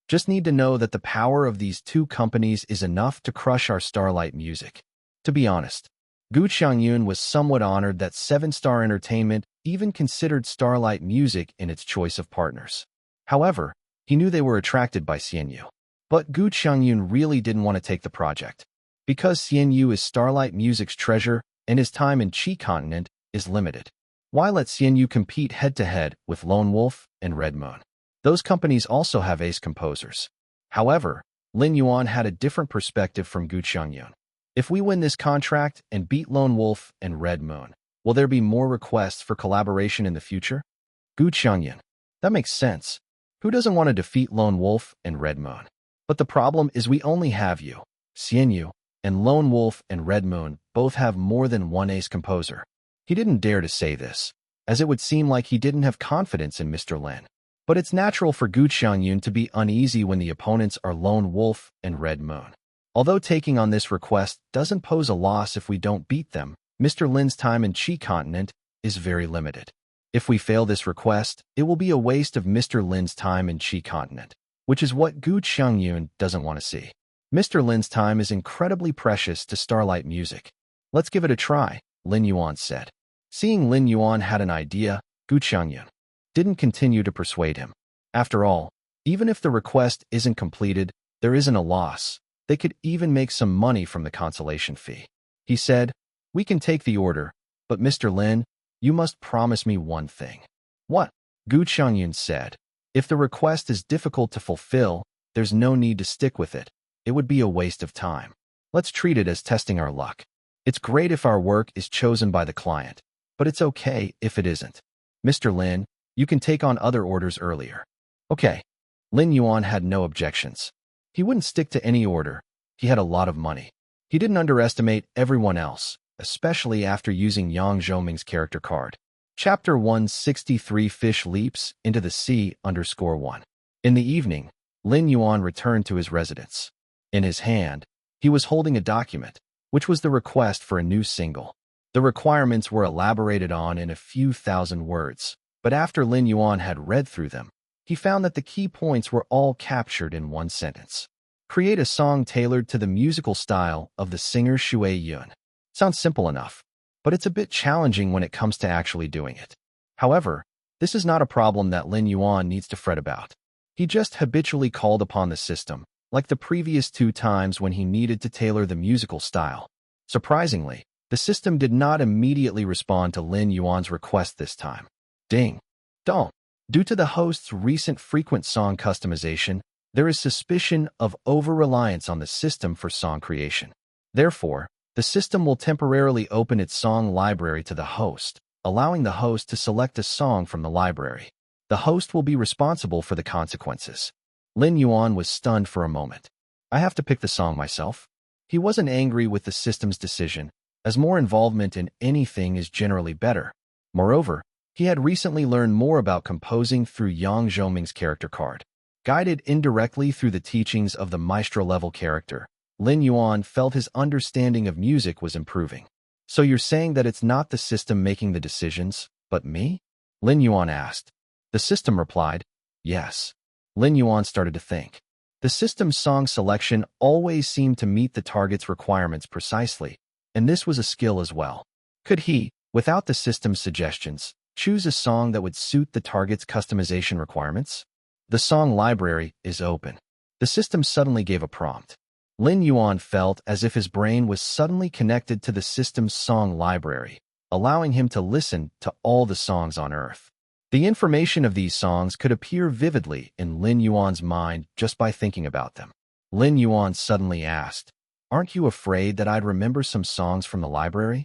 Just need to know that the power of these two companies is enough to crush our Starlight Music. To be honest, Gu Xiangyun was somewhat honored that 7-Star Entertainment even considered Starlight Music in its choice of partners. However, he knew they were attracted by Xianyu. But Gu Xiangyun really didn't want to take the project. Because Xianyu is Starlight Music's treasure and his time in Qi Continent is limited. Why let Xianyu compete head-to-head with Lone Wolf and Red Moon? Those companies also have ace composers. However, Lin Yuan had a different perspective from Gu Xiangyun. If we win this contract and beat Lone Wolf and Red Moon, will there be more requests for collaboration in the future? Gu Xiangyun. That makes sense. Who doesn't want to defeat Lone Wolf and Red Moon? But the problem is we only have you, Xianyu, and Lone Wolf and Red Moon both have more than one ace composer. He didn't dare to say this, as it would seem like he didn't have confidence in Mr. Lin. But it's natural for Gu Xiangyun to be uneasy when the opponents are Lone Wolf and Red Moon. Although taking on this request doesn't pose a loss if we don't beat them, Mr. Lin's time in Qi Continent is very limited. If we fail this request, it will be a waste of Mr. Lin's time in Qi Continent, which is what Gu Xiangyun doesn't want to see. Mr. Lin's time is incredibly precious to Starlight Music. Let's give it a try, Lin Yuan said. Seeing Lin Yuan had an idea, Gu Xiangyun didn't continue to persuade him. After all, even if the request isn't completed, there isn't a loss. They could even make some money from the consolation fee. He said, "We can take the order, but Mr. Lin, you must promise me one thing." "What?" Gu Xiangyun said. "If the request is difficult to fulfill, there's no need to stick with it. It would be a waste of time. Let's treat it as testing our luck. It's great if our work is chosen by the client, but it's okay if it isn't. Mr. Lin, you can take on other orders earlier." Okay. Lin Yuan had no objections. He wouldn't stick to any order. He had a lot of money. He didn't underestimate everyone else, especially after using Yang Zhoming's character card. Chapter 163 Fish Leaps into the Sea _1. In the evening, Lin Yuan returned to his residence. In his hand, he was holding a document, which was the request for a new single. The requirements were elaborated on in a few thousand words, but after Lin Yuan had read through them, he found that the key points were all captured in one sentence. Create a song tailored to the musical style of the singer Shui Yun. Sounds simple enough, but it's a bit challenging when it comes to actually doing it. However, this is not a problem that Lin Yuan needs to fret about. He just habitually called upon the system, like the previous 2 times when he needed to tailor the musical style. Surprisingly, the system did not immediately respond to Lin Yuan's request this time. Ding. Dong. Due to the host's recent frequent song customization, there is suspicion of over-reliance on the system for song creation. Therefore, the system will temporarily open its song library to the host, allowing the host to select a song from the library. The host will be responsible for the consequences. Lin Yuan was stunned for a moment. I have to pick the song myself? He wasn't angry with the system's decision, as more involvement in anything is generally better. Moreover, he had recently learned more about composing through Yang Zhoming's character card. Guided indirectly through the teachings of the maestro-level character, Lin Yuan felt his understanding of music was improving. So you're saying that it's not the system making the decisions, but me? Lin Yuan asked. The system replied, yes. Lin Yuan started to think. The system's song selection always seemed to meet the target's requirements precisely, and this was a skill as well. Could he, without the system's suggestions, choose a song that would suit the target's customization requirements? The song library is open. The system suddenly gave a prompt. Lin Yuan felt as if his brain was suddenly connected to the system's song library, allowing him to listen to all the songs on Earth. The information of these songs could appear vividly in Lin Yuan's mind just by thinking about them. Lin Yuan suddenly asked, "Aren't you afraid that I'd remember some songs from the library?"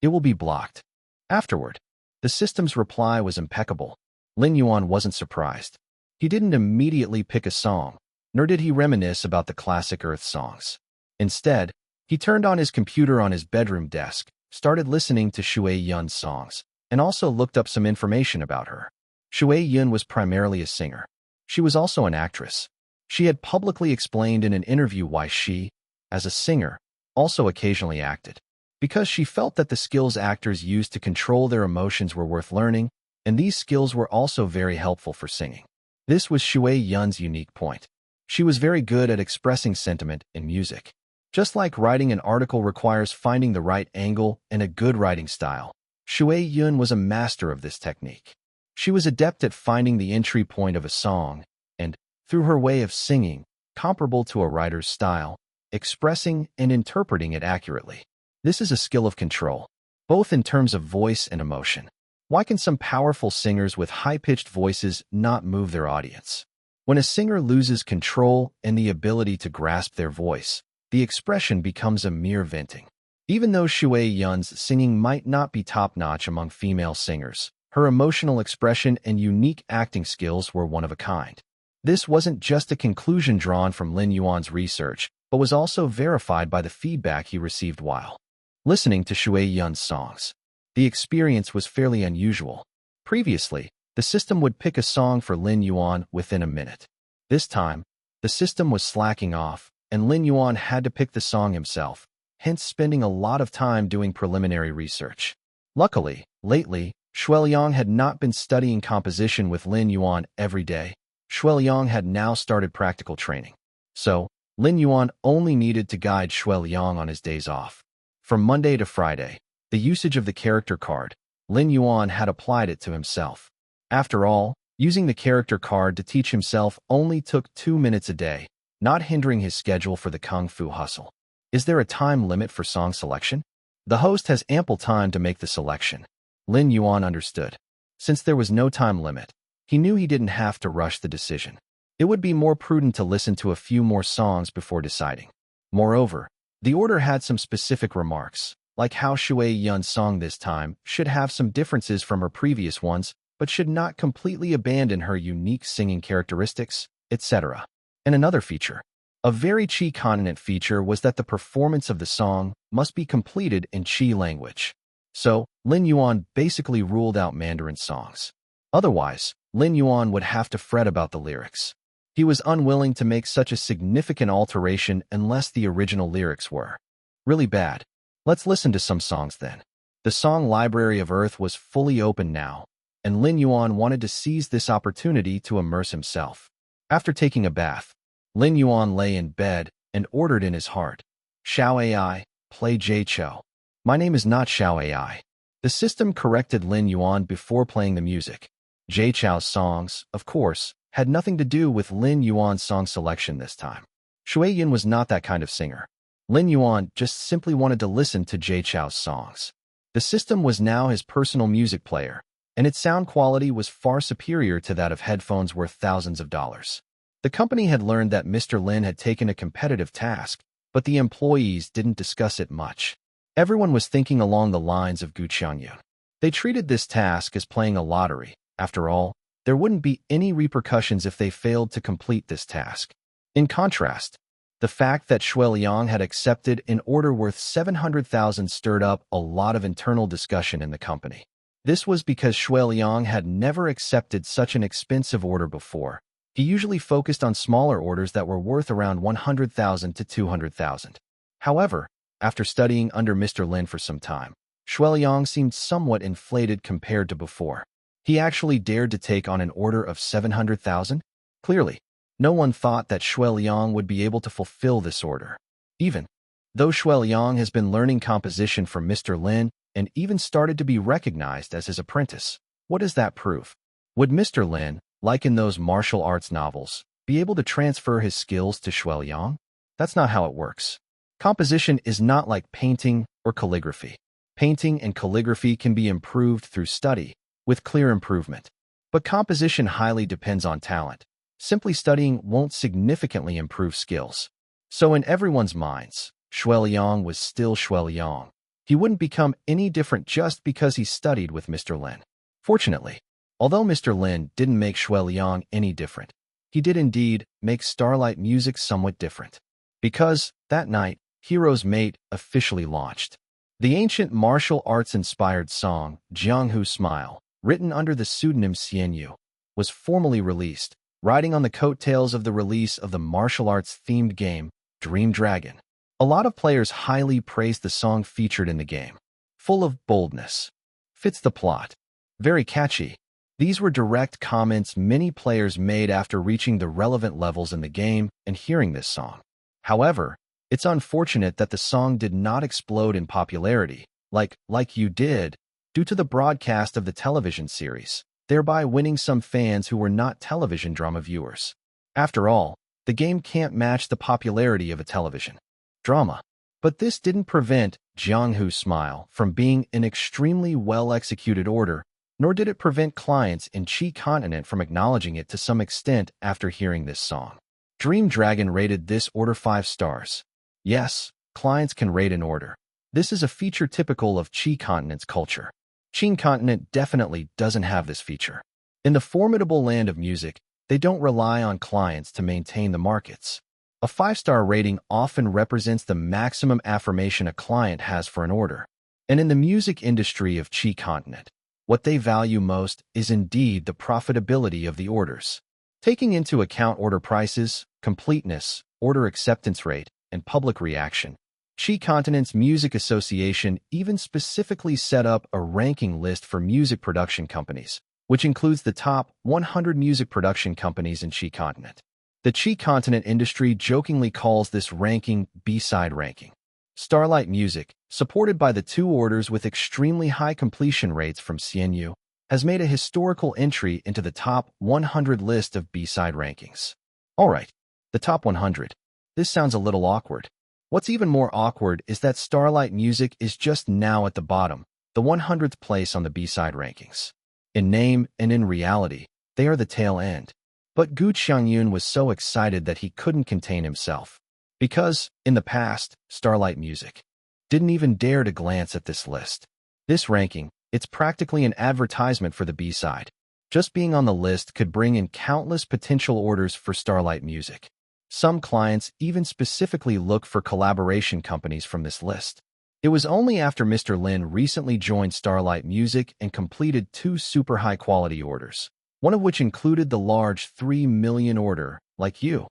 "It will be blocked." Afterward, the system's reply was impeccable. Lin Yuan wasn't surprised. He didn't immediately pick a song, nor did he reminisce about the classic Earth songs. Instead, he turned on his computer on his bedroom desk, started listening to Shui Yun's songs, and also looked up some information about her. Shui Yun was primarily a singer. She was also an actress. She had publicly explained in an interview why she, as a singer, also occasionally acted. Because she felt that the skills actors used to control their emotions were worth learning, and these skills were also very helpful for singing. This was Shui Yun's unique point. She was very good at expressing sentiment in music. Just like writing an article requires finding the right angle and a good writing style, Shui Yun was a master of this technique. She was adept at finding the entry point of a song and, through her way of singing, comparable to a writer's style, expressing and interpreting it accurately. This is a skill of control, both in terms of voice and emotion. Why can some powerful singers with high-pitched voices not move their audience? When a singer loses control and the ability to grasp their voice, the expression becomes a mere venting. Even though Shui Yun's singing might not be top-notch among female singers, her emotional expression and unique acting skills were one of a kind. This wasn't just a conclusion drawn from Lin Yuan's research, but was also verified by the feedback he received while listening to Shui Yun's songs. The experience was fairly unusual. Previously, the system would pick a song for Lin Yuan within a minute. This time, the system was slacking off, and Lin Yuan had to pick the song himself, hence spending a lot of time doing preliminary research. Luckily, lately, Shuiliang had not been studying composition with Lin Yuan every day. Shuiliang had now started practical training. So, Lin Yuan only needed to guide Shuiliang on his days off. From Monday to Friday, the usage of the character card, Lin Yuan had applied it to himself. After all, using the character card to teach himself only took 2 minutes a day, not hindering his schedule for the Kung Fu hustle. Is there a time limit for song selection? The host has ample time to make the selection. Lin Yuan understood. Since there was no time limit, he knew he didn't have to rush the decision. It would be more prudent to listen to a few more songs before deciding. Moreover, the order had some specific remarks, like how Shui Yun's song this time should have some differences from her previous ones, but should not completely abandon her unique singing characteristics, etc. And another feature, a very Qi consonant feature, was that the performance of the song must be completed in Qi language. So, Lin Yuan basically ruled out Mandarin songs. Otherwise, Lin Yuan would have to fret about the lyrics. He was unwilling to make such a significant alteration unless the original lyrics were really bad. Let's listen to some songs then. The song Library of Earth was fully open now, and Lin Yuan wanted to seize this opportunity to immerse himself. After taking a bath, Lin Yuan lay in bed and ordered in his heart, "Xiao AI, play Jay Chou." My name is not Xiao AI. The system corrected Lin Yuan before playing the music. Jay Chou's songs, of course, had nothing to do with Lin Yuan's song selection this time. Shui Yun was not that kind of singer. Lin Yuan just simply wanted to listen to Jay Chou's songs. The system was now his personal music player, and its sound quality was far superior to that of headphones worth thousands of dollars. The company had learned that Mr. Lin had taken a competitive task, but the employees didn't discuss it much. Everyone was thinking along the lines of Gu Qiangyun. They treated this task as playing a lottery. After all, there wouldn't be any repercussions if they failed to complete this task. In contrast, the fact that Shuiliang had accepted an order worth 700,000 stirred up a lot of internal discussion in the company. This was because Shuiliang had never accepted such an expensive order before. He usually focused on smaller orders that were worth around 100,000 to 200,000. However, after studying under Mr. Lin for some time, Shuiliang seemed somewhat inflated compared to before. He actually dared to take on an order of 700,000? Clearly, no one thought that Shuiliang would be able to fulfill this order. Even though Shuiliang has been learning composition from Mr. Lin and even started to be recognized as his apprentice, what does that prove? Would Mr. Lin, like in those martial arts novels, be able to transfer his skills to Shuiliang? That's not how it works. Composition is not like painting or calligraphy. Painting and calligraphy can be improved through study, with clear improvement. But composition highly depends on talent. Simply studying won't significantly improve skills. So in everyone's minds, Shuiliang was still Shuiliang. He wouldn't become any different just because he studied with Mr. Lin. Fortunately, although Mr. Lin didn't make Shuiliang any different, he did indeed make Starlight Music somewhat different. Because, that night, Hero's Mate officially launched. The ancient martial arts-inspired song, Jianghu Smile, written under the pseudonym Xianyu, was formally released, riding on the coattails of the release of the martial arts-themed game, Dream Dragon. A lot of players highly praised the song featured in the game. Full of boldness. Fits the plot. Very catchy. These were direct comments many players made after reaching the relevant levels in the game and hearing this song. However, it's unfortunate that the song did not explode in popularity, like You Did, due to the broadcast of the television series, thereby winning some fans who were not television drama viewers. After all, the game can't match the popularity of a television drama. But this didn't prevent Jianghu's Smile from being an extremely well-executed order, nor did it prevent clients in Qi Continent from acknowledging it to some extent after hearing this song. Dream Dragon rated this order 5 stars. Yes, clients can rate an order. This is a feature typical of Qi Continent's culture. Qi Continent definitely doesn't have this feature. In the formidable land of music, they don't rely on clients to maintain the markets. A 5-star rating often represents the maximum affirmation a client has for an order. And in the music industry of Qi Continent, what they value most is indeed the profitability of the orders. Taking into account order prices, completeness, order acceptance rate, and public reaction, Qi Continent's Music Association even specifically set up a ranking list for music production companies, which includes the top 100 music production companies in Qi Continent. The Qi Continent industry jokingly calls this ranking B-side ranking. Starlight Music, supported by the 2 orders with extremely high completion rates from CNU, has made a historical entry into the top 100 list of B-side rankings. Alright, the top 100. This sounds a little awkward. What's even more awkward is that Starlight Music is just now at the bottom, the 100th place on the B-side rankings. In name and in reality, they are the tail end. But Gu Xiangyun was so excited that he couldn't contain himself. Because, in the past, Starlight Music didn't even dare to glance at this list. This ranking, it's practically an advertisement for the B-side. Just being on the list could bring in countless potential orders for Starlight Music. Some clients even specifically look for collaboration companies from this list. It was only after Mr. Lin recently joined Starlight Music and completed 2 super high-quality orders, one of which included the large 3 million order, like you,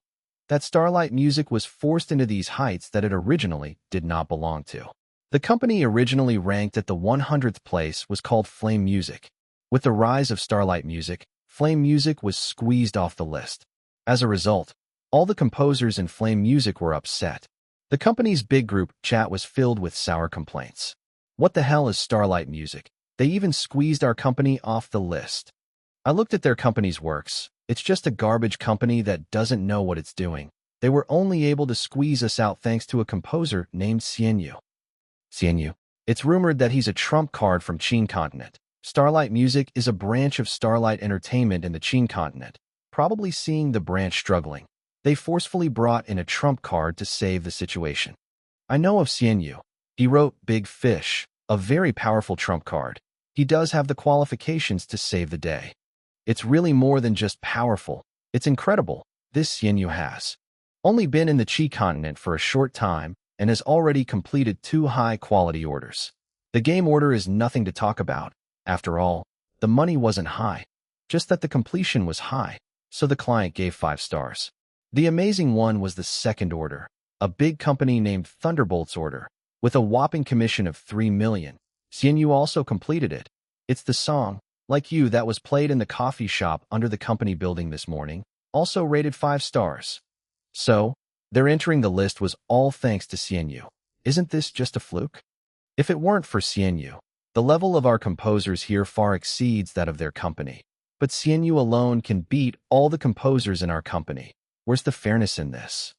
that Starlight Music was forced into these heights that it originally did not belong to. The company originally ranked at the 100th place was called Flame Music. With the rise of Starlight Music, Flame Music was squeezed off the list. As a result, all the composers in Flame Music were upset. The company's big group chat was filled with sour complaints. What the hell is Starlight Music? They even squeezed our company off the list. I looked at their company's works. It's just a garbage company that doesn't know what it's doing. They were only able to squeeze us out thanks to a composer named CNU. CNU. It's rumored that he's a trump card from Qin Continent. Starlight Music is a branch of Starlight Entertainment in the Qin Continent. Probably seeing the branch struggling, they forcefully brought in a trump card to save the situation. I know of CNU. He wrote Big Fish, a very powerful trump card. He does have the qualifications to save the day. It's really more than just powerful. It's incredible. This CNU has only been in the Qi Continent for a short time and has already completed 2 high-quality orders. The game order is nothing to talk about. After all, the money wasn't high, just that the completion was high, so the client gave 5 stars. The amazing one was the second order, a big company named Thunderbolt's order, with a whopping commission of 3 million. CNU also completed it. It's the song, Like You, that was played in the coffee shop under the company building this morning, also rated 5 stars. So, their entering the list was all thanks to CNU. Isn't this just a fluke? If it weren't for CNU, the level of our composers here far exceeds that of their company. But CNU alone can beat all the composers in our company. Where's the fairness in this?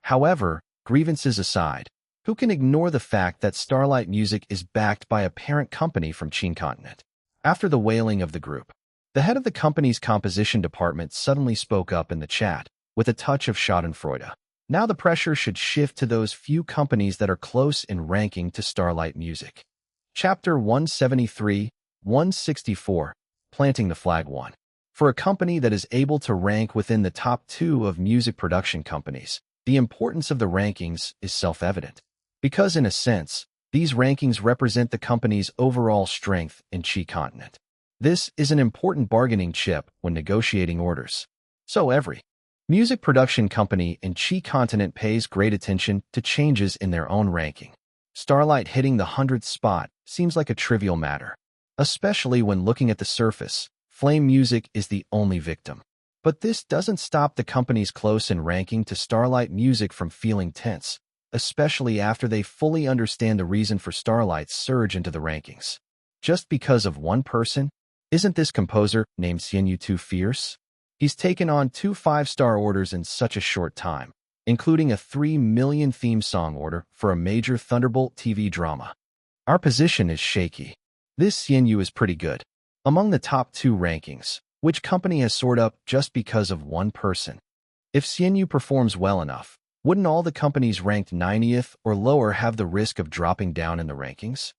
However, grievances aside, who can ignore the fact that Starlight Music is backed by a parent company from Qin Continent? After the wailing of the group, the head of the company's composition department suddenly spoke up in the chat, with a touch of schadenfreude. Now the pressure should shift to those few companies that are close in ranking to Starlight Music. Chapter 173, 164, Planting the Flag 1. For a company that is able to rank within the top 2 of music production companies, the importance of the rankings is self-evident. Because in a sense, these rankings represent the company's overall strength in Qi Continent. This is an important bargaining chip when negotiating orders. So every music production company in Qi Continent pays great attention to changes in their own ranking. Starlight hitting the 100th spot seems like a trivial matter, especially when looking at the surface. Flame Music is the only victim. But this doesn't stop the companies close in ranking to Starlight Music from feeling tense, especially after they fully understand the reason for Starlight's surge into the rankings. Just because of one person? Isn't this composer named Xianyu too fierce? He's taken on 2 5-star orders in such a short time, including a 3 million theme song order for a major Thunderbolt TV drama. Our position is shaky. This Xianyu is pretty good. Among the top 2 rankings, which company has soared up just because of one person? If Xianyu performs well enough, wouldn't all the companies ranked 90th or lower have the risk of dropping down in the rankings?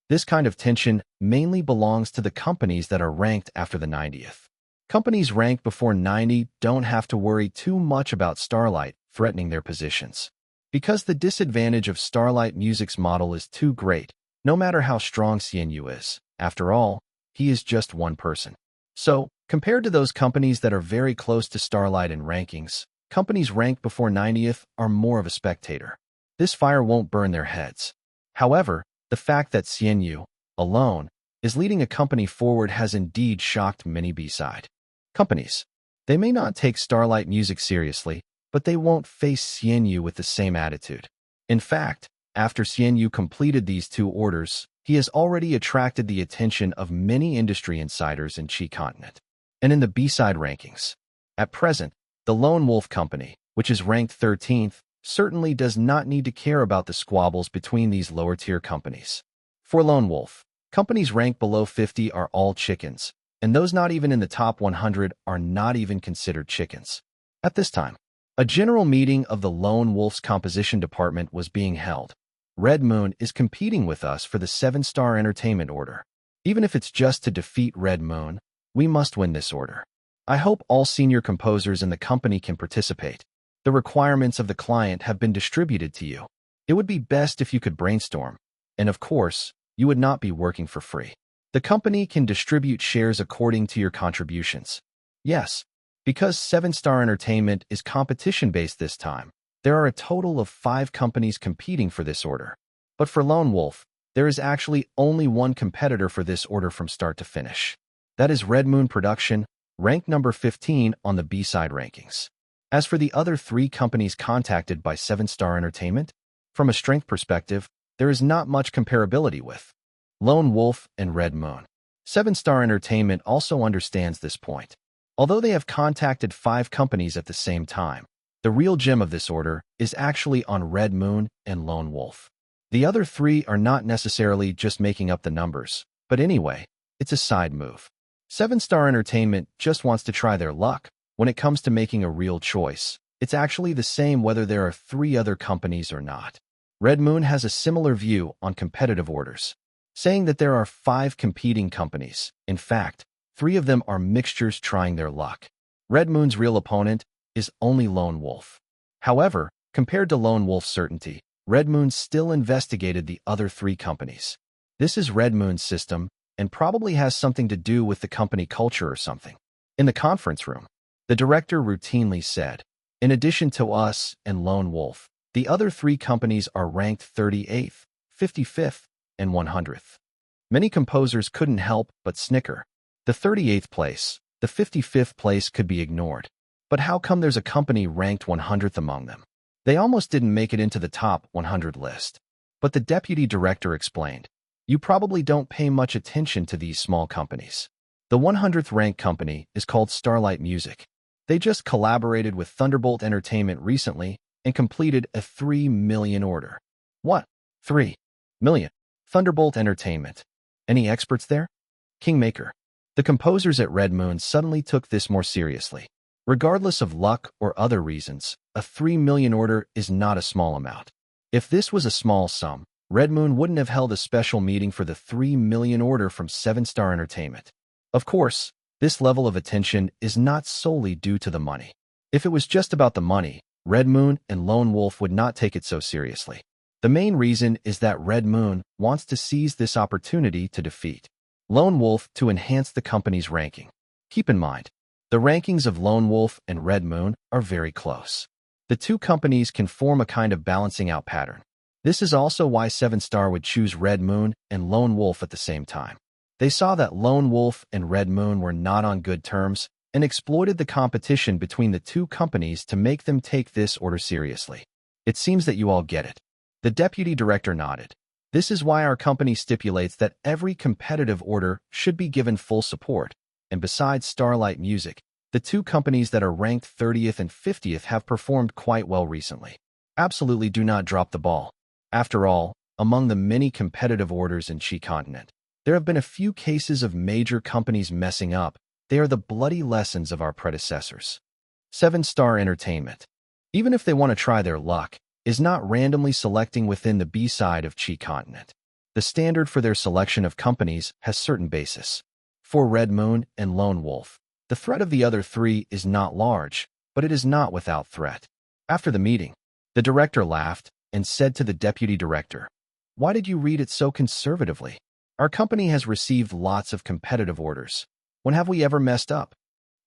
This kind of tension mainly belongs to the companies that are ranked after the 90th. Companies ranked before 90 don't have to worry too much about Starlight threatening their positions. Because the disadvantage of Starlight Music's model is too great, no matter how strong Xianyu is. After all, he is just one person. So, compared to those companies that are very close to Starlight in rankings, companies ranked before 90th are more of a spectator. This fire won't burn their heads. However, the fact that Xianyu, alone, is leading a company forward has indeed shocked many B-side companies. They may not take Starlight Music seriously, but they won't face Xianyu with the same attitude. In fact, after Xianyu completed these 2 orders, he has already attracted the attention of many industry insiders in Qi continent. And in the B-side rankings, at present, the Lone Wolf Company, which is ranked 13th, certainly does not need to care about the squabbles between these lower-tier companies. For Lone Wolf, companies ranked below 50 are all chickens, and those not even in the top 100 are not even considered chickens. At this time, a general meeting of the Lone Wolf's composition department was being held. Red Moon is competing with us for the 7-star entertainment order. Even if it's just to defeat Red Moon, we must win this order. I hope all senior composers in the company can participate. The requirements of the client have been distributed to you. It would be best if you could brainstorm. And of course, you would not be working for free. The company can distribute shares according to your contributions. Yes, because 7-star entertainment is competition-based this time, there are a total of 5 companies competing for this order. But for Lone Wolf, there is actually only one competitor for this order from start to finish. That is Red Moon Production, ranked number 15 on the B-side rankings. As for the other 3 companies contacted by 7-star entertainment, from a strength perspective, there is not much comparability with Lone Wolf and Red Moon. 7-star entertainment also understands this point. Although they have contacted 5 companies at the same time, the real gem of this order is actually on Red Moon and Lone Wolf. The other 3 are not necessarily just making up the numbers, but anyway, it's a side move. 7-star entertainment just wants to try their luck. When it comes to making a real choice, it's actually the same whether there are 3 other companies or not. Red Moon has a similar view on competitive orders, saying that there are 5 competing companies. In fact, 3 of them are mixtures trying their luck. Red Moon's real opponent is only Lone Wolf. However, compared to Lone Wolf's certainty, Red Moon still investigated the other 3 companies. This is Red Moon's system and probably has something to do with the company culture or something. In the conference room, the director routinely said, in addition to us and Lone Wolf, the other 3 companies are ranked 38th, 55th, and 100th. Many composers couldn't help but snicker. The 38th place, the 55th place could be ignored. But how come there's a company ranked 100th among them? They almost didn't make it into the top 100 list. But the deputy director explained, you probably don't pay much attention to these small companies. The 100th ranked company is called Starlight Music. They just collaborated with Thunderbolt Entertainment recently and completed a 3 million order. What? 3 million? Thunderbolt Entertainment. Any experts there? Kingmaker. The composers at Red Moon suddenly took this more seriously. Regardless of luck or other reasons, a 3 million order is not a small amount. If this was a small sum, Red Moon wouldn't have held a special meeting for the 3 million order from 7-star entertainment. Of course, this level of attention is not solely due to the money. If it was just about the money, Red Moon and Lone Wolf would not take it so seriously. The main reason is that Red Moon wants to seize this opportunity to defeat Lone Wolf to enhance the company's ranking. Keep in mind, the rankings of Lone Wolf and Red Moon are very close. The 2 companies can form a kind of balancing out pattern. This is also why 7-star would choose Red Moon and Lone Wolf at the same time. They saw that Lone Wolf and Red Moon were not on good terms and exploited the competition between the two companies to make them take this order seriously. It seems that you all get it. The deputy director nodded. This is why our company stipulates that every competitive order should be given full support. And besides Starlight Music, the two companies that are ranked 30th and 50th have performed quite well recently. Absolutely do not drop the ball. After all, among the many competitive orders in Qi continent, there have been a few cases of major companies messing up. They are the bloody lessons of our predecessors. 7-Star Entertainment, even if they want to try their luck, is not randomly selecting within the B side of Qi continent. The standard for their selection of companies has certain basis. For Red Moon and Lone Wolf, the threat of the other three is not large, but it is not without threat. After the meeting, the director laughed and said to the deputy director, "Why did you read it so conservatively? Our company has received lots of competitive orders. When have we ever messed up?"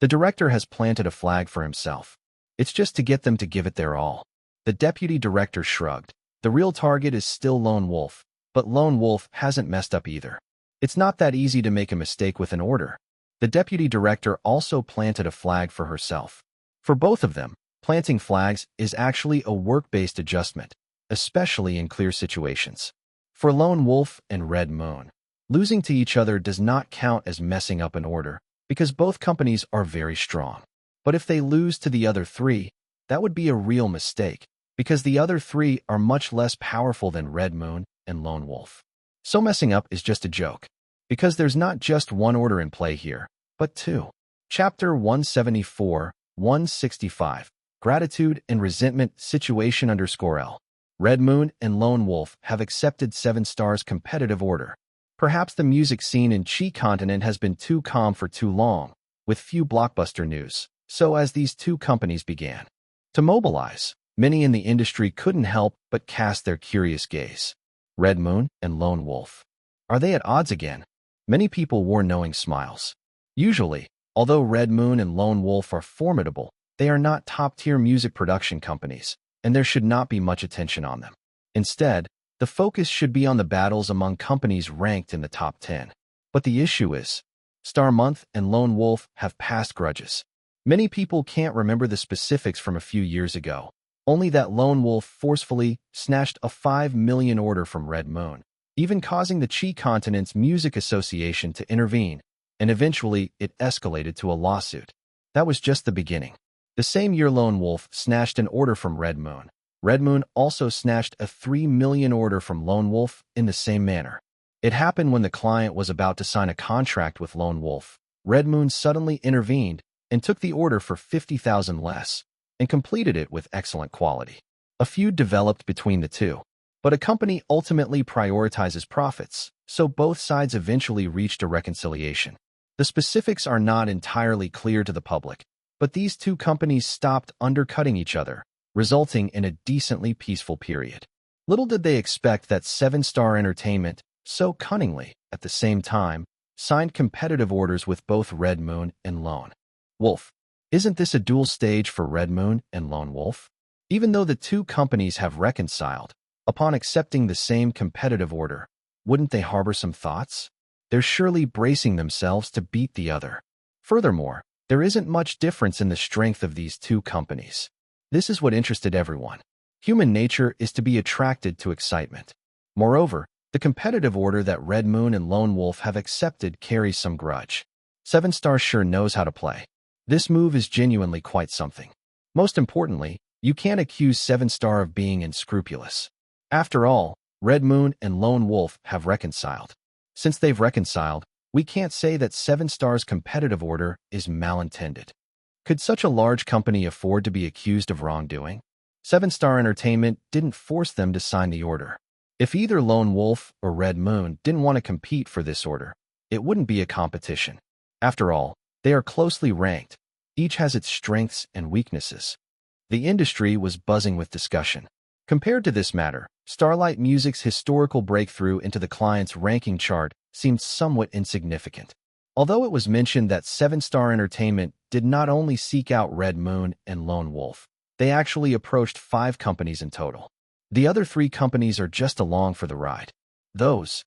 The director has planted a flag for himself. It's just to get them to give it their all. The deputy director shrugged. The real target is still Lone Wolf, but Lone Wolf hasn't messed up either. It's not that easy to make a mistake with an order. The deputy director also planted a flag for herself. For both of them, planting flags is actually a work-based adjustment, especially in clear situations. For Lone Wolf and Red Moon, losing to each other does not count as messing up an order because both companies are very strong. But if they lose to the other three, that would be a real mistake because the other three are much less powerful than Red Moon and Lone Wolf. So messing up is just a joke because there's not just one order in play here, but two. Chapter 174, 165, Gratitude and Resentment Situation _L. Red Moon and Lone Wolf have accepted 7-Star's competitive order. Perhaps the music scene in Qi continent has been too calm for too long, with few blockbuster news. So as these two companies began to mobilize, many in the industry couldn't help but cast their curious gaze. Red Moon and Lone Wolf. Are they at odds again? Many people wore knowing smiles. Usually, although Red Moon and Lone Wolf are formidable, they are not top-tier music production companies, and there should not be much attention on them. Instead, the focus should be on the battles among companies ranked in the top 10. But the issue is, Star Month and Lone Wolf have past grudges. Many people can't remember the specifics from a few years ago, only that Lone Wolf forcefully snatched a 5 million order from Red Moon, even causing the Qi continent's music association to intervene, and eventually it escalated to a lawsuit. That was just the beginning. The same year Lone Wolf snatched an order from Red Moon. Red Moon also snatched a 3 million order from Lone Wolf in the same manner. It happened when the client was about to sign a contract with Lone Wolf. Red Moon suddenly intervened and took the order for 50,000 less, and completed it with excellent quality. A feud developed between the two, but a company ultimately prioritizes profits, so both sides eventually reached a reconciliation. The specifics are not entirely clear to the public, but these two companies stopped undercutting each other, resulting in a decently peaceful period. Little did they expect that 7-Star Entertainment, so cunningly, at the same time, signed competitive orders with both Red Moon and Lone Wolf. Isn't this a dual stage for Red Moon and Lone Wolf? Even though the two companies have reconciled, upon accepting the same competitive order, wouldn't they harbor some thoughts? They're surely bracing themselves to beat the other. Furthermore, there isn't much difference in the strength of these two companies. This is what interested everyone. Human nature is to be attracted to excitement. Moreover, the competitive order that Red Moon and Lone Wolf have accepted carries some grudge. 7-Star sure knows how to play. This move is genuinely quite something. Most importantly, you can't accuse 7-Star of being unscrupulous. After all, Red Moon and Lone Wolf have reconciled. Since they've reconciled, we can't say that 7-Star's competitive order is malintended. Could such a large company afford to be accused of wrongdoing? 7-Star Entertainment didn't force them to sign the order. If either Lone Wolf or Red Moon didn't want to compete for this order, it wouldn't be a competition. After all, they are closely ranked. Each has its strengths and weaknesses. The industry was buzzing with discussion. Compared to this matter, Starlight Music's historical breakthrough into the client's ranking chart seemed somewhat insignificant. Although it was mentioned that 7-Star Entertainment did not only seek out Red Moon and Lone Wolf, they actually approached 5 companies in total. The other 3 companies are just along for the ride. Those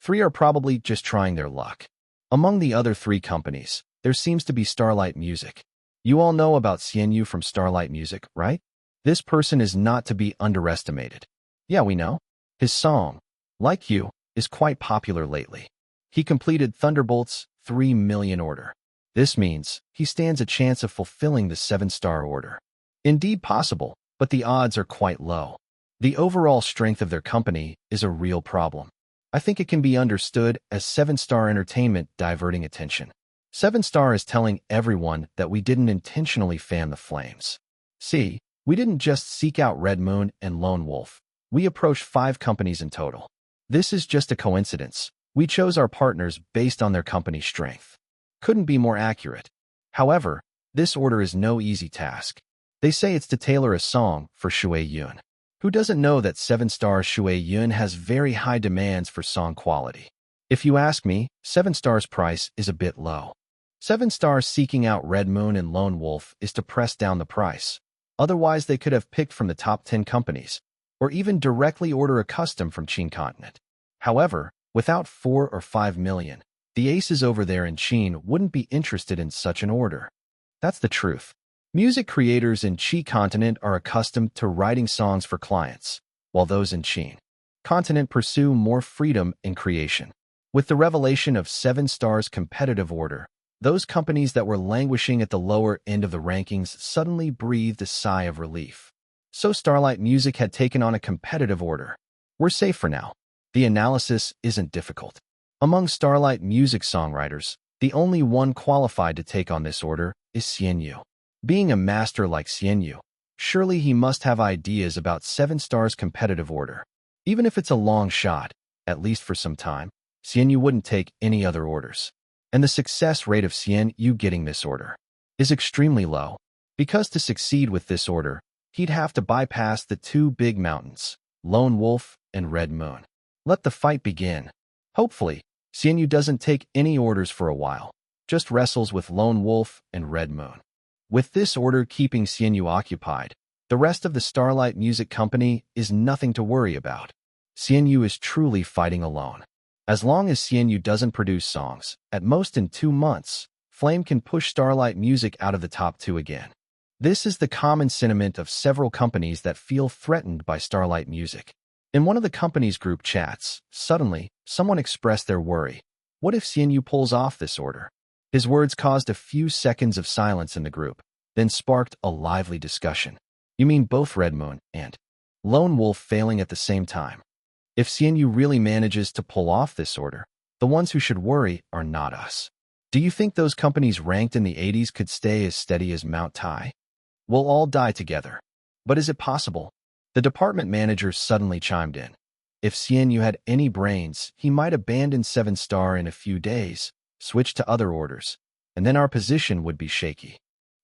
3 are probably just trying their luck. Among the other 3 companies, there seems to be Starlight Music. You all know about Xian Yu from Starlight Music, right? This person is not to be underestimated. Yeah, we know. His song, Like You, is quite popular lately. He completed Thunderbolt's 3 million order. This means he stands a chance of fulfilling the 7-star order. Indeed possible, but the odds are quite low. The overall strength of their company is a real problem. I think it can be understood as 7-star entertainment diverting attention. 7-star is telling everyone that we didn't intentionally fan the flames. See, we didn't just seek out Red Moon and Lone Wolf. We approached 5 companies in total. This is just a coincidence. We chose our partners based on their company strength. Couldn't be more accurate. However, this order is no easy task. They say it's to tailor a song for Shui Yun. Who doesn't know that 7-star Shui Yun has very high demands for song quality? If you ask me, 7-star's price is a bit low. 7-star seeking out Red Moon and Lone Wolf is to press down the price. Otherwise, they could have picked from the top 10 companies, or even directly order a custom from Qin Continent. However, without 4 or 5 million, the aces over there in Qin wouldn't be interested in such an order. That's the truth. Music creators in Qi Continent are accustomed to writing songs for clients, while those in Qin Continent pursue more freedom in creation. With the revelation of 7-star's competitive order, those companies that were languishing at the lower end of the rankings suddenly breathed a sigh of relief. So Starlight Music had taken on a competitive order. We're safe for now. The analysis isn't difficult. Among Starlight Music songwriters, the only one qualified to take on this order is Xian Yu. Being a master like Xian Yu, surely he must have ideas about 7-star's competitive order. Even if it's a long shot, at least for some time, Xian Yu wouldn't take any other orders. And the success rate of Xian Yu getting this order is extremely low, because to succeed with this order, he'd have to bypass the 2 big mountains, Lone Wolf and Red Moon. Let the fight begin. Hopefully, Xian Yu doesn't take any orders for a while, just wrestles with Lone Wolf and Red Moon. With this order keeping Xian Yu occupied, the rest of the Starlight Music Company is nothing to worry about. Xian Yu is truly fighting alone. As long as Xian Yu doesn't produce songs, at most in 2 months, Flame can push Starlight Music out of the top 2 again. This is the common sentiment of several companies that feel threatened by Starlight Music. In one of the company's group chats, suddenly, someone expressed their worry. What if Xian Yu pulls off this order? His words caused a few seconds of silence in the group, then sparked a lively discussion. You mean both Red Moon and Lone Wolf failing at the same time? If Xian Yu really manages to pull off this order, the ones who should worry are not us. Do you think those companies ranked in the 80s could stay as steady as Mount Tai? We'll all die together. But is it possible? The department manager suddenly chimed in. If Xian Yu had any brains, he might abandon 7-star in a few days, switch to other orders, and then our position would be shaky.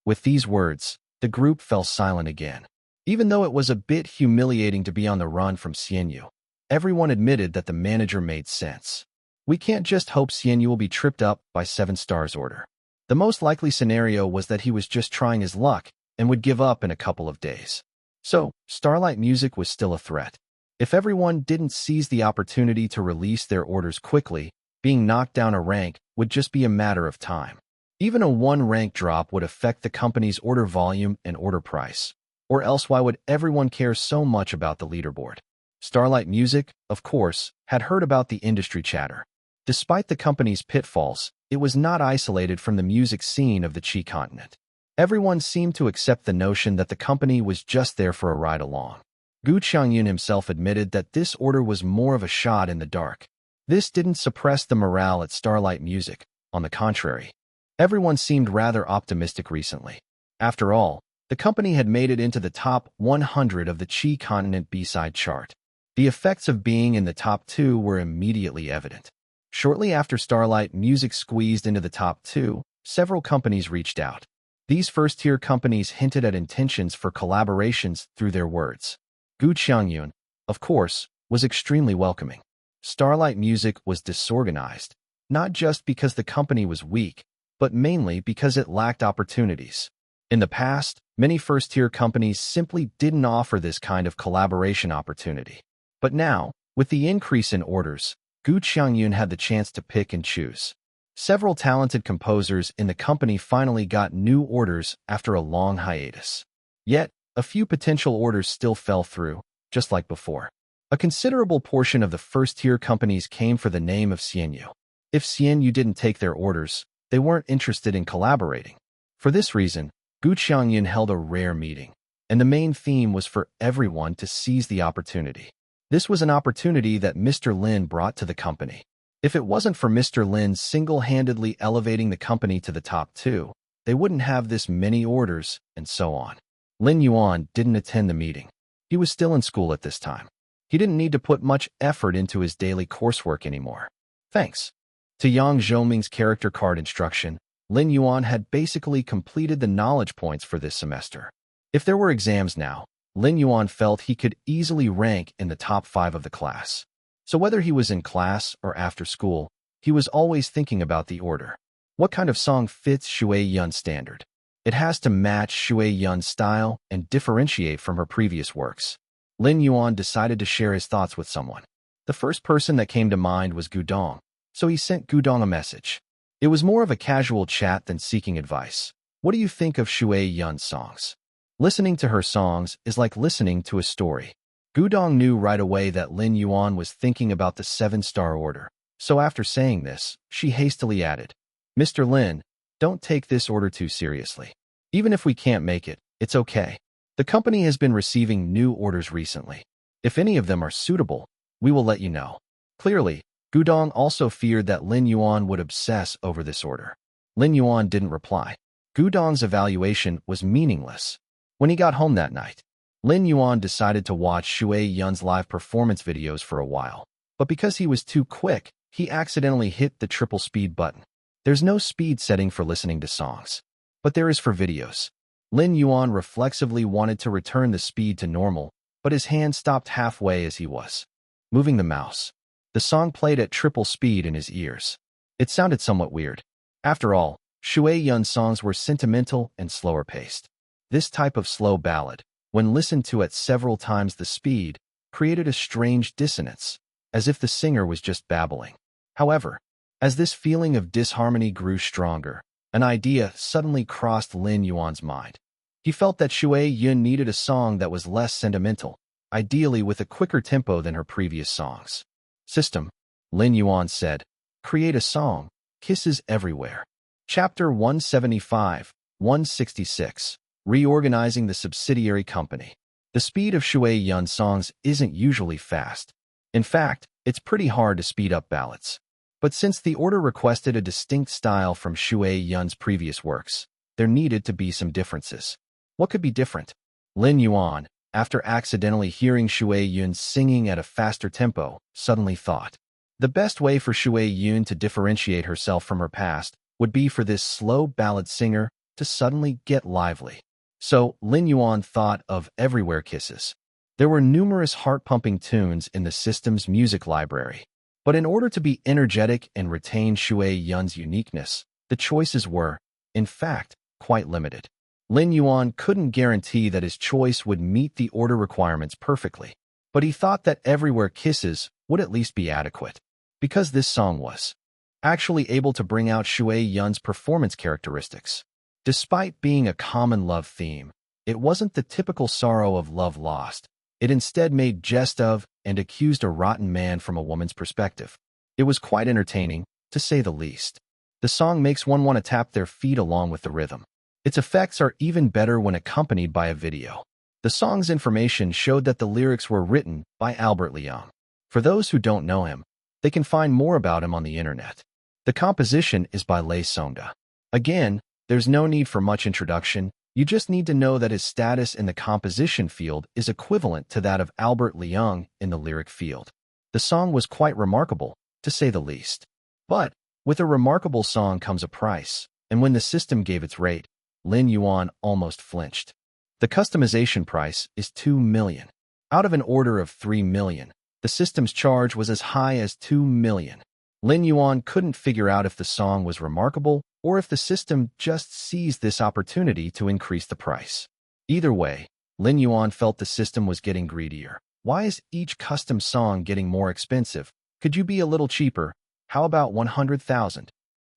With these words, the group fell silent again. Even though it was a bit humiliating to be on the run from Xian Yu, everyone admitted that the manager made sense. We can't just hope Xian Yu will be tripped up by 7-star's order. The most likely scenario was that he was just trying his luck and would give up in a couple of days. So, Starlight Music was still a threat. If everyone didn't seize the opportunity to release their orders quickly, being knocked down a rank would just be a matter of time. Even a 1 rank drop would affect the company's order volume and order price. Or else why would everyone care so much about the leaderboard? Starlight Music, of course, had heard about the industry chatter. Despite the company's pitfalls, it was not isolated from the music scene of the Qi Continent. Everyone seemed to accept the notion that the company was just there for a ride along. Gu Qiangyun himself admitted that this order was more of a shot in the dark. This didn't suppress the morale at Starlight Music. On the contrary, everyone seemed rather optimistic recently. After all, the company had made it into the top 100 of the Qi Continent B-side chart. The effects of being in the top 2 were immediately evident. Shortly after Starlight Music squeezed into the top 2, several companies reached out. These first-tier companies hinted at intentions for collaborations through their words. Gu Qiangyun, of course, was extremely welcoming. Starlight Music was disorganized, not just because the company was weak, but mainly because it lacked opportunities. In the past, many first-tier companies simply didn't offer this kind of collaboration opportunity. But now, with the increase in orders, Gu Qiangyun had the chance to pick and choose. Several talented composers in the company finally got new orders after a long hiatus. Yet, a few potential orders still fell through, just like before. A considerable portion of the first-tier companies came for the name of Xianyu. If Xianyu didn't take their orders, they weren't interested in collaborating. For this reason, Gu Qiangyun held a rare meeting, and the main theme was for everyone to seize the opportunity. This was an opportunity that Mr. Lin brought to the company. If it wasn't for Mr. Lin single-handedly elevating the company to the top 2, they wouldn't have this many orders, and so on. Lin Yuan didn't attend the meeting. He was still in school at this time. He didn't need to put much effort into his daily coursework anymore. Thanks to Yang Zhoming's character card instruction, Lin Yuan had basically completed the knowledge points for this semester. If there were exams now, Lin Yuan felt he could easily rank in the top 5 of the class. So whether he was in class or after school, he was always thinking about the order. What kind of song fits Shui Yun's standard? It has to match Shui Yun's style and differentiate from her previous works. Lin Yuan decided to share his thoughts with someone. The first person that came to mind was Gudong, so he sent Gudong a message. It was more of a casual chat than seeking advice. What do you think of Shui Yun's songs? Listening to her songs is like listening to a story. Gudong knew right away that Lin Yuan was thinking about the 7-star order, so after saying this, she hastily added, Mr. Lin, don't take this order too seriously. Even if we can't make it, it's okay. The company has been receiving new orders recently. If any of them are suitable, we will let you know. Clearly, Gudong also feared that Lin Yuan would obsess over this order. Lin Yuan didn't reply. Gudong's evaluation was meaningless. When he got home that night, Lin Yuan decided to watch Shui Yun's live performance videos for a while. But because he was too quick, he accidentally hit the triple speed button. There's no speed setting for listening to songs, but there is for videos. Lin Yuan reflexively wanted to return the speed to normal, but his hand stopped halfway as he was moving the mouse. The song played at triple speed in his ears. It sounded somewhat weird. After all, Shui Yun's songs were sentimental and slower paced. This type of slow ballad, when listened to at several times the speed, created a strange dissonance, as if the singer was just babbling. However, as this feeling of disharmony grew stronger, an idea suddenly crossed Lin Yuan's mind. He felt that Shui Yun needed a song that was less sentimental, ideally with a quicker tempo than her previous songs. System, Lin Yuan said, create a song, Kisses Everywhere. Chapter 175, 166. Reorganizing the subsidiary company. The speed of Shui Yun's songs isn't usually fast. In fact, it's pretty hard to speed up ballads. But since the order requested a distinct style from Shui Yun's previous works, there needed to be some differences. What could be different? Lin Yuan, after accidentally hearing Shui Yun singing at a faster tempo, suddenly thought, the best way for Shui Yun to differentiate herself from her past would be for this slow ballad singer to suddenly get lively. So, Lin Yuan thought of Everywhere Kisses. There were numerous heart-pumping tunes in the system's music library. But in order to be energetic and retain Shui Yun's uniqueness, the choices were, in fact, quite limited. Lin Yuan couldn't guarantee that his choice would meet the order requirements perfectly, but he thought that Everywhere Kisses would at least be adequate, because this song was actually able to bring out Shui Yun's performance characteristics. Despite being a common love theme, it wasn't the typical sorrow of love lost. It instead made jest of and accused a rotten man from a woman's perspective. It was quite entertaining, to say the least. The song makes one want to tap their feet along with the rhythm. Its effects are even better when accompanied by a video. The song's information showed that the lyrics were written by Albert Liang. For those who don't know him, they can find more about him on the internet. The composition is by Lei Songda. Again, there's no need for much introduction. You just need to know that his status in the composition field is equivalent to that of Albert Liang in the lyric field. The song was quite remarkable, to say the least. But, with a remarkable song comes a price, and when the system gave its rate, Lin Yuan almost flinched. The customization price is 2 million. Out of an order of 3 million, the system's charge was as high as 2 million. Lin Yuan couldn't figure out if the song was remarkable or if the system just seized this opportunity to increase the price. Either way, Lin Yuan felt the system was getting greedier. Why is each custom song getting more expensive, Could you be a little cheaper? How about 100,000?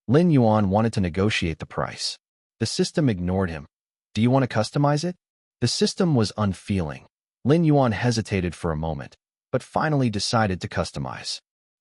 Lin Yuan wanted to negotiate the price. The system ignored him. Do you want to customize it? The system was unfeeling. Lin Yuan hesitated for a moment, but finally decided to customize.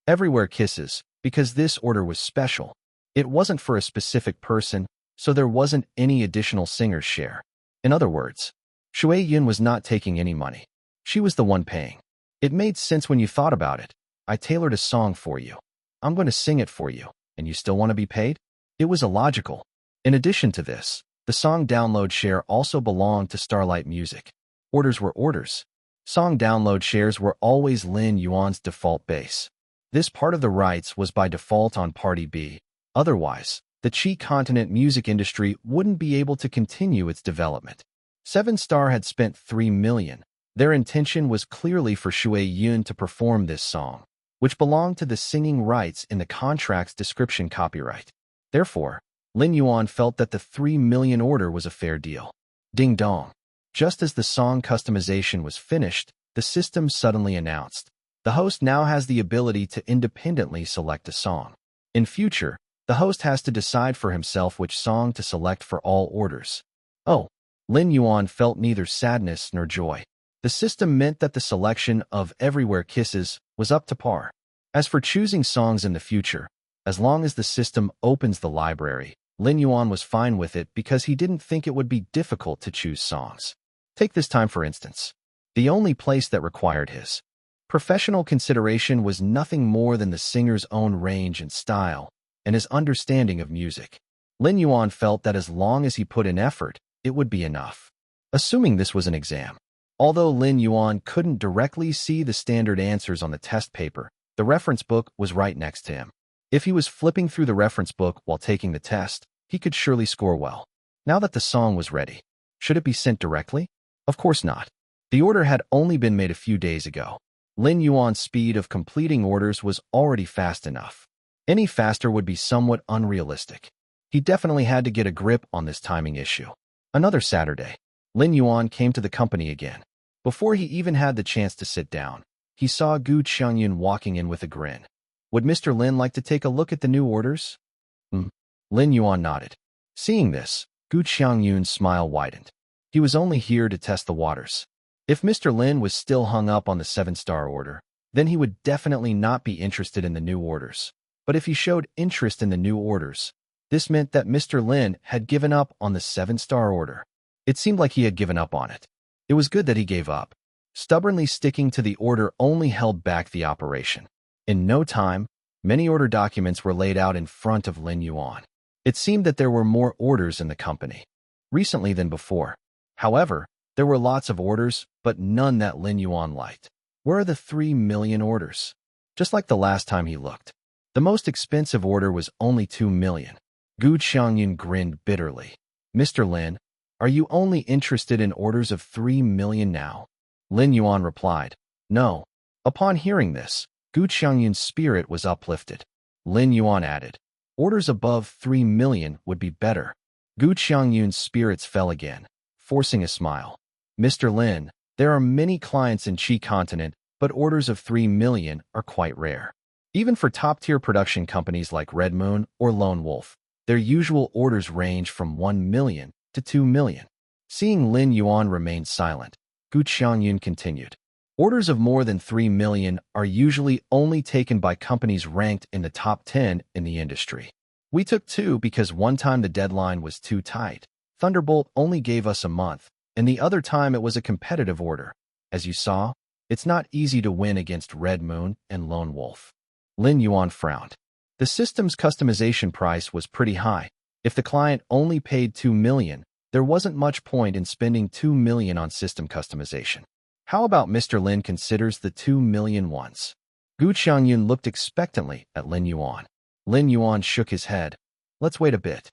Everywhere Kisses, because this order was special. It wasn't for a specific person, so there wasn't any additional singer's share. In other words, Shui Yun was not taking any money. She was the one paying. It made sense when you thought about it. I tailored a song for you. I'm going to sing it for you, and you still want to be paid? It was illogical. In addition to this, the song download share also belonged to Starlight Music. Orders were orders. Song download shares were always Lin Yuan's default base. This part of the rights was by default on Party B. Otherwise, the Qi continent music industry wouldn't be able to continue its development. 7-Star had spent $3 million. Their intention was clearly for Shui Yun to perform this song, which belonged to the singing rights in the contract's description copyright. Therefore, Lin Yuan felt that the $3 million order was a fair deal. Ding dong. Just as the song customization was finished, the system suddenly announced, the host now has the ability to independently select a song. In future, the host has to decide for himself which song to select for all orders. Oh, Lin Yuan felt neither sadness nor joy. The system meant that the selection of Everywhere Kisses was up to par. As for choosing songs in the future, as long as the system opens the library, Lin Yuan was fine with it because he didn't think it would be difficult to choose songs. Take this time for instance. The only place that required his professional consideration was nothing more than the singer's own range and style, and his understanding of music. Lin Yuan felt that as long as he put in effort, it would be enough. Assuming this was an exam. Although Lin Yuan couldn't directly see the standard answers on the test paper, the reference book was right next to him. If he was flipping through the reference book while taking the test, he could surely score well. Now that the song was ready, should it be sent directly? Of course not. The order had only been made a few days ago. Lin Yuan's speed of completing orders was already fast enough. Any faster would be somewhat unrealistic. He definitely had to get a grip on this timing issue. Another Saturday, Lin Yuan came to the company again. Before he even had the chance to sit down, he saw Gu Qiangyun walking in with a grin. Would Mr. Lin like to take a look at the new orders? Lin Yuan nodded. Seeing this, Gu Qiangyun's smile widened. He was only here to test the waters. If Mr. Lin was still hung up on the 7-star order, then he would definitely not be interested in the new orders. But if he showed interest in the new orders, this meant that Mr. Lin had given up on the 7-star order. It seemed like he had given up on it. It was good that he gave up. Stubbornly sticking to the order only held back the operation. In no time, many order documents were laid out in front of Lin Yuan. It seemed that there were more orders in the company recently than before. However, there were lots of orders, but none that Lin Yuan liked. Where are the 3 million orders? Just like the last time he looked. The most expensive order was only 2 million. Gu Qiangyun grinned bitterly. Mr. Lin, are you only interested in orders of 3 million now? Lin Yuan replied, no. Upon hearing this, Gu Qiangyun's spirit was uplifted. Lin Yuan added, orders above 3 million would be better. Gu Qiangyun's spirits fell again, forcing a smile. Mr. Lin, there are many clients in Qi continent, but orders of 3 million are quite rare. Even for top-tier production companies like Red Moon or Lone Wolf, their usual orders range from 1 million to 2 million. Seeing Lin Yuan remain silent, Gu Qiangyun continued. Orders of more than 3 million are usually only taken by companies ranked in the top 10 in the industry. We took 2 because one time the deadline was too tight. Thunderbolt only gave us a month, and the other time it was a competitive order. As you saw, it's not easy to win against Red Moon and Lone Wolf. Lin Yuan frowned. The system's customization price was pretty high. If the client only paid 2 million, there wasn't much point in spending 2 million on system customization. How about Mr. Lin considers the 2 million once? Gu Qiangyun looked expectantly at Lin Yuan. Lin Yuan shook his head. Let's wait a bit.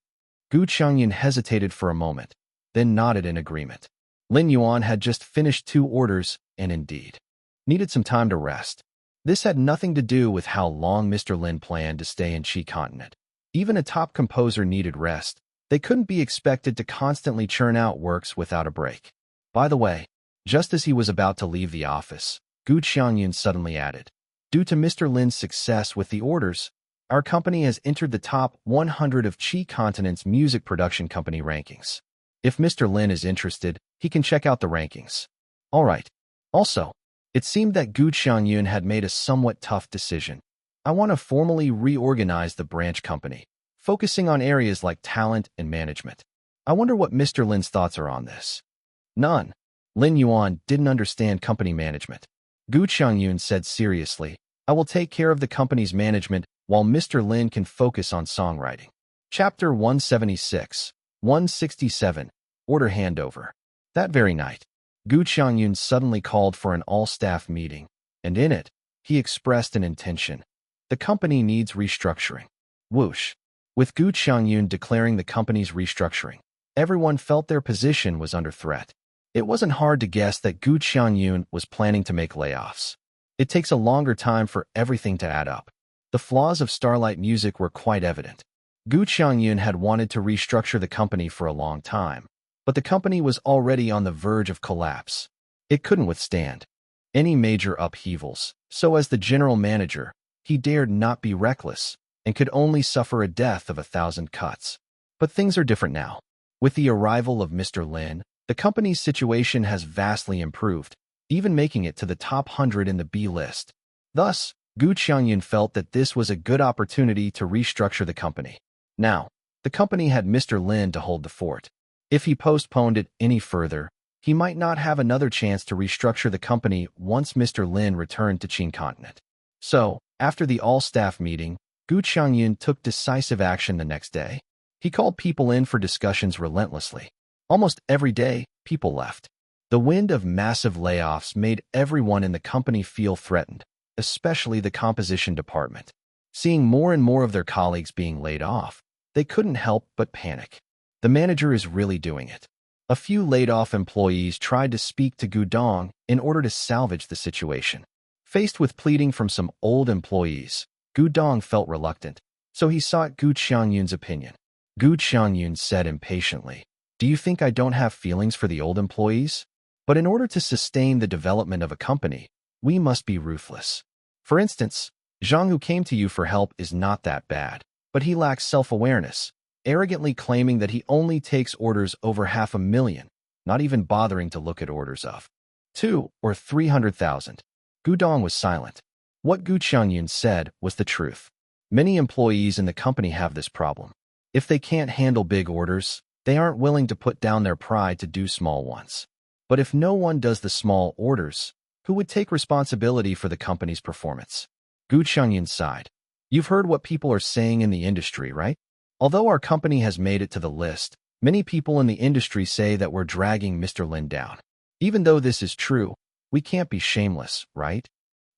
Gu Qiangyun hesitated for a moment, then nodded in agreement. Lin Yuan had just finished 2 orders and indeed needed some time to rest. This had nothing to do with how long Mr. Lin planned to stay in Qi continent. Even a top composer needed rest. They couldn't be expected to constantly churn out works without a break. By the way, just as he was about to leave the office, Gu Qiangyun suddenly added, Due to Mr. Lin's success with the orders, our company has entered the top 100 of Qi Continent's music production company rankings. If Mr. Lin is interested, he can check out the rankings. All right. Also, it seemed that Gu Xiangyun had made a somewhat tough decision. I want to formally reorganize the branch company, focusing on areas like talent and management. I wonder what Mr. Lin's thoughts are on this. None. Lin Yuan didn't understand company management. Gu Xiangyun said seriously, I will take care of the company's management while Mr. Lin can focus on songwriting. Chapter 176, 167, Order Handover. That very night, Gu Xiangyun suddenly called for an all-staff meeting, and in it, he expressed an intention. The company needs restructuring. Whoosh. With Gu Xiangyun declaring the company's restructuring, everyone felt their position was under threat. It wasn't hard to guess that Gu Xiangyun was planning to make layoffs. It takes a longer time for everything to add up. The flaws of Starlight Music were quite evident. Gu Xiangyun had wanted to restructure the company for a long time, but the company was already on the verge of collapse. It couldn't withstand any major upheavals, so as the general manager, he dared not be reckless and could only suffer a death of 1,000 cuts. But things are different now. With the arrival of Mr. Lin, the company's situation has vastly improved, even making it to the top 100 in the B list. Thus, Gu Xiangyun felt that this was a good opportunity to restructure the company. Now, the company had Mr. Lin to hold the fort. If he postponed it any further, he might not have another chance to restructure the company once Mr. Lin returned to Qin Continent. So, after the all-staff meeting, Gu Xiangyun took decisive action the next day. He called people in for discussions relentlessly. Almost every day, people left. The wind of massive layoffs made everyone in the company feel threatened, especially the composition department. Seeing more and more of their colleagues being laid off, they couldn't help but panic. The manager is really doing it. A few laid-off employees tried to speak to Gu Dong in order to salvage the situation. Faced with pleading from some old employees, Gu Dong felt reluctant, so he sought Gu Xiangyun's opinion. Gu Xiangyun said impatiently, Do you think I don't have feelings for the old employees? But in order to sustain the development of a company, we must be ruthless. For instance, Zhang, who came to you for help, is not that bad, but he lacks self-awareness, arrogantly claiming that he only takes orders over 500,000, not even bothering to look at orders of 200,000 or 300,000. Gu Dong was silent. What Gu Xiangyun said was the truth. Many employees in the company have this problem. If they can't handle big orders, they aren't willing to put down their pride to do small ones. But if no one does the small orders, who would take responsibility for the company's performance? Gu Xiangyun sighed. You've heard what people are saying in the industry, right? Although our company has made it to the list, many people in the industry say that we're dragging Mr. Lin down. Even though this is true, we can't be shameless, right?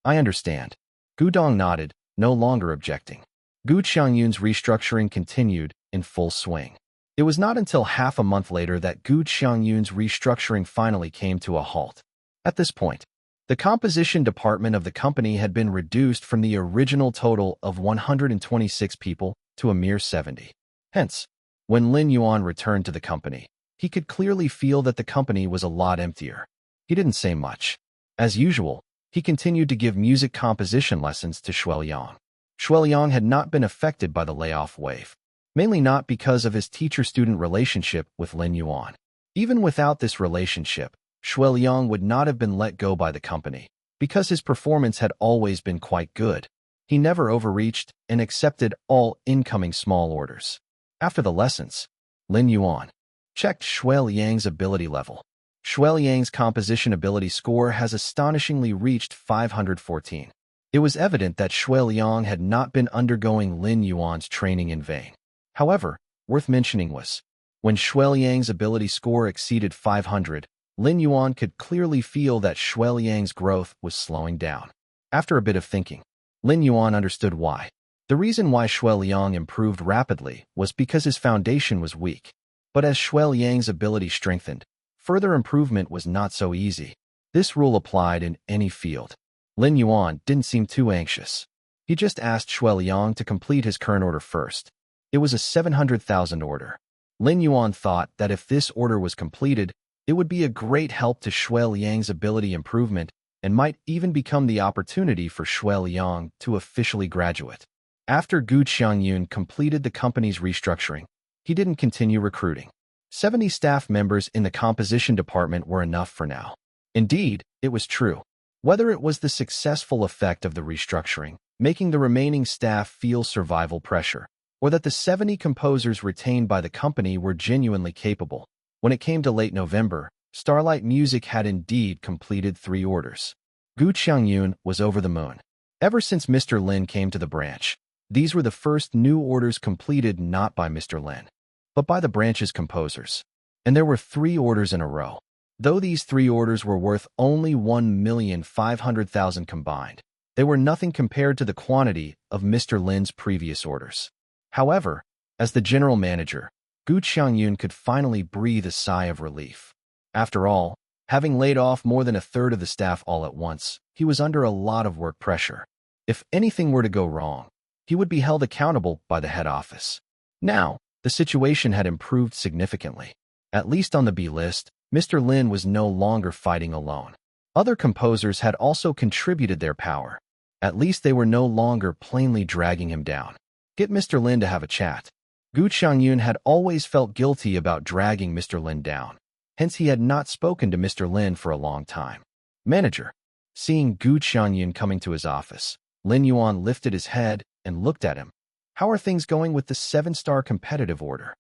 I understand. Gu Dong nodded, no longer objecting. Gu Xiangyun's restructuring continued in full swing. It was not until half a month later that Gu Xiangyun's restructuring finally came to a halt. At this point, the composition department of the company had been reduced from the original total of 126 people to a mere 70. Hence, when Lin Yuan returned to the company, he could clearly feel that the company was a lot emptier. He didn't say much. As usual, he continued to give music composition lessons to Shuiliang. Shuiliang had not been affected by the layoff wave, mainly not because of his teacher-student relationship with Lin Yuan. Even without this relationship, Shuiliang would not have been let go by the company, because his performance had always been quite good. He never overreached and accepted all incoming small orders. After the lessons, Lin Yuan checked Shuiliang's ability level. Shuiliang's composition ability score has astonishingly reached 514. It was evident that Shuiliang had not been undergoing Lin Yuan's training in vain. However, worth mentioning was, when Shuiliang's ability score exceeded 500, Lin Yuan could clearly feel that Shuiliang's growth was slowing down. After a bit of thinking, Lin Yuan understood why. The reason why Shuiliang improved rapidly was because his foundation was weak. But as Shuiliang's ability strengthened, further improvement was not so easy. This rule applied in any field. Lin Yuan didn't seem too anxious. He just asked Shuiliang to complete his current order first. It was a 700,000 order. Lin Yuan thought that if this order was completed, it would be a great help to Shuiliang's ability improvement and might even become the opportunity for Shui Liang to officially graduate. After Gu Qiangyun completed the company's restructuring, he didn't continue recruiting. 70 staff members in the composition department were enough for now. Indeed, it was true. Whether it was the successful effect of the restructuring, making the remaining staff feel survival pressure, or that the 70 composers retained by the company were genuinely capable, when it came to late November, Starlight Music had indeed completed 3 orders. Gu Qiangyun was over the moon. Ever since Mr. Lin came to the branch, these were the first new orders completed not by Mr. Lin, but by the branch's composers. And there were 3 orders in a row. Though these 3 orders were worth only 1,500,000 combined, they were nothing compared to the quantity of Mr. Lin's previous orders. However, as the general manager, Gu Qiangyun could finally breathe a sigh of relief. After all, having laid off more than a third of the staff all at once, he was under a lot of work pressure. If anything were to go wrong, he would be held accountable by the head office. Now, the situation had improved significantly. At least on the B list, Mr. Lin was no longer fighting alone. Other composers had also contributed their power. At least they were no longer plainly dragging him down. Get Mr. Lin to have a chat. Gu Qiangyun had always felt guilty about dragging Mr. Lin down. Hence he had not spoken to Mr. Lin for a long time. Manager. Seeing Gu Qiangyun coming to his office, Lin Yuan lifted his head and looked at him. How are things going with the 7-star competitive order?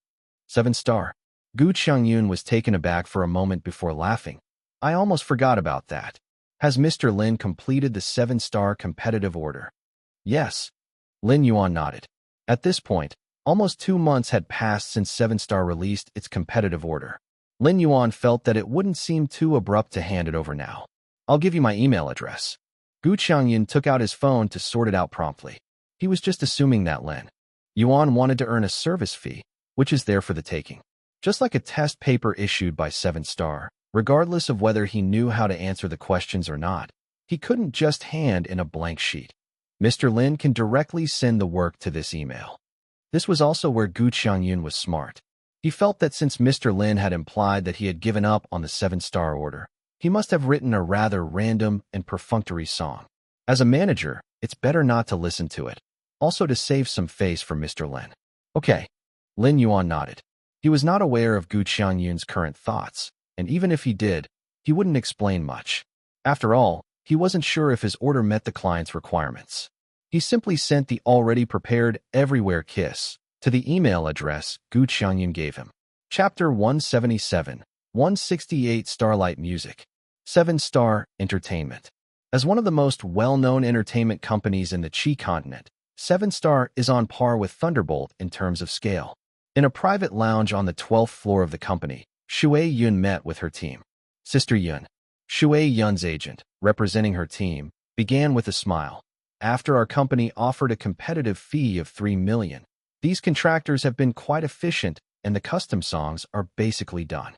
7-star. Gu Qiangyun was taken aback for a moment before laughing. I almost forgot about that. Has Mr. Lin completed the 7-star competitive order? Yes. Lin Yuan nodded. At this point, almost 2 months had passed since 7-star released its competitive order. Lin Yuan felt that it wouldn't seem too abrupt to hand it over now. I'll give you my email address. Gu Qiangyun took out his phone to sort it out promptly. He was just assuming that Lin Yuan wanted to earn a service fee, which is there for the taking. Just like a test paper issued by 7-star, regardless of whether he knew how to answer the questions or not, he couldn't just hand in a blank sheet. Mr. Lin can directly send the work to this email. This was also where Gu Qiangyun was smart. He felt that since Mr. Lin had implied that he had given up on the 7-star order, he must have written a rather random and perfunctory song. As a manager, it's better not to listen to it, also to save some face for Mr. Lin. Okay. Lin Yuan nodded. He was not aware of Gu Qiangyun's current thoughts, and even if he did, he wouldn't explain much. After all, he wasn't sure if his order met the client's requirements. He simply sent the already prepared everywhere kiss to the email address Gu Qiangyun gave him. Chapter 177, 168 Starlight Music. 7-star Entertainment. As one of the most well-known entertainment companies in the Qi continent, 7-star is on par with Thunderbolt in terms of scale. In a private lounge on the 12th floor of the company, Shui Yun met with her team. Sister Yun, Shui Yun's agent, representing her team, began with a smile. After our company offered a competitive fee of 3 million, these contractors have been quite efficient and the custom songs are basically done.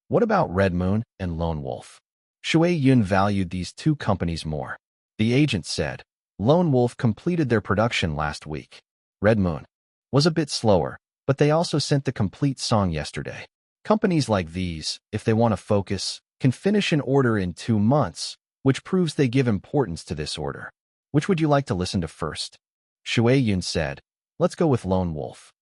What about Red Moon and Lone Wolf? Shui Yun valued these 2 companies more. The agent said, Lone Wolf completed their production last week. Red Moon was a bit slower, but they also sent the complete song yesterday. Companies like these, if they want to focus, can finish an order in 2 months, which proves they give importance to this order. Which would you like to listen to first? Shui Yun said, let's go with Lone Wolf.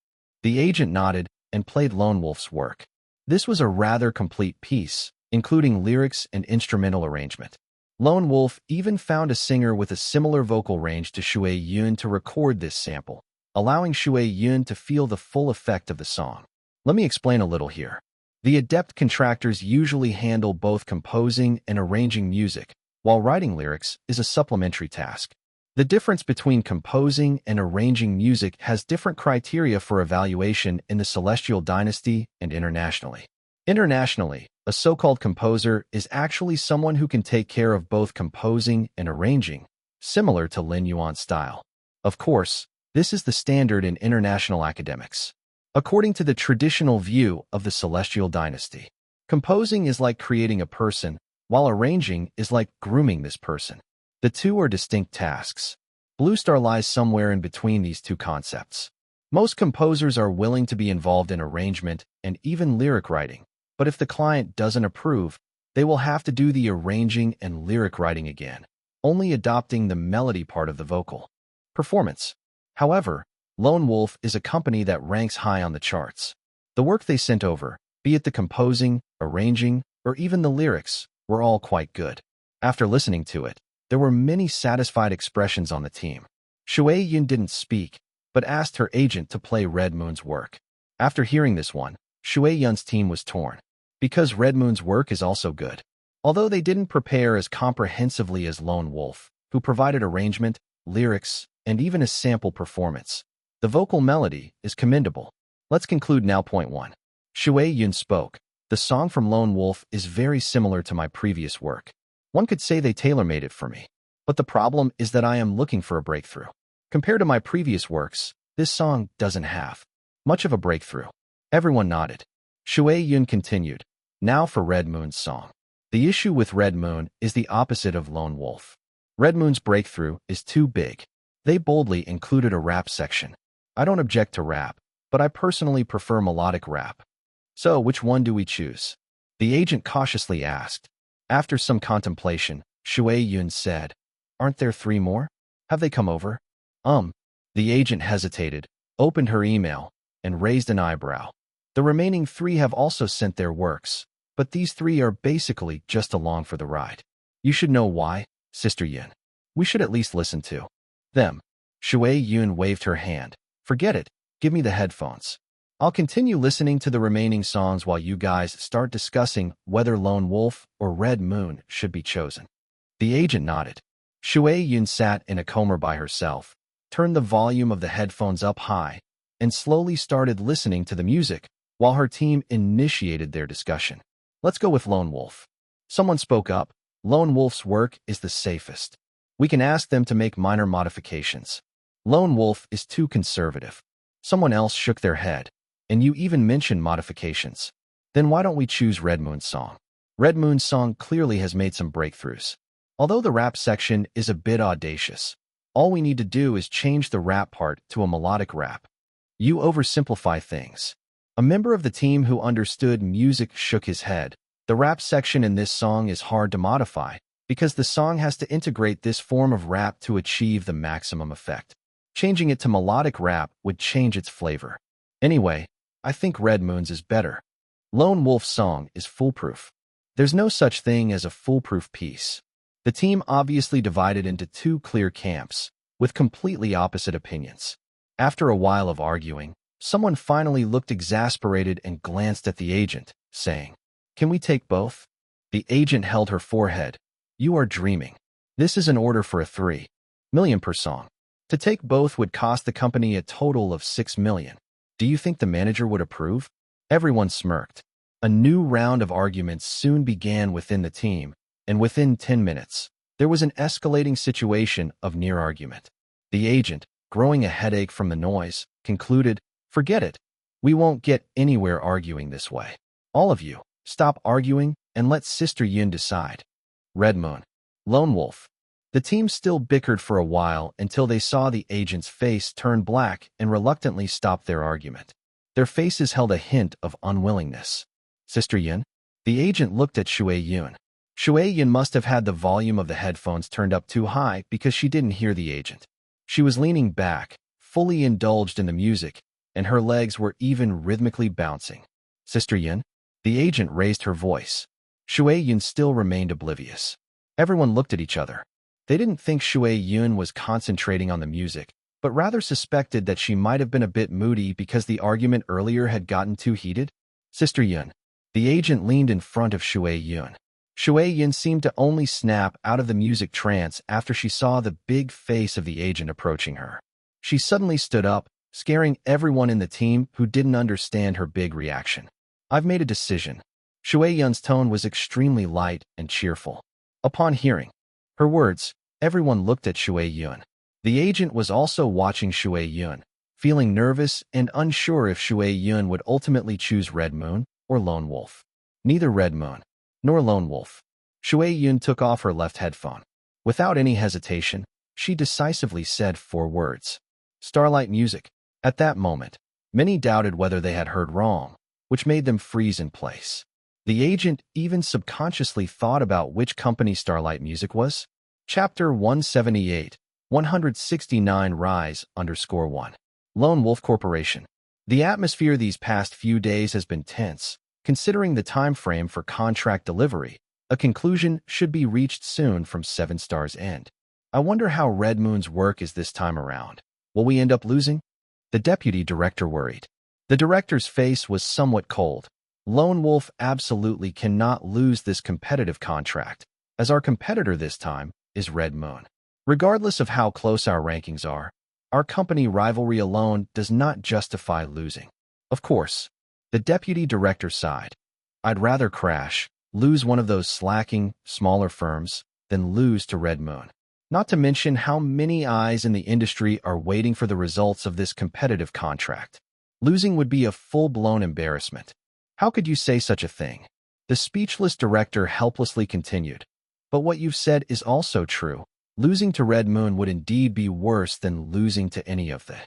The agent nodded and played Lone Wolf's work. This was a rather complete piece, including lyrics and instrumental arrangement. Lone Wolf even found a singer with a similar vocal range to Shui Yun to record this sample, allowing Shui Yun to feel the full effect of the song. Let me explain a little here. The adept contractors usually handle both composing and arranging music, while writing lyrics is a supplementary task. The difference between composing and arranging music has different criteria for evaluation in the Celestial Dynasty and internationally. Internationally, a so-called composer is actually someone who can take care of both composing and arranging, similar to Lin Yuan's style. Of course, this is the standard in international academics. According to the traditional view of the Celestial Dynasty, composing is like creating a person, while arranging is like grooming this person. The 2 are distinct tasks. Blue Star lies somewhere in between these 2 concepts. Most composers are willing to be involved in arrangement and even lyric writing, but if the client doesn't approve, They will have to do the arranging and lyric writing again, only adopting the melody part of the vocal performance. However, Lone Wolf is a company that ranks high on the charts. The work they sent over, be it the composing, arranging, or even the lyrics, were all quite good. After listening to it, there were many satisfied expressions on the team. Shui Yun didn't speak, but asked her agent to play Red Moon's work. After hearing this one, Shui Yun's team was torn, because Red Moon's work is also good. Although they didn't prepare as comprehensively as Lone Wolf, who provided arrangement, lyrics, and even a sample performance, the vocal melody is commendable. Let's conclude now. Point 1. Shui Yun spoke. The song from Lone Wolf is very similar to my previous work. One could say they tailor-made it for me. But the problem is that I am looking for a breakthrough. Compared to my previous works, this song doesn't have much of a breakthrough. Everyone nodded. Shui Yun continued. Now for Red Moon's song. The issue with Red Moon is the opposite of Lone Wolf. Red Moon's breakthrough is too big. They boldly included a rap section. I don't object to rap, but I personally prefer melodic rap. So which one do we choose? The agent cautiously asked. After some contemplation, Shui Yun said, Aren't there 3 more? Have they come over? The agent hesitated, opened her email, and raised an eyebrow. The remaining 3 have also sent their works, but these 3 are basically just along for the ride. You should know why, Sister Yun. We should at least listen to them. Shui Yun waved her hand. Forget it. Give me the headphones. I'll continue listening to the remaining songs while you guys start discussing whether Lone Wolf or Red Moon should be chosen. The agent nodded. Shui Yun sat in a corner by herself, turned the volume of the headphones up high, and slowly started listening to the music while her team initiated their discussion. Let's go with Lone Wolf. Someone spoke up. Lone Wolf's work is the safest. We can ask them to make minor modifications. Lone Wolf is too conservative. Someone else shook their head. And you even mentioned modifications. Then why don't we choose Red Moon's song? Red Moon's song clearly has made some breakthroughs. Although the rap section is a bit audacious, all we need to do is change the rap part to a melodic rap. You oversimplify things. A member of the team who understood music shook his head. The rap section in this song is hard to modify because the song has to integrate this form of rap to achieve the maximum effect. Changing it to melodic rap would change its flavor. Anyway, I think Red Moon's is better. Lone Wolf's song is foolproof. There's no such thing as a foolproof piece. The team obviously divided into 2 clear camps, with completely opposite opinions. After a while of arguing, someone finally looked exasperated and glanced at the agent, saying, Can we take both? The agent held her forehead. You are dreaming. This is an order for a 3 million per song. To take both would cost the company a total of 6 million. Do you think the manager would approve? Everyone smirked. A new round of arguments soon began within the team, and within 10 minutes, there was an escalating situation of near argument. The agent, growing a headache from the noise, concluded, Forget it. We won't get anywhere arguing this way. All of you, stop arguing and let Sister Yun decide. Red Moon. Lone Wolf. The team still bickered for a while until they saw the agent's face turn black and reluctantly stopped their argument. Their faces held a hint of unwillingness. Sister Yun? The agent looked at Shui Yun. Shui Yun must have had the volume of the headphones turned up too high because she didn't hear the agent. She was leaning back, fully indulged in the music, and her legs were even rhythmically bouncing. Sister Yun? The agent raised her voice. Shui Yun still remained oblivious. Everyone looked at each other. They didn't think Shui Yun was concentrating on the music, but rather suspected that she might have been a bit moody because the argument earlier had gotten too heated. Sister Yun. The agent leaned in front of Shui Yun. Shui Yun seemed to only snap out of the music trance after she saw the big face of the agent approaching her. She suddenly stood up, scaring everyone in the team who didn't understand her big reaction. I've made a decision. Shui Yun's tone was extremely light and cheerful. Upon hearing her words, everyone looked at Shui Yun. The agent was also watching Shui Yun, feeling nervous and unsure if Shui Yun would ultimately choose Red Moon or Lone Wolf. Neither Red Moon nor Lone Wolf. Shui Yun took off her left headphone. Without any hesitation, she decisively said 4 words. Starlight music. At that moment, many doubted whether they had heard wrong, which made them freeze in place. The agent even subconsciously thought about which company Starlight Music was. Chapter 178, 169 Rise_1. Lone Wolf Corporation. The atmosphere these past few days has been tense, considering the time frame for contract delivery. A conclusion should be reached soon from 7 Star's end. I wonder how Red Moon's work is this time around. Will we end up losing? The deputy director worried. The director's face was somewhat cold. Lone Wolf absolutely cannot lose this competitive contract, as our competitor this time is Red Moon. Regardless of how close our rankings are, our company rivalry alone does not justify losing. Of course, the deputy director sighed. I'd rather crash, lose one of those slacking, smaller firms, than lose to Red Moon. Not to mention how many eyes in the industry are waiting for the results of this competitive contract. Losing would be a full-blown embarrassment. How could you say such a thing? The speechless director helplessly continued. But what you've said is also true. Losing to Red Moon would indeed be worse than losing to any of the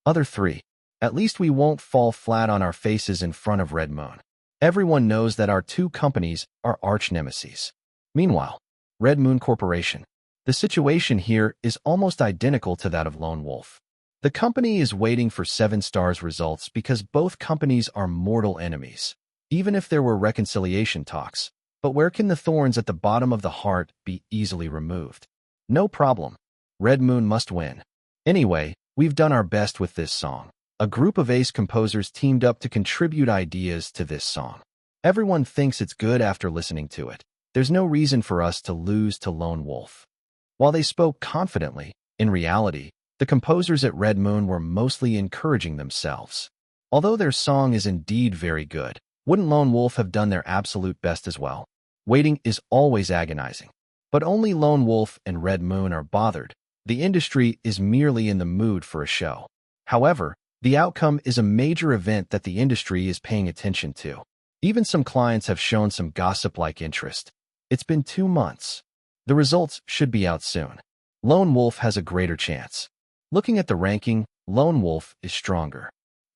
other three. At least we won't fall flat on our faces in front of Red Moon. Everyone knows that our two companies are arch-nemesis. Meanwhile, Red Moon Corporation. The situation here is almost identical to that of Lone Wolf. The company is waiting for 7 Star's results because both companies are mortal enemies, even if there were reconciliation talks. But where can the thorns at the bottom of the heart be easily removed? No problem. Red Moon must win. Anyway, we've done our best with this song. A group of ace composers teamed up to contribute ideas to this song. Everyone thinks it's good after listening to it. There's no reason for us to lose to Lone Wolf. While they spoke confidently, in reality, the composers at Red Moon were mostly encouraging themselves. Although their song is indeed very good, wouldn't Lone Wolf have done their absolute best as well? Waiting is always agonizing. But only Lone Wolf and Red Moon are bothered. The industry is merely in the mood for a show. However, the outcome is a major event that the industry is paying attention to. Even some clients have shown some gossip-like interest. It's been 2 months. The results should be out soon. Lone Wolf has a greater chance. Looking at the ranking, Lone Wolf is stronger.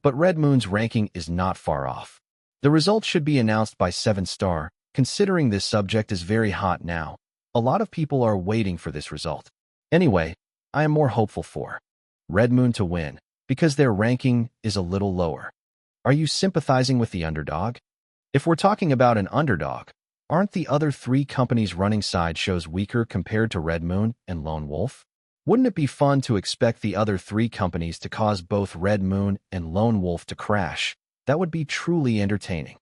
But Red Moon's ranking is not far off. The results should be announced by 7 Star, considering this subject is very hot now. A lot of people are waiting for this result. Anyway, I am more hopeful for Red Moon to win, because their ranking is a little lower. Are you sympathizing with the underdog? If we're talking about an underdog, aren't the other 3 companies running sideshows weaker compared to Red Moon and Lone Wolf? Wouldn't it be fun to expect the other 3 companies to cause both Red Moon and Lone Wolf to crash? That would be truly entertaining.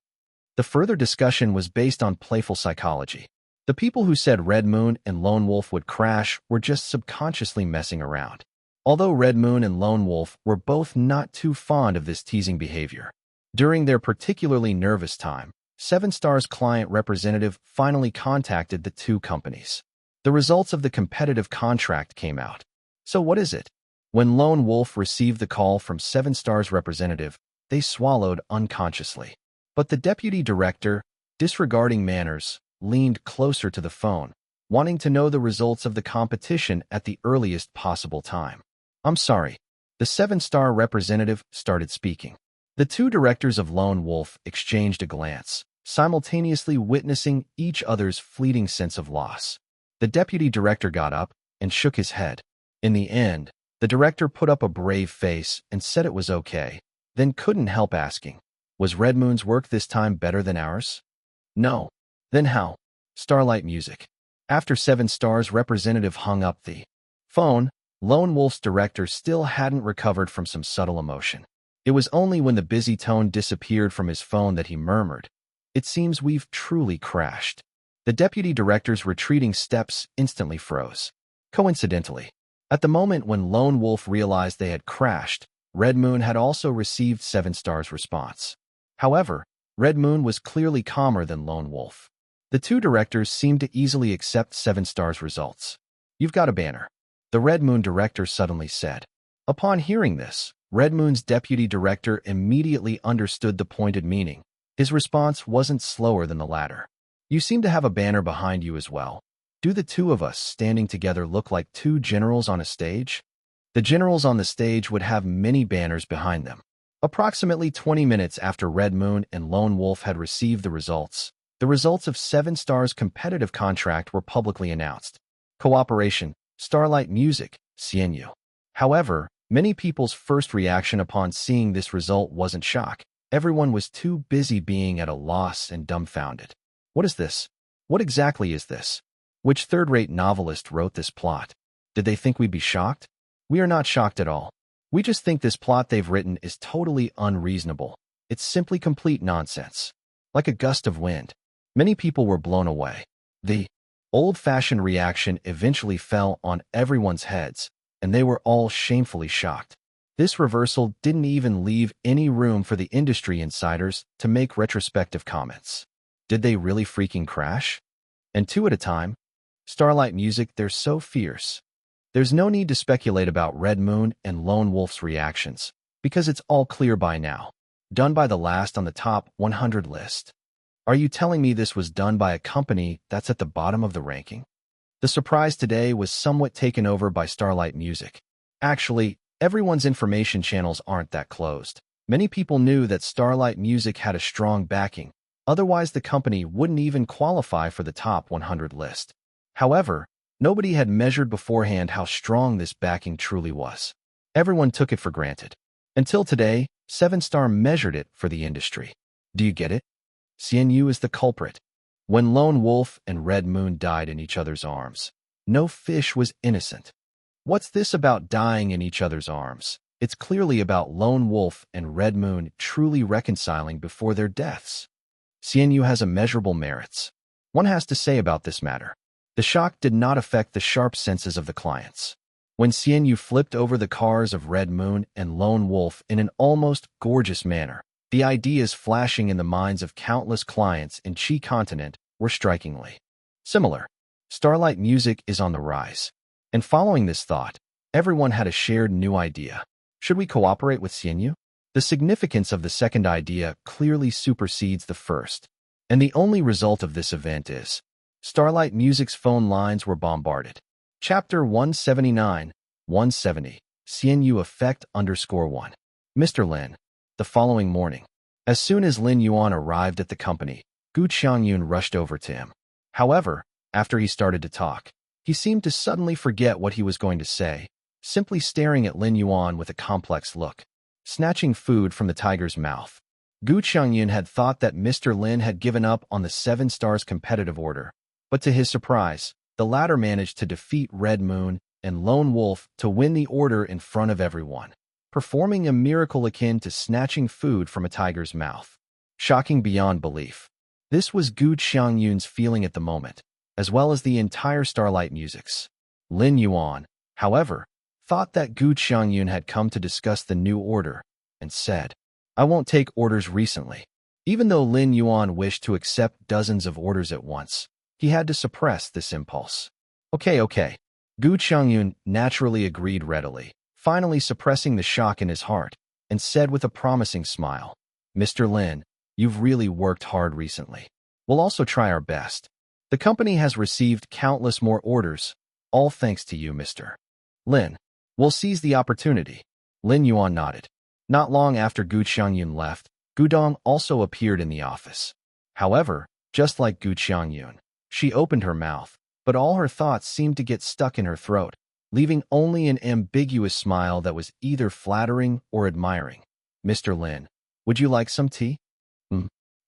The further discussion was based on playful psychology. The people who said Red Moon and Lone Wolf would crash were just subconsciously messing around. Although Red Moon and Lone Wolf were both not too fond of this teasing behavior. During their particularly nervous time, 7 Star's client representative finally contacted the 2 companies. The results of the competitive contract came out. So what is it? When Lone Wolf received the call from 7 Star's representative, they swallowed unconsciously. But the deputy director, disregarding manners, leaned closer to the phone, wanting to know the results of the competition at the earliest possible time. I'm sorry. The 7 Star representative started speaking. The 2 directors of Lone Wolf exchanged a glance, simultaneously witnessing each other's fleeting sense of loss. The deputy director got up and shook his head. In the end, the director put up a brave face and said it was okay, then couldn't help asking, was Red Moon's work this time better than ours? No. Then how? Starlight Music. After 7 Star's representative hung up the phone, Lone Wolf's director still hadn't recovered from some subtle emotion. It was only when the busy tone disappeared from his phone that he murmured, "It seems we've truly crashed." The deputy director's retreating steps instantly froze. Coincidentally, at the moment when Lone Wolf realized they had crashed, Red Moon had also received 7 Star's response. However, Red Moon was clearly calmer than Lone Wolf. The 2 directors seemed to easily accept 7 Star's results. "You've got a banner," the Red Moon director suddenly said. Upon hearing this, Red Moon's deputy director immediately understood the pointed meaning. His response wasn't slower than the latter. "You seem to have a banner behind you as well. Do the 2 of us standing together look like 2 generals on a stage?" The generals on the stage would have many banners behind them. Approximately 20 minutes after Red Moon and Lone Wolf had received the results, The results of 7-Star's competitive contract were publicly announced. Cooperation, Starlight Music, CNU. However, many people's first reaction upon seeing this result wasn't shock. Everyone was too busy being at a loss and dumbfounded. What is this? What exactly is this? Which third-rate novelist wrote this plot? Did they think we'd be shocked? We are not shocked at all. We just think this plot they've written is totally unreasonable. It's simply complete nonsense. Like a gust of wind. Many people were blown away. The old-fashioned reaction eventually fell on everyone's heads, and they were all shamefully shocked. This reversal didn't even leave any room for the industry insiders to make retrospective comments. Did they really freaking crash? And two at a time? Starlight Music, they're so fierce. There's no need to speculate about Red Moon and Lone Wolf's reactions, because it's all clear by now. Done by the last on the top 100 list. Are you telling me this was done by a company that's at the bottom of the ranking? The surprise today was somewhat taken over by Starlight Music. Actually, everyone's information channels aren't that closed. Many people knew that Starlight Music had a strong backing, otherwise the company wouldn't even qualify for the top 100 list. However, nobody had measured beforehand how strong this backing truly was. Everyone took it for granted. Until today, 7-Star measured it for the industry. Do you get it? CNU is the culprit. When Lone Wolf and Red Moon died in each other's arms, no fish was innocent. What's this about dying in each other's arms? It's clearly about Lone Wolf and Red Moon truly reconciling before their deaths. CNU has immeasurable merits. One has to say about this matter. The shock did not affect the sharp senses of the clients. When CNU flipped over the cars of Red Moon and Lone Wolf in an almost gorgeous manner, the ideas flashing in the minds of countless clients in Chi continent were strikingly similar. Starlight Music is on the rise. And following this thought, everyone had a shared new idea. Should we cooperate with CNU? The significance of the second idea clearly supersedes the first. And the only result of this event is Starlight Music's phone lines were bombarded. Chapter 179, 170, CNU Effect _1. Mr. Lin. The following morning, as soon as Lin Yuan arrived at the company, Gu Qiangyun rushed over to him. However, after he started to talk, he seemed to suddenly forget what he was going to say, simply staring at Lin Yuan with a complex look, snatching food from the tiger's mouth. Gu Qiangyun had thought that Mr. Lin had given up on the 7-Star's competitive order, but to his surprise, the latter managed to defeat Red Moon and Lone Wolf to win the order in front of everyone, performing a miracle akin to snatching food from a tiger's mouth. Shocking beyond belief. This was Gu Qiangyun's feeling at the moment, as well as the entire Starlight Music's. Lin Yuan, however, thought that Gu Qiangyun had come to discuss the new order, and said, "I won't take orders recently." Even though Lin Yuan wished to accept dozens of orders at once, he had to suppress this impulse. Okay. Gu Qiangyun naturally agreed readily, finally suppressing the shock in his heart, and said with a promising smile, "Mr. Lin, you've really worked hard recently. We'll also try our best. The company has received countless more orders, all thanks to you, Mr. Lin. We'll seize the opportunity." Lin Yuan nodded. Not long after Gu Qiangyun left, Gu Dong also appeared in the office. However, just like Gu Qiangyun, she opened her mouth, but all her thoughts seemed to get stuck in her throat, leaving only an ambiguous smile that was either flattering or admiring. "Mr. Lin, would you like some tea?"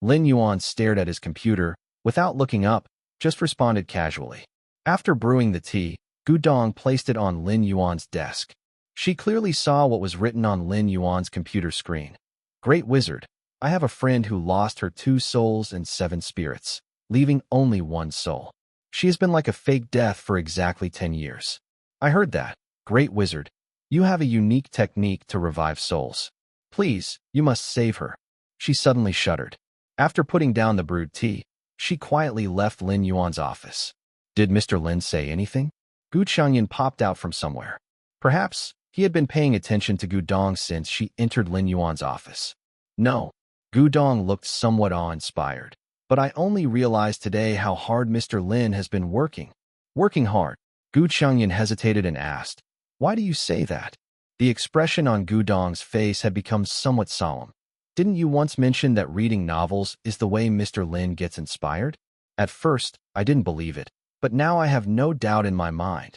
Lin Yuan stared at his computer, without looking up, just responded casually. After brewing the tea, Gu Dong placed it on Lin Yuan's desk. She clearly saw what was written on Lin Yuan's computer screen. "Great wizard, I have a friend who lost her 2 souls and 7 spirits, leaving only 1 soul. She has been like a fake death for exactly 10 years. I heard that. Great wizard, you have a unique technique to revive souls. Please, you must save her." She suddenly shuddered. After putting down the brewed tea, she quietly left Lin Yuan's office. Did Mr. Lin say anything? Gu Qiangyun popped out from somewhere. Perhaps he had been paying attention to Gu Dong since she entered Lin Yuan's office. No. Gu Dong looked somewhat awe-inspired. But I only realized today how hard Mr. Lin has been working. Working hard. Gu Qiangyun hesitated and asked, "Why do you say that?" The expression on Gu Dong's face had become somewhat solemn. Didn't you once mention that reading novels is the way Mr. Lin gets inspired? At first, I didn't believe it, but now I have no doubt in my mind.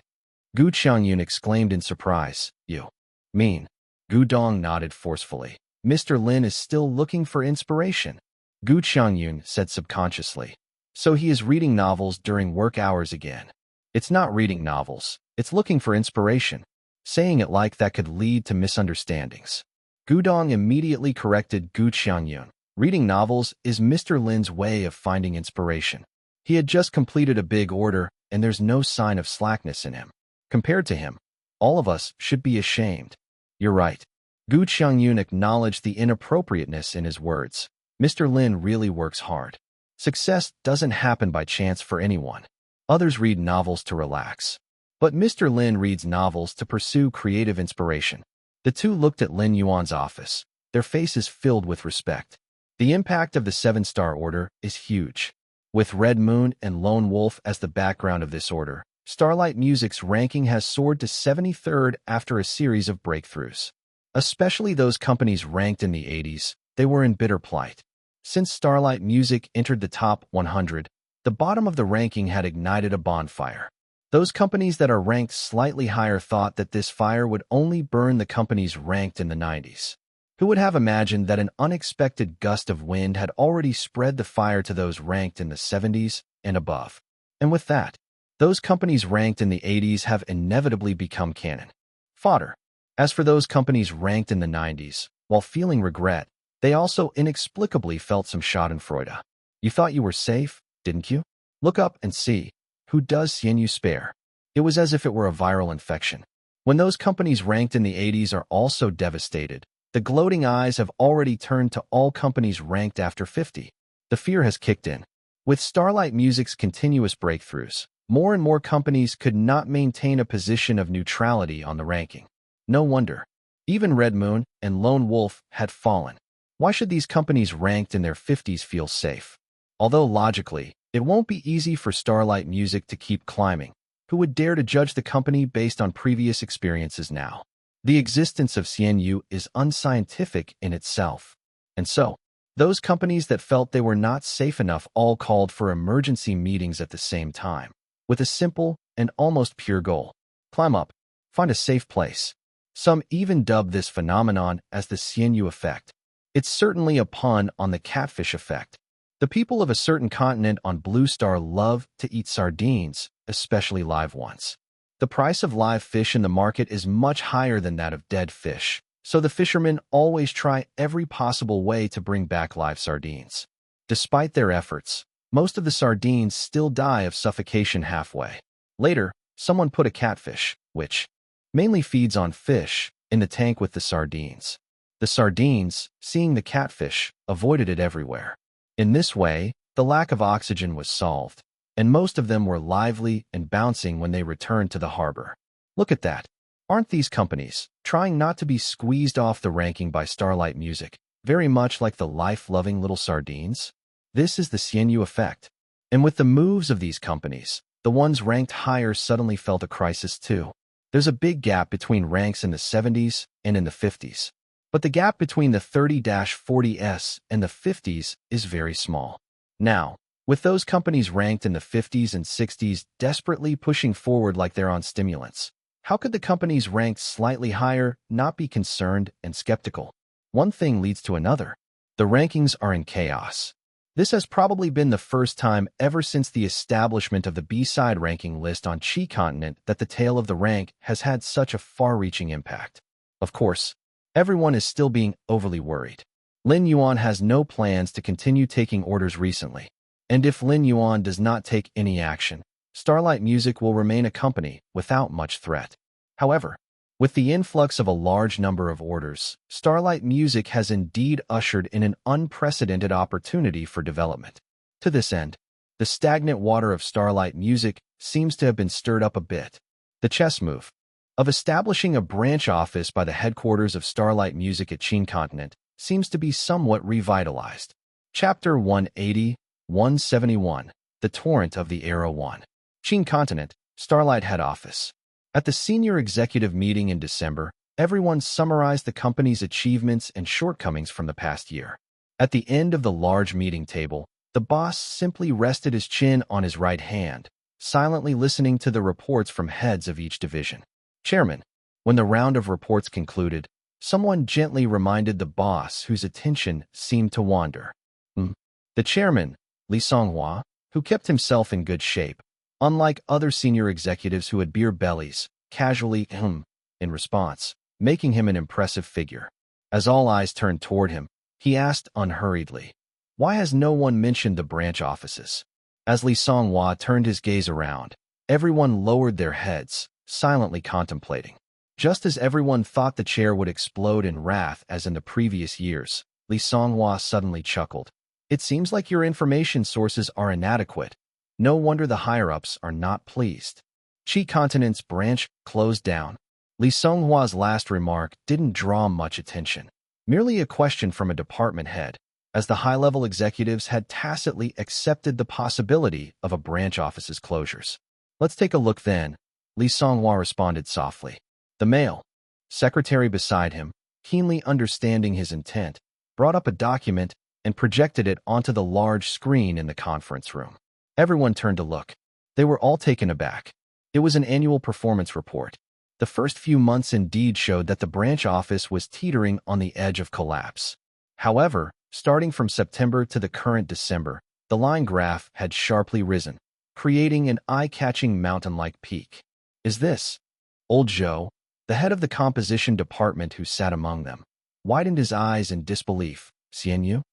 Gu Qiangyun exclaimed in surprise. You mean? Gu Dong nodded forcefully. Mr. Lin is still looking for inspiration. Gu Qiangyun said subconsciously. So he is reading novels during work hours again. It's not reading novels, it's looking for inspiration. Saying it like that could lead to misunderstandings. Gu Dong immediately corrected Gu Qiangyun. Reading novels is Mr. Lin's way of finding inspiration. He had just completed a big order, and there's no sign of slackness in him. Compared to him, all of us should be ashamed. You're right. Gu Qiangyun acknowledged the inappropriateness in his words. Mr. Lin really works hard. Success doesn't happen by chance for anyone. Others read novels to relax. But Mr. Lin reads novels to pursue creative inspiration. The two looked at Lin Yuan's office, their faces filled with respect. The impact of the 7-star order is huge. With Red Moon and Lone Wolf as the background of this order, Starlight Music's ranking has soared to 73rd after a series of breakthroughs. Especially those companies ranked in the 80s, they were in bitter plight. Since Starlight Music entered the top 100, the bottom of the ranking had ignited a bonfire. Those companies that are ranked slightly higher thought that this fire would only burn the companies ranked in the 90s. Who would have imagined that an unexpected gust of wind had already spread the fire to those ranked in the 70s and above? And with that, those companies ranked in the 80s have inevitably become cannon fodder. As for those companies ranked in the 90s, while feeling regret, they also inexplicably felt some schadenfreude. You thought you were safe, didn't you? Look up and see. Who does Xianyu spare? It was as if it were a viral infection. When those companies ranked in the 80s are also devastated, the gloating eyes have already turned to all companies ranked after 50. The fear has kicked in. With Starlight Music's continuous breakthroughs, more and more companies could not maintain a position of neutrality on the ranking. No wonder. Even Red Moon and Lone Wolf had fallen. Why should these companies ranked in their 50s feel safe? Although logically, it won't be easy for Starlight Music to keep climbing. Who would dare to judge the company based on previous experiences now? The existence of Xianyu is unscientific in itself. And so, those companies that felt they were not safe enough all called for emergency meetings at the same time, with a simple and almost pure goal. Climb up. Find a safe place. Some even dubbed this phenomenon as the Xianyu effect. It's certainly a pun on the catfish effect. The people of a certain continent on Blue Star love to eat sardines, especially live ones. The price of live fish in the market is much higher than that of dead fish, so the fishermen always try every possible way to bring back live sardines. Despite their efforts, most of the sardines still die of suffocation halfway. Later, someone put a catfish, which mainly feeds on fish, in the tank with the sardines. The sardines, seeing the catfish, avoided it everywhere. In this way, the lack of oxygen was solved, and most of them were lively and bouncing when they returned to the harbor. Look at that. Aren't these companies, trying not to be squeezed off the ranking by Starlight Music, very much like the life-loving little sardines? This is the Xianyu effect. And with the moves of these companies, the ones ranked higher suddenly felt a crisis too. There's a big gap between ranks in the 70s and in the 50s. But the gap between the 30-40s and the 50s is very small. Now, with those companies ranked in the 50s and 60s desperately pushing forward like they're on stimulants, how could the companies ranked slightly higher not be concerned and skeptical? One thing leads to another. The rankings are in chaos. This has probably been the first time ever since the establishment of the B-side ranking list on Qi continent that the tail of the rank has had such a far-reaching impact. Of course, everyone is still being overly worried. Lin Yuan has no plans to continue taking orders recently. And if Lin Yuan does not take any action, Starlight Music will remain a company without much threat. However, with the influx of a large number of orders, Starlight Music has indeed ushered in an unprecedented opportunity for development. To this end, the stagnant water of Starlight Music seems to have been stirred up a bit. The chess move of establishing a branch office by the headquarters of Starlight Music at Qin Continent seems to be somewhat revitalized. Chapter 180-171, The Torrent of the Arrow 1. Qin Continent, Starlight Head Office. At the senior executive meeting in December, Everyone summarized the company's achievements and shortcomings from the past year. At the end of the large meeting table, the boss simply rested his chin on his right hand, silently listening to the reports from heads of each division. Chairman, when the round of reports concluded, someone gently reminded the boss whose attention seemed to wander. The chairman, Li Songhua, who kept himself in good shape, unlike other senior executives who had beer bellies, casually in response, making him an impressive figure. As all eyes turned toward him, he asked unhurriedly, "Why has no one mentioned the branch offices?" As Li Songhua turned his gaze around, everyone lowered their heads, silently contemplating. Just as everyone thought the chair would explode in wrath as in the previous years, Li Songhua suddenly chuckled. "It seems like your information sources are inadequate. No wonder the higher-ups are not pleased." Qi Continent's branch closed down. Li Songhua's last remark didn't draw much attention, merely a question from a department head, as the high-level executives had tacitly accepted the possibility of a branch office's closures. "Let's take a look then," Li Songhua responded softly. The male secretary beside him, keenly understanding his intent, brought up a document and projected it onto the large screen in the conference room. Everyone turned to look. They were all taken aback. It was an annual performance report. The first few months indeed showed that the branch office was teetering on the edge of collapse. However, starting from September to the current December, the line graph had sharply risen, creating an eye-catching mountain-like peak. "Is this?" Old Zhou, the head of the composition department who sat among them, widened his eyes in disbelief. "Xianyu?"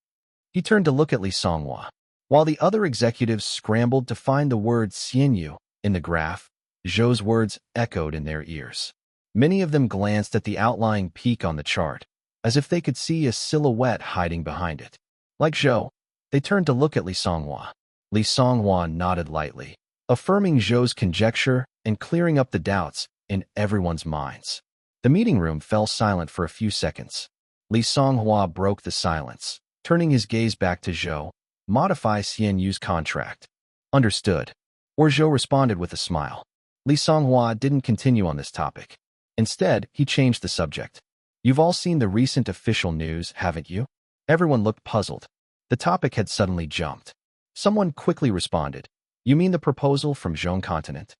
He turned to look at Li Songhua. While the other executives scrambled to find the word Xianyu in the graph, Zhou's words echoed in their ears. Many of them glanced at the outlying peak on the chart, as if they could see a silhouette hiding behind it. Like Zhou, they turned to look at Li Songhua. Li Songhua nodded lightly, affirming Zhou's conjecture and clearing up the doubts in everyone's minds. The meeting room fell silent for a few seconds. Li Songhua broke the silence, turning his gaze back to Zhou. "Modify Xianyu's contract." "Understood." Or Zhou responded with a smile. Li Songhua didn't continue on this topic. Instead, he changed the subject. "You've all seen the recent official news, haven't you?" Everyone looked puzzled. The topic had suddenly jumped. Someone quickly responded, "You mean the proposal from Zhong Continent?"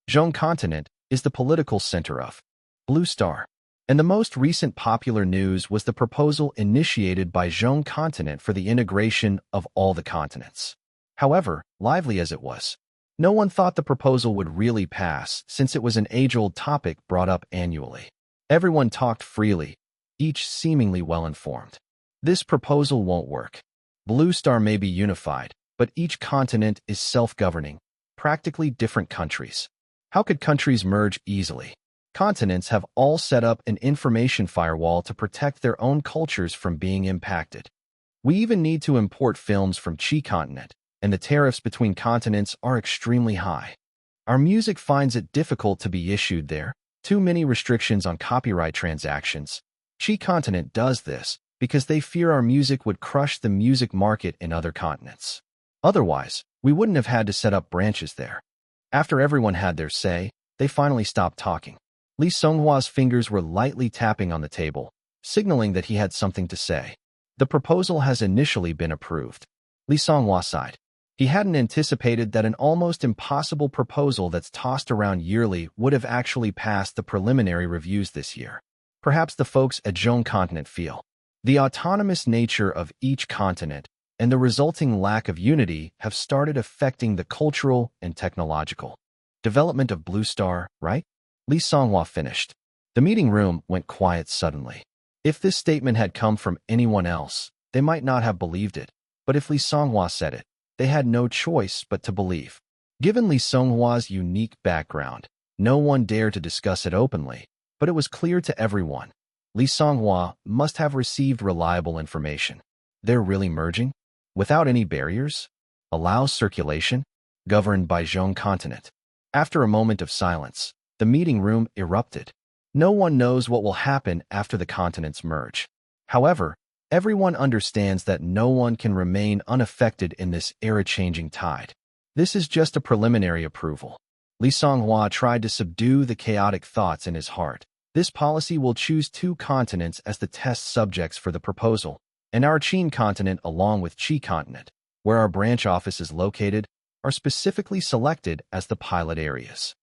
Zhong Continent is the political center of Blue Star. And the most recent popular news was the proposal initiated by Zhong Continent for the integration of all the continents. However, lively as it was, no one thought the proposal would really pass since it was an age-old topic brought up annually. Everyone talked freely, each seemingly well-informed. "This proposal won't work. Blue Star may be unified, but each continent is self-governing, practically different countries. How could countries merge easily? Continents have all set up an information firewall to protect their own cultures from being impacted. We even need to import films from Qi Continent, and the tariffs between continents are extremely high. Our music finds it difficult to be issued there, too many restrictions on copyright transactions. Qi Continent does this because they fear our music would crush the music market in other continents. Otherwise, we wouldn't have had to set up branches there." After everyone had their say, they finally stopped talking. Li Songhua's fingers were lightly tapping on the table, signaling that he had something to say. "The proposal has initially been approved." Li Songhua sighed. He hadn't anticipated that an almost impossible proposal that's tossed around yearly would have actually passed the preliminary reviews this year. Perhaps the folks at Zhong Continent feel the autonomous nature of each continent and the resulting lack of unity have started affecting the cultural and technological development of Blue Star, right? Li Songhua finished. The meeting room went quiet suddenly. If this statement had come from anyone else, they might not have believed it, but if Li Songhua said it, they had no choice but to believe. Given Li Songhua's unique background, no one dared to discuss it openly, but it was clear to everyone. Li Songhua must have received reliable information. They're really merging? Without any barriers? Allows circulation? Governed by Zhong Continent. After a moment of silence, the meeting room erupted. No one knows what will happen after the continents merge. However, everyone understands that no one can remain unaffected in this era-changing tide. This is just a preliminary approval. Li Songhua tried to subdue the chaotic thoughts in his heart, This policy will choose two continents as the test subjects for the proposal, and our Qin continent along with Qi continent, where our branch office is located, are specifically selected as the pilot areas.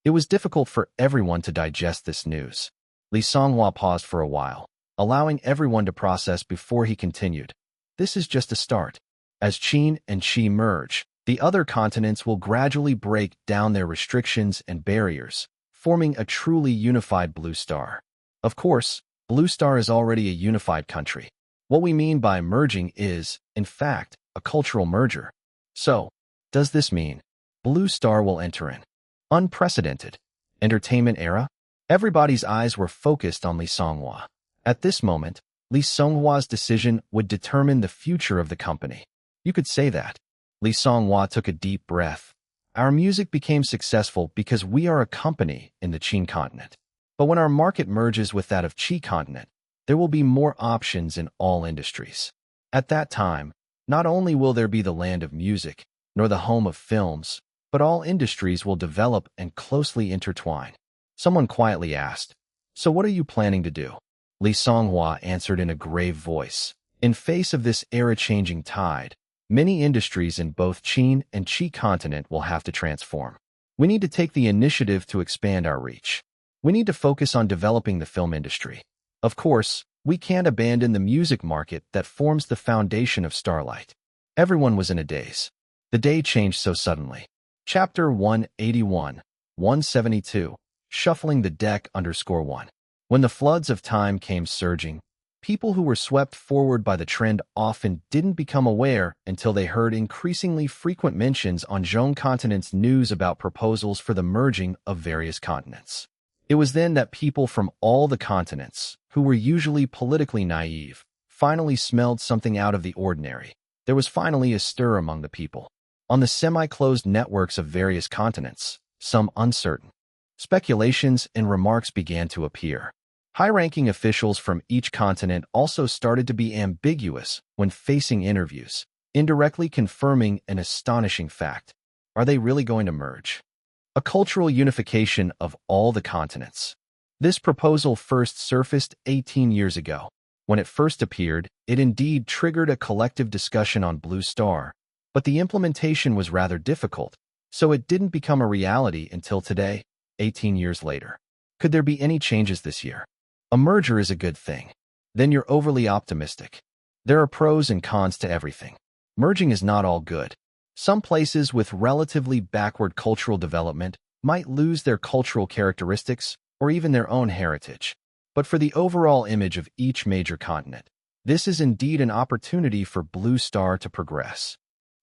It was difficult for everyone to digest this news. Li Songhua paused for a while, allowing everyone to process before he continued. This is just a start. As Qin and Qi merge, the other continents will gradually break down their restrictions and barriers, forming a truly unified Blue Star. Of course, Blue Star is already a unified country. What we mean by merging is, in fact, a cultural merger. So, does this mean Blue Star will enter an unprecedented entertainment era? Everybody's eyes were focused on Li Songhua. At this moment, Li Songhua's decision would determine the future of the company. You could say that. Li Songhua took a deep breath. Our music became successful because we are a company in the Qin continent. But when our market merges with that of Qi continent, there will be more options in all industries. At that time, not only will there be the land of music, nor the home of films, but all industries will develop and closely intertwine. Someone quietly asked, "So what are you planning to do?" Li Songhua answered in a grave voice. In face of this era-changing tide, many industries in both Qin and Qi continent will have to transform. We need to take the initiative to expand our reach. We need to focus on developing the film industry. Of course, we can't abandon the music market that forms the foundation of Starlight. Everyone was in a daze. The day changed so suddenly. Chapter 181, 172, Shuffling the Deck _1. When the floods of time came surging, people who were swept forward by the trend often didn't become aware until they heard increasingly frequent mentions on Zhong continent's news about proposals for the merging of various continents. It was then that people from all the continents, who were usually politically naive, finally smelled something out of the ordinary. There was finally a stir among the people. On the semi-closed networks of various continents, some uncertain speculations and remarks began to appear. High-ranking officials from each continent also started to be ambiguous when facing interviews, indirectly confirming an astonishing fact. Are they really going to merge? A cultural unification of all the continents. This proposal first surfaced 18 years ago. When it first appeared, it indeed triggered a collective discussion on Blue Star, but the implementation was rather difficult, so it didn't become a reality until today, 18 years later. Could there be any changes this year? A merger is a good thing. Then you're overly optimistic. There are pros and cons to everything. Merging is not all good. Some places with relatively backward cultural development might lose their cultural characteristics or even their own heritage. But for the overall image of each major continent, this is indeed an opportunity for Blue Star to progress.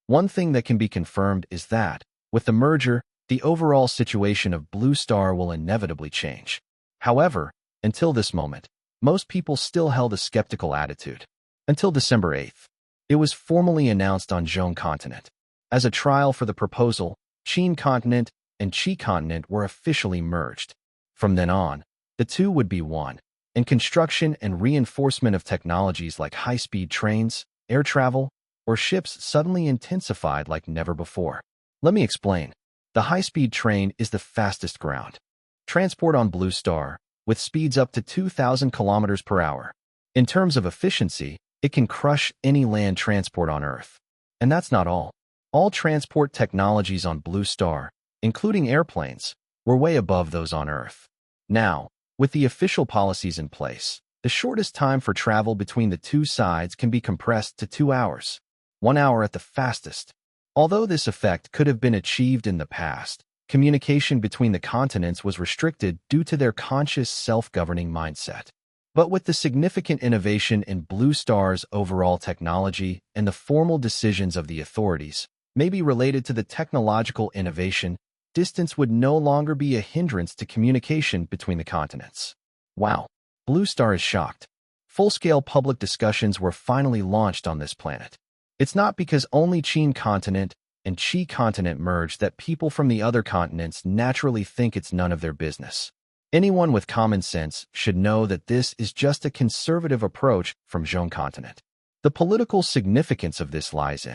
One thing that can be confirmed is that, with the merger, the overall situation of Blue Star will inevitably change. However, until this moment, most people still held a skeptical attitude. Until December 8th, it was formally announced on Zhong continent. As a trial for the proposal, Qin continent and Qi continent were officially merged. From then on, the two would be one, and construction and reinforcement of technologies like high-speed trains, air travel, or ships suddenly intensified like never before. Let me explain. The high-speed train is the fastest ground transport on Blue Star, with speeds up to 2,000 kilometers per hour. In terms of efficiency, it can crush any land transport on Earth. And that's not all. All transport technologies on Blue Star, including airplanes, were way above those on Earth. Now, with the official policies in place, the shortest time for travel between the two sides can be compressed to 2 hours. 1 hour at the fastest. Although this effect could have been achieved in the past, communication between the continents was restricted due to their conscious self-governing mindset. But with the significant innovation in Blue Star's overall technology and the formal decisions of the authorities, maybe related to the technological innovation, distance would no longer be a hindrance to communication between the continents. Wow, Blue Star is shocked. Full-scale public discussions were finally launched on this planet. It's not because only Qin continent and Qi continent merged that people from the other continents naturally think it's none of their business. Anyone with common sense should know that this is just a conservative approach from Zhong continent. The political significance of this lies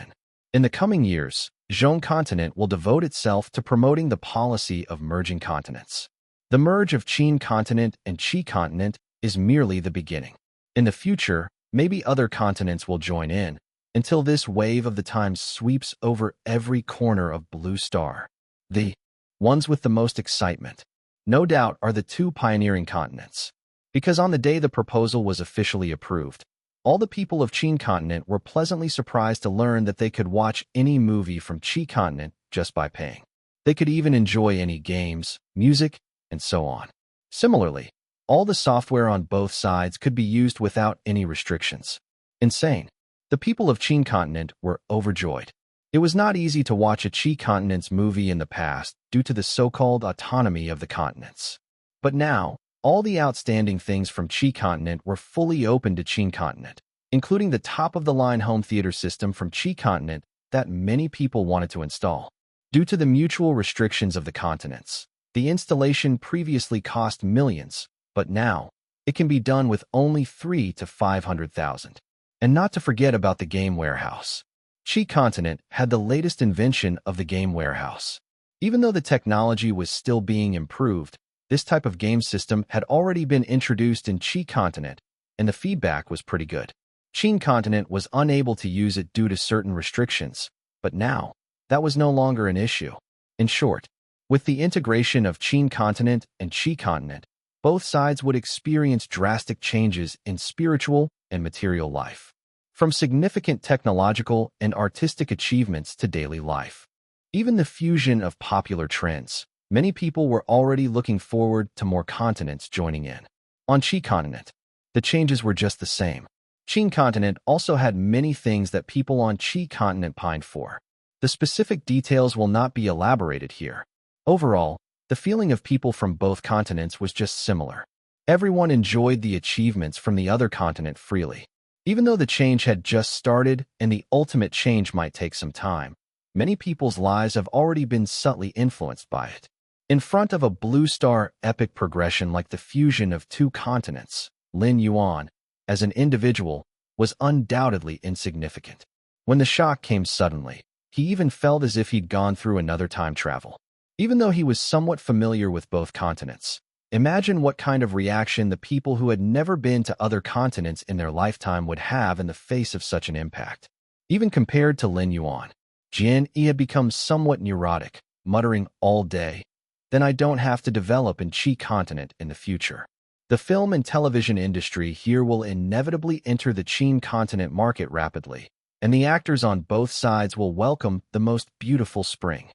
in the coming years, Zhong continent will devote itself to promoting the policy of merging continents. The merge of Qin continent and Qi continent is merely the beginning. In the future, maybe other continents will join in, until this wave of the times sweeps over every corner of Blue Star. The ones with the most excitement, no doubt, are the two pioneering continents. Because on the day the proposal was officially approved, all the people of Qin continent were pleasantly surprised to learn that they could watch any movie from Qi continent just by paying. They could even enjoy any games, music, and so on. Similarly, all the software on both sides could be used without any restrictions. Insane. The people of Qin continent were overjoyed. It was not easy to watch a Qi continent's movie in the past due to the so-called autonomy of the continents. But now, all the outstanding things from Qi continent were fully open to Qin continent, including the top-of-the-line home theater system from Qi continent that many people wanted to install. Due to the mutual restrictions of the continents, the installation previously cost millions, but now, it can be done with only 300,000 to 500,000. And not to forget about the game warehouse. Qi continent had the latest invention of the game warehouse. Even though the technology was still being improved, this type of game system had already been introduced in Qi continent, and the feedback was pretty good. Qin continent was unable to use it due to certain restrictions, but now, that was no longer an issue. In short, with the integration of Qin continent and Qi continent, both sides would experience drastic changes in spiritual and material life, from significant technological and artistic achievements to daily life. Even the fusion of popular trends, many people were already looking forward to more continents joining in. On Qi continent, the changes were just the same. Qin continent also had many things that people on Qi continent pined for. The specific details will not be elaborated here. Overall, the feeling of people from both continents was just similar. Everyone enjoyed the achievements from the other continent freely. Even though the change had just started and the ultimate change might take some time, many people's lives have already been subtly influenced by it. In front of a Blue Star epic progression like the fusion of two continents, Lin Yuan, as an individual, was undoubtedly insignificant. When the shock came suddenly, he even felt as if he'd gone through another time travel. Even though he was somewhat familiar with both continents, imagine what kind of reaction the people who had never been to other continents in their lifetime would have in the face of such an impact. Even compared to Lin Yuan, Jian Yi had become somewhat neurotic, muttering all day, "Then I don't have to develop in Qi continent in the future." The film and television industry here will inevitably enter the Qin continent market rapidly, and the actors on both sides will welcome the most beautiful spring.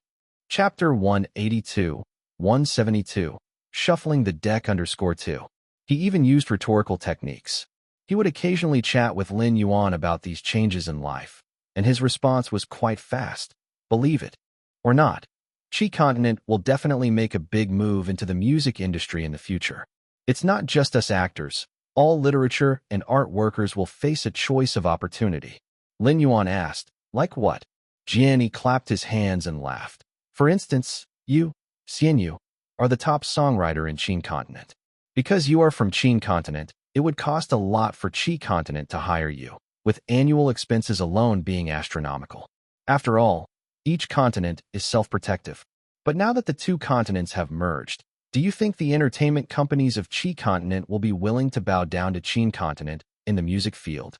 Chapter 182, 172. Shuffling the deck _2. He even used rhetorical techniques. He would occasionally chat with Lin Yuan about these changes in life, and his response was quite fast. Believe it or not, Qi continent will definitely make a big move into the music industry in the future. It's not just us actors. All literature and art workers will face a choice of opportunity. Lin Yuan asked, "Like what?" Jian clapped his hands and laughed. "For instance, you, Xianyu, are the top songwriter in Qin continent. Because you are from Qin continent, it would cost a lot for Qi continent to hire you, with annual expenses alone being astronomical. After all, each continent is self-protective. But now that the two continents have merged, do you think the entertainment companies of Qi continent will be willing to bow down to Qin continent in the music field?"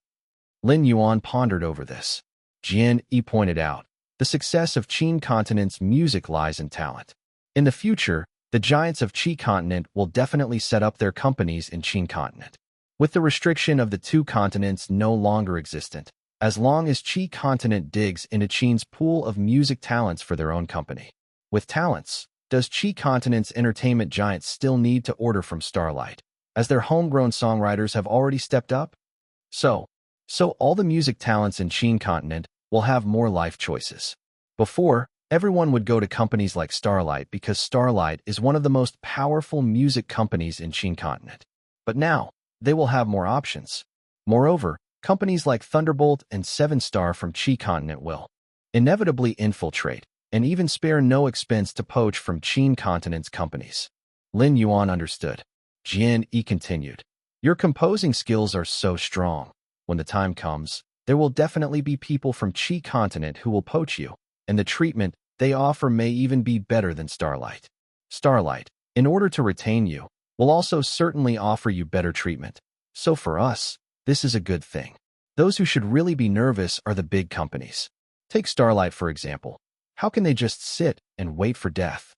Lin Yuan pondered over this. Jian Yi pointed out, the success of Qin continent's music lies in talent. In the future, the giants of Qi continent will definitely set up their companies in Qin continent. With the restriction of the two continents no longer existent, as long as Qi continent digs into Qin's pool of music talents for their own company. With talents, does Qi continent's entertainment giants still need to order from Starlight, as their homegrown songwriters have already stepped up? So all the music talents in Qin continent will have more life choices. Before, everyone would go to companies like Starlight because Starlight is one of the most powerful music companies in Qin continent. But now, they will have more options. Moreover, companies like Thunderbolt and Seven Star from Qi continent will inevitably infiltrate and even spare no expense to poach from Qin continent's companies. Lin Yuan understood. Jian Yi continued, "Your composing skills are so strong. When the time comes, there will definitely be people from Qi continent who will poach you, and the treatment they offer may even be better than Starlight. Starlight, in order to retain you, will also certainly offer you better treatment. So for us, this is a good thing. Those who should really be nervous are the big companies. Take Starlight, for example. How can they just sit and wait for death?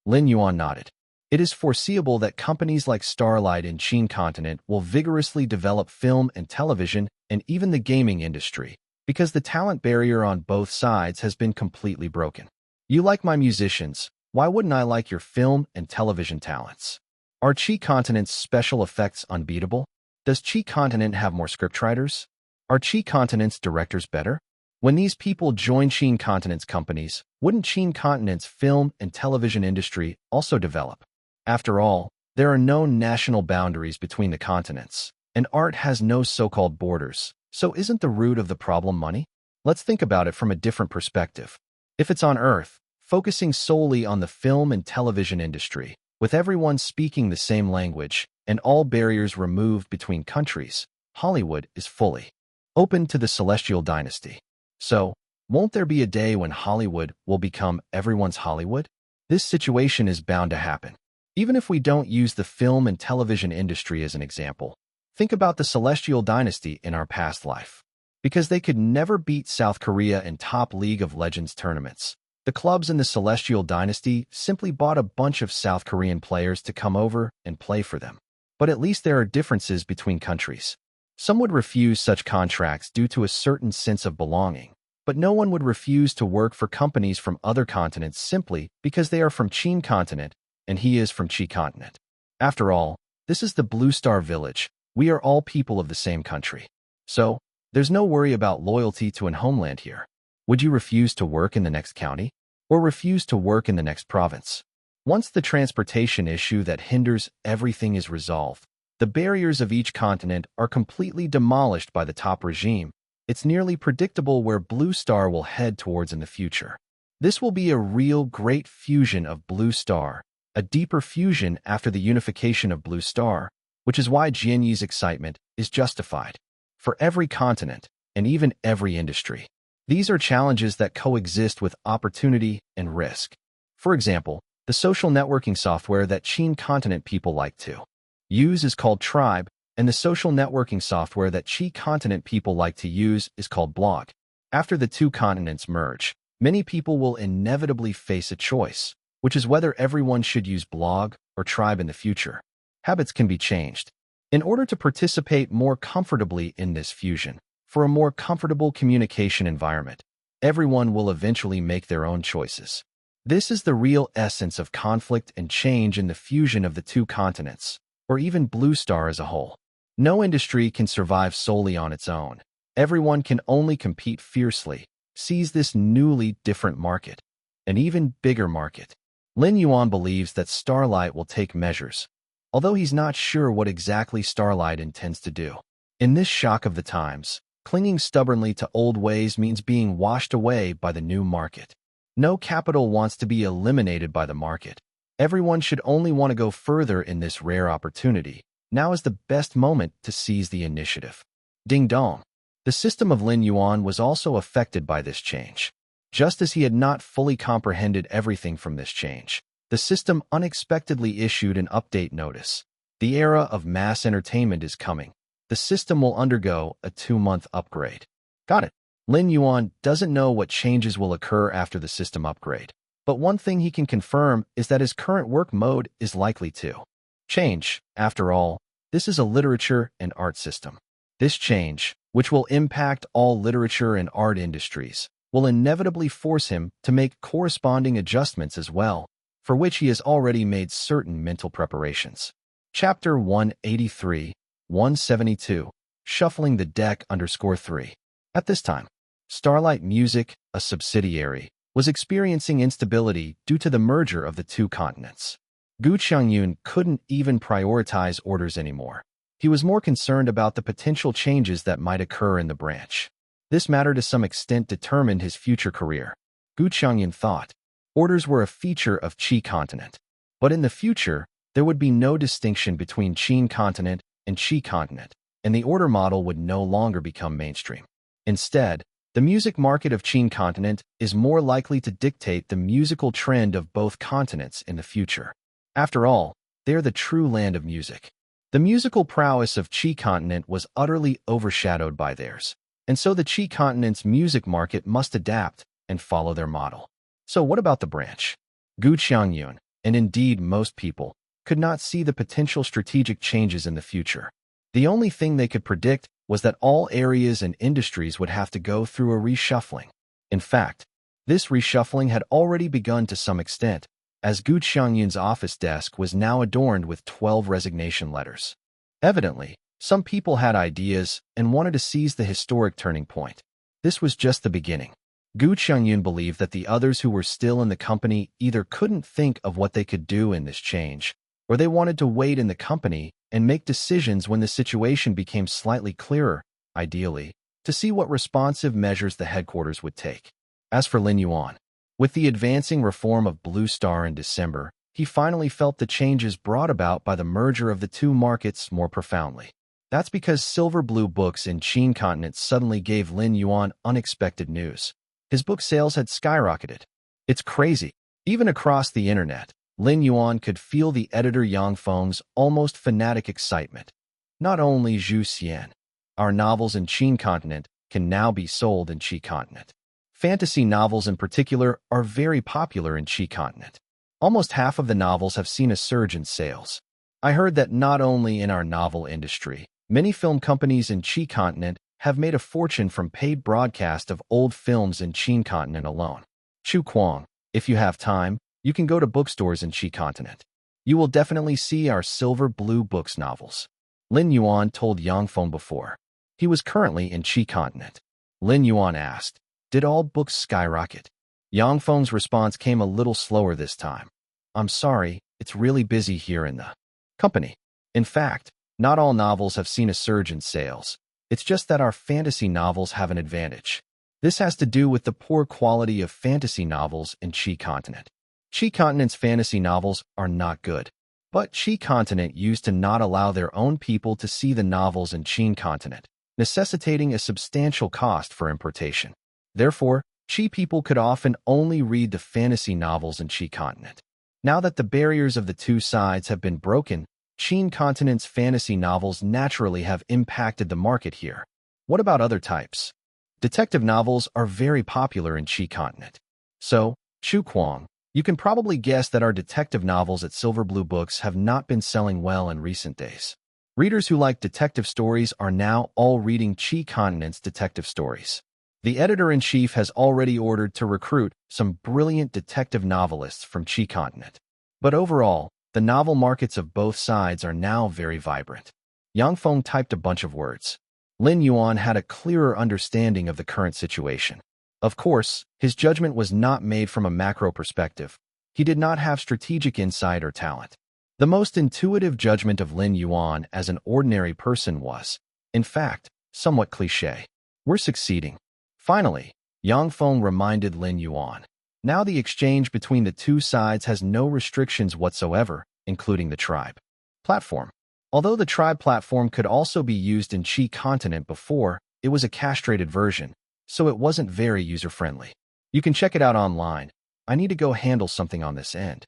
Lin Yuan nodded. It is foreseeable that companies like Starlight and Qin Continent will vigorously develop film and television and even the gaming industry, because the talent barrier on both sides has been completely broken. You like my musicians, why wouldn't I like your film and television talents? Are Qi Continent's special effects unbeatable? Does Qi Continent have more scriptwriters? Are Qi Continent's directors better? When these people join Qin Continent's companies, wouldn't Qin Continent's film and television industry also develop? After all, there are no national boundaries between the continents, and art has no so-called borders. So isn't the root of the problem money? Let's think about it from a different perspective. If it's on Earth, focusing solely on the film and television industry, with everyone speaking the same language and all barriers removed between countries, Hollywood is fully open to the Celestial Dynasty. So, won't there be a day when Hollywood will become everyone's Hollywood? This situation is bound to happen. Even if we don't use the film and television industry as an example, think about the Celestial Dynasty in our past life. Because they could never beat South Korea in top League of Legends tournaments, the clubs in the Celestial Dynasty simply bought a bunch of South Korean players to come over and play for them. But at least there are differences between countries. Some would refuse such contracts due to a certain sense of belonging, but no one would refuse to work for companies from other continents simply because they are from Qin Continent and he is from Qi Continent. After all, this is the Blue Star Village. We are all people of the same country. So, there's no worry about loyalty to an homeland here. Would you refuse to work in the next county? Or refuse to work in the next province? Once the transportation issue that hinders everything is resolved, the barriers of each continent are completely demolished by the top regime. It's nearly predictable where Blue Star will head towards in the future. This will be a real great fusion of Blue Star, a deeper fusion after the unification of Blue Star, which is why Jianyi's excitement is justified. For every continent, and even every industry, these are challenges that coexist with opportunity and risk. For example, the social networking software that Qin Continent people like to use is called Tribe, and the social networking software that Qi Continent people like to use is called Blog. After the two continents merge, many people will inevitably face a choice, which is whether everyone should use Blog or Tribe in the future. Habits can be changed. In order to participate more comfortably in this fusion, for a more comfortable communication environment, everyone will eventually make their own choices. This is the real essence of conflict and change in the fusion of the two continents, or even Blue Star as a whole. No industry can survive solely on its own. Everyone can only compete fiercely, seize this newly different market, an even bigger market. Lin Yuan believes that Starlight will take measures, although he's not sure what exactly Starlight intends to do. In this shock of the times, clinging stubbornly to old ways means being washed away by the new market. No capital wants to be eliminated by the market. Everyone should only want to go further in this rare opportunity. Now is the best moment to seize the initiative. Ding dong. The system of Lin Yuan was also affected by this change. Just as he had not fully comprehended everything from this change, the system unexpectedly issued an update notice. The era of mass entertainment is coming. The system will undergo a 2-month upgrade. Got it. Lin Yuan doesn't know what changes will occur after the system upgrade, but one thing he can confirm is that his current work mode is likely to change. After all, this is a literature and art system. This change, which will impact all literature and art industries, will inevitably force him to make corresponding adjustments as well, for which he has already made certain mental preparations. Chapter 183, 172, Shuffling the Deck _3. At this time, Starlight Music, a subsidiary, was experiencing instability due to the merger of the two continents. Gu Qiangyun couldn't even prioritize orders anymore. He was more concerned about the potential changes that might occur in the branch. This matter to some extent determined his future career. Gu Qiangyun thought orders were a feature of Qi Continent. But in the future, there would be no distinction between Qin Continent and Qi Continent, and the order model would no longer become mainstream. Instead, the music market of Qin Continent is more likely to dictate the musical trend of both continents in the future. After all, they're the true land of music. The musical prowess of Qi continent was utterly overshadowed by theirs, and so the Qi continent's music market must adapt and follow their model. So what about the branch? Gu Qiangyun, and indeed most people, could not see the potential strategic changes in the future. The only thing they could predict was that all areas and industries would have to go through a reshuffling. In fact, this reshuffling had already begun to some extent, as Gu Qiangyun's office desk was now adorned with 12 resignation letters. Evidently, some people had ideas and wanted to seize the historic turning point. This was just the beginning. Gu Qiangyun believed that the others who were still in the company either couldn't think of what they could do in this change, or they wanted to wait in the company and make decisions when the situation became slightly clearer, ideally, to see what responsive measures the headquarters would take. As for Lin Yuan, with the advancing reform of Blue Star in December, he finally felt the changes brought about by the merger of the two markets more profoundly. That's because Silver Blue books in Qin continent suddenly gave Lin Yuan unexpected news. His book sales had skyrocketed. It's crazy. Even across the internet, Lin Yuan could feel the editor Yang Feng's almost fanatic excitement. Not only Zhu Xian, our novels in Qin continent can now be sold in Qi continent. Fantasy novels in particular are very popular in Qi continent. Almost half of the novels have seen a surge in sales. I heard that not only in our novel industry, many film companies in Qi continent have made a fortune from paid broadcast of old films in Qin continent alone. Chu Kuang, if you have time, you can go to bookstores in Qi continent. You will definitely see our Silver Blue books novels. Lin Yuan told Yang Feng before. He was currently in Qi continent. Lin Yuan asked, "Did all books skyrocket?" Yang Feng's response came a little slower this time. "I'm sorry, it's really busy here in the company. In fact, not all novels have seen a surge in sales. It's just that our fantasy novels have an advantage. This has to do with the poor quality of fantasy novels in Qi continent. Qi continent's fantasy novels are not good, but Qi continent used to not allow their own people to see the novels in Qin continent, necessitating a substantial cost for importation. Therefore, Qi people could often only read the fantasy novels in Qi continent. Now that the barriers of the two sides have been broken, Qin continent's fantasy novels naturally have impacted the market here. What about other types? Detective novels are very popular in Qi continent. So, Chu Kuang, you can probably guess that our detective novels at Silver Blue Books have not been selling well in recent days. Readers who like detective stories are now all reading Qi continent's detective stories. The editor-in-chief has already ordered to recruit some brilliant detective novelists from Qi continent. But overall, the novel markets of both sides are now very vibrant. Yang Feng typed a bunch of words. Lin Yuan had a clearer understanding of the current situation. Of course, his judgment was not made from a macro perspective. He did not have strategic insight or talent. The most intuitive judgment of Lin Yuan as an ordinary person was, in fact, somewhat cliché. We're succeeding. Finally, Yang Feng reminded Lin Yuan. Now the exchange between the two sides has no restrictions whatsoever, including the tribe platform. Although the tribe platform could also be used in Qi continent before, it was a castrated version, so it wasn't very user-friendly. You can check it out online. I need to go handle something on this end.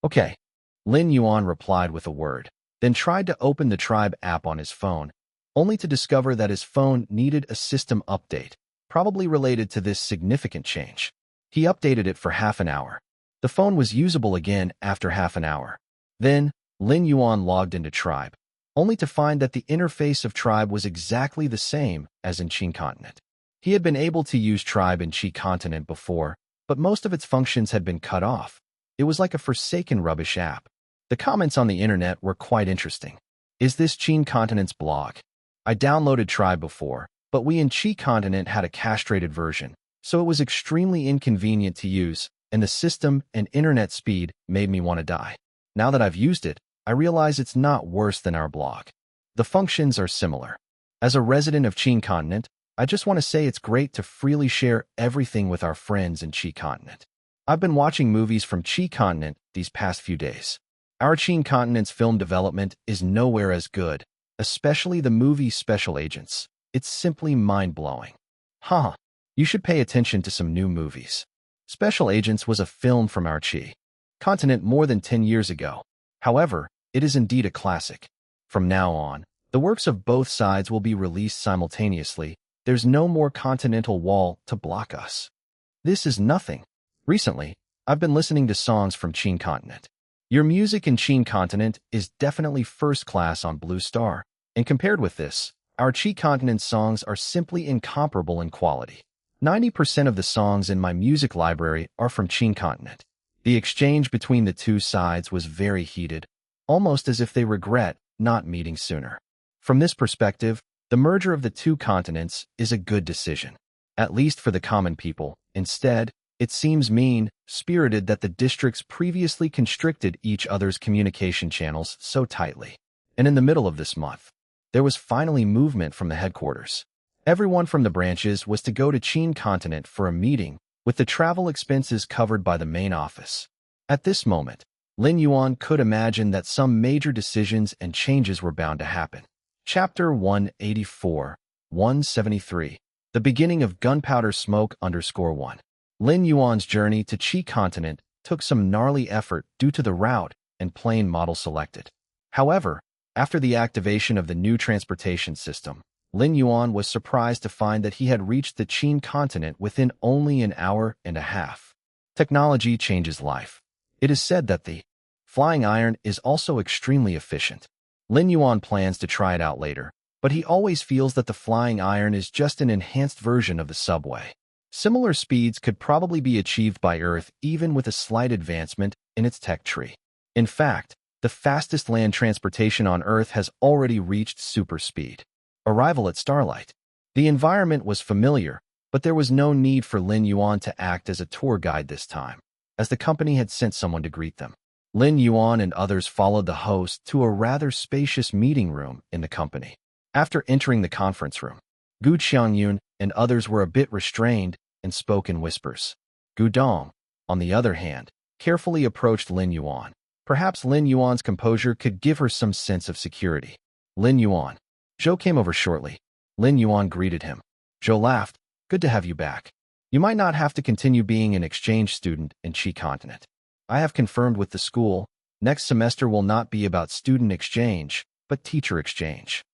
Okay. Lin Yuan replied with a word, then tried to open the tribe app on his phone, only to discover that his phone needed a system update, probably related to this significant change. He updated it for half an hour. The phone was usable again after half an hour. Then, Lin Yuan logged into Tribe, only to find that the interface of Tribe was exactly the same as in Qin continent. He had been able to use Tribe in Qi continent before, but most of its functions had been cut off. It was like a forsaken rubbish app. The comments on the internet were quite interesting. Is this Qin continent's blog? I downloaded Tribe before, but we in Qi continent had a castrated version, so it was extremely inconvenient to use, and the system and internet speed made me want to die. Now that I've used it, I realize it's not worse than our blog. The functions are similar. As a resident of Qin continent, I just want to say it's great to freely share everything with our friends in Qi continent. I've been watching movies from Qi continent these past few days. Our Qin continent's film development is nowhere as good, especially the movie Special Agents. It's simply mind-blowing. Haha, you should pay attention to some new movies. Special Agents was a film from our Qi continent more than 10 years ago. However, it is indeed a classic. From now on, the works of both sides will be released simultaneously. There's no more continental wall to block us. This is nothing. Recently, I've been listening to songs from Qin Continent. Your music in Qin Continent is definitely first class on Blue Star, and compared with this, our Qi Continent songs are simply incomparable in quality. 90% of the songs in my music library are from Qin Continent. The exchange between the two sides was very heated, almost as if they regret not meeting sooner. From this perspective, the merger of the two continents is a good decision, at least for the common people. Instead, it seems mean-spirited that the districts previously constricted each other's communication channels so tightly. And in the middle of this month, there was finally movement from the headquarters. Everyone from the branches was to go to Qin Continent for a meeting, with the travel expenses covered by the main office. At this moment, Lin Yuan could imagine that some major decisions and changes were bound to happen. Chapter 184, 173. The beginning of Gunpowder Smoke _1. Lin Yuan's journey to Qi Continent took some gnarly effort due to the route and plane model selected. However, after the activation of the new transportation system, Lin Yuan was surprised to find that he had reached the Qin Continent within only an hour and a half. Technology changes life. It is said that the flying iron is also extremely efficient. Lin Yuan plans to try it out later, but he always feels that the flying iron is just an enhanced version of the subway. Similar speeds could probably be achieved by Earth even with a slight advancement in its tech tree. In fact, the fastest land transportation on Earth has already reached super speed. Arrival at Starlight. The environment was familiar, but there was no need for Lin Yuan to act as a tour guide this time, as the company had sent someone to greet them. Lin Yuan and others followed the host to a rather spacious meeting room in the company. After entering the conference room, Gu Qiangyun and others were a bit restrained and spoke in whispers. Gu Dong, on the other hand, carefully approached Lin Yuan. Perhaps Lin Yuan's composure could give her some sense of security. Lin Yuan. Zhou came over shortly. Lin Yuan greeted him. Zhou laughed. Good to have you back. You might not have to continue being an exchange student in Qi Continent. I have confirmed with the school, next semester will not be about student exchange, but teacher exchange.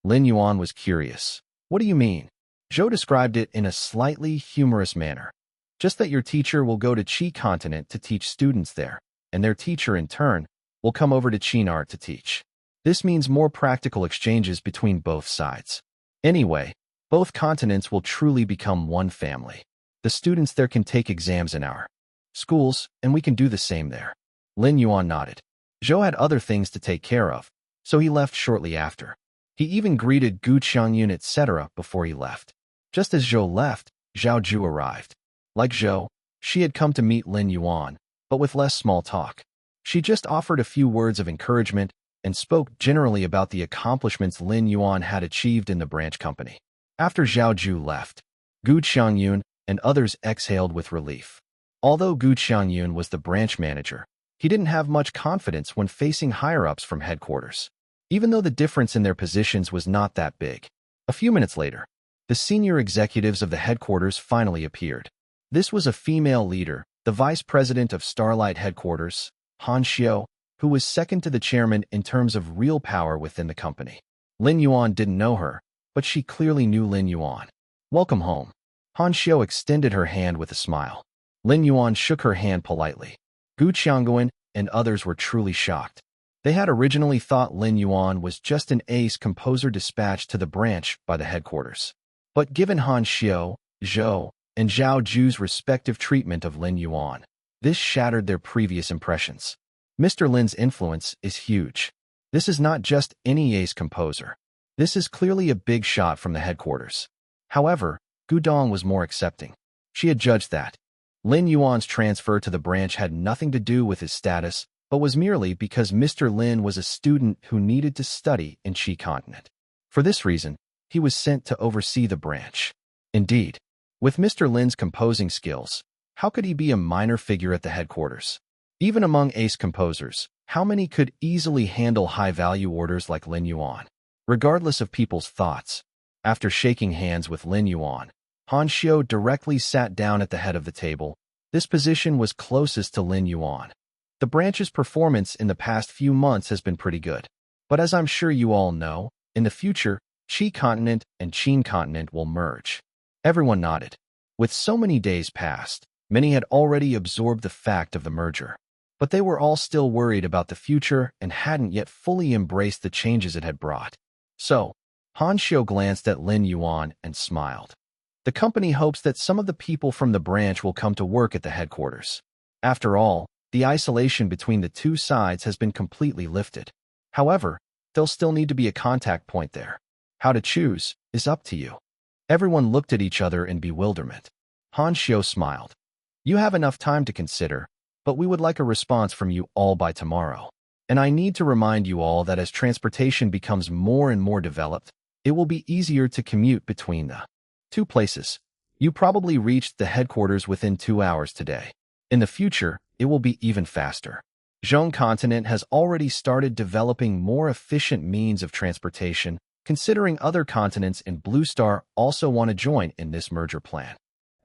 Lin Yuan was curious. What do you mean? Zhou described it in a slightly humorous manner. Just that your teacher will go to Qi Continent to teach students there, and their teacher, in turn, will come over to Qinar to teach. This means more practical exchanges between both sides. Anyway, both continents will truly become one family. The students there can take exams in our schools, and we can do the same there. Lin Yuan nodded. Zhou had other things to take care of, so he left shortly after. He even greeted Gu Qiangyun etc. before he left. Just as Zhou left, Zhao Ju arrived. Like Zhou, she had come to meet Lin Yuan, but with less small talk. She just offered a few words of encouragement and spoke generally about the accomplishments Lin Yuan had achieved in the branch company. After Zhao Ju left, Gu Qiangyun and others exhaled with relief. Although Gu Qiangyun was the branch manager, he didn't have much confidence when facing higher-ups from headquarters, even though the difference in their positions was not that big. A few minutes later, the senior executives of the headquarters finally appeared. This was a female leader, the vice president of Starlight Headquarters, Han Xiao, who was second to the chairman in terms of real power within the company. Lin Yuan didn't know her, but she clearly knew Lin Yuan. Welcome home. Han Xiao extended her hand with a smile. Lin Yuan shook her hand politely. Gu Qiangyun and others were truly shocked. They had originally thought Lin Yuan was just an ace composer dispatched to the branch by the headquarters. But given Han Xiao, Zhou, and Zhao Ju's respective treatment of Lin Yuan, this shattered their previous impressions. Mr. Lin's influence is huge. This is not just any ace composer. This is clearly a big shot from the headquarters. However, Gu Dong was more accepting. She had judged that Lin Yuan's transfer to the branch had nothing to do with his status, but was merely because Mr. Lin was a student who needed to study in Qi Continent. For this reason, he was sent to oversee the branch. Indeed, with Mr. Lin's composing skills, how could he be a minor figure at the headquarters? Even among ace composers, how many could easily handle high-value orders like Lin Yuan? Regardless of people's thoughts, after shaking hands with Lin Yuan, Han Xiao directly sat down at the head of the table. This position was closest to Lin Yuan. The branch's performance in the past few months has been pretty good. But as I'm sure you all know, in the future, Qi continent and Qin continent will merge. Everyone nodded. With so many days past, many had already absorbed the fact of the merger. But they were all still worried about the future and hadn't yet fully embraced the changes it had brought. So, Han Xiu glanced at Lin Yuan and smiled. The company hopes that some of the people from the branch will come to work at the headquarters. After all, the isolation between the two sides has been completely lifted. However, there'll still need to be a contact point there. How to choose is up to you. Everyone looked at each other in bewilderment. Han Xiu smiled. You have enough time to consider, but we would like a response from you all by tomorrow. And I need to remind you all that as transportation becomes more and more developed, it will be easier to commute between the two places. You probably reached the headquarters within 2 hours today. In the future, it will be even faster. Zhong continent has already started developing more efficient means of transportation, considering other continents in Blue Star also want to join in this merger plan.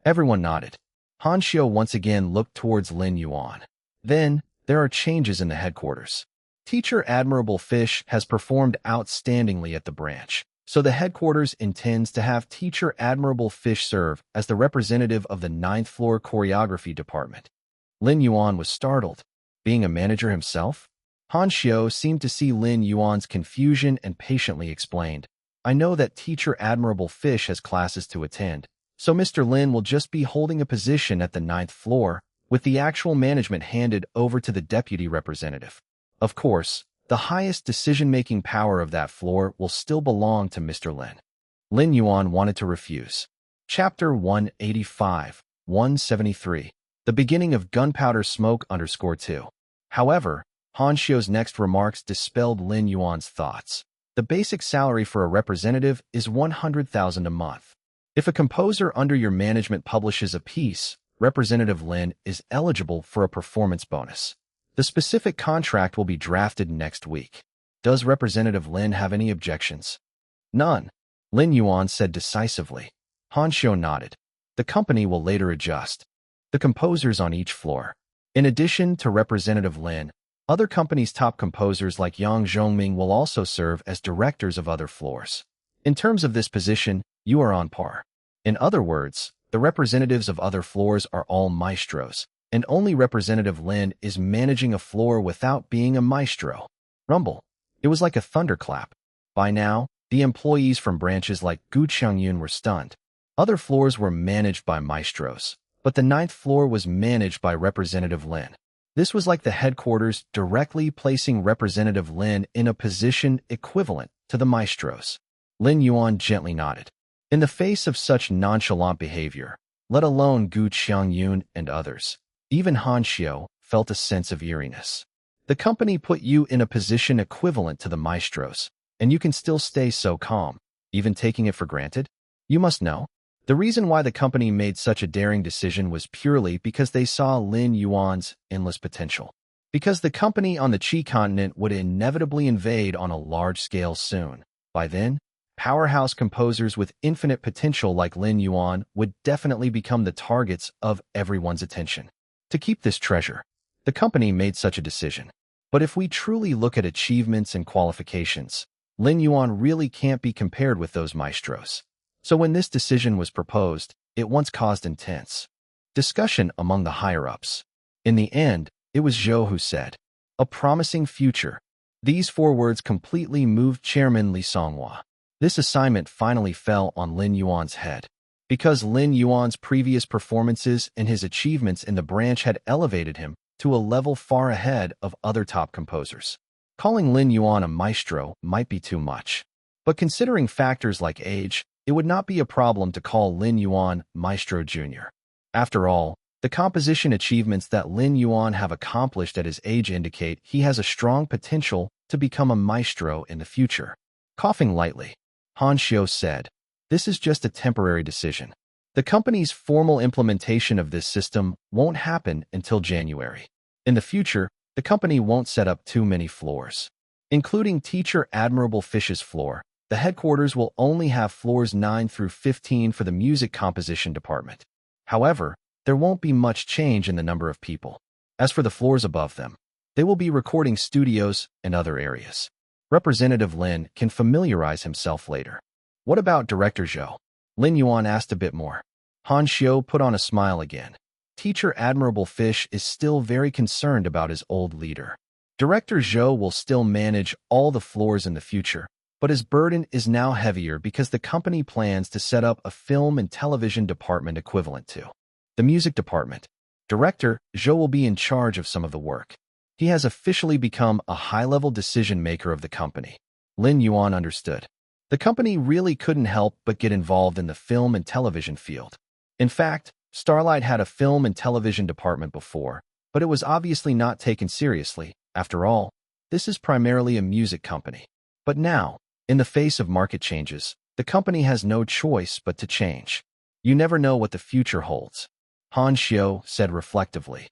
Everyone nodded. Han Xiu once again looked towards Lin Yuan. Then, there are changes in the headquarters. Teacher Admirable Fish has performed outstandingly at the branch, so the headquarters intends to have Teacher Admirable Fish serve as the representative of the 9th floor choreography department. Lin Yuan was startled. Being a manager himself? Han Xiu seemed to see Lin Yuan's confusion and patiently explained, I know that Teacher Admirable Fish has classes to attend, so Mr. Lin will just be holding a position at the 9th floor, with the actual management handed over to the deputy representative. Of course, the highest decision-making power of that floor will still belong to Mr. Lin. Lin Yuan wanted to refuse. Chapter 185, 173. The beginning of Gunpowder Smoke _2. However, Han Xiu's next remarks dispelled Lin Yuan's thoughts. The basic salary for a representative is 100,000 a month. If a composer under your management publishes a piece, Representative Lin is eligible for a performance bonus. The specific contract will be drafted next week. Does Representative Lin have any objections? None, Lin Yuan said decisively. Han Xiu nodded. The company will later adjust. The composers on each floor. In addition to Representative Lin, other companies' top composers like Yang Zhongming will also serve as directors of other floors. In terms of this position, you are on par. In other words, the representatives of other floors are all maestros, and only Representative Lin is managing a floor without being a maestro. Rumble. It was like a thunderclap. By now, the employees from branches like Guqiangyun were stunned. Other floors were managed by maestros, but the 9th floor was managed by Representative Lin. This was like the headquarters directly placing Representative Lin in a position equivalent to the maestros. Lin Yuan gently nodded. In the face of such nonchalant behavior, let alone Gu Qiangyun and others, even Han Xiu felt a sense of eeriness. The company put you in a position equivalent to the maestros, and you can still stay so calm, even taking it for granted? You must know. The reason why the company made such a daring decision was purely because they saw Lin Yuan's endless potential. Because the company on the Qi continent would inevitably invade on a large scale soon. By then, powerhouse composers with infinite potential like Lin Yuan would definitely become the targets of everyone's attention. To keep this treasure, the company made such a decision. But if we truly look at achievements and qualifications, Lin Yuan really can't be compared with those maestros. So when this decision was proposed, it once caused intense discussion among the higher-ups. In the end, it was Zhou who said, "A promising future." These 4 words completely moved Chairman Li Songhua. This assignment finally fell on Lin Yuan's head. Because Lin Yuan's previous performances and his achievements in the branch had elevated him to a level far ahead of other top composers. Calling Lin Yuan a maestro might be too much. But considering factors like age, it would not be a problem to call Lin Yuan Maestro Jr. After all, the composition achievements that Lin Yuan have accomplished at his age indicate he has a strong potential to become a maestro in the future. Coughing lightly, Han Xiu said, "This is just a temporary decision. The company's formal implementation of this system won't happen until January. In the future, the company won't set up too many floors. Including Teacher Admirable Fish's floor, the headquarters will only have floors 9 through 15 for the music composition department. However, there won't be much change in the number of people. As for the floors above them, They will be recording studios and other areas. Representative Lin can familiarize himself later. What about Director Zhou? Lin Yuan asked a bit more. Han Xiu put on a smile again. Teacher Admirable Fish is still very concerned about his old leader. Director Zhou will still manage all the floors in the future, but his burden is now heavier because the company plans to set up a film and television department equivalent to the music department. Director Zhou will be in charge of some of the work. He has officially become a high-level decision-maker of the company. Lin Yuan understood. The company really couldn't help but get involved in the film and television field. In fact, Starlight had a film and television department before, but it was obviously not taken seriously. After all, this is primarily a music company. But now, in the face of market changes, the company has no choice but to change. You never know what the future holds, Han Xiu said reflectively.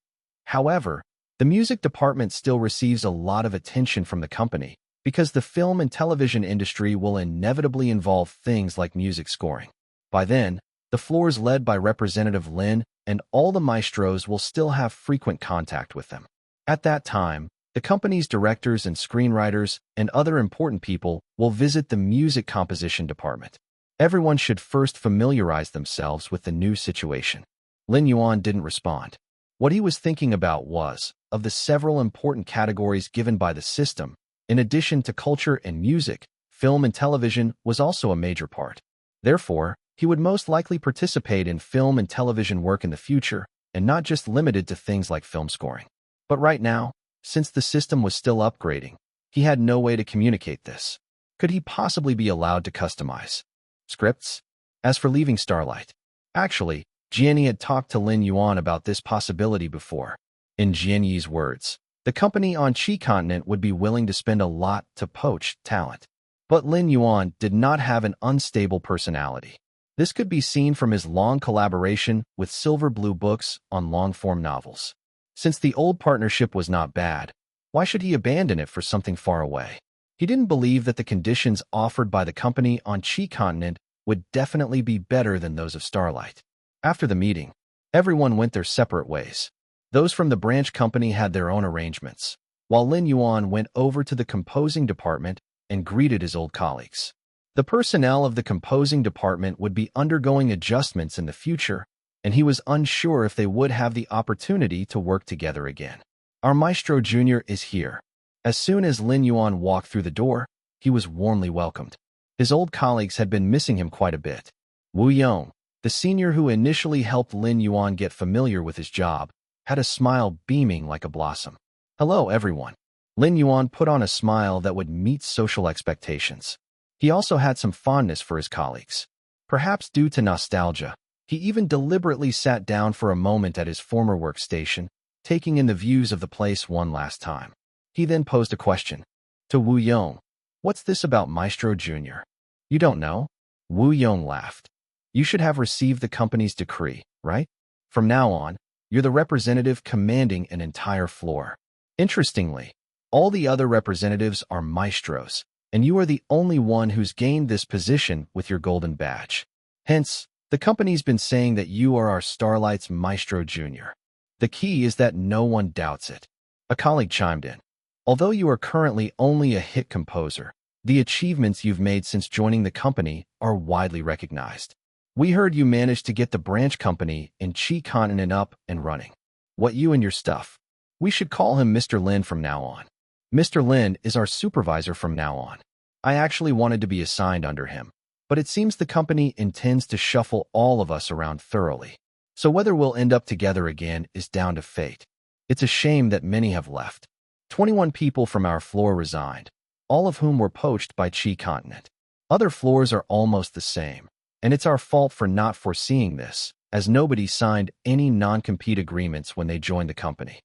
However, the music department still receives a lot of attention from the company because the film and television industry will inevitably involve things like music scoring. By then, the floors led by Representative Lin and all the maestros will still have frequent contact with them. At that time, the company's directors and screenwriters and other important people will visit the music composition department. Everyone should first familiarize themselves with the new situation. Lin Yuan didn't respond. What he was thinking about was, of the several important categories given by the system, in addition to culture and music, film and television was also a major part. Therefore, he would most likely participate in film and television work in the future, and not just limited to things like film scoring. But right now, since the system was still upgrading, he had no way to communicate this. Could he possibly be allowed to customize scripts? As for leaving Starlight, actually, Jianyi had talked to Lin Yuan about this possibility before. In Jianyi's words, the company on Qi continent would be willing to spend a lot to poach talent. But Lin Yuan did not have an unstable personality. This could be seen from his long collaboration with Silver Blue Books on long-form novels. Since the old partnership was not bad, why should he abandon it for something far away? He didn't believe that the conditions offered by the company on Qi continent would definitely be better than those of Starlight. After the meeting, everyone went their separate ways. Those from the branch company had their own arrangements, while Lin Yuan went over to the composing department and greeted his old colleagues. The personnel of the composing department would be undergoing adjustments in the future, and he was unsure if they would have the opportunity to work together again. Our Maestro Jr. is here. As soon as Lin Yuan walked through the door, he was warmly welcomed. His old colleagues had been missing him quite a bit. Wu Yong, the senior who initially helped Lin Yuan get familiar with his job, had a smile beaming like a blossom. Hello, everyone. Lin Yuan put on a smile that would meet social expectations. He also had some fondness for his colleagues. Perhaps due to nostalgia, he even deliberately sat down for a moment at his former workstation, taking in the views of the place one last time. He then posed a question. To Wu Yong, what's this about Maestro Jr.? You don't know? Wu Yong laughed. You should have received the company's decree, right? From now on, you're the representative commanding an entire floor. Interestingly, all the other representatives are maestros, and you are the only one who's gained this position with your golden badge. Hence, the company's been saying that you are our Starlight's Maestro Jr. The key is that no one doubts it. A colleague chimed in. Although you are currently only a hit composer, the achievements you've made since joining the company are widely recognized. We heard you managed to get the branch company in Qi continent up and running. What you and your stuff. We should call him Mr. Lin from now on. Mr. Lin is our supervisor from now on. I actually wanted to be assigned under him, but it seems the company intends to shuffle all of us around thoroughly. So whether we'll end up together again is down to fate. It's a shame that many have left. 21 people from our floor resigned, all of whom were poached by Qi continent. Other floors are almost the same, and it's our fault for not foreseeing this, as nobody signed any non-compete agreements when they joined the company.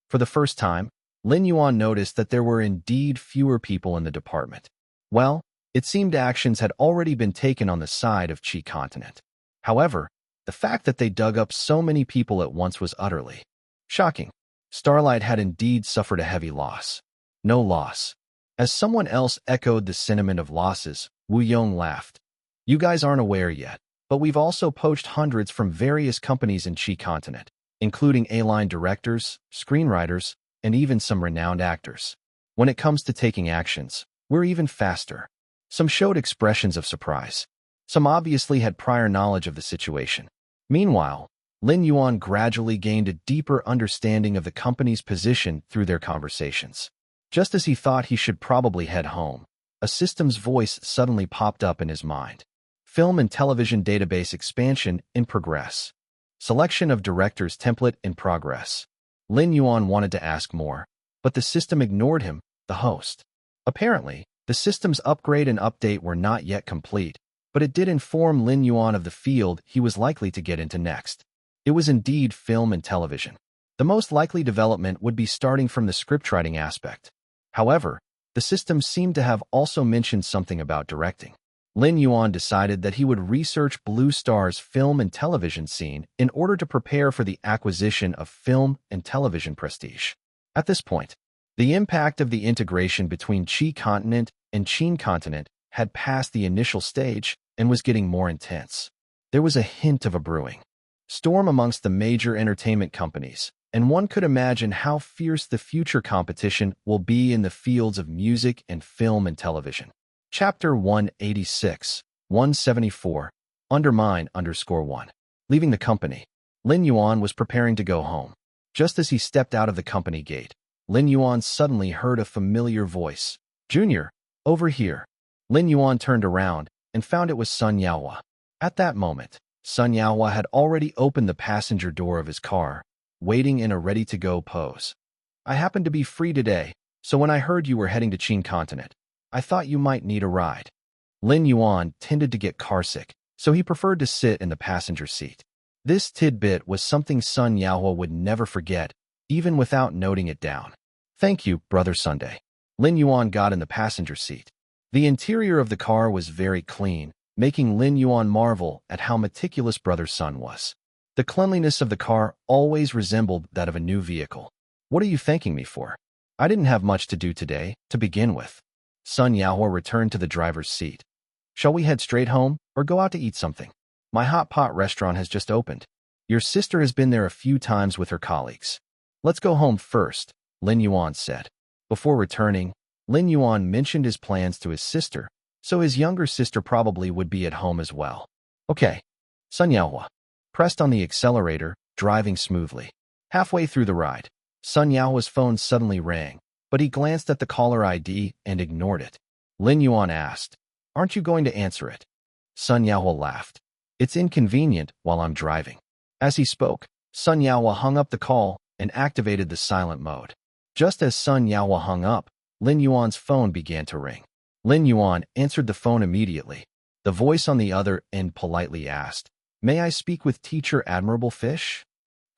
For the first time, Lin Yuan noticed that there were indeed fewer people in the department. Well, it seemed actions had already been taken on the side of Qi continent. However, the fact that they dug up so many people at once was utterly shocking. Starlight had indeed suffered a heavy loss. No loss. As someone else echoed the sentiment of losses, Wu Yong laughed. You guys aren't aware yet, but we've also poached hundreds from various companies in Qi continent, including A-line directors, screenwriters, and even some renowned actors. When it comes to taking actions, we're even faster. Some showed expressions of surprise. Some obviously had prior knowledge of the situation. Meanwhile, Lin Yuan gradually gained a deeper understanding of the company's position through their conversations. Just as he thought he should probably head home, a system's voice suddenly popped up in his mind. Film and television database expansion in progress. Selection of director's template in progress. Lin Yuan wanted to ask more, but the system ignored him, the host. Apparently, the system's upgrade and update were not yet complete, but it did inform Lin Yuan of the field he was likely to get into next. It was indeed film and television. The most likely development would be starting from the scriptwriting aspect. However, the system seemed to have also mentioned something about directing. Lin Yuan decided that he would research Blue Star's film and television scene in order to prepare for the acquisition of film and television prestige. At this point, the impact of the integration between Qi continent and Qin continent had passed the initial stage and was getting more intense. There was a hint of a brewing storm amongst the major entertainment companies, and one could imagine how fierce the future competition will be in the fields of music and film and television. Chapter 186, 174, Undermine_1. Leaving the company, Lin Yuan was preparing to go home. Just as he stepped out of the company gate, Lin Yuan suddenly heard a familiar voice. "Junior, over here." Lin Yuan turned around and found it was Sun Yaohua. At that moment, Sun Yaohua had already opened the passenger door of his car, waiting in a ready-to-go pose. "I happened to be free today, so when I heard you were heading to Qin continent, I thought you might need a ride." Lin Yuan tended to get carsick, so he preferred to sit in the passenger seat. This tidbit was something Sun Yaohua would never forget, even without noting it down. "Thank you, Brother Sunday." Lin Yuan got in the passenger seat. The interior of the car was very clean, making Lin Yuan marvel at how meticulous Brother Sun was. The cleanliness of the car always resembled that of a new vehicle. "What are you thanking me for? I didn't have much to do today, to begin with." Sun Yaohua returned to the driver's seat. "Shall we head straight home, or go out to eat something? My hot pot restaurant has just opened. Your sister has been there a few times with her colleagues." "Let's go home first," Lin Yuan said. Before returning, Lin Yuan mentioned his plans to his sister, so his younger sister probably would be at home as well. "Okay." Sun Yaohua pressed on the accelerator, driving smoothly. Halfway through the ride, Sun Yaohua's phone suddenly rang, but he glanced at the caller ID and ignored it. Lin Yuan asked, "Aren't you going to answer it?" Sun Yaohua laughed. "It's inconvenient while I'm driving." As he spoke, Sun Yaohua hung up the call and activated the silent mode. Just as Sun Yaohua hung up, Lin Yuan's phone began to ring. Lin Yuan answered the phone immediately. The voice on the other end politely asked, "May I speak with Teacher Admirable Fish?"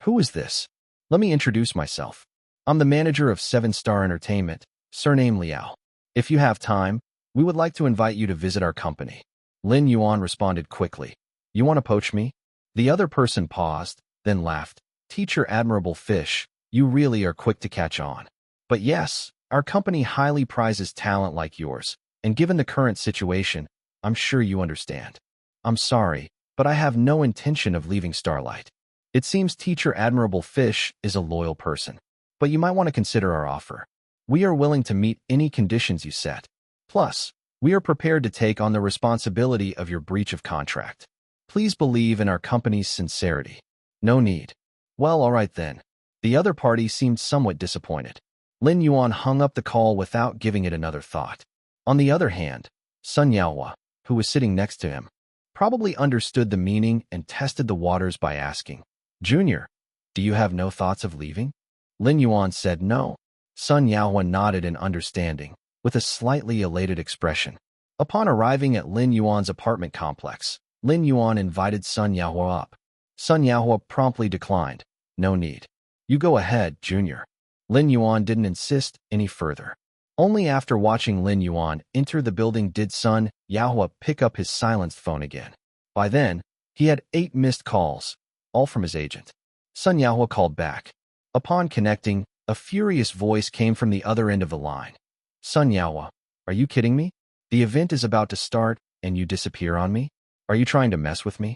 "Who is this?" "Let me introduce myself. I'm the manager of 7-Star Entertainment, surname Liao. If you have time, we would like to invite you to visit our company." Lin Yuan responded quickly. "You want to poach me?" The other person paused, then laughed. "Teacher Admirable Fish, you really are quick to catch on. But yes, our company highly prizes talent like yours, and given the current situation, I'm sure you understand. I'm sorry, but I have no intention of leaving Starlight. It seems Teacher Admirable Fish is a loyal person, but you might want to consider our offer. We are willing to meet any conditions you set. Plus, we are prepared to take on the responsibility of your breach of contract. Please believe in our company's sincerity." "No need." "Well, all right then." The other party seemed somewhat disappointed. Lin Yuan hung up the call without giving it another thought. On the other hand, Sun Yaohua, who was sitting next to him, probably understood the meaning and tested the waters by asking, "Junior, do you have no thoughts of leaving?" Lin Yuan said no. Sun Yaohua nodded in understanding, with a slightly elated expression. Upon arriving at Lin Yuan's apartment complex, Lin Yuan invited Sun Yaohua up. Sun Yaohua promptly declined. "No need. You go ahead, Junior." Lin Yuan didn't insist any further. Only after watching Lin Yuan enter the building did Sun Yaohua pick up his silenced phone again. By then, he had 8 missed calls, all from his agent. Sun Yaohua called back. Upon connecting, a furious voice came from the other end of the line. "Sun Yaohua, are you kidding me? The event is about to start, and you disappear on me? Are you trying to mess with me?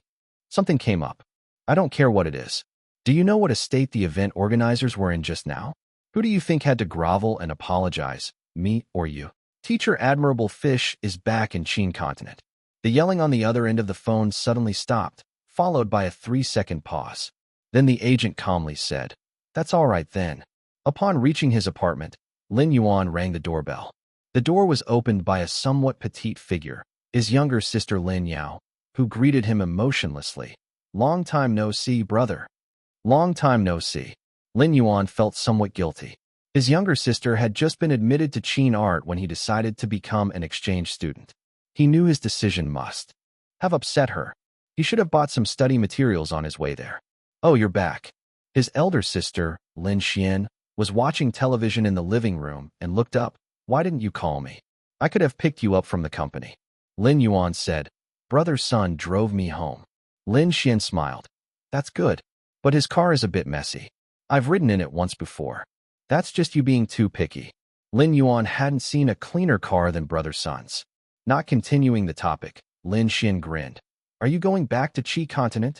Something came up. I don't care what it is. Do you know what a state the event organizers were in just now?" Who do you think had to grovel and apologize, me or you? Teacher Admirable Fish is back in Qin continent. The yelling on the other end of the phone suddenly stopped, followed by a 3-second pause. Then the agent calmly said, "That's all right then." Upon reaching his apartment, Lin Yuan rang the doorbell. The door was opened by a somewhat petite figure, his younger sister Lin Yao, who greeted him emotionlessly. "Long time no see, brother." "Long time no see." Lin Yuan felt somewhat guilty. His younger sister had just been admitted to Qin Art when he decided to become an exchange student. He knew his decision must have upset her. He should have bought some study materials on his way there. "Oh, you're back." His elder sister, Lin Xian, was watching television in the living room and looked up. "Why didn't you call me? I could have picked you up from the company." Lin Yuan said, "Brother's son drove me home." Lin Xian smiled. "That's good, but his car is a bit messy. I've ridden in it once before." "That's just you being too picky." Lin Yuan hadn't seen a cleaner car than brother's son's. Not continuing the topic, Lin Xian grinned. "Are you going back to Qi continent?"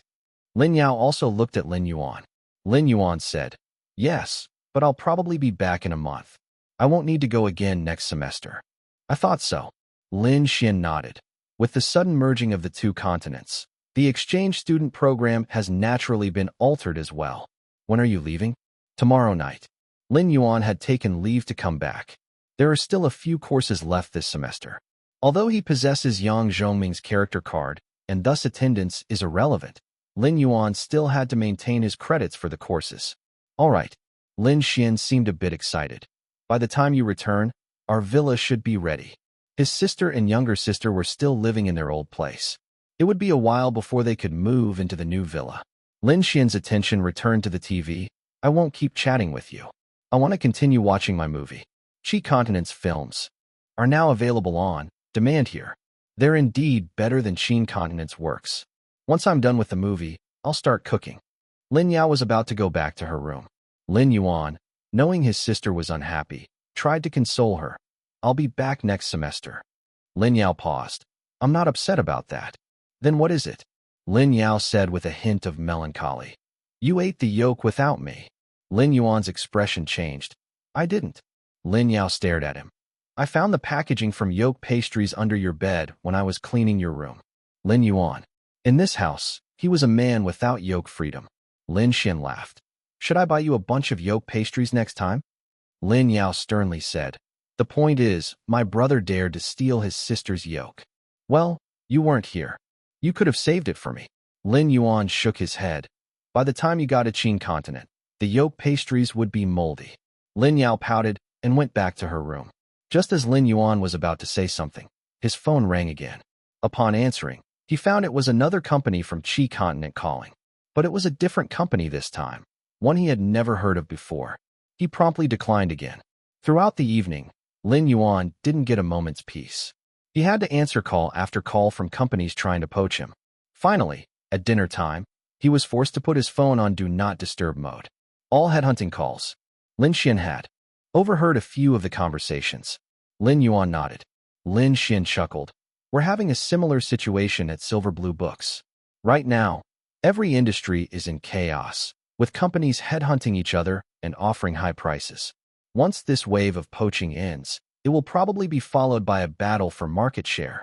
Lin Yao also looked at Lin Yuan. Lin Yuan said, "Yes, but I'll probably be back in a month. I won't need to go again next semester." "I thought so." Lin Xian nodded. With the sudden merging of the two continents, the exchange student program has naturally been altered as well. "When are you leaving?" "Tomorrow night." Lin Yuan had taken leave to come back. There are still a few courses left this semester. Although he possesses Yang Zhongming's character card, and thus attendance is irrelevant, Lin Yuan still had to maintain his credits for the courses. "All right." Lin Xian seemed a bit excited. "By the time you return, our villa should be ready." His sister and younger sister were still living in their old place. It would be a while before they could move into the new villa. Lin Xian's attention returned to the TV. "I won't keep chatting with you. I want to continue watching my movie." Qi Continent's films are now available on demand here. They're indeed better than Qin Continent's works. "Once I'm done with the movie, I'll start cooking." Lin Yao was about to go back to her room. Lin Yuan, knowing his sister was unhappy, tried to console her. "I'll be back next semester." Lin Yao paused. "I'm not upset about that." "Then what is it?" Lin Yao said with a hint of melancholy. "You ate the yolk without me." Lin Yuan's expression changed. "I didn't." Lin Yao stared at him. "I found the packaging from yolk pastries under your bed when I was cleaning your room." Lin Yuan. In this house, he was a man without yolk freedom. Lin Xian laughed. "Should I buy you a bunch of yolk pastries next time?" Lin Yao sternly said. "The point is, my brother dared to steal his sister's yolk." "Well, you weren't here. You could have saved it for me." Lin Yuan shook his head. "By the time you got to Qin continent, the yolk pastries would be moldy." Lin Yao pouted and went back to her room. Just as Lin Yuan was about to say something, his phone rang again. Upon answering, he found it was another company from Qi continent calling. But it was a different company this time, one he had never heard of before. He promptly declined again. Throughout the evening, Lin Yuan didn't get a moment's peace. He had to answer call after call from companies trying to poach him. Finally, at dinner time, he was forced to put his phone on Do Not Disturb mode. All headhunting calls. Lin Xian had overheard a few of the conversations. Lin Yuan nodded. Lin Xian chuckled. "We're having a similar situation at Silver Blue Books. Right now, every industry is in chaos, with companies headhunting each other and offering high prices. Once this wave of poaching ends, it will probably be followed by a battle for market share."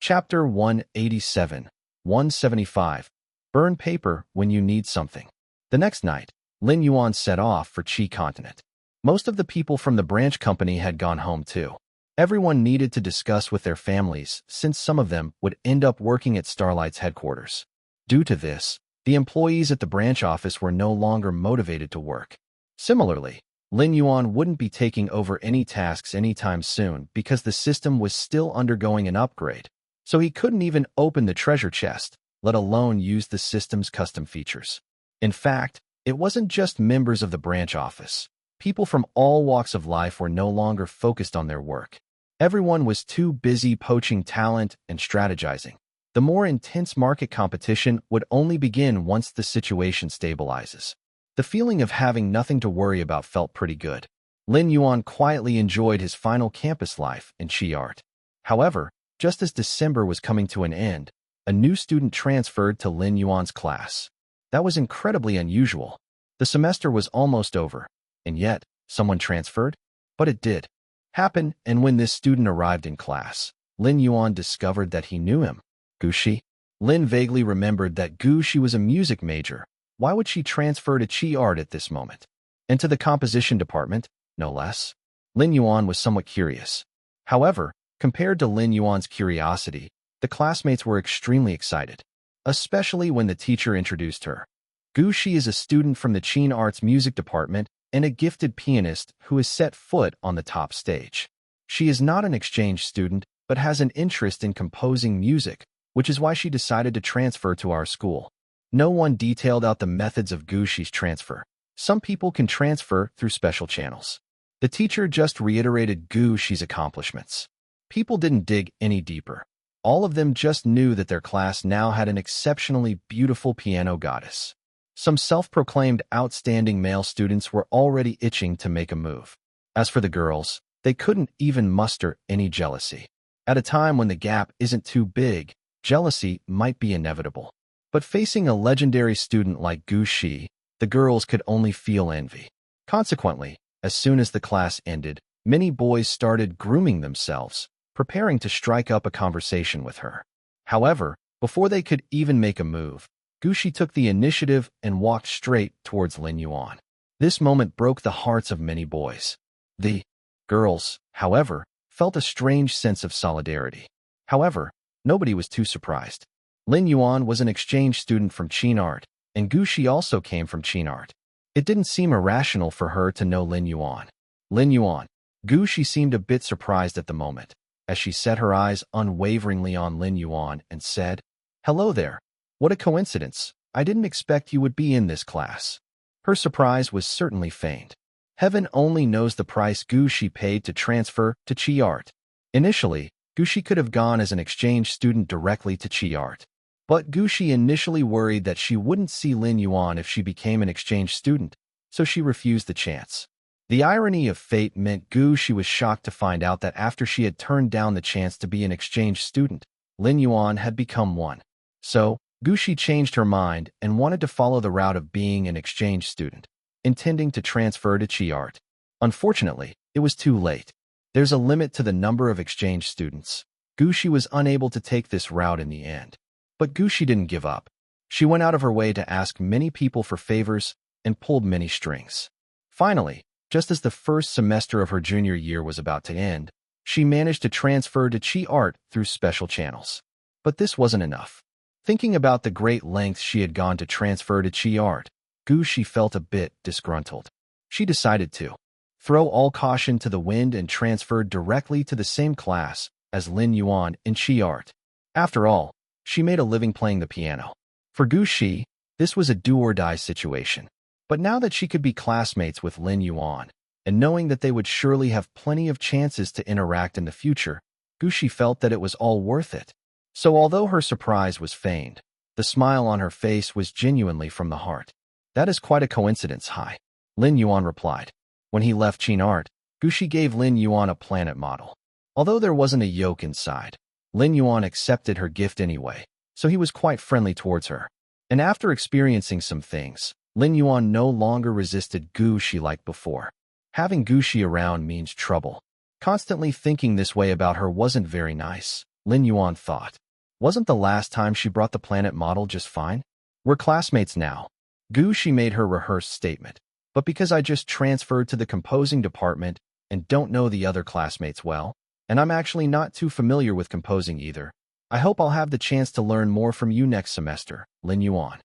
Chapter 187, 175. Burn paper when you need something. The next night, Lin Yuan set off for Qi continent. Most of the people from the branch company had gone home too. Everyone needed to discuss with their families, since some of them would end up working at Starlight's headquarters. Due to this, the employees at the branch office were no longer motivated to work. Similarly, Lin Yuan wouldn't be taking over any tasks anytime soon because the system was still undergoing an upgrade, so he couldn't even open the treasure chest, let alone use the system's custom features. In fact, it wasn't just members of the branch office. People from all walks of life were no longer focused on their work. Everyone was too busy poaching talent and strategizing. The more intense market competition would only begin once the situation stabilizes. The feeling of having nothing to worry about felt pretty good. Lin Yuan quietly enjoyed his final campus life in Qi Art. However, just as December was coming to an end, a new student transferred to Lin Yuan's class. That was incredibly unusual. The semester was almost over, and yet, Someone transferred? But it did happen, and when this student arrived in class, Lin Yuan discovered that he knew him. Gushi? Lin vaguely remembered that Gushi was a music major. Why would she transfer to Chi Art at this moment? And to the composition department, no less? Lin Yuan was somewhat curious. However, compared to Lin Yuan's curiosity, the classmates were extremely excited, especially when the teacher introduced her. Gushi is a student from the Qin Arts music department and a gifted pianist who has set foot on the top stage. She is not an exchange student, but has an interest in composing music, which is why she decided to transfer to our school. No one detailed out the methods of Gushi's transfer. Some people can transfer through special channels. The teacher just reiterated Gushi's accomplishments. People didn't dig any deeper. All of them just knew that their class now had an exceptionally beautiful piano goddess. Some self-proclaimed outstanding male students were already itching to make a move. As for the girls, they couldn't even muster any jealousy. At a time when the gap isn't too big, jealousy might be inevitable. But facing a legendary student like Gushi, the girls could only feel envy. Consequently, as soon as the class ended, many boys started grooming themselves, preparing to strike up a conversation with her. However, before they could even make a move, Gushi took the initiative and walked straight towards Lin Yuan. This moment broke the hearts of many boys. The girls, however, felt a strange sense of solidarity. However, nobody was too surprised. Lin Yuan was an exchange student from Qin Art, and Gushi also came from Qin Art. It didn't seem irrational for her to know Lin Yuan. Lin Yuan. Gushi seemed a bit surprised at the moment, as she set her eyes unwaveringly on Lin Yuan and said, "Hello there. What a coincidence. I didn't expect you would be in this class." Her surprise was certainly feigned. Heaven only knows the price Gushi paid to transfer to Qi Art. Initially, Gushi could have gone as an exchange student directly to Qi Art. But Gushi initially worried that she wouldn't see Lin Yuan if she became an exchange student, so she refused the chance. The irony of fate meant Gushi was shocked to find out that after she had turned down the chance to be an exchange student, Lin Yuan had become one. So, Gushi changed her mind and wanted to follow the route of being an exchange student, intending to transfer to Qi Art. Unfortunately, it was too late. There's a limit to the number of exchange students. Gushi was unable to take this route in the end. But Gushi didn't give up. She went out of her way to ask many people for favors and pulled many strings. Finally, just as the first semester of her junior year was about to end, she managed to transfer to Qi Art through special channels. But this wasn't enough. Thinking about the great lengths she had gone to transfer to Qi Art, Gushi felt a bit disgruntled. She decided to throw all caution to the wind and transferred directly to the same class as Lin Yuan in Qi Art. After all, she made a living playing the piano. For Gushi, this was a do-or-die situation. But now that she could be classmates with Lin Yuan, and knowing that they would surely have plenty of chances to interact in the future, Gushi felt that it was all worth it. So although her surprise was feigned, the smile on her face was genuinely from the heart. "That is quite a coincidence, hi," Lin Yuan replied. When he left Qin Art, Gushi gave Lin Yuan a planet model. Although there wasn't a yoke inside, Lin Yuan accepted her gift anyway, so he was quite friendly towards her. And after experiencing some things, Lin Yuan no longer resisted Gushi like before. Having Gushi around means trouble. Constantly thinking this way about her wasn't very nice, Lin Yuan thought. Wasn't the last time she brought the planet model just fine? We're classmates now. Gushi made her rehearsed statement. But because I just transferred to the composing department and don't know the other classmates well, and I'm actually not too familiar with composing either, I hope I'll have the chance to learn more from you next semester, Lin Yuan.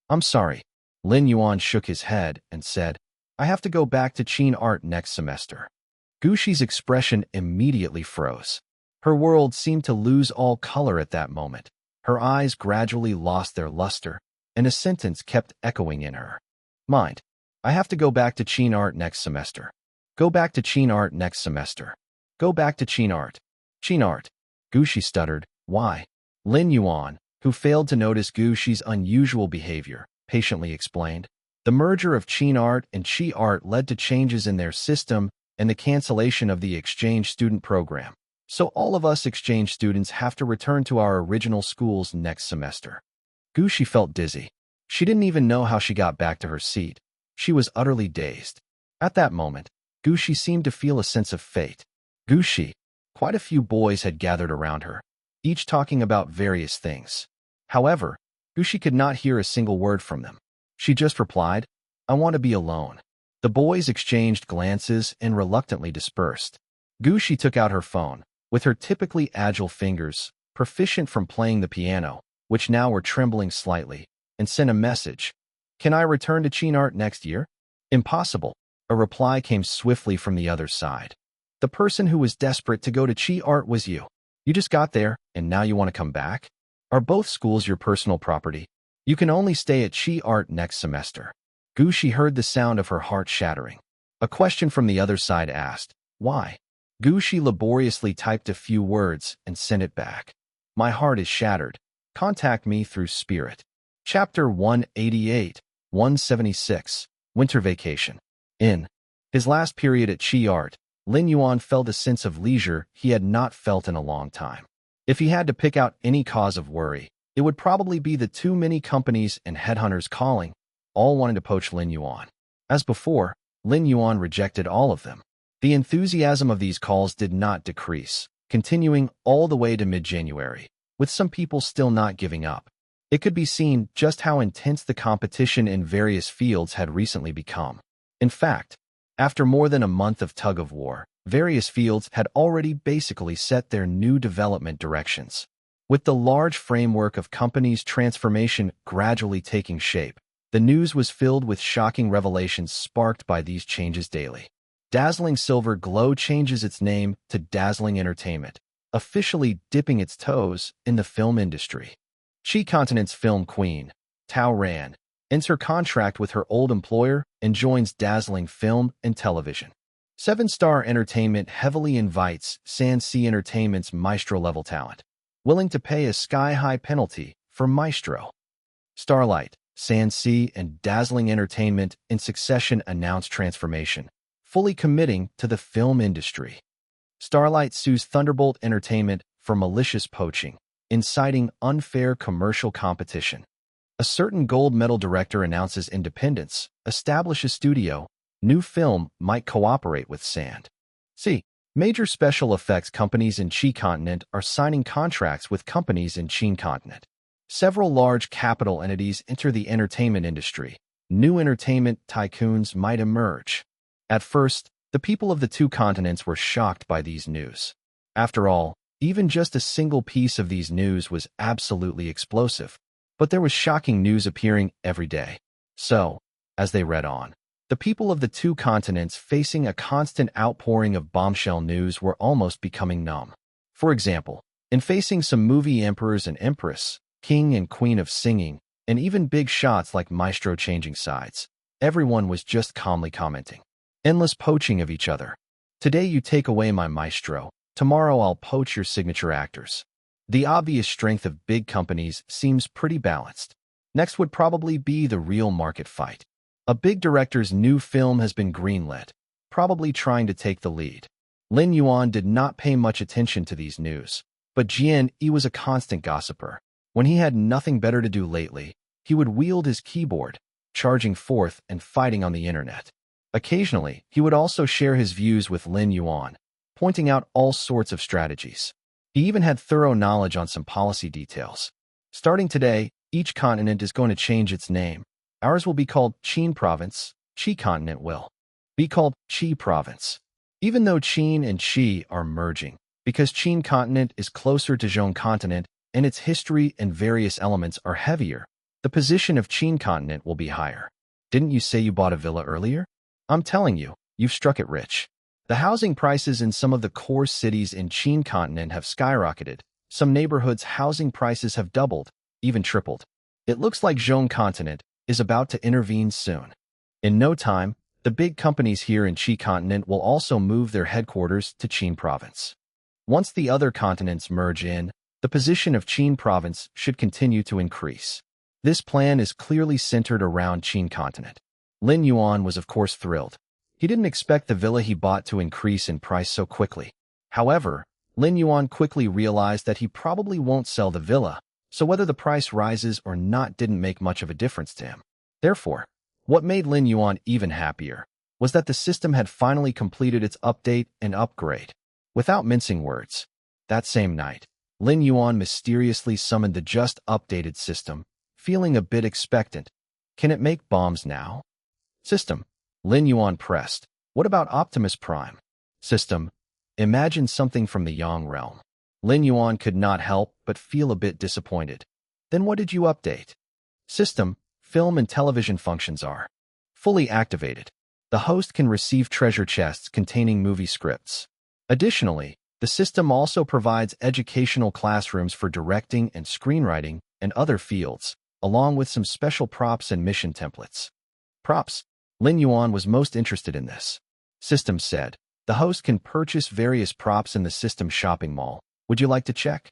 I'm sorry. Lin Yuan shook his head and said, I have to go back to Qin Art next semester. Gushi's expression immediately froze. Her world seemed to lose all color at that moment. Her eyes gradually lost their luster, and a sentence kept echoing in her mind. I have to go back to Qin Art next semester. Go back to Qin Art next semester. Go back to Qin Art. Qin Art. Gushi stuttered. Why? Lin Yuan, who failed to notice Gushi's unusual behavior, patiently explained. The merger of Qin Art and Qi Art led to changes in their system and the cancellation of the exchange student program. So all of us exchange students have to return to our original schools next semester. Gushi felt dizzy. She didn't even know how she got back to her seat. She was utterly dazed. At that moment, Gushi seemed to feel a sense of fate. Gushi. Quite a few boys had gathered around her, each talking about various things. However, Gushi could not hear a single word from them. She just replied, "I want to be alone." The boys exchanged glances and reluctantly dispersed. Gushi took out her phone, with her typically agile fingers, proficient from playing the piano, which now were trembling slightly, and sent a message. "Can I return to Chin Art next year?" "Impossible." A reply came swiftly from the other side. "The person who was desperate to go to Chi Art was you. You just got there, and now you want to come back? Are both schools your personal property? You can only stay at Chi Art next semester." Gushi heard the sound of her heart shattering. A question from the other side asked, "Why?" Gushi laboriously typed a few words and sent it back. "My heart is shattered. Contact me through Spirit." Chapter 188, 176, Winter Vacation. In his last period at Chi Art, Lin Yuan felt a sense of leisure he had not felt in a long time. If he had to pick out any cause of worry, it would probably be the too many companies and headhunters calling, all wanting to poach Lin Yuan. As before, Lin Yuan rejected all of them. The enthusiasm of these calls did not decrease, continuing all the way to mid-January, with some people still not giving up. It could be seen just how intense the competition in various fields had recently become. In fact, after more than a month of tug-of-war, various fields had already basically set their new development directions. With the large framework of companies' transformation gradually taking shape, the news was filled with shocking revelations sparked by these changes daily. Dazzling Silver Glow changes its name to Dazzling Entertainment, officially dipping its toes in the film industry. Chi Continent's film queen, Tao Ran, ends her contract with her old employer and joins Dazzling Film and Television. 7-Star Entertainment heavily invites Sansi Entertainment's maestro-level talent, willing to pay a sky-high penalty for maestro. Starlight, Sansi, and Dazzling Entertainment in succession announced transformation, fully committing to the film industry. Starlight sues Thunderbolt Entertainment for malicious poaching, inciting unfair commercial competition. A certain gold medal director announces independence, establishes studio, new film might cooperate with Sand. See, major special effects companies in Chi Continent are signing contracts with companies in Chin Continent. Several large capital entities enter the entertainment industry. New entertainment tycoons might emerge. At first, the people of the two continents were shocked by these news. After all, even just a single piece of these news was absolutely explosive. But there was shocking news appearing every day. So, as they read on, the people of the two continents facing a constant outpouring of bombshell news were almost becoming numb. For example, in facing some movie emperors and empress, king and queen of singing, and even big shots like Maestro changing sides, everyone was just calmly commenting. Endless poaching of each other. Today you take away my Maestro, tomorrow I'll poach your signature actors. The obvious strength of big companies seems pretty balanced. Next would probably be the real market fight. A big director's new film has been greenlit, probably trying to take the lead. Lin Yuan did not pay much attention to these news, but Jian Yi was a constant gossiper. When he had nothing better to do lately, he would wield his keyboard, charging forth and fighting on the internet. Occasionally, he would also share his views with Lin Yuan, pointing out all sorts of strategies. He even had thorough knowledge on some policy details. Starting today, each continent is going to change its name. Ours will be called Qin Province. Chi Continent will be called Chi Province. Even though Qin and Chi are merging, because Qin Continent is closer to Zhong Continent and its history and various elements are heavier, the position of Qin Continent will be higher. Didn't you say you bought a villa earlier? I'm telling you, you've struck it rich. The housing prices in some of the core cities in Qin Continent have skyrocketed. Some neighborhoods' housing prices have doubled, even tripled. It looks like Zhong Continent is about to intervene soon. In no time, the big companies here in Qi Continent will also move their headquarters to Qin Province. Once the other continents merge in, the position of Qin Province should continue to increase. This plan is clearly centered around Qin Continent. Lin Yuan was of course thrilled. He didn't expect the villa he bought to increase in price so quickly. However, Lin Yuan quickly realized that he probably won't sell the villa, so whether the price rises or not didn't make much of a difference to him. Therefore, what made Lin Yuan even happier was that the system had finally completed its update and upgrade. Without mincing words, that same night, Lin Yuan mysteriously summoned the just updated system, feeling a bit expectant. Can it make bombs now? System. Lin Yuan pressed. What about Optimus Prime? System. Imagine something from the Yang realm. Lin Yuan could not help but feel a bit disappointed. Then what did you update? System. Film and television functions are fully activated. The host can receive treasure chests containing movie scripts. Additionally, the system also provides educational classrooms for directing and screenwriting and other fields, along with some special props and mission templates. Props. Lin Yuan was most interested in this. System said, the host can purchase various props in the system shopping mall. Would you like to check?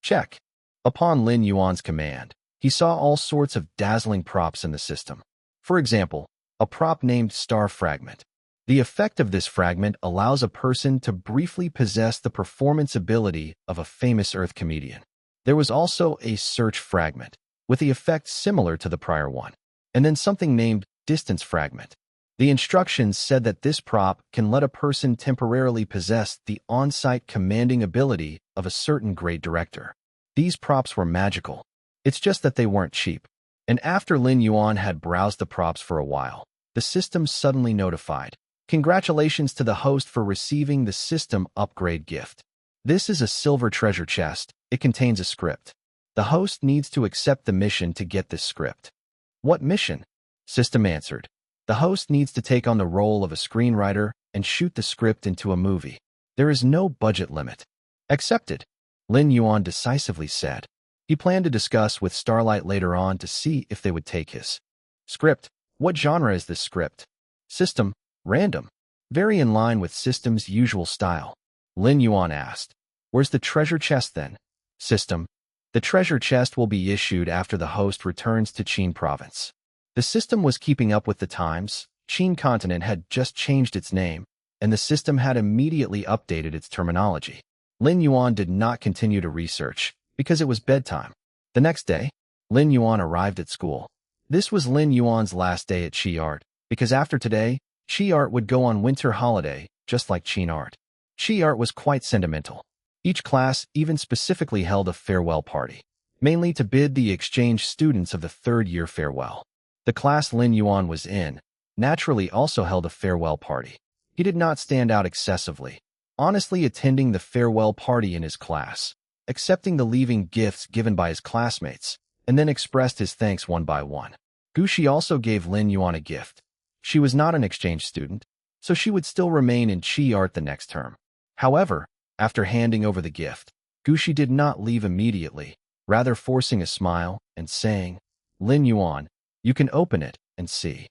Check. Upon Lin Yuan's command, he saw all sorts of dazzling props in the system. For example, a prop named Star Fragment. The effect of this fragment allows a person to briefly possess the performance ability of a famous Earth comedian. There was also a Search Fragment, with the effect similar to the prior one, and then something named Distance Fragment. The instructions said that this prop can let a person temporarily possess the on-site commanding ability of a certain great director. These props were magical. It's just that they weren't cheap. And after Lin Yuan had browsed the props for a while, the system suddenly notified, "Congratulations to the host for receiving the system upgrade gift. This is a silver treasure chest. It contains a script. The host needs to accept the mission to get this script." What mission? System answered. The host needs to take on the role of a screenwriter and shoot the script into a movie. There is no budget limit. Accepted, Lin Yuan decisively said. He planned to discuss with Starlight later on to see if they would take his script. What genre is this script? System. Random. Very in line with System's usual style. Lin Yuan asked. Where's the treasure chest then? System. The treasure chest will be issued after the host returns to Qin province. The system was keeping up with the times. Qin continent had just changed its name, and the system had immediately updated its terminology. Lin Yuan did not continue to research, because it was bedtime. The next day, Lin Yuan arrived at school. This was Lin Yuan's last day at Qi Art, because after today, Qi Art would go on winter holiday, just like Qin Art. Qi Art was quite sentimental. Each class even specifically held a farewell party, mainly to bid the exchange students of the third-year farewell. The class Lin Yuan was in, naturally also held a farewell party. He did not stand out excessively, honestly attending the farewell party in his class, accepting the leaving gifts given by his classmates, and then expressed his thanks one by one. Gushi also gave Lin Yuan a gift. She was not an exchange student, so she would still remain in Qi Art the next term. However, after handing over the gift, Gushi did not leave immediately, rather forcing a smile and saying, Lin Yuan, you can open it and see.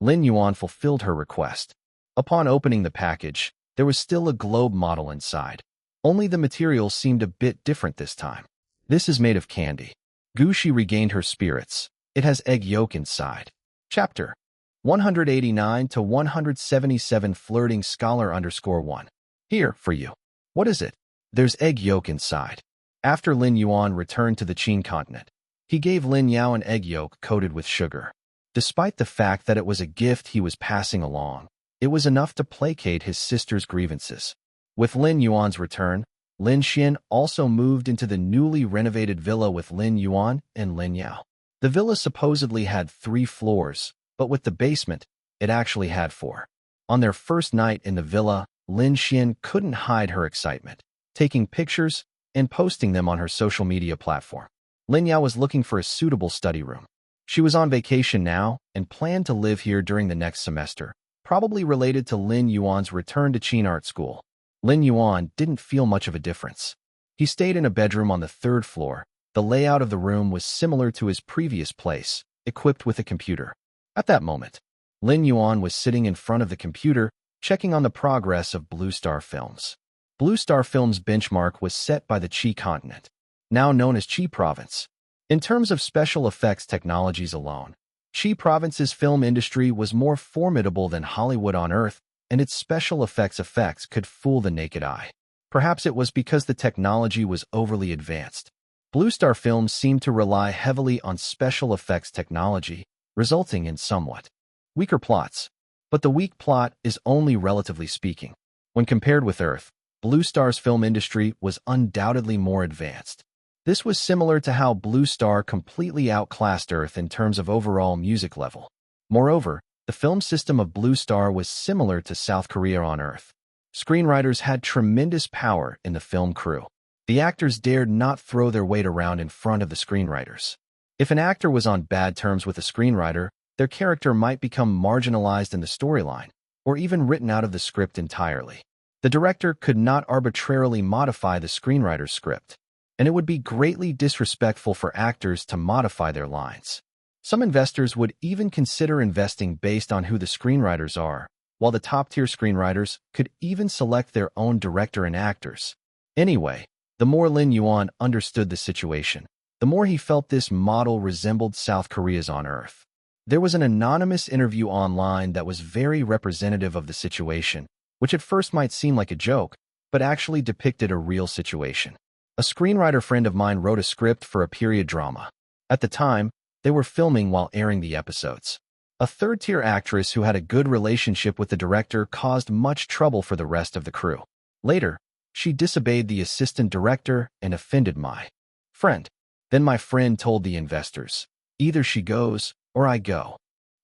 Lin Yuan fulfilled her request. Upon opening the package, there was still a globe model inside. Only the material seemed a bit different this time. This is made of candy. Gushi regained her spirits. It has egg yolk inside. Chapter 189 to 177 Flirting Scholar _1. Here, for you. What is it? There's egg yolk inside. After Lin Yuan returned to the Qin continent, he gave Lin Yao an egg yolk coated with sugar. Despite the fact that it was a gift he was passing along, it was enough to placate his sister's grievances. With Lin Yuan's return, Lin Xian also moved into the newly renovated villa with Lin Yuan and Lin Yao. The villa supposedly had 3 floors, but with the basement, it actually had 4. On their first night in the villa, Lin Xian couldn't hide her excitement, taking pictures and posting them on her social media platform. Lin Yao was looking for a suitable study room. She was on vacation now and planned to live here during the next semester, probably related to Lin Yuan's return to Qin Art School. Lin Yuan didn't feel much of a difference. He stayed in a bedroom on the 3rd floor. The layout of the room was similar to his previous place, equipped with a computer. At that moment, Lin Yuan was sitting in front of the computer, checking on the progress of Blue Star Films. Blue Star Films' benchmark was set by the Qi continent, now known as Qi Province. In terms of special effects technologies alone, Qi Province's film industry was more formidable than Hollywood on Earth, and its special effects could fool the naked eye. Perhaps it was because the technology was overly advanced. Blue Star Films seemed to rely heavily on special effects technology, resulting in somewhat weaker plots. But the weak plot is only relatively speaking. When compared with Earth, Blue Star's film industry was undoubtedly more advanced. This was similar to how Blue Star completely outclassed Earth in terms of overall music level. Moreover, the film system of Blue Star was similar to South Korea on Earth. Screenwriters had tremendous power in the film crew. The actors dared not throw their weight around in front of the screenwriters. If an actor was on bad terms with a screenwriter, their character might become marginalized in the storyline, or even written out of the script entirely. The director could not arbitrarily modify the screenwriter's script, and it would be greatly disrespectful for actors to modify their lines. Some investors would even consider investing based on who the screenwriters are, while the top-tier screenwriters could even select their own director and actors. Anyway, the more Lin Yuan understood the situation, the more he felt this model resembled South Korea's on Earth. There was an anonymous interview online that was very representative of the situation, which at first might seem like a joke, but actually depicted a real situation. A screenwriter friend of mine wrote a script for a period drama. At the time, they were filming while airing the episodes. A third-tier actress who had a good relationship with the director caused much trouble for the rest of the crew. Later, she disobeyed the assistant director and offended my friend. Then my friend told the investors, "Either she goes, or I go."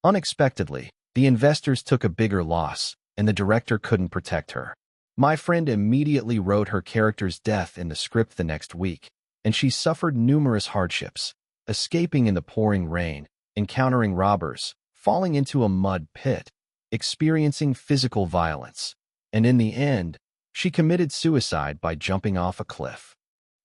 Unexpectedly, the investors took a bigger loss, and the director couldn't protect her. My friend immediately wrote her character's death in the script the next week, and she suffered numerous hardships, escaping in the pouring rain, encountering robbers, falling into a mud pit, experiencing physical violence, and in the end, she committed suicide by jumping off a cliff.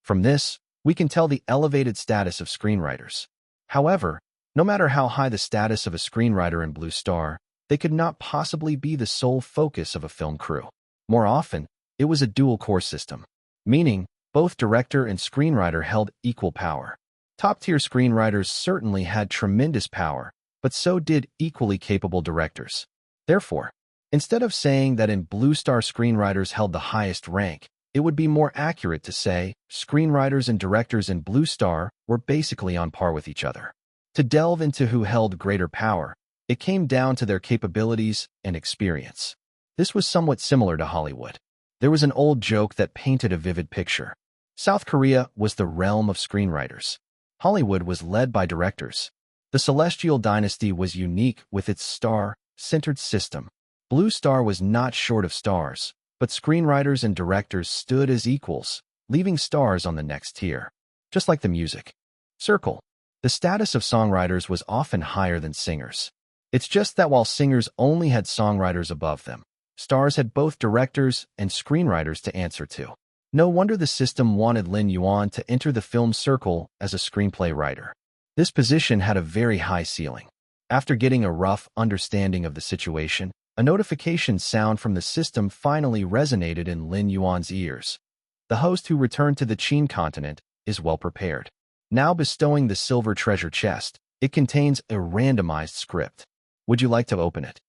From this, we can tell the elevated status of screenwriters. However, no matter how high the status of a screenwriter in Blue Star, they could not possibly be the sole focus of a film crew. More often, it was a dual-core system, meaning both director and screenwriter held equal power. Top-tier screenwriters certainly had tremendous power, but so did equally capable directors. Therefore, instead of saying that in Blue Star screenwriters held the highest rank, it would be more accurate to say screenwriters and directors in Blue Star were basically on par with each other. To delve into who held greater power, it came down to their capabilities and experience. This was somewhat similar to Hollywood. There was an old joke that painted a vivid picture. South Korea was the realm of screenwriters. Hollywood was led by directors. The Celestial Dynasty was unique with its star-centered system. Blue Star was not short of stars, but screenwriters and directors stood as equals, leaving stars on the next tier. Just like the music circle, the status of songwriters was often higher than singers. It's just that while singers only had songwriters above them, stars had both directors and screenwriters to answer to. No wonder the system wanted Lin Yuan to enter the film circle as a screenplay writer. This position had a very high ceiling. After getting a rough understanding of the situation, a notification sound from the system finally resonated in Lin Yuan's ears. The host who returned to the Qin continent is well prepared. Now bestowing the silver treasure chest, it contains a randomized script. Would you like to open it?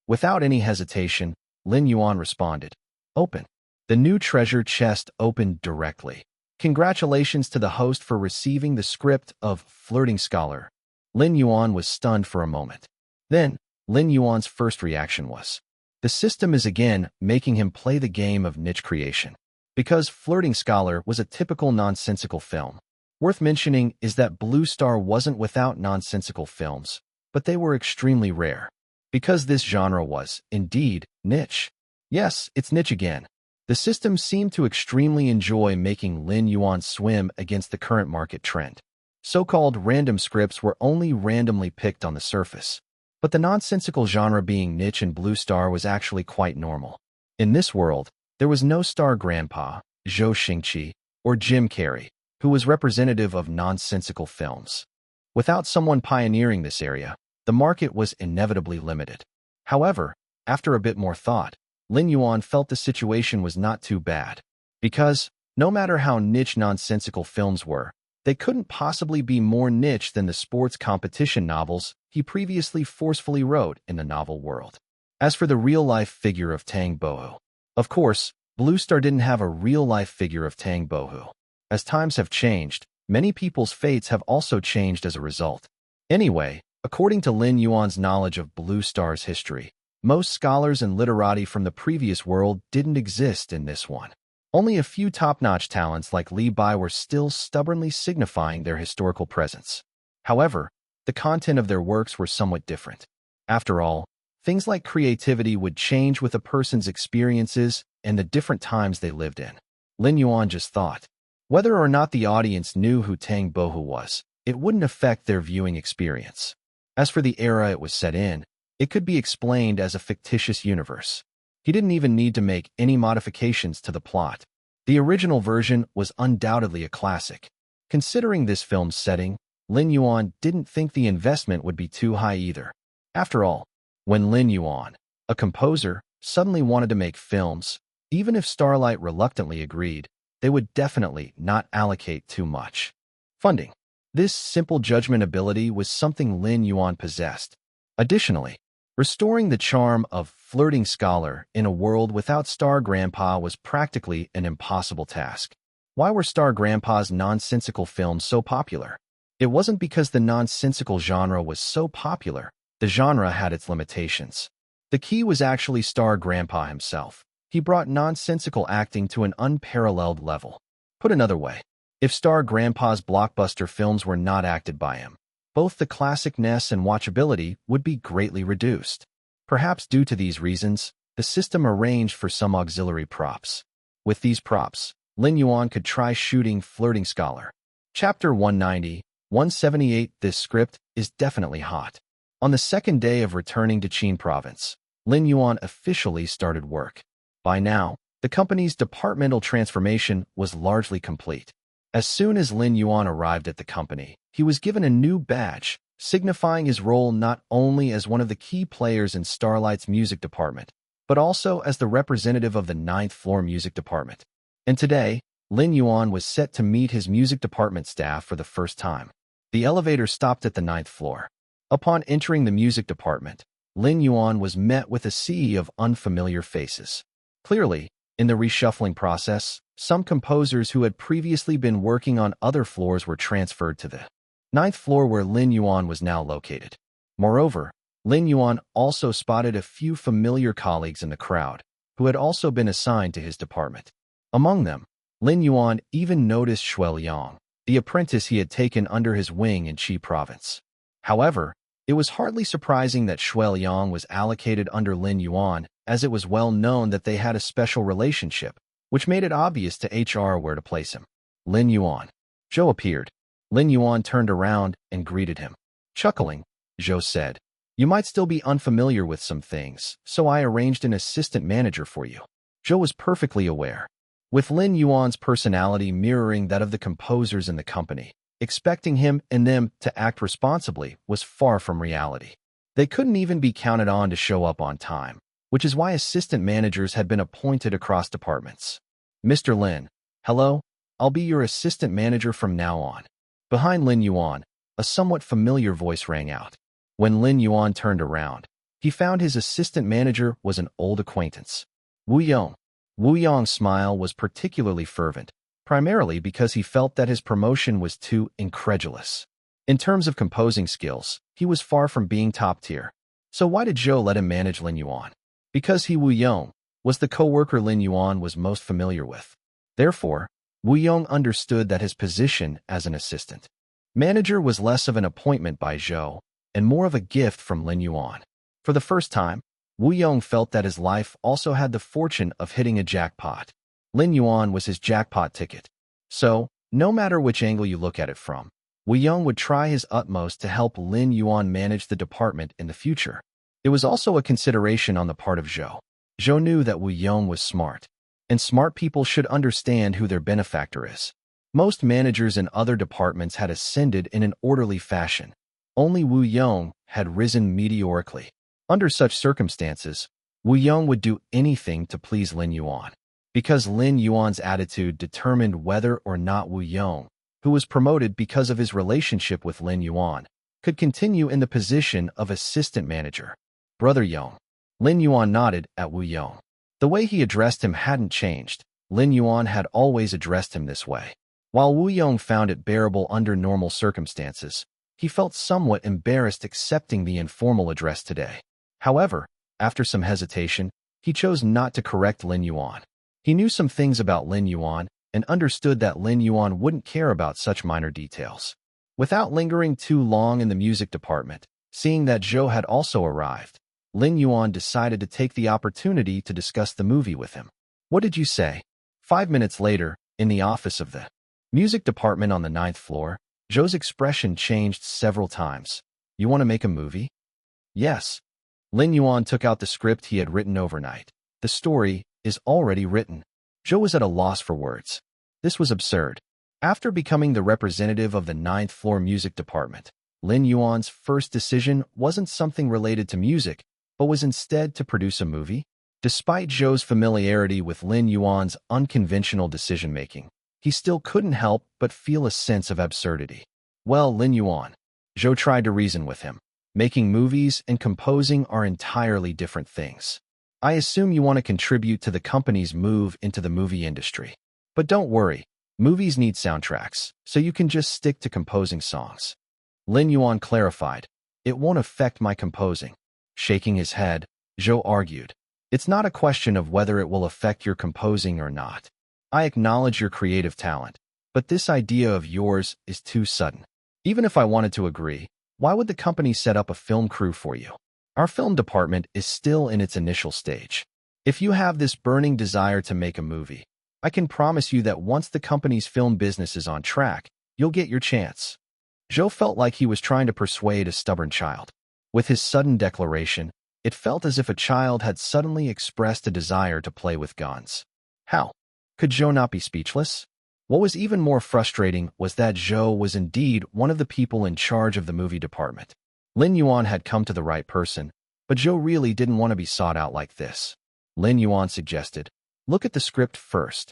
Without any hesitation, Lin Yuan responded, "Open." The new treasure chest opened directly. Congratulations to the host for receiving the script of Flirting Scholar. Lin Yuan was stunned for a moment. Then, Lin Yuan's first reaction was, the system is again making him play the game of niche creation. Because Flirting Scholar was a typical nonsensical film. Worth mentioning is that Blue Star wasn't without nonsensical films, but they were extremely rare. Because this genre was, indeed, niche. Yes, it's niche again. The system seemed to extremely enjoy making Lin Yuan swim against the current market trend. So-called random scripts were only randomly picked on the surface. But the nonsensical genre being niche in Blue Star was actually quite normal. In this world, there was no star grandpa, Zhou Xingqi, or Jim Carrey, who was representative of nonsensical films. Without someone pioneering this area, the market was inevitably limited. However, after a bit more thought, Lin Yuan felt the situation was not too bad. Because, no matter how niche nonsensical films were, they couldn't possibly be more niche than the sports competition novels he previously forcefully wrote in the novel world. As for the real-life figure of Tang Bohu, of course, Blue Star didn't have a real-life figure of Tang Bohu. As times have changed, many people's fates have also changed as a result. Anyway, according to Lin Yuan's knowledge of Blue Star's history, Most scholars and literati from the previous world didn't exist in this one. Only a few top-notch talents like Li Bai were still stubbornly signifying their historical presence. However, the content of their works were somewhat different. After all, things like creativity would change with a person's experiences and the different times they lived in. Lin Yuan just thought, whether or not the audience knew who Tang Bohu was, it wouldn't affect their viewing experience. As for the era it was set in, it could be explained as a fictitious universe. He didn't even need to make any modifications to the plot. The original version was undoubtedly a classic. Considering this film's setting, Lin Yuan didn't think the investment would be too high either. After all, when Lin Yuan, a composer, suddenly wanted to make films, even if Starlight reluctantly agreed, they would definitely not allocate too much funding. This simple judgment ability was something Lin Yuan possessed. Additionally, restoring the charm of flirting scholar in a world without Star Grandpa was practically an impossible task. Why were Star Grandpa's nonsensical films so popular? It wasn't because the nonsensical genre was so popular. The genre had its limitations. The key was actually Star Grandpa himself. He brought nonsensical acting to an unparalleled level. Put another way, if Star Grandpa's blockbuster films were not acted by him, both the classicness and watchability would be greatly reduced. Perhaps due to these reasons, the system arranged for some auxiliary props. With these props, Lin Yuan could try shooting Flirting Scholar. Chapter 190, 178. This script is definitely hot. On the second day of returning to Qin province, Lin Yuan officially started work. By now, the company's departmental transformation was largely complete. As soon as Lin Yuan arrived at the company, he was given a new badge, signifying his role not only as one of the key players in Starlight's music department, but also as the representative of the 9th floor music department. And today, Lin Yuan was set to meet his music department staff for the first time. The elevator stopped at the 9th floor. Upon entering the music department, Lin Yuan was met with a sea of unfamiliar faces. Clearly, in the reshuffling process, some composers who had previously been working on other floors were transferred to the 9th floor where Lin Yuan was now located. Moreover, Lin Yuan also spotted a few familiar colleagues in the crowd, who had also been assigned to his department. Among them, Lin Yuan even noticed Shuai Liang, the apprentice he had taken under his wing in Qi province. However, it was hardly surprising that Shuai Liang was allocated under Lin Yuan, as it was well known that they had a special relationship, which made it obvious to HR where to place him. Lin Yuan. Zhou appeared. Lin Yuan turned around and greeted him. Chuckling, Zhou said, "You might still be unfamiliar with some things, so I arranged an assistant manager for you." Zhou was perfectly aware. With Lin Yuan's personality mirroring that of the composers in the company, expecting him and them to act responsibly was far from reality. They couldn't even be counted on to show up on time, which is why assistant managers had been appointed across departments. "Mr. Lin, hello, I'll be your assistant manager from now on." Behind Lin Yuan, a somewhat familiar voice rang out. When Lin Yuan turned around, he found his assistant manager was an old acquaintance, Wu Yong. Wu Yong's smile was particularly fervent, primarily because he felt that his promotion was too incredulous. In terms of composing skills, he was far from being top tier. So why did Zhou let him manage Lin Yuan? Because Wu Yong was the co-worker Lin Yuan was most familiar with. Therefore, Wu Yong understood that his position as an assistant manager was less of an appointment by Zhou and more of a gift from Lin Yuan. For the first time, Wu Yong felt that his life also had the fortune of hitting a jackpot. Lin Yuan was his jackpot ticket. So, no matter which angle you look at it from, Wu Yong would try his utmost to help Lin Yuan manage the department in the future. It was also a consideration on the part of Zhou. Zhou knew that Wu Yong was smart, and smart people should understand who their benefactor is. Most managers in other departments had ascended in an orderly fashion. Only Wu Yong had risen meteorically. Under such circumstances, Wu Yong would do anything to please Lin Yuan. Because Lin Yuan's attitude determined whether or not Wu Yong, who was promoted because of his relationship with Lin Yuan, could continue in the position of assistant manager. "Brother Yong." Lin Yuan nodded at Wu Yong. The way he addressed him hadn't changed. Lin Yuan had always addressed him this way. While Wu Yong found it bearable under normal circumstances, he felt somewhat embarrassed accepting the informal address today. However, After some hesitation, he chose not to correct Lin Yuan. He knew some things about Lin Yuan and understood that Lin Yuan wouldn't care about such minor details. Without lingering too long in the music department, seeing that Zhou had also arrived, Lin Yuan decided to take the opportunity to discuss the movie with him. What did you say? 5 minutes later, in the office of the music department on the 9th floor, Zhou's expression changed several times. You want to make a movie? Yes. Lin Yuan took out the script he had written overnight. The story is already written. Zhou was at a loss for words. This was absurd. After becoming the representative of the 9th floor music department, Lin Yuan's first decision wasn't something related to music, but was instead to produce a movie. Despite Zhou's familiarity with Lin Yuan's unconventional decision-making, he still couldn't help but feel a sense of absurdity. Well, Lin Yuan, Zhou tried to reason with him. Making movies and composing are entirely different things. I assume you want to contribute to the company's move into the movie industry. But don't worry, movies need soundtracks, so you can just stick to composing songs. Lin Yuan clarified, it won't affect my composing. Shaking his head, Zhou argued, it's not a question of whether it will affect your composing or not. I acknowledge your creative talent, but this idea of yours is too sudden. Even if I wanted to agree, why would the company set up a film crew for you? Our film department is still in its initial stage. If you have this burning desire to make a movie, I can promise you that once the company's film business is on track, you'll get your chance. Zhou felt like he was trying to persuade a stubborn child. With his sudden declaration, it felt as if a child had suddenly expressed a desire to play with guns. How? Could Zhou not be speechless? What was even more frustrating was that Zhou was indeed one of the people in charge of the movie department. Lin Yuan had come to the right person, but Zhou really didn't want to be sought out like this. Lin Yuan suggested, look at the script first.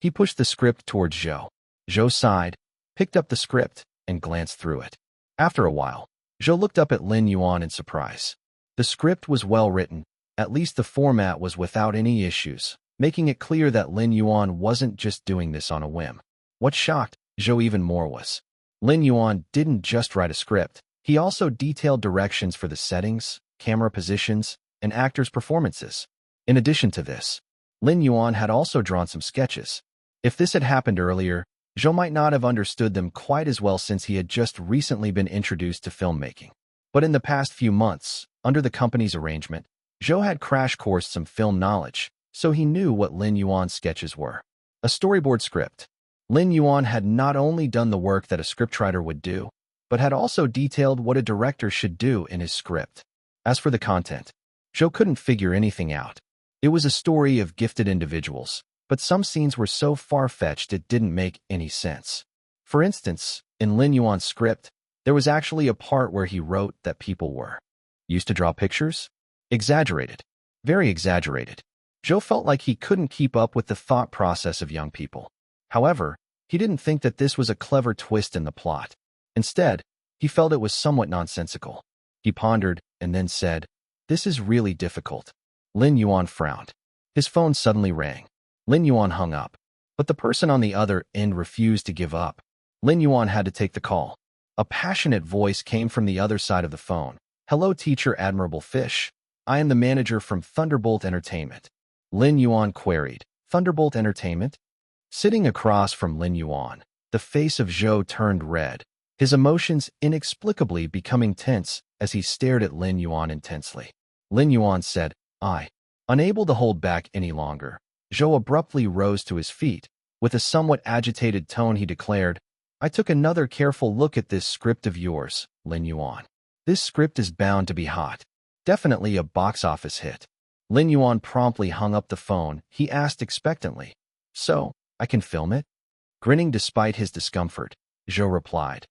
He pushed the script towards Zhou. Zhou sighed, picked up the script, and glanced through it. After a while, Zhou looked up at Lin Yuan in surprise. The script was well written, at least the format was without any issues, making it clear that Lin Yuan wasn't just doing this on a whim. What shocked Zhou even more was, Lin Yuan didn't just write a script, he also detailed directions for the settings, camera positions, and actors' performances. In addition to this, Lin Yuan had also drawn some sketches. If this had happened earlier, Zhou might not have understood them quite as well since he had just recently been introduced to filmmaking. But in the past few months, under the company's arrangement, Zhou had crash-coursed some film knowledge, so he knew what Lin Yuan's sketches were. A storyboard script. Lin Yuan had not only done the work that a scriptwriter would do, but had also detailed what a director should do in his script. As for the content, Zhou couldn't figure anything out. It was a story of gifted individuals, but some scenes were so far-fetched it didn't make any sense. For instance, in Lin Yuan's script, there was actually a part where he wrote that people were used to draw pictures? Exaggerated. Very exaggerated. Zhou felt like he couldn't keep up with the thought process of young people. However, he didn't think that this was a clever twist in the plot. Instead, he felt it was somewhat nonsensical. He pondered and then said, this is really difficult. Lin Yuan frowned. His phone suddenly rang. Lin Yuan hung up, but the person on the other end refused to give up. Lin Yuan had to take the call. A passionate voice came from the other side of the phone. Hello, teacher Admirable Fish. I am the manager from Thunderbolt Entertainment. Lin Yuan queried. Thunderbolt Entertainment? Sitting across from Lin Yuan, the face of Zhou turned red, his emotions inexplicably becoming tense as he stared at Lin Yuan intensely. Lin Yuan said, unable to hold back any longer, Zhou abruptly rose to his feet. With a somewhat agitated tone he declared, I took another careful look at this script of yours, Lin Yuan. This script is bound to be hot. Definitely a box office hit. Lin Yuan promptly hung up the phone. He asked expectantly, so, I can film it? Grinning despite his discomfort, Zhou replied,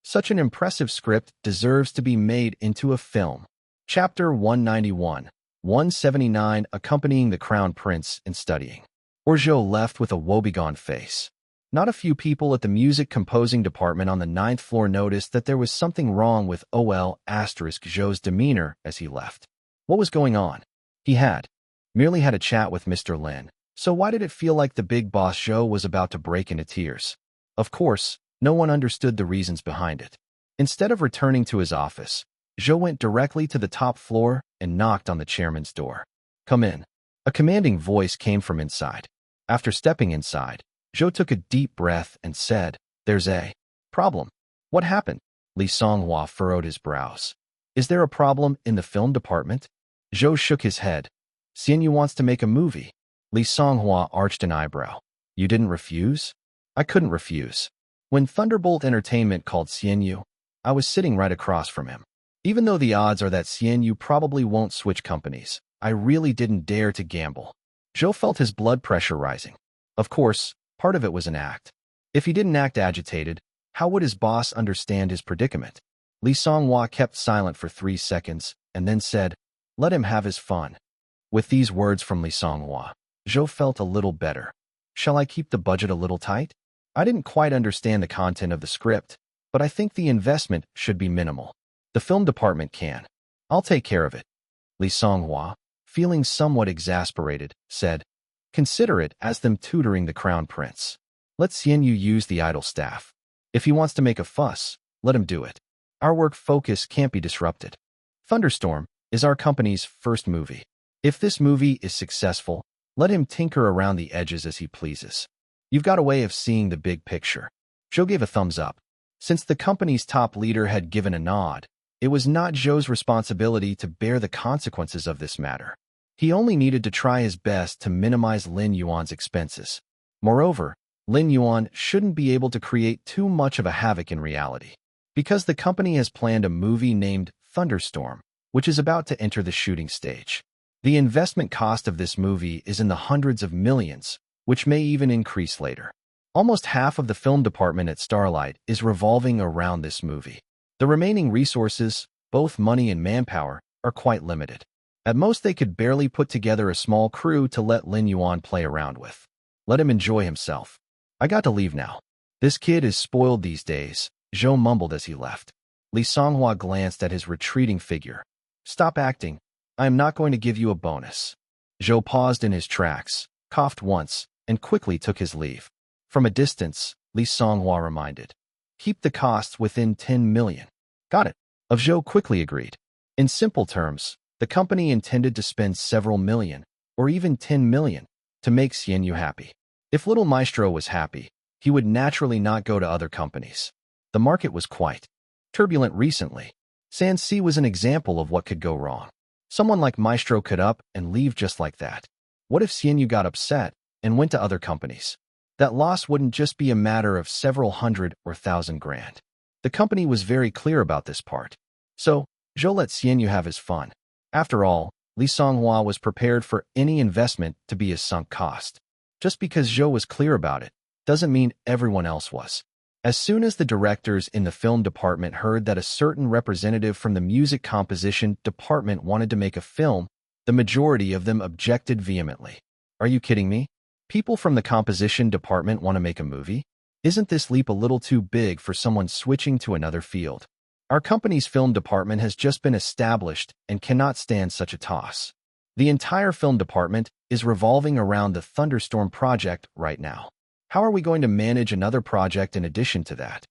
such an impressive script deserves to be made into a film. Chapter 191, 179 Accompanying the Crown Prince and Studying. Zhou left with a woebegone face. Not a few people at the music composing department on the 9th floor noticed that there was something wrong with Zhou's demeanor as he left. What was going on? He had merely had a chat with Mr. Lin, so why did it feel like the big boss Zhou was about to break into tears? Of course, no one understood the reasons behind it. Instead of returning to his office, Zhou went directly to the top floor and knocked on the chairman's door. "Come in." A commanding voice came from inside. After stepping inside, Zhou took a deep breath and said, "There's a problem." "What happened?" Li Songhua furrowed his brows. "Is there a problem in the film department?" Zhou shook his head. "Xianyu wants to make a movie." Li Songhua arched an eyebrow. "You didn't refuse?" "I couldn't refuse. When Thunderbolt Entertainment called Xianyu, I was sitting right across from him. Even though the odds are that Xianyu probably won't switch companies, I really didn't dare to gamble." Zhou felt his blood pressure rising. Of course, part of it was an act. If he didn't act agitated, how would his boss understand his predicament? Li Songhua kept silent for 3 seconds and then said, "Let him have his fun." With these words from Li Songhua, Zhou felt a little better. Shall I keep the budget a little tight? I didn't quite understand the content of the script, but I think the investment should be minimal. The film department can. I'll take care of it. Li Songhua, feeling somewhat exasperated, said, "Consider it as them tutoring the crown prince. Let Xianyu use the idle staff. If he wants to make a fuss, let him do it. Our work focus can't be disrupted. Thunderstorm is our company's first movie. If this movie is successful, let him tinker around the edges as he pleases. You've got a way of seeing the big picture." Zhou gave a thumbs up. Since the company's top leader had given a nod, it was not Zhou's responsibility to bear the consequences of this matter. He only needed to try his best to minimize Lin Yuan's expenses. Moreover, Lin Yuan shouldn't be able to create too much of a havoc in reality, because the company has planned a movie named Thunderstorm, which is about to enter the shooting stage. The investment cost of this movie is in the hundreds of millions, which may even increase later. Almost half of the film department at Starlight is revolving around this movie. The remaining resources, both money and manpower, are quite limited. At most, they could barely put together a small crew to let Lin Yuan play around with. Let him enjoy himself. I got to leave now. This kid is spoiled these days, Zhou mumbled as he left. Li Songhua glanced at his retreating figure. "Stop acting. I am not going to give you a bonus." Zhou paused in his tracks, coughed once, and quickly took his leave. From a distance, Li Songhua reminded, "Keep the costs within 10 million. "Got it." Zhou quickly agreed. In simple terms, the company intended to spend several million, or even 10 million, to make Xianyu happy. If Little Maestro was happy, he would naturally not go to other companies. The market was quite turbulent recently. Sanxi was an example of what could go wrong. Someone like Maestro could up and leave just like that. What if Xianyu got upset and went to other companies? That loss wouldn't just be a matter of several hundred or thousand grand. The company was very clear about this part. So, Zhou let Xianyu have his fun. After all, Li Songhua was prepared for any investment to be a sunk cost. Just because Zhou was clear about it, doesn't mean everyone else was. As soon as the directors in the film department heard that a certain representative from the music composition department wanted to make a film, the majority of them objected vehemently. "Are you kidding me? People from the composition department want to make a movie? Isn't this leap a little too big for someone switching to another field? Our company's film department has just been established and cannot stand such a toss. The entire film department is revolving around the Thunderstorm project right now. How are we going to manage another project in addition to that?"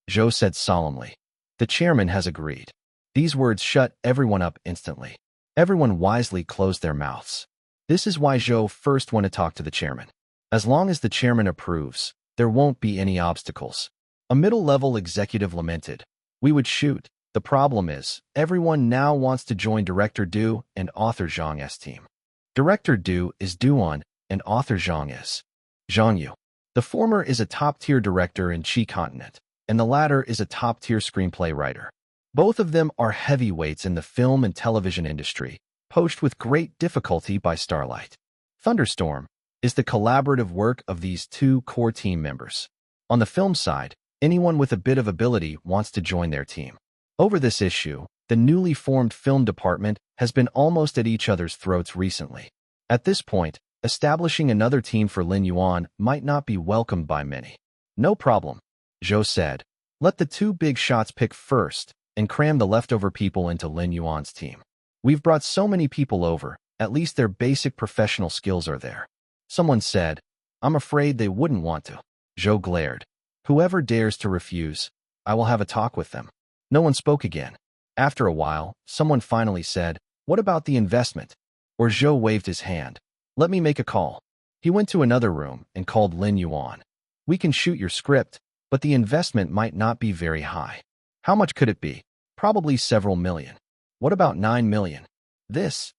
Zhou said solemnly. "The chairman has agreed." These words shut everyone up instantly. Everyone wisely closed their mouths. This is why Zhou first went to talk to the chairman. As long as the chairman approves, there won't be any obstacles. A middle-level executive lamented, "We would shoot. The problem is, everyone now wants to join Director Du and author Zhang's team. Director Du is Duan, and author Zhang is Zhang Yu. The former is a top-tier director in Qi Continent, and the latter is a top-tier screenplay writer. Both of them are heavyweights in the film and television industry, poached with great difficulty by Starlight. Thunderstorm is the collaborative work of these two core team members. On the film side, anyone with a bit of ability wants to join their team. Over this issue, the newly formed film department has been almost at each other's throats recently. At this point, establishing another team for Lin Yuan might not be welcomed by many. No problem, Zhou said. Let the two big shots pick first and cram the leftover people into Lin Yuan's team. We've brought so many people over, at least their basic professional skills are there. Someone said, I'm afraid they wouldn't want to. Zhou glared. Whoever dares to refuse, I will have a talk with them. No one spoke again. After a while, someone finally said, "What about the investment?" Or Zhou waved his hand. "Let me make a call." He went to another room and called Lin Yuan. "We can shoot your script, but the investment might not be very high." "How much could it be?" "Probably several million." "What about 9 million?" "This,"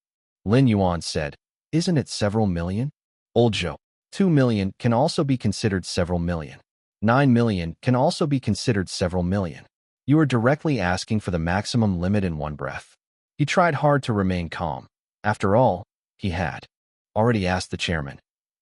Lin Yuan said, "isn't it several million?" "Old Zhou, 2 million can also be considered several million. 9 million can also be considered several million. You are directly asking for the maximum limit in one breath." He tried hard to remain calm. After all, he had already asked the chairman.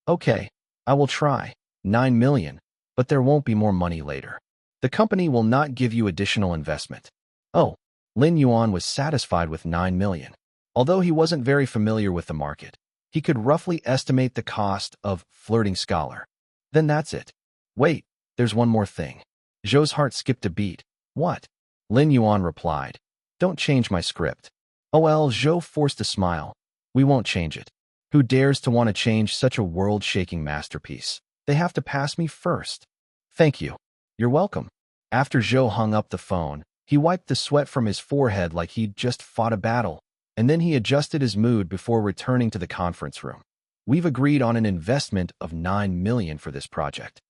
"Okay, I will try. 9 million, but there won't be more money later. The company will not give you additional investment." Oh, Lin Yuan was satisfied with 9 million. Although he wasn't very familiar with the market, he could roughly estimate the cost of Flirting Scholar. Then that's it. "Wait, there's one more thing." Zhou's heart skipped a beat. "What?" Lin Yuan replied. "Don't change my script." "Oh well," Zhou forced a smile. "We won't change it. Who dares to want to change such a world-shaking masterpiece? They have to pass me first." "Thank you." "You're welcome." After Zhou hung up the phone, he wiped the sweat from his forehead like he'd just fought a battle, and then he adjusted his mood before returning to the conference room. "We've agreed on an investment of 9 million for this project."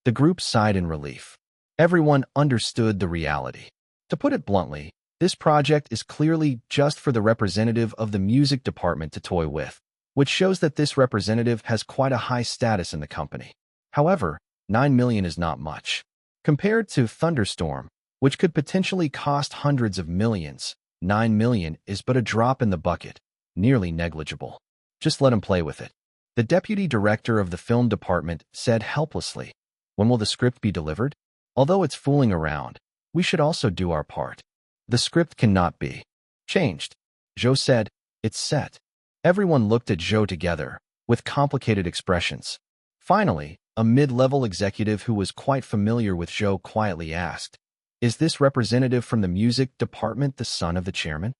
The group sighed in relief. Everyone understood the reality. To put it bluntly, this project is clearly just for the representative of the music department to toy with, which shows that this representative has quite a high status in the company. However, 9 million is not much. Compared to Thunderstorm, which could potentially cost hundreds of millions, 9 million is but a drop in the bucket, nearly negligible. Just let him play with it. The deputy director of the film department said helplessly. "When will the script be delivered? Although it's fooling around, we should also do our part. The script cannot be changed." Zhou said, "It's set." Everyone looked at Zhou together, with complicated expressions. Finally, a mid-level executive who was quite familiar with Zhou quietly asked, "Is this representative from the music department the son of the chairman?"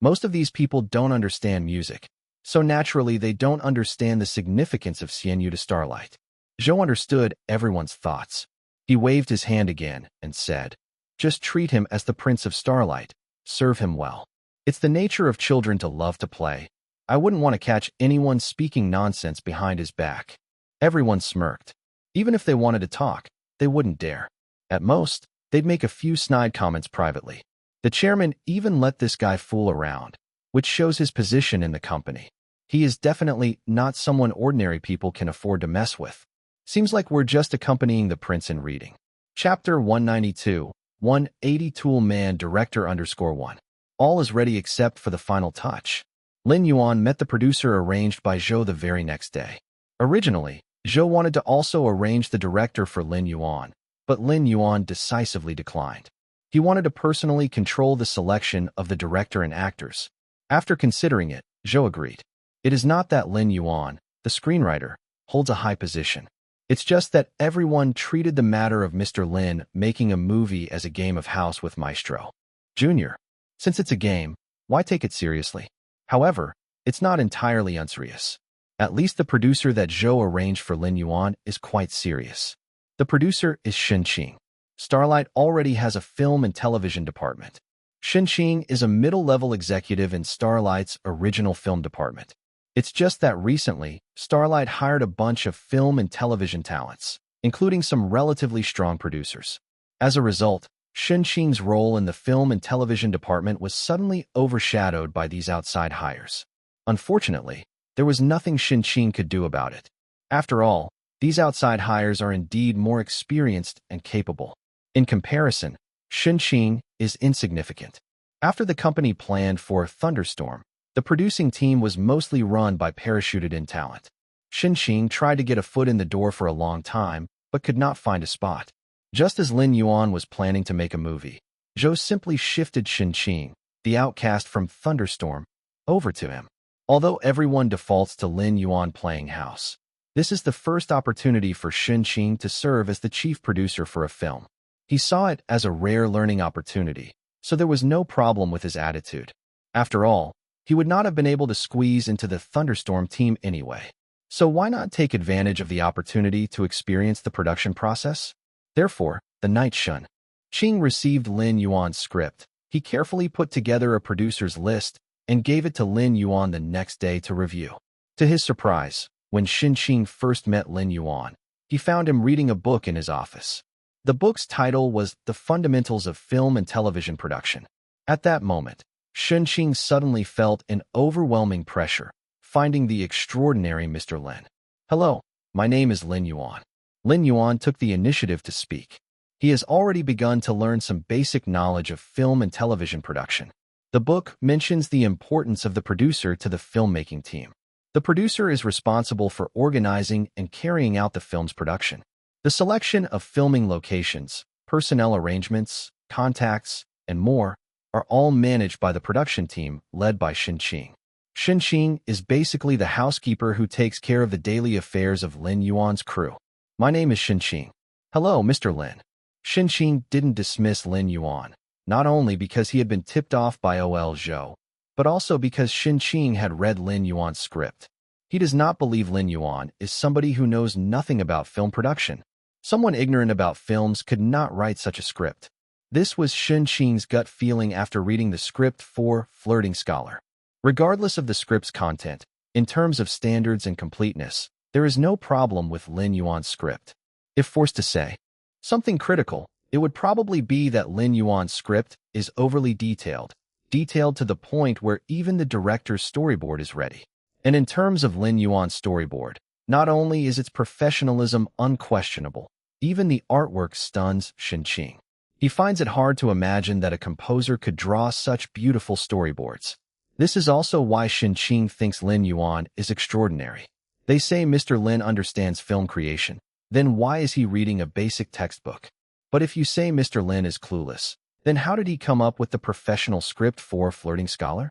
Most of these people don't understand music, so naturally they don't understand the significance of Xianyu to Starlight. Zhou understood everyone's thoughts. He waved his hand again and said, "Just treat him as the Prince of Starlight. Serve him well. It's the nature of children to love to play. I wouldn't want to catch anyone speaking nonsense behind his back." Everyone smirked. Even if they wanted to talk, they wouldn't dare. At most, they'd make a few snide comments privately. The chairman even let this guy fool around, which shows his position in the company. He is definitely not someone ordinary people can afford to mess with. Seems like we're just accompanying the prince in reading. Chapter 192, 180 Tool Man Director _1. All is ready except for the final touch. Lin Yuan met the producer arranged by Zhou the very next day. Originally, Zhou wanted to also arrange the director for Lin Yuan, but Lin Yuan decisively declined. He wanted to personally control the selection of the director and actors. After considering it, Zhou agreed. It is not that Lin Yuan, the screenwriter, holds a high position. It's just that everyone treated the matter of Mr. Lin making a movie as a game of house with Maestro Jr. Since it's a game, why take it seriously? However, it's not entirely unserious. At least the producer that Zhou arranged for Lin Yuan is quite serious. The producer is Shen Qing. Starlight already has a film and television department. Shen Qing is a middle-level executive in Starlight's original film department. It's just that recently, Starlight hired a bunch of film and television talents, including some relatively strong producers. As a result, Shen Qing's role in the film and television department was suddenly overshadowed by these outside hires. Unfortunately, there was nothing Shen Qing could do about it. After all, these outside hires are indeed more experienced and capable. In comparison, Shen Qing is insignificant. After the company planned for Thunderstorm, the producing team was mostly run by parachuted-in talent. Shen Qing tried to get a foot in the door for a long time, but could not find a spot. Just as Lin Yuan was planning to make a movie, Zhou simply shifted Shen Qing, the outcast from Thunderstorm, over to him. Although everyone defaults to Lin Yuan playing house, this is the first opportunity for Shen Qing to serve as the chief producer for a film. He saw it as a rare learning opportunity, so there was no problem with his attitude. After all, he would not have been able to squeeze into the Thunderstorm team anyway. So why not take advantage of the opportunity to experience the production process? Therefore, the night Shen Qing received Lin Yuan's script, He carefully put together a producer's list and gave it to Lin Yuan the next day to review. To his surprise, when Qing first met Lin Yuan, he found him reading a book in his office. The book's title was The Fundamentals of Film and Television Production. At that moment, Qing suddenly felt an overwhelming pressure, finding the extraordinary Mr. Lin. "Hello, my name is Lin Yuan." Lin Yuan took the initiative to speak. He has already begun to learn some basic knowledge of film and television production. The book mentions the importance of the producer to the filmmaking team. The producer is responsible for organizing and carrying out the film's production. The selection of filming locations, personnel arrangements, contacts, and more are all managed by the production team led by Qing. Qing is basically the housekeeper who takes care of the daily affairs of Lin Yuan's crew. "My name is Qing. Hello, Mr. Lin." Qing didn't dismiss Lin Yuan, not only because he had been tipped off by Ol Zhou, but also because Qing had read Lin Yuan's script. He does not believe Lin Yuan is somebody who knows nothing about film production. Someone ignorant about films could not write such a script. This was Qing's gut feeling after reading the script for Flirting Scholar. Regardless of the script's content, in terms of standards and completeness, there is no problem with Lin Yuan's script. If forced to say something critical, it would probably be that Lin Yuan's script is overly detailed to the point where even the director's storyboard is ready. And in terms of Lin Yuan's storyboard, not only is its professionalism unquestionable, even the artwork stuns Qing. He finds it hard to imagine that a composer could draw such beautiful storyboards. This is also why Qing thinks Lin Yuan is extraordinary. They say Mr. Lin understands film creation. Then why is he reading a basic textbook? But if you say Mr. Lin is clueless, then how did he come up with the professional script for Flirting Scholar?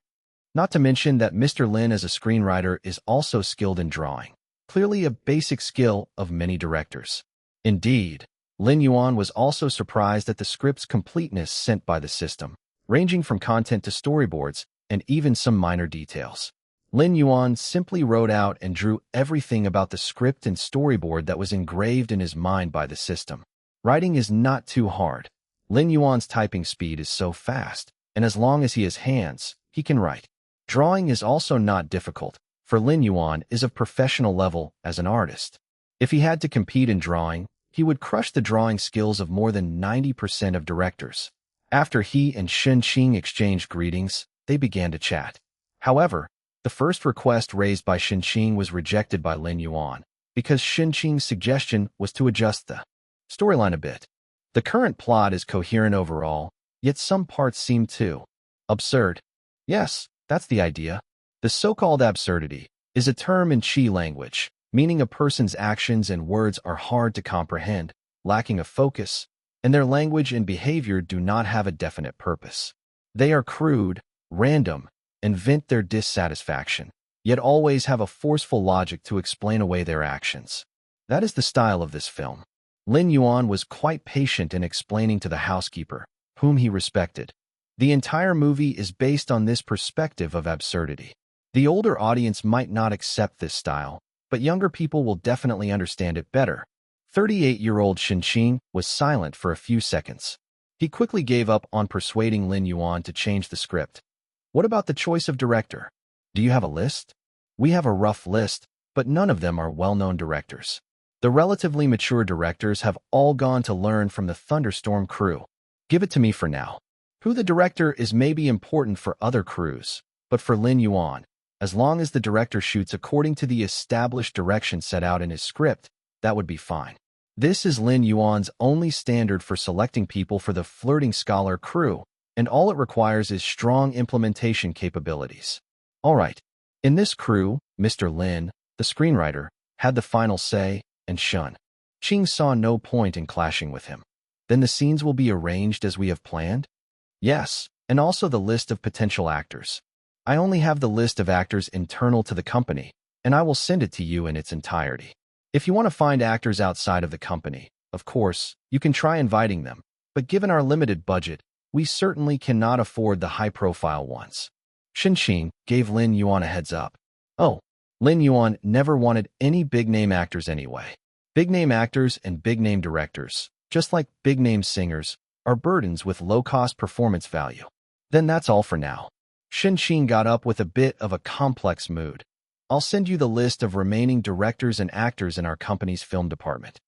Not to mention that Mr. Lin as a screenwriter is also skilled in drawing, clearly a basic skill of many directors. Indeed, Lin Yuan was also surprised at the script's completeness sent by the system, ranging from content to storyboards and even some minor details. Lin Yuan simply wrote out and drew everything about the script and storyboard that was engraved in his mind by the system. Writing is not too hard. Lin Yuan's typing speed is so fast, and as long as he has hands, he can write. Drawing is also not difficult, for Lin Yuan is of professional level as an artist. If he had to compete in drawing, he would crush the drawing skills of more than 90% of directors. After he and Qing exchanged greetings, they began to chat. However, the first request raised by Qing was rejected by Lin Yuan, because Qing's suggestion was to adjust the storyline a bit. The current plot is coherent overall, yet some parts seem too absurd. Yes, that's the idea. The so-called absurdity is a term in Qi language, meaning a person's actions and words are hard to comprehend, lacking a focus, and their language and behavior do not have a definite purpose. They are crude, random, and vent their dissatisfaction, yet always have a forceful logic to explain away their actions. That is the style of this film. Lin Yuan was quite patient in explaining to the housekeeper, whom he respected. The entire movie is based on this perspective of absurdity. The older audience might not accept this style, but younger people will definitely understand it better. 38-year-old Qing was silent for a few seconds. He quickly gave up on persuading Lin Yuan to change the script. "What about the choice of director? Do you have a list?" "We have a rough list, but none of them are well-known directors. The relatively mature directors have all gone to learn from the Thunderstorm crew. Give it to me for now." Who the director is may be important for other crews, but for Lin Yuan, as long as the director shoots according to the established direction set out in his script, that would be fine. This is Lin Yuan's only standard for selecting people for the Flirting Scholar crew, and all it requires is strong implementation capabilities. All right. In this crew, Mr. Lin, the screenwriter, had the final say, and Qing saw no point in clashing with him. "Then the scenes will be arranged as we have planned?" "Yes, and also the list of potential actors. I only have the list of actors internal to the company, and I will send it to you in its entirety. If you want to find actors outside of the company, of course, you can try inviting them, but given our limited budget, we certainly cannot afford the high-profile ones." Qing gave Lin Yuan a heads up. Oh, Lin Yuan never wanted any big-name actors anyway. Big-name actors and big-name directors, just like big-name singers, are burdens with low-cost performance value. Then that's all for now. Xinqing got up with a bit of a complex mood. I'll send you the list of remaining directors and actors in our company's film department.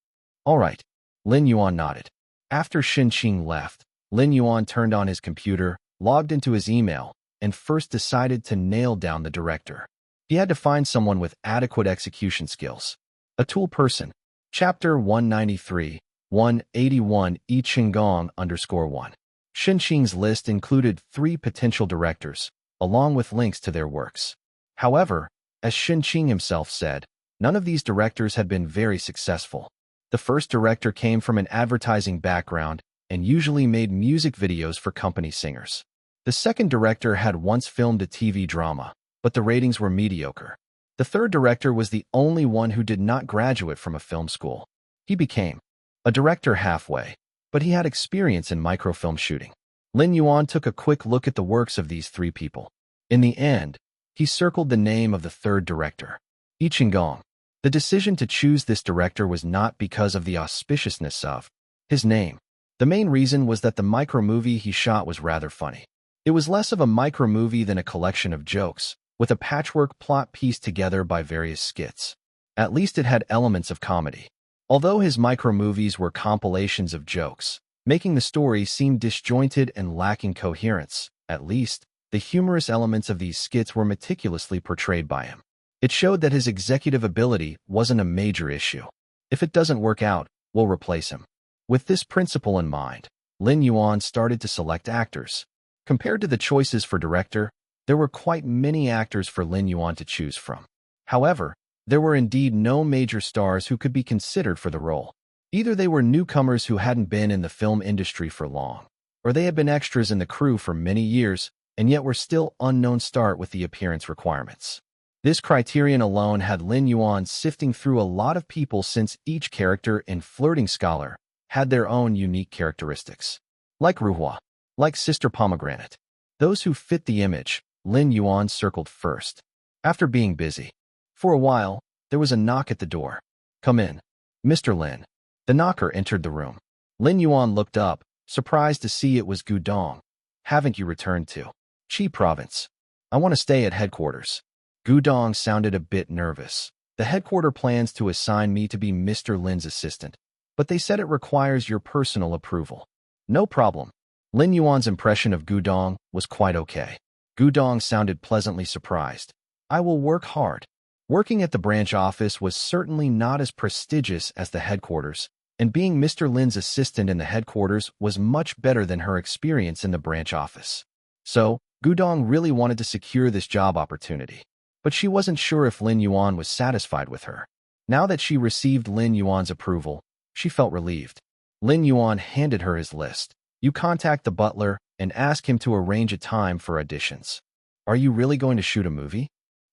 All right. Lin Yuan nodded. After Xinqing left, Lin Yuan turned on his computer, logged into his email, and first decided to nail down the director. He had to find someone with adequate execution skills. A tool person. Chapter 193, 181 Yiqinggong_1. Xinqing's list included 3 potential directors, along with links to their works. However, as Xinqing himself said, none of these directors had been very successful. The first director came from an advertising background and usually made music videos for company singers. The second director had once filmed a TV drama, but the ratings were mediocre. The third director was the only one who did not graduate from a film school. He became a director halfway, but he had experience in microfilm shooting. Lin Yuan took a quick look at the works of these 3 people. In the end, he circled the name of the third director, Yiqinggong. The decision to choose this director was not because of the auspiciousness of his name. The main reason was that the micromovie he shot was rather funny. It was less of a micromovie than a collection of jokes, with a patchwork plot pieced together by various skits. At least it had elements of comedy. Although his micromovies were compilations of jokes, making the story seem disjointed and lacking coherence, at least, the humorous elements of these skits were meticulously portrayed by him. It showed that his executive ability wasn't a major issue. If it doesn't work out, we'll replace him. With this principle in mind, Lin Yuan started to select actors. Compared to the choices for director, there were quite many actors for Lin Yuan to choose from. However, there were indeed no major stars who could be considered for the role. Either they were newcomers who hadn't been in the film industry for long, or they had been extras in the crew for many years and yet were still unknown start with the appearance requirements. This criterion alone had Lin Yuan sifting through a lot of people since each character in Flirting Scholar had their own unique characteristics. Like Ruhua, like Sister Pomegranate. Those who fit the image, Lin Yuan circled first. After being busy for a while, there was a knock at the door. Come in, Mr. Lin. The knocker entered the room. Lin Yuan looked up, surprised to see it was Gudong. Haven't you returned to Qi province? I want to stay at headquarters. Gudong sounded a bit nervous. The headquarter plans to assign me to be Mr. Lin's assistant, but they said it requires your personal approval. No problem. Lin Yuan's impression of Gudong was quite okay. Gudong sounded pleasantly surprised. I will work hard. Working at the branch office was certainly not as prestigious as the headquarters, and being Mr. Lin's assistant in the headquarters was much better than her experience in the branch office. So, Gudong really wanted to secure this job opportunity. But she wasn't sure if Lin Yuan was satisfied with her. Now that she received Lin Yuan's approval, she felt relieved. Lin Yuan handed her his list. You contact the butler and ask him to arrange a time for auditions. Are you really going to shoot a movie?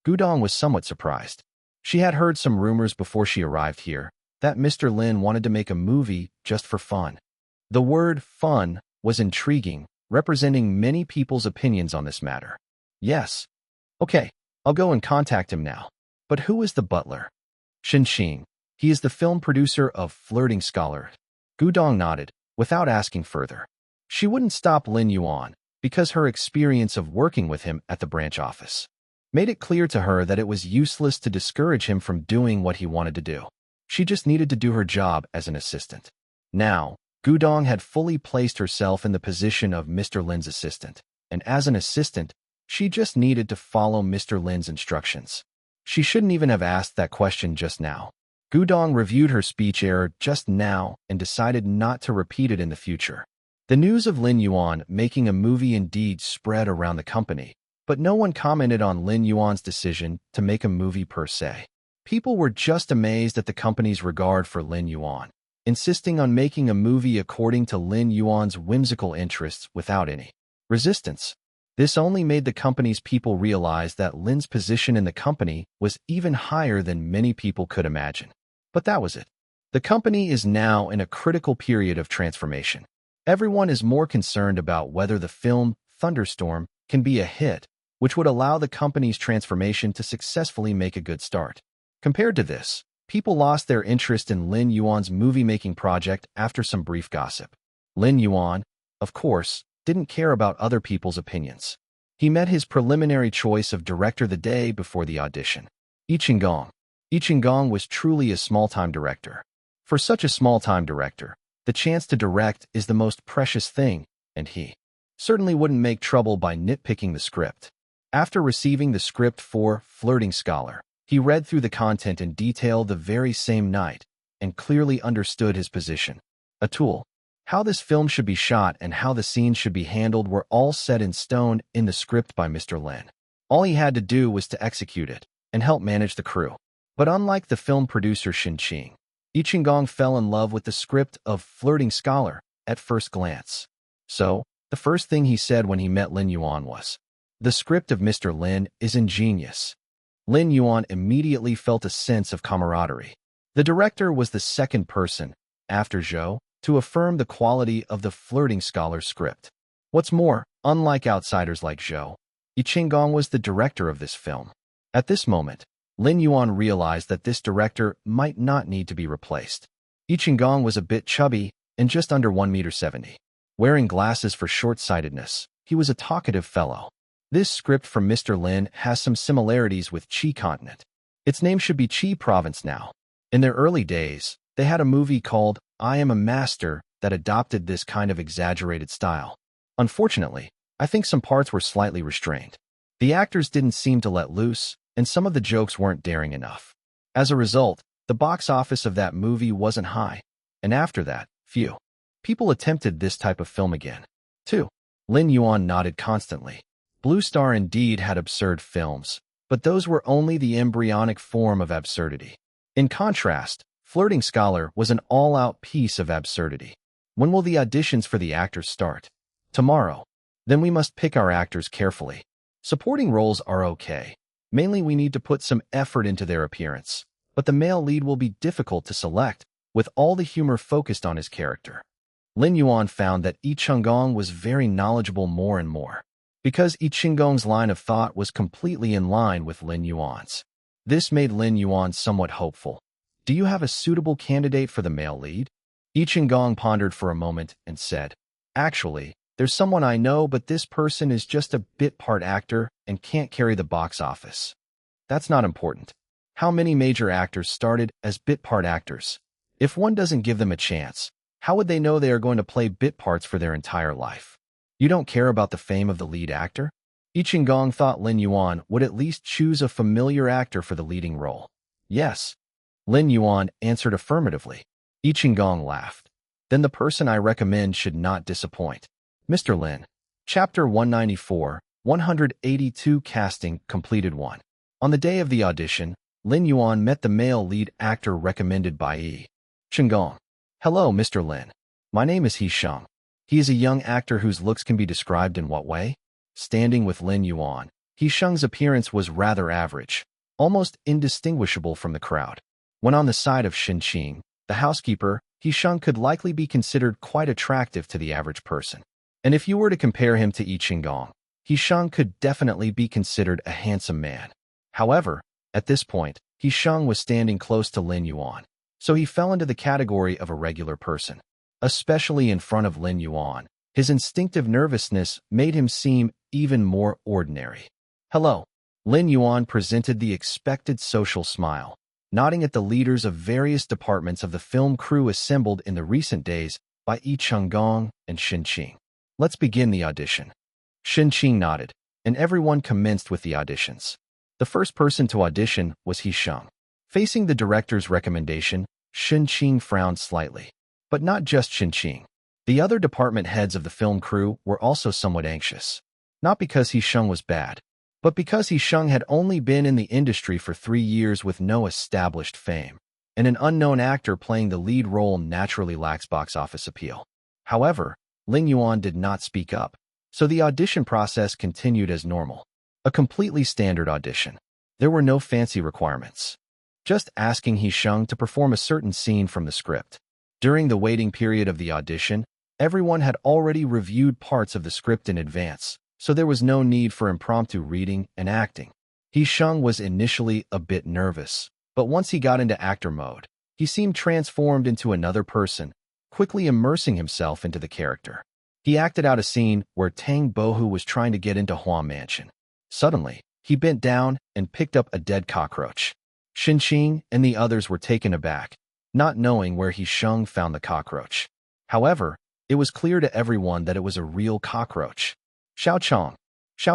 Gudong was somewhat surprised. She had heard some rumors before she arrived here that Mr. Lin wanted to make a movie just for fun. The word fun was intriguing, representing many people's opinions on this matter. Yes. Okay, I'll go and contact him now. But who is the butler? Xinqing. He is the film producer of Flirting Scholar. Gudong nodded, without asking further. She wouldn't stop Lin Yuan, because her experience of working with him at the branch office made it clear to her that it was useless to discourage him from doing what he wanted to do. She just needed to do her job as an assistant. Now, Gudong had fully placed herself in the position of Mr. Lin's assistant, and as an assistant, she just needed to follow Mr. Lin's instructions. She shouldn't even have asked that question just now. Gudong reviewed her speech error just now and decided not to repeat it in the future. The news of Lin Yuan making a movie indeed spread around the company, but no one commented on Lin Yuan's decision to make a movie per se. People were just amazed at the company's regard for Lin Yuan, insisting on making a movie according to Lin Yuan's whimsical interests without any resistance. This only made the company's people realize that Lin's position in the company was even higher than many people could imagine. But that was it. The company is now in a critical period of transformation. Everyone is more concerned about whether the film Thunderstorm can be a hit, which would allow the company's transformation to successfully make a good start. Compared to this, people lost their interest in Lin Yuan's movie-making project after some brief gossip. Lin Yuan, of course, didn't care about other people's opinions. He met his preliminary choice of director the day before the audition. Yi Qinggong. Yi Qinggong was truly a small-time director. For such a small-time director, the chance to direct is the most precious thing, and he certainly wouldn't make trouble by nitpicking the script. After receiving the script for Flirting Scholar, he read through the content in detail the very same night and clearly understood his position. A tool. How this film should be shot and how the scenes should be handled were all set in stone in the script by Mr. Lin. All he had to do was to execute it and help manage the crew. But unlike the film producer Shin Qing, Yi Qinggong fell in love with the script of Flirting Scholar at first glance. So, the first thing he said when he met Lin Yuan was, "The script of Mr. Lin is ingenious." Lin Yuan immediately felt a sense of camaraderie. The director was the second person, after Zhou, to affirm the quality of the Flirting Scholar script. What's more, unlike outsiders like Zhou, Yi Qinggong was the director of this film. At this moment, Lin Yuan realized that this director might not need to be replaced. Yi Qinggong was a bit chubby and just under 1.70 meters. Wearing glasses for short-sightedness, he was a talkative fellow. This script from Mr. Lin has some similarities with Qi Continent. Its name should be Qi Province now. In their early days, they had a movie called I Am a Master that adopted this kind of exaggerated style. Unfortunately, I think some parts were slightly restrained. The actors didn't seem to let loose, and some of the jokes weren't daring enough. As a result, the box office of that movie wasn't high, and after that, few people attempted this type of film again. 2. Lin Yuan nodded constantly. Blue Star indeed had absurd films, but those were only the embryonic form of absurdity. In contrast, Flirting Scholar was an all-out piece of absurdity. When will the auditions for the actors start? Tomorrow. Then we must pick our actors carefully. Supporting roles are okay. Mainly we need to put some effort into their appearance, but the male lead will be difficult to select, with all the humor focused on his character. Lin Yuan found that Yi Qinggong was very knowledgeable more and more, because Yi Qinggong's line of thought was completely in line with Lin Yuan's. This made Lin Yuan somewhat hopeful. Do you have a suitable candidate for the male lead? Yi Qinggong pondered for a moment and said, Actually, there's someone I know, but this person is just a bit part actor and can't carry the box office. That's not important. How many major actors started as bit part actors? If one doesn't give them a chance, how would they know they are going to play bit parts for their entire life? You don't care about the fame of the lead actor? Yi Qinggong thought Lin Yuan would at least choose a familiar actor for the leading role. Yes. Lin Yuan answered affirmatively. Yi Qinggong laughed. Then the person I recommend should not disappoint. Mr. Lin. Chapter 194, 182 Casting completed 1. On the day of the audition, Lin Yuan met the male lead actor recommended by Yi Qinggong. Hello, Mr. Lin. My name is He Sheng. He is a young actor whose looks can be described in what way? Standing with Lin Yuan, He Sheng's appearance was rather average, almost indistinguishable from the crowd. When on the side of Shin Qing, the housekeeper, He Sheng could likely be considered quite attractive to the average person. And if you were to compare him to Yi Qinggong, He Sheng could definitely be considered a handsome man. However, at this point, He Sheng was standing close to Lin Yuan, so he fell into the category of a regular person. Especially in front of Lin Yuan, his instinctive nervousness made him seem even more ordinary. Hello. Lin Yuan presented the expected social smile, nodding at the leaders of various departments of the film crew assembled in the recent days by Yi Qinggong and Shin Qing. Let's begin the audition. Shin Qing nodded, and everyone commenced with the auditions. The first person to audition was He Sheng. Facing the director's recommendation, Shin Qing frowned slightly. But not just Shin Qing. The other department heads of the film crew were also somewhat anxious. Not because He Sheng was bad, but because He Sheng had only been in the industry for 3 years with no established fame, and an unknown actor playing the lead role naturally lacks box office appeal. However, Lin Yuan did not speak up, so the audition process continued as normal. A completely standard audition. There were no fancy requirements. Just asking He Sheng to perform a certain scene from the script. During the waiting period of the audition, everyone had already reviewed parts of the script in advance, so there was no need for impromptu reading and acting. He Sheng was initially a bit nervous, but once he got into actor mode, he seemed transformed into another person, quickly immersing himself into the character. He acted out a scene where Tang Bohu was trying to get into Hua Mansion. Suddenly, he bent down and picked up a dead cockroach. Xinqing and the others were taken aback, not knowing where He Sheng found the cockroach. However, it was clear to everyone that it was a real cockroach. Xiao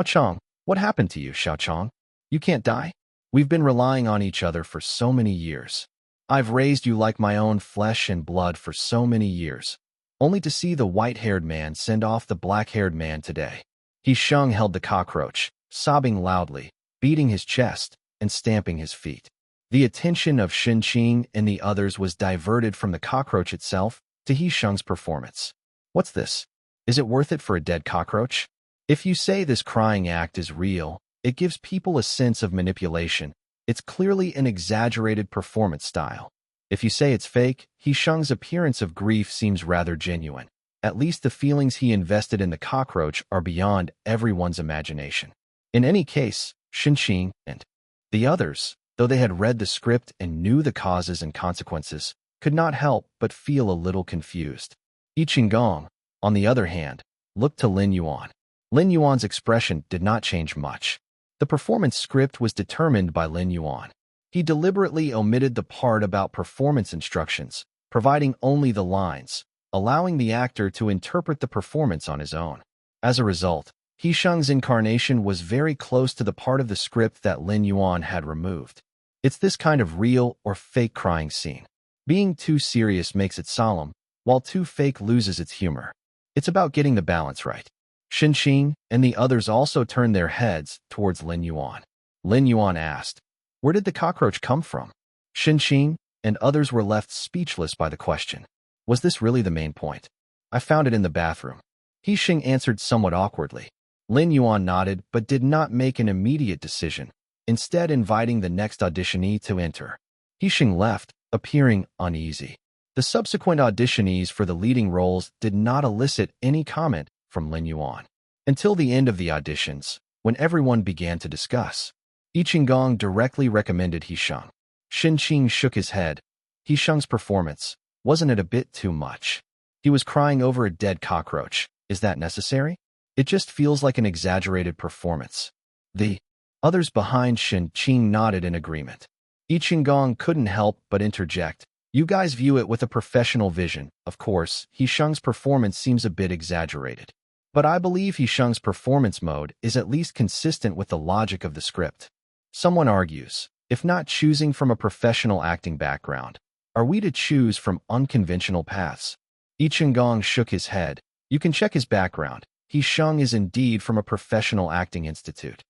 Chong, what happened to you, Xiao Chong? You can't die? We've been relying on each other for so many years. I've raised you like my own flesh and blood for so many years, only to see the white-haired man send off the black-haired man today. He Sheng held the cockroach, sobbing loudly, beating his chest, and stamping his feet. The attention of Xinqing and the others was diverted from the cockroach itself to He Sheng's performance. What's this? Is it worth it for a dead cockroach? If you say this crying act is real, it gives people a sense of manipulation. It's clearly an exaggerated performance style. If you say it's fake, He Sheng's appearance of grief seems rather genuine. At least the feelings he invested in the cockroach are beyond everyone's imagination. In any case, Xinqing and the others, though they had read the script and knew the causes and consequences, could not help but feel a little confused. Yi Qinggong, on the other hand, looked to Lin Yuan. Lin Yuan's expression did not change much. The performance script was determined by Lin Yuan. He deliberately omitted the part about performance instructions, providing only the lines, allowing the actor to interpret the performance on his own. As a result, He Sheng's incarnation was very close to the part of the script that Lin Yuan had removed. It's this kind of real or fake crying scene. Being too serious makes it solemn, while too fake loses its humor. It's about getting the balance right. Xinqing and the others also turned their heads towards Lin Yuan. Lin Yuan asked, "Where did the cockroach come from?" Xinqing and others were left speechless by the question. Was this really the main point? I found it in the bathroom. He Sheng answered somewhat awkwardly. Lin Yuan nodded but did not make an immediate decision, instead inviting the next auditionee to enter. He Sheng left, appearing uneasy. The subsequent auditionees for the leading roles did not elicit any comment from Lin Yuan until the end of the auditions, when everyone began to discuss. Yi Qinggong directly recommended He Sheng. Xinqing shook his head. He Sheng's performance, wasn't it a bit too much? He was crying over a dead cockroach. Is that necessary? It just feels like an exaggerated performance. The others behind Xinqing nodded in agreement. Yi Qinggong couldn't help but interject. You guys view it with a professional vision. Of course, He Sheng's performance seems a bit exaggerated. But I believe He Sheng's performance mode is at least consistent with the logic of the script. Someone argues, if not choosing from a professional acting background, are we to choose from unconventional paths? Yi Qinggong shook his head. You can check his background. He Sheng is indeed from a professional acting institute.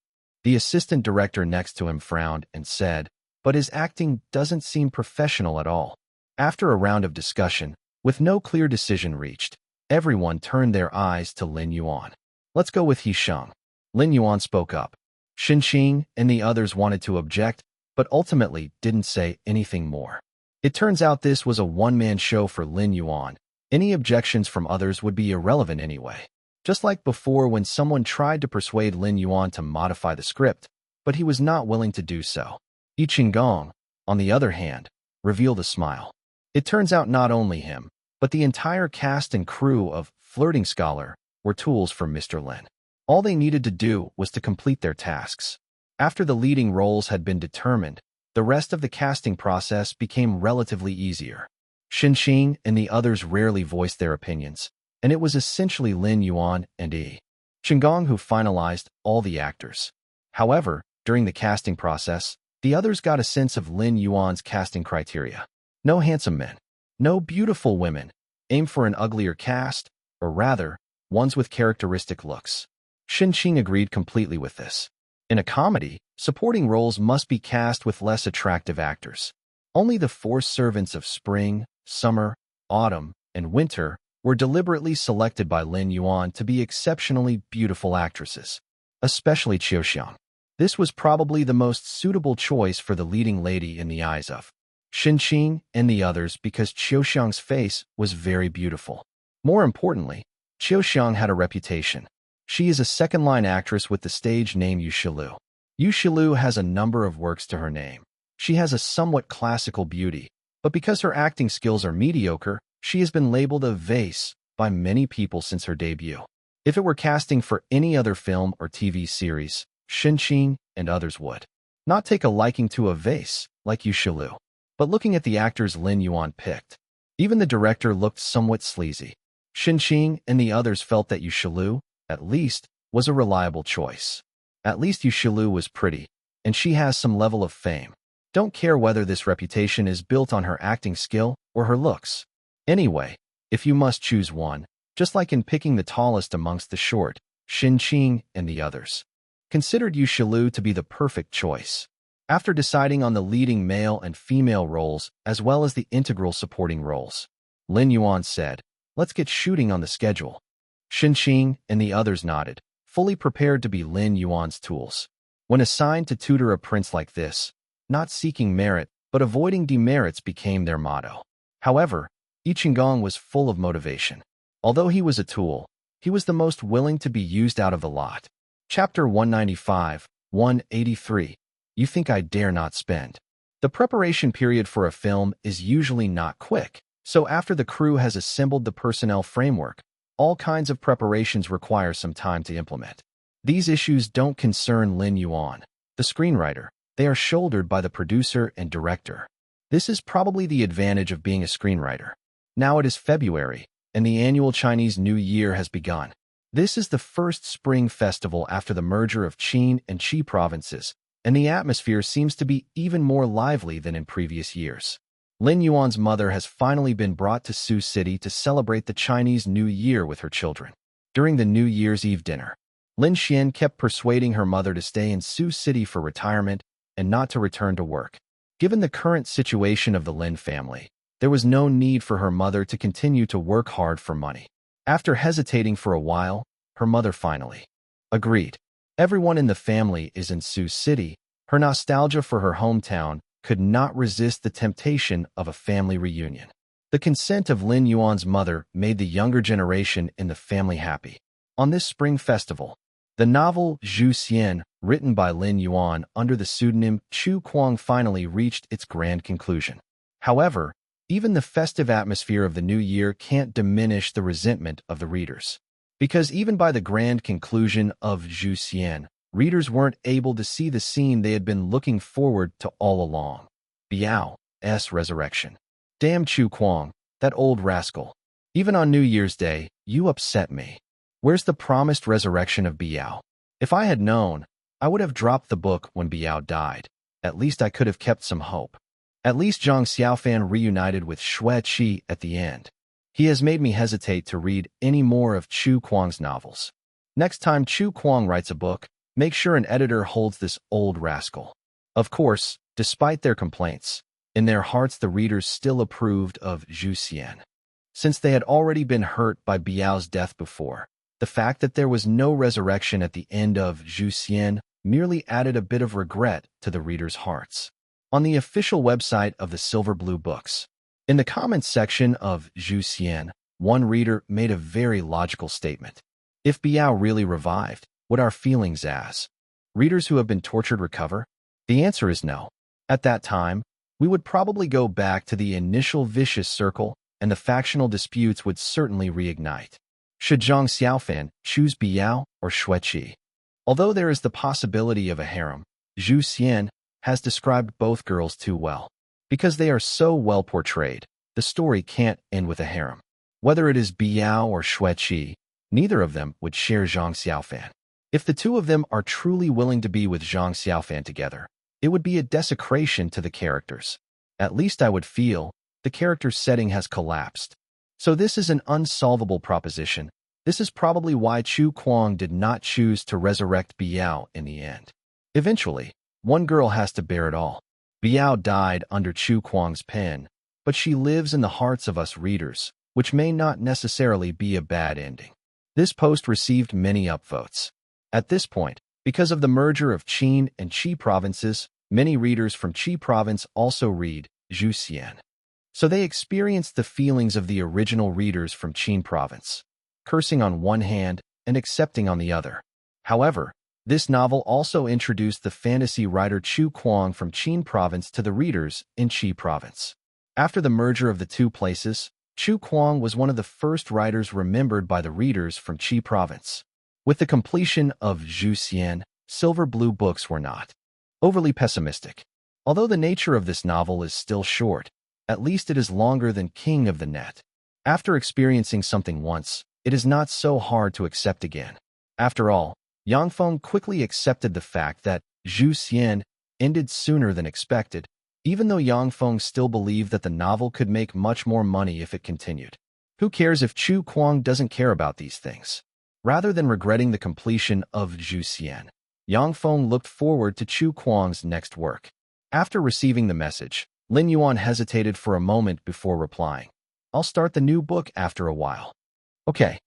The assistant director next to him frowned and said, but his acting doesn't seem professional at all. After a round of discussion, with no clear decision reached, everyone turned their eyes to Lin Yuan. Let's go with He Sheng. Lin Yuan spoke up. Xinqing and the others wanted to object, but ultimately didn't say anything more. It turns out this was a one-man show for Lin Yuan. Any objections from others would be irrelevant anyway. Just like before when someone tried to persuade Lin Yuan to modify the script, but he was not willing to do so. Yi Qinggong, on the other hand, revealed a smile. It turns out not only him, but the entire cast and crew of Flirting Scholar were tools for Mr. Lin. All they needed to do was to complete their tasks. After the leading roles had been determined, the rest of the casting process became relatively easier. Xinqing and the others rarely voiced their opinions, and it was essentially Lin Yuan and Yi Qinggong who finalized all the actors. However, during the casting process, the others got a sense of Lin Yuan's casting criteria. No handsome men. No beautiful women. Aim for an uglier cast, or rather, ones with characteristic looks. Xinqing agreed completely with this. In a comedy, supporting roles must be cast with less attractive actors. Only the four servants of spring, summer, autumn, and winter were deliberately selected by Lin Yuan to be exceptionally beautiful actresses, especially Qiuxiang. This was probably the most suitable choice for the leading lady in the eyes of Xinqing and the others because Qiuxiang's face was very beautiful. More importantly, Qiuxiang had a reputation. She is a second-line actress with the stage name Yu Shilu. Yu Shilu has a number of works to her name. She has a somewhat classical beauty, but because her acting skills are mediocre, she has been labeled a vase by many people since her debut. If it were casting for any other film or TV series, Qin and others would not take a liking to a vase like Yushilu. But looking at the actors Lin Yuan picked, even the director looked somewhat sleazy. Qin and the others felt that Yushilu, at least, was a reliable choice. At least Yushilu was pretty, and she has some level of fame. Don't care whether this reputation is built on her acting skill or her looks. Anyway, if you must choose one, just like in picking the tallest amongst the short, Qin and the others considered Yushilu to be the perfect choice. After deciding on the leading male and female roles as well as the integral supporting roles, Lin Yuan said, "Let's get shooting on the schedule." Qin and the others nodded, fully prepared to be Lin Yuan's tools. When assigned to tutor a prince like this, not seeking merit but avoiding demerits became their motto. However, Ichingong was full of motivation. Although he was a tool, he was the most willing to be used out of the lot. Chapter 195, 183. You think I dare not spend. The preparation period for a film is usually not quick, so after the crew has assembled the personnel framework, all kinds of preparations require some time to implement. These issues don't concern Lin Yuan, the screenwriter. They are shouldered by the producer and director. This is probably the advantage of being a screenwriter. Now it is February, and the annual Chinese New Year has begun. This is the first spring festival after the merger of Qin and Qi provinces, and the atmosphere seems to be even more lively than in previous years. Lin Yuan's mother has finally been brought to Sioux City to celebrate the Chinese New Year with her children. During the New Year's Eve dinner, Lin Xian kept persuading her mother to stay in Sioux City for retirement and not to return to work. Given the current situation of the Lin family, there was no need for her mother to continue to work hard for money. After hesitating for a while, her mother finally agreed. Everyone in the family is in Sioux City. Her nostalgia for her hometown could not resist the temptation of a family reunion. The consent of Lin Yuan's mother made the younger generation in the family happy. On this spring festival, the novel Zhu Xian, written by Lin Yuan under the pseudonym Chu Kuang, finally reached its grand conclusion. However, even the festive atmosphere of the new year can't diminish the resentment of the readers. Because even by the grand conclusion of Zhu Xian, readers weren't able to see the scene they had been looking forward to all along. Biao's resurrection. Damn Chu Kuang, that old rascal. Even on New Year's Day, you upset me. Where's the promised resurrection of Biao? If I had known, I would have dropped the book when Biao died. At least I could have kept some hope. At least Zhang Xiaofan reunited with Xue Qi at the end. He has made me hesitate to read any more of Chu Kuang's novels. Next time Chu Kuang writes a book, make sure an editor holds this old rascal. Of course, despite their complaints, in their hearts the readers still approved of Zhu Xian. Since they had already been hurt by Biao's death before, the fact that there was no resurrection at the end of Zhu Xian merely added a bit of regret to the readers' hearts. On the official website of the Silver Blue Books, in the comments section of Zhu Xian, one reader made a very logical statement. If Biao really revived, would our feelings as readers who have been tortured recover? The answer is no. At that time, we would probably go back to the initial vicious circle, and the factional disputes would certainly reignite. Should Zhang Xiaofan choose Biao or Xue Qi? Although there is the possibility of a harem, Zhu Xian has described both girls too well. Because they are so well portrayed, the story can't end with a harem. Whether it is Biao or Xue Qi, neither of them would share Zhang Xiaofan. If the two of them are truly willing to be with Zhang Xiaofan together, it would be a desecration to the characters. At least I would feel the character's setting has collapsed. So this is an unsolvable proposition. This is probably why Chu Kuang did not choose to resurrect Biao in the end. Eventually, one girl has to bear it all. Biao died under Chu Kuang's pen, but she lives in the hearts of us readers, which may not necessarily be a bad ending. This post received many upvotes. At this point, because of the merger of Qin and Qi provinces, many readers from Qi province also read Zhu Xian. So they experienced the feelings of the original readers from Qin province, cursing on one hand and accepting on the other. However, this novel also introduced the fantasy writer Chu Kuang from Qin province to the readers in Qi province. After the merger of the two places, Chu Kuang was one of the first writers remembered by the readers from Qi province. With the completion of Zhu Xian, Silver Blue books were not overly pessimistic. Although the nature of this novel is still short, at least it is longer than King of the Net. After experiencing something once, it is not so hard to accept again. After all, Yang Feng quickly accepted the fact that Zhu Xian ended sooner than expected, even though Yang Feng still believed that the novel could make much more money if it continued. Who cares if Chu Kuang doesn't care about these things? Rather than regretting the completion of Zhu Xian, Yang Feng looked forward to Chu Kuang's next work. After receiving the message, Lin Yuan hesitated for a moment before replying. I'll start the new book after a while. Okay.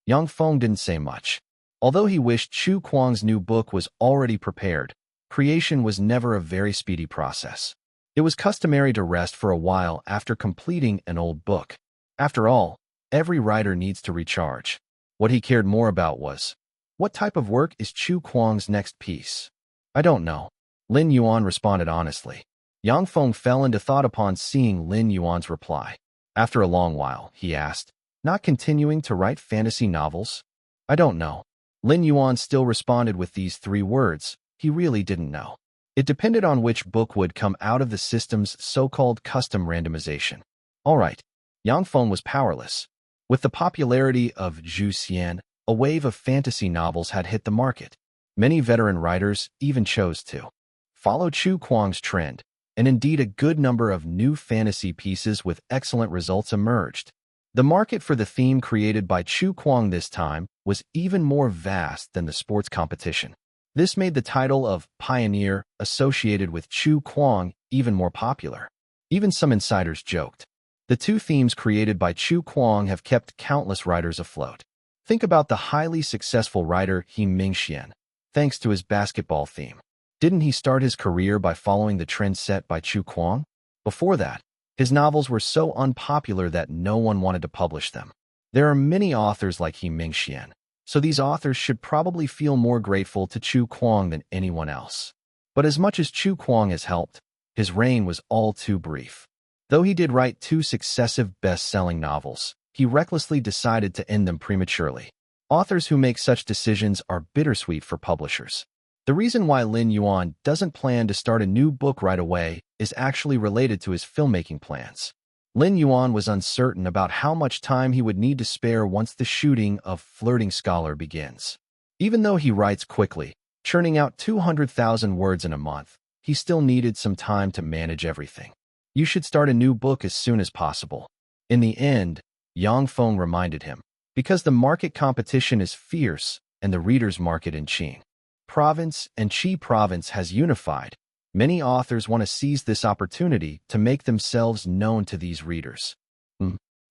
Yang Feng didn't say much. Although he wished Chu Kuang's new book was already prepared, creation was never a very speedy process. It was customary to rest for a while after completing an old book. After all, every writer needs to recharge. What he cared more about was, what type of work is Chu Kuang's next piece? I don't know. Lin Yuan responded honestly. Yang Feng fell into thought upon seeing Lin Yuan's reply. After a long while, he asked, not continuing to write fantasy novels? I don't know. Lin Yuan still responded with these 3 words. He really didn't know. It depended on which book would come out of the system's so-called custom randomization. All right. Yang Feng was powerless. With the popularity of Zhu Xian, a wave of fantasy novels had hit the market. Many veteran writers even chose to follow Chu Kuang's trend, and indeed a good number of new fantasy pieces with excellent results emerged. The market for the theme created by Chu Kuang this time was even more vast than the sports competition. This made the title of Pioneer associated with Chu Kuang even more popular. Even some insiders joked. The 2 themes created by Chu Kuang have kept countless writers afloat. Think about the highly successful writer He Mingxian. Thanks to his basketball theme, didn't he start his career by following the trend set by Chu Kuang? Before that, his novels were so unpopular that no one wanted to publish them. There are many authors like He Mingxian, so these authors should probably feel more grateful to Chu Kuang than anyone else. But as much as Chu Kuang has helped, his reign was all too brief. Though he did write 2 successive best-selling novels, he recklessly decided to end them prematurely. Authors who make such decisions are bittersweet for publishers. The reason why Lin Yuan doesn't plan to start a new book right away is actually related to his filmmaking plans. Lin Yuan was uncertain about how much time he would need to spare once the shooting of Flirting Scholar begins. Even though he writes quickly, churning out 200,000 words in a month, he still needed some time to manage everything. You should start a new book as soon as possible. In the end, Yang Feng reminded him, because the market competition is fierce and the reader's market in Qing province and Qi province has unified, many authors want to seize this opportunity to make themselves known to these readers.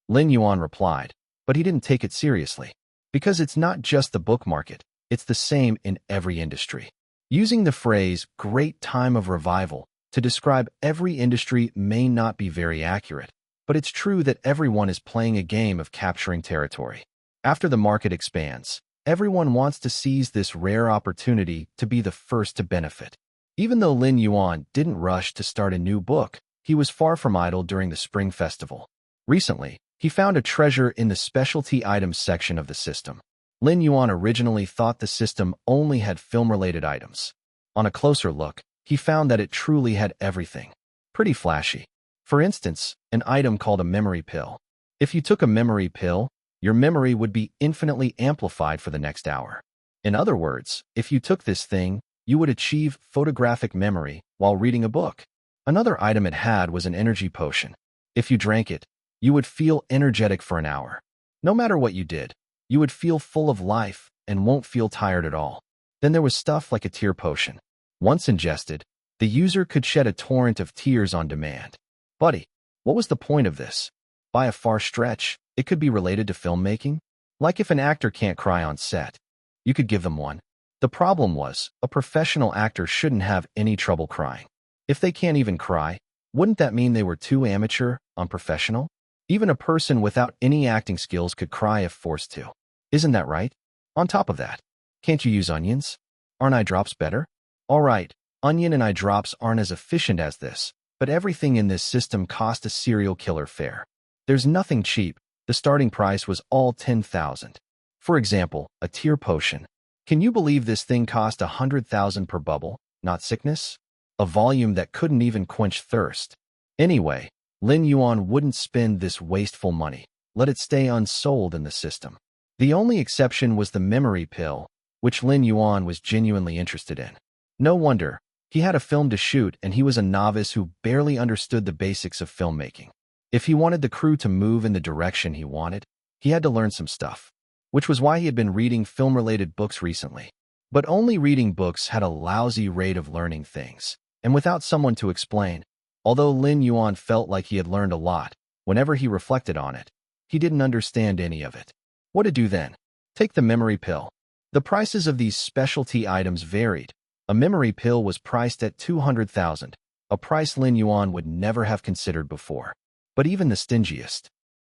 Lin Yuan replied, but he didn't take it seriously. Because it's not just the book market, it's the same in every industry. Using the phrase, great time of revival, to describe every industry may not be very accurate, but it's true that everyone is playing a game of capturing territory. After the market expands, everyone wants to seize this rare opportunity to be the first to benefit. Even though Lin Yuan didn't rush to start a new book, he was far from idle during the Spring Festival. Recently, he found a treasure in the specialty items section of the system. Lin Yuan originally thought the system only had film-related items. On a closer look, he found that it truly had everything. Pretty flashy. For instance, an item called a memory pill. If you took a memory pill, your memory would be infinitely amplified for the next hour. In other words, if you took this thing, you would achieve photographic memory while reading a book. Another item it had was an energy potion. If you drank it, you would feel energetic for an hour. No matter what you did, you would feel full of life and won't feel tired at all. Then there was stuff like a tear potion. Once ingested, the user could shed a torrent of tears on demand. Buddy, what was the point of this? By a far stretch, it could be related to filmmaking. Like if an actor can't cry on set, you could give them one. The problem was, a professional actor shouldn't have any trouble crying. If they can't even cry, wouldn't that mean they were too amateur, unprofessional? Even a person without any acting skills could cry if forced to. Isn't that right? On top of that, can't you use onions? Aren't eye drops better? All right, onion and eye drops aren't as efficient as this, but everything in this system cost a serial killer fare. There's nothing cheap. The starting price was all 10,000. For example, a tear potion. Can you believe this thing cost 100,000 per bubble? Not sickness? A volume that couldn't even quench thirst. Anyway, Lin Yuan wouldn't spend this wasteful money. Let it stay unsold in the system. The only exception was the memory pill, which Lin Yuan was genuinely interested in. No wonder. He had a film to shoot and he was a novice who barely understood the basics of filmmaking. If he wanted the crew to move in the direction he wanted, he had to learn some stuff, which was why he had been reading film-related books recently. But only reading books had a lousy rate of learning things, and without someone to explain. Although Lin Yuan felt like he had learned a lot, whenever he reflected on it, he didn't understand any of it. What to do then? Take the memory pill. The prices of these specialty items varied. A memory pill was priced at 200,000, a price Lin Yuan would never have considered before. But even the stingiest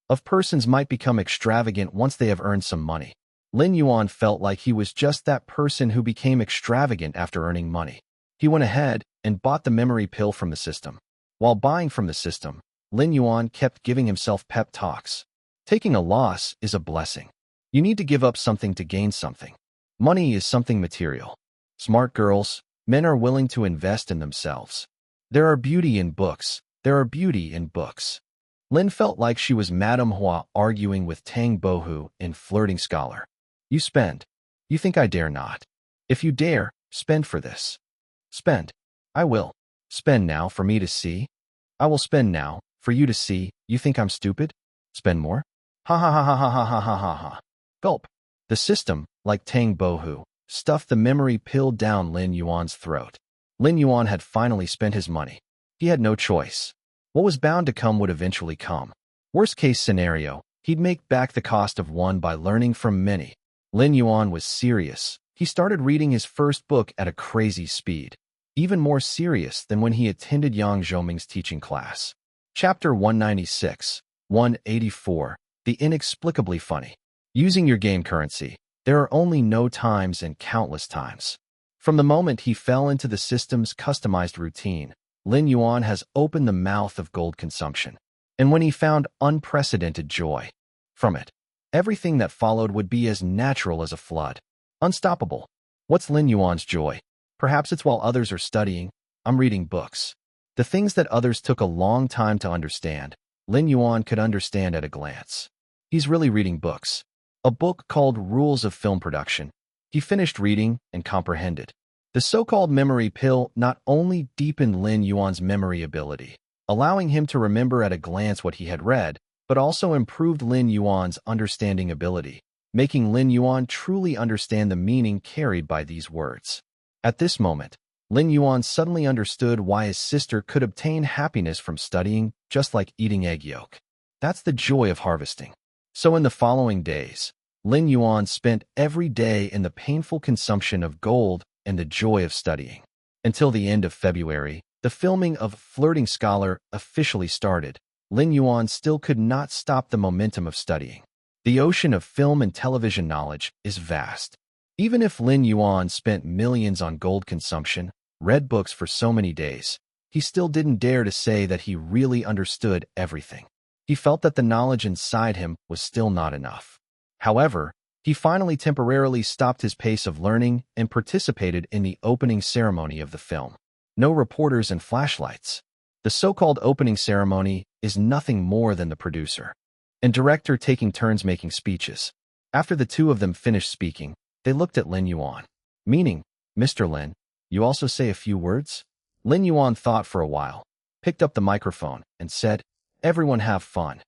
of persons might become extravagant once they have earned some money. Lin Yuan felt like he was just that person who became extravagant after earning money. He went ahead and bought the memory pill from the system. While buying from the system, Lin Yuan kept giving himself pep talks. Taking a loss is a blessing. You need to give up something to gain something. Money is something material. Smart girls, men are willing to invest in themselves. There are beauty in books. There are beauty in books. Lin felt like she was Madame Hua arguing with Tang Bohu in Flirting Scholar. You spend. You think I dare not? If you dare, spend for this. Spend. I will. Spend now for me to see. I will spend now for you to see. You think I'm stupid? Spend more? Ha ha ha ha ha ha ha ha ha ha. Gulp. The system, like Tang Bohu, stuffed the memory pill down Lin Yuan's throat. Lin Yuan had finally spent his money. He had no choice. What was bound to come would eventually come. Worst case scenario, he'd make back the cost of one by learning from many. Lin Yuan was serious. He started reading his first book at a crazy speed, even more serious than when he attended Yang Zhoming's teaching class. Chapter 196, 184, The Inexplicably Funny. Using your game currency, there are only no times and countless times. From the moment he fell into the system's customized routine, Lin Yuan has opened the mouth of gold consumption. And when he found unprecedented joy from it, everything that followed would be as natural as a flood. Unstoppable. What's Lin Yuan's joy? Perhaps it's while others are studying, I'm reading books. The things that others took a long time to understand, Lin Yuan could understand at a glance. He's really reading books. A book called Rules of Film Production. He finished reading and comprehended. The so-called memory pill not only deepened Lin Yuan's memory ability, allowing him to remember at a glance what he had read, but also improved Lin Yuan's understanding ability, making Lin Yuan truly understand the meaning carried by these words. At this moment, Lin Yuan suddenly understood why his sister could obtain happiness from studying, just like eating egg yolk. That's the joy of harvesting. So in the following days, Lin Yuan spent every day in the painful consumption of gold and the joy of studying. Until the end of February, the filming of Flirting Scholar officially started. Lin Yuan still could not stop the momentum of studying. The ocean of film and television knowledge is vast. Even if Lin Yuan spent millions on gold consumption, read books for so many days, he still didn't dare to say that he really understood everything. He felt that the knowledge inside him was still not enough. However, he finally temporarily stopped his pace of learning and participated in the opening ceremony of the film. No reporters and flashlights. The so-called opening ceremony is nothing more than the producer and director taking turns making speeches. After the two of them finished speaking, they looked at Lin Yuan. Meaning, Mr. Lin, you also say a few words? Lin Yuan thought for a while, picked up the microphone, and said, Everyone have fun.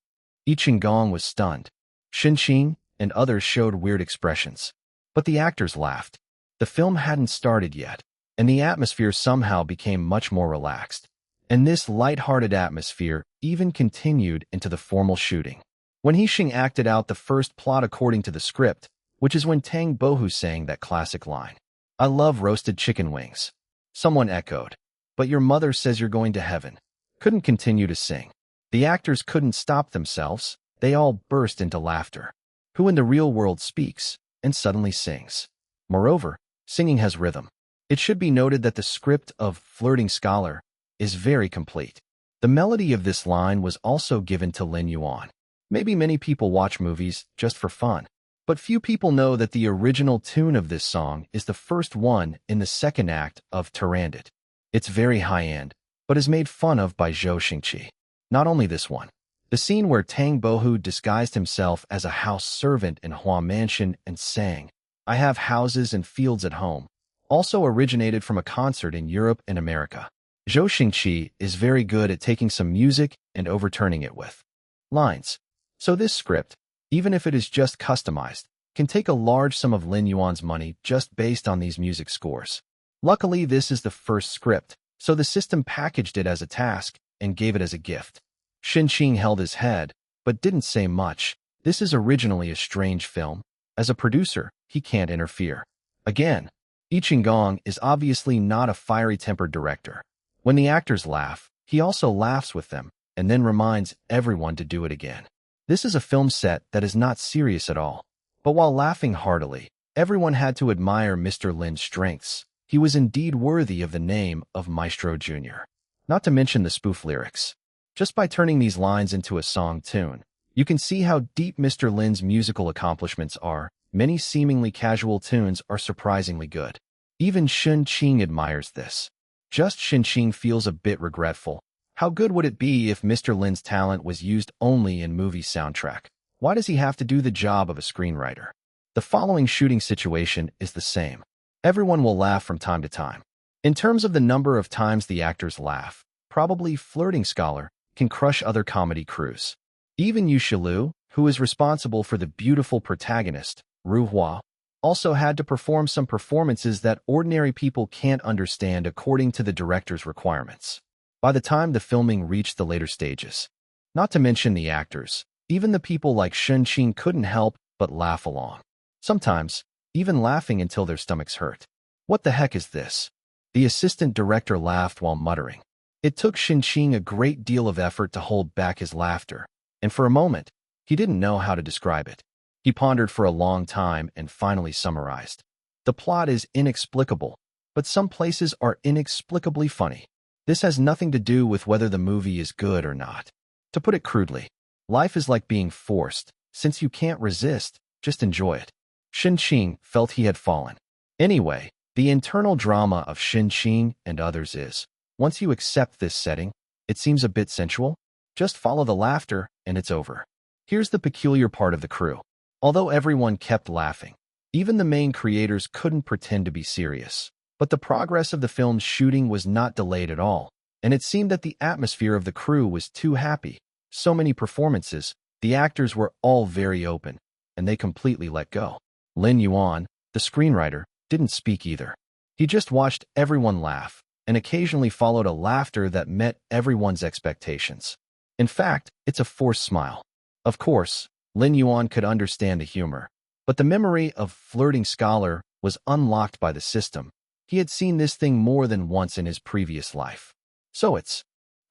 I Qinggong was stunned. Xinqing and others showed weird expressions. But the actors laughed. The film hadn't started yet, and the atmosphere somehow became much more relaxed. And this light-hearted atmosphere even continued into the formal shooting. When Xing acted out the first plot according to the script, which is when Tang Bohu sang that classic line, I love roasted chicken wings. Someone echoed, but your mother says you're going to heaven. Couldn't continue to sing. The actors couldn't stop themselves. They all burst into laughter. Who in the real world speaks and suddenly sings? Moreover, singing has rhythm. It should be noted that the script of Flirting Scholar is very complete. The melody of this line was also given to Lin Yuan. Maybe many people watch movies just for fun, but few people know that the original tune of this song is the first one in the second act of Turandot. It's very high-end, but is made fun of by Zhou Xingqi. Not only this one. The scene where Tang Bohu disguised himself as a house servant in Hua Mansion and sang, "I have houses and fields at home," also originated from a concert in Europe and America. Zhou Xingqi is very good at taking some music and overturning it with lines. So this script, even if it is just customized, can take a large sum of Lin Yuan's money just based on these music scores. Luckily, this is the first script, so the system packaged it as a task and gave it as a gift. Xinqing held his head, but didn't say much. This is originally a strange film. As a producer, he can't interfere. Again, Yi Qinggong is obviously not a fiery-tempered director. When the actors laugh, he also laughs with them, and then reminds everyone to do it again. This is a film set that is not serious at all. But while laughing heartily, everyone had to admire Mr. Lin's strengths. He was indeed worthy of the name of Maestro Jr. Not to mention the spoof lyrics. Just by turning these lines into a song tune, you can see how deep Mr. Lin's musical accomplishments are. Many seemingly casual tunes are surprisingly good. Even Xinqing admires this. Just Xinqing feels a bit regretful. How good would it be if Mr. Lin's talent was used only in movie soundtrack? Why does he have to do the job of a screenwriter? The following shooting situation is the same. Everyone will laugh from time to time. In terms of the number of times the actors laugh, probably Flirting Scholar can crush other comedy crews. Even Yu Shilu, who is responsible for the beautiful protagonist, Ru Hua, also had to perform some performances that ordinary people can't understand according to the director's requirements. By the time the filming reached the later stages, not to mention the actors, even the people like Xinqing couldn't help but laugh along. Sometimes, even laughing until their stomachs hurt. What the heck is this? The assistant director laughed while muttering. It took Xinqing a great deal of effort to hold back his laughter, and for a moment, he didn't know how to describe it. He pondered for a long time and finally summarized. The plot is inexplicable, but some places are inexplicably funny. This has nothing to do with whether the movie is good or not. To put it crudely, life is like being forced. Since you can't resist, just enjoy it. Xinqing felt he had fallen. Anyway, the internal drama of Xinqing and others is, once you accept this setting, it seems a bit sensual. Just follow the laughter, and it's over. Here's the peculiar part of the crew. Although everyone kept laughing, even the main creators couldn't pretend to be serious. But the progress of the film's shooting was not delayed at all, and it seemed that the atmosphere of the crew was too happy. So many performances, the actors were all very open, and they completely let go. Lin Yuan, the screenwriter, didn't speak either. He just watched everyone laugh, and occasionally followed a laughter that met everyone's expectations. In fact, it's a forced smile. Of course, Lin Yuan could understand the humor, but the memory of Flirting Scholar was unlocked by the system. He had seen this thing more than once in his previous life. So it's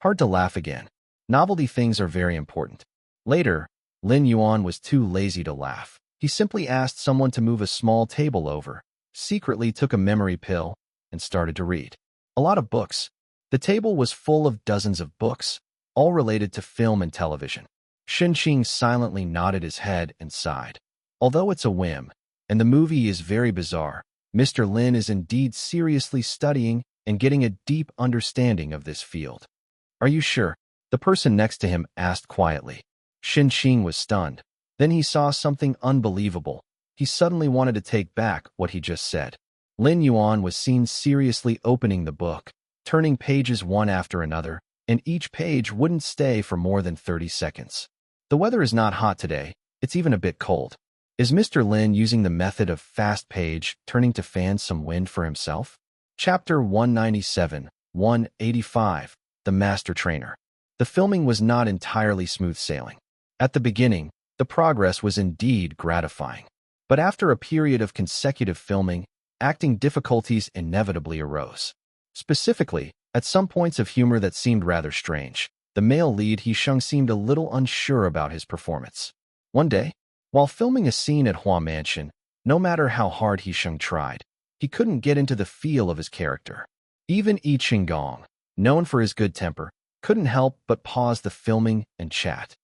hard to laugh again. Novelty things are very important. Later, Lin Yuan was too lazy to laugh. He simply asked someone to move a small table over, secretly took a memory pill, and started to read. A lot of books. The table was full of dozens of books, all related to film and television. Xinqing silently nodded his head and sighed. Although it's a whim, and the movie is very bizarre, Mr. Lin is indeed seriously studying and getting a deep understanding of this field. Are you sure? The person next to him asked quietly. Xinqing was stunned. Then he saw something unbelievable. He suddenly wanted to take back what he just said. Lin Yuan was seen seriously opening the book, turning pages one after another, and each page wouldn't stay for more than 30 seconds. The weather is not hot today, it's even a bit cold. Is Mr. Lin using the method of fast page turning to fan some wind for himself? Chapter 197, 185, The Master Trainer. The filming was not entirely smooth sailing. At the beginning, the progress was indeed gratifying. But after a period of consecutive filming, acting difficulties inevitably arose. Specifically, at some points of humor that seemed rather strange, the male lead Hisheng seemed a little unsure about his performance. One day, while filming a scene at Hua Mansion, no matter how hard Hisheng tried, he couldn't get into the feel of his character. Even Yi Qinggong, known for his good temper, couldn't help but pause the filming and chat.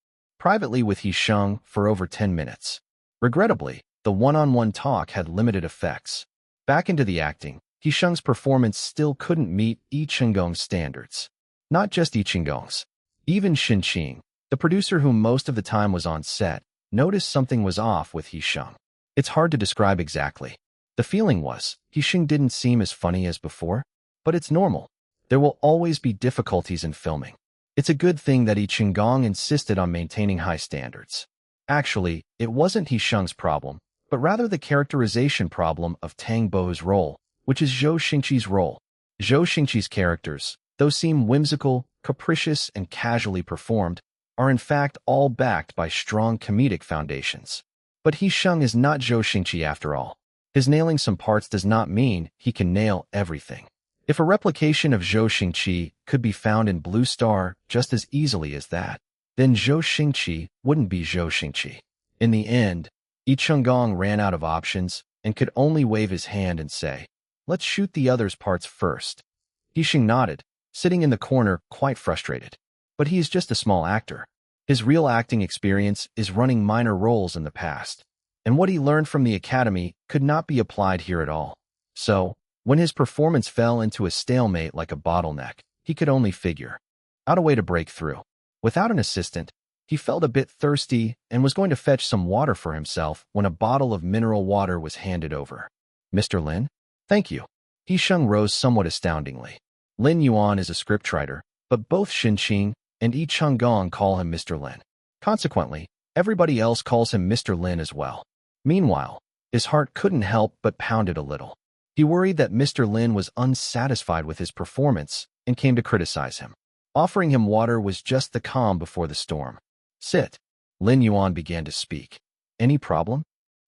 privately with He Sheng for over 10 minutes. Regrettably, the one-on-one talk had limited effects. Back into the acting, He Sheng's performance still couldn't meet Yi Chenggong's standards. Not just Yi Chenggong's. Even Shin Qing, the producer who most of the time was on set, noticed something was off with He Sheng. It's hard to describe exactly. The feeling was, He Sheng didn't seem as funny as before, but it's normal. There will always be difficulties in filming. It's a good thing that Yi Chenggong insisted on maintaining high standards. Actually, it wasn't He Sheng's problem, but rather the characterization problem of Tang Bo's role, which is Zhou Xingqi's role. Zhou Xingqi's characters, though seem whimsical, capricious, and casually performed, are in fact all backed by strong comedic foundations. But He Sheng is not Zhou Xingqi after all. His nailing some parts does not mean he can nail everything. If a replication of Zhou Xingqi could be found in Blue Star just as easily as that, then Zhou Xingqi wouldn't be Zhou Xingqi. In the end, Yi Chenggong ran out of options and could only wave his hand and say, "Let's shoot the others' parts first." He Sheng nodded, sitting in the corner quite frustrated. But he is just a small actor. His real acting experience is running minor roles in the past, and what he learned from the academy could not be applied here at all. So, when his performance fell into a stalemate like a bottleneck, he could only figure out a way to break through. Without an assistant, he felt a bit thirsty and was going to fetch some water for himself when a bottle of mineral water was handed over. "Mr. Lin? Thank you." He Sheng rose somewhat astoundingly. Lin Yuan is a scriptwriter, but both Shin Qing and Yi Chenggong call him Mr. Lin. Consequently, everybody else calls him Mr. Lin as well. Meanwhile, his heart couldn't help but pounded a little. He worried that Mr. Lin was unsatisfied with his performance and came to criticize him. Offering him water was just the calm before the storm. "Sit." Lin Yuan began to speak. "Any problem?"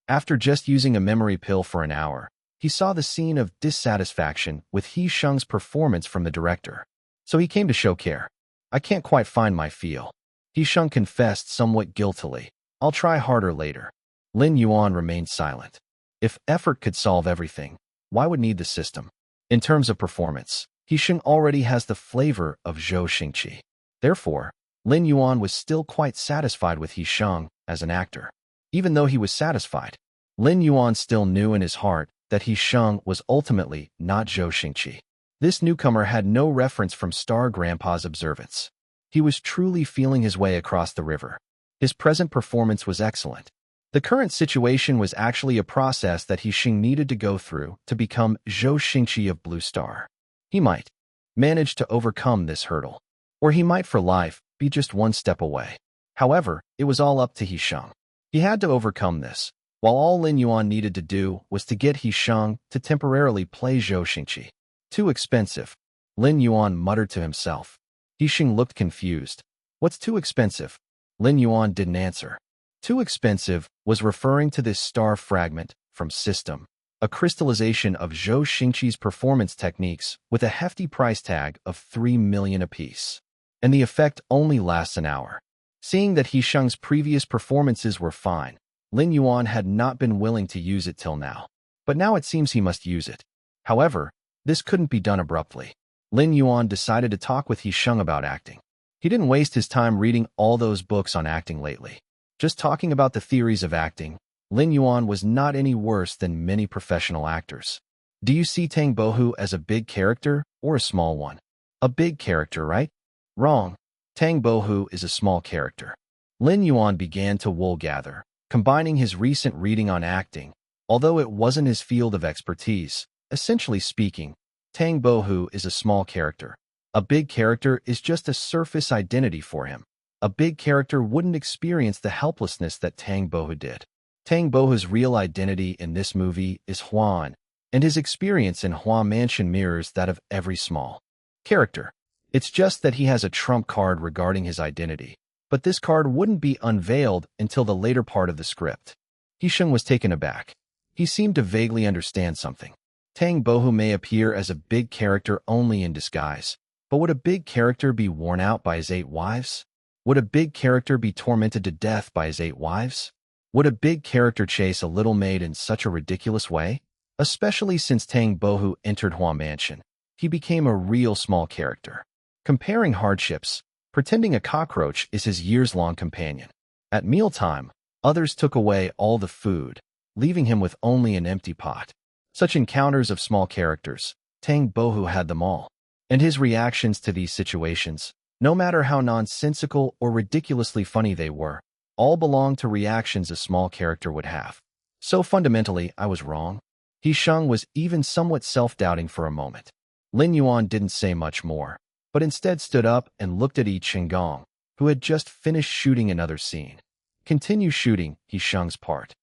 After just using a memory pill for an hour, he saw the scene of dissatisfaction with He Sheng's performance from the director. So he came to show care. "I can't quite find my feel." He Sheng confessed somewhat guiltily. "I'll try harder later." Lin Yuan remained silent. If effort could solve everything, why would need the system? In terms of performance, He Sheng already has the flavor of Zhou Xingqi. Therefore, Lin Yuan was still quite satisfied with He Sheng as an actor. Even though he was satisfied, Lin Yuan still knew in his heart that He Sheng was ultimately not Zhou Xingqi. This newcomer had no reference from Star Grandpa's observance. He was truly feeling his way across the river. His present performance was excellent. The current situation was actually a process that He Sheng needed to go through to become Zhou Xingqi of Blue Star. He might manage to overcome this hurdle, or he might for life be just one step away. However, it was all up to He Sheng. He had to overcome this, while all Lin Yuan needed to do was to get He Sheng to temporarily play Zhou Xingqi. "Too expensive," Lin Yuan muttered to himself. He Sheng looked confused. "What's too expensive?" Lin Yuan didn't answer. Too expensive was referring to this star fragment from System, a crystallization of Zhou Xingqi's performance techniques with a hefty price tag of 3 million apiece. And the effect only lasts an hour. Seeing that He Sheng's previous performances were fine, Lin Yuan had not been willing to use it till now. But now it seems he must use it. However, this couldn't be done abruptly. Lin Yuan decided to talk with He Sheng about acting. He didn't waste his time reading all those books on acting lately. Just talking about the theories of acting, Lin Yuan was not any worse than many professional actors. "Do you see Tang Bohu as a big character or a small one?" "A big character, right?" "Wrong. Tang Bohu is a small character." Lin Yuan began to wool gather, combining his recent reading on acting. Although it wasn't his field of expertise, essentially speaking, Tang Bohu is a small character. A big character is just a surface identity for him. A big character wouldn't experience the helplessness that Tang Bohu did. Tang Bohu's real identity in this movie is Huan, and his experience in Hua Mansion mirrors that of every small character. It's just that he has a trump card regarding his identity, but this card wouldn't be unveiled until the later part of the script. He Sheng was taken aback. He seemed to vaguely understand something. Tang Bohu may appear as a big character only in disguise, but would a big character be worn out by his 8 wives? Would a big character be tormented to death by his 8 wives? Would a big character chase a little maid in such a ridiculous way? Especially since Tang Bohu entered Hua Mansion, he became a real small character. Comparing hardships, pretending a cockroach is his years-long companion. At mealtime, others took away all the food, leaving him with only an empty pot. Such encounters of small characters, Tang Bohu had them all. And his reactions to these situations, no matter how nonsensical or ridiculously funny they were, all belonged to reactions a small character would have. So fundamentally, I was wrong. He Sheng was even somewhat self-doubting for a moment. Lin Yuan didn't say much more, but instead stood up and looked at Yi Qinggong, who had just finished shooting another scene. Continue shooting, He Sheng's part.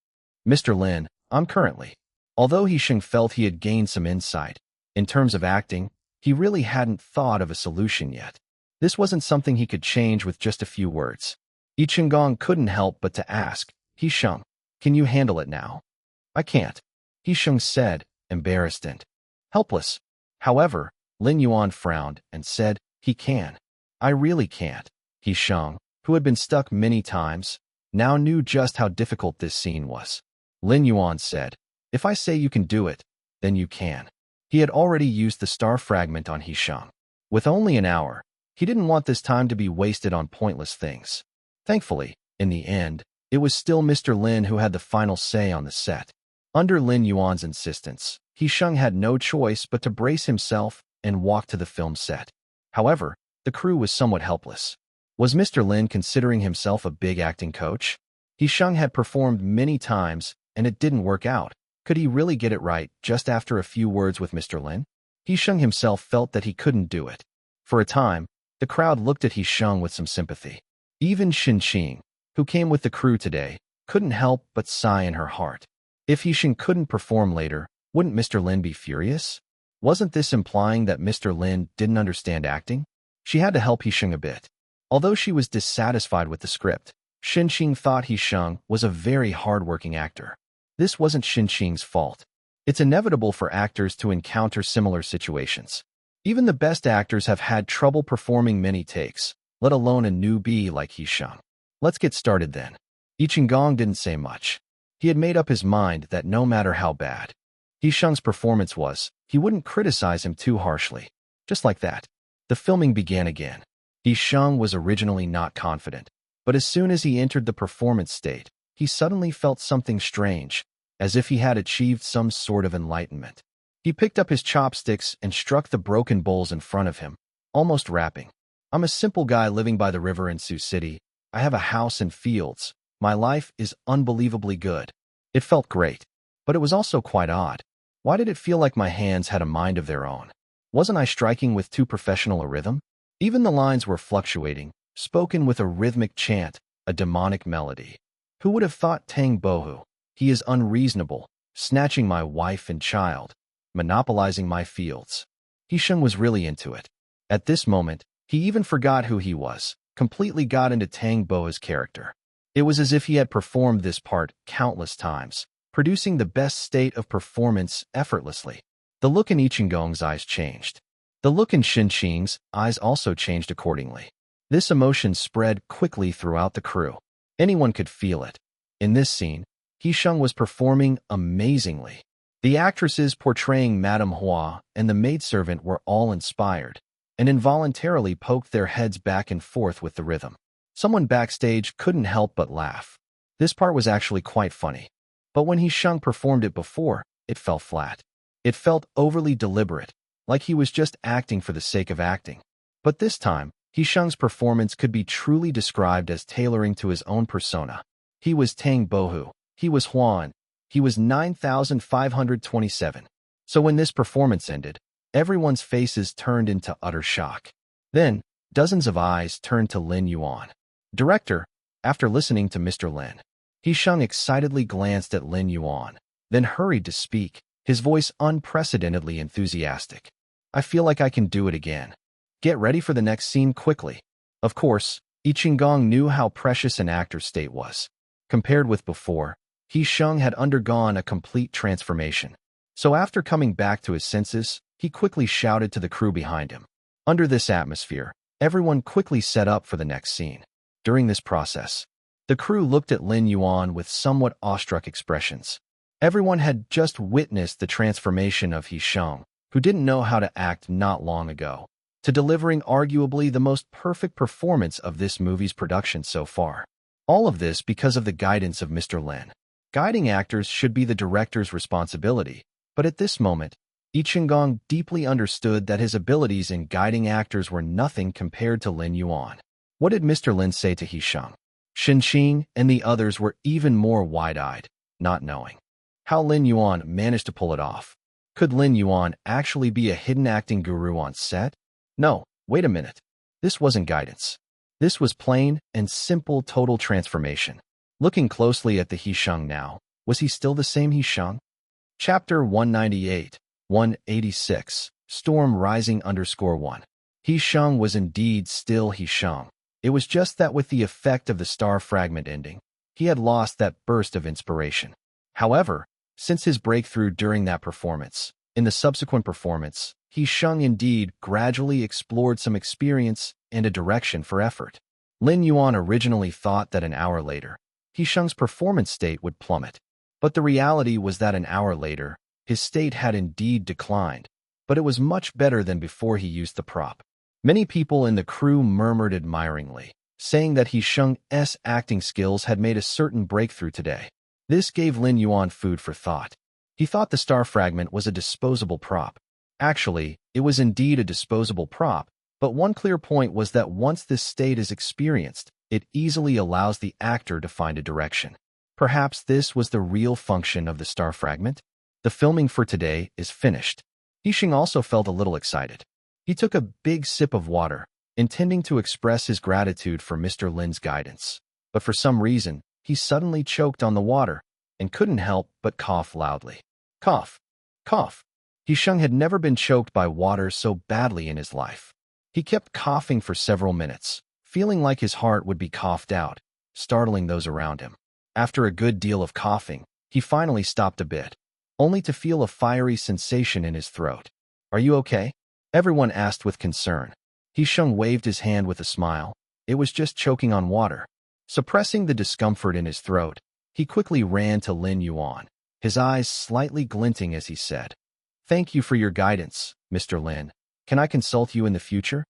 Mr. Lin, I'm currently. Although He Sheng felt he had gained some insight, in terms of acting, he really hadn't thought of a solution yet. This wasn't something he could change with just a few words. Yi Qinggong couldn't help but to ask, He Sheng, can you handle it now? I can't, He Sheng said, embarrassed and helpless. However, Lin Yuan frowned and said, he can. I really can't. He Sheng, who had been stuck many times, now knew just how difficult this scene was. Lin Yuan said, if I say you can do it, then you can. He had already used the star fragment on He Sheng. With only an hour, he didn't want this time to be wasted on pointless things. Thankfully, in the end, it was still Mr. Lin who had the final say on the set. Under Lin Yuan's insistence, He Sheng had no choice but to brace himself and walk to the film set. However, the crew was somewhat helpless. Was Mr. Lin considering himself a big acting coach? He Sheng had performed many times, and it didn't work out. Could he really get it right just after a few words with Mr. Lin? He Sheng himself felt that he couldn't do it. For a time, the crowd looked at He Sheng with some sympathy. Even Xin Qing, who came with the crew today, couldn't help but sigh in her heart. If He Sheng couldn't perform later, wouldn't Mr. Lin be furious? Wasn't this implying that Mr. Lin didn't understand acting? She had to help He Sheng a bit. Although she was dissatisfied with the script, Xin Qing thought He Sheng was a very hard-working actor. This wasn't Xin Qing's fault. It's inevitable for actors to encounter similar situations. Even the best actors have had trouble performing many takes, let alone a newbie like He Sheng. Let's get started then. Yi Qinggong didn't say much. He had made up his mind that no matter how bad He Sheng's performance was, he wouldn't criticize him too harshly. Just like that, the filming began again. He Sheng was originally not confident, but as soon as he entered the performance state, he suddenly felt something strange, as if he had achieved some sort of enlightenment. He picked up his chopsticks and struck the broken bowls in front of him, almost rapping. I'm a simple guy living by the river in Sioux City. I have a house and fields. My life is unbelievably good. It felt great, but it was also quite odd. Why did it feel like my hands had a mind of their own? Wasn't I striking with too professional a rhythm? Even the lines were fluctuating, spoken with a rhythmic chant, a demonic melody. Who would have thought Tang Bohu? He is unreasonable, snatching my wife and child, monopolizing my fields. He Sheng was really into it. At this moment, he even forgot who he was, completely got into Tang Bohu's character. It was as if he had performed this part countless times, producing the best state of performance effortlessly. The look in Yi Qinggong's eyes changed. The look in Xin Qing's eyes also changed accordingly. This emotion spread quickly throughout the crew. Anyone could feel it. In this scene, He Sheng was performing amazingly. The actresses portraying Madame Hua and the maidservant were all inspired, and involuntarily poked their heads back and forth with the rhythm. Someone backstage couldn't help but laugh. This part was actually quite funny. But when He Sheng performed it before, it fell flat. It felt overly deliberate, like he was just acting for the sake of acting. But this time, He Sheng's performance could be truly described as tailoring to his own persona. He was Tang Bohu. He was Huan. He was 9,527. So when this performance ended, everyone's faces turned into utter shock. Then, dozens of eyes turned to Lin Yuan. Director, after listening to Mr. Lin, He Sheng excitedly glanced at Lin Yuan, then hurried to speak, his voice unprecedentedly enthusiastic. I feel like I can do it again. Get ready for the next scene quickly. Of course, Yi Qinggong knew how precious an actor's state was. Compared with before, He Sheng had undergone a complete transformation. So after coming back to his senses, he quickly shouted to the crew behind him. Under this atmosphere, everyone quickly set up for the next scene. During this process, the crew looked at Lin Yuan with somewhat awestruck expressions. Everyone had just witnessed the transformation of He Sheng, who didn't know how to act not long ago, to delivering arguably the most perfect performance of this movie's production so far. All of this because of the guidance of Mr. Lin. Guiding actors should be the director's responsibility, but at this moment, Yi Chenggong deeply understood that his abilities in guiding actors were nothing compared to Lin Yuan. What did Mr. Lin say to He Sheng? Shen Qing and the others were even more wide-eyed, not knowing how Lin Yuan managed to pull it off. Could Lin Yuan actually be a hidden acting guru on set? No, wait a minute. This wasn't guidance. This was plain and simple total transformation. Looking closely at the He Sheng now, was he still the same He Sheng? Chapter 198, 186, Storm Rising _1. He Sheng was indeed still He Sheng. It was just that with the effect of the star fragment ending, he had lost that burst of inspiration. However, since his breakthrough during that performance, in the subsequent performance, He Sheng indeed gradually explored some experience and a direction for effort. Lin Yuan originally thought that an hour later, He Sheng's performance state would plummet. But the reality was that an hour later, his state had indeed declined, but it was much better than before he used the prop. Many people in the crew murmured admiringly, saying that He Sheng's acting skills had made a certain breakthrough today. This gave Lin Yuan food for thought. He thought the star fragment was a disposable prop. Actually, it was indeed a disposable prop, but one clear point was that once this state is experienced, it easily allows the actor to find a direction. Perhaps this was the real function of the star fragment? The filming for today is finished. He Sheng also felt a little excited. He took a big sip of water, intending to express his gratitude for Mr. Lin's guidance. But for some reason, he suddenly choked on the water and couldn't help but cough loudly. Cough. Cough. He Sheng had never been choked by water so badly in his life. He kept coughing for several minutes, feeling like his heart would be coughed out, startling those around him. After a good deal of coughing, he finally stopped a bit, only to feel a fiery sensation in his throat. Are you okay? Everyone asked with concern. He Sheng waved his hand with a smile. It was just choking on water. Suppressing the discomfort in his throat, he quickly ran to Lin Yuan, his eyes slightly glinting as he said, "Thank you for your guidance, Mr. Lin. Can I consult you in the future?"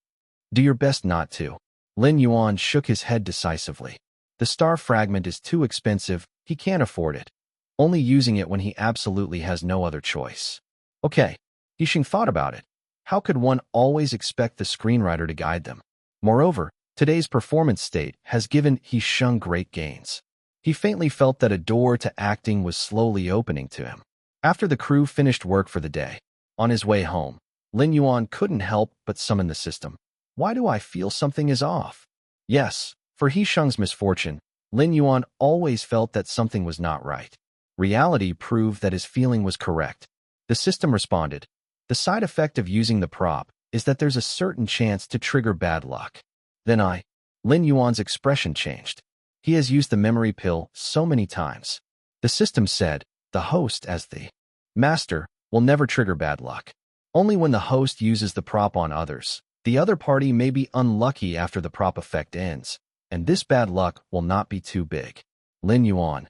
"Do your best not to." Lin Yuan shook his head decisively. The star fragment is too expensive, he can't afford it. Only using it when he absolutely has no other choice. Okay, He Sheng thought about it. How could one always expect the screenwriter to guide them? Moreover, today's performance state has given He Sheng great gains. He faintly felt that a door to acting was slowly opening to him. After the crew finished work for the day, on his way home, Lin Yuan couldn't help but summon the system. Why do I feel something is off? Yes, for He Sheng's misfortune, Lin Yuan always felt that something was not right. Reality proved that his feeling was correct. The system responded. The side effect of using the prop is that there's a certain chance to trigger bad luck. Then Lin Yuan's expression changed. He has used the memory pill so many times. The system said, the host as the master will never trigger bad luck. Only when the host uses the prop on others, the other party may be unlucky after the prop effect ends, and this bad luck will not be too big. Lin Yuan.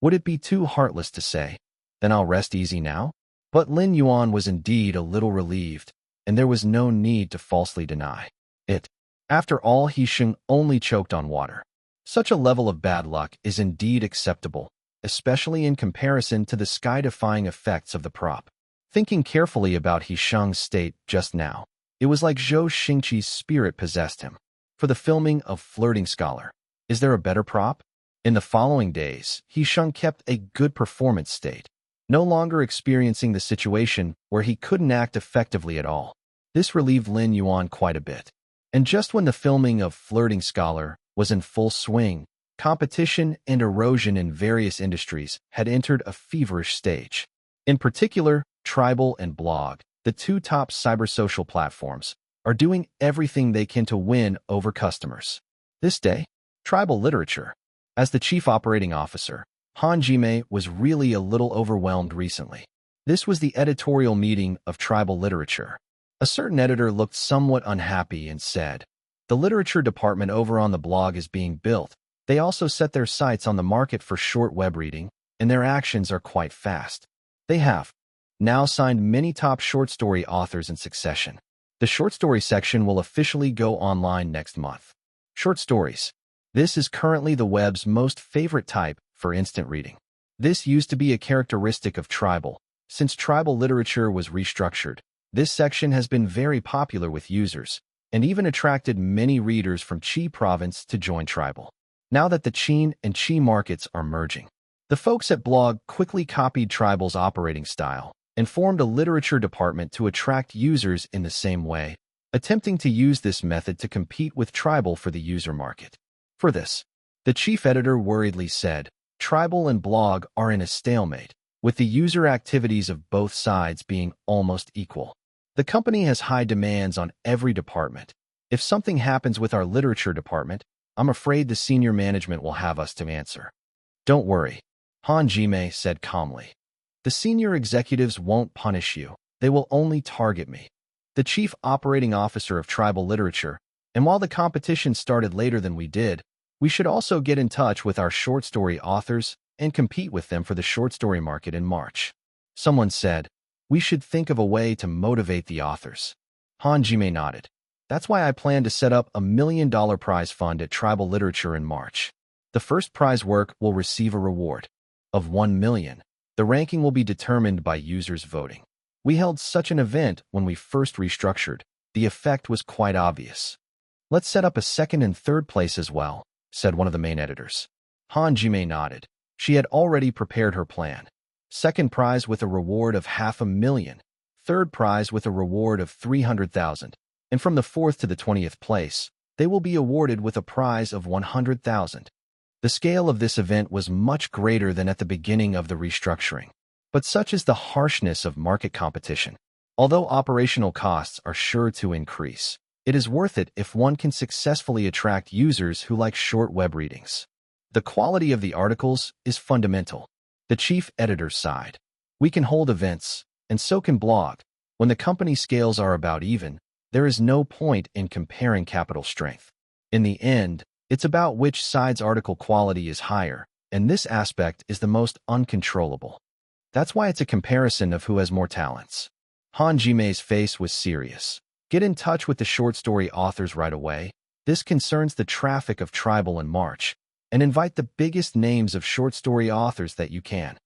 Would it be too heartless to say, then I'll rest easy now? But Lin Yuan was indeed a little relieved, and there was no need to falsely deny it. After all, He Sheng only choked on water. Such a level of bad luck is indeed acceptable, especially in comparison to the sky-defying effects of the prop. Thinking carefully about He Sheng's state just now, it was like Zhou Xingqi's spirit possessed him. For the filming of Flirting Scholar, is there a better prop? In the following days, He Sheng kept a good performance state, no longer experiencing the situation where he couldn't act effectively at all. This relieved Lin Yuan quite a bit. And just when the filming of Flirting Scholar was in full swing, competition and erosion in various industries had entered a feverish stage. In particular, Tribal and Blog, the two top cybersocial platforms, are doing everything they can to win over customers. This day, Tribal Literature. As the chief operating officer, Han Jimei was really a little overwhelmed recently. This was the editorial meeting of Tribal Literature. A certain editor looked somewhat unhappy and said, "The literature department over on the blog is being built. They also set their sights on the market for short web reading, and their actions are quite fast. They have now signed many top short story authors in succession. The short story section will officially go online next month." Short stories. This is currently the web's most favorite type for instant reading. This used to be a characteristic of tribal. Since tribal literature was restructured, this section has been very popular with users, and even attracted many readers from Qi province to join tribal. Now that the Qin and Qi markets are merging, the folks at Blog quickly copied tribal's operating style and formed a literature department to attract users in the same way, attempting to use this method to compete with tribal for the user market. For this, the chief editor worriedly said, "Tribal and Blog are in a stalemate, with the user activities of both sides being almost equal. The company has high demands on every department. If something happens with our literature department, I'm afraid the senior management will have us to answer." "Don't worry," Han Jimei said calmly. "The senior executives won't punish you. They will only target me, the chief operating officer of tribal literature, and while the competition started later than we did, we should also get in touch with our short story authors and compete with them for the short story market in March." Someone said, "We should think of a way to motivate the authors." Han Jimei nodded. "That's why I plan to set up a $1 million prize fund at Tribal Literature in March. The first prize work will receive a reward of $1 million. The ranking will be determined by users voting. We held such an event when we first restructured. The effect was quite obvious. Let's set up a second and third place as well," said one of the main editors. Han Jimei nodded. She had already prepared her plan. Second prize with a reward of $500,000, third prize with a reward of $300,000, and from the 4th to the 20th place, they will be awarded with a prize of $100,000. The scale of this event was much greater than at the beginning of the restructuring. But such is the harshness of market competition. Although operational costs are sure to increase, it is worth it if one can successfully attract users who like short web readings. The quality of the articles is fundamental. The chief editor sighed. "We can hold events, and so can Blog. When the company scales are about even, there is no point in comparing capital strength. In the end, it's about which side's article quality is higher, and this aspect is the most uncontrollable. That's why it's a comparison of who has more talents." Han Jimei's face was serious. "Get in touch with the short story authors right away. This concerns the traffic of Tribal in March, and invite the biggest names of short story authors that you can."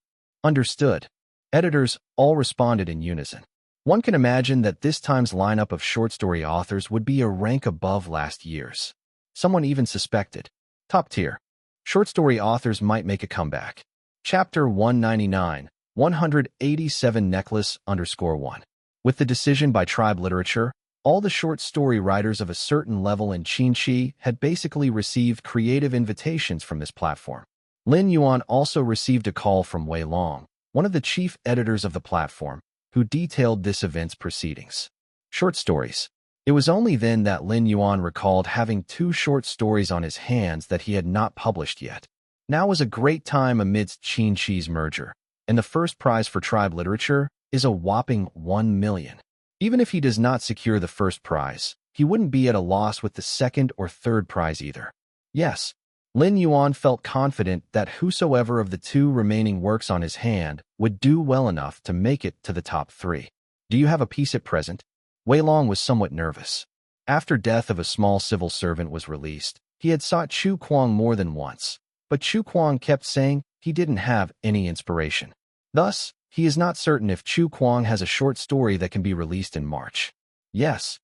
"Understood." Editors all responded in unison. One can imagine that this time's lineup of short story authors would be a rank above last year's. Someone even suspected top tier short story authors might make a comeback. Chapter 199, 187 Necklace_1. With the decision by Tribe Literature, all the short story writers of a certain level in Qinchi had basically received creative invitations from this platform. Lin Yuan also received a call from Wei Long, one of the chief editors of the platform, who detailed this event's proceedings. Short stories. It was only then that Lin Yuan recalled having 2 short stories on his hands that he had not published yet. Now was a great time amidst Qinchi's merger, and the first prize for Tribe Literature is a whopping $1 million. Even if he does not secure the first prize, he wouldn't be at a loss with the second or third prize either. Yes, Lin Yuan felt confident that whosoever of the 2 remaining works on his hand would do well enough to make it to the top 3. "Do you have a piece at present?" Wei Long was somewhat nervous. After death of a small civil servant was released, he had sought Chu Kuang more than once, but Chu Kuang kept saying he didn't have any inspiration. Thus, he is not certain if Chu Kuang has a short story that can be released in March. "Yes,"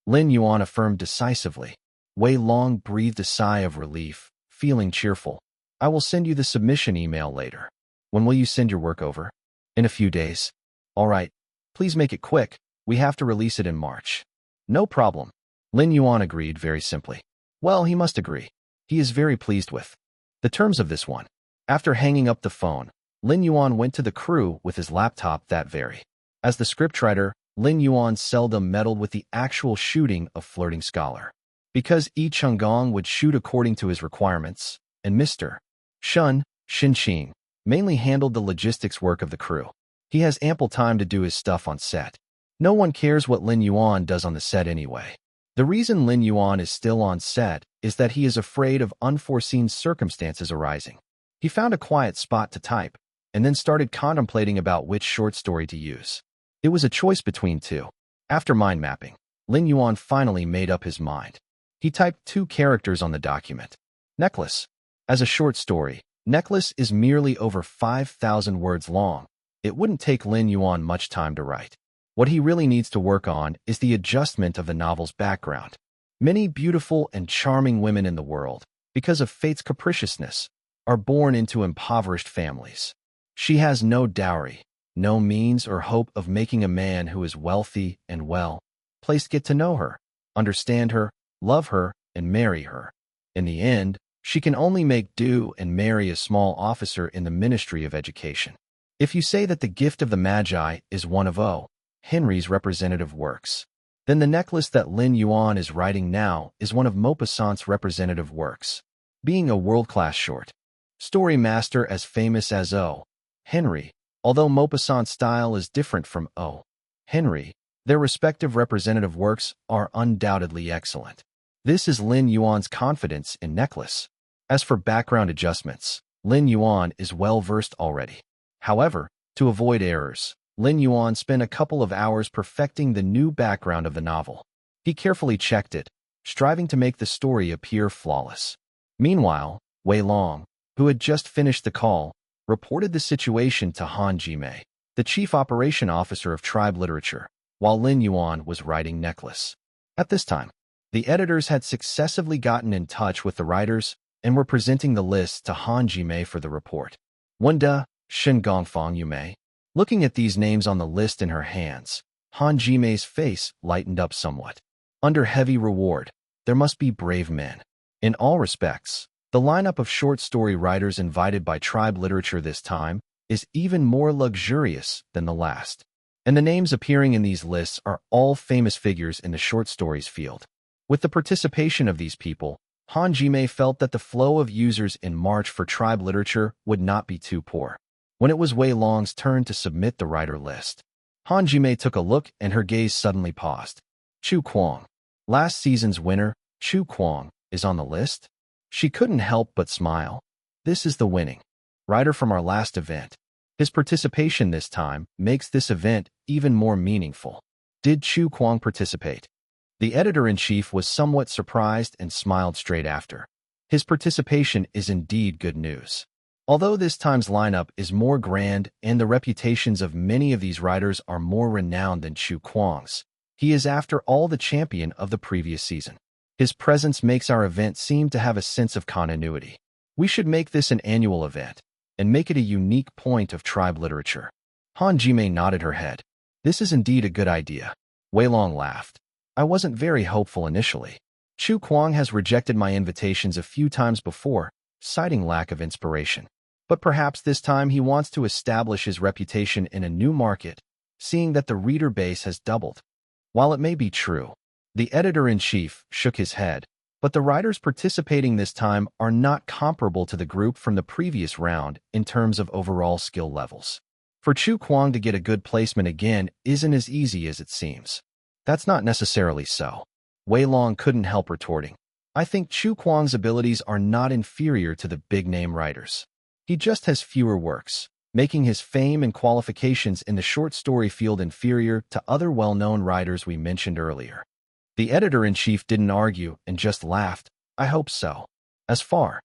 Lin Yuan affirmed decisively. Wei Long breathed a sigh of relief, feeling cheerful. "I will send you the submission email later." "When will you send your work over?" "In a few days." "All right. Please make it quick. We have to release it in March." "No problem." Lin Yuan agreed very simply. Well, he must agree. He is very pleased with the terms of this one. After hanging up the phone, Lin Yuan went to the crew with his laptop that very. As the scriptwriter, Lin Yuan seldom meddled with the actual shooting of Flirting Scholar. Because Yi Chunggong would shoot according to his requirements, and Mr. Shun Xinqing mainly handled the logistics work of the crew. He has ample time to do his stuff on set. No one cares what Lin Yuan does on the set anyway. The reason Lin Yuan is still on set is that he is afraid of unforeseen circumstances arising. He found a quiet spot to type, and then started contemplating about which short story to use. It was a choice between 2. After mind mapping, Lin Yuan finally made up his mind. He typed 2 characters on the document. Necklace. As a short story, Necklace is merely over 5,000 words long. It wouldn't take Lin Yuan much time to write. What he really needs to work on is the adjustment of the novel's background. Many beautiful and charming women in the world, because of fate's capriciousness, are born into impoverished families. She has no dowry, no means or hope of making a man who is wealthy and well-placed get to know her, understand her, love her, and marry her. In the end, she can only make do and marry a small officer in the Ministry of Education. If you say that the gift of the Magi is one of O. Henry's representative works, then the necklace that Lin Yuan is writing now is one of Maupassant's representative works. Being a world-class short story master as famous as O. Henry, although Maupassant's style is different from O. Henry, their respective representative works are undoubtedly excellent. This is Lin Yuan's confidence in Necklace. As for background adjustments, Lin Yuan is well-versed already. However, to avoid errors, Lin Yuan spent a couple of hours perfecting the new background of the novel. He carefully checked it, striving to make the story appear flawless. Meanwhile, Wei Long, who had just finished the call, reported the situation to Han Jimei, the chief operation officer of tribe literature, while Lin Yuan was writing Necklace. At this time, the editors had successively gotten in touch with the writers and were presenting the lists to Han Jimei for the report. Wenda, Shen Gongfang Yumei. Looking at these names on the list in her hands, Han Jimei's face lightened up somewhat. Under heavy reward, there must be brave men. In all respects, the lineup of short story writers invited by tribe literature this time is even more luxurious than the last. And the names appearing in these lists are all famous figures in the short stories field. With the participation of these people, Han Jimei felt that the flow of users in March for tribe literature would not be too poor. When it was Wei Long's turn to submit the writer list, Han Jimei took a look and her gaze suddenly paused. Chu Kuang. Last season's winner, Chu Kuang, is on the list? She couldn't help but smile. This is the winning writer from our last event. His participation this time makes this event even more meaningful. Did Chu Kuang participate? The editor-in-chief was somewhat surprised and smiled straight after. His participation is indeed good news. Although this time's lineup is more grand and the reputations of many of these writers are more renowned than Chu Kuang's, he is after all the champion of the previous season. His presence makes our event seem to have a sense of continuity. We should make this an annual event and make it a unique point of tribe literature. Han Jimei nodded her head. This is indeed a good idea. Wei Long laughed. I wasn't very hopeful initially. Chu Kuang has rejected my invitations a few times before, citing lack of inspiration. But perhaps this time he wants to establish his reputation in a new market, seeing that the reader base has doubled. While it may be true, the editor-in-chief shook his head, but the writers participating this time are not comparable to the group from the previous round in terms of overall skill levels. For Chu Kuang to get a good placement again isn't as easy as it seems. That's not necessarily so. Wei Long couldn't help retorting. I think Chu Kuang's abilities are not inferior to the big-name writers. He just has fewer works, making his fame and qualifications in the short story field inferior to other well-known writers we mentioned earlier. The editor-in-chief didn't argue and just laughed. I hope so. As far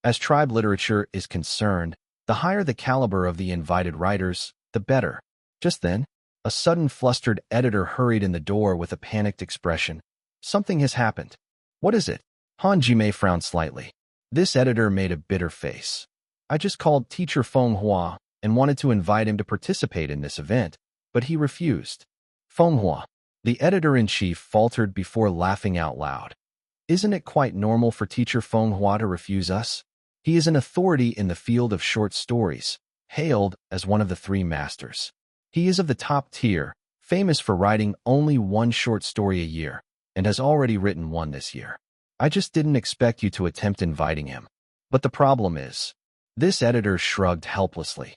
as tribe literature is concerned, the higher the caliber of the invited writers, the better. Just then, a sudden flustered editor hurried in the door with a panicked expression. Something has happened. What is it? Han Jimei frowned slightly. This editor made a bitter face. I just called Teacher Feng Hua and wanted to invite him to participate in this event, but he refused. Feng Hua. The editor-in-chief faltered before laughing out loud. Isn't it quite normal for Teacher Feng Hua to refuse us? He is an authority in the field of short stories, hailed as one of the three masters. He is of the top tier, famous for writing only one short story a year, and has already written one this year. I just didn't expect you to attempt inviting him. But the problem is, this editor shrugged helplessly.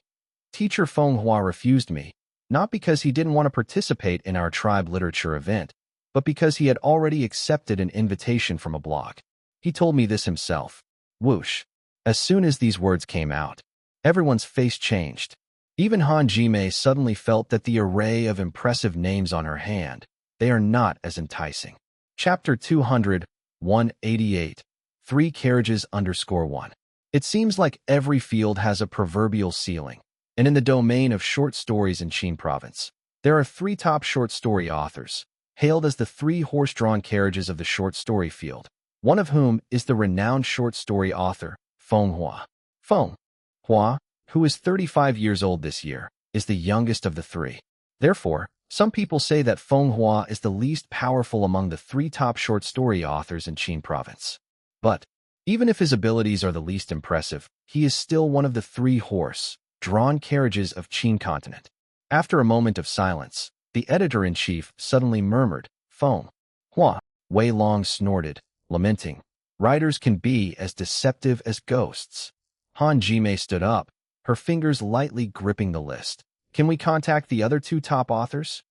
Teacher Feng Hua refused me, not because he didn't want to participate in our tribe literature event, but because he had already accepted an invitation from a blog. He told me this himself. Whoosh. As soon as these words came out, everyone's face changed. Even Han Jimei suddenly felt that the array of impressive names on her hand, they are not as enticing. Chapter 200, 188. 3 carriages _ 1. It seems like every field has a proverbial ceiling, and in the domain of short stories in Qin province, there are 3 top short story authors, hailed as the 3 horse-drawn carriages of the short story field, one of whom is the renowned short story author, Feng Hua. Feng Hua, who is 35 years old this year, is the youngest of the 3. Therefore, some people say that Feng Hua is the least powerful among the 3 top short story authors in Qin province. But, even if his abilities are the least impressive, he is still one of the 3 horse-drawn carriages of Qin continent. After a moment of silence, the editor-in-chief suddenly murmured, Feng Hua. Wei Long snorted, lamenting, writers can be as deceptive as ghosts. Han Jimei stood up, her fingers lightly gripping the list. Can we contact the other 2 top authors?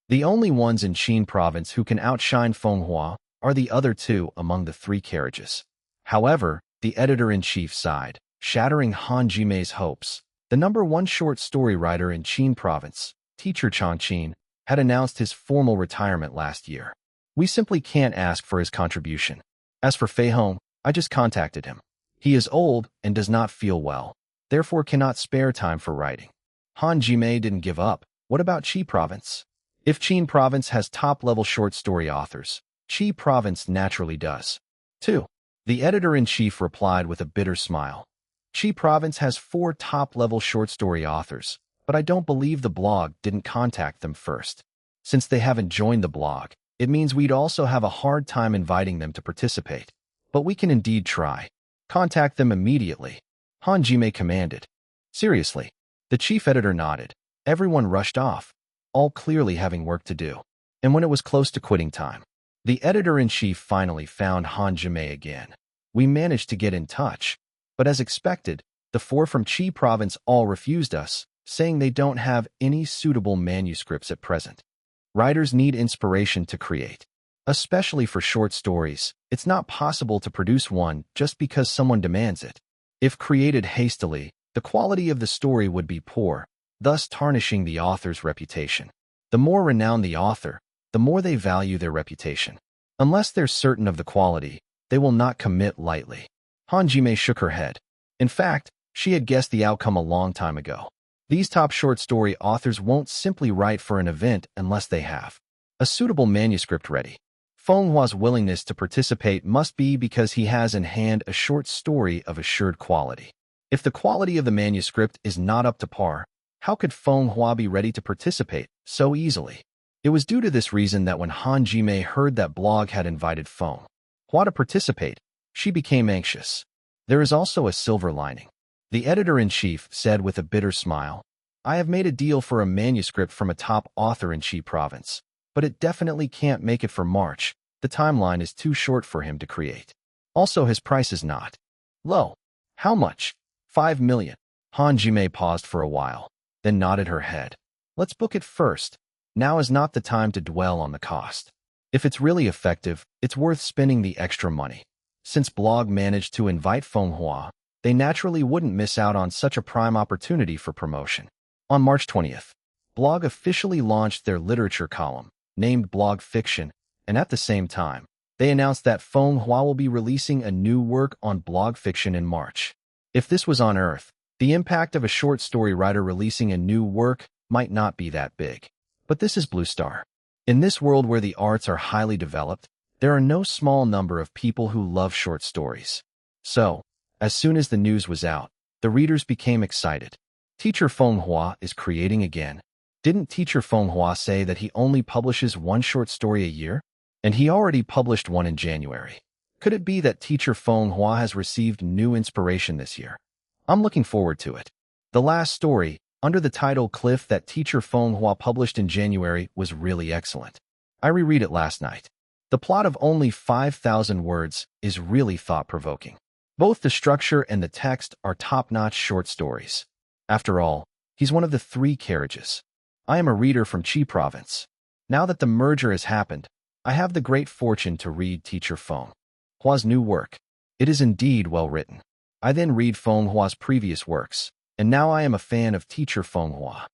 The only ones in Qin province who can outshine Feng Hua are the other 2 among the 3 carriages. However, the editor-in-chief sighed, shattering Han Jimei's hopes. The number 1 short story writer in Qin province, teacher Changqin, had announced his formal retirement last year. We simply can't ask for his contribution. As for Fei Hong, I just contacted him. He is old and does not feel well, therefore cannot spare time for writing. Han Jimei didn't give up. What about Qi province? If Qin province has top-level short story authors, Qi province naturally does, too. The editor-in-chief replied with a bitter smile. Qi province has 4 top-level short story authors, but I don't believe the blog didn't contact them first. Since they haven't joined the blog, it means we'd also have a hard time inviting them to participate. But we can indeed try. Contact them immediately, Han Jimei commanded. Seriously. The chief editor nodded. Everyone rushed off, all clearly having work to do. And when it was close to quitting time, the editor-in-chief finally found Han Jimei again. We managed to get in touch, but as expected, the 4 from Qi province all refused us, saying they don't have any suitable manuscripts at present. Writers need inspiration to create. Especially for short stories, it's not possible to produce one just because someone demands it. If created hastily, the quality of the story would be poor, thus tarnishing the author's reputation. The more renowned the author, the more they value their reputation. Unless they're certain of the quality, they will not commit lightly. Han Jimei shook her head. In fact, she had guessed the outcome a long time ago. These top short story authors won't simply write for an event unless they have a suitable manuscript ready. Feng Hua's willingness to participate must be because he has in hand a short story of assured quality. If the quality of the manuscript is not up to par, how could Feng Hua be ready to participate so easily? It was due to this reason that when Han Jimei heard that blog had invited Feng Hua to participate, she became anxious. There is also a silver lining. The editor-in-chief said with a bitter smile, I have made a deal for a manuscript from a top author in Qi province, but it definitely can't make it for March. The timeline is too short for him to create. Also, his price is not low. How much? 5 million. Han Jimei paused for a while, then nodded her head. Let's book it first. Now is not the time to dwell on the cost. If it's really effective, it's worth spending the extra money. Since blog managed to invite Feng Hua, they naturally wouldn't miss out on such a prime opportunity for promotion. On March 20th, blog officially launched their literature column, named Blog Fiction, and at the same time, they announced that Feng Hua will be releasing a new work on blog fiction in March. If this was on Earth, the impact of a short story writer releasing a new work might not be that big. But this is Blue Star. In this world where the arts are highly developed, there are no small number of people who love short stories. So, as soon as the news was out, the readers became excited. Teacher Feng Hua is creating again. Didn't Teacher Feng Hua say that he only publishes 1 short story a year? And he already published one in January. Could it be that Teacher Feng Hua has received new inspiration this year? I'm looking forward to it. The last story, under the title Cliff, that Teacher Feng Hua published in January was really excellent. I reread it last night. The plot of only 5,000 words is really thought-provoking. Both the structure and the text are top-notch short stories. After all, he's one of the 3 carriages. I am a reader from Qi province. Now that the merger has happened, I have the great fortune to read Teacher Feng Hua's new work. It is indeed well written. I then read Feng Hua's previous works, and now I am a fan of Teacher Feng Hua.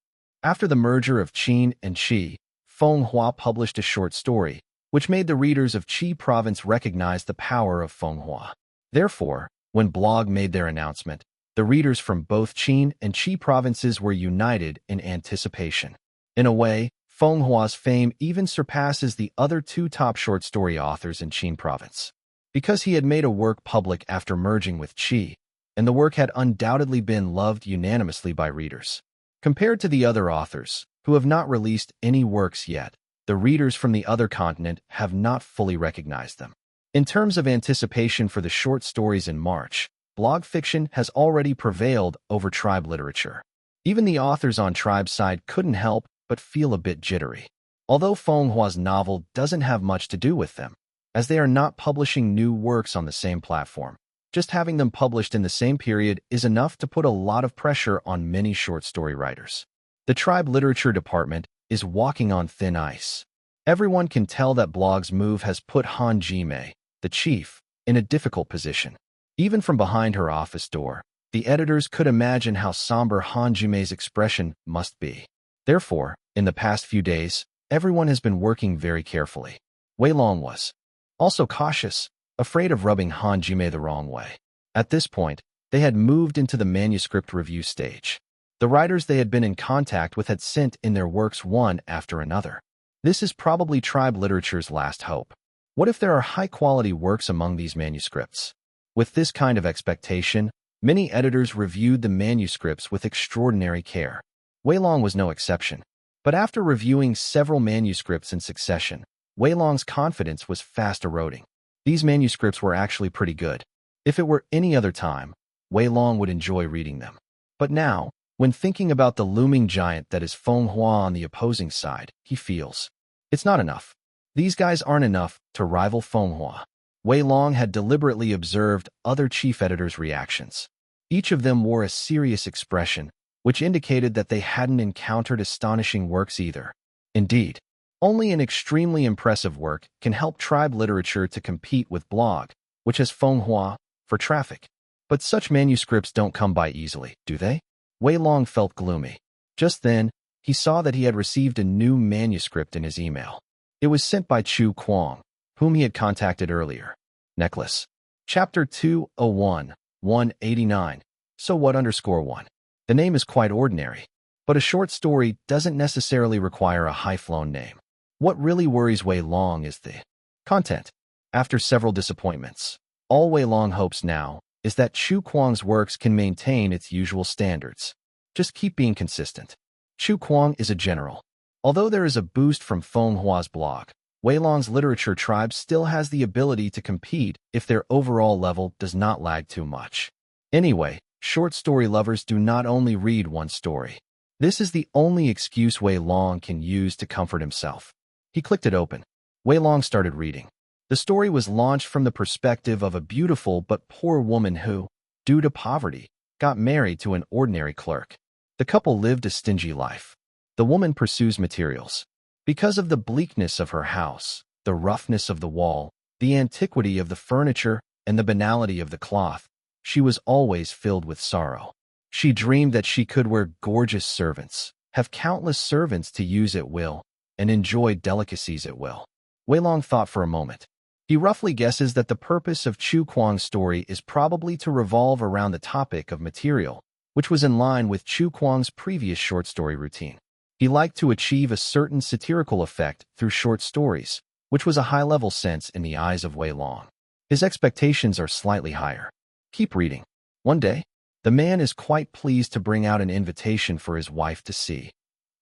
After the merger of Qin and Qi, Feng Hua published a short story, which made the readers of Qi province recognize the power of Feng Hua. Therefore, when Blog made their announcement, the readers from both Qin and Qi provinces were united in anticipation. In a way, Feng Hua's fame even surpasses the other two top short story authors in Qin province. Because he had made a work public after merging with Qi, and the work had undoubtedly been loved unanimously by readers. Compared to the other authors, who have not released any works yet, the readers from the other continent have not fully recognized them. In terms of anticipation for the short stories in March, blog fiction has already prevailed over tribe literature. Even the authors on tribe's side couldn't help but feel a bit jittery. Although Feng Hua's novel doesn't have much to do with them, as they are not publishing new works on the same platform. Just having them published in the same period is enough to put a lot of pressure on many short story writers. The tribe literature department is walking on thin ice. Everyone can tell that Blog's move has put Han Jimei, the chief, in a difficult position. Even from behind her office door, the editors could imagine how somber Han Jimei's expression must be. Therefore, in the past few days, everyone has been working very carefully. Wei Long was also cautious, afraid of rubbing Han Jimei the wrong way. At this point, they had moved into the manuscript review stage. The writers they had been in contact with had sent in their works one after another. This is probably tribe literature's last hope. What if there are high-quality works among these manuscripts? With this kind of expectation, many editors reviewed the manuscripts with extraordinary care. Wei Long was no exception. But after reviewing several manuscripts in succession, Wei Long's confidence was fast eroding. These manuscripts were actually pretty good. If it were any other time, Wei Long would enjoy reading them. But now, when thinking about the looming giant that is Feng Hua on the opposing side, he feels it's not enough. These guys aren't enough to rival Feng Hua. Wei Long had deliberately observed other chief editors' reactions. Each of them wore a serious expression, which indicated that they hadn't encountered astonishing works either. Indeed, only an extremely impressive work can help tribe literature to compete with blog, which has Feng Hua for traffic. But such manuscripts don't come by easily, do they? Wei Long felt gloomy. Just then, he saw that he had received a new manuscript in his email. It was sent by Chu Kuang, whom he had contacted earlier. Necklace. Chapter 201, 189. So what _1? The name is quite ordinary, but a short story doesn't necessarily require a high-flown name. What really worries Wei Long is the content. After several disappointments, all Wei Long hopes now is that Chu Kuang's works can maintain its usual standards. Just keep being consistent. Chu Kuang is a general. Although there is a boost from Feng Hua's blog, Wei Long's literature tribe still has the ability to compete if their overall level does not lag too much. Anyway, short story lovers do not only read one story. This is the only excuse Wei Long can use to comfort himself. He clicked it open. Wei Long started reading. The story was launched from the perspective of a beautiful but poor woman who, due to poverty, got married to an ordinary clerk. The couple lived a stingy life. The woman pursues materials. Because of the bleakness of her house, the roughness of the wall, the antiquity of the furniture, and the banality of the cloth, she was always filled with sorrow. She dreamed that she could wear gorgeous servants, have countless servants to use at will, and enjoy delicacies at will. Wei Long thought for a moment. He roughly guesses that the purpose of Chu Kuang's story is probably to revolve around the topic of material, which was in line with Chu Kuang's previous short story routine. He liked to achieve a certain satirical effect through short stories, which was a high-level sense in the eyes of Wei Long. His expectations are slightly higher. Keep reading. One day, the man is quite pleased to bring out an invitation for his wife to see.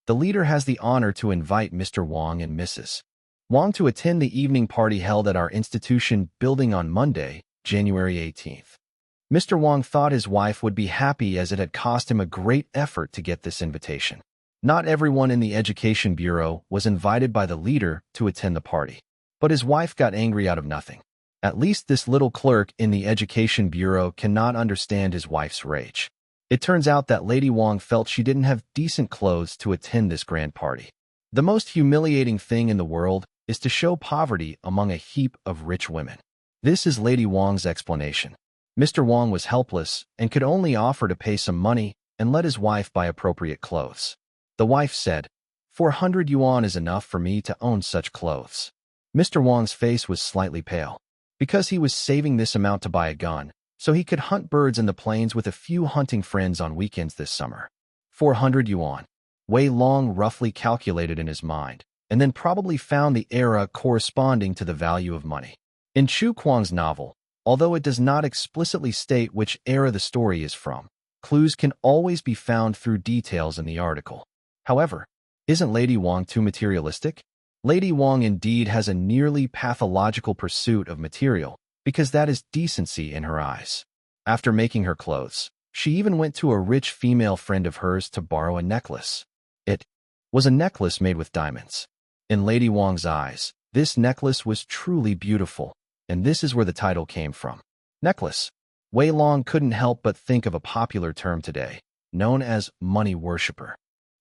The leader has the honor to invite Mr. Wang and Mrs. Wang to attend the evening party held at our institution building on Monday, January 18th. Mr. Wang thought his wife would be happy as it had cost him a great effort to get this invitation. Not everyone in the Education Bureau was invited by the leader to attend the party, but his wife got angry out of nothing. At least this little clerk in the Education Bureau cannot understand his wife's rage. It turns out that Lady Wang felt she didn't have decent clothes to attend this grand party. The most humiliating thing in the world is to show poverty among a heap of rich women. This is Lady Wang's explanation. Mr. Wang was helpless and could only offer to pay some money and let his wife buy appropriate clothes. The wife said, 400 yuan is enough for me to own such clothes. Mr. Wang's face was slightly pale. because he was saving this amount to buy a gun, so he could hunt birds in the plains with a few hunting friends on weekends this summer. 400 yuan. Wei Long roughly calculated in his mind, and then probably found the era corresponding to the value of money. In Chu Kuang's novel, although it does not explicitly state which era the story is from, clues can always be found through details in the article. However, isn't Lady Wang too materialistic? Lady Wang indeed has a nearly pathological pursuit of material, because that is decency in her eyes. After making her clothes, she even went to a rich female friend of hers to borrow a necklace. It was a necklace made with diamonds. In Lady Wang's eyes, this necklace was truly beautiful, and this is where the title came from. Necklace. Wei Long couldn't help but think of a popular term today, known as money worshipper.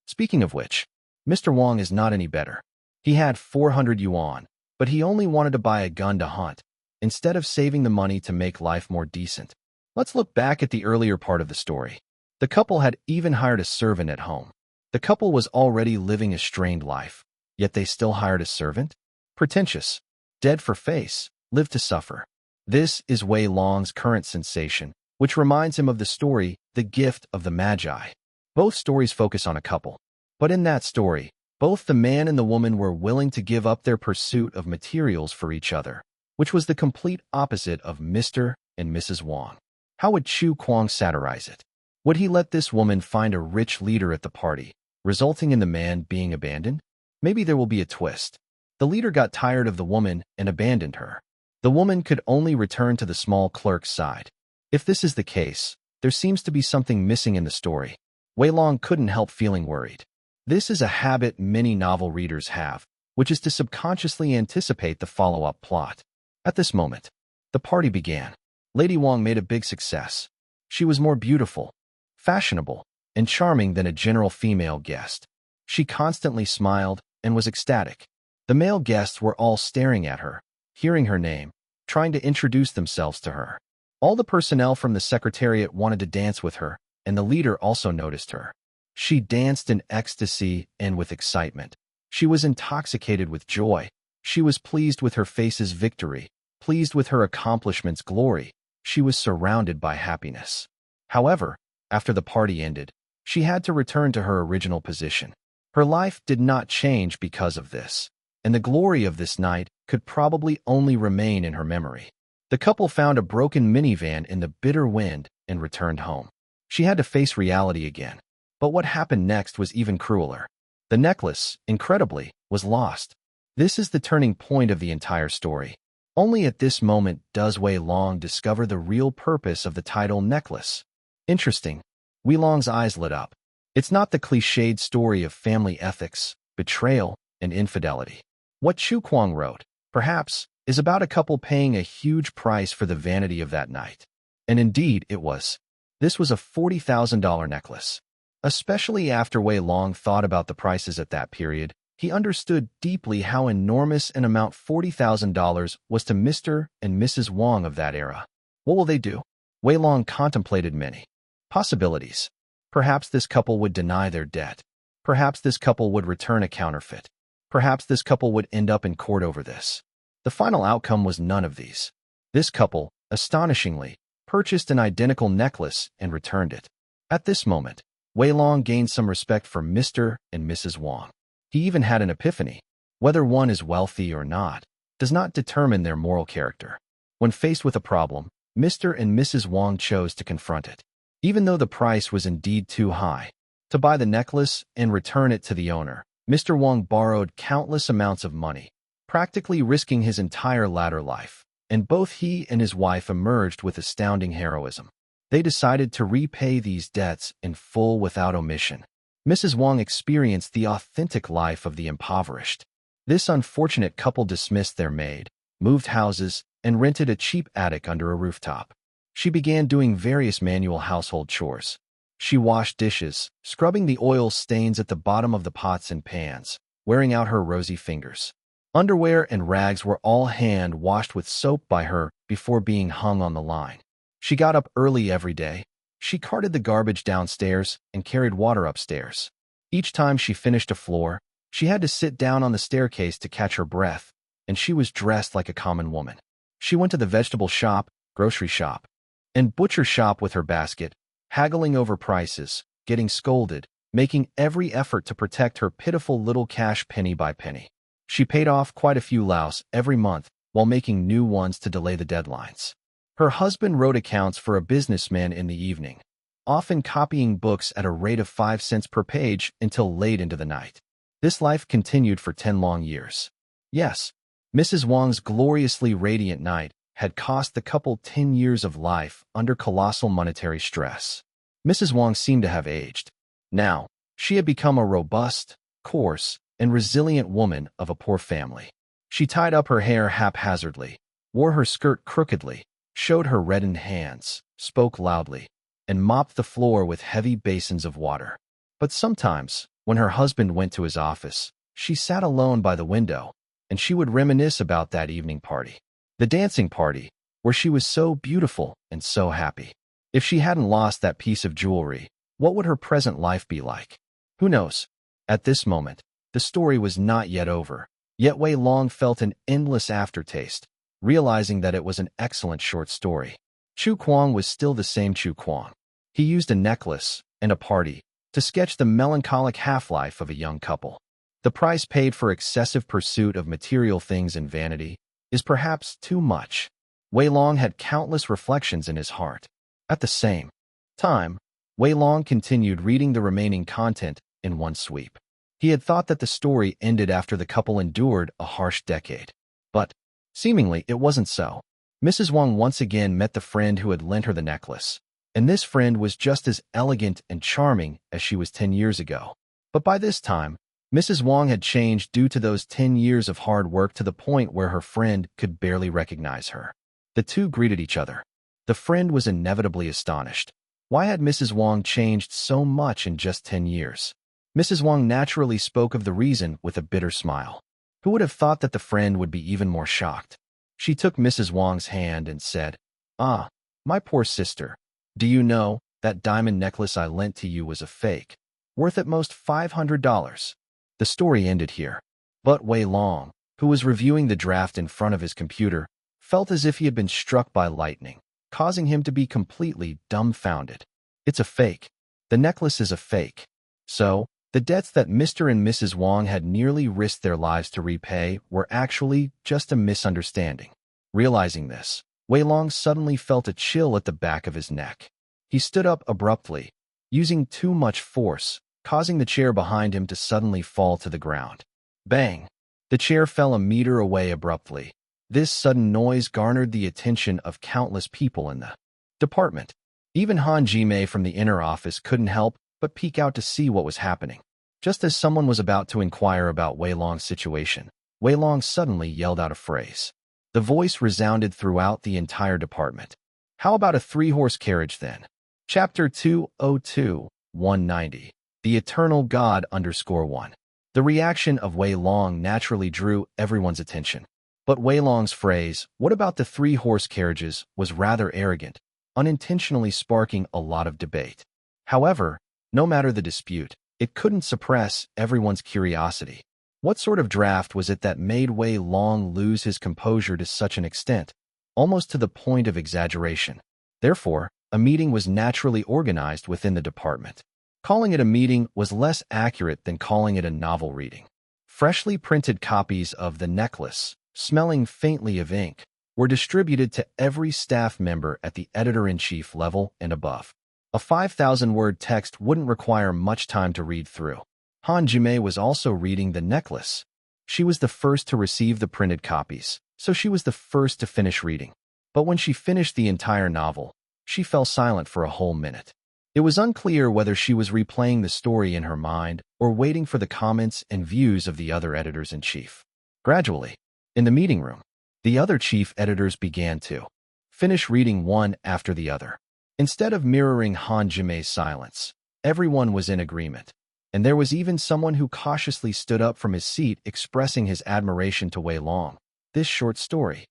Speaking of which, Mr. Wang is not any better. He had 400 yuan, but he only wanted to buy a gun to hunt, instead of saving the money to make life more decent. Let's look back at the earlier part of the story. The couple had even hired a servant at home. The couple was already living a strained life, yet they still hired a servant? Pretentious. Dead for face, lived to suffer. This is Wei Long's current sensation, which reminds him of the story, The Gift of the Magi. Both stories focus on a couple. But in that story, both the man and the woman were willing to give up their pursuit of materials for each other, which was the complete opposite of Mr. and Mrs. Wang. How would Chu Kuang satirize it? Would he let this woman find a rich leader at the party, resulting in the man being abandoned? Maybe there will be a twist. The leader got tired of the woman and abandoned her. The woman could only return to the small clerk's side. If this is the case, there seems to be something missing in the story. Wei Long couldn't help feeling worried. This is a habit many novel readers have, which is to subconsciously anticipate the follow-up plot. At this moment, the party began. Lady Wang made a big success. She was more beautiful, fashionable, and charming than a general female guest. She constantly smiled and was ecstatic. The male guests were all staring at her, hearing her name, trying to introduce themselves to her. All the personnel from the secretariat wanted to dance with her, and the leader also noticed her. She danced in ecstasy and with excitement. She was intoxicated with joy. She was pleased with her face's victory, pleased with her accomplishment's glory. She was surrounded by happiness. However, after the party ended, she had to return to her original position. Her life did not change because of this, and the glory of this night could probably only remain in her memory. The couple found a broken minivan in the bitter wind and returned home. She had to face reality again. But what happened next was even crueler. The necklace, incredibly, was lost. This is the turning point of the entire story. Only at this moment does Wei Long discover the real purpose of the title necklace. Interesting. Wei Long's eyes lit up. It's not the cliched story of family ethics, betrayal, and infidelity. What Chu Kuang wrote, perhaps, is about a couple paying a huge price for the vanity of that night. And indeed, it was. This was a $40,000 necklace. Especially after Wei Long thought about the prices at that period, he understood deeply how enormous an amount $40,000 was to Mr. and Mrs. Wang of that era. What will they do? Wei Long contemplated many possibilities. Perhaps this couple would deny their debt. Perhaps this couple would return a counterfeit. Perhaps this couple would end up in court over this. The final outcome was none of these. This couple, astonishingly, purchased an identical necklace and returned it. At this moment, Wei Long gained some respect for Mr. and Mrs. Wang. He even had an epiphany. Whether one is wealthy or not does not determine their moral character. When faced with a problem, Mr. and Mrs. Wang chose to confront it. Even though the price was indeed too high to buy the necklace and return it to the owner, Mr. Wang borrowed countless amounts of money, practically risking his entire latter life, and both he and his wife emerged with astounding heroism. They decided to repay these debts in full without omission. Mrs. Wang experienced the authentic life of the impoverished. This unfortunate couple dismissed their maid, moved houses, and rented a cheap attic under a rooftop. She began doing various manual household chores. She washed dishes, scrubbing the oil stains at the bottom of the pots and pans, wearing out her rosy fingers. Underwear and rags were all hand-washed with soap by her before being hung on the line. She got up early every day. She carted the garbage downstairs and carried water upstairs. Each time she finished a floor, she had to sit down on the staircase to catch her breath, and she was dressed like a common woman. She went to the vegetable shop, grocery shop, and butcher shop with her basket, haggling over prices, getting scolded, making every effort to protect her pitiful little cash penny by penny. She paid off quite a few laos every month while making new ones to delay the deadlines. Her husband wrote accounts for a businessman in the evening, often copying books at a rate of 5 cents per page until late into the night. This life continued for 10 long years. Yes, Mrs. Wang's gloriously radiant night had cost the couple 10 years of life under colossal monetary stress. Mrs. Wang seemed to have aged. Now, she had become a robust, coarse, and resilient woman of a poor family. She tied up her hair haphazardly, wore her skirt crookedly, showed her reddened hands, spoke loudly, and mopped the floor with heavy basins of water. But sometimes, when her husband went to his office, she sat alone by the window, and she would reminisce about that evening party. The dancing party, where she was so beautiful and so happy. If she hadn't lost that piece of jewelry, what would her present life be like? Who knows? At this moment, the story was not yet over, yet Wei Long felt an endless aftertaste, realizing that it was an excellent short story. Chu Kuang was still the same Chu Kuang. He used a necklace and a party to sketch the melancholic half-life of a young couple. The price paid for excessive pursuit of material things and vanity is perhaps too much. Wei Long had countless reflections in his heart. At the same time, Wei Long continued reading the remaining content in one sweep. He had thought that the story ended after the couple endured a harsh decade. But, seemingly, it wasn't so. Mrs. Wang once again met the friend who had lent her the necklace, and this friend was just as elegant and charming as she was 10 years ago. But by this time, Mrs. Wang had changed due to those 10 years of hard work to the point where her friend could barely recognize her. The two greeted each other. The friend was inevitably astonished. Why had Mrs. Wang changed so much in just 10 years? Mrs. Wang naturally spoke of the reason with a bitter smile. Who would have thought that the friend would be even more shocked? She took Mrs. Wang's hand and said, "Ah, my poor sister, do you know that diamond necklace I lent to you was a fake, worth at most $500. The story ended here. But Wei Long, who was reviewing the draft in front of his computer, felt as if he had been struck by lightning, causing him to be completely dumbfounded. It's a fake. The necklace is a fake. So, the debts that Mr. and Mrs. Wang had nearly risked their lives to repay were actually just a misunderstanding. Realizing this, Wei Long suddenly felt a chill at the back of his neck. He stood up abruptly, using too much force, causing the chair behind him to suddenly fall to the ground. Bang! The chair fell a meter away abruptly. This sudden noise garnered the attention of countless people in the department. Even Han Jimei from the inner office couldn't help but peek out to see what was happening. Just as someone was about to inquire about Wei Long's situation, Wei Long suddenly yelled out a phrase. The voice resounded throughout the entire department. "How about a 3-horse carriage then?" Chapter 202, 190. The Eternal God _1. The reaction of Wei Long naturally drew everyone's attention. But Wei Long's phrase, "What about the 3-horse carriages?" was rather arrogant, unintentionally sparking a lot of debate. However, no matter the dispute, it couldn't suppress everyone's curiosity. What sort of draft was it that made Wei Long lose his composure to such an extent, almost to the point of exaggeration? Therefore, a meeting was naturally organized within the department. Calling it a meeting was less accurate than calling it a novel reading. Freshly printed copies of The Necklace, smelling faintly of ink, were distributed to every staff member at the editor-in-chief level and above. A 5,000-word text wouldn't require much time to read through. Han Jimei was also reading The Necklace. She was the first to receive the printed copies, so she was the first to finish reading. But when she finished the entire novel, she fell silent for a whole minute. It was unclear whether she was replaying the story in her mind or waiting for the comments and views of the other editors-in-chief. Gradually, in the meeting room, the other chief editors began to finish reading one after the other. Instead of mirroring Han Jimei's silence, everyone was in agreement, and there was even someone who cautiously stood up from his seat expressing his admiration to Wei Long. This short story.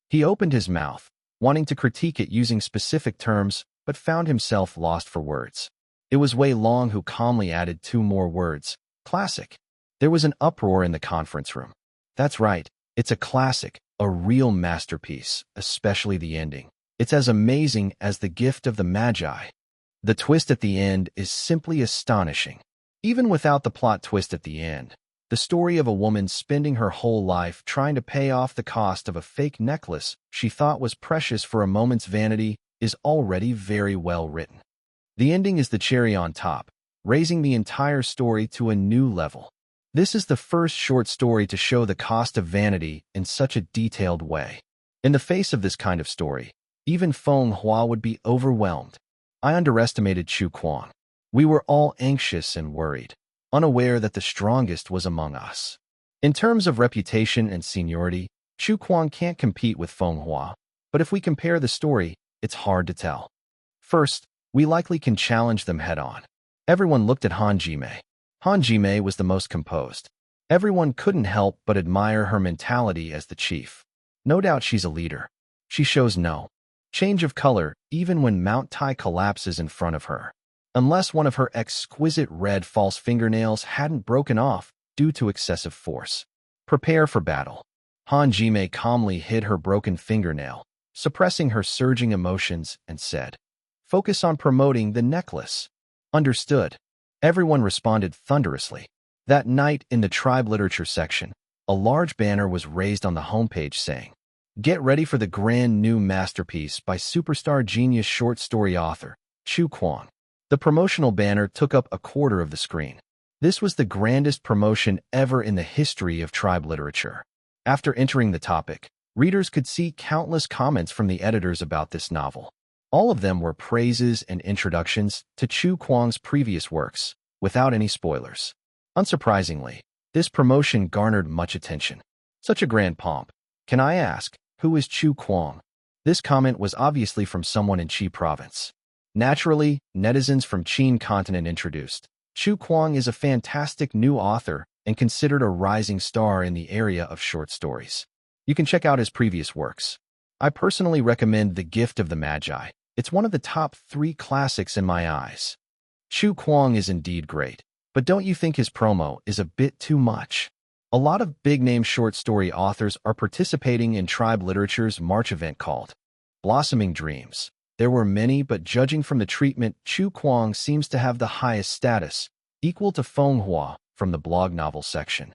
He opened his mouth, wanting to critique it using specific terms, but found himself lost for words. It was Wei Long who calmly added 2 more words. Classic. There was an uproar in the conference room. That's right, it's a classic, A real masterpiece, especially the ending. It's as amazing as The Gift of the Magi. The twist at the end is simply astonishing. Even without the plot twist at the end, the story of a woman spending her whole life trying to pay off the cost of a fake necklace she thought was precious for a moment's vanity is already very well written. The ending is the cherry on top, raising the entire story to a new level. This is the first short story to show the cost of vanity in such a detailed way. In the face of this kind of story, even Feng Hua would be overwhelmed. I underestimated Chu Kuang. We were all anxious and worried, unaware that the strongest was among us. In terms of reputation and seniority, Chu Kuang can't compete with Feng Hua, but if we compare the story, it's hard to tell. First, we likely can challenge them head-on. Everyone looked at Han Jimei. Han Jimei was the most composed. Everyone couldn't help but admire her mentality as the chief. No doubt she's a leader. She shows no change of color even when Mount Tai collapses in front of her. Unless one of her exquisite red false fingernails hadn't broken off due to excessive force. Prepare for battle. Han Jimei calmly hid her broken fingernail, suppressing her surging emotions, and said, "Focus on promoting the necklace." Understood. Everyone responded thunderously. That night in the tribe literature section, a large banner was raised on the homepage saying, "Get ready for the grand new masterpiece by superstar genius short story author, Chu Kuang." The promotional banner took up a quarter of the screen. This was the grandest promotion ever in the history of tribe literature. After entering the topic, readers could see countless comments from the editors about this novel. All of them were praises and introductions to Chu Kuang's previous works, without any spoilers. Unsurprisingly, this promotion garnered much attention. Such a grand pomp. Can I ask, who is Chu Kuang? This comment was obviously from someone in Qi province. Naturally, netizens from Qin continent introduced. Chu Kuang is a fantastic new author and considered a rising star in the area of short stories. You can check out his previous works. I personally recommend The Gift of the Magi. It's one of the top 3 classics in my eyes. Chu Kuang is indeed great, but don't you think his promo is a bit too much? A lot of big-name short story authors are participating in tribe literature's March event called Blossoming Dreams. There were many, but judging from the treatment, Chu Kuang seems to have the highest status, equal to Feng Hua from the blog novel section.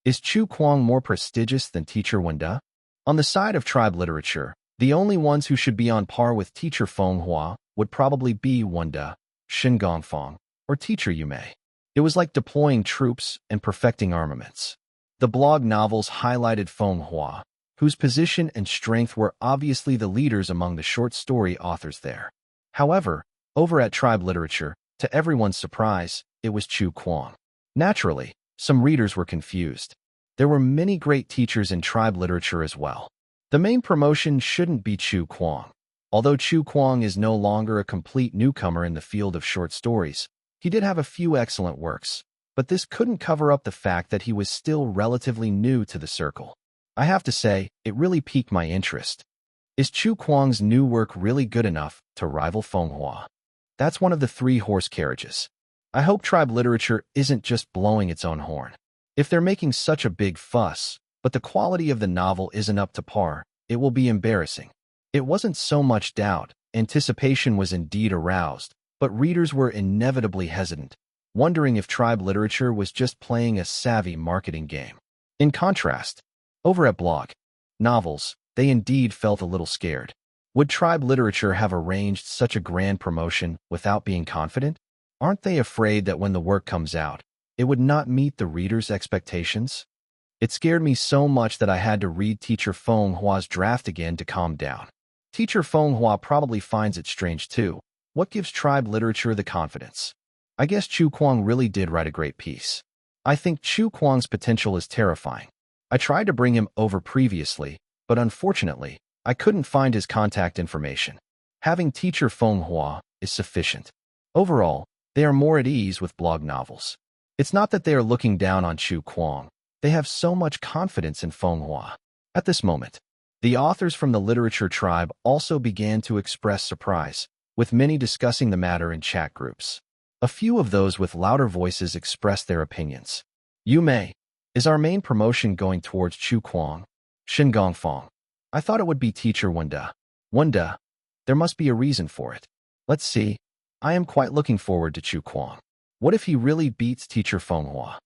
Is Chu Kuang more prestigious than Teacher Wenda? On the side of tribe literature, the only ones who should be on par with Teacher Feng Hua would probably be Wenda, Shen Gongfang, or Teacher Yumei. It was like deploying troops and perfecting armaments. The blog novels highlighted Feng Hua, whose position and strength were obviously the leaders among the short story authors there. However, over at tribe literature, to everyone's surprise, it was Chu Kuang. Naturally, some readers were confused. There were many great teachers in tribe literature as well. The main promotion shouldn't be Chu Kuang. Although Chu Kuang is no longer a complete newcomer in the field of short stories, he did have a few excellent works, but this couldn't cover up the fact that he was still relatively new to the circle. I have to say, it really piqued my interest. Is Chu Kuang's new work really good enough to rival Feng Hua? That's one of the 3 horse carriages. I hope tribe literature isn't just blowing its own horn. If they're making such a big fuss, but the quality of the novel isn't up to par, it will be embarrassing. It wasn't so much doubt, anticipation was indeed aroused, but readers were inevitably hesitant, wondering if tribe literature was just playing a savvy marketing game. In contrast, over at blog novels, they indeed felt a little scared. Would tribe literature have arranged such a grand promotion without being confident? Aren't they afraid that when the work comes out, it would not meet the reader's expectations? It scared me so much that I had to read Teacher Feng Hua's draft again to calm down. Teacher Feng Hua probably finds it strange too. What gives tribe literature the confidence? I guess Chu Kuang really did write a great piece. I think Chu Kuang's potential is terrifying. I tried to bring him over previously, but unfortunately, I couldn't find his contact information. Having Teacher Feng Hua is sufficient. Overall, they are more at ease with blog novels. It's not that they are looking down on Chu Kuang. They have so much confidence in Feng Hua. At this moment, the authors from the literature tribe also began to express surprise, with many discussing the matter in chat groups. A few of those with louder voices expressed their opinions. Yumei, is our main promotion going towards Chu Kuang? Gongfang. I thought it would be teacher Wanda. Wanda. There must be a reason for it. Let's see. I am quite looking forward to Chu Kuang. What if he really beats teacher Feng Hua?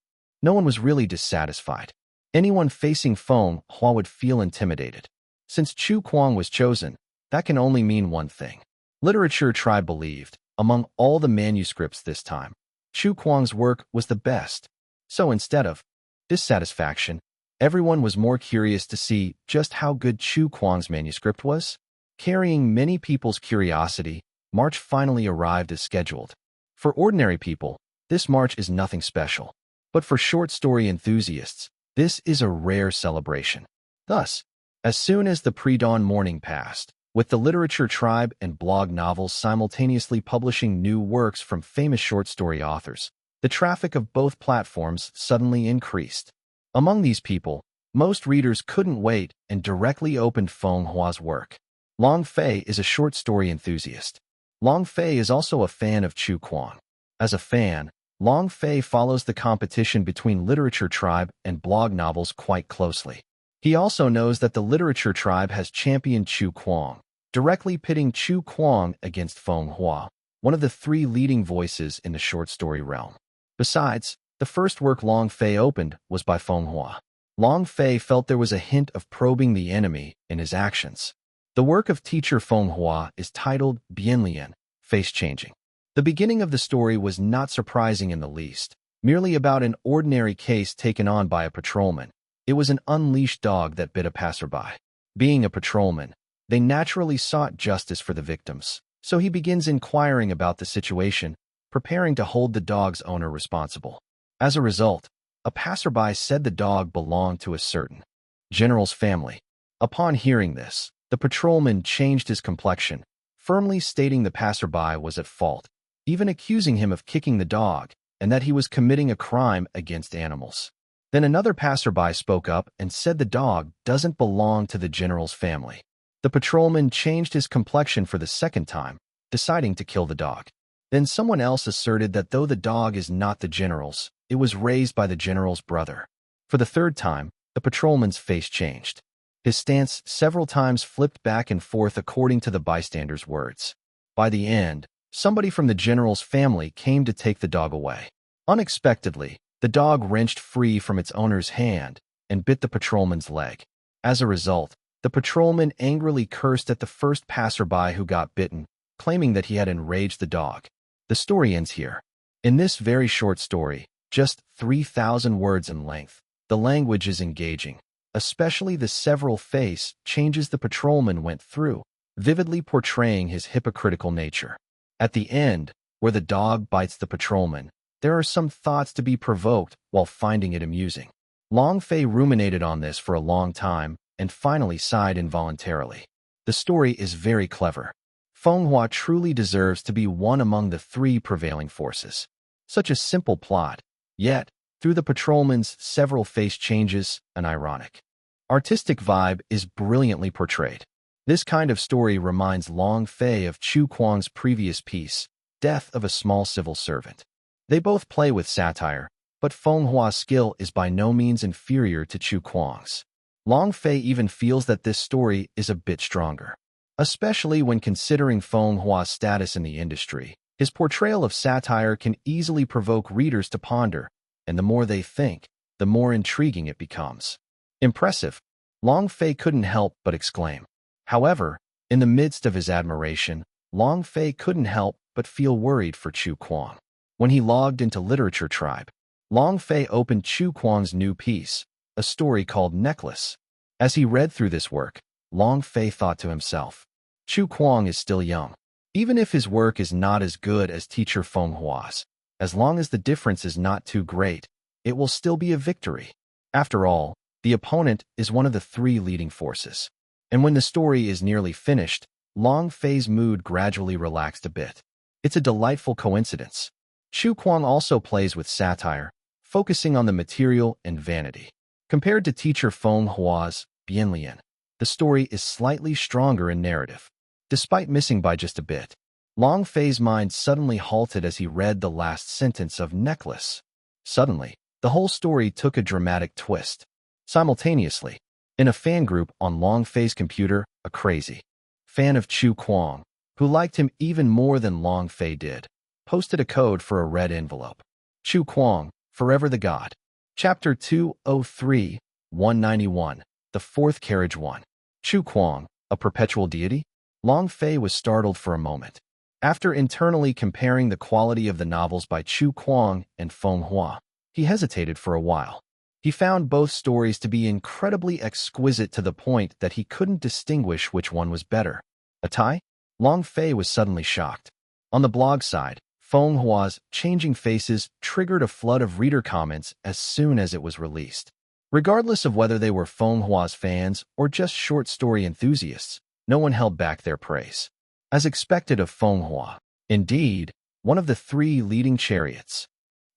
No one was really dissatisfied. Anyone facing Feng Hua would feel intimidated. Since Chu Kuang was chosen, that can only mean one thing. Literature Tribe believed, among all the manuscripts this time, Chu Kuang's work was the best. So instead of dissatisfaction, everyone was more curious to see just how good Chu Kuang's manuscript was. Carrying many people's curiosity, March finally arrived as scheduled. For ordinary people, this march is nothing special. But for short story enthusiasts, this is a rare celebration. Thus, as soon as the pre-dawn morning passed, with the Literature Tribe and blog novels simultaneously publishing new works from famous short story authors, the traffic of both platforms suddenly increased. Among these people, most readers couldn't wait and directly opened Feng Hua's work. Long Fei is a short story enthusiast. Long Fei is also a fan of Chu Kuang. As a fan, Long Fei follows the competition between Literature Tribe and blog novels quite closely. He also knows that the Literature Tribe has championed Chu Kuang, directly pitting Chu Kuang against Feng Hua, one of the three leading voices in the short story realm. Besides, the first work Long Fei opened was by Feng Hua. Long Fei felt there was a hint of probing the enemy in his actions. The work of teacher Feng Hua is titled Bianlian, Face-Changing. The beginning of the story was not surprising in the least, merely about an ordinary case taken on by a patrolman. It was an unleashed dog that bit a passerby. Being a patrolman, they naturally sought justice for the victims, so he begins inquiring about the situation, preparing to hold the dog's owner responsible. As a result, a passerby said the dog belonged to a certain general's family. Upon hearing this, the patrolman changed his complexion, firmly stating the passerby was at fault, even accusing him of kicking the dog and that he was committing a crime against animals. Then another passerby spoke up and said the dog doesn't belong to the general's family. The patrolman changed his complexion for the second time, deciding to kill the dog. Then someone else asserted that though the dog is not the general's, it was raised by the general's brother. For the third time, the patrolman's face changed. His stance several times flipped back and forth according to the bystanders' words. By the end, somebody from the general's family came to take the dog away. Unexpectedly, the dog wrenched free from its owner's hand and bit the patrolman's leg. As a result, the patrolman angrily cursed at the first passerby who got bitten, claiming that he had enraged the dog. The story ends here. In this very short story, just 3,000 words in length, the language is engaging, especially the several face changes the patrolman went through, vividly portraying his hypocritical nature. At the end, where the dog bites the patrolman, there are some thoughts to be provoked while finding it amusing. Long Fei ruminated on this for a long time and finally sighed involuntarily. The story is very clever. Feng Hua truly deserves to be one among the three prevailing forces. Such a simple plot, yet, through the patrolman's several face changes, an ironic, artistic vibe is brilliantly portrayed. This kind of story reminds Long Fei of Chu Kuang's previous piece, Death of a Small Civil Servant. They both play with satire, but Feng Hua's skill is by no means inferior to Chu Kuang's. Long Fei even feels that this story is a bit stronger. Especially when considering Feng Hua's status in the industry, his portrayal of satire can easily provoke readers to ponder, and the more they think, the more intriguing it becomes. Impressive, Long Fei couldn't help but exclaim. However, in the midst of his admiration, Long Fei couldn't help but feel worried for Chu Kuang. When he logged into Literature Tribe, Long Fei opened Chu Kuang's new piece, a story called Necklace. As he read through this work, Long Fei thought to himself, Chu Kuang is still young. Even if his work is not as good as teacher Feng Hua's, as long as the difference is not too great, it will still be a victory. After all, the opponent is one of the three leading forces. And when the story is nearly finished, Long Fei's mood gradually relaxed a bit. It's a delightful coincidence. Chu Kuang also plays with satire, focusing on the material and vanity. Compared to teacher Feng Hua's Bianlian, the story is slightly stronger in narrative. Despite missing by just a bit, Long Fei's mind suddenly halted as he read the last sentence of Necklace. Suddenly, the whole story took a dramatic twist. Simultaneously, In a fan group on Long Fei's computer, a crazy fan of Chu Kuang, who liked him even more than Long Fei did, posted a code for a red envelope. Chu Kuang, Forever the God. Chapter 203, 191, The Fourth Carriage 1. Chu Kuang, a perpetual deity? Long Fei was startled for a moment. After internally comparing the quality of the novels by Chu Kuang and Feng Hua, he hesitated for a while. He found both stories to be incredibly exquisite to the point that he couldn't distinguish which one was better. A tie? Long Fei was suddenly shocked. On the blog side, Feng Hua's Changing Faces triggered a flood of reader comments as soon as it was released. Regardless of whether they were Feng Hua's fans or just short story enthusiasts, no one held back their praise. As expected of Feng Hua, indeed, one of the three leading chariots.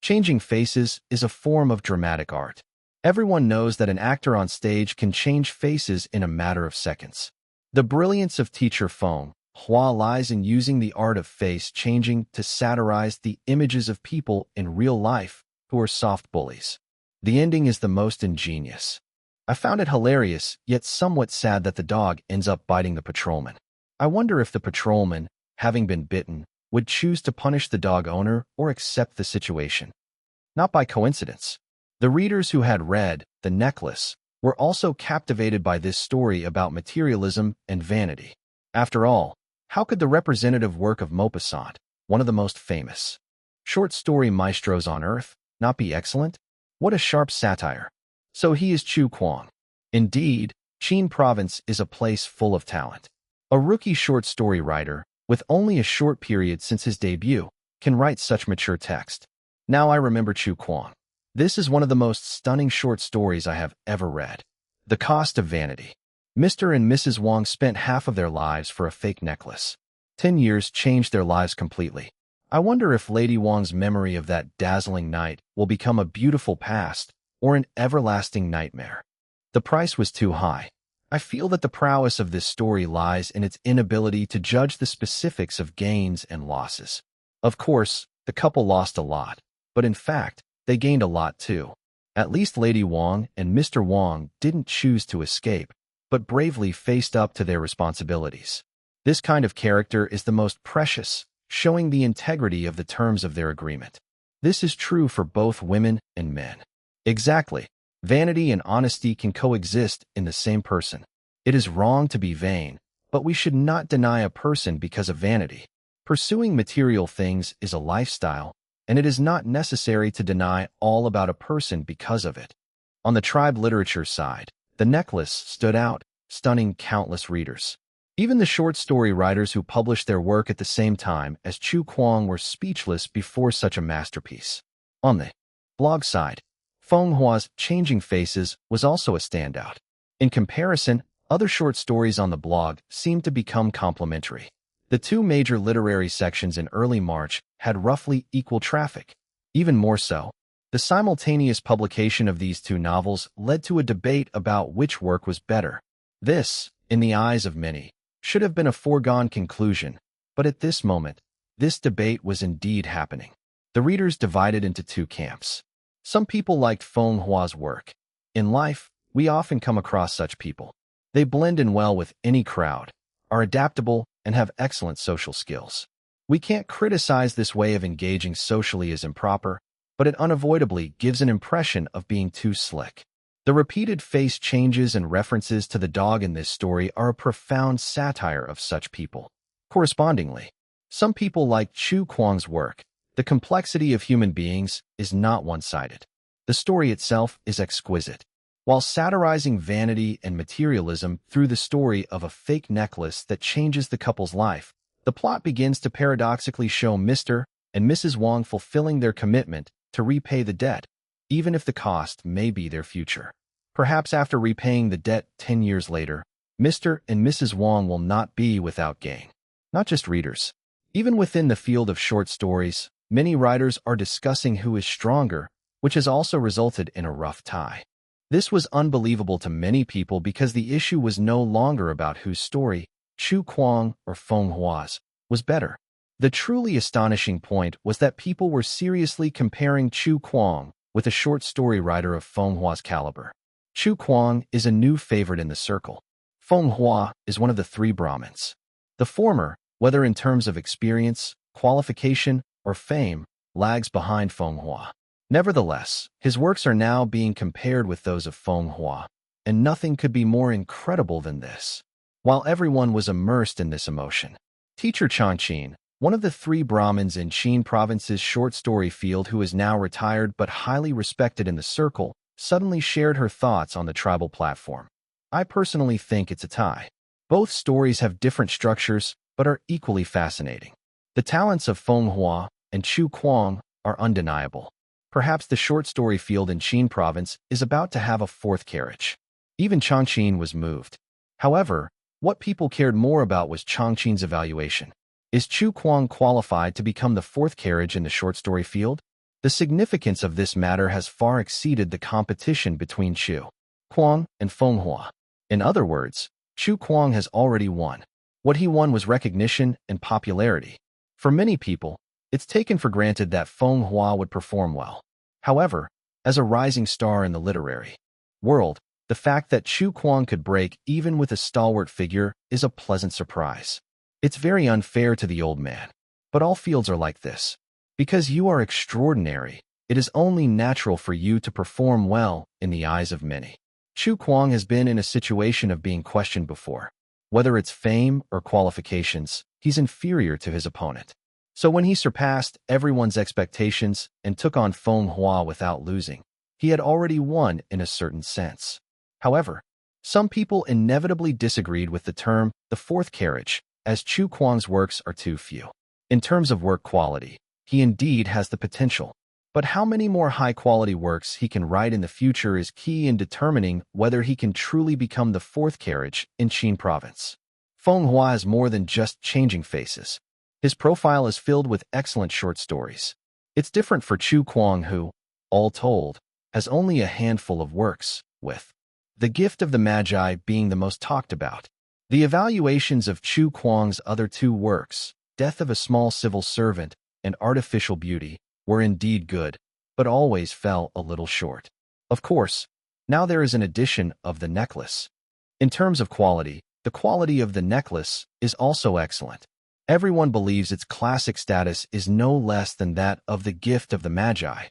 Changing faces is a form of dramatic art. Everyone knows that an actor on stage can change faces in a matter of seconds. The brilliance of teacher Feng Hua lies in using the art of face changing to satirize the images of people in real life who are soft bullies. The ending is the most ingenious. I found it hilarious, yet somewhat sad that the dog ends up biting the patrolman. I wonder if the patrolman, having been bitten, would choose to punish the dog owner or accept the situation. Not by coincidence. The readers who had read The Necklace were also captivated by this story about materialism and vanity. After all, how could the representative work of Maupassant, one of the most famous short story maestros on earth, not be excellent? What a sharp satire. So he is Chu Kuang. Indeed, Qin Province is a place full of talent. A rookie short story writer, with only a short period since his debut, can write such mature text. Now I remember Chu Kuang. This is one of the most stunning short stories I have ever read. The Cost of Vanity. Mr. and Mrs. Wang spent half of their lives for a fake necklace. 10 years changed their lives completely. I wonder if Lady Wang's memory of that dazzling night will become a beautiful past or an everlasting nightmare. The price was too high. I feel that the prowess of this story lies in its inability to judge the specifics of gains and losses. Of course, the couple lost a lot, but in fact, they gained a lot too. At least Lady Wang and Mr. Wang didn't choose to escape, but bravely faced up to their responsibilities. This kind of character is the most precious, showing the integrity of the terms of their agreement. This is true for both women and men. Exactly. Vanity and honesty can coexist in the same person. It is wrong to be vain, but we should not deny a person because of vanity. Pursuing material things is a lifestyle, and it is not necessary to deny all about a person because of it. On the tribe literature side, The Necklace stood out, stunning countless readers. Even the short story writers who published their work at the same time as Chu Kuang were speechless before such a masterpiece. On the blog side, Feng Hua's Changing Faces was also a standout. In comparison, other short stories on the blog seemed to become complementary. The two major literary sections in early March had roughly equal traffic. Even more so, the simultaneous publication of these two novels led to a debate about which work was better. This, in the eyes of many, should have been a foregone conclusion, but at this moment, this debate was indeed happening. The readers divided into two camps. Some people liked Feng Hua's work. In life, we often come across such people. They blend in well with any crowd, are adaptable, and have excellent social skills. We can't criticize this way of engaging socially as improper, but it unavoidably gives an impression of being too slick. The repeated face changes and references to the dog in this story are a profound satire of such people. Correspondingly, some people like Chu Kuang's work. The complexity of human beings is not one-sided. The story itself is exquisite. While satirizing vanity and materialism through the story of a fake necklace that changes the couple's life, the plot begins to paradoxically show Mr. and Mrs. Wang fulfilling their commitment to repay the debt, even if the cost may be their future. Perhaps after repaying the debt 10 years later, Mr. and Mrs. Wang will not be without gain. Not just readers. Even within the field of short stories, many writers are discussing who is stronger, which has also resulted in a rough tie. This was unbelievable to many people because the issue was no longer about whose story, Chu Kuang or Feng Hua's, was better. The truly astonishing point was that people were seriously comparing Chu Kuang with a short story writer of Feng Hua's caliber. Chu Kuang is a new favorite in the circle. Feng Hua is one of the three Brahmins. The former, whether in terms of experience, qualification, or fame, lags behind Feng Hua. Nevertheless, his works are now being compared with those of Feng Hua, and nothing could be more incredible than this. While everyone was immersed in this emotion, teacher Changqin, one of the three Brahmins in Qin province's short story field who is now retired but highly respected in the circle, suddenly shared her thoughts on the tribal platform. I personally think it's a tie. Both stories have different structures, but are equally fascinating. The talents of Feng Hua and Chu Kuang are undeniable. Perhaps the short story field in Qin province is about to have a fourth carriage. Even Changqin was moved. However, what people cared more about was Changqin's evaluation. Is Chu Kuang qualified to become the fourth carriage in the short story field? The significance of this matter has far exceeded the competition between Chu Kuang and Feng Hua. In other words, Chu Kuang has already won. What he won was recognition and popularity. For many people, it's taken for granted that Feng Hua would perform well. However, as a rising star in the literary world, the fact that Chu Kuang could break even with a stalwart figure is a pleasant surprise. It's very unfair to the old man, but all fields are like this. Because you are extraordinary, it is only natural for you to perform well in the eyes of many. Chu Kuang has been in a situation of being questioned before. Whether it's fame or qualifications, he's inferior to his opponent. So when he surpassed everyone's expectations and took on Feng Hua without losing, he had already won in a certain sense. However, some people inevitably disagreed with the term the fourth carriage, as Chu Kuang's works are too few. In terms of work quality, he indeed has the potential. But how many more high-quality works he can write in the future is key in determining whether he can truly become the fourth carriage in Qin province. Feng Hua is more than just changing faces. His profile is filled with excellent short stories. It's different for Chu Kuang who, all told, has only a handful of works, with The Gift of the Magi being the most talked about. The evaluations of Chu Kuang's other two works, Death of a Small Civil Servant and Artificial Beauty, were indeed good, but always fell a little short. Of course, now there is an edition of The Necklace. In terms of quality, the quality of The Necklace is also excellent. Everyone believes its classic status is no less than that of The Gift of the Magi.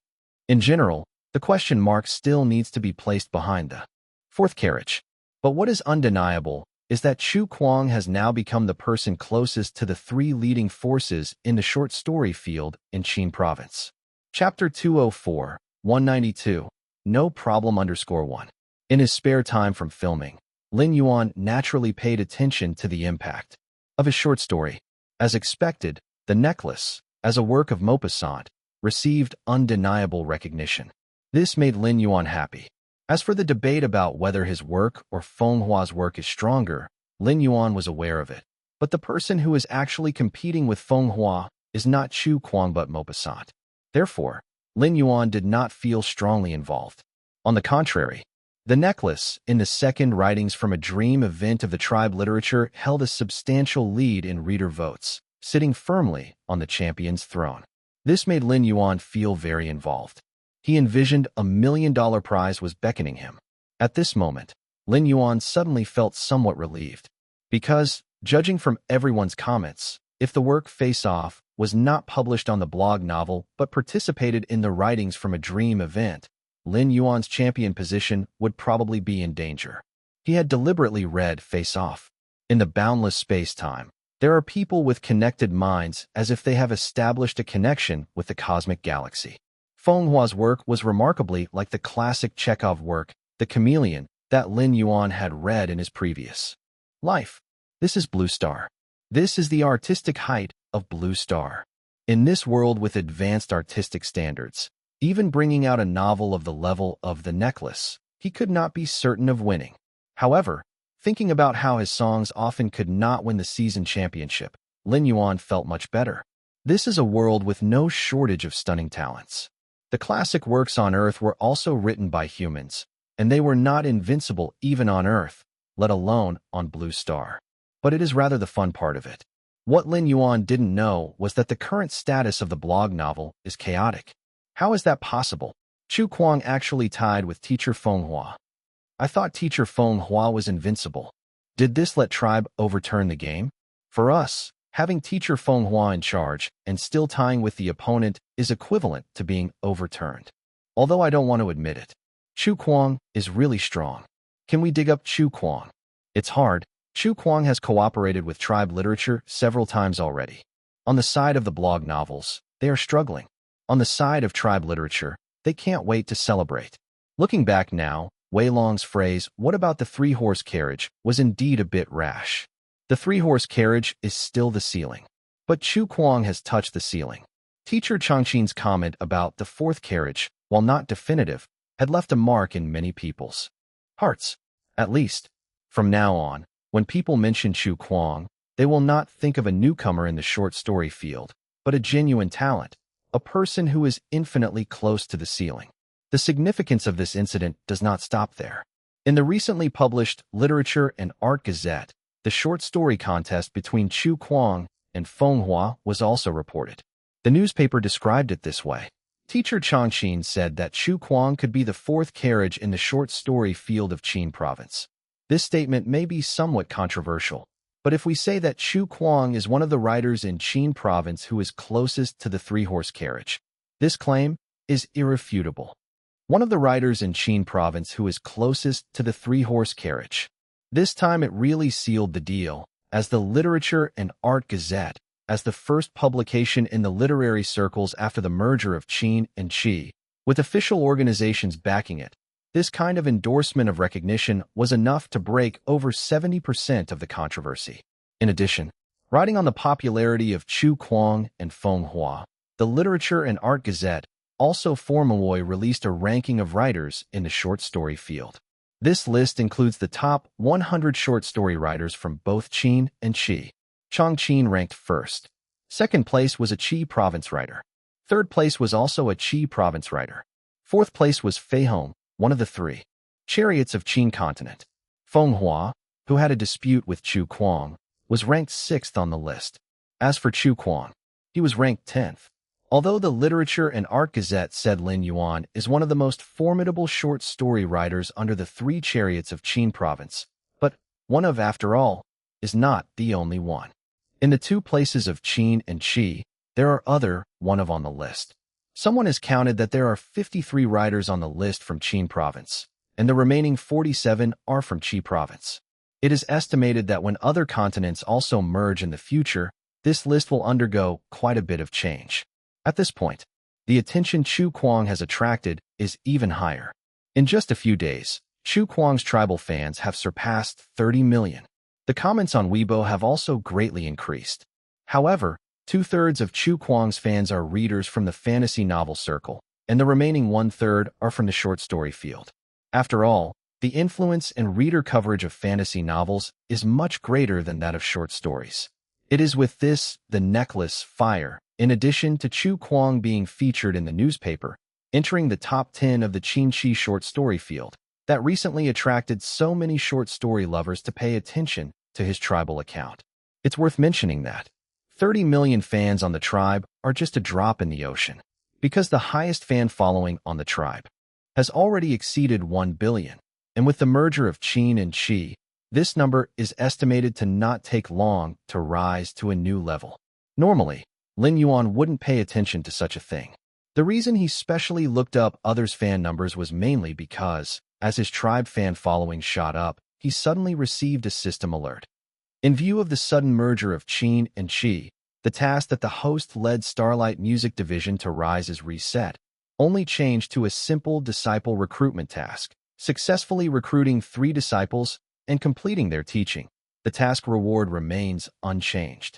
In general, the question mark still needs to be placed behind the fourth carriage. But what is undeniable is that Chu Kuang has now become the person closest to the three leading forces in the short story field in Qin province. Chapter 204, 192, No Problem _1. In his spare time from filming, Lin Yuan naturally paid attention to the impact of his short story. As expected, The Necklace, as a work of Maupassant, received undeniable recognition. This made Lin Yuan happy. As for the debate about whether his work or Feng Hua's work is stronger, Lin Yuan was aware of it. But the person who is actually competing with Feng Hua is not Chu Kuang but Maupassant. Therefore, Lin Yuan did not feel strongly involved. On the contrary, The Necklace, in the second Writings from a Dream event of the tribe literature, held a substantial lead in reader votes, sitting firmly on the champion's throne. This made Lin Yuan feel very involved. He envisioned $1 million prize was beckoning him. At this moment, Lin Yuan suddenly felt somewhat relieved. Because, judging from everyone's comments, if the work Face Off was not published on the blog novel but participated in the Writings from a Dream event, Lin Yuan's champion position would probably be in danger. He had deliberately read Face Off. In the boundless space-time, there are people with connected minds as if they have established a connection with the cosmic galaxy. Feng Hua's work was remarkably like the classic Chekhov work, The Chameleon, that Lin Yuan had read in his previous life. This is Blue Star. This is the artistic height of Blue Star. In this world with advanced artistic standards, even bringing out a novel of the level of The Necklace, he could not be certain of winning. However, thinking about how his songs often could not win the season championship, Lin Yuan felt much better. This is a world with no shortage of stunning talents. The classic works on Earth were also written by humans, and they were not invincible even on Earth, let alone on Blue Star. But it is rather the fun part of it. What Lin Yuan didn't know was that the current status of the blog novel is chaotic. How is that possible? Chu Kuang actually tied with teacher Feng Hua. I thought teacher Feng Hua was invincible. Did this let tribe overturn the game? For us, having teacher Feng Hua in charge and still tying with the opponent is equivalent to being overturned. Although I don't want to admit it. Chu Kuang is really strong. Can we dig up Chu Kuang? It's hard. Chu Kuang has cooperated with tribe literature several times already. On the side of the blog novels, they are struggling. On the side of tribe literature, they can't wait to celebrate. Looking back now, Wei Long's phrase, "What about the three-horse carriage?" was indeed a bit rash. The three-horse carriage is still the ceiling. But Chu Kuang has touched the ceiling. Teacher Changqin's comment about the fourth carriage, while not definitive, had left a mark in many people's hearts. At least, from now on, when people mention Chu Kuang, they will not think of a newcomer in the short story field, but a genuine talent, a person who is infinitely close to the ceiling. The significance of this incident does not stop there. In the recently published Literature and Art Gazette, the short story contest between Chu Kuang and Feng Hua was also reported. The newspaper described it this way. Teacher Changqin said that Chu Kuang could be the fourth carriage in the short story field of Qin province. This statement may be somewhat controversial, but if we say that Chu Kuang is one of the writers in Qin province who is closest to the three-horse carriage, this claim is irrefutable. One of the writers in Qin province who is closest to the three-horse carriage. This time it really sealed the deal, as the Literature and Art Gazette, as the first publication in the literary circles after the merger of Qin and Qi, with official organizations backing it. This kind of endorsement of recognition was enough to break over 70% of the controversy. In addition, riding on the popularity of Chu Kuang and Feng Hua, the Literature and Art Gazette also formally released a ranking of writers in the short story field. This list includes the top 100 short story writers from both Qin and Qi. Changqin ranked first. Second place was a Qi province writer. Third place was also a Qi province writer. Fourth place was Fei Hong, one of the three chariots of Qin continent. Feng Hua, who had a dispute with Chu Kuang, was ranked 6th on the list. As for Chu Kuang, he was ranked 10th. Although the Literature and Art Gazette said Lin Yuan is one of the most formidable short story writers under the three chariots of Qin province, but one of, after all, is not the only one. In the two places of Qin and Qi, there are other one of on the list. Someone has counted that there are 53 writers on the list from Qin province, and the remaining 47 are from Qi province. It is estimated that when other continents also merge in the future, this list will undergo quite a bit of change. At this point, the attention Chu Kuang has attracted is even higher. In just a few days, Chu Kuang's tribal fans have surpassed 30 million. The comments on Weibo have also greatly increased. However, 2/3 of Chu Kuang's fans are readers from the fantasy novel circle, and the remaining 1/3 are from the short story field. After all, the influence and reader coverage of fantasy novels is much greater than that of short stories. It is with this, the necklace, fire, in addition to Chu Kuang being featured in the newspaper, entering the top 10 of the Qin-Qi short story field, that recently attracted so many short story lovers to pay attention to his tribal account. It's worth mentioning that 30 million fans on the tribe are just a drop in the ocean, because the highest fan following on the tribe has already exceeded 1 billion, and with the merger of Qin and Qi, this number is estimated to not take long to rise to a new level. Normally, Lin Yuan wouldn't pay attention to such a thing. The reason he specially looked up others' fan numbers was mainly because, as his tribe fan following shot up, he suddenly received a system alert. In view of the sudden merger of Qin and Qi, the task that the host-led Starlight Music division to rise is reset, only changed to a simple disciple recruitment task, successfully recruiting 3 disciples and completing their teaching. The task reward remains unchanged.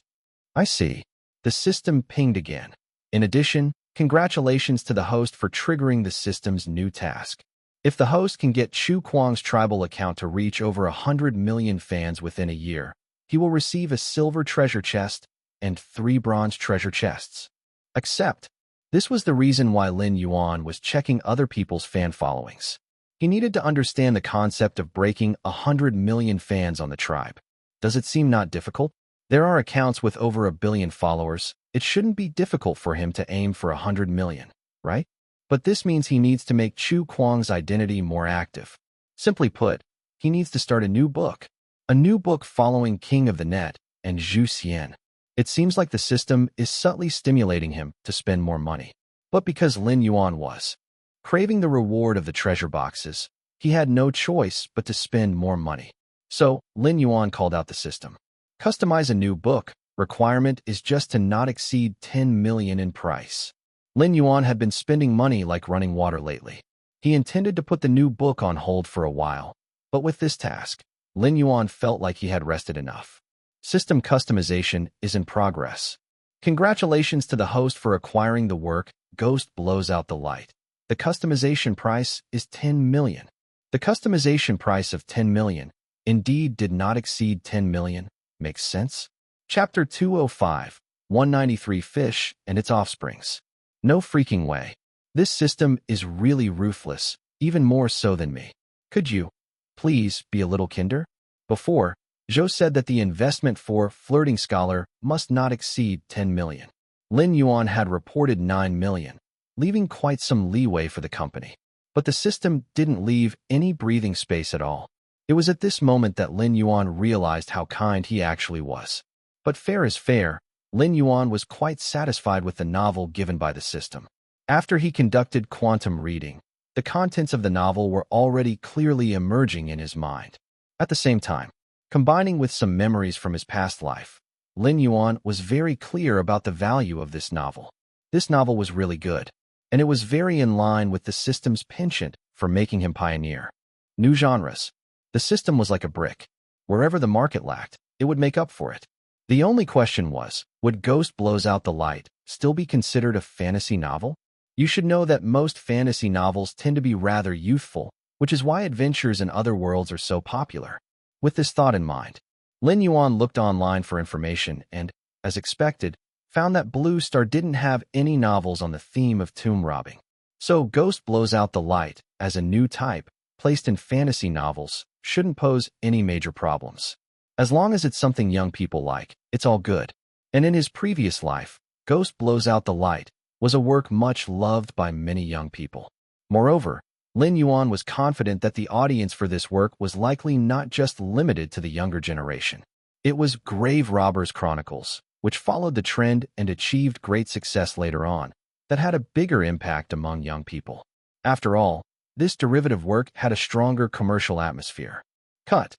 I see. The system pinged again. In addition, congratulations to the host for triggering the system's new task. If the host can get Chu Kuang's tribal account to reach over 100 million fans within a year, he will receive a silver treasure chest and 3 bronze treasure chests. Except, this was the reason why Lin Yuan was checking other people's fan followings. He needed to understand the concept of breaking 100 million fans on the tribe. Does it seem not difficult? There are accounts with over 1 billion followers. It shouldn't be difficult for him to aim for 100 million, right? But this means he needs to make Chu Kuang's identity more active. Simply put, he needs to start a new book. A new book following King of the Net and Zhu Xian. It seems like the system is subtly stimulating him to spend more money. But because Lin Yuan was craving the reward of the treasure boxes, he had no choice but to spend more money. So, Lin Yuan called out the system. Customize a new book. Requirement is just to not exceed 10 million in price. Lin Yuan had been spending money like running water lately. He intended to put the new book on hold for a while, but with this task, Lin Yuan felt like he had rested enough. System customization is in progress. Congratulations to the host for acquiring the work, Ghost Blows Out the Light. The customization price is 10 million. The customization price of 10 million indeed did not exceed 10 million. Makes sense? Chapter 205, 193 Fish and its Offsprings. No freaking way. This system is really ruthless, even more so than me. Could you, please, be a little kinder? Before, Zhou said that the investment for Flirting Scholar must not exceed 10 million. Lin Yuan had reported 9 million, leaving quite some leeway for the company. But the system didn't leave any breathing space at all. It was at this moment that Lin Yuan realized how kind he actually was. But fair is fair, Lin Yuan was quite satisfied with the novel given by the system. After he conducted quantum reading, the contents of the novel were already clearly emerging in his mind. At the same time, combining with some memories from his past life, Lin Yuan was very clear about the value of this novel. This novel was really good, and it was very in line with the system's penchant for making him pioneer. New genres. The system was like a brick. Wherever the market lacked, it would make up for it. The only question was, would Ghost Blows Out the Light still be considered a fantasy novel? You should know that most fantasy novels tend to be rather youthful, which is why adventures in other worlds are so popular. With this thought in mind, Lin Yuan looked online for information and, as expected, found that Blue Star didn't have any novels on the theme of tomb robbing. So Ghost Blows Out the Light, as a new type, placed in fantasy novels, shouldn't pose any major problems. As long as it's something young people like, it's all good. And in his previous life, Ghost Blows Out the Light was a work much loved by many young people. Moreover, Lin Yuan was confident that the audience for this work was likely not just limited to the younger generation. It was Grave Robbers Chronicles, which followed the trend and achieved great success later on, that had a bigger impact among young people. After all, this derivative work had a stronger commercial atmosphere. Cut.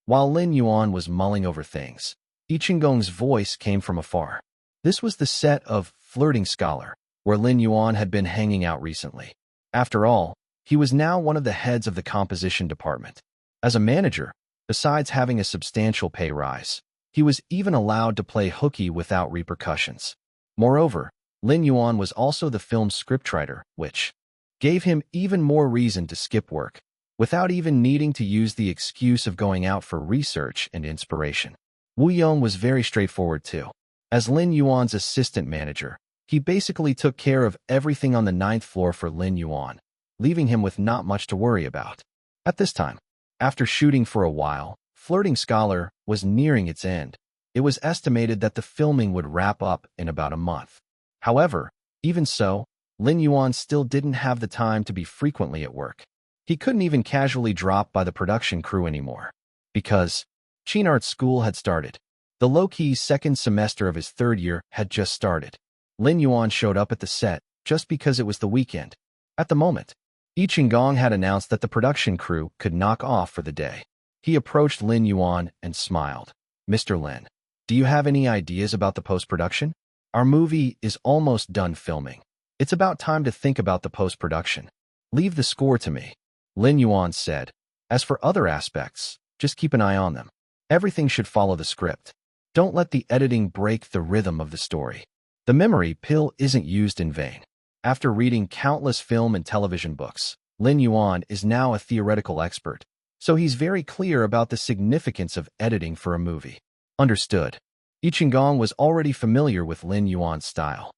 While Lin Yuan was mulling over things, I Ching-gong's voice came from afar. This was the set of Flirting Scholar, where Lin Yuan had been hanging out recently. After all, he was now one of the heads of the composition department. As a manager, besides having a substantial pay rise, he was even allowed to play hooky without repercussions. Moreover, Lin Yuan was also the film's scriptwriter, which gave him even more reason to skip work, without even needing to use the excuse of going out for research and inspiration. Wu Yong was very straightforward too. As Lin Yuan's assistant manager, he basically took care of everything on the 9th floor for Lin Yuan, leaving him with not much to worry about. At this time, after shooting for a while, Flirting Scholar was nearing its end. It was estimated that the filming would wrap up in about a month. However, even so, Lin Yuan still didn't have the time to be frequently at work. He couldn't even casually drop by the production crew anymore, because Chin Art School had started. The low-key second semester of his third year had just started. Lin Yuan showed up at the set just because it was the weekend. At the moment, I Ching-gong had announced that the production crew could knock off for the day. He approached Lin Yuan and smiled. "Mr. Lin, do you have any ideas about the post-production? Our movie is almost done filming. It's about time to think about the post-production. Leave the score to me," Lin Yuan said. "As for other aspects, just keep an eye on them. Everything should follow the script. Don't let the editing break the rhythm of the story. The memory pill isn't used in vain." After reading countless film and television books, Lin Yuan is now a theoretical expert, so he's very clear about the significance of editing for a movie. Understood. I Ching-gong was already familiar with Lin Yuan's style.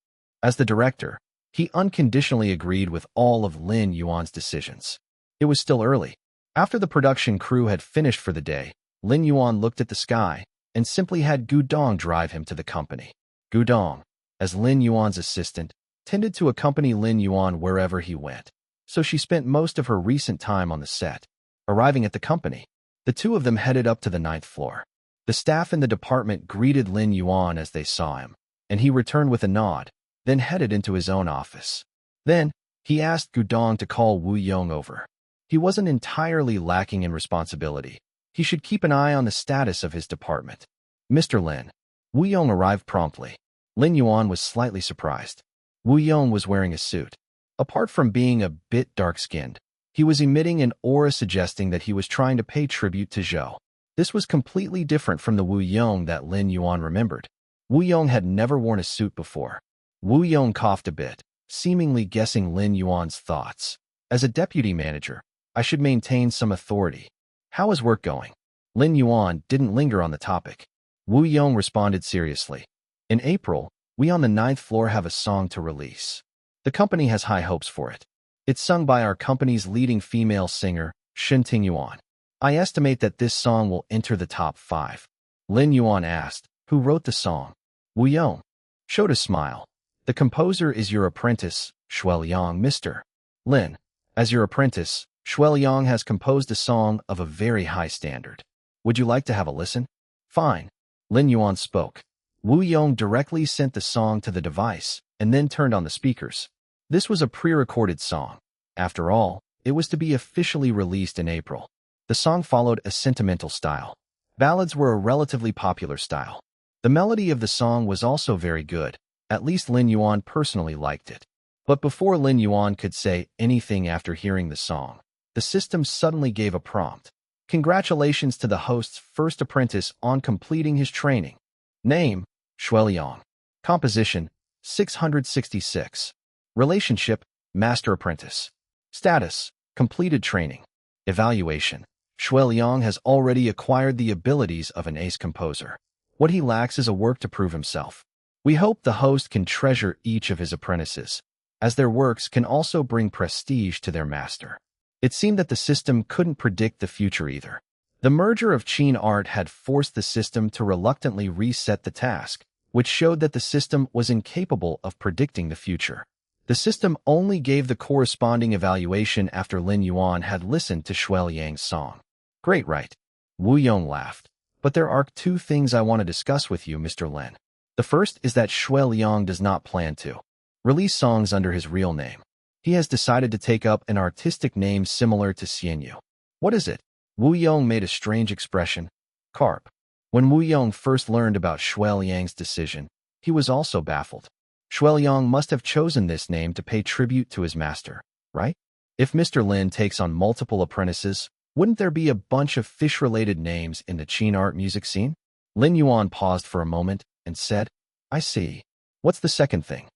As the director, he unconditionally agreed with all of Lin Yuan's decisions. It was still early. After the production crew had finished for the day, Lin Yuan looked at the sky and simply had Gudong drive him to the company. Gudong, as Lin Yuan's assistant, tended to accompany Lin Yuan wherever he went, so she spent most of her recent time on the set. Arriving at the company, the two of them headed up to the 9th floor. The staff in the department greeted Lin Yuan as they saw him, and he returned with a nod, then headed into his own office. Then, he asked Gudong to call Wu Yong over. He wasn't entirely lacking in responsibility. He should keep an eye on the status of his department. Mr. Lin. Wu Yong arrived promptly. Lin Yuan was slightly surprised. Wu Yong was wearing a suit. Apart from being a bit dark-skinned, he was emitting an aura suggesting that he was trying to pay tribute to Zhou. This was completely different from the Wu Yong that Lin Yuan remembered. Wu Yong had never worn a suit before. Wu Yong coughed a bit, seemingly guessing Lin Yuan's thoughts. As a deputy manager, I should maintain some authority. How is work going? Lin Yuan didn't linger on the topic. Wu Yong responded seriously. In April, we on the 9th floor have a song to release. The company has high hopes for it. It's sung by our company's leading female singer, Shin Yuan. I estimate that this song will enter the top 5. Lin Yuan asked, who wrote the song? Wu Yong showed a smile. The composer is your apprentice, Shueliang, Mr. Lin. As your apprentice, Shueliang has composed a song of a very high standard. Would you like to have a listen? Fine. Lin Yuan spoke. Wu Yong directly sent the song to the device and then turned on the speakers. This was a pre-recorded song. After all, it was to be officially released in April. The song followed a sentimental style. Ballads were a relatively popular style. The melody of the song was also very good. At least Lin Yuan personally liked it. But before Lin Yuan could say anything after hearing the song, the system suddenly gave a prompt. Congratulations to the host's first apprentice on completing his training. Name, Shueliang. Composition, 666. Relationship, Master Apprentice. Status, completed training. Evaluation. Shueliang has already acquired the abilities of an ace composer. What he lacks is a work to prove himself. We hope the host can treasure each of his apprentices, as their works can also bring prestige to their master. It seemed that the system couldn't predict the future either. The merger of Qin art had forced the system to reluctantly reset the task, which showed that the system was incapable of predicting the future. The system only gave the corresponding evaluation after Lin Yuan had listened to Shueliang's song. Great, right? Wu Yong laughed. But there are 2 things I want to discuss with you, Mr. Lin. The first is that Shueliang does not plan to release songs under his real name. He has decided to take up an artistic name similar to Xianyu. What is it? Wu Yong made a strange expression. Carp. When Wu Yong first learned about Shueliang's decision, he was also baffled. Shueliang must have chosen this name to pay tribute to his master, right? If Mr. Lin takes on multiple apprentices, wouldn't there be a bunch of fish-related names in the Qin art music scene? Lin Yuan paused for a moment and said, I see. What's the second thing?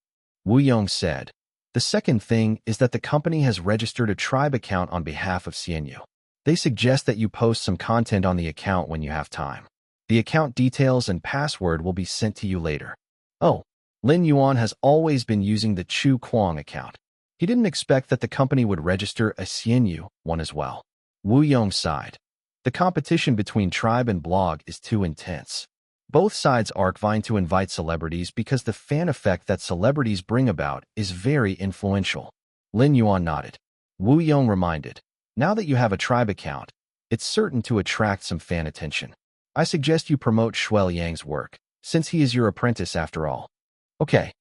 Wu Yong said, the second thing is that the company has registered a tribe account on behalf of Xianyu. They suggest that you post some content on the account when you have time. The account details and password will be sent to you later. Oh, Lin Yuan has always been using the Chu Kuang account. He didn't expect that the company would register a Xianyu one as well. Wu Yong sighed. The competition between tribe and blog is too intense. Both sides are vying to invite celebrities because the fan effect that celebrities bring about is very influential. Lin Yuan nodded. Wu Yong reminded, now that you have a tribe account, it's certain to attract some fan attention. I suggest you promote Shueliang's work, since he is your apprentice after all. Okay.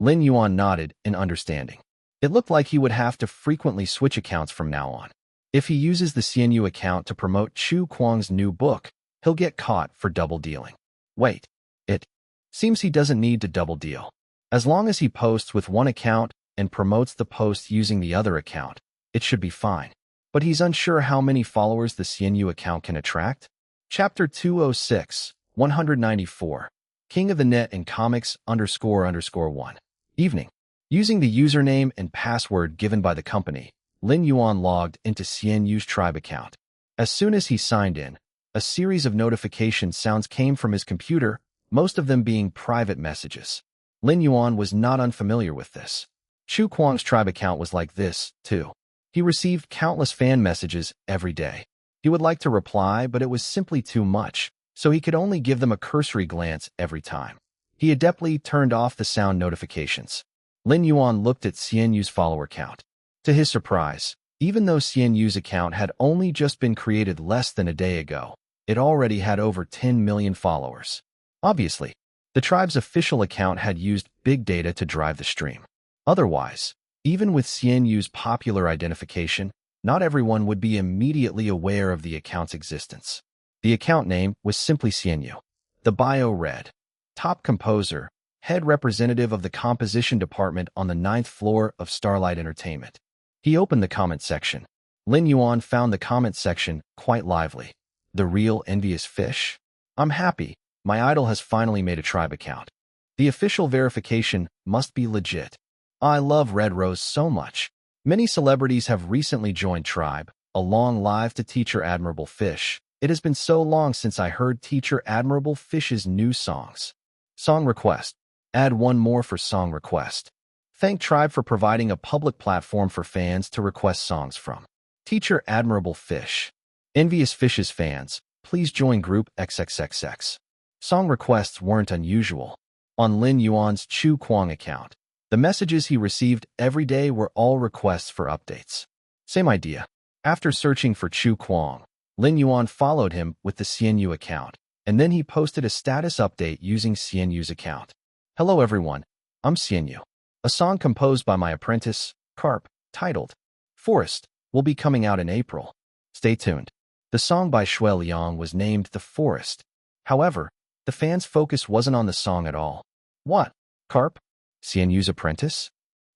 Lin Yuan nodded in understanding. It looked like he would have to frequently switch accounts from now on. If he uses the Xianyu account to promote Chu Kuang's new book, he'll get caught for double dealing. Wait, it seems he doesn't need to double deal. As long as he posts with one account and promotes the post using the other account, it should be fine. But he's unsure how many followers the Xianyu account can attract. Chapter 206, 194. King of the Net and Comics __1. Evening. Using the username and password given by the company, Lin Yuan logged into Xianyu's tribe account. As soon as he signed in, a series of notification sounds came from his computer, most of them being private messages. Lin Yuan was not unfamiliar with this. Chu Kuang's tribe account was like this, too. He received countless fan messages every day. He would like to reply, but it was simply too much, so he could only give them a cursory glance every time. He adeptly turned off the sound notifications. Lin Yuan looked at Xianyu's follower count. To his surprise, Even though CNU's account had only just been created less than a day ago, it already had over 10 million followers. Obviously, the tribe's official account had used big data to drive the stream. Otherwise, even with CNU's popular identification, not everyone would be immediately aware of the account's existence. The account name was simply CNU. The bio read, "Top composer, head representative of the composition department on the 9th floor of Starlight Entertainment." He opened the comment section. Lin Yuan found the comment section quite lively. "The real envious fish? I'm happy. My idol has finally made a tribe account. The official verification must be legit. I love Red Rose so much. Many celebrities have recently joined Tribe. A long live to Teacher Admirable Fish. It has been so long since I heard Teacher Admirable Fish's new songs. Song request. Add one more for song request. Thank Tribe for providing a public platform for fans to request songs from. Teacher Admirable Fish. Envious Fish's fans, please join group XXXX. Song requests weren't unusual. On Lin Yuan's Chu Kuang account, the messages he received every day were all requests for updates. Same idea. After searching for Chu Kuang, Lin Yuan followed him with the CNU account, and then he posted a status update using CNU's account. "Hello everyone, I'm CNU. A song composed by my apprentice, Carp, titled Forest, will be coming out in April. Stay tuned." The song by Shui Liang was named The Forest. However, the fans' focus wasn't on the song at all. "What? Carp? CNU's apprentice?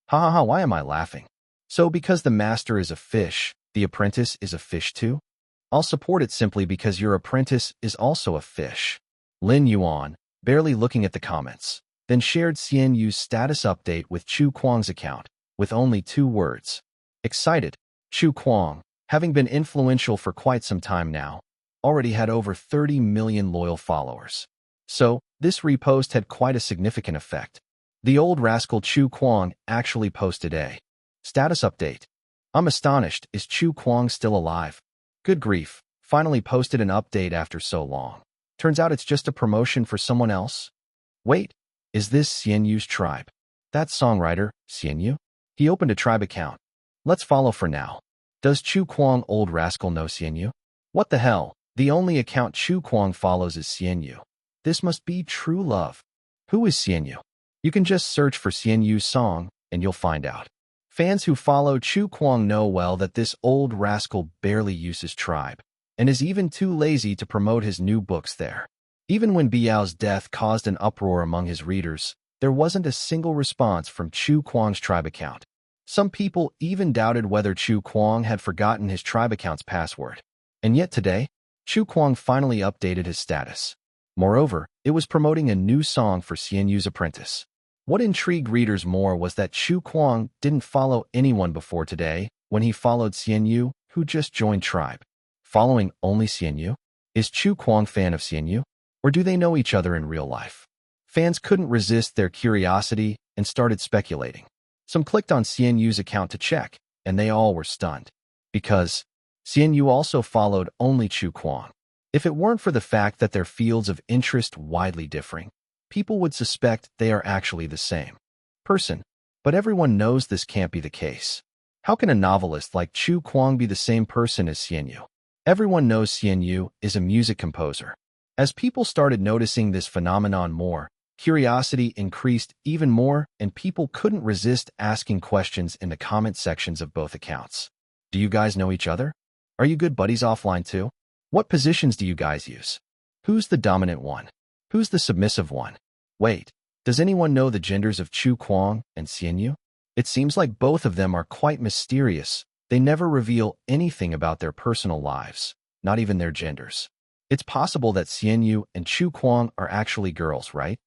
Ha ha ha, why am I laughing? So because the master is a fish, the apprentice is a fish too? I'll support it simply because your apprentice is also a fish." Lin Yuan, barely looking at the comments, then shared CNU's status update with Chu Kuang's account, with only 2 words. Excited. Chu Kuang, having been influential for quite some time now, already had over 30 million loyal followers. So, this repost had quite a significant effect. The old rascal Chu Kuang actually posted a status update. "I'm astonished, is Chu Kuang still alive? Good grief, finally posted an update after so long. Turns out it's just a promotion for someone else. Wait, is this CNU's tribe? That songwriter, CNU? He opened a tribe account. Let's follow for now. Does Chu Kuang old rascal know CNU? What the hell, the only account Chu Kuang follows is CNU. This must be true love. Who is CNU? You can just search for CNU's song, and you'll find out." Fans who follow Chu Kuang know well that this old rascal barely uses Tribe, and is even too lazy to promote his new books there. Even when Biao's death caused an uproar among his readers, there wasn't a single response from Chu Kuang's Tribe account. Some people even doubted whether Chu Kuang had forgotten his Tribe account's password. And yet today, Chu Kuang finally updated his status. Moreover, it was promoting a new song for CNU's apprentice. What intrigued readers more was that Chu Kuang didn't follow anyone before today when he followed CNU, who just joined Tribe. Following only CNU? Is Chu Kuang fan of CNU? Or do they know each other in real life? Fans couldn't resist their curiosity and started speculating. Some clicked on CNU's account to check, and they all were stunned. Because CNU also followed only Chu Kuang. If it weren't for the fact that their fields of interest widely differing, people would suspect they are actually the same person. But everyone knows this can't be the case. How can a novelist like Chu Kuang be the same person as CNU? Everyone knows CNU is a music composer. As people started noticing this phenomenon more, curiosity increased even more, and people couldn't resist asking questions in the comment sections of both accounts. Do you guys know each other? Are you good buddies offline too? What positions do you guys use? Who's the dominant one? Who's the submissive one? Wait, does anyone know the genders of Chu Kuang and CNU? It seems like both of them are quite mysterious. They never reveal anything about their personal lives, not even their genders. It's possible that CNU and Chu Kuang are actually girls, right?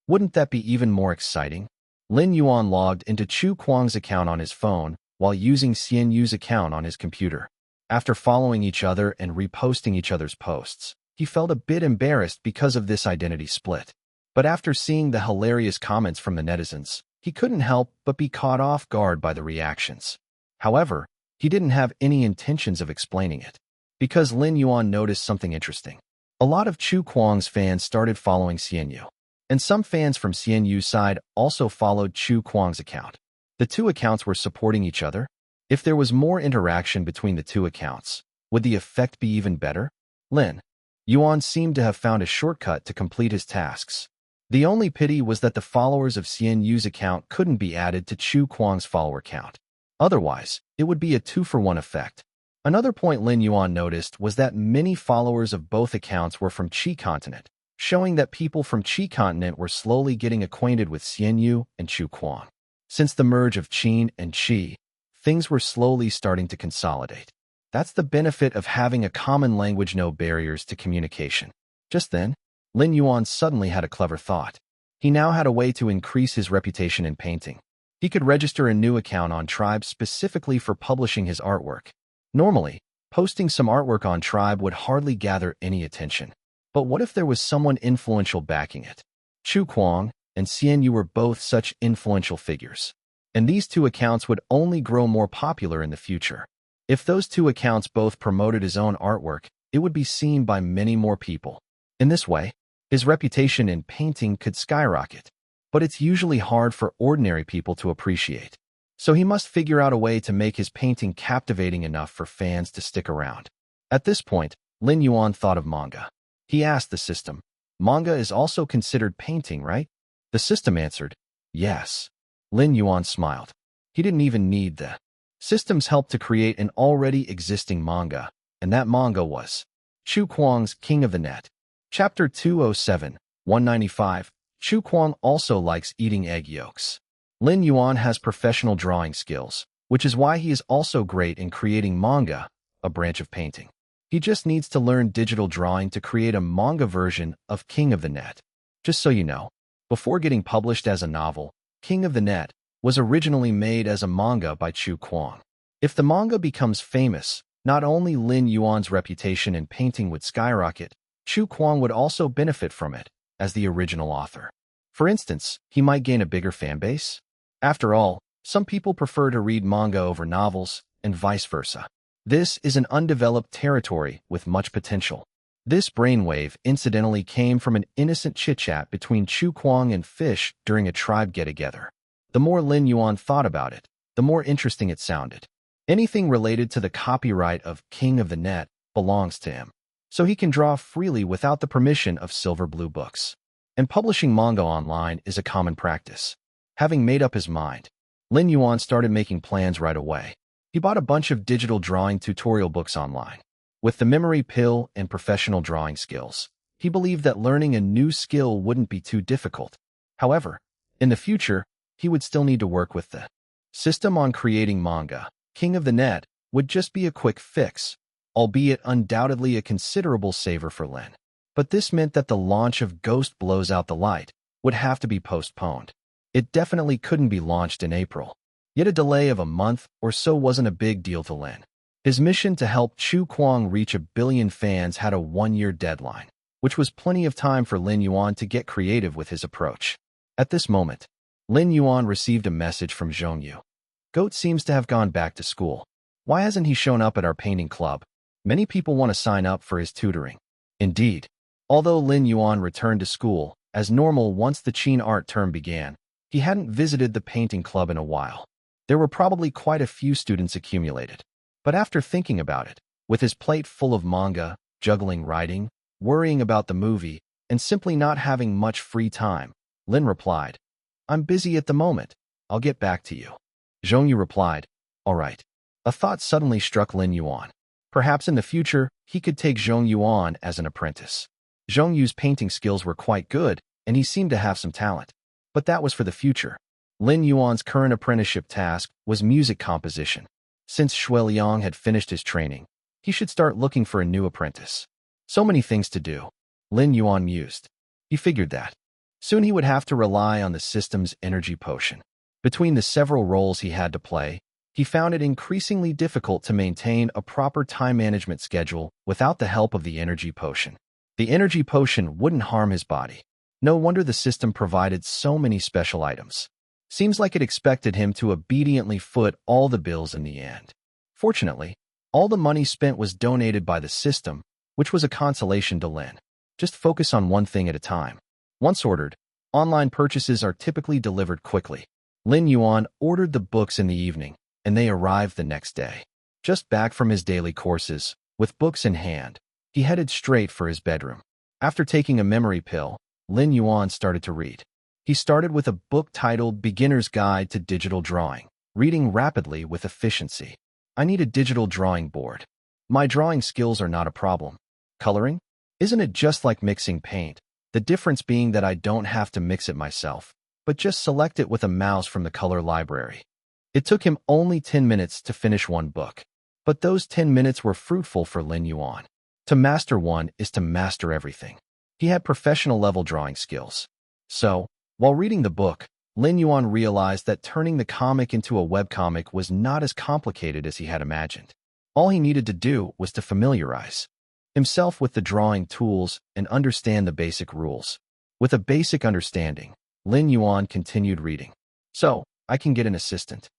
Wouldn't that be even more exciting? Lin Yuan logged into Chu Kuang's account on his phone while using CNU's account on his computer. After following each other and reposting each other's posts, he felt a bit embarrassed because of this identity split. But after seeing the hilarious comments from the netizens, he couldn't help but be caught off guard by the reactions. However, he didn't have any intentions of explaining it, because Lin Yuan noticed something interesting. A lot of Chu Kuang's fans started following CNU, and some fans from CNU's side also followed Chu Kuang's account. The two accounts were supporting each other. If there was more interaction between the two accounts, would the effect be even better? Lin Yuan seemed to have found a shortcut to complete his tasks. The only pity was that the followers of Xian Yu's account couldn't be added to Chu Kuang's follower count. Otherwise, it would be a 2-for-1 effect. Another point Lin Yuan noticed was that many followers of both accounts were from Qi continent, showing that people from Qi continent were slowly getting acquainted with Xian Yu and Chu Kuang. Since the merge of Qin and Qi, things were slowly starting to consolidate. That's the benefit of having a common language, no barriers to communication. Just then, Lin Yuan suddenly had a clever thought. He now had a way to increase his reputation in painting. He could register a new account on Tribe specifically for publishing his artwork. Normally, posting some artwork on Tribe would hardly gather any attention. But what if there was someone influential backing it? Chu Kuang and Xian Yu were both such influential figures. And these two accounts would only grow more popular in the future. If those two accounts both promoted his own artwork, it would be seen by many more people. In this way, his reputation in painting could skyrocket. But it's usually hard for ordinary people to appreciate. So he must figure out a way to make his painting captivating enough for fans to stick around. At this point, Lin Yuan thought of manga. He asked the system, "Manga is also considered painting, right?" The system answered, "Yes." Lin Yuan smiled. He didn't even need the system's help to create an already existing manga, and that manga was Chu Kuang's King of the Net. Chapter 207, 195. Chu Kuang also likes eating egg yolks. Lin Yuan has professional drawing skills, which is why he is also great in creating manga, a branch of painting. He just needs to learn digital drawing to create a manga version of King of the Net. Just so you know, before getting published as a novel, King of the Net was originally made as a manga by Chu Kuang. If the manga becomes famous, not only Lin Yuan's reputation in painting would skyrocket, Chu Kuang would also benefit from it as the original author. For instance, he might gain a bigger fan base. After all, some people prefer to read manga over novels, and vice versa. This is an undeveloped territory with much potential. This brainwave incidentally came from an innocent chit-chat between Chu Kuang and Fish during a tribe get-together. The more Lin Yuan thought about it, the more interesting it sounded. Anything related to the copyright of King of the Net belongs to him, so he can draw freely without the permission of Silver Blue Books. And publishing manga online is a common practice. Having made up his mind, Lin Yuan started making plans right away. He bought a bunch of digital drawing tutorial books online. With the memory pill and professional drawing skills, he believed that learning a new skill wouldn't be too difficult. However, in the future, he would still need to work with the system on creating manga. King of the Net would just be a quick fix, albeit undoubtedly a considerable saver for Lin. But this meant that the launch of Ghost Blows Out the Light would have to be postponed. It definitely couldn't be launched in April. Yet a delay of a month or so wasn't a big deal to Lin. His mission to help Chu Kuang reach 1 billion fans had a 1-year deadline, which was plenty of time for Lin Yuan to get creative with his approach. At this moment, Lin Yuan received a message from Zhongyu. Goat seems to have gone back to school. Why hasn't he shown up at our painting club? Many people want to sign up for his tutoring. Indeed, although Lin Yuan returned to school as normal once the Qin art term began, he hadn't visited the painting club in a while. There were probably quite a few students accumulated. But after thinking about it, with his plate full of manga, juggling writing, worrying about the movie, and simply not having much free time, Lin replied, "I'm busy at the moment. I'll get back to you." Zhongyu replied, "All right." A thought suddenly struck Lin Yuan. Perhaps in the future, he could take Zhongyu on as an apprentice. Zhongyu's painting skills were quite good, and he seemed to have some talent. But that was for the future. Lin Yuan's current apprenticeship task was music composition. Since Shuiliang had finished his training, he should start looking for a new apprentice. So many things to do, Lin Yuan mused. He figured that soon he would have to rely on the system's energy potion. Between the several roles he had to play, he found it increasingly difficult to maintain a proper time management schedule without the help of the energy potion. The energy potion wouldn't harm his body. No wonder the system provided so many special items. Seems like it expected him to obediently foot all the bills in the end. Fortunately, all the money spent was donated by the system, which was a consolation to Lin. Just focus on one thing at a time. Once ordered, online purchases are typically delivered quickly. Lin Yuan ordered the books in the evening, and they arrived the next day. Just back from his daily courses, with books in hand, he headed straight for his bedroom. After taking a memory pill, Lin Yuan started to read. He started with a book titled Beginner's Guide to Digital Drawing, reading rapidly with efficiency. I need a digital drawing board. My drawing skills are not a problem. Coloring? Isn't it just like mixing paint? The difference being that I don't have to mix it myself, but just select it with a mouse from the color library. It took him only 10 minutes to finish one book, but those 10 minutes were fruitful for Lin Yuan. To master one is to master everything. He had professional-level drawing skills. So, while reading the book, Lin Yuan realized that turning the comic into a webcomic was not as complicated as he had imagined. All he needed to do was to familiarize himself with the drawing tools and understand the basic rules. With a basic understanding, Lin Yuan continued reading. So, I can get an assistant.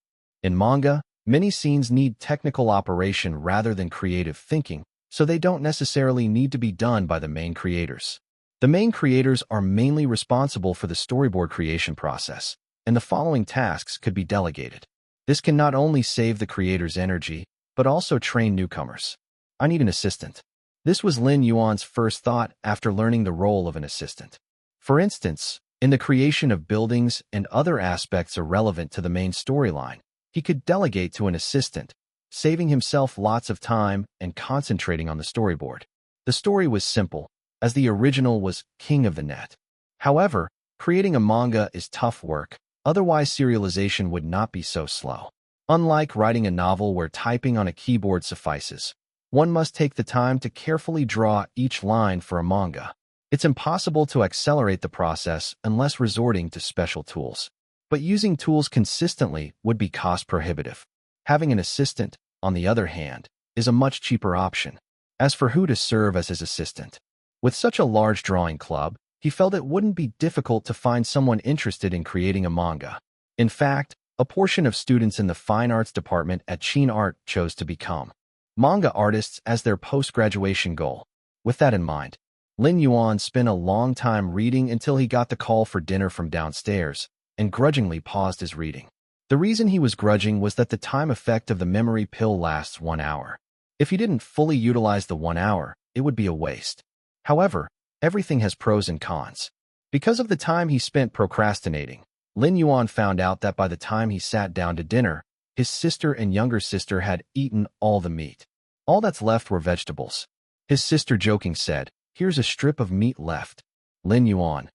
In manga, many scenes need technical operation rather than creative thinking, so they don't necessarily need to be done by the main creators. The main creators are mainly responsible for the storyboard creation process, and the following tasks could be delegated. This can not only save the creator's energy, but also train newcomers. I need an assistant. This was Lin Yuan's first thought after learning the role of an assistant. For instance, in the creation of buildings and other aspects irrelevant to the main storyline, he could delegate to an assistant, saving himself lots of time and concentrating on the storyboard. The story was simple, as the original was King of the Net. However, creating a manga is tough work, otherwise serialization would not be so slow. Unlike writing a novel where typing on a keyboard suffices, one must take the time to carefully draw each line for a manga. It's impossible to accelerate the process unless resorting to special tools. But using tools consistently would be cost-prohibitive. Having an assistant, on the other hand, is a much cheaper option. As for who to serve as his assistant, with such a large drawing club, he felt it wouldn't be difficult to find someone interested in creating a manga. In fact, a portion of students in the fine arts department at Chin Art chose to become manga artists as their post-graduation goal. With that in mind, Lin Yuan spent a long time reading until he got the call for dinner from downstairs, and grudgingly paused his reading. The reason he was grudging was that the time effect of the memory pill lasts 1 hour. If he didn't fully utilize the 1 hour, it would be a waste. However, everything has pros and cons. Because of the time he spent procrastinating, Lin Yuan found out that by the time he sat down to dinner, his sister and younger sister had eaten all the meat. All that's left were vegetables. His sister joking said, "Here's a strip of meat left." Lin Yuan.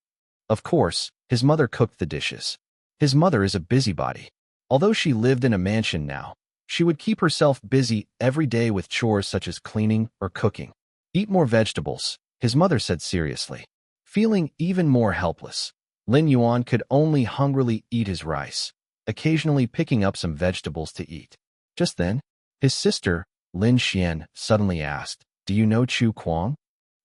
Of course, his mother cooked the dishes. His mother is a busybody. Although she lived in a mansion now, she would keep herself busy every day with chores such as cleaning or cooking. "Eat more vegetables," his mother said seriously. Feeling even more helpless, Lin Yuan could only hungrily eat his rice, occasionally picking up some vegetables to eat. Just then, his sister, Lin Xian, suddenly asked, "Do you know Chu Kuang?"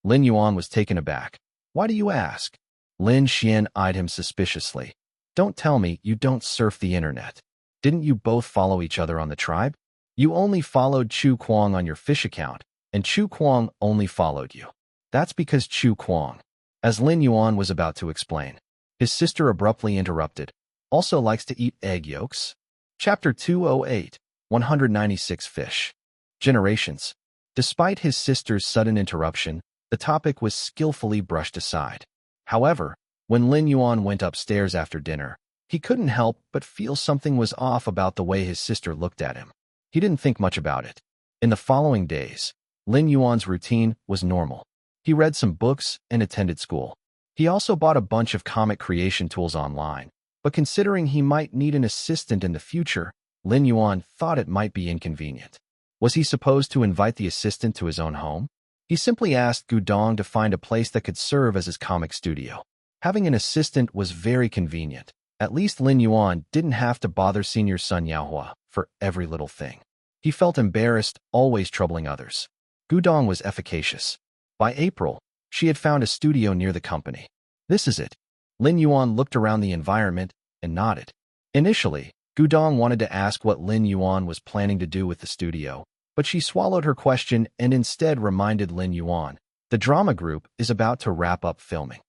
Lin Yuan was taken aback. "Why do you ask?" Lin Xian eyed him suspiciously. "Don't tell me you don't surf the internet. Didn't you both follow each other on the tribe? You only followed Chu Kuang on your fish account, and Chu Kuang only followed you." "That's because Chu Kuang," as Lin Yuan was about to explain, his sister abruptly interrupted, "also likes to eat egg yolks." Chapter 208, 196 Fish. Generations. Despite his sister's sudden interruption, the topic was skillfully brushed aside. However, when Lin Yuan went upstairs after dinner, he couldn't help but feel something was off about the way his sister looked at him. He didn't think much about it. In the following days, Lin Yuan's routine was normal. He read some books and attended school. He also bought a bunch of comic creation tools online, but considering he might need an assistant in the future, Lin Yuan thought it might be inconvenient. Was he supposed to invite the assistant to his own home? He simply asked Gudong to find a place that could serve as his comic studio. Having an assistant was very convenient. At least Lin Yuan didn't have to bother senior son Yaohua for every little thing. He felt embarrassed, always troubling others. Gudong was efficacious. By April, she had found a studio near the company. "This is it." Lin Yuan looked around the environment and nodded. Initially, Gudong wanted to ask what Lin Yuan was planning to do with the studio, but she swallowed her question and instead reminded Lin Yuan, "The drama group is about to wrap up filming."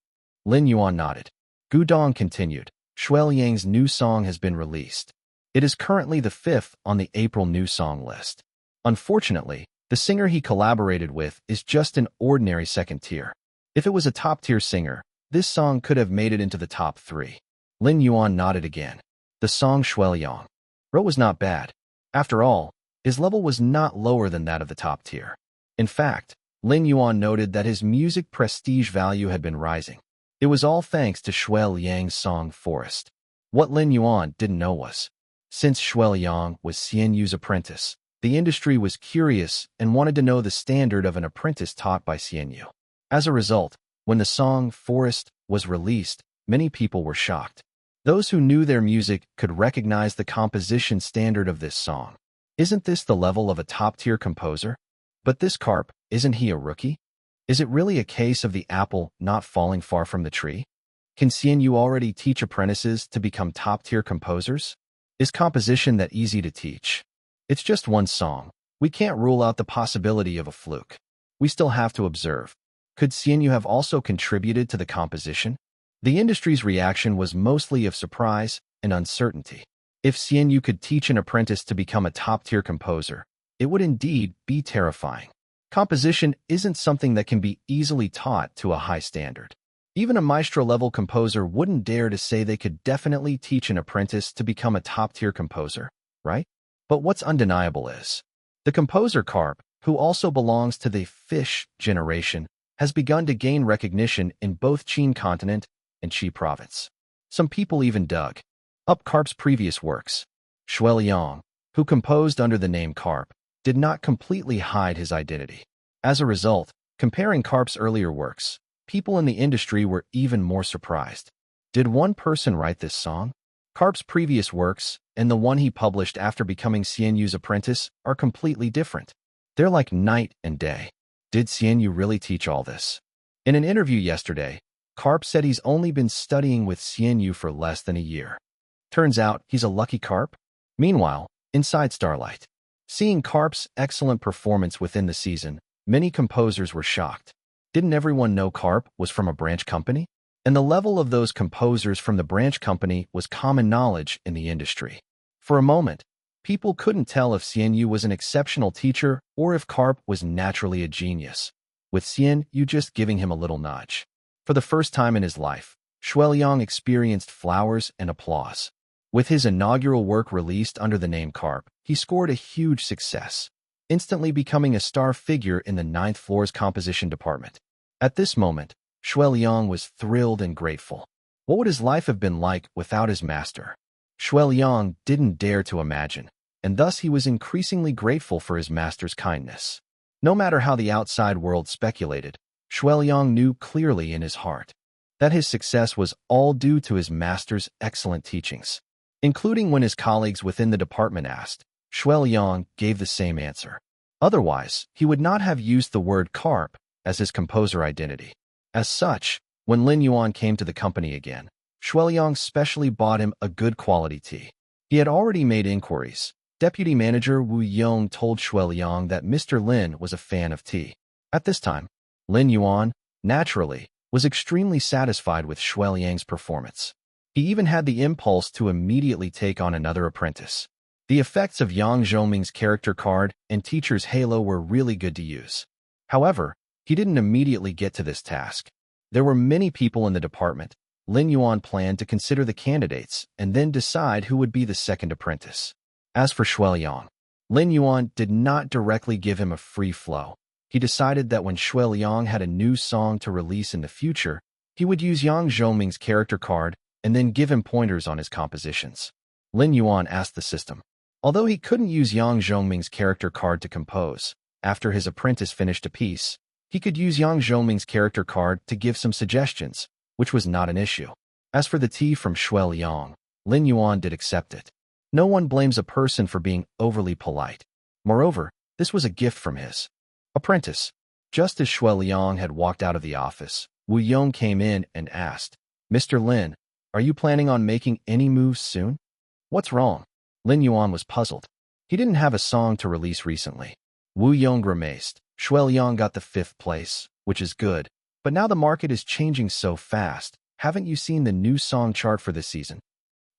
Lin Yuan nodded. Gudong continued, "Shuel Yang's new song has been released. It is currently the 5th on the April new song list. Unfortunately, the singer he collaborated with is just an ordinary second tier. If it was a top-tier singer, this song could have made it into the top 3. Lin Yuan nodded again. The song Shueliang wrote was not bad. After all, his level was not lower than that of the top tier. In fact, Lin Yuan noted that his music prestige value had been rising. It was all thanks to Shueliang's song Forest. What Lin Yuan didn't know was, since Shueliang was Xian Yu's apprentice, the industry was curious and wanted to know the standard of an apprentice taught by Xian Yu. As a result, when the song Forest was released, many people were shocked. Those who knew their music could recognize the composition standard of this song. Isn't this the level of a top-tier composer? But this carp, isn't he a rookie? Is it really a case of the apple not falling far from the tree? Can Xian Yu already teach apprentices to become top-tier composers? Is composition that easy to teach? It's just one song. We can't rule out the possibility of a fluke. We still have to observe. Could Xian Yu have also contributed to the composition? The industry's reaction was mostly of surprise and uncertainty. If Xian Yu could teach an apprentice to become a top-tier composer, it would indeed be terrifying. Composition isn't something that can be easily taught to a high standard. Even a maestro-level composer wouldn't dare to say they could definitely teach an apprentice to become a top-tier composer, right? But what's undeniable is, the composer carp, who also belongs to the fish generation, has begun to gain recognition in both Qin continent and Qi province. Some people even dug up Carp's previous works. Shueliang, who composed under the name Carp, did not completely hide his identity. As a result, comparing Carp's earlier works, people in the industry were even more surprised. Did one person write this song? Carp's previous works and the one he published after becoming Xian Yu's apprentice are completely different. They're like night and day. Did Xian Yu really teach all this? In an interview yesterday, Carp said he's only been studying with Xian Yu for less than a year. Turns out he's a lucky Carp. Meanwhile, inside Starlight, seeing Carp's excellent performance within the season, many composers were shocked. Didn't everyone know Carp was from a branch company? And the level of those composers from the branch company was common knowledge in the industry. For a moment, people couldn't tell if Xian Yu was an exceptional teacher or if Carp was naturally a genius, with Xian Yu just giving him a little nudge. For the first time in his life, Shueliang experienced flowers and applause. With his inaugural work released under the name Carp, he scored a huge success, instantly becoming a star figure in the 9th floor's composition department. At this moment, Shueliang was thrilled and grateful. What would his life have been like without his master? Shueliang didn't dare to imagine, and thus he was increasingly grateful for his master's kindness. No matter how the outside world speculated, Shueliang knew clearly in his heart that his success was all due to his master's excellent teachings. Including when his colleagues within the department asked, Shueliang gave the same answer. Otherwise, he would not have used the word carp as his composer identity. As such, when Lin Yuan came to the company again, Shueliang specially bought him a good quality tea. He had already made inquiries. Deputy manager Wu Yong told Shueliang that Mr. Lin was a fan of tea. At this time, Lin Yuan, naturally, was extremely satisfied with Shueliang's performance. He even had the impulse to immediately take on another apprentice. The effects of Yang Zhoming's character card and teacher's halo were really good to use. However, he didn't immediately get to this task. There were many people in the department. Lin Yuan planned to consider the candidates and then decide who would be the second apprentice. As for Shueliang, Lin Yuan did not directly give him a free flow. He decided that when Shueliang had a new song to release in the future, he would use Yang Zhoming's character card and then give him pointers on his compositions. Lin Yuan asked the system. Although he couldn't use Yang Zhoming's character card to compose, after his apprentice finished a piece, he could use Yang Zhoming's character card to give some suggestions, which was not an issue. As for the tea from Shueliang, Lin Yuan did accept it. No one blames a person for being overly polite. Moreover, this was a gift from his apprentice. Just as Shueliang had walked out of the office, Wu Yong came in and asked, "Mr. Lin, are you planning on making any moves soon?" "What's wrong?" Lin Yuan was puzzled. He didn't have a song to release recently. Wu Yong grimaced. "Shueliang got the 5th place, which is good, but now the market is changing so fast. Haven't you seen the new song chart for this season?"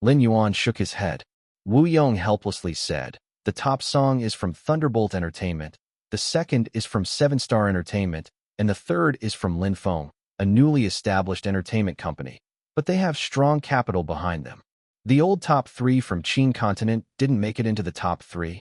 Lin Yuan shook his head. Wu Yong helplessly said. The top song is from Thunderbolt Entertainment, the second is from 7-Star Entertainment, and the third is from Lin Yuan, a newly established entertainment company. But they have strong capital behind them. The old top 3 from Qin continent didn't make it into the top 3.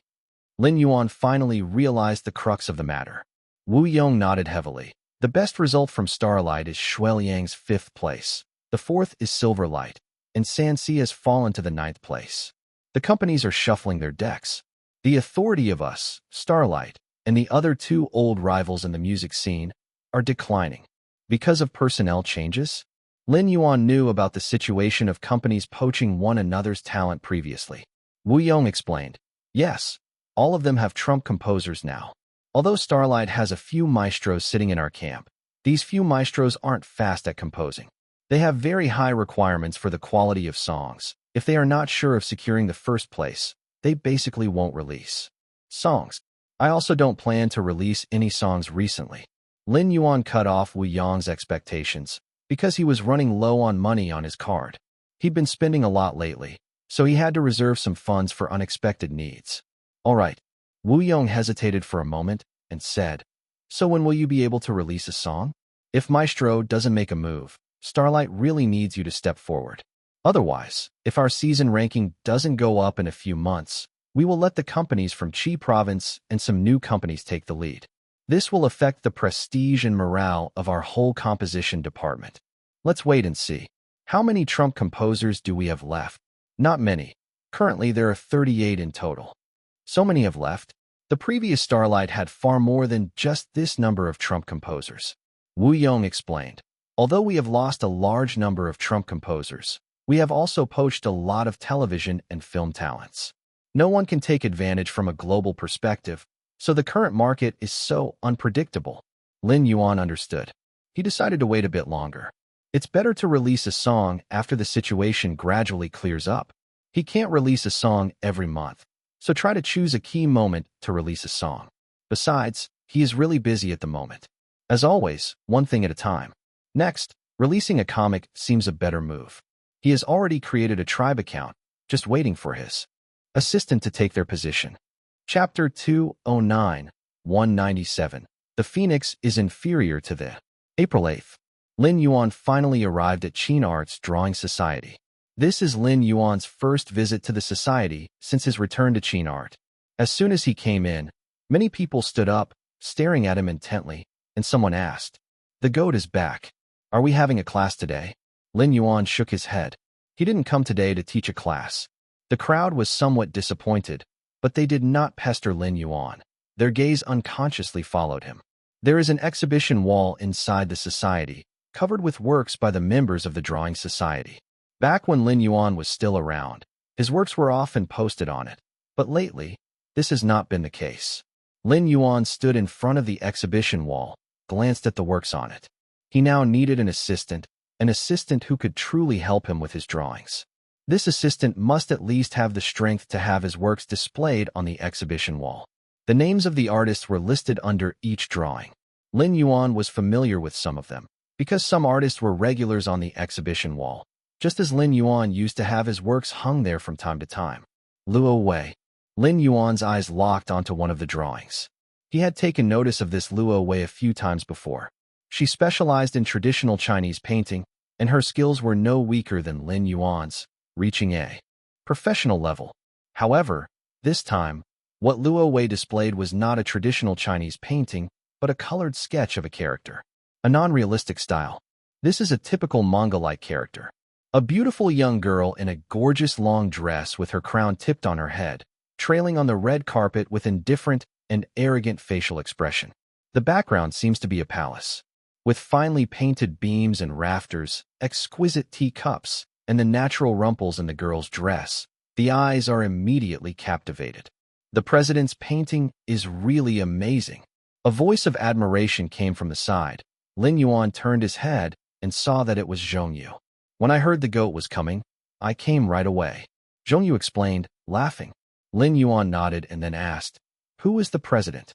Lin Yuan finally realized the crux of the matter. Wu Yong nodded heavily. The best result from Starlight is Shuiliang's 5th place. The 4th is Silverlight, and Sanxi has fallen to the 9th place. The companies are shuffling their decks. The authority of us, Starlight, and the other 2 old rivals in the music scene are declining. Because of personnel changes? Lin Yuan knew about the situation of companies poaching one another's talent previously. Wu Yong explained, yes, all of them have trump composers now. Although Starlight has a few maestros sitting in our camp, these few maestros aren't fast at composing. They have very high requirements for the quality of songs. If they are not sure of securing the 1st place, they basically won't release songs. I also don't plan to release any songs recently. Lin Yuan cut off Wu Yong's expectations because he was running low on money on his card. He'd been spending a lot lately, so he had to reserve some funds for unexpected needs. All right. Wu Yong hesitated for a moment and said, so when will you be able to release a song? If Maestro doesn't make a move, Starlight really needs you to step forward. Otherwise, if our season ranking doesn't go up in a few months, we will let the companies from Qi province and some new companies take the lead. This will affect the prestige and morale of our whole composition department. Let's wait and see. How many trump composers do we have left? Not many. Currently, there are 38 in total. So many have left. The previous Starlight had far more than just this number of trump composers. Wu Yong explained. Although we have lost a large number of trump composers, we have also poached a lot of television and film talents. No one can take advantage from a global perspective, so the current market is so unpredictable. Lin Yuan understood. He decided to wait a bit longer. It's better to release a song after the situation gradually clears up. He can't release a song every month, so try to choose a key moment to release a song. Besides, he is really busy at the moment. As always, one thing at a time. Next, releasing a comic seems a better move. He has already created a tribe account, just waiting for his assistant to take their position. Chapter 209, 197. The Phoenix is inferior to the. April 8th. Lin Yuan finally arrived at Qin Arts Drawing Society. This is Lin Yuan's first visit to the society since his return to Qin Art. As soon as he came in, many people stood up, staring at him intently, and someone asked, "The goat is back. Are we having a class today?" Lin Yuan shook his head. He didn't come today to teach a class. The crowd was somewhat disappointed, but they did not pester Lin Yuan. Their gaze unconsciously followed him. There is an exhibition wall inside the society, covered with works by the members of the Drawing Society. Back when Lin Yuan was still around, his works were often posted on it. But lately, this has not been the case. Lin Yuan stood in front of the exhibition wall, glanced at the works on it. He now needed an assistant who could truly help him with his drawings. This assistant must at least have the strength to have his works displayed on the exhibition wall. The names of the artists were listed under each drawing. Lin Yuan was familiar with some of them, because some artists were regulars on the exhibition wall, just as Lin Yuan used to have his works hung there from time to time. Luo Wei. Lin Yuan's eyes locked onto one of the drawings. He had taken notice of this Luo Wei a few times before. She specialized in traditional Chinese painting, and her skills were no weaker than Lin Yuan's, reaching a professional level. However, this time, what Luo Wei displayed was not a traditional Chinese painting, but a colored sketch of a character. A non-realistic style. This is a typical manga-like character. A beautiful young girl in a gorgeous long dress with her crown tipped on her head, trailing on the red carpet with indifferent and arrogant facial expression. The background seems to be a palace, with finely painted beams and rafters, exquisite teacups, and the natural rumples in the girl's dress. The eyes are immediately captivated. The president's painting is really amazing. A voice of admiration came from the side. Lin Yuan turned his head and saw that it was Zhongyu. When I heard the goat was coming, I came right away. Zhongyu explained, laughing. Lin Yuan nodded and then asked, "Who is the president?"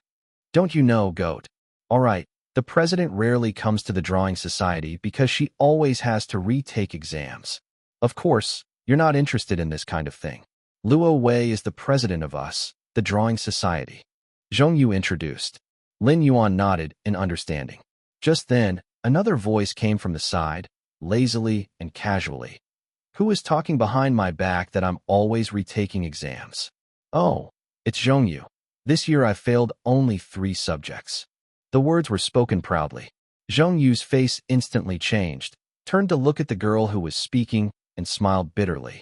"Don't you know, goat?" "All right, the president rarely comes to the drawing society because she always has to retake exams. Of course, you're not interested in this kind of thing." Luo Wei is the president of us, the Drawing Society. Zhong Yu introduced. Lin Yuan nodded in understanding. Just then, another voice came from the side, lazily and casually. Who is talking behind my back that I'm always retaking exams? Oh, it's Zhong Yu. This year I failed only 3 subjects. The words were spoken proudly. Zhong Yu's face instantly changed, turned to look at the girl who was speaking, and smiled bitterly.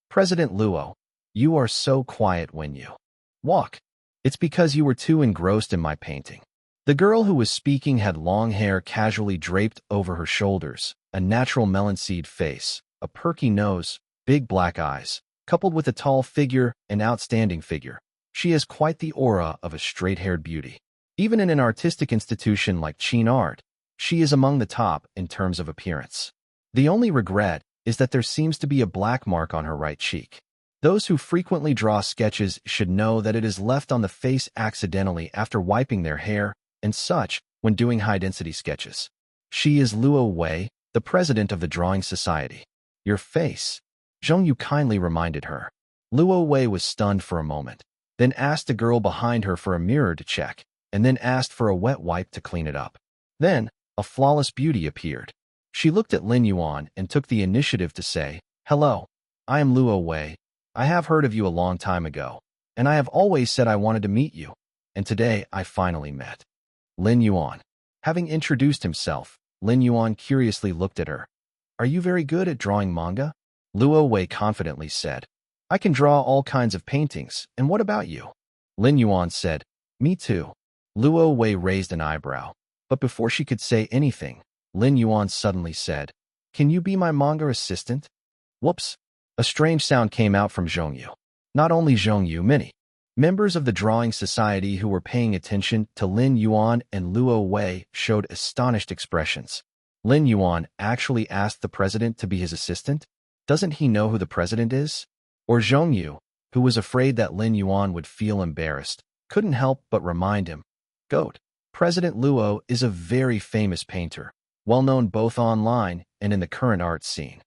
President Luo, you are so quiet when you walk. It's because you were too engrossed in my painting. The girl who was speaking had long hair casually draped over her shoulders, a natural melon seed face, a perky nose, big black eyes, coupled with a tall figure, an outstanding figure. She has quite the aura of a straight-haired beauty. Even in an artistic institution like Qin Art, she is among the top in terms of appearance. The only regret is that there seems to be a black mark on her right cheek. Those who frequently draw sketches should know that it is left on the face accidentally after wiping their hair and such when doing high-density sketches. She is Luo Wei, the president of the Drawing Society. Your face, Zhong Yu kindly reminded her. Luo Wei was stunned for a moment, then asked the girl behind her for a mirror to check, and then asked for a wet wipe to clean it up. Then, a flawless beauty appeared. She looked at Lin Yuan and took the initiative to say, "Hello, I am Luo Wei. I have heard of you a long time ago, and I have always said I wanted to meet you, and today I finally met." Lin Yuan. Having introduced himself, Lin Yuan curiously looked at her. "Are you very good at drawing manga?" Luo Wei confidently said. "I can draw all kinds of paintings, and what about you?" Lin Yuan said, "Me too." Luo Wei raised an eyebrow, but before she could say anything, Lin Yuan suddenly said, "Can you be my manga assistant?" Whoops! A strange sound came out from Zhong Yu. Not only Zhong Yu, many members of the Drawing Society who were paying attention to Lin Yuan and Luo Wei showed astonished expressions. Lin Yuan actually asked the president to be his assistant? Doesn't he know who the president is? Or Zhong Yu, who was afraid that Lin Yuan would feel embarrassed, couldn't help but remind him. Goat. President Luo is a very famous painter, well known both online and in the current art scene.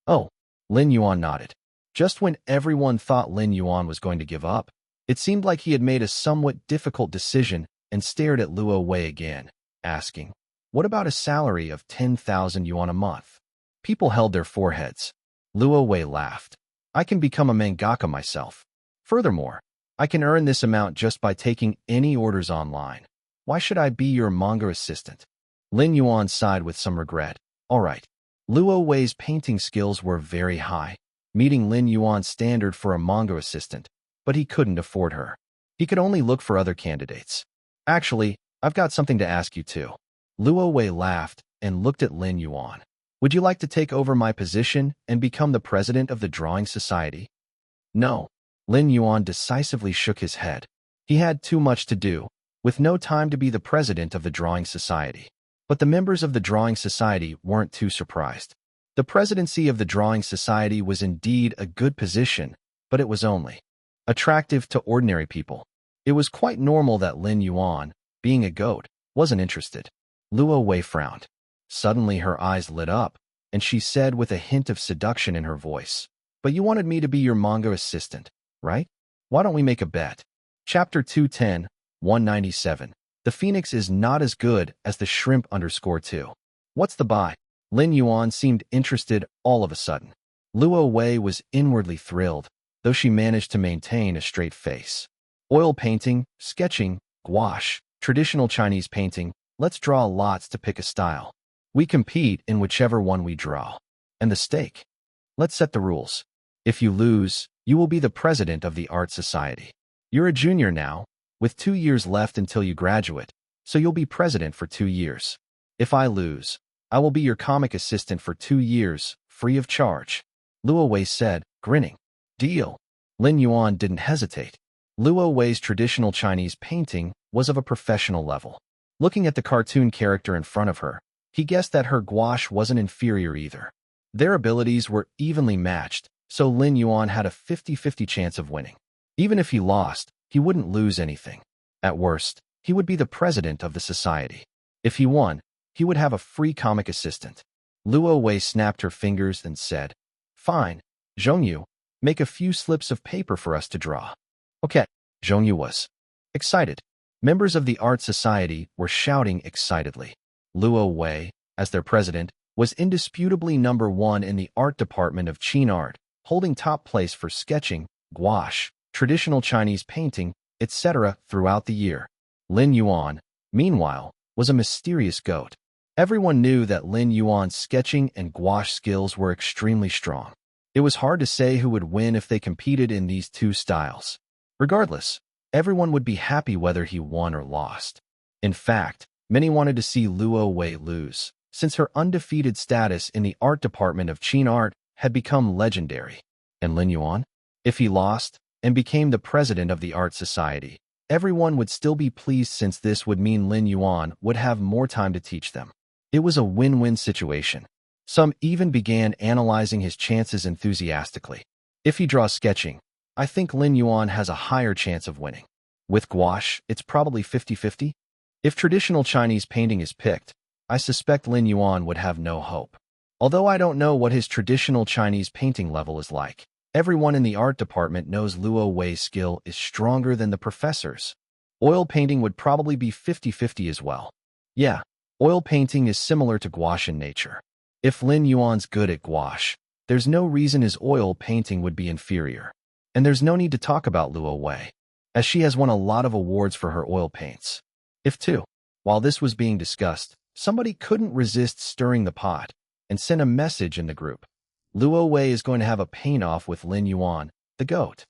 Oh, Lin Yuan nodded. Just when everyone thought Lin Yuan was going to give up, it seemed like he had made a somewhat difficult decision and stared at Luo Wei again, asking, "What about a salary of 10,000 yuan a month?" People held their foreheads. Luo Wei laughed. "I can become a mangaka myself. Furthermore, I can earn this amount just by taking any orders online. Why should I be your manga assistant?" Lin Yuan sighed with some regret. All right. Luo Wei's painting skills were very high, meeting Lin Yuan's standard for a manga assistant, but he couldn't afford her. He could only look for other candidates. "Actually, I've got something to ask you too." Luo Wei laughed and looked at Lin Yuan. "Would you like to take over my position and become the president of the Drawing Society?" "No." Lin Yuan decisively shook his head. He had too much to do, with no time to be the president of the Drawing Society. But the members of the Drawing Society weren't too surprised. The presidency of the Drawing Society was indeed a good position, but it was only attractive to ordinary people. It was quite normal that Lin Yuan, being a goat, wasn't interested. Luo Wei frowned. Suddenly her eyes lit up, and she said with a hint of seduction in her voice, "But you wanted me to be your manga assistant, right? Why don't we make a bet?" Chapter 210, 197. The phoenix is not as good as the shrimp _2. What's the buy? Lin Yuan seemed interested all of a sudden. Luo Wei was inwardly thrilled, though she managed to maintain a straight face. Oil painting, sketching, gouache, traditional Chinese painting, let's draw lots to pick a style. We compete in whichever one we draw. And the stake? Let's set the rules. If you lose, you will be the president of the Art Society. You're a junior now, with 2 years left until you graduate, so you'll be president for 2 years. If I lose, I will be your comic assistant for 2 years, free of charge. Luo Wei said, grinning. Deal. Lin Yuan didn't hesitate. Luo Wei's traditional Chinese painting was of a professional level. Looking at the cartoon character in front of her, he guessed that her gouache wasn't inferior either. Their abilities were evenly matched, so Lin Yuan had a 50-50 chance of winning. Even if he lost, he wouldn't lose anything. At worst, he would be the president of the society. If he won, he would have a free comic assistant. Luo Wei snapped her fingers and said, Fine, Zhong Yu, Make a few slips of paper for us to draw. Okay, Zhongyu was excited. Members of the art society were shouting excitedly. Luo Wei, as their president, was indisputably #1 in the art department of Qin art, holding top place for sketching, gouache, traditional Chinese painting, etc. throughout the year. Lin Yuan, meanwhile, was a mysterious goat. Everyone knew that Lin Yuan's sketching and gouache skills were extremely strong. It was hard to say who would win if they competed in these two styles. Regardless, everyone would be happy whether he won or lost. In fact, many wanted to see Luo Wei lose, since her undefeated status in the art department of Qin art had become legendary. And Lin Yuan? If he lost and became the president of the art society, everyone would still be pleased since this would mean Lin Yuan would have more time to teach them. It was a win-win situation. Some even began analyzing his chances enthusiastically. If he draws sketching, I think Lin Yuan has a higher chance of winning. With gouache, it's probably 50-50. If traditional Chinese painting is picked, I suspect Lin Yuan would have no hope. Although I don't know what his traditional Chinese painting level is like, everyone in the art department knows Luo Wei's skill is stronger than the professor's. Oil painting would probably be 50-50 as well. Yeah, oil painting is similar to gouache in nature. If Lin Yuan's good at gouache, there's no reason his oil painting would be inferior. And there's no need to talk about Luo Wei, as she has won a lot of awards for her oil paints. While this was being discussed, somebody couldn't resist stirring the pot and sent a message in the group. Luo Wei is going to have a paint-off with Lin Yuan, the goat.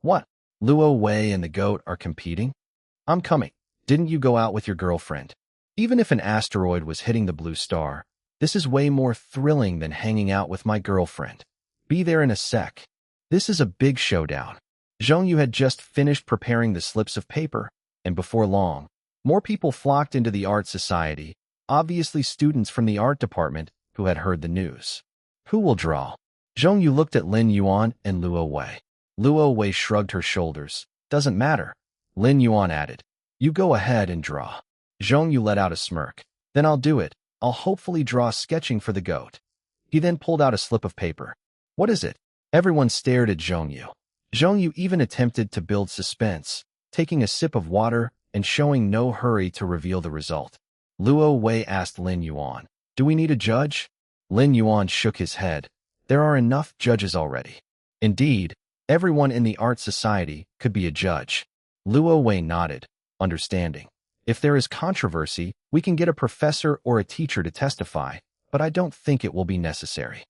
What? Luo Wei and the goat are competing? I'm coming. Didn't you go out with your girlfriend? Even if an asteroid was hitting the blue star, this is way more thrilling than hanging out with my girlfriend. Be there in a sec. This is a big showdown. Zhongyu had just finished preparing the slips of paper, and before long, more people flocked into the art society, obviously students from the art department who had heard the news. Who will draw? Zhongyu looked at Lin Yuan and Luo Wei. Luo Wei shrugged her shoulders. Doesn't matter. Lin Yuan added. You go ahead and draw. Zhongyu let out a smirk. Then I'll do it. I'll hopefully draw sketching for the goat. He then pulled out a slip of paper. What is it? Everyone stared at Zhongyu. Zhongyu even attempted to build suspense, taking a sip of water and showing no hurry to reveal the result. Luo Wei asked Lin Yuan, do we need a judge? Lin Yuan shook his head. There are enough judges already. Indeed, everyone in the art society could be a judge. Luo Wei nodded, understanding. If there is controversy, we can get a professor or a teacher to testify, but I don't think it will be necessary.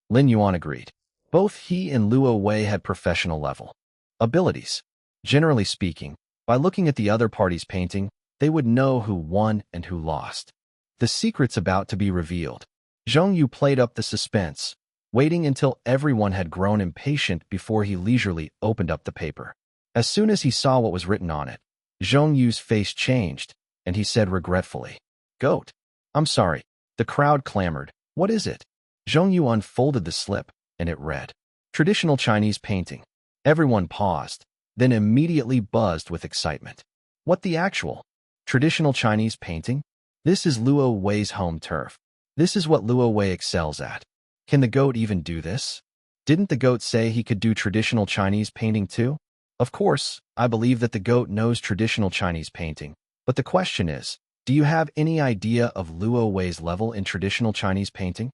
Lin Yuan agreed. Both he and Luo Wei had professional level abilities. Generally speaking, by looking at the other party's painting, they would know who won and who lost. The secret's about to be revealed. Zhongyu played up the suspense, waiting until everyone had grown impatient before he leisurely opened up the paper. As soon as he saw what was written on it, Zhongyu's face changed, and he said regretfully, Goat. I'm sorry. The crowd clamored. What is it? Zhongyu unfolded the slip, and it read, Traditional Chinese painting. Everyone paused, then immediately buzzed with excitement. What the actual? Traditional Chinese painting? This is Luo Wei's home turf. This is what Luo Wei excels at. Can the goat even do this? Didn't the goat say he could do traditional Chinese painting too? Of course, I believe that the goat knows traditional Chinese painting, but the question is, do you have any idea of Luo Wei's level in traditional Chinese painting?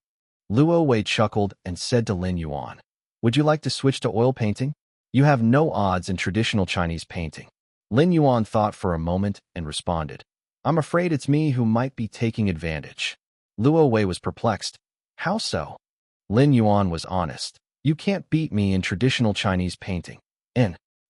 Luo Wei chuckled and said to Lin Yuan, Would you like to switch to oil painting? You have no odds in traditional Chinese painting. Lin Yuan thought for a moment and responded, I'm afraid it's me who might be taking advantage. Luo Wei was perplexed. How so? Lin Yuan was honest. You can't beat me in traditional Chinese painting.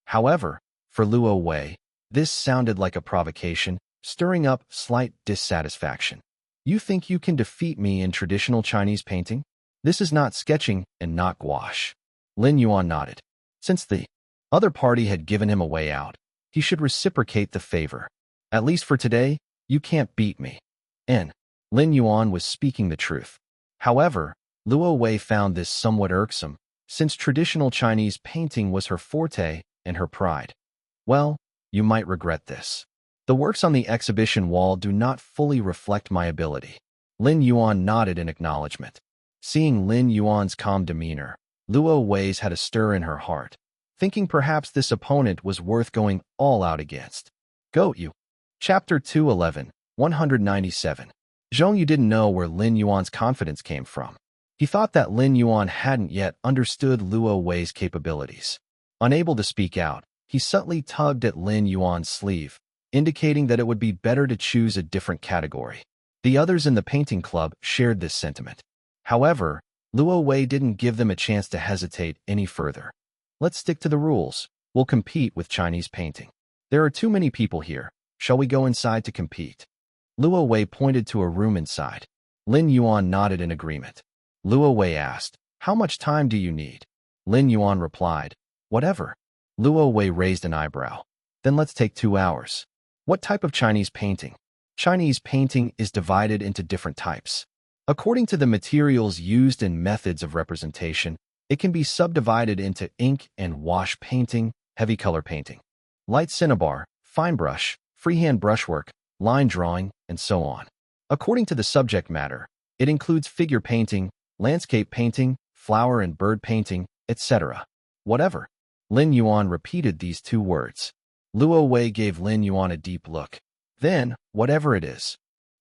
However, for Luo Wei, this sounded like a provocation, stirring up slight dissatisfaction. You think you can defeat me in traditional Chinese painting? This is not sketching and not gouache. Lin Yuan nodded. Since the other party had given him a way out, he should reciprocate the favor. At least for today, you can't beat me. Lin Yuan was speaking the truth. However, Luo Wei found this somewhat irksome, since traditional Chinese painting was her forte and her pride. Well, you might regret this. The works on the exhibition wall do not fully reflect my ability. Lin Yuan nodded in acknowledgement. Seeing Lin Yuan's calm demeanor, Luo Wei's had a stir in her heart, thinking perhaps this opponent was worth going all out against. Goat Yu. Chapter 211, 197. Zhong Yu didn't know where Lin Yuan's confidence came from. He thought that Lin Yuan hadn't yet understood Luo Wei's capabilities. Unable to speak out, he subtly tugged at Lin Yuan's sleeve, indicating that it would be better to choose a different category. The others in the painting club shared this sentiment. However, Luo Wei didn't give them a chance to hesitate any further. Let's stick to the rules. We'll compete with Chinese painting. There are too many people here. Shall we go inside to compete? Luo Wei pointed to a room inside. Lin Yuan nodded in agreement. Luo Wei asked, "How much time do you need?" Lin Yuan replied, "Whatever." Luo Wei raised an eyebrow. "Then let's take 2 hours. What type of Chinese painting?" Chinese painting is divided into different types. According to the materials used and methods of representation, it can be subdivided into ink and wash painting, heavy color painting, light cinnabar, fine brush, freehand brushwork, line drawing, and so on. According to the subject matter, it includes figure painting, landscape painting, flower and bird painting, etc. Whatever. Lin Yuan repeated these 2 words. Luo Wei gave Lin Yuan a deep look. Then, whatever it is.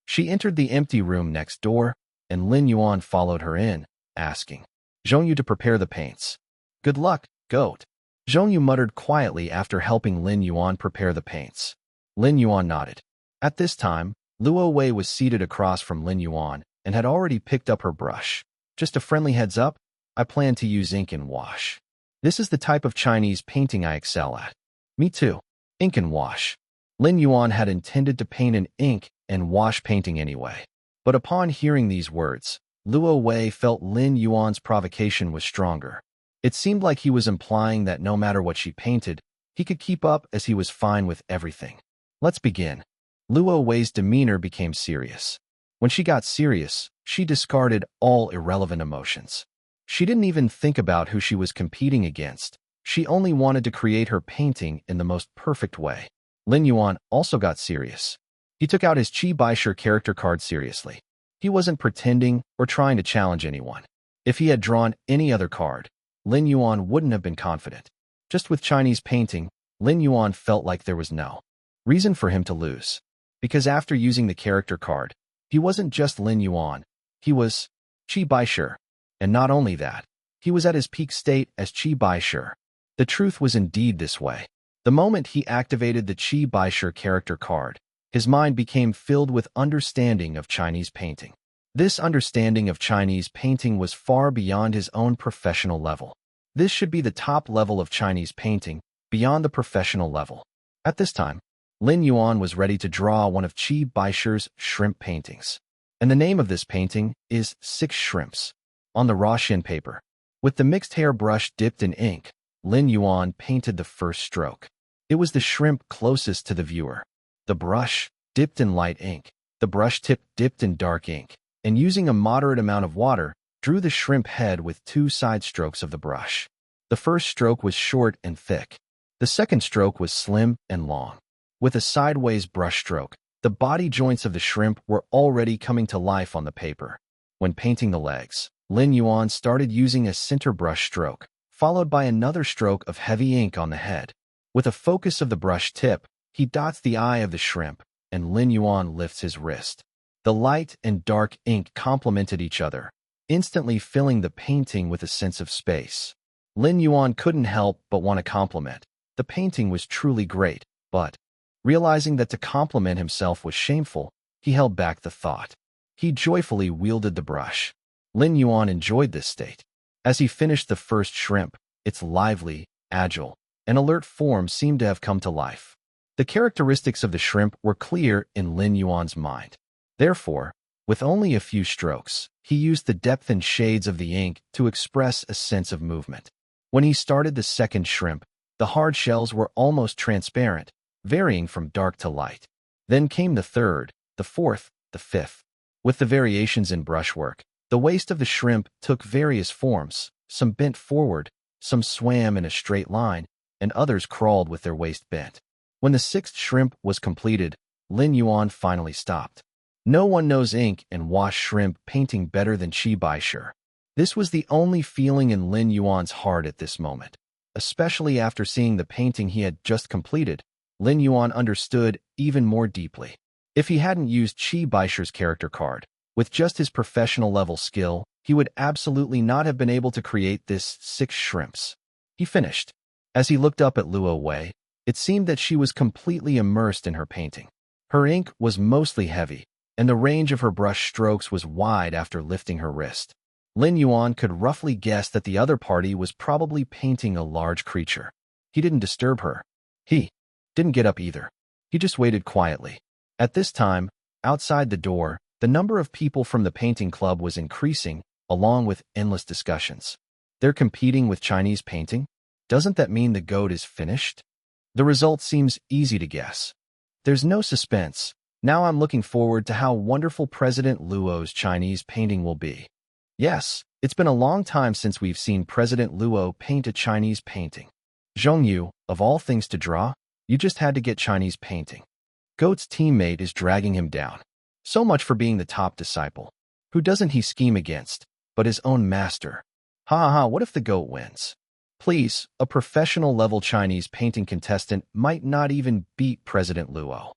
She entered the empty room next door, and Lin Yuan followed her in, asking Zhong Yu to prepare the paints. "Good luck, goat." Zhong Yu muttered quietly after helping Lin Yuan prepare the paints. Lin Yuan nodded. At this time, Luo Wei was seated across from Lin Yuan and had already picked up her brush. "Just a friendly heads up, I plan to use ink and wash. This is the type of Chinese painting I excel at." "Me too. Ink and wash." Lin Yuan had intended to paint an ink and wash painting anyway. But upon hearing these words, Luo Wei felt Lin Yuan's provocation was stronger. It seemed like he was implying that no matter what she painted, he could keep up as he was fine with everything. "Let's begin." Luo Wei's demeanor became serious. When she got serious, she discarded all irrelevant emotions. She didn't even think about who she was competing against. She only wanted to create her painting in the most perfect way. Lin Yuan also got serious. He took out his Qi Baishe character card seriously. He wasn't pretending or trying to challenge anyone. If he had drawn any other card, Lin Yuan wouldn't have been confident. Just with Chinese painting, Lin Yuan felt like there was no reason for him to lose. Because after using the character card, he wasn't just Lin Yuan, he was Qi Baishe. And not only that, he was at his peak state as Qi Baishe. The truth was indeed this way. The moment he activated the Qi Baishe character card, his mind became filled with understanding of Chinese painting. This understanding of Chinese painting was far beyond his own professional level. This should be the top level of Chinese painting, beyond the professional level. At this time, Lin Yuan was ready to draw one of Qi Baishe's shrimp paintings. And the name of this painting is 6 Shrimps. On the raw shin paper, with the mixed hair brush dipped in ink, Lin Yuan painted the first stroke. It was the shrimp closest to the viewer. The brush, dipped in light ink, the brush tip dipped in dark ink, and using a moderate amount of water, drew the shrimp head with 2 side strokes of the brush. The first stroke was short and thick. The second stroke was slim and long. With a sideways brush stroke, the body joints of the shrimp were already coming to life on the paper. When painting the legs, Lin Yuan started using a center brush stroke, followed by another stroke of heavy ink on the head. With a focus of the brush tip, he dots the eye of the shrimp, and Lin Yuan lifts his wrist. The light and dark ink complemented each other, instantly filling the painting with a sense of space. Lin Yuan couldn't help but want to compliment. The painting was truly great, but, realizing that to compliment himself was shameful, he held back the thought. He joyfully wielded the brush. Lin Yuan enjoyed this state. As he finished the first shrimp, its lively, agile, and alert form seemed to have come to life. The characteristics of the shrimp were clear in Lin Yuan's mind. Therefore, with only a few strokes, he used the depth and shades of the ink to express a sense of movement. When he started the second shrimp, the hard shells were almost transparent, varying from dark to light. Then came the third, the fourth, the fifth. With the variations in brushwork, the waist of the shrimp took various forms. Some bent forward, some swam in a straight line, and others crawled with their waist bent. When the 6th shrimp was completed, Lin Yuan finally stopped. No one knows ink and wash shrimp painting better than Qi Baishe. This was the only feeling in Lin Yuan's heart at this moment. Especially after seeing the painting he had just completed, Lin Yuan understood even more deeply. If he hadn't used Qi Baishi's character card, with just his professional level skill, he would absolutely not have been able to create this 6 shrimps. He finished. As he looked up at Luo Wei, it seemed that she was completely immersed in her painting. Her ink was mostly heavy, and the range of her brush strokes was wide after lifting her wrist. Lin Yuan could roughly guess that the other party was probably painting a large creature. He didn't disturb her. He didn't get up either. He just waited quietly. At this time, outside the door, the number of people from the painting club was increasing, along with endless discussions. They're competing with Chinese painting? Doesn't that mean the goat is finished? The result seems easy to guess. There's no suspense. Now I'm looking forward to how wonderful President Luo's Chinese painting will be. Yes, it's been a long time since we've seen President Luo paint a Chinese painting. Zhongyu, of all things to draw, you just had to get Chinese painting. Goat's teammate is dragging him down. So much for being the top disciple. Who doesn't he scheme against, but his own master? What if the goat wins? Please, a professional-level Chinese painting contestant might not even beat President Luo.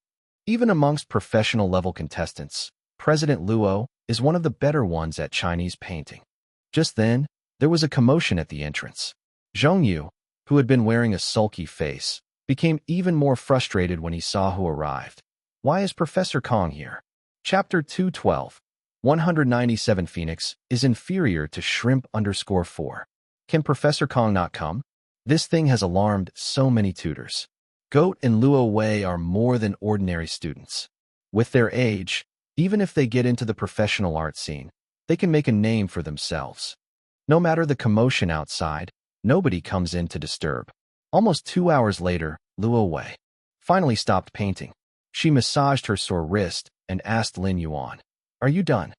Even amongst professional-level contestants, President Luo is one of the better ones at Chinese painting. Just then, there was a commotion at the entrance. Zhongyu, who had been wearing a sulky face, became even more frustrated when he saw who arrived. Why is Professor Kong here? Chapter 212. 197 Phoenix is inferior to shrimp_4. Can Professor Kong not come? This thing has alarmed so many tutors. Goat and Luo Wei are more than ordinary students. With their age, even if they get into the professional art scene, they can make a name for themselves. No matter the commotion outside, nobody comes in to disturb. Almost 2 hours later, Luo Wei finally stopped painting. She massaged her sore wrist and asked Lin Yuan, "Are you done?"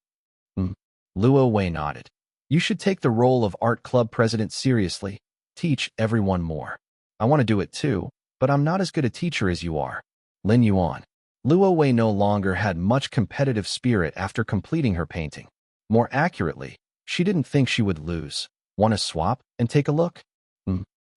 Luo Wei nodded. "You should take the role of art club president seriously. Teach everyone more. I want to do it too, but I'm not as good a teacher as you are." Lin Yuan. Luo Wei no longer had much competitive spirit after completing her painting. More accurately, she didn't think she would lose. Want to swap and take a look?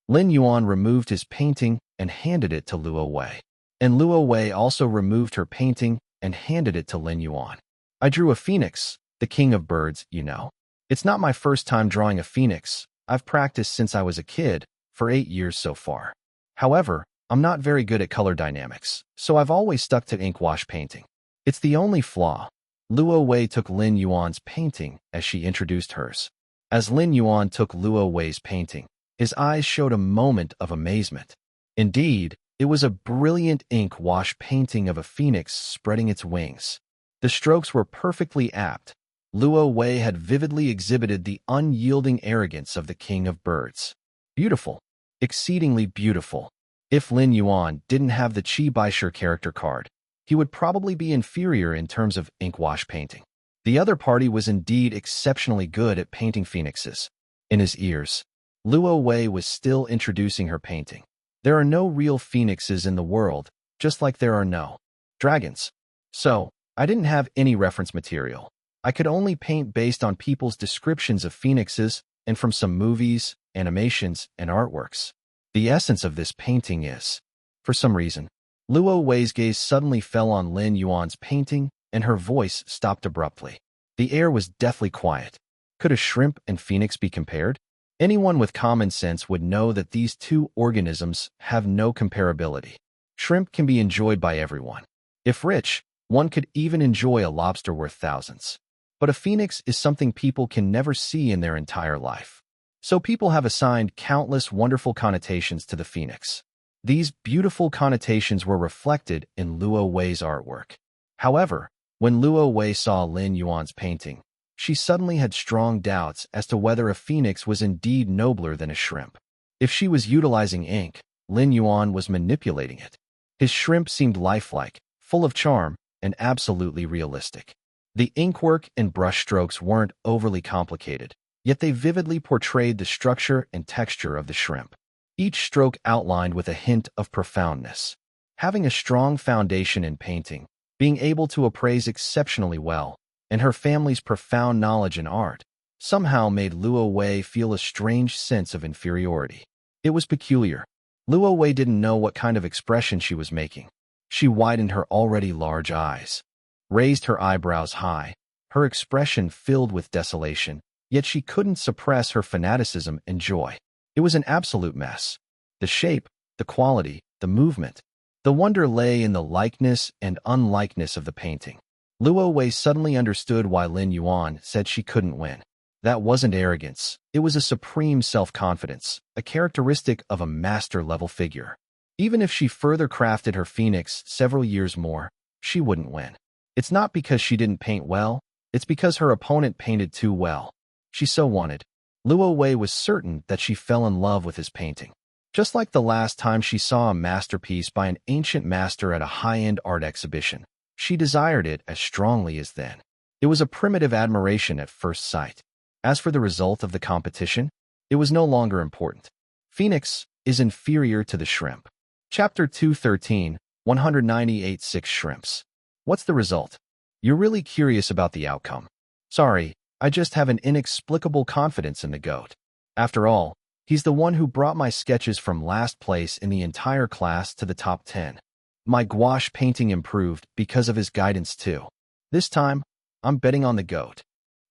Lin Yuan removed his painting and handed it to Luo Wei. And Luo Wei also removed her painting and handed it to Lin Yuan. "I drew a phoenix, the king of birds, you know. It's not my first time drawing a phoenix. I've practiced since I was a kid, for 8 years so far. However, I'm not very good at color dynamics, so I've always stuck to ink wash painting. It's the only flaw." Luo Wei took Lin Yuan's painting as she introduced hers. As Lin Yuan took Luo Wei's painting, his eyes showed a moment of amazement. Indeed, it was a brilliant ink wash painting of a phoenix spreading its wings. The strokes were perfectly apt. Luo Wei had vividly exhibited the unyielding arrogance of the king of birds. Beautiful. Exceedingly beautiful. If Lin Yuan didn't have the Qi Baishi character card, he would probably be inferior in terms of ink wash painting. The other party was indeed exceptionally good at painting phoenixes. In his ears, Luo Wei was still introducing her painting. There are no real phoenixes in the world, just like there are no dragons. So, I didn't have any reference material. I could only paint based on people's descriptions of phoenixes and from some movies, animations, and artworks. The essence of this painting is, for some reason, Luo Wei's gaze suddenly fell on Lin Yuan's painting, and her voice stopped abruptly. The air was deathly quiet. Could a shrimp and phoenix be compared? Anyone with common sense would know that these two organisms have no comparability. Shrimp can be enjoyed by everyone. If rich, one could even enjoy a lobster worth thousands. But a phoenix is something people can never see in their entire life. So people have assigned countless wonderful connotations to the phoenix. These beautiful connotations were reflected in Luo Wei's artwork. However, when Luo Wei saw Lin Yuan's painting, she suddenly had strong doubts as to whether a phoenix was indeed nobler than a shrimp. If she was utilizing ink, Lin Yuan was manipulating it. His shrimp seemed lifelike, full of charm, and absolutely realistic. The inkwork and brushstrokes weren't overly complicated, yet they vividly portrayed the structure and texture of the shrimp. Each stroke outlined with a hint of profoundness. Having a strong foundation in painting, being able to appraise exceptionally well, and her family's profound knowledge in art, somehow made Luo Wei feel a strange sense of inferiority. It was peculiar. Luo Wei didn't know what kind of expression she was making. She widened her already large eyes, raised her eyebrows high, her expression filled with desolation, yet she couldn't suppress her fanaticism and joy. It was an absolute mess. The shape, the quality, the movement. The wonder lay in the likeness and unlikeness of the painting. Luo Wei suddenly understood why Lin Yuan said she couldn't win. That wasn't arrogance. It was a supreme self-confidence, a characteristic of a master-level figure. Even if she further crafted her phoenix several years more, she wouldn't win. It's not because she didn't paint well, it's because her opponent painted too well. She so wanted. Luo Wei was certain that she fell in love with his painting. Just like the last time she saw a masterpiece by an ancient master at a high-end art exhibition, she desired it as strongly as then. It was a primitive admiration at first sight. As for the result of the competition, it was no longer important. Phoenix is inferior to the shrimp. Chapter 213, 198 6 Shrimps. What's the result? You're really curious about the outcome. Sorry, I just have an inexplicable confidence in the goat. After all, he's the one who brought my sketches from last place in the entire class to the top 10. My gouache painting improved because of his guidance too. This time, I'm betting on the goat.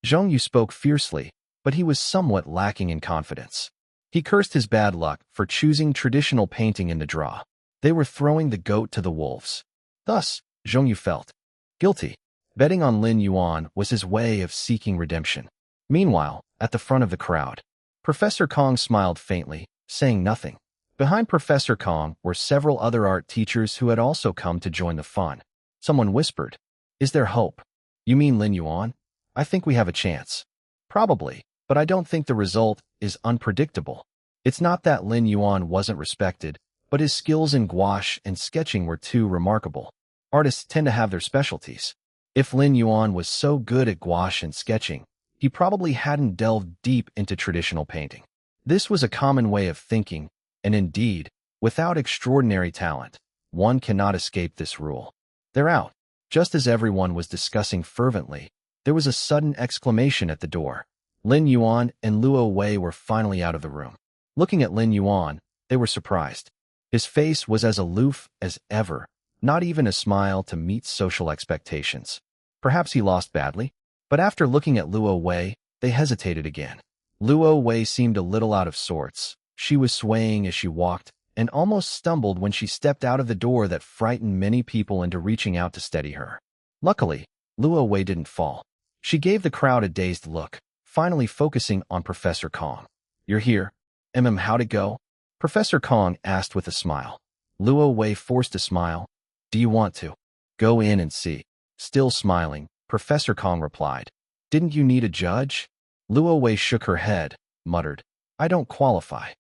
Zhong Yu spoke fiercely, but he was somewhat lacking in confidence. He cursed his bad luck for choosing traditional painting in the draw. They were throwing the goat to the wolves. Thus, Zhong Yu felt guilty. Betting on Lin Yuan was his way of seeking redemption. Meanwhile, at the front of the crowd, Professor Kong smiled faintly, saying nothing. Behind Professor Kong were several other art teachers who had also come to join the fun. Someone whispered, "Is there hope?" "You mean Lin Yuan? I think we have a chance." "Probably, but I don't think the result is unpredictable." It's not that Lin Yuan wasn't respected, but his skills in gouache and sketching were too remarkable. Artists tend to have their specialties. If Lin Yuan was so good at gouache and sketching, he probably hadn't delved deep into traditional painting. This was a common way of thinking, and indeed, without extraordinary talent, one cannot escape this rule. "They're out." Just as everyone was discussing fervently, there was a sudden exclamation at the door. Lin Yuan and Luo Wei were finally out of the room. Looking at Lin Yuan, they were surprised. His face was as aloof as ever, not even a smile to meet social expectations. Perhaps he lost badly? But after looking at Luo Wei, they hesitated again. Luo Wei seemed a little out of sorts. She was swaying as she walked, and almost stumbled when she stepped out of the door that frightened many people into reaching out to steady her. Luckily, Luo Wei didn't fall. She gave the crowd a dazed look, finally focusing on Professor Kong. "You're here. How'd it go?" Professor Kong asked with a smile. Luo Wei forced a smile. "Do you want to go in and see?" Still smiling, Professor Kong replied. "Didn't you need a judge?" Luo Wei shook her head, muttered, "I don't qualify."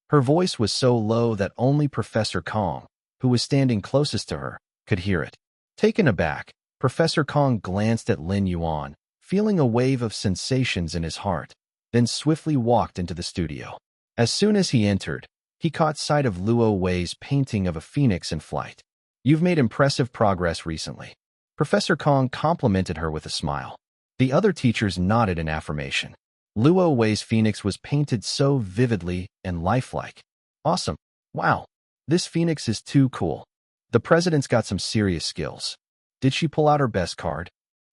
Her voice was so low that only Professor Kong, who was standing closest to her, could hear it. Taken aback, Professor Kong glanced at Lin Yuan, feeling a wave of sensations in his heart, then swiftly walked into the studio. As soon as he entered, he caught sight of Luo Wei's painting of a phoenix in flight. "You've made impressive progress recently." Professor Kong complimented her with a smile. The other teachers nodded in affirmation. Luo Wei's phoenix was painted so vividly and lifelike. "Awesome. Wow. This phoenix is too cool. The president's got some serious skills." Did she pull out her best card?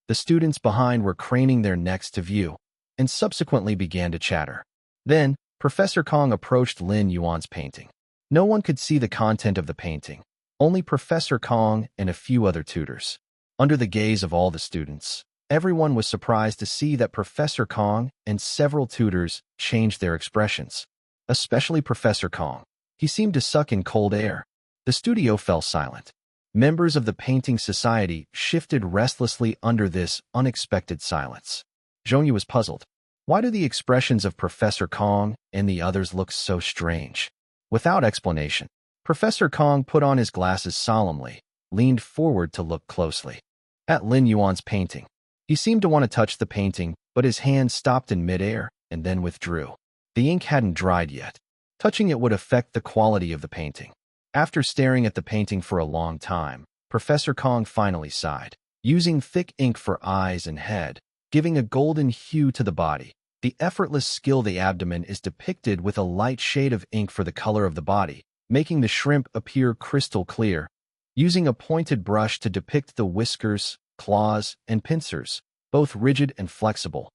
The students behind were craning their necks to view, and subsequently began to chatter. Then, Professor Kong approached Lin Yuan's painting. No one could see the content of the painting, only Professor Kong and a few other tutors. Under the gaze of all the students, everyone was surprised to see that Professor Kong and several tutors changed their expressions. Especially Professor Kong. He seemed to suck in cold air. The studio fell silent. Members of the painting society shifted restlessly under this unexpected silence. Zhong Yu was puzzled. Why do the expressions of Professor Kong and the others look so strange? Without explanation, Professor Kong put on his glasses solemnly, leaned forward to look closely at Lin Yuan's painting. He seemed to want to touch the painting, but his hand stopped in midair and then withdrew. The ink hadn't dried yet. Touching it would affect the quality of the painting. After staring at the painting for a long time, Professor Kong finally sighed, using thick ink for eyes and head, giving a golden hue to the body. The effortless skill the abdomen is depicted with a light shade of ink for the color of the body, making the shrimp appear crystal clear, using a pointed brush to depict the whiskers, claws, and pincers, both rigid and flexible.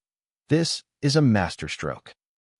This is a masterstroke.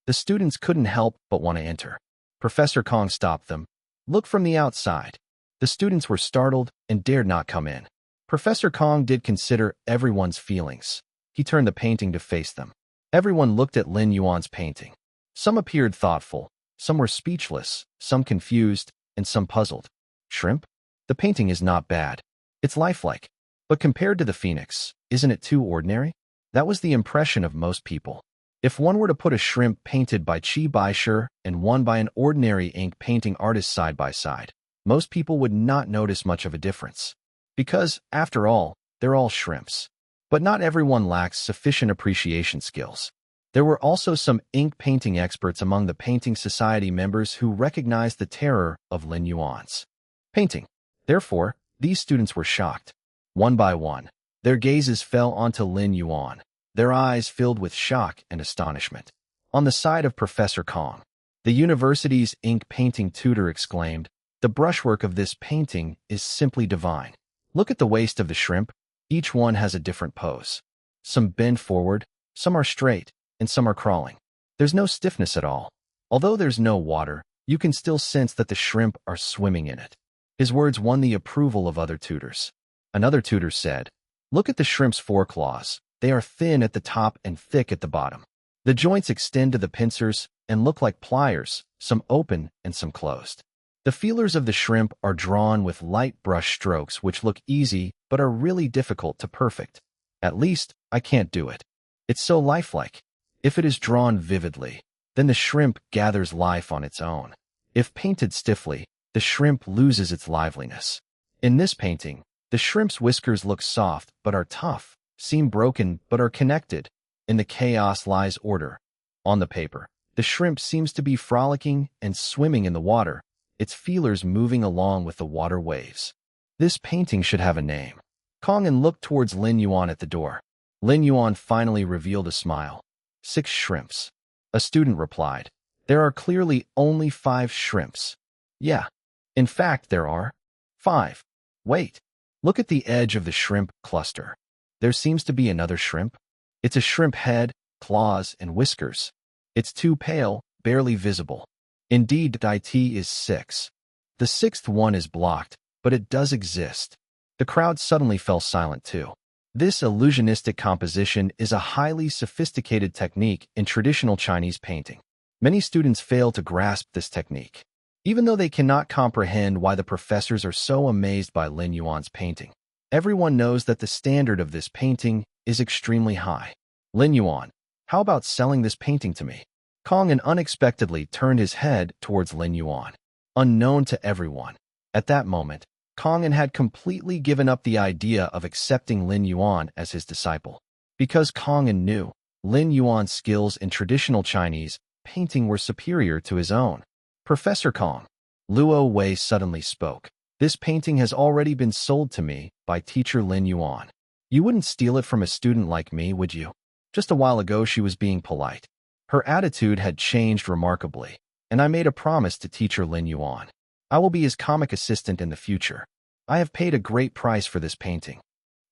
The students couldn't help but want to enter. Professor Kong stopped them. Look from the outside. The students were startled and dared not come in. Professor Kong did consider everyone's feelings. He turned the painting to face them. Everyone looked at Lin Yuan's painting. Some appeared thoughtful, some were speechless, some confused, and some puzzled. Shrimp? The painting is not bad. It's lifelike. But compared to the phoenix, isn't it too ordinary? That was the impression of most people. If one were to put a shrimp painted by Qi Baishe and one by an ordinary ink painting artist side by side, most people would not notice much of a difference. Because, after all, they're all shrimps. But not everyone lacks sufficient appreciation skills. There were also some ink painting experts among the painting society members who recognized the terror of Lin Yuan's painting. Therefore, these students were shocked. One by one, their gazes fell onto Lin Yuan, their eyes filled with shock and astonishment. On the side of Professor Kong, the university's ink painting tutor exclaimed, "The brushwork of this painting is simply divine. Look at the waist of the shrimp. Each one has a different pose. Some bend forward, some are straight, and some are crawling. There's no stiffness at all. Although there's no water, you can still sense that the shrimp are swimming in it." His words won the approval of other tutors. Another tutor said, "Look at the shrimp's foreclaws. They are thin at the top and thick at the bottom. The joints extend to the pincers and look like pliers, some open and some closed. The feelers of the shrimp are drawn with light brush strokes which look easy but are really difficult to perfect. At least, I can't do it. It's so lifelike. If it is drawn vividly, then the shrimp gathers life on its own. If painted stiffly, the shrimp loses its liveliness. In this painting, the shrimp's whiskers look soft but are tough, seem broken but are connected. In the chaos lies order. On the paper, the shrimp seems to be frolicking and swimming in the water, its feelers moving along with the water waves. This painting should have a name." Kong looked towards Lin Yuan at the door. Lin Yuan finally revealed a smile. 6 shrimps. A student replied, "There are clearly only 5 shrimps." "Yeah. In fact, there are 5. Wait. Look at the edge of the shrimp cluster. There seems to be another shrimp. It's a shrimp head, claws, and whiskers. It's too pale, barely visible. Indeed, it is 6. The 6th one is blocked, but it does exist." The crowd suddenly fell silent too. This illusionistic composition is a highly sophisticated technique in traditional Chinese painting. Many students fail to grasp this technique, even though they cannot comprehend why the professors are so amazed by Lin Yuan's painting. Everyone knows that the standard of this painting is extremely high. "Lin Yuan, how about selling this painting to me?" Kong unexpectedly turned his head towards Lin Yuan. Unknown to everyone, at that moment, Kong had completely given up the idea of accepting Lin Yuan as his disciple. Because Kong knew Lin Yuan's skills in traditional Chinese painting were superior to his own. "Professor Kong," Luo Wei suddenly spoke, "this painting has already been sold to me by teacher Lin Yuan. You wouldn't steal it from a student like me, would you?" Just a while ago she was being polite. Her attitude had changed remarkably, and I made a promise to teacher Lin Yuan. I will be his comic assistant in the future. I have paid a great price for this painting."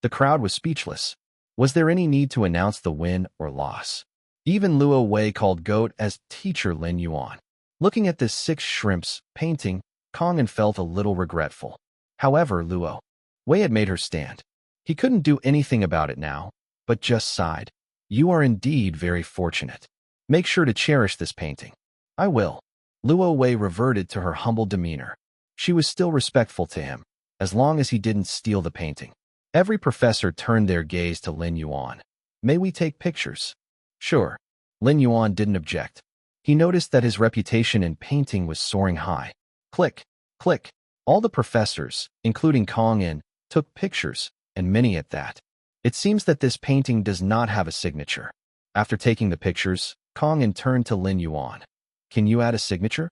The crowd was speechless. Was there any need to announce the win or loss? Even Luo Wei called Goat as teacher Lin Yuan. Looking at this 6 shrimps painting, Kong felt a little regretful. However, Luo Wei had made her stand. He couldn't do anything about it now, but just sighed. "You are indeed very fortunate. Make sure to cherish this painting." "I will." Luo Wei reverted to her humble demeanor. She was still respectful to him, as long as he didn't steal the painting. Every professor turned their gaze to Lin Yuan. "May we take pictures?" "Sure." Lin Yuan didn't object. He noticed that his reputation in painting was soaring high. Click, click. All the professors, including Kong took pictures, and many at that. It seems that this painting does not have a signature. After taking the pictures, Kong turned to Lin Yuan. "Can you add a signature?"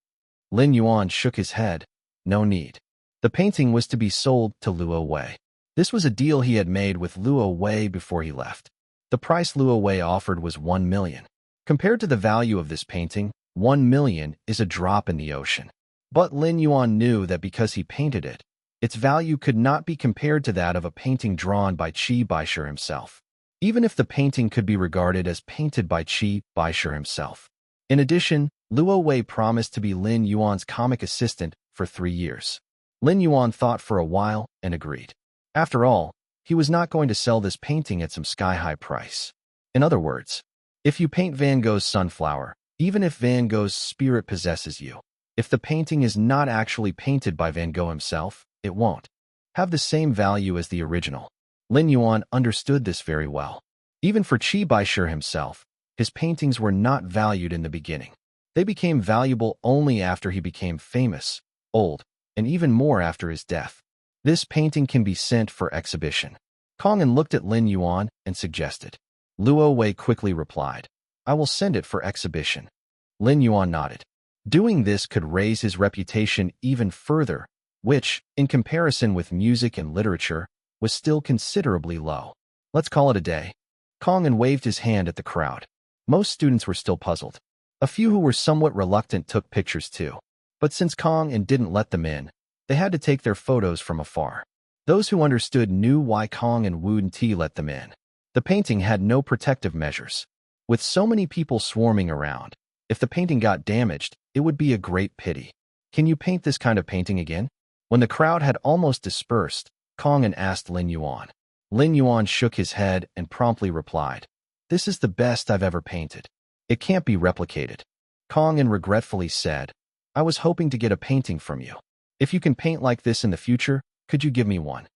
Lin Yuan shook his head. "No need." The painting was to be sold to Luo Wei. This was a deal he had made with Luo Wei before he left. The price Luo Wei offered was 1 million. Compared to the value of this painting, 1 million is a drop in the ocean. But Lin Yuan knew that because he painted it, its value could not be compared to that of a painting drawn by Qi Baishe himself, even if the painting could be regarded as painted by Qi Baishe himself. In addition, Luo Wei promised to be Lin Yuan's comic assistant for 3 years. Lin Yuan thought for a while and agreed. After all, he was not going to sell this painting at some sky-high price. In other words, if you paint Van Gogh's sunflower, even if Van Gogh's spirit possesses you, if the painting is not actually painted by Van Gogh himself, it won't have the same value as the original. Lin Yuan understood this very well. Even for Qi Baishe himself, his paintings were not valued in the beginning. They became valuable only after he became famous, old, and even more after his death. This painting can be sent for exhibition. Kong'an looked at Lin Yuan and suggested. Luo Wei quickly replied, I will send it for exhibition. Lin Yuan nodded. Doing this could raise his reputation even further, which, in comparison with music and literature, was still considerably low. Let's call it a day. Kong'an waved his hand at the crowd. Most students were still puzzled. A few who were somewhat reluctant took pictures too. But since Kong'an didn't let them in, they had to take their photos from afar. Those who understood knew why Kong'an wouldn't let them in. The painting had no protective measures. With so many people swarming around, if the painting got damaged, it would be a great pity. Can you paint this kind of painting again? When the crowd had almost dispersed, Kong'an asked Lin Yuan. Lin Yuan shook his head and promptly replied, This is the best I've ever painted. It can't be replicated. Kong'an regretfully said, I was hoping to get a painting from you. If you can paint like this in the future, could you give me one?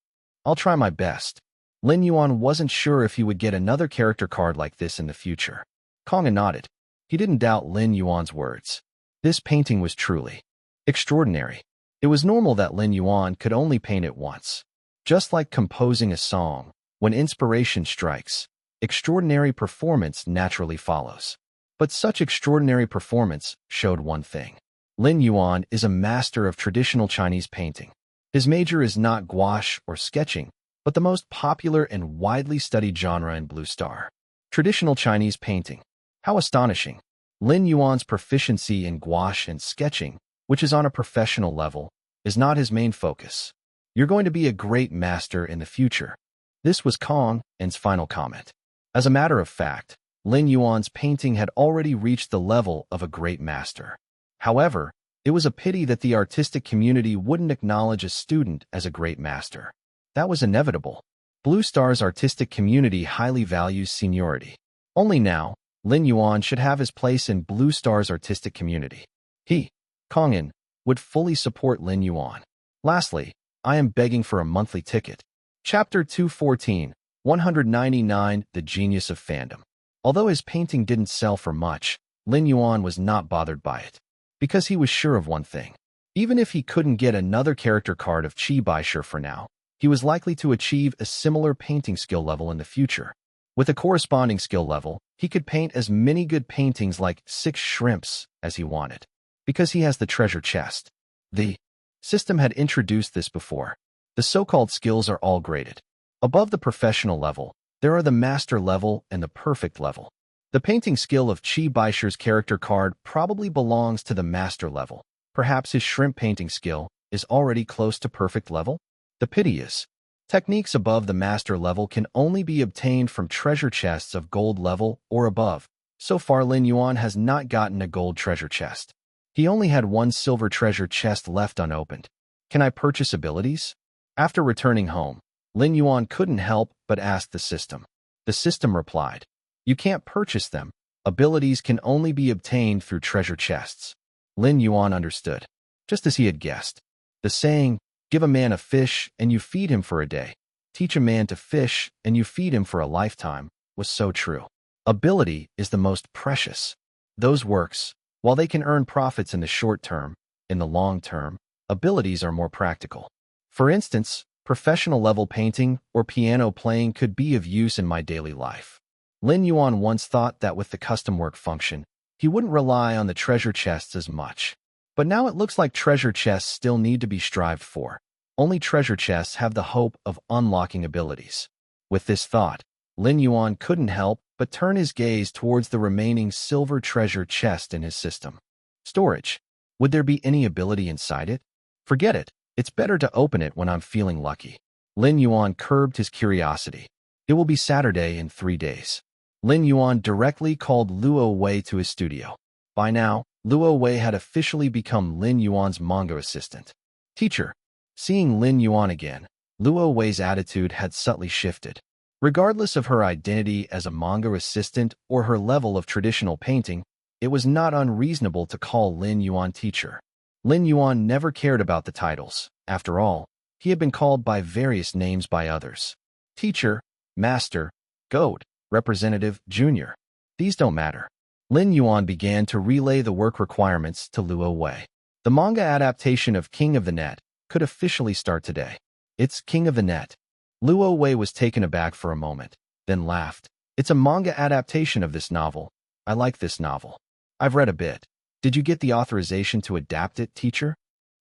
I'll try my best. Lin Yuan wasn't sure if he would get another character card like this in the future. Kong'an nodded. He didn't doubt Lin Yuan's words. This painting was truly extraordinary. It was normal that Lin Yuan could only paint it once. Just like composing a song, when inspiration strikes, extraordinary performance naturally follows. But such extraordinary performance showed one thing. Lin Yuan is a master of traditional Chinese painting. His major is not gouache or sketching, but the most popular and widely studied genre in Blue Star. Traditional Chinese painting. How astonishing. Lin Yuan's proficiency in gouache and sketching, which is on a professional level, is not his main focus. You're going to be a great master in the future. This was Kong'an's final comment. As a matter of fact, Lin Yuan's painting had already reached the level of a great master. However, it was a pity that the artistic community wouldn't acknowledge a student as a great master. That was inevitable. Blue Star's artistic community highly values seniority. Only now, Lin Yuan should have his place in Blue Star's artistic community. He, Kong'an, would fully support Lin Yuan. Lastly, I am begging for a monthly ticket. Chapter 214, 199, The Genius of Fandom. Although his painting didn't sell for much, Lin Yuan was not bothered by it. Because he was sure of one thing. Even if he couldn't get another character card of Qi Baishe for now, he was likely to achieve a similar painting skill level in the future. With a corresponding skill level, he could paint as many good paintings like 6 shrimps as he wanted. Because he has the treasure chest. The system had introduced this before. The so-called skills are all graded. Above the professional level, there are the master level and the perfect level. The painting skill of Qi Baishe's character card probably belongs to the master level. Perhaps his shrimp painting skill is already close to perfect level? The pity is, techniques above the master level can only be obtained from treasure chests of gold level or above. So far, Lin Yuan has not gotten a gold treasure chest. He only had 1 silver treasure chest left unopened. Can I purchase abilities? After returning home, Lin Yuan couldn't help but ask the system. The system replied, You can't purchase them. Abilities can only be obtained through treasure chests. Lin Yuan understood, just as he had guessed. The saying, give a man a fish and you feed him for a day, teach a man to fish and you feed him for a lifetime, was so true. Ability is the most precious. Those works, while they can earn profits in the short term, in the long term, abilities are more practical. For instance, professional level painting or piano playing could be of use in my daily life. Lin Yuan once thought that with the custom work function, he wouldn't rely on the treasure chests as much. But now it looks like treasure chests still need to be strived for. Only treasure chests have the hope of unlocking abilities. With this thought, Lin Yuan couldn't help but turn his gaze towards the remaining silver treasure chest in his system. Storage. Would there be any ability inside it? Forget it. It's better to open it when I'm feeling lucky. Lin Yuan curbed his curiosity. It will be Saturday in 3 days. Lin Yuan directly called Luo Wei to his studio. By now, Luo Wei had officially become Lin Yuan's manga assistant. Teacher. Seeing Lin Yuan again, Luo Wei's attitude had subtly shifted. Regardless of her identity as a manga assistant or her level of traditional painting, it was not unreasonable to call Lin Yuan teacher. Lin Yuan never cared about the titles. After all, he had been called by various names by others. Teacher, master, goat, representative, junior. These don't matter. Lin Yuan began to relay the work requirements to Luo Wei. The manga adaptation of King of the Net could officially start today. It's King of the Net. Luo Wei was taken aback for a moment, then laughed. It's a manga adaptation of this novel. I like this novel. I've read a bit. Did you get the authorization to adapt it, teacher?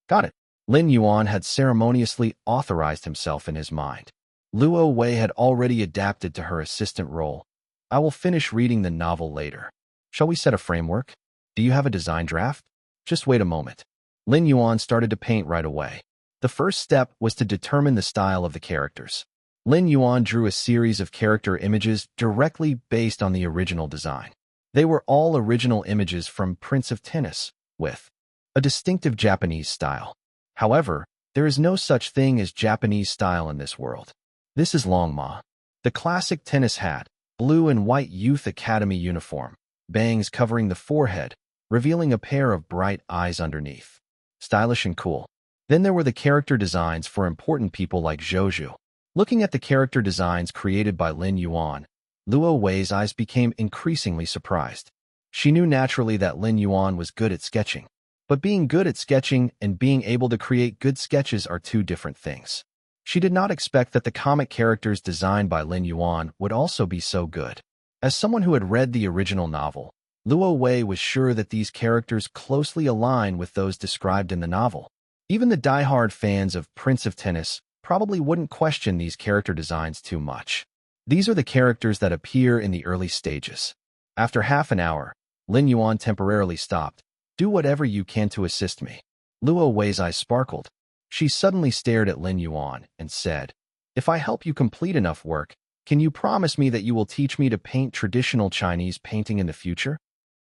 Got it. Lin Yuan had ceremoniously authorized himself in his mind. Luo Wei had already adapted to her assistant role. I will finish reading the novel later. Shall we set a framework? Do you have a design draft? Just wait a moment. Lin Yuan started to paint right away. The first step was to determine the style of the characters. Lin Yuan drew a series of character images directly based on the original design. They were all original images from Prince of Tennis, with a distinctive Japanese style. However, there is no such thing as Japanese style in this world. This is Long Ma. The classic tennis hat, blue and white youth academy uniform, bangs covering the forehead, revealing a pair of bright eyes underneath. Stylish and cool. Then there were the character designs for important people like Zhou. Looking at the character designs created by Lin Yuan, Luo Wei's eyes became increasingly surprised. She knew naturally that Lin Yuan was good at sketching. But being good at sketching and being able to create good sketches are two different things. She did not expect that the comic characters designed by Lin Yuan would also be so good. As someone who had read the original novel, Luo Wei was sure that these characters closely align with those described in the novel. Even the die-hard fans of Prince of Tennis probably wouldn't question these character designs too much. These are the characters that appear in the early stages. After half an hour, Lin Yuan temporarily stopped. Do whatever you can to assist me. Luo Wei's eyes sparkled. She suddenly stared at Lin Yuan and said, If I help you complete enough work, can you promise me that you will teach me to paint traditional Chinese painting in the future?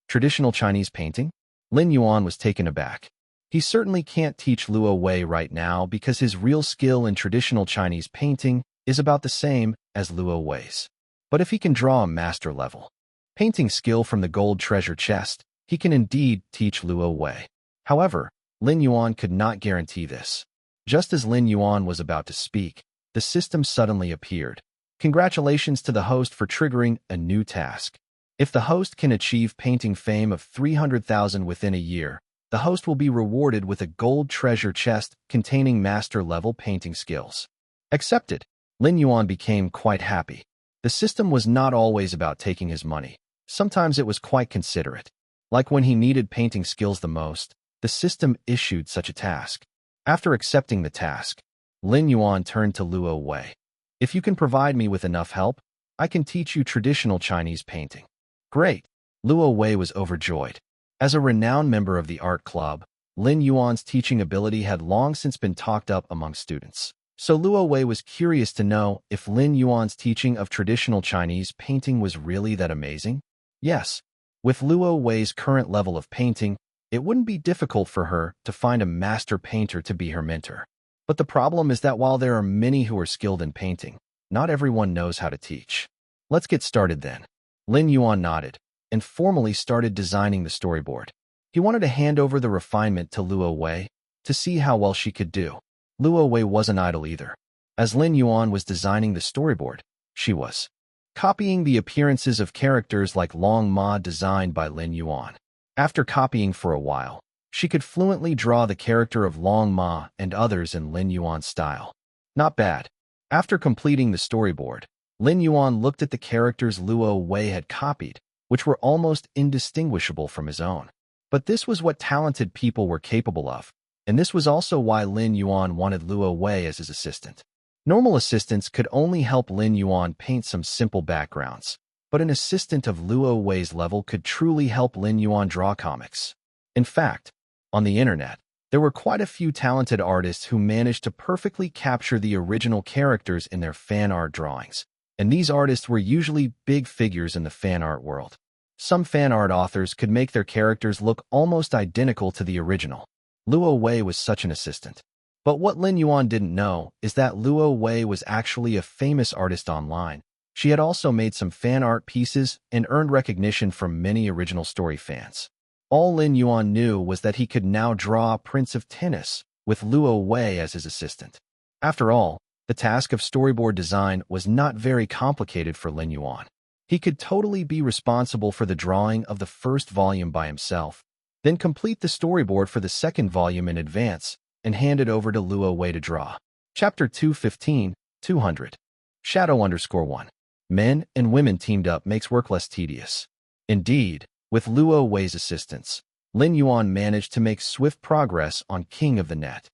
Traditional Chinese painting? Lin Yuan was taken aback. He certainly can't teach Luo Wei right now because his real skill in traditional Chinese painting is about the same as Luo Wei's. But if he can draw a master level painting skill from the gold treasure chest, he can indeed teach Luo Wei. However, Lin Yuan could not guarantee this. Just as Lin Yuan was about to speak, the system suddenly appeared. Congratulations to the host for triggering a new task. If the host can achieve painting fame of 300,000 within a year, the host will be rewarded with a gold treasure chest containing master-level painting skills. Accepted. Lin Yuan became quite happy. The system was not always about taking his money. Sometimes it was quite considerate. Like when he needed painting skills the most, the system issued such a task. After accepting the task, Lin Yuan turned to Luo Wei. If you can provide me with enough help, I can teach you traditional Chinese painting. Great. Luo Wei was overjoyed. As a renowned member of the art club, Lin Yuan's teaching ability had long since been talked up among students. So Luo Wei was curious to know if Lin Yuan's teaching of traditional Chinese painting was really that amazing. Yes. With Luo Wei's current level of painting, it wouldn't be difficult for her to find a master painter to be her mentor. But the problem is that while there are many who are skilled in painting, not everyone knows how to teach. Let's get started then. Lin Yuan nodded and formally started designing the storyboard. He wanted to hand over the refinement to Luo Wei to see how well she could do. Luo Wei wasn't idle either. As Lin Yuan was designing the storyboard, she was copying the appearances of characters like Long Ma designed by Lin Yuan. After copying for a while, she could fluently draw the character of Long Ma and others in Lin Yuan's style. Not bad. After completing the storyboard, Lin Yuan looked at the characters Luo Wei had copied, which were almost indistinguishable from his own. But this was what talented people were capable of, and this was also why Lin Yuan wanted Luo Wei as his assistant. Normal assistants could only help Lin Yuan paint some simple backgrounds, but an assistant of Luo Wei's level could truly help Lin Yuan draw comics. In fact, on the internet, there were quite a few talented artists who managed to perfectly capture the original characters in their fan art drawings, and these artists were usually big figures in the fan art world. Some fan art authors could make their characters look almost identical to the original. Luo Wei was such an assistant. But what Lin Yuan didn't know is that Luo Wei was actually a famous artist online. She had also made some fan art pieces and earned recognition from many original story fans. All Lin Yuan knew was that he could now draw Prince of Tennis with Luo Wei as his assistant. After all, the task of storyboard design was not very complicated for Lin Yuan. He could totally be responsible for the drawing of the first volume by himself, then complete the storyboard for the second volume in advance and hand it over to Luo Wei to draw. Chapter 215, 200. Shadow_1. Men and women teamed up makes work less tedious. Indeed, with Luo Wei's assistance, Lin Yuan managed to make swift progress on King of the Net.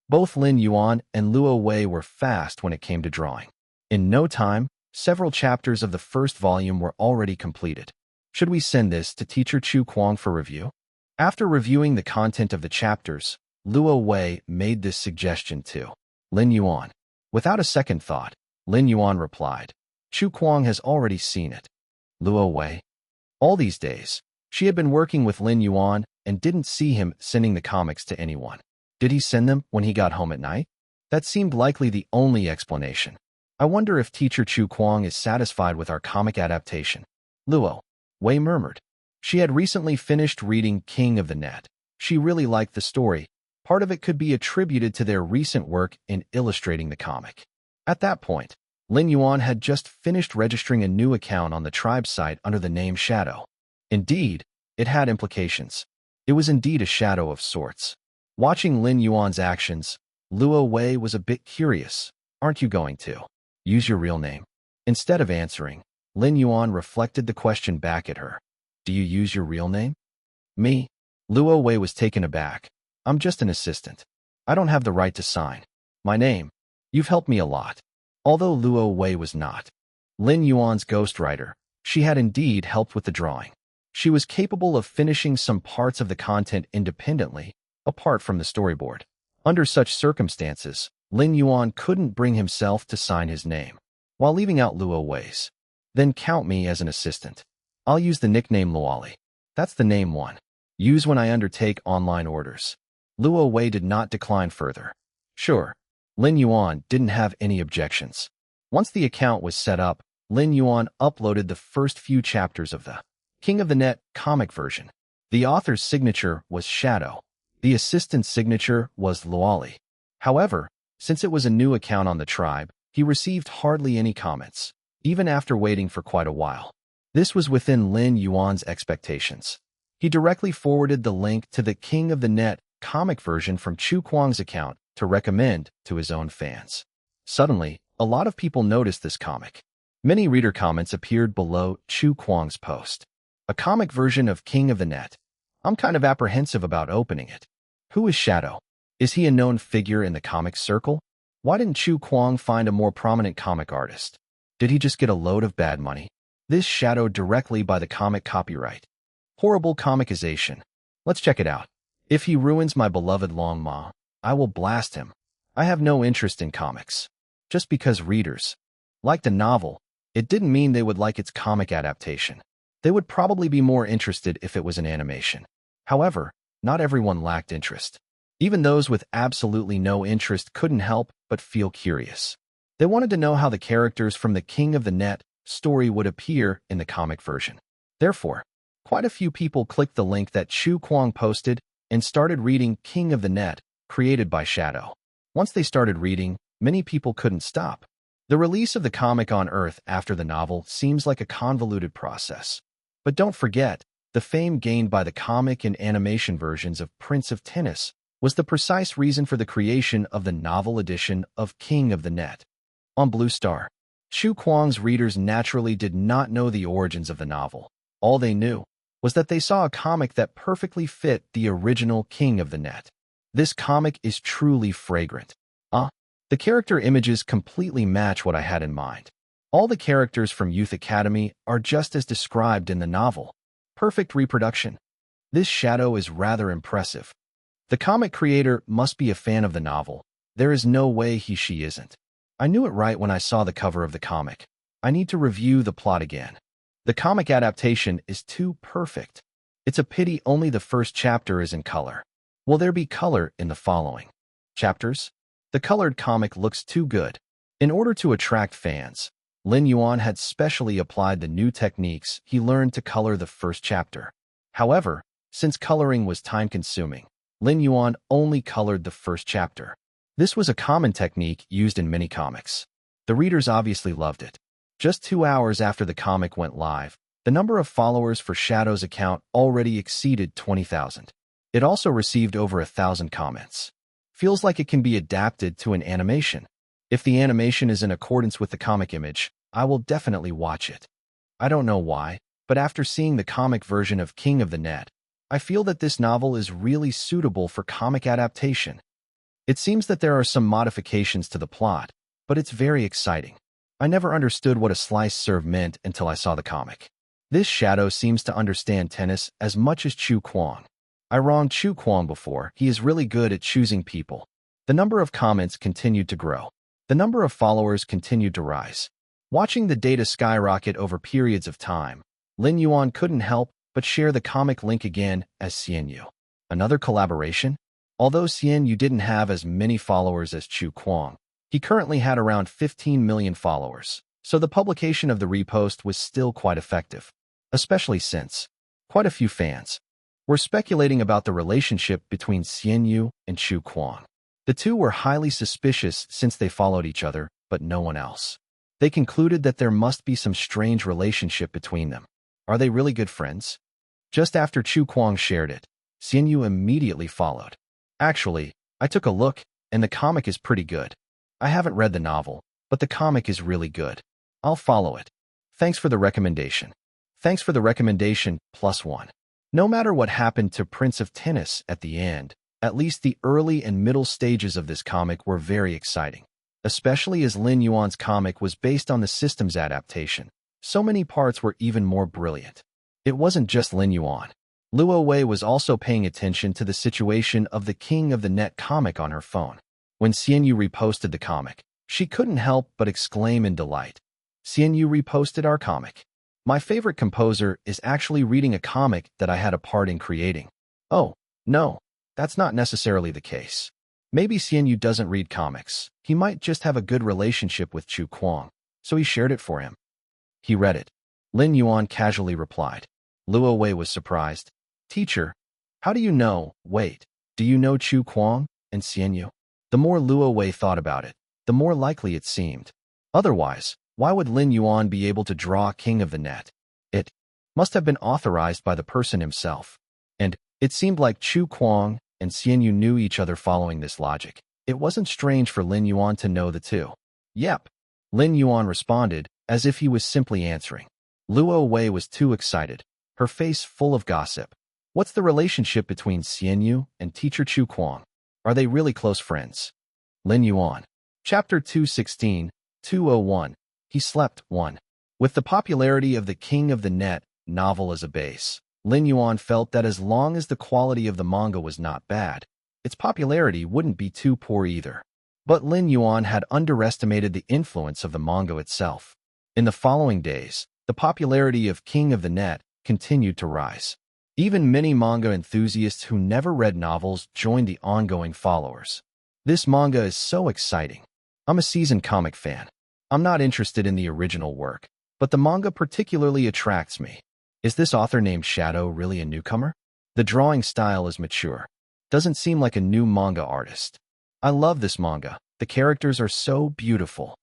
Both Lin Yuan and Luo Wei were fast when it came to drawing. In no time, several chapters of the first volume were already completed. Should we send this to teacher Chu Kuang for review? After reviewing the content of the chapters, Luo Wei made this suggestion to Lin Yuan. Without a second thought, Lin Yuan replied, Chu Kuang has already seen it. Luo Wei. All these days, she had been working with Lin Yuan and didn't see him sending the comics to anyone. Did he send them when he got home at night? That seemed likely the only explanation. I wonder if teacher Chu Kuang is satisfied with our comic adaptation. Luo Wei murmured. She had recently finished reading King of the Net. She really liked the story. Part of it could be attributed to their recent work in illustrating the comic. At that point, Lin Yuan had just finished registering a new account on the tribe site under the name Shadow. Indeed, it had implications. It was indeed a shadow of sorts. Watching Lin Yuan's actions, Luo Wei was a bit curious. Aren't you going to use your real name? Instead of answering, Lin Yuan reflected the question back at her. Do you use your real name? Me? Luo Wei was taken aback. I'm just an assistant. I don't have the right to sign my name. You've helped me a lot. Although Luo Wei was not Lin Yuan's ghostwriter, she had indeed helped with the drawing. She was capable of finishing some parts of the content independently, apart from the storyboard. Under such circumstances, Lin Yuan couldn't bring himself to sign his name, while leaving out Luo Wei's. Then count me as an assistant. I'll use the nickname Luoli. That's the name one. Use when I undertake online orders. Luo Wei did not decline further. Sure. Lin Yuan didn't have any objections. Once the account was set up, Lin Yuan uploaded the first few chapters of the King of the Net comic version. The author's signature was Shadow. The assistant's signature was Luoli. However, since it was a new account on the tribe, he received hardly any comments, even after waiting for quite a while. This was within Lin Yuan's expectations. He directly forwarded the link to the King of the Net comic version from Chu Kuang's account to recommend to his own fans. Suddenly, a lot of people noticed this comic. Many reader comments appeared below Chu Kuang's post. A comic version of King of the Net. I'm kind of apprehensive about opening it. Who is Shadow? Is he a known figure in the comic circle? Why didn't Chu Kuang find a more prominent comic artist? Did he just get a load of bad money? This shadowed directly by the comic copyright. Horrible comicization. Let's check it out. If he ruins my beloved Long Ma, I will blast him. I have no interest in comics. Just because readers liked a novel, it didn't mean they would like its comic adaptation. They would probably be more interested if it was an animation. However, not everyone lacked interest. Even those with absolutely no interest couldn't help but feel curious. They wanted to know how the characters from the King of the Net story would appear in the comic version. Therefore, quite a few people clicked the link that Chu Kuang posted and started reading King of the Net, created by Shadow. Once they started reading, many people couldn't stop. The release of the comic on Earth after the novel seems like a convoluted process. But don't forget, the fame gained by the comic and animation versions of Prince of Tennis was the precise reason for the creation of the novel edition of King of the Net. On Blue Star, Chu Kuang's readers naturally did not know the origins of the novel. All they knew was that they saw a comic that perfectly fit the original King of the Net. This comic is truly fragrant. The character images completely match what I had in mind. All the characters from Youth Academy are just as described in the novel. Perfect reproduction. This shadow is rather impressive. The comic creator must be a fan of the novel. There is no way she isn't. I knew it right when I saw the cover of the comic. I need to review the plot again. The comic adaptation is too perfect. It's a pity only the first chapter is in color. Will there be color in the following chapters? The colored comic looks too good. In order to attract fans, Lin Yuan had specially applied the new techniques he learned to color the first chapter. However, since coloring was time-consuming, Lin Yuan only colored the first chapter. This was a common technique used in many comics. The readers obviously loved it. Just 2 hours after the comic went live, the number of followers for Shadow's account already exceeded 20,000. It also received over 1,000 comments. Feels like it can be adapted to an animation. If the animation is in accordance with the comic image, I will definitely watch it. I don't know why, but after seeing the comic version of King of the Net, I feel that this novel is really suitable for comic adaptation. It seems that there are some modifications to the plot, but it's very exciting. I never understood what a slice serve meant until I saw the comic. This shadow seems to understand tennis as much as Chu Kuang. I wronged Chu Kuang before. He is really good at choosing people. The number of comments continued to grow. The number of followers continued to rise. Watching the data skyrocket over periods of time, Lin Yuan couldn't help but share the comic link again as Xianyu. Another collaboration? Although Xianyu didn't have as many followers as Chu Kuang, he currently had around 15 million followers, so the publication of the repost was still quite effective, especially since quite a few fans were speculating about the relationship between Xianyu and Chu Kuang. The two were highly suspicious since they followed each other, but no one else. They concluded that there must be some strange relationship between them. Are they really good friends? Just after Chu Kuang shared it, Xianyu immediately followed. Actually, I took a look, and the comic is pretty good. I haven't read the novel, but the comic is really good. I'll follow it. Thanks for the recommendation. Thanks for the recommendation, +1. No matter what happened to Prince of Tennis at the end, at least the early and middle stages of this comic were very exciting, especially as Lin Yuan's comic was based on the system's adaptation. So many parts were even more brilliant. It wasn't just Lin Yuan. Luo Wei was also paying attention to the situation of the King of the Net comic on her phone. When Xianyu reposted the comic, she couldn't help but exclaim in delight. Xianyu reposted our comic. My favorite composer is actually reading a comic that I had a part in creating. Oh, no, that's not necessarily the case. Maybe Xianyu doesn't read comics. He might just have a good relationship with Chu Kuang, so he shared it for him. He read it. Lin Yuan casually replied. Luo Wei was surprised. Teacher, how do you know? Wait, do you know Chu Kuang and Xianyu? The more Luo Wei thought about it, the more likely it seemed. Otherwise, why would Lin Yuan be able to draw King of the Net? It must have been authorized by the person himself. And it seemed like Chu Kuang and Xianyu knew each other following this logic. It wasn't strange for Lin Yuan to know the two. Yep, Lin Yuan responded, as if he was simply answering. Luo Wei was too excited, her face full of gossip. What's the relationship between Xianyu and teacher Chu Kuang? Are they really close friends? Lin Yuan. Chapter 216, 201. He slept. 1. With the popularity of the King of the Net novel as a base, Lin Yuan felt that as long as the quality of the manga was not bad, its popularity wouldn't be too poor either. But Lin Yuan had underestimated the influence of the manga itself. In the following days, the popularity of King of the Net continued to rise. Even many manga enthusiasts who never read novels joined the ongoing followers. This manga is so exciting. I'm a seasoned comic fan. I'm not interested in the original work, but the manga particularly attracts me. Is this author named Shadow really a newcomer? The drawing style is mature. Doesn't seem like a new manga artist. I love this manga. The characters are so beautiful.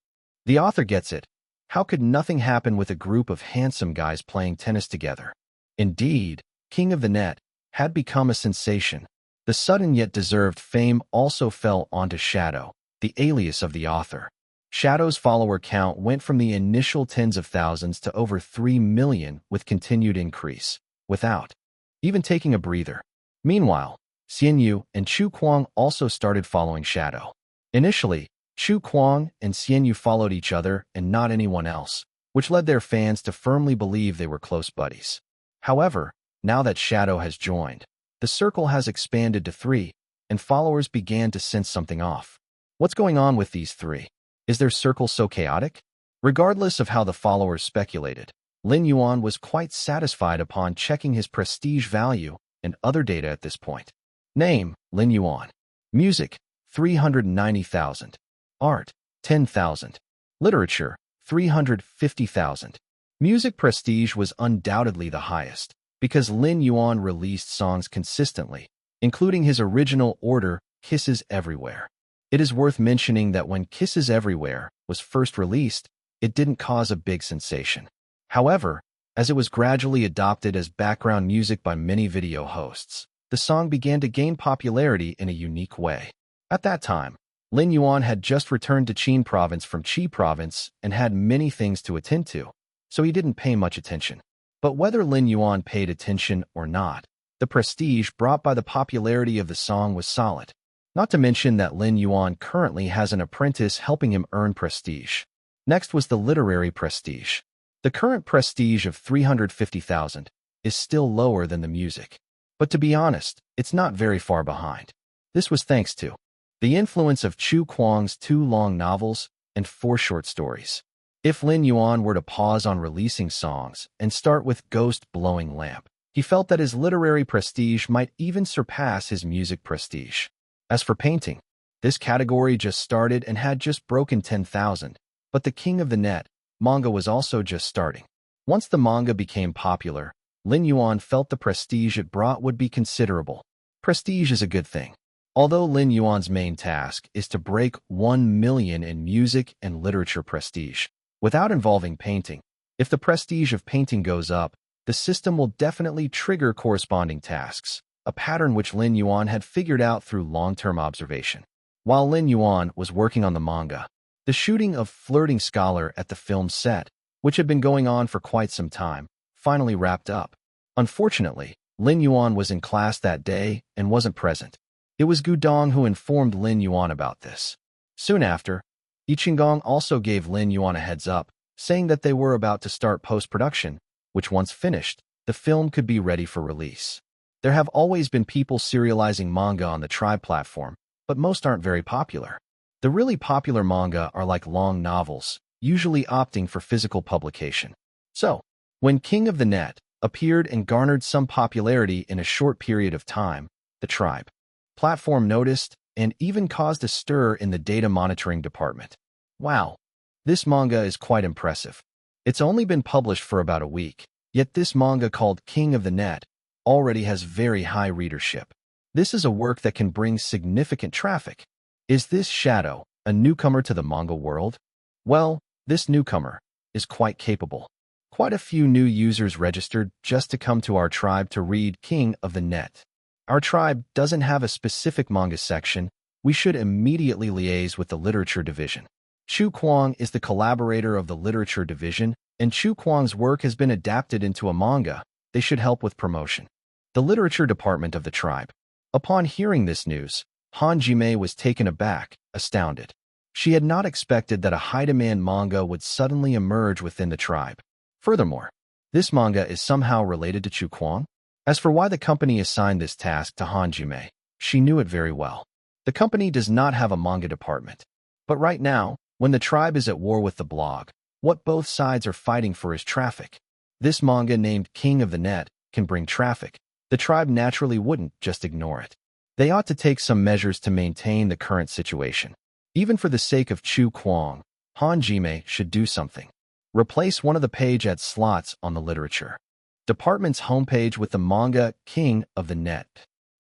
The author gets it. How could nothing happen with a group of handsome guys playing tennis together? Indeed, King of the Net had become a sensation. The sudden yet deserved fame also fell onto Shadow, the alias of the author. Shadow's follower count went from the initial tens of thousands to over 3 million with continued increase, without even taking a breather. Meanwhile, Xianyu and Chu Kuang also started following Shadow. Initially, Chu Kuang and Xianyu followed each other and not anyone else, which led their fans to firmly believe they were close buddies. However, now that Shadow has joined, the circle has expanded to 3, and followers began to sense something off. What's going on with these 3? Is their circle so chaotic? Regardless of how the followers speculated, Lin Yuan was quite satisfied upon checking his prestige value and other data at this point. Name, Lin Yuan. Music, 390,000. Art, 10,000. Literature, 350,000. Music prestige was undoubtedly the highest, because Lin Yuan released songs consistently, including his original order, Kisses Everywhere. It is worth mentioning that when Kisses Everywhere was first released, it didn't cause a big sensation. However, as it was gradually adopted as background music by many video hosts, the song began to gain popularity in a unique way. At that time, Lin Yuan had just returned to Qin province from Qi province and had many things to attend to, so he didn't pay much attention. But whether Lin Yuan paid attention or not, the prestige brought by the popularity of the song was solid. Not to mention that Lin Yuan currently has an apprentice helping him earn prestige. Next was the literary prestige. The current prestige of 350,000 is still lower than the music. But to be honest, it's not very far behind. This was thanks to the influence of Chu Kuang's 2 long novels and 4 short stories. If Lin Yuan were to pause on releasing songs and start with Ghost Blowing Lamp, he felt that his literary prestige might even surpass his music prestige. As for painting, this category just started and had just broken 10,000, but The King of the Net manga was also just starting. Once the manga became popular, Lin Yuan felt the prestige it brought would be considerable. Prestige is a good thing. Although Lin Yuan's main task is to break 1 million in music and literature prestige, without involving painting, if the prestige of painting goes up, the system will definitely trigger corresponding tasks, a pattern which Lin Yuan had figured out through long-term observation. While Lin Yuan was working on the manga, the shooting of Flirting Scholar at the film set, which had been going on for quite some time, finally wrapped up. Unfortunately, Lin Yuan was in class that day and wasn't present. It was Gu Dong who informed Lin Yuan about this. Soon after, Ichingong also gave Lin Yuan a heads up, saying that they were about to start post-production, which once finished, the film could be ready for release. There have always been people serializing manga on the Tribe platform, but most aren't very popular. The really popular manga are like long novels, usually opting for physical publication. So, when King of the Net appeared and garnered some popularity in a short period of time, the Tribe platform noticed and even caused a stir in the data monitoring department. Wow, this manga is quite impressive. It's only been published for about a week, yet this manga called King of the Net already has very high readership. This is a work that can bring significant traffic. Is this Shadow a newcomer to the manga world? Well, this newcomer is quite capable. Quite a few new users registered just to come to our tribe to read King of the Net. Our tribe doesn't have a specific manga section. We should immediately liaise with the literature division. Chu Kuang is the collaborator of the literature division, and Chu Kuang's work has been adapted into a manga. They should help with promotion. The literature department of the tribe. Upon hearing this news, Han Jimei was taken aback, astounded. She had not expected that a high-demand manga would suddenly emerge within the tribe. Furthermore, this manga is somehow related to Chu Kuang. As for why the company assigned this task to Han Jimei, she knew it very well. The company does not have a manga department. But right now, when the tribe is at war with the blog, what both sides are fighting for is traffic. This manga named King of the Net can bring traffic. The tribe naturally wouldn't just ignore it. They ought to take some measures to maintain the current situation. Even for the sake of Chu Kuang, Han Jimei should do something. Replace one of the page ad slots on the literature department's homepage with the manga King of the Net.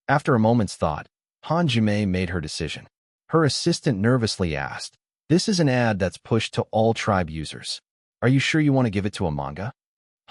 After a moment's thought, Han Jimei made her decision. Her assistant nervously asked, "This is an ad that's pushed to all tribe users. Are you sure you want to give it to a manga?"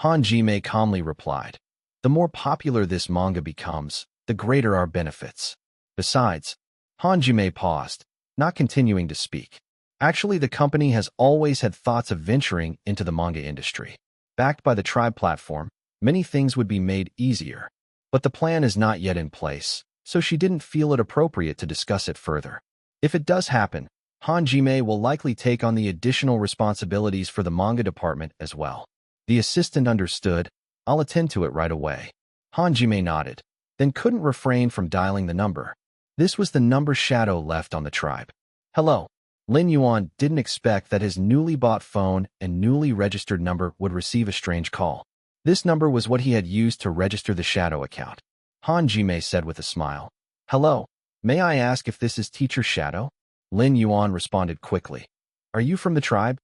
Han Jimei calmly replied, "The more popular this manga becomes, the greater our benefits." Besides, Han Jimei paused, not continuing to speak. Actually, the company has always had thoughts of venturing into the manga industry. Backed by the tribe platform, many things would be made easier. But the plan is not yet in place, so she didn't feel it appropriate to discuss it further. If it does happen, Han Jimei will likely take on the additional responsibilities for the manga department as well. The assistant understood. I'll attend to it right away. Han Jimei nodded, then couldn't refrain from dialing the number. This was the number Shadow left on the tribe. Hello. Lin Yuan didn't expect that his newly bought phone and newly registered number would receive a strange call. This number was what he had used to register the Shadow account. Han Jimei said with a smile. Hello. May I ask if this is Teacher Shadow? Lin Yuan responded quickly. Are you from the tribe?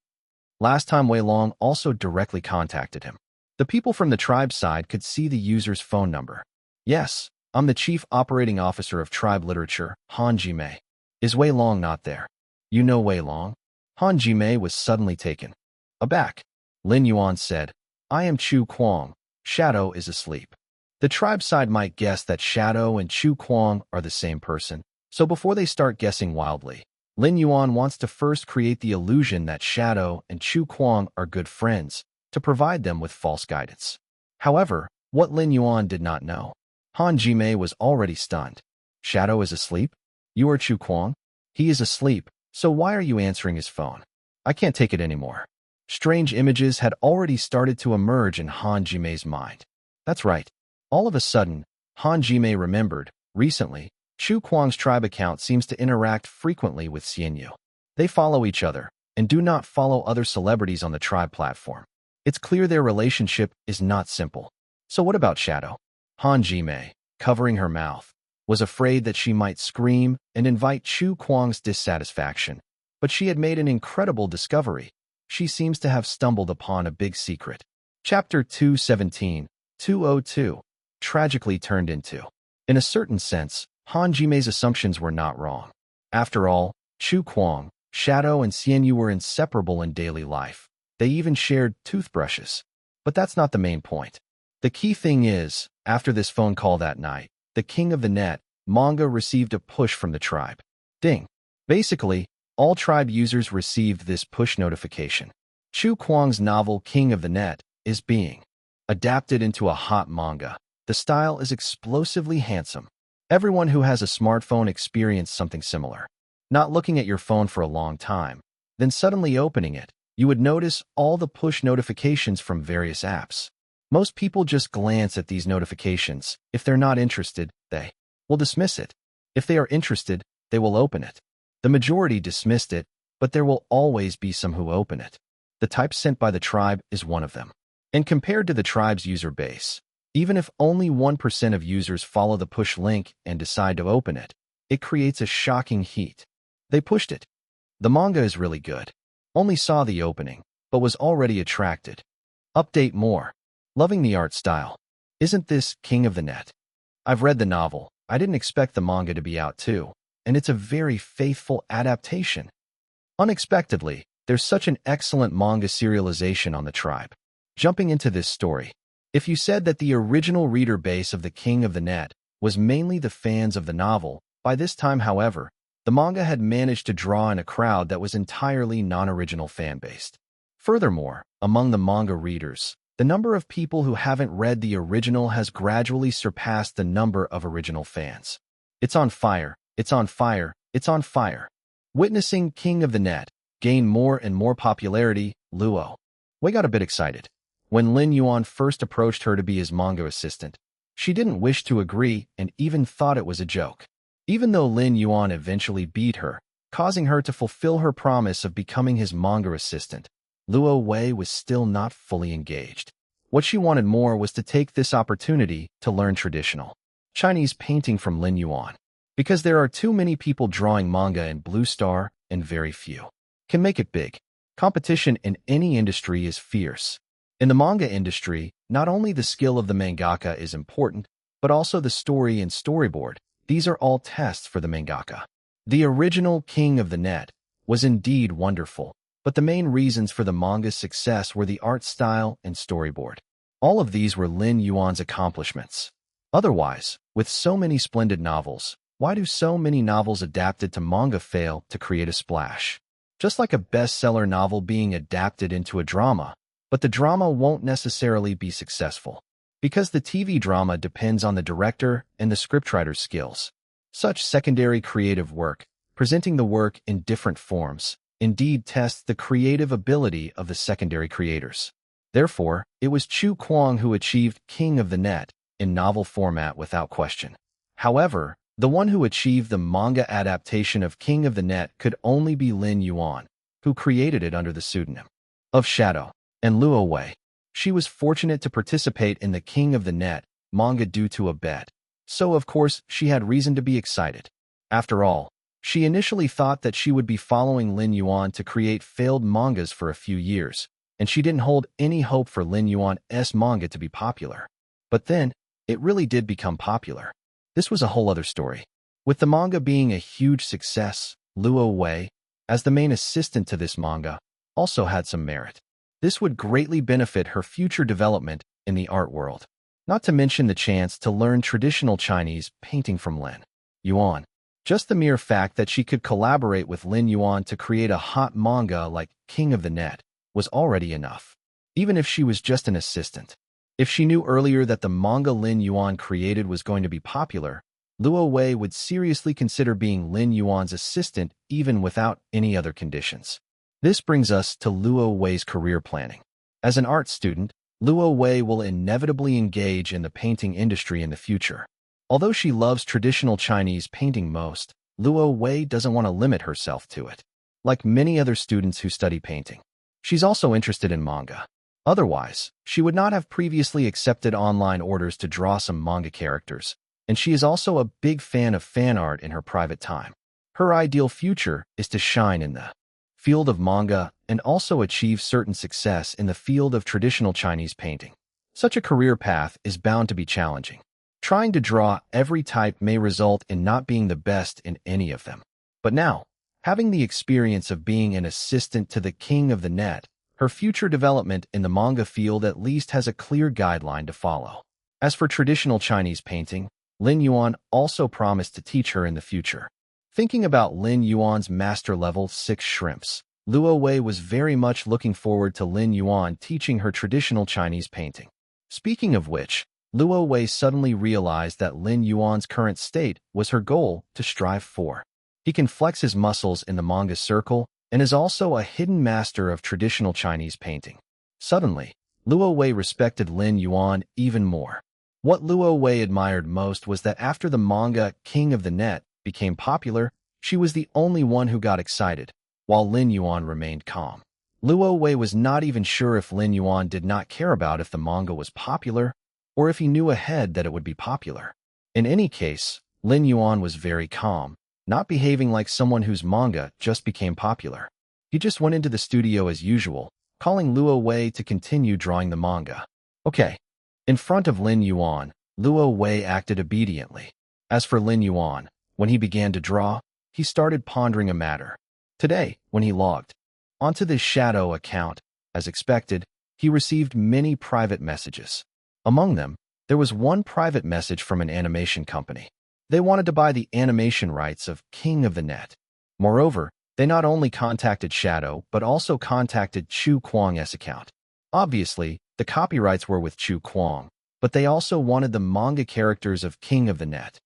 Last time Wei Long also directly contacted him. The people from the tribe side could see the user's phone number. Yes, I'm the Chief Operating Officer of Tribe Literature, Han Jimei. Is Wei Long not there? You know Wei Long? Han Jimei was suddenly taken aback. Lin Yuan said, I am Chu Kuang. Shadow is asleep. The tribe side might guess that Shadow and Chu Kuang are the same person, so before they start guessing wildly, Lin Yuan wants to first create the illusion that Shadow and Chu Kuang are good friends to provide them with false guidance. However, what Lin Yuan did not know, Han Jimei was already stunned. Shadow is asleep? You are Chu Kuang? He is asleep, so why are you answering his phone? I can't take it anymore. Strange images had already started to emerge in Han Jimei's mind. That's right. All of a sudden, Han Jimei remembered, recently, Chu Kuang's tribe account seems to interact frequently with Xianyu. They follow each other, and do not follow other celebrities on the tribe platform. It's clear their relationship is not simple. So what about Shadow? Han Jimei, covering her mouth, was afraid that she might scream and invite Chu Kuang's dissatisfaction. But she had made an incredible discovery. She seems to have stumbled upon a big secret. Chapter 217, 202, tragically turned into. In a certain sense, Han Jimei's assumptions were not wrong. After all, Chu Kuang, Shadow, and Xianyu were inseparable in daily life. They even shared toothbrushes. But that's not the main point. The key thing is, after this phone call that night, the King of the Net, manga received a push from the tribe. Ding. Basically, all tribe users received this push notification. Chu Kuang's novel King of the Net is being adapted into a hot manga. The style is explosively handsome. Everyone who has a smartphone experienced something similar. Not looking at your phone for a long time, then suddenly opening it, you would notice all the push notifications from various apps. Most people just glance at these notifications. If they're not interested, they will dismiss it. If they are interested, they will open it. The majority dismissed it, but there will always be some who open it. The type sent by the tribe is one of them. And compared to the tribe's user base, even if only 1% of users follow the push link and decide to open it, it creates a shocking heat. They pushed it. The manga is really good. Only saw the opening, but was already attracted. Update more. Loving the art style. Isn't this King of the Net? I've read the novel. I didn't expect the manga to be out too, and it's a very faithful adaptation. Unexpectedly, there's such an excellent manga serialization on the tribe. Jumping into this story, if you said that the original reader base of the King of the Net was mainly the fans of the novel, by this time, however, the manga had managed to draw in a crowd that was entirely non-original fan-based. Furthermore, among the manga readers, the number of people who haven't read the original has gradually surpassed the number of original fans. It's on fire, it's on fire, it's on fire. Witnessing King of the Net gain more and more popularity, Luo Wei got a bit excited. When Lin Yuan first approached her to be his manga assistant, she didn't wish to agree and even thought it was a joke. Even though Lin Yuan eventually beat her, causing her to fulfill her promise of becoming his manga assistant, Luo Wei was still not fully engaged. What she wanted more was to take this opportunity to learn traditional Chinese painting from Lin Yuan. Because there are too many people drawing manga in Blue Star and very few can make it big. Competition in any industry is fierce. In the manga industry, not only the skill of the mangaka is important, but also the story and storyboard. These are all tests for the mangaka. The original King of the Net was indeed wonderful, but the main reasons for the manga's success were the art style and storyboard. All of these were Lin Yuan's accomplishments. Otherwise, with so many splendid novels, why do so many novels adapted to manga fail to create a splash? Just like a bestseller novel being adapted into a drama, but the drama won't necessarily be successful, because the TV drama depends on the director and the scriptwriter's skills. Such secondary creative work Presenting the work in different forms indeed tests the creative ability of the secondary creators. Therefore, it was Chu Kuang who achieved King of the Net in novel format without question. However, the one who achieved the manga adaptation of King of the Net could only be Lin Yuan, who created it under the pseudonym of Shadow and Luo Wei. She was fortunate to participate in the King of the Net manga due to a bet, so of course she had reason to be excited. After all, she initially thought that she would be following Lin Yuan to create failed mangas for a few years, and she didn't hold any hope for Lin Yuan's manga to be popular. But then, it really did become popular. This was a whole other story. With the manga being a huge success, Luo Wei, as the main assistant to this manga, also had some merit. This would greatly benefit her future development in the art world, not to mention the chance to learn traditional Chinese painting from Lin Yuan. Just the mere fact that she could collaborate with Lin Yuan to create a hot manga like King of the Net was already enough, even if she was just an assistant. If she knew earlier that the manga Lin Yuan created was going to be popular, Luo Wei would seriously consider being Lin Yuan's assistant even without any other conditions. This brings us to Luo Wei's career planning. As an art student, Luo Wei will inevitably engage in the painting industry in the future. Although she loves traditional Chinese painting most, Luo Wei doesn't want to limit herself to it. Like many other students who study painting, she's also interested in manga. Otherwise, she would not have previously accepted online orders to draw some manga characters, and she is also a big fan of fan art in her private time. Her ideal future is to shine in the field of manga and also achieve certain success in the field of traditional Chinese painting. Such a career path is bound to be challenging. Trying to draw every type may result in not being the best in any of them. But now, having the experience of being an assistant to the King of the Net, her future development in the manga field at least has a clear guideline to follow. As for traditional Chinese painting, Lin Yuan also promised to teach her in the future. Thinking about Lin Yuan's master level 6 shrimps, Luo Wei was very much looking forward to Lin Yuan teaching her traditional Chinese painting. Speaking of which, Luo Wei suddenly realized that Lin Yuan's current state was her goal to strive for. He can flex his muscles in the manga circle and is also a hidden master of traditional Chinese painting. Suddenly, Luo Wei respected Lin Yuan even more. What Luo Wei admired most was that after the manga King of the Net became popular, she was the only one who got excited, while Lin Yuan remained calm. Luo Wei was not even sure if Lin Yuan did not care about if the manga was popular, or if he knew ahead that it would be popular. In any case, Lin Yuan was very calm, not behaving like someone whose manga just became popular. He just went into the studio as usual, calling Luo Wei to continue drawing the manga. Okay. In front of Lin Yuan, Luo Wei acted obediently. As for Lin Yuan, when he began to draw, he started pondering a matter. Today, when he logged onto the Shadow account, as expected, he received many private messages. Among them, there was one private message from an animation company. They wanted to buy the animation rights of King of the Net. Moreover, they not only contacted Shadow, but also contacted Chu Kuang's account. Obviously, the copyrights were with Chu Kuang, but they also wanted the manga characters of King of the Net.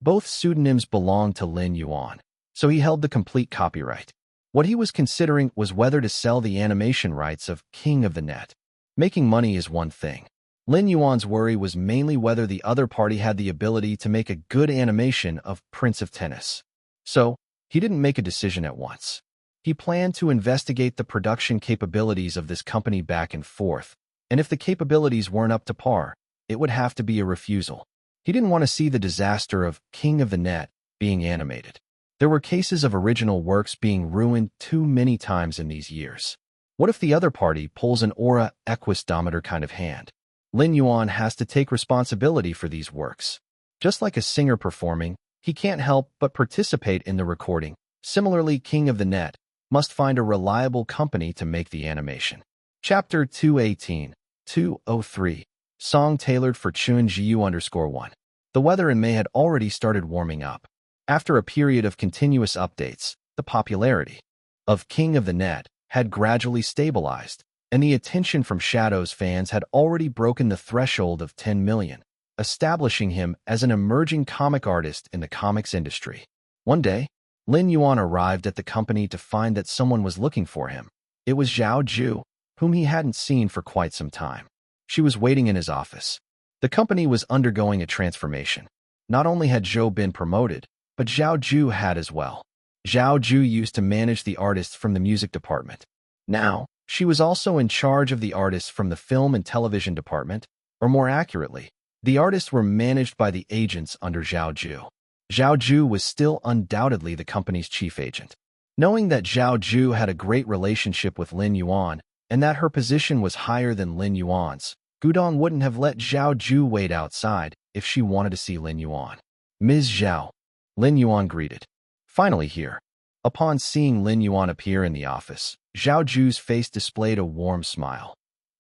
Both pseudonyms belonged to Lin Yuan, so he held the complete copyright. What he was considering was whether to sell the animation rights of King of the Net. Making money is one thing. Lin Yuan's worry was mainly whether the other party had the ability to make a good animation of Prince of Tennis. So, he didn't make a decision at once. He planned to investigate the production capabilities of this company back and forth, and if the capabilities weren't up to par, it would have to be a refusal. He didn't want to see the disaster of King of the Net being animated. There were cases of original works being ruined too many times in these years. What if the other party pulls an aura equistometer kind of hand? Lin Yuan has to take responsibility for these works. Just like a singer performing, he can't help but participate in the recording. Similarly, King of the Net must find a reliable company to make the animation. Chapter 218-203. Song tailored for Chun Jiu_1. The weather in May had already started warming up. After a period of continuous updates, the popularity of King of the Net had gradually stabilized, and the attention from Shadow's fans had already broken the threshold of 10 million, establishing him as an emerging comic artist in the comics industry. One day, Lin Yuan arrived at the company to find that someone was looking for him. It was Zhao Ju, whom he hadn't seen for quite some time. She was waiting in his office. The company was undergoing a transformation. Not only had Zhou been promoted, but Zhao Ju had as well. Zhao Ju used to manage the artists from the music department. Now, she was also in charge of the artists from the film and television department, or more accurately, the artists were managed by the agents under Zhao Ju. Zhao Ju was still undoubtedly the company's chief agent. Knowing that Zhao Ju had a great relationship with Lin Yuan and that her position was higher than Lin Yuan's, Gudong wouldn't have let Zhao Ju wait outside if she wanted to see Lin Yuan. Ms. Zhao, Lin Yuan greeted. Finally here. Upon seeing Lin Yuan appear in the office, Zhao Ju's face displayed a warm smile.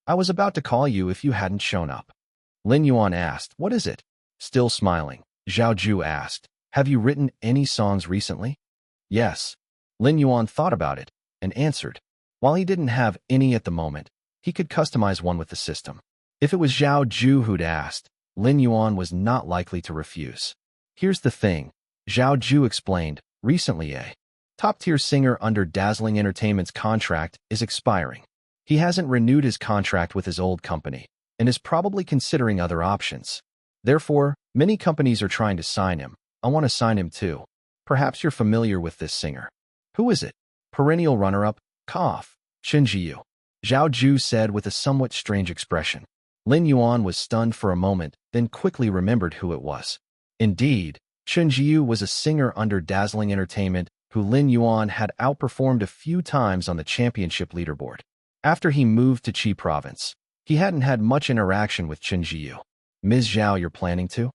I was about to call you if you hadn't shown up. Lin Yuan asked, what is it? Still smiling, Zhao Ju asked, have you written any songs recently? Yes. Lin Yuan thought about it and answered. While he didn't have any at the moment, he could customize one with the system. If it was Zhao Ju who'd asked, Lin Yuan was not likely to refuse. Here's the thing, Zhao Ju explained, recently a top-tier singer under Dazzling Entertainment's contract is expiring. He hasn't renewed his contract with his old company and is probably considering other options. Therefore, many companies are trying to sign him. I want to sign him too. Perhaps you're familiar with this singer. Who is it? Perennial runner-up, cough, Chen Jiyu. Zhao Ju said with a somewhat strange expression. Lin Yuan was stunned for a moment, then quickly remembered who it was. Indeed, Chen Jiyu was a singer under Dazzling Entertainment who Lin Yuan had outperformed a few times on the championship leaderboard. After he moved to Qi province, he hadn't had much interaction with Chen Jiyu. Ms. Zhao, you're planning to?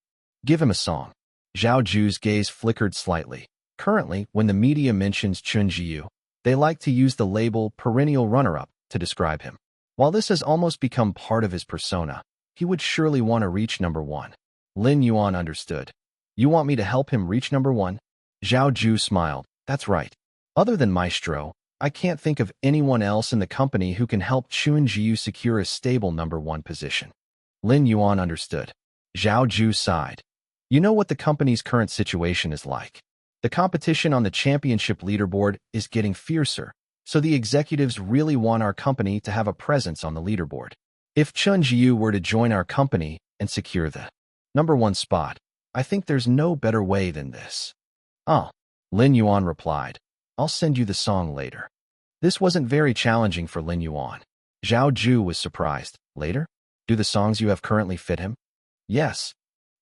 Give him a song. Zhao Ju's gaze flickered slightly. Currently, when the media mentions Chen Jiyu, they like to use the label perennial runner-up to describe him. While this has almost become part of his persona, he would surely want to reach number one. Lin Yuan understood. You want me to help him reach number one? Zhao Ju smiled. That's right. Other than Maestro, I can't think of anyone else in the company who can help Chen Jiyu secure a stable number one position. Lin Yuan understood. Zhao Ju sighed. You know what the company's current situation is like. The competition on the championship leaderboard is getting fiercer, so the executives really want our company to have a presence on the leaderboard. If Chen Jiyu were to join our company and secure the number one spot, I think there's no better way than this. Oh, Lin Yuan replied. I'll send you the song later. This wasn't very challenging for Lin Yuan. Zhao Ju was surprised. Later? Do the songs you have currently fit him? Yes.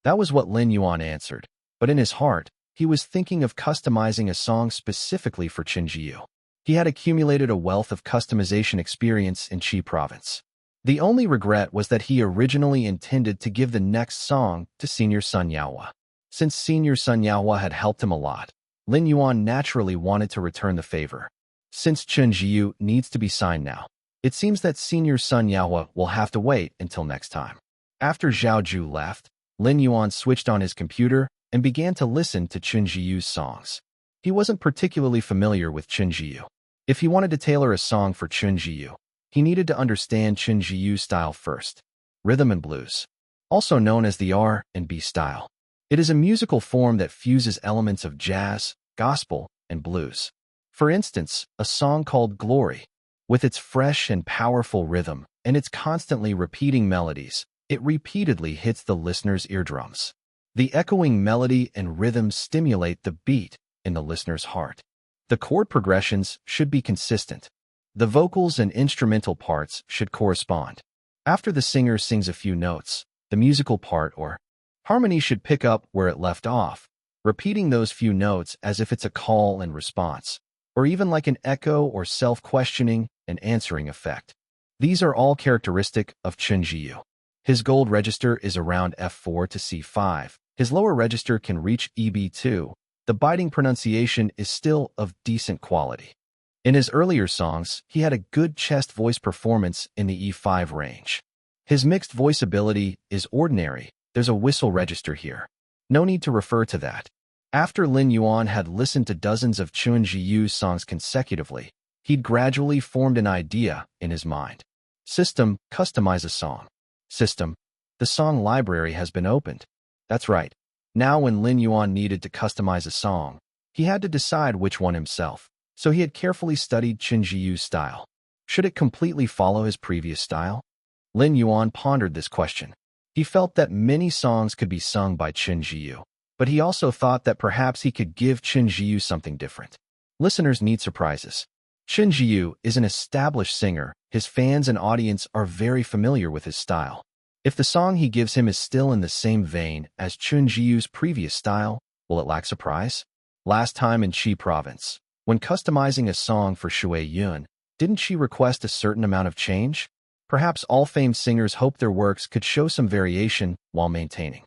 That was what Lin Yuan answered, but in his heart, he was thinking of customizing a song specifically for Chen Jiyu. He had accumulated a wealth of customization experience in Qi province. The only regret was that he originally intended to give the next song to Senior Sun Yaohua. Since Senior Sun Yaohua had helped him a lot, Lin Yuan naturally wanted to return the favor. Since Chen Jiyu needs to be signed now, it seems that Senior Sun Yaohua will have to wait until next time. After Zhao Ju left, Lin Yuan switched on his computer and began to listen to Chen Jiyu's songs. He wasn't particularly familiar with Chen Jiyu. If he wanted to tailor a song for Chen Jiyu, he needed to understand Chen Jiyu's style first. Rhythm and blues, also known as the R&B style. It is a musical form that fuses elements of jazz, gospel, and blues. For instance, a song called Glory, with its fresh and powerful rhythm and its constantly repeating melodies, it repeatedly hits the listener's eardrums. The echoing melody and rhythm stimulate the beat in the listener's heart. The chord progressions should be consistent. The vocals and instrumental parts should correspond. After the singer sings a few notes, the musical part or harmony should pick up where it left off, repeating those few notes as if it's a call and response, or even like an echo or self-questioning and answering effect. These are all characteristic of Chen Jiyu. His gold register is around F4 to C5. His lower register can reach EB2. The biting pronunciation is still of decent quality. In his earlier songs, he had a good chest voice performance in the E5 range. His mixed voice ability is ordinary. There's a whistle register here. No need to refer to that. After Lin Yuan had listened to dozens of Chen Jiyu's songs consecutively, he'd gradually formed an idea in his mind. System, customize a song. System, the song library has been opened. That's right. Now when Lin Yuan needed to customize a song, He had to decide which one himself, so he had carefully studied Chen Zhiyu's style. Should it completely follow his previous style? Lin Yuan pondered this question. He felt that many songs could be sung by Chen Zhiyu, but he also thought that perhaps he could give Chen Zhiyu something different. Listeners need surprises. Chen Zhiyu is an established singer. His fans and audience are very familiar with his style. If the song he gives him is still in the same vein as Chen Zhiyu's previous style, will it lack surprise? Last time in Qi province, when customizing a song for Shui Yun, didn't she request a certain amount of change? Perhaps all famed singers hope their works could show some variation while maintaining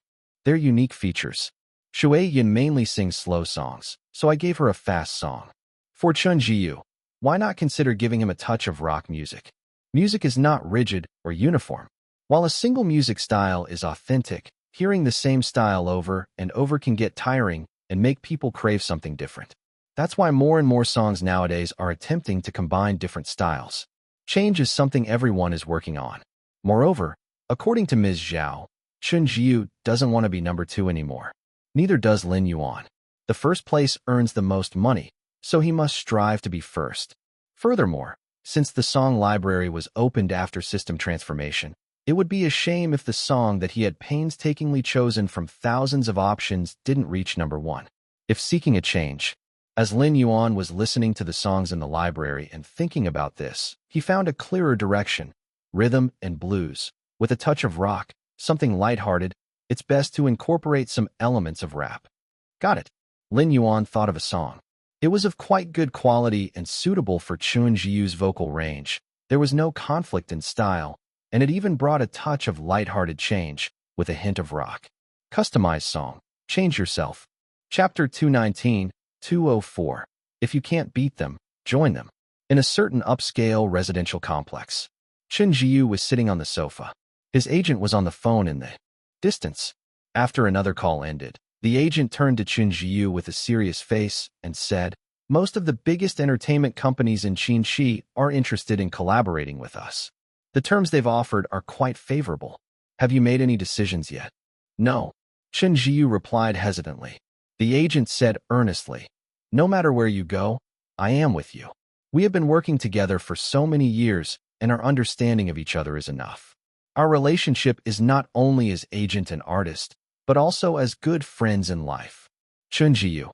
their unique features. Shui Yun mainly sings slow songs, so I gave her a fast song. For Chen Zhiyu, why not consider giving him a touch of rock music? Music is not rigid or uniform. While a single music style is authentic, hearing the same style over and over can get tiring and make people crave something different. That's why more and more songs nowadays are attempting to combine different styles. Change is something everyone is working on. Moreover, according to Ms. Zhao, Chen Zhiyu doesn't want to be number 2 anymore. Neither does Lin Yuan. The first place earns the most money, so he must strive to be first. Furthermore, since the song library was opened after system transformation, it would be a shame if the song that he had painstakingly chosen from thousands of options didn't reach number 1. If seeking a change, as Lin Yuan was listening to the songs in the library and thinking about this, he found a clearer direction, rhythm and blues, with a touch of rock, something lighthearted. It's best to incorporate some elements of rap. Got it. Lin Yuan thought of a song. It was of quite good quality and suitable for Chen Zhiyu's vocal range. There was no conflict in style, and it even brought a touch of lighthearted change, with a hint of rock. Customized song. Change yourself. Chapter 219. 204. If you can't beat them, join them. In a certain upscale residential complex, Chen Zhiyu was sitting on the sofa. His agent was on the phone in the distance. After another call ended, the agent turned to Chen Zhiyu with a serious face and said, "Most of the biggest entertainment companies in Qinxi are interested in collaborating with us. The terms they've offered are quite favorable. Have you made any decisions yet?" "No," Chen Zhiyu replied hesitantly. The agent said earnestly, "No matter where you go, I am with you. We have been working together for so many years, and our understanding of each other is enough. Our relationship is not only as agent and artist, but also as good friends in life." Chen Zhiyu.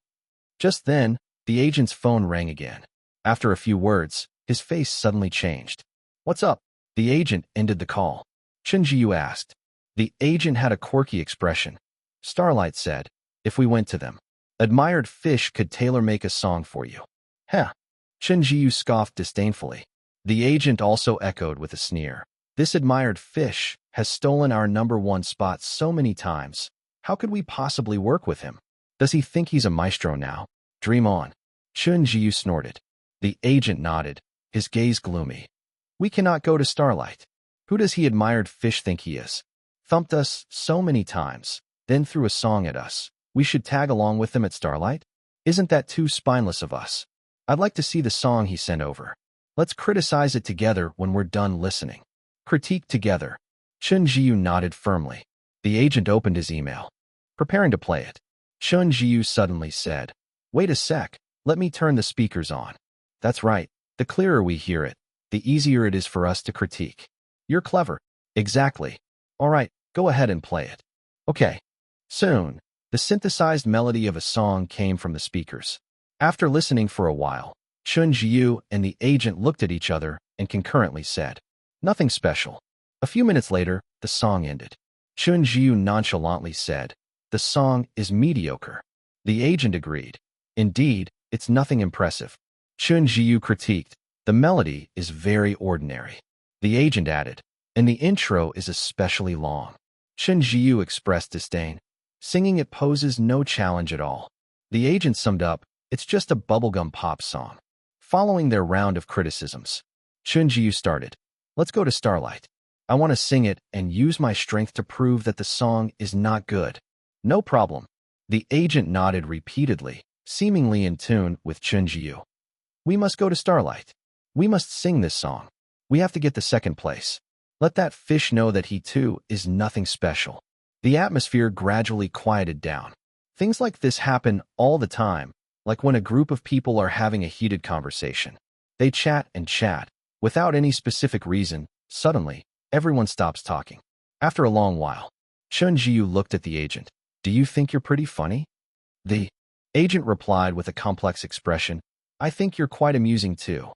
Just then, the agent's phone rang again. After a few words, his face suddenly changed. "What's up?" The agent ended the call. Chen Zhiyu asked. The agent had a quirky expression. Starlight said, "If we went to them, admired fish could tailor-make a song for you." "Heh." Chen Zhiyu scoffed disdainfully. The agent also echoed with a sneer. "This admired fish has stolen our number 1 spot so many times. How could we possibly work with him? Does he think he's a maestro now? Dream on." Chen Zhiyu snorted. The agent nodded, his gaze gloomy. "We cannot go to Starlight. Who does he admired fish think he is? Thumped us so many times, then threw a song at us. We should tag along with them at Starlight? Isn't that too spineless of us? I'd like to see the song he sent over. Let's criticize it together when we're done listening. Critique together." Chen Zhiyu nodded firmly. The agent opened his email, preparing to play it. Chen Zhiyu suddenly said, "Wait a sec, let me turn the speakers on." "That's right. The clearer we hear it, the easier it is for us to critique." "You're clever." "Exactly. All right, go ahead and play it." "Okay." Soon, the synthesized melody of a song came from the speakers. After listening for a while, Chen Zhiyu and the agent looked at each other and concurrently said, "Nothing special." A few minutes later, the song ended. Chen Zhiyu nonchalantly said, "The song is mediocre." The agent agreed. "Indeed, it's nothing impressive." Chen Zhiyu critiqued, "The melody is very ordinary." The agent added, "And the intro is especially long." Chen Zhiyu expressed disdain. "Singing it poses no challenge at all." The agent summed up, "It's just a bubblegum pop song." Following their round of criticisms, Chen Zhiyu started, "Let's go to Starlight. I want to sing it and use my strength to prove that the song is not good." "No problem." The agent nodded repeatedly, seemingly in tune with Chen Zhiyu. "We must go to Starlight. We must sing this song. We have to get the 2nd place. Let that fish know that he too is nothing special." The atmosphere gradually quieted down. Things like this happen all the time, like when a group of people are having a heated conversation. They chat and chat, without any specific reason. Suddenly, everyone stops talking. After a long while, Chun Jiu looked at the agent. Do you think you're pretty funny? The agent replied with a complex expression. I think you're quite amusing too.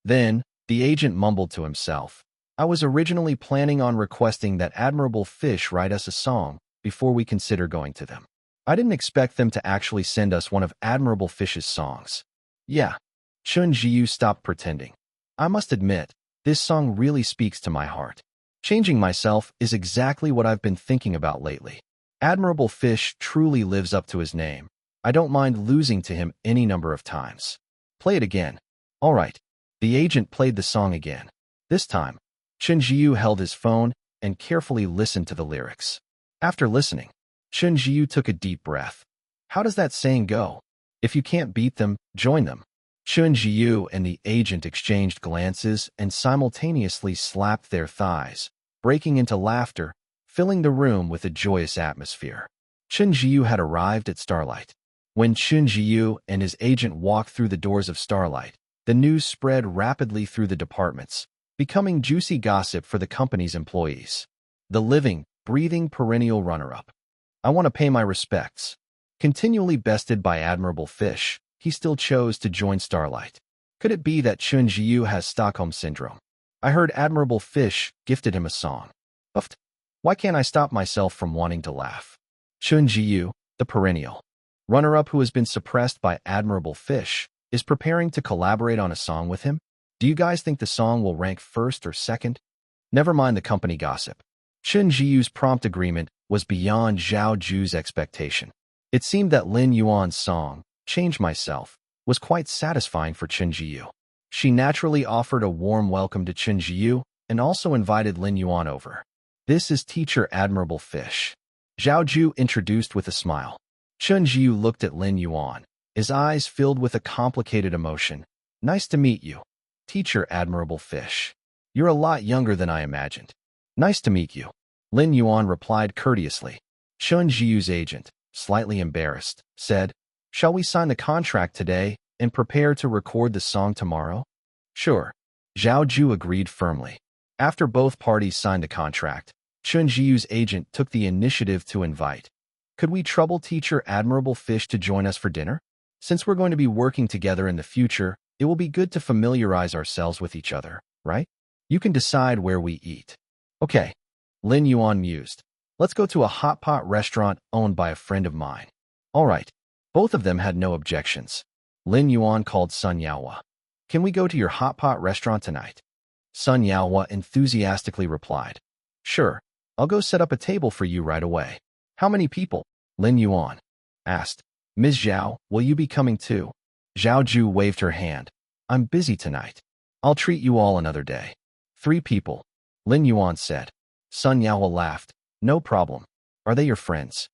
Then, the agent mumbled to himself. I was originally planning on requesting that Admirable Fish write us a song before we consider going to them. I didn't expect them to actually send us one of Admirable Fish's songs. Yeah. Chun Jiu stopped pretending. I must admit, this song really speaks to my heart. Changing myself is exactly what I've been thinking about lately. Admirable Fish truly lives up to his name. I don't mind losing to him any number of times. Play it again. All right. The agent played the song again. This time, Chun Jiu held his phone and carefully listened to the lyrics. After listening, Chun Jiu took a deep breath. How does that saying go? If you can't beat them, join them. Chun Jiu and the agent exchanged glances and simultaneously slapped their thighs, breaking into laughter, filling the room with a joyous atmosphere. Chun Jiu had arrived at Starlight. When Chun Jiu and his agent walked through the doors of Starlight, the news spread rapidly through the departments, becoming juicy gossip for the company's employees. The living, breathing perennial runner-up. I want to pay my respects. Continually bested by Admirable Fish, he still chose to join Starlight. Could it be that Chun Jiu has Stockholm Syndrome? I heard Admirable Fish gifted him a song. Uffed. Why can't I stop myself from wanting to laugh? Chun Jiu, the perennial runner-up who has been suppressed by Admirable Fish, is preparing to collaborate on a song with him? Do you guys think the song will rank first or second? Never mind the company gossip. Chun Jiu's prompt agreement was beyond Zhao Ju's expectation. It seemed that Lin Yuan's song, Change Myself, was quite satisfying for Chun Jiu. She naturally offered a warm welcome to Chun Jiu and also invited Lin Yuan over. This is Teacher Admirable Fish. Zhao Ju introduced with a smile. Chun Jiu looked at Lin Yuan, his eyes filled with a complicated emotion. Nice to meet you, Teacher Admirable Fish. You're a lot younger than I imagined. Nice to meet you. Lin Yuan replied courteously. Chun Jiu's agent, slightly embarrassed, said, Shall we sign the contract today and prepare to record the song tomorrow? Sure. Zhao Ju agreed firmly. After both parties signed the contract, Chun Jiu's agent took the initiative to invite. Could we trouble Teacher Admirable Fish to join us for dinner? Since we're going to be working together in the future, it will be good to familiarize ourselves with each other, right? You can decide where we eat. Okay. Lin Yuan mused. Let's go to a hot pot restaurant owned by a friend of mine. All right. Both of them had no objections. Lin Yuan called Sun Yaohua. Can we go to your hot pot restaurant tonight? Sun Yaohua enthusiastically replied. Sure. I'll go set up a table for you right away. How many people? Lin Yuan asked. Ms. Zhao, will you be coming too? Zhao Ju waved her hand. I'm busy tonight. I'll treat you all another day. 3 people. Lin Yuan said. Sun Yaohua laughed. No problem. Are they your friends?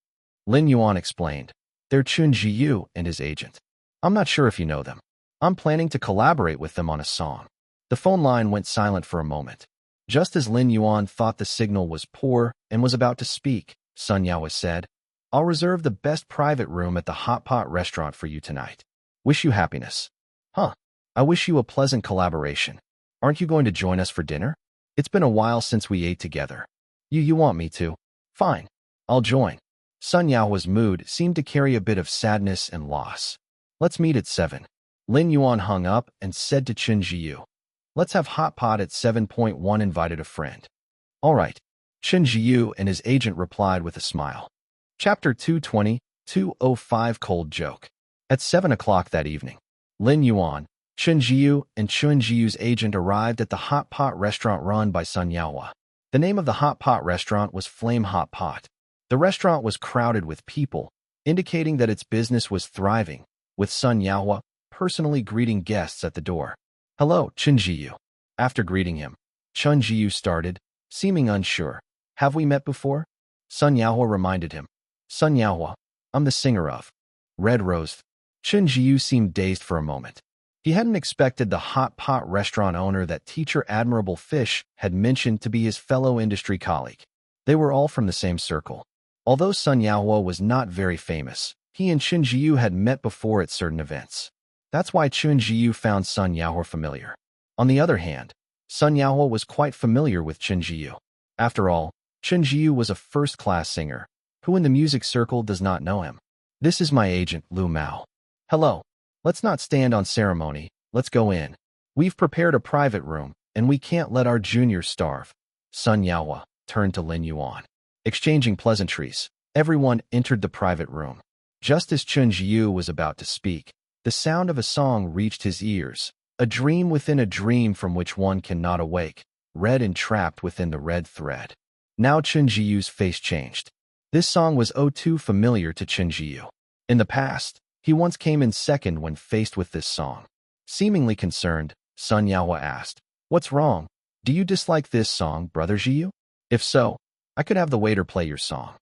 Lin Yuan explained. They're Chun Jiu and his agent. I'm not sure if you know them. I'm planning to collaborate with them on a song. The phone line went silent for a moment. Just as Lin Yuan thought the signal was poor and was about to speak, Sun Yaohua said, I'll reserve the best private room at the hot pot restaurant for you tonight. Wish you happiness. Huh. I wish you a pleasant collaboration. Aren't you going to join us for dinner? It's been a while since we ate together. You want me to? Fine. I'll join. Sun Yaohua's mood seemed to carry a bit of sadness and loss. Let's meet at 7. Lin Yuan hung up and said to Chun Jiu. Let's have hot pot at 7.1 invited a friend. All right. Chun Jiu and his agent replied with a smile. Chapter 220, 205 Cold Joke. At 7 o'clock that evening, Lin Yuan, Chun Jiu, and Chun Jiu's agent arrived at the hot pot restaurant run by Sun Yaohua. The name of the hot pot restaurant was Flame Hot Pot. The restaurant was crowded with people, indicating that its business was thriving, with Sun Yaohua personally greeting guests at the door. Hello, Chun Jiu. After greeting him, Chun Jiu started, seeming unsure. Have we met before? Sun Yaohua reminded him. Sun Yaohua, I'm the singer of Red Rose. Chun Jiu seemed dazed for a moment. He hadn't expected the hot pot restaurant owner that Teacher Admirable Fish had mentioned to be his fellow industry colleague. They were all from the same circle. Although Sun Yaohua was not very famous, He and Chen Jiu had met before at certain events. That's why Chen Jiu found Sun Yaohua familiar. On the other hand, Sun Yaohua was quite familiar with Chen Jiu. After all, Chen Jiu was a first-class singer. Who in the music circle does not know him? This is my agent, Lu Mao. Hello. Let's not stand on ceremony. Let's go in. We've prepared a private room, and we can't let our juniors starve. Sun Yaohua turned to Lin Yuan. Exchanging pleasantries, everyone entered the private room. Just as Chen Jiu was about to speak, the sound of a song reached his ears, a dream within a dream from which one cannot awake, red and trapped within the red thread. Now Chen Jiu's face changed. This song was oh too familiar to Chen Jiu. In the past, he once came in second when faced with this song. Seemingly concerned, Sun Yaohua asked, "What's wrong? Do you dislike this song, Brother Jiu? If so, I could have the waiter play your song."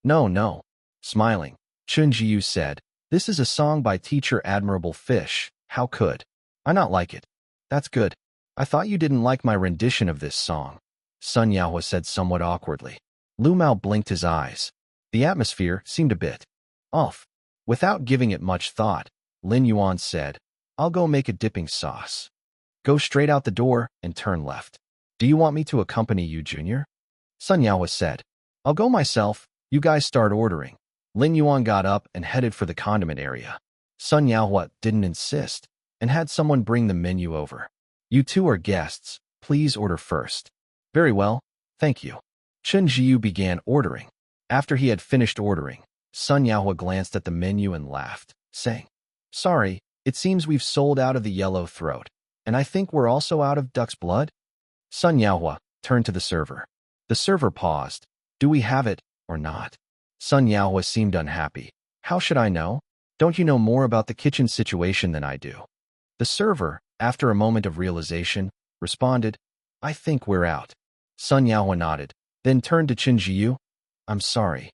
No. Smiling, Chen Jiu said, "This is a song by teacher Admirable Fish. How could I not like it?" "That's good. I thought you didn't like my rendition of this song," Sun Yaohua said somewhat awkwardly. Lu Mao blinked his eyes. The atmosphere seemed a bit off. Without giving it much thought, Lin Yuan said, "I'll go make a dipping sauce. Go straight out the door and turn left." "Do you want me to accompany you, Junior?" Sun Yaohua said. "I'll go myself. You guys start ordering." Lin Yuan got up and headed for the condiment area. Sun Yaohua didn't insist and had someone bring the menu over. "You two are guests. Please order first." "Very well, thank you." Chen Jiu began ordering. After he had finished ordering, Sun Yaohua glanced at the menu and laughed, saying, "Sorry, it seems we've sold out of the yellow throat, and I think we're also out of duck's blood." Sun Yaohua turned to the server. The server paused. "Do we have it or not?" Sun Yaohua seemed unhappy. "How should I know? Don't you know more about the kitchen situation than I do?" The server, after a moment of realization, responded, "I think we're out." Sun Yaohua nodded, then turned to Chen Jiu. "I'm sorry.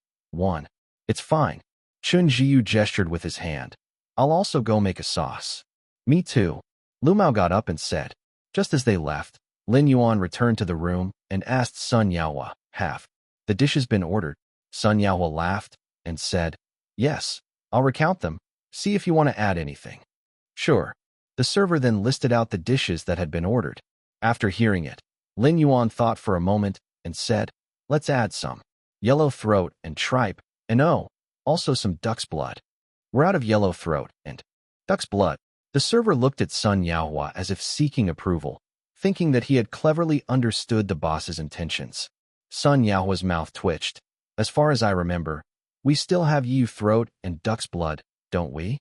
It's fine." Chen Jiu gestured with his hand. "I'll also go make a sauce." "Me too." Lu Mao got up and said. Just as they left, Lin Yuan returned to the room and asked Sun Yaohua, "Have the dishes been ordered?" Sun Yaohua laughed and said, "Yes, I'll recount them. See if you want to add anything." "Sure." The server then listed out the dishes that had been ordered. After hearing it, Lin Yuan thought for a moment and said, "Let's add some yellow throat and tripe, and also some duck's blood." "We're out of yellow throat and duck's blood." The server looked at Sun Yaohua as if seeking approval, thinking that he had cleverly understood the boss's intentions. Sun Yaohua's mouth twitched. "As far as I remember, we still have yellow throat and duck's blood, don't we?"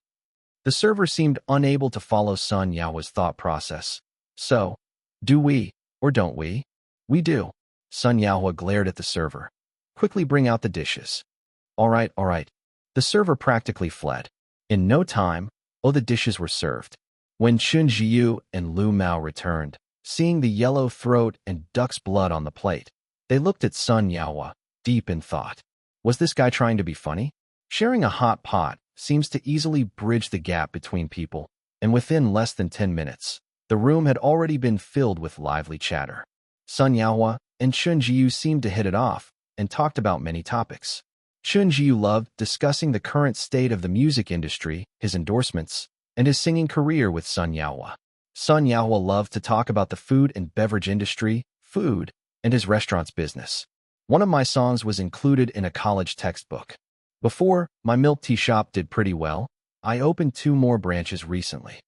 The server seemed unable to follow Sun Yaohua's thought process. "So, do we, or don't we?" "We do." Sun Yaohua glared at the server. "Quickly bring out the dishes." All right. The server practically fled. In no time, the dishes were served. When Chen Jiu and Lu Mao returned, seeing the yellow throat and duck's blood on the plate, they looked at Sun Yaohua, deep in thought. Was this guy trying to be funny? Sharing a hot pot seems to easily bridge the gap between people, and within less than 10 minutes, the room had already been filled with lively chatter. Sun Yaohua and Chen Jiu seemed to hit it off and talked about many topics. Chen Jiu loved discussing the current state of the music industry, his endorsements, and his singing career with Sun Yaohua. Sun Yaohua loved to talk about the food and beverage industry, food, and his restaurant's business. "One of my songs was included in a college textbook. Before, my milk tea shop did pretty well. I opened 2 more branches recently.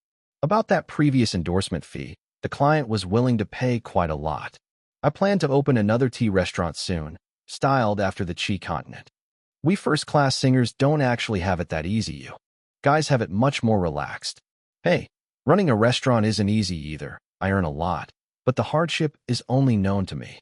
About that previous endorsement fee, the client was willing to pay quite a lot. I plan to open another tea restaurant soon, styled after the Qi continent. We first-class singers don't actually have it that easy. You guys have it much more relaxed. Hey, running a restaurant isn't easy either. I earn a lot, but the hardship is only known to me."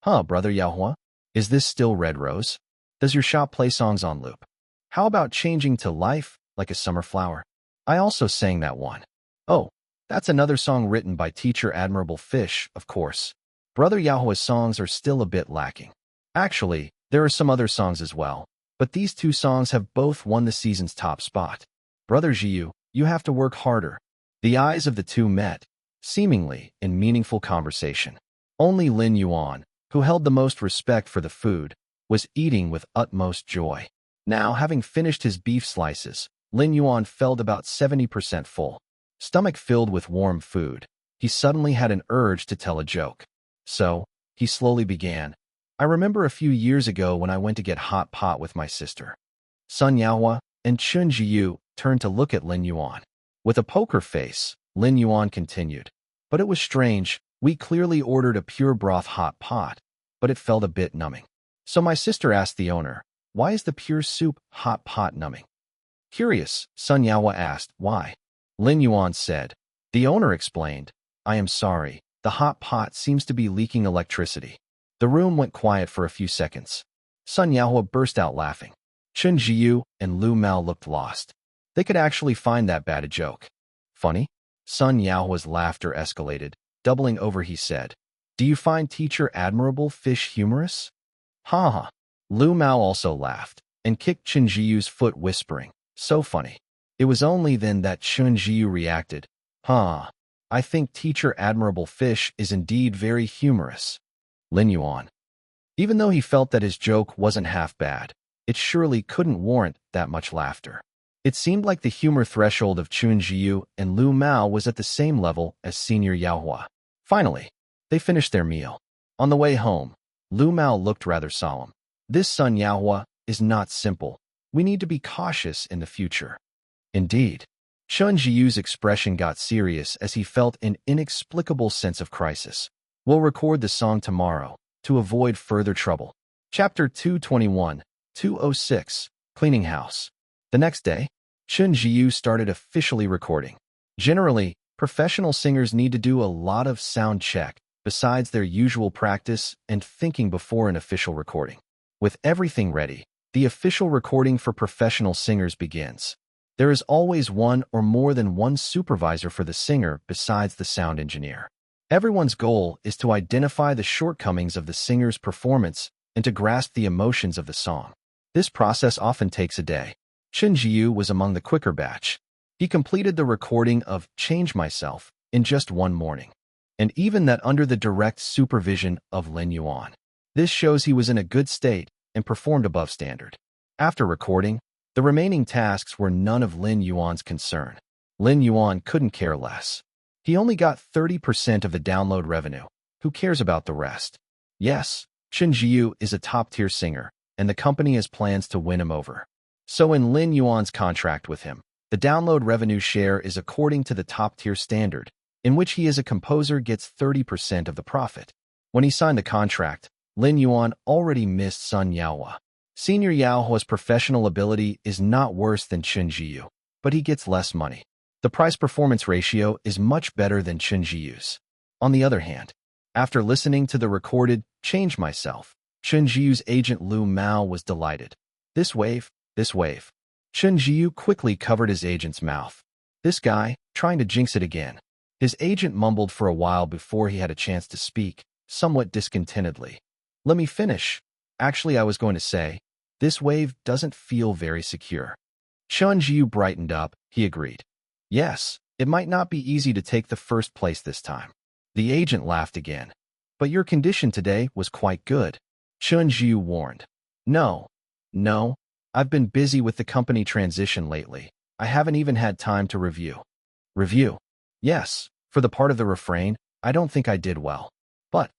"Huh, Brother Yaohua? Is this still Red Rose? Does your shop play songs on loop? How about changing to Life Like a Summer Flower? I also sang that one." "Oh, that's another song written by teacher Admirable Fish, of course. Brother Yaohua's songs are still a bit lacking. Actually, there are some other songs as well, but these 2 songs have both won the season's top spot. Brother Jiu, you have to work harder." The eyes of the two met, seemingly in meaningful conversation. Only Lin Yuan, who held the most respect for the food, was eating with utmost joy. Now, having finished his beef slices, Lin Yuan felt about 70% full. Stomach filled with warm food, he suddenly had an urge to tell a joke. So, he slowly began. I remember a few years ago when I went to get hot pot with my sister. Sun Yaohua and Chun Jiyu turned to look at Lin Yuan. With a poker face, Lin Yuan continued. But it was strange. We clearly ordered a pure broth hot pot, but it felt a bit numbing. So my sister asked the owner, why is the pure soup hot pot numbing? Curious, Sun Yaohua asked, why? Lin Yuan said. The owner explained, I am sorry, the hot pot seems to be leaking electricity. The room went quiet for a few seconds. Sun Yaohua burst out laughing. Chun Jiyu and Lu Mao looked lost. They could actually find that bad a joke. Funny? Sun Yaohua's laughter escalated. Doubling over, he said, do you find teacher admirable fish humorous? Ha ha. Lu Mao also laughed and kicked Chun Jiyu's foot, whispering, so funny. It was only then that Chun Jiyu reacted, ha. I think teacher admirable fish is indeed very humorous. Lin Yuan. Even though he felt that his joke wasn't half bad, it surely couldn't warrant that much laughter. It seemed like the humor threshold of Chun Jiyu and Lu Mao was at the same level as Senior Yaohua. Finally, they finished their meal. On the way home, Lu Mao looked rather solemn. This Sun Yaohua is not simple. We need to be cautious in the future. Indeed, Chun Jiyu's expression got serious as he felt an inexplicable sense of crisis. We'll record the song tomorrow to avoid further trouble. Chapter 221, 206, Cleaning House. The next day, Chun Jiyu started officially recording. Generally, professional singers need to do a lot of sound check, besides their usual practice and thinking before an official recording. With everything ready, the official recording for professional singers begins. There is always one or more than one supervisor for the singer besides the sound engineer. Everyone's goal is to identify the shortcomings of the singer's performance and to grasp the emotions of the song. This process often takes a day. Chun Jiyu was among the quicker batch. He completed the recording of Change Myself in just one morning, and even that under the direct supervision of Lin Yuan. This shows he was in a good state and performed above standard. After recording, the remaining tasks were none of Lin Yuan's concern. Lin Yuan couldn't care less. He only got 30% of the download revenue. Who cares about the rest? Yes, Chun Jiyu is a top-tier singer, and the company has plans to win him over. So in Lin Yuan's contract with him, the download revenue share is according to the top-tier standard, in which he as a composer gets 30% of the profit. When he signed the contract, Lin Yuan already missed Sun Yaohua. Senior Yaohua's professional ability is not worse than Chun Jiyu, but he gets less money. The price-performance ratio is much better than Chun Jiyu's. On the other hand, after listening to the recorded Change Myself, Chun Jiyu's agent Lu Mao was delighted. This wave. Chun Jiyu quickly covered his agent's mouth. This guy, trying to jinx it again. His agent mumbled for a while before he had a chance to speak, somewhat discontentedly. Let me finish. Actually, I was going to say, this wave doesn't feel very secure. Chun Jiyu brightened up, he agreed. Yes, it might not be easy to take the first place this time. The agent laughed again. But your condition today was quite good. Chun Jiyu warned. No, I've been busy with the company transition lately. I haven't even had time to review. Review? Yes, for the part of the refrain, I don't think I did well. But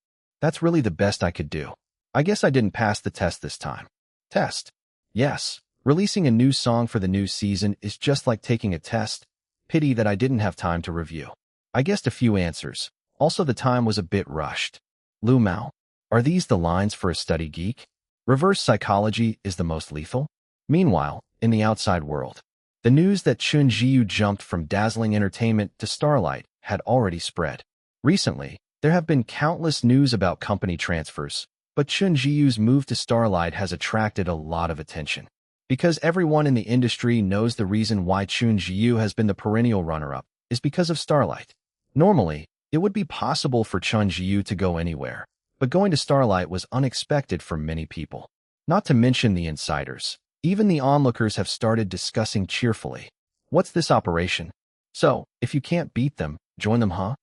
that's really the best I could do. I guess I didn't pass the test this time. Test? Yes, releasing a new song for the new season is just like taking a test. Pity that I didn't have time to review. I guessed a few answers. Also, the time was a bit rushed. Lu Mao, are these the lines for a study geek? Reverse psychology is the most lethal? Meanwhile, in the outside world, the news that Chun Jiyu jumped from dazzling entertainment to Starlight had already spread. Recently, there have been countless news about company transfers, but Chun Jiyu's move to Starlight has attracted a lot of attention. Because everyone in the industry knows the reason why Chun Jiyu has been the perennial runner-up is because of Starlight. Normally, it would be possible for Chun Jiyu to go anywhere, but going to Starlight was unexpected for many people. Not to mention the insiders. Even the onlookers have started discussing cheerfully. What's this operation? So, if you can't beat them, join them, huh?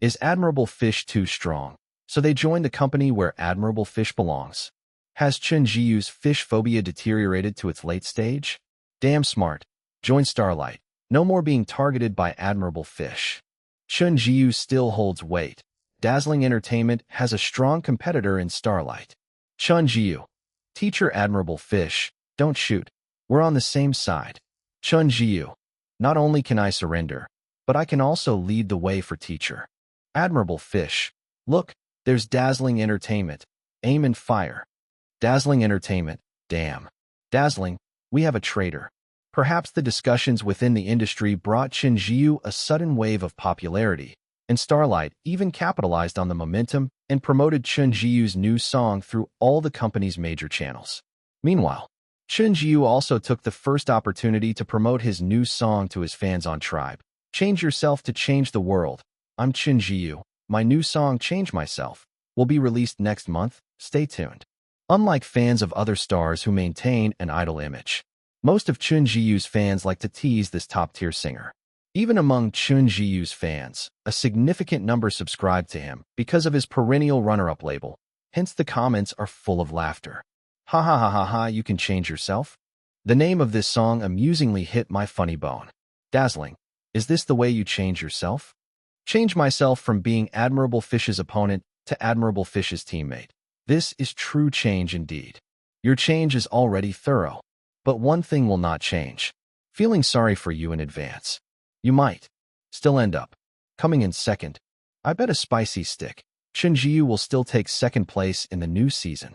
Is Admirable Fish too strong? So they joined the company where Admirable Fish belongs. Has Chun Jiyu's fish phobia deteriorated to its late stage? Damn smart. Join Starlight. No more being targeted by admirable fish. Chun Jiyu still holds weight. Dazzling Entertainment has a strong competitor in Starlight. Chun Jiyu. Teacher Admirable Fish, don't shoot. We're on the same side. Chun Jiyu. Not only can I surrender, but I can also lead the way for teacher. Admirable Fish. Look, there's Dazzling Entertainment. Aim and fire. Dazzling Entertainment. Damn. Dazzling, we have a traitor. Perhaps the discussions within the industry brought Chun Jiyu a sudden wave of popularity, and Starlight even capitalized on the momentum and promoted Chun Jiyu's new song through all the company's major channels. Meanwhile, Chun Jiyu also took the first opportunity to promote his new song to his fans on Tribe. Change Yourself to Change the World. I'm Chun Jiyu. My new song, Change Myself, will be released next month. Stay tuned. Unlike fans of other stars who maintain an idol image, most of Chun Jiyu's fans like to tease this top-tier singer. Even among Chun Jiyu's fans, a significant number subscribe to him because of his perennial runner-up label. Hence, the comments are full of laughter. Ha ha ha ha ha, you can change yourself? The name of this song amusingly hit my funny bone. Dazzling. Is this the way you change yourself? Change myself from being Admirable Fish's opponent to Admirable Fish's teammate. This is true change indeed. Your change is already thorough. But one thing will not change. Feeling sorry for you in advance. You might still end up coming in second. I bet a spicy stick. Chun Jiyu will still take second place in the new season.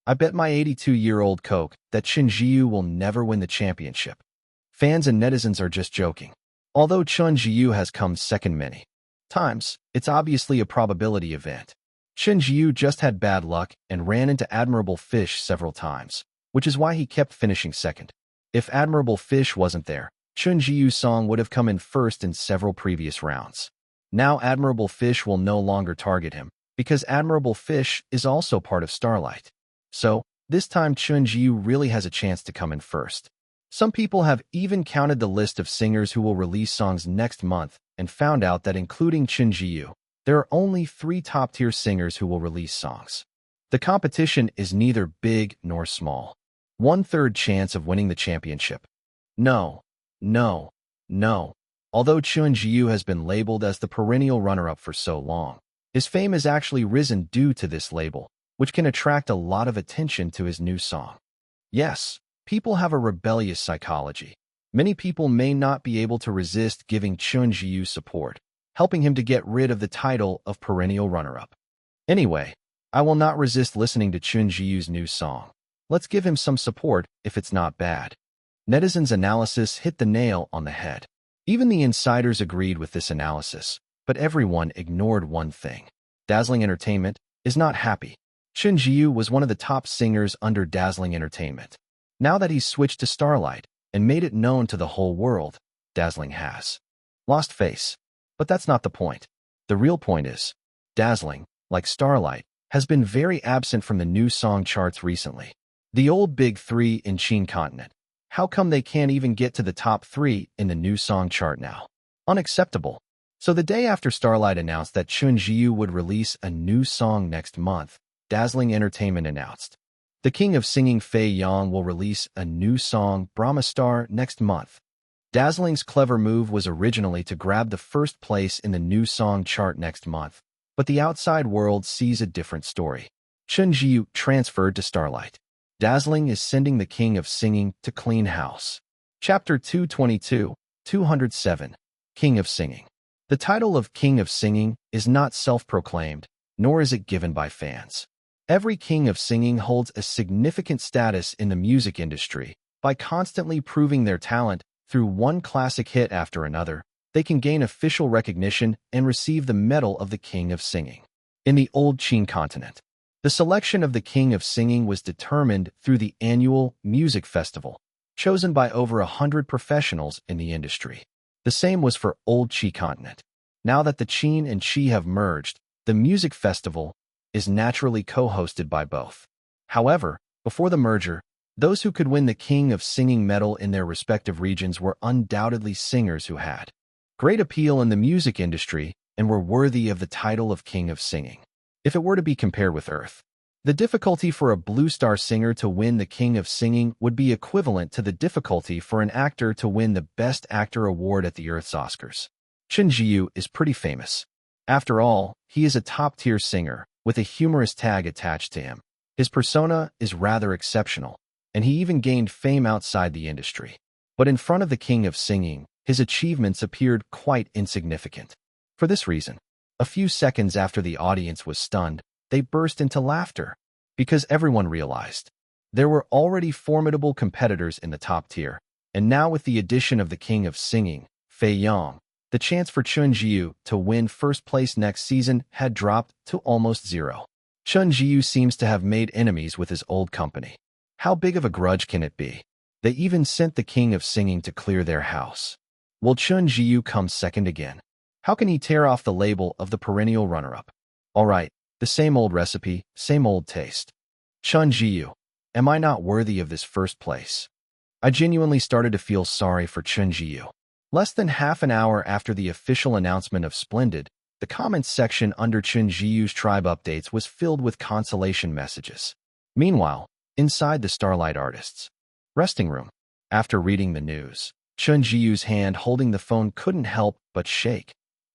I bet my 82-year-old Coke that Chun Jiyu will never win the championship. Fans and netizens are just joking. Although Chun Jiyu has come second many times, it's obviously a probability event. Chun Jiyu just had bad luck and ran into Admirable Fish several times, which is why he kept finishing second. If Admirable Fish wasn't there, Chun Jiyu's song would have come in first in several previous rounds. Now Admirable Fish will no longer target him, because Admirable Fish is also part of Starlight. So, this time Chun Jiyu really has a chance to come in first. Some people have even counted the list of singers who will release songs next month and found out that including Chun Jiyu, there are only 3 top-tier singers who will release songs. The competition is neither big nor small. 1/3 chance of winning the championship. No. Although Chun Jiyu has been labeled as the perennial runner-up for so long, his fame has actually risen due to this label, which can attract a lot of attention to his new song. Yes, people have a rebellious psychology. Many people may not be able to resist giving Chun Jiyu support, helping him to get rid of the title of perennial runner-up. Anyway, I will not resist listening to Chun Jiyu's new song. Let's give him some support if it's not bad. Netizens' analysis hit the nail on the head. Even the insiders agreed with this analysis, but everyone ignored one thing. Dazzling Entertainment is not happy. Chun Jiyu was one of the top singers under Dazzling Entertainment. Now that he's switched to Starlight and made it known to the whole world, Dazzling has lost face. But that's not the point. The real point is, Dazzling, like Starlight, has been very absent from the new song charts recently. The old big 3 in Qin continent. How come they can't even get to the top 3 in the new song chart now? Unacceptable. So the day after Starlight announced that Chun Jiyu would release a new song next month, Dazzling Entertainment announced. The king of singing Fei Yang will release a new song, Brahma Star, next month. Dazzling's clever move was originally to grab the first place in the new song chart next month, but the outside world sees a different story. Chun Jiyu transferred to Starlight. Dazzling is sending the king of singing to clean house. Chapter 222, 207, King of Singing. The title of King of Singing is not self-proclaimed, nor is it given by fans. Every king of singing holds a significant status in the music industry. By constantly proving their talent through one classic hit after another, they can gain official recognition and receive the medal of the King of Singing. In the old Qin continent, the selection of the King of Singing was determined through the annual music festival, chosen by over 100 professionals in the industry. The same was for Old Qi continent. Now that the Qin and Qi have merged, the music festival is naturally co-hosted by both. However, before the merger, those who could win the King of Singing medal in their respective regions were undoubtedly singers who had great appeal in the music industry and were worthy of the title of King of Singing. If it were to be compared with Earth, The difficulty for a Blue Star singer to win the King of Singing would be equivalent to the difficulty for an actor to win the Best Actor award at the Earth's Oscars. Chen Jiyu is pretty famous. After all, he is a top-tier singer, with a humorous tag attached to him. His persona is rather exceptional, and he even gained fame outside the industry. But in front of the King of Singing, his achievements appeared quite insignificant. For this reason, a few seconds after the audience was stunned, they burst into laughter, because everyone realized there were already formidable competitors in the top tier, and now with the addition of the King of Singing, Fei Yang, the chance for Chen Jiyu to win first place next season had dropped to almost zero. Chen Jiyu seems to have made enemies with his old company. How big of a grudge can it be? They even sent the King of Singing to clear their house. Will Chen Jiyu come second again? How can he tear off the label of the perennial runner-up? All right, the same old recipe, same old taste. Chen Jiyu, am I not worthy of this first place? I genuinely started to feel sorry for Chen Jiyu. Less than half an hour after the official announcement of Splendid, the comments section under Chen Jiyu's tribe updates was filled with consolation messages. Meanwhile, inside the Starlight Artists' resting room, after reading the news, Chen Jiyu's hand holding the phone couldn't help but shake.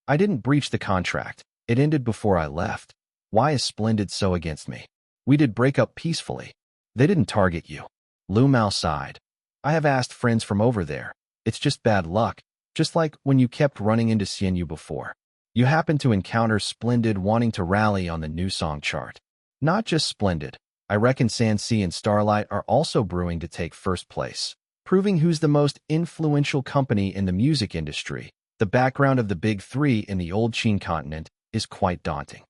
I didn't breach the contract. It ended before I left. Why is Splendid so against me? We did break up peacefully. They didn't target you. Lu Mao sighed. I have asked friends from over there. It's just bad luck, just like when you kept running into Xianyu before. You happened to encounter Splendid wanting to rally on the new song chart. Not just Splendid. I reckon Sansi and Starlight are also brewing to take first place, proving who's the most influential company in the music industry. The background of the big three in the old Qin continent is quite daunting.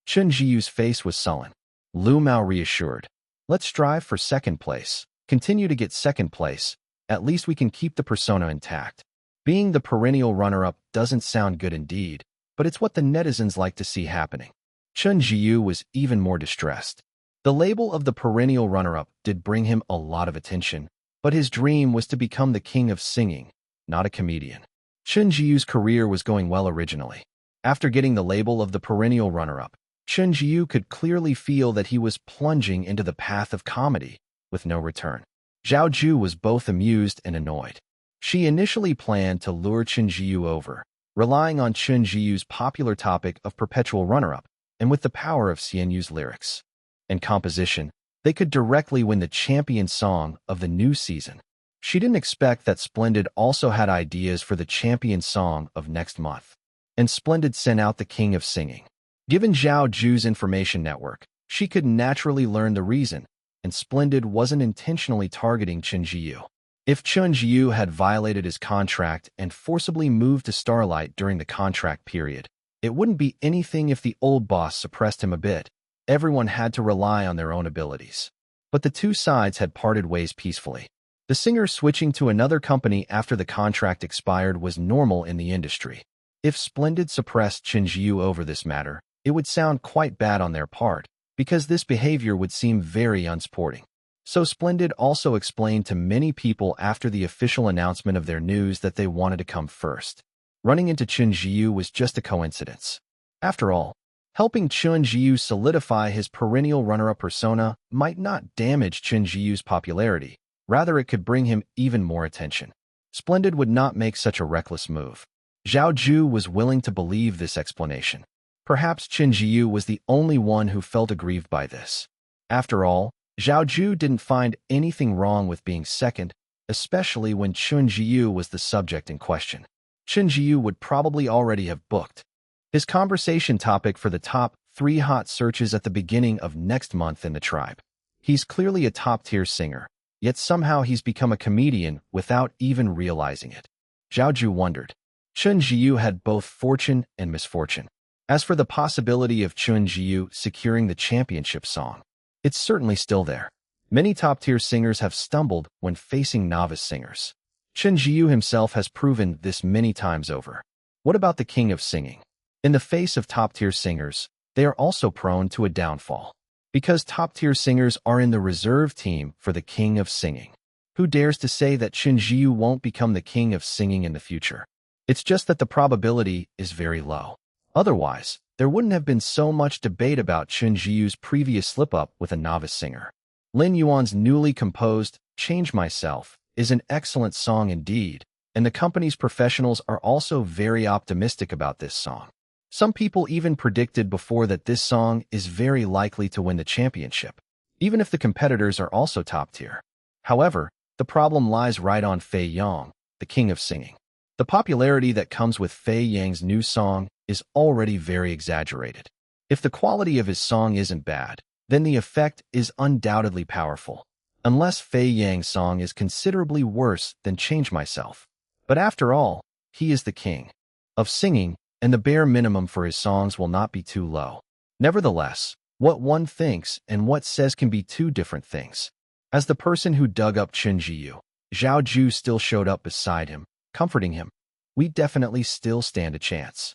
Chen Jiyu's face was sullen. Lu Mao reassured. Let's strive for second place. Continue to get second place. At least we can keep the persona intact. Being the perennial runner-up doesn't sound good indeed, but it's what the netizens like to see happening. Chen Jiyu was even more distressed. The label of the perennial runner-up did bring him a lot of attention, but his dream was to become the King of Singing, not a comedian. Chen Jiyu's career was going well originally. After getting the label of the perennial runner-up, Chen Jiyu could clearly feel that he was plunging into the path of comedy, with no return. Zhao Ju was both amused and annoyed. She initially planned to lure Chen Jiyu over, relying on Chen Jiyu's popular topic of perpetual runner-up, and with the power of Xianyu's lyrics and composition, they could directly win the champion song of the new season. She didn't expect that Splendid also had ideas for the champion song of next month. And Splendid sent out the King of Singing. Given Zhao Ju's information network, she could naturally learn the reason, and Splendid wasn't intentionally targeting Chen Jiyu. If Chen Jiyu had violated his contract and forcibly moved to Starlight during the contract period, it wouldn't be anything if the old boss suppressed him a bit. Everyone had to rely on their own abilities. But the two sides had parted ways peacefully. The singer switching to another company after the contract expired was normal in the industry. If Splendid suppressed Chen Jiyu over this matter, it would sound quite bad on their part, because this behavior would seem very unsporting. So Splendid also explained to many people after the official announcement of their news that they wanted to come first. Running into Chen Jiyu was just a coincidence. After all, helping Chen Jiyu solidify his perennial runner-up persona might not damage Chen Jiyu's popularity. Rather, it could bring him even more attention. Splendid would not make such a reckless move. Zhao Ju was willing to believe this explanation. Perhaps Chen Jiyu was the only one who felt aggrieved by this. After all, Zhao Ju didn't find anything wrong with being second, especially when Chen Jiyu was the subject in question. Chen Jiyu would probably already have booked his conversation topic for the top 3 hot searches at the beginning of next month in the tribe. He's clearly a top-tier singer, yet somehow he's become a comedian without even realizing it. Zhao Ju wondered. Chen Jiyu had both fortune and misfortune. As for the possibility of Chen Jiyu securing the championship song, it's certainly still there. Many top-tier singers have stumbled when facing novice singers. Chen Jiyu himself has proven this many times over. What about the King of Singing? In the face of top-tier singers, they are also prone to a downfall. Because top-tier singers are in the reserve team for the King of Singing. Who dares to say that Chen Jiyu won't become the King of Singing in the future? It's just that the probability is very low. Otherwise, there wouldn't have been so much debate about Chen Zhiyu's previous slip-up with a novice singer. Lin Yuan's newly composed Change Myself is an excellent song indeed, and the company's professionals are also very optimistic about this song. Some people even predicted before that this song is very likely to win the championship, even if the competitors are also top tier. However, the problem lies right on Fei Yang, the king of singing. The popularity that comes with Fei Yang's new song is already very exaggerated. If the quality of his song isn't bad, then the effect is undoubtedly powerful, unless Fei Yang's song is considerably worse than Change Myself. But after all, he is the king of singing, and the bare minimum for his songs will not be too low. Nevertheless, what one thinks and what says can be two different things. As the person who dug up Chen Zhiyu, Zhao Ju still showed up beside him, comforting him. We definitely still stand a chance.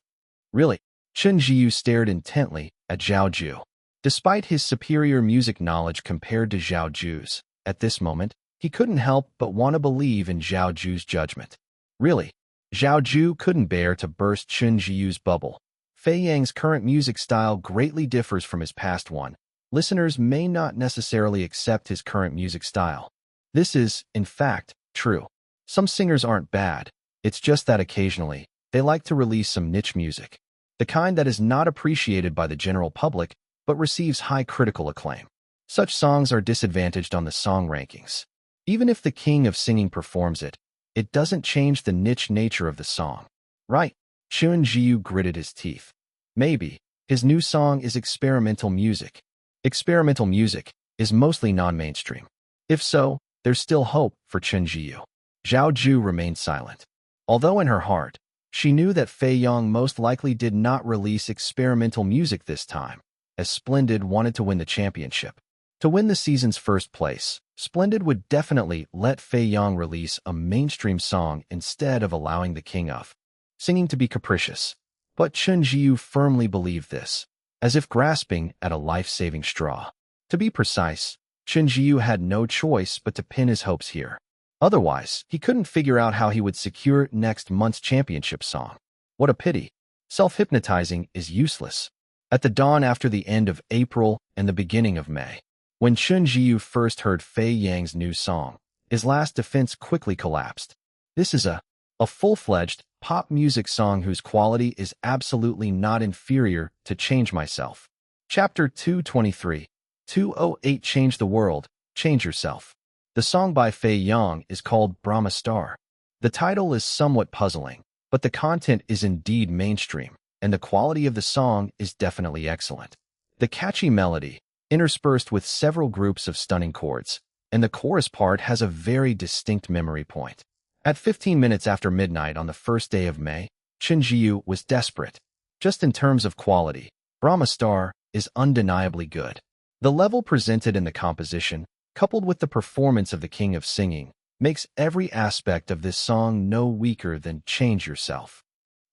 Really? Chen Zhiyu stared intently at Zhao Ju. Despite his superior music knowledge compared to Zhao Ju's, at this moment, he couldn't help but want to believe in Zhao Ju's judgment. Really? Zhao Ju couldn't bear to burst Chen Zhiyu's bubble. Fei Yang's current music style greatly differs from his past one. Listeners may not necessarily accept his current music style. This is, in fact, true. Some singers aren't bad. It's just that occasionally, they like to release some niche music. The kind that is not appreciated by the general public, but receives high critical acclaim. Such songs are disadvantaged on the song rankings. Even if the king of singing performs it, it doesn't change the niche nature of the song. Right? Chen Zhiyu gritted his teeth. Maybe. His new song is experimental music. Experimental music is mostly non-mainstream. If so, there's still hope for Chen Zhiyu. Zhao Ju remained silent. Although in her heart, she knew that Fei Yang most likely did not release experimental music this time, as Splendid wanted to win the championship. To win the season's first place, Splendid would definitely let Fei Yang release a mainstream song instead of allowing the king of singing to be capricious. But Chen Zhiyu firmly believed this, as if grasping at a life-saving straw. To be precise, Chen Zhiyu had no choice but to pin his hopes here. Otherwise, he couldn't figure out how he would secure next month's championship song. What a pity. Self-hypnotizing is useless. At the dawn after the end of April and the beginning of May, when Chen Zhiyu first heard Fei Yang's new song, his last defense quickly collapsed. This is a full-fledged pop music song whose quality is absolutely not inferior to Change Myself. Chapter 223. 208 Change the World, Change Yourself. The song by Fei Yang is called Brahma Star. The title is somewhat puzzling, but the content is indeed mainstream, and the quality of the song is definitely excellent. The catchy melody, interspersed with several groups of stunning chords, and the chorus part has a very distinct memory point. At 15 minutes after midnight on the first day of May, Chen Zhiyu was desperate. Just in terms of quality, Brahma Star is undeniably good. The level presented in the composition, coupled with the performance of the king of singing, makes every aspect of this song no weaker than Change Yourself.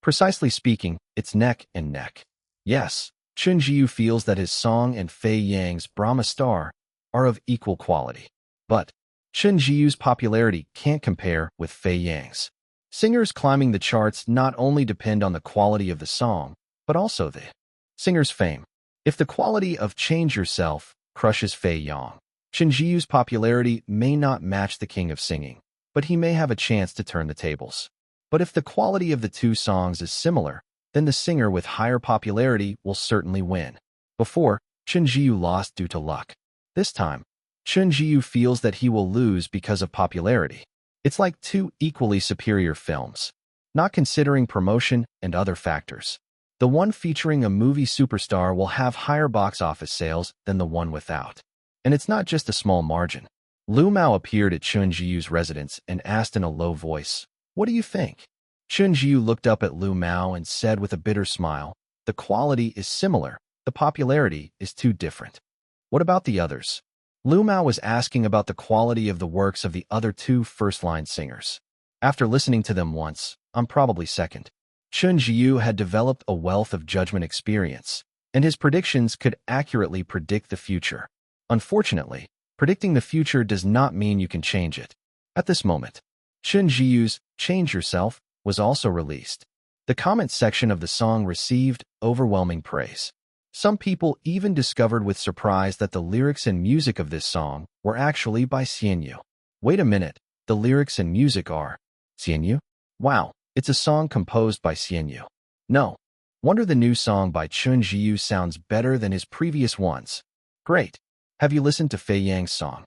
Precisely speaking, it's neck and neck. Yes, Chen Zhiyu feels that his song and Fei Yang's Brahma Star are of equal quality. But Chen Zhiyu's popularity can't compare with Fei Yang's. Singers climbing the charts not only depend on the quality of the song, but also the singer's fame. If the quality of Change Yourself crushes Fei Yang, Chen Zhiyu's popularity may not match the king of singing, but he may have a chance to turn the tables. But if the quality of the two songs is similar, then the singer with higher popularity will certainly win. Before, Chen Zhiyu lost due to luck. This time, Chen Zhiyu feels that he will lose because of popularity. It's like two equally superior films, not considering promotion and other factors. The one featuring a movie superstar will have higher box office sales than the one without. And it's not just a small margin. Lu Mao appeared at Chen Zhiyu's residence and asked in a low voice, "What do you think?" Chen Zhiyu looked up at Lu Mao and said with a bitter smile, "The quality is similar, the popularity is too different." What about the others? Lu Mao was asking about the quality of the works of the other two first-line singers. After listening to them once, I'm probably second. Chen Zhiyu had developed a wealth of judgment experience, and his predictions could accurately predict the future. Unfortunately, predicting the future does not mean you can change it. At this moment, Chen Zhiyu's Change Yourself was also released. The comment section of the song received overwhelming praise. Some people even discovered with surprise that the lyrics and music of this song were actually by Xianyu. Wait a minute, the lyrics and music are Xianyu? Wow, it's a song composed by Xianyu. No wonder the new song by Chun Jiyu sounds better than his previous ones. Great. Have you listened to Fei Yang's song?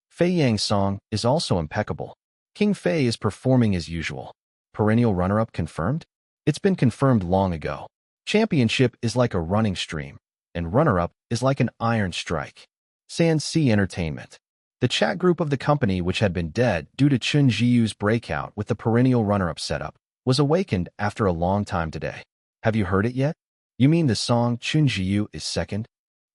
Fei Yang's song is also impeccable. King Fei is performing as usual. Perennial runner-up confirmed? It's been confirmed long ago. Championship is like a running stream, and runner-up is like an iron strike. Sansi Entertainment. The chat group of the company, which had been dead due to Chun Jiyu's breakout with the perennial runner-up setup, was awakened after a long time today. Have you heard it yet? You mean the song Chun Jiyu is second?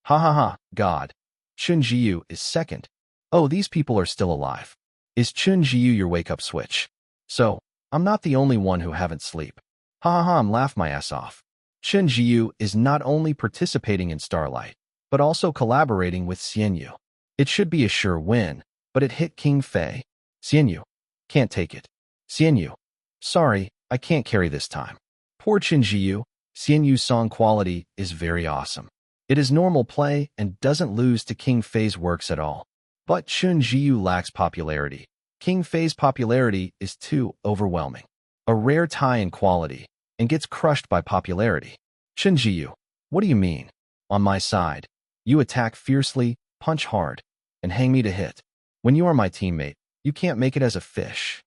Ha ha ha, God. Chun Jiyu is second. Oh, these people are still alive. Is Chun Jiyu your wake-up switch? So, I'm not the only one who haven't sleep. Ha ha ha, I'm laugh my ass off. Chun Jiyu is not only participating in Starlight, but also collaborating with Xianyu. It should be a sure win, but it hit King Fei. Xianyu. Can't take it. Xianyu. Sorry, I can't carry this time. Poor Chun Jiyu. Xianyu's song quality is very awesome. It is normal play and doesn't lose to King Fei's works at all. But Chun Jiyu lacks popularity. King Fei's popularity is too overwhelming. A rare tie in quality, and gets crushed by popularity. Chun Jiyu, what do you mean? On my side, you attack fiercely, punch hard, and hang me to hit. When you are my teammate, you can't make it as a fish.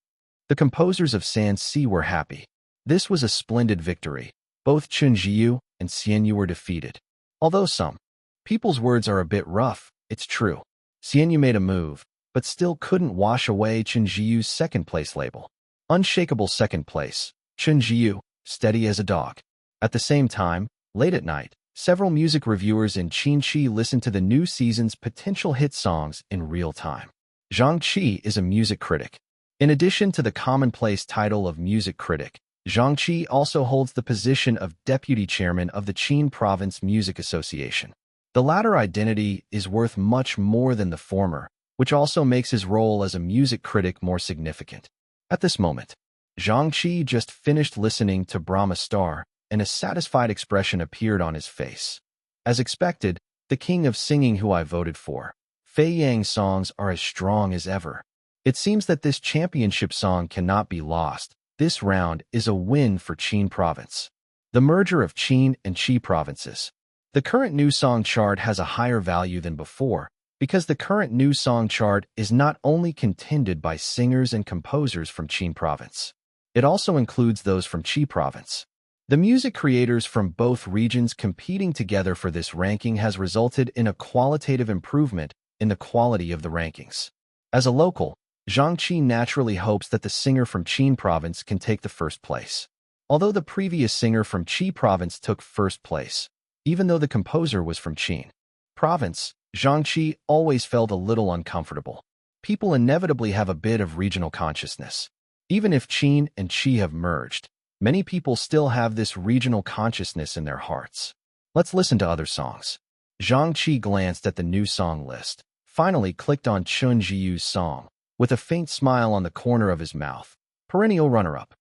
The composers of Sansi were happy. This was a splendid victory. Both Chun Jiyu and Xianyu were defeated. Although some people's words are a bit rough, it's true. Xianyu made a move, but still couldn't wash away Chun Jiyu's second-place label. Unshakable second place, Chun Jiyu, steady as a dog. At the same time, late at night, several music reviewers in Qinchi listened to the new season's potential hit songs in real time. Zhang Qi is a music critic. In addition to the commonplace title of music critic, Zhang Qi also holds the position of deputy chairman of the Qin Province Music Association. The latter identity is worth much more than the former, which also makes his role as a music critic more significant. At this moment, Zhang Qi just finished listening to Brahma Star, and a satisfied expression appeared on his face. As expected, the king of singing who I voted for, Fei Yang's songs are as strong as ever. It seems that this championship song cannot be lost. This round is a win for Qin Province. The merger of Qin and Qi provinces. The current new song chart has a higher value than before, because the current new song chart is not only contended by singers and composers from Qin Province. It also includes those from Qi Province. The music creators from both regions competing together for this ranking has resulted in a qualitative improvement in the quality of the rankings. As a local, Zhang Qi naturally hopes that the singer from Qin Province can take the first place. Although the previous singer from Qi Province took first place, even though the composer was from Qin Province, Zhang Qi always felt a little uncomfortable. People inevitably have a bit of regional consciousness. Even if Qin and Qi have merged, many people still have this regional consciousness in their hearts. Let's listen to other songs. Zhang Qi glanced at the new song list, finally clicked on Chun Jiyu's song, with a faint smile on the corner of his mouth. Perennial runner-up.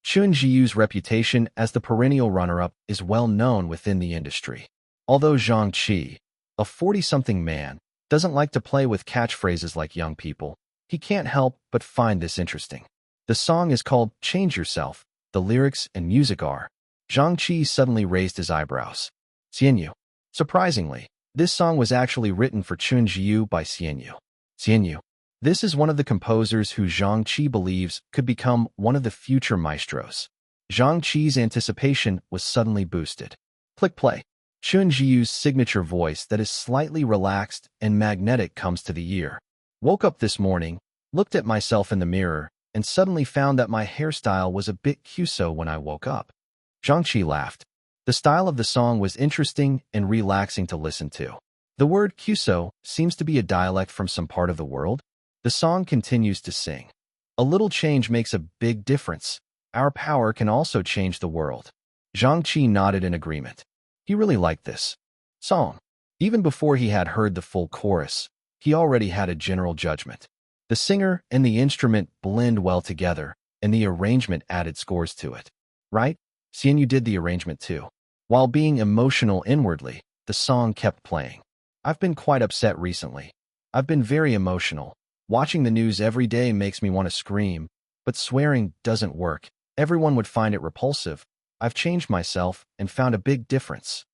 Chun Jiyu's reputation as the perennial runner-up is well known within the industry. Although Zhang Qi, a 40-something man, doesn't like to play with catchphrases like young people, he can't help but find this interesting. The song is called Change Yourself. The lyrics and music are. Zhang Qi suddenly raised his eyebrows. Xianyu. Surprisingly, this song was actually written for Chun Jiyu by Xianyu. Xianyu. This is one of the composers who Zhang Qi believes could become one of the future maestros. Zhang Qi's anticipation was suddenly boosted. Click play. Chun Jiyu's signature voice that is slightly relaxed and magnetic comes to the ear. Woke up this morning, looked at myself in the mirror, and suddenly found that my hairstyle was a bit cuso when I woke up. Zhang Qi laughed. The style of the song was interesting and relaxing to listen to. The word cuso seems to be a dialect from some part of the world. The song continues to sing. A little change makes a big difference. Our power can also change the world. Zhang Qi nodded in agreement. He really liked this song. Even before he had heard the full chorus, he already had a general judgment. The singer and the instrument blend well together, and the arrangement added scores to it. Right? Xian did the arrangement too. While being emotional inwardly, the song kept playing. I've been quite upset recently. I've been very emotional. Watching the news every day makes me want to scream, but swearing doesn't work. Everyone would find it repulsive. I've changed myself and found a big difference.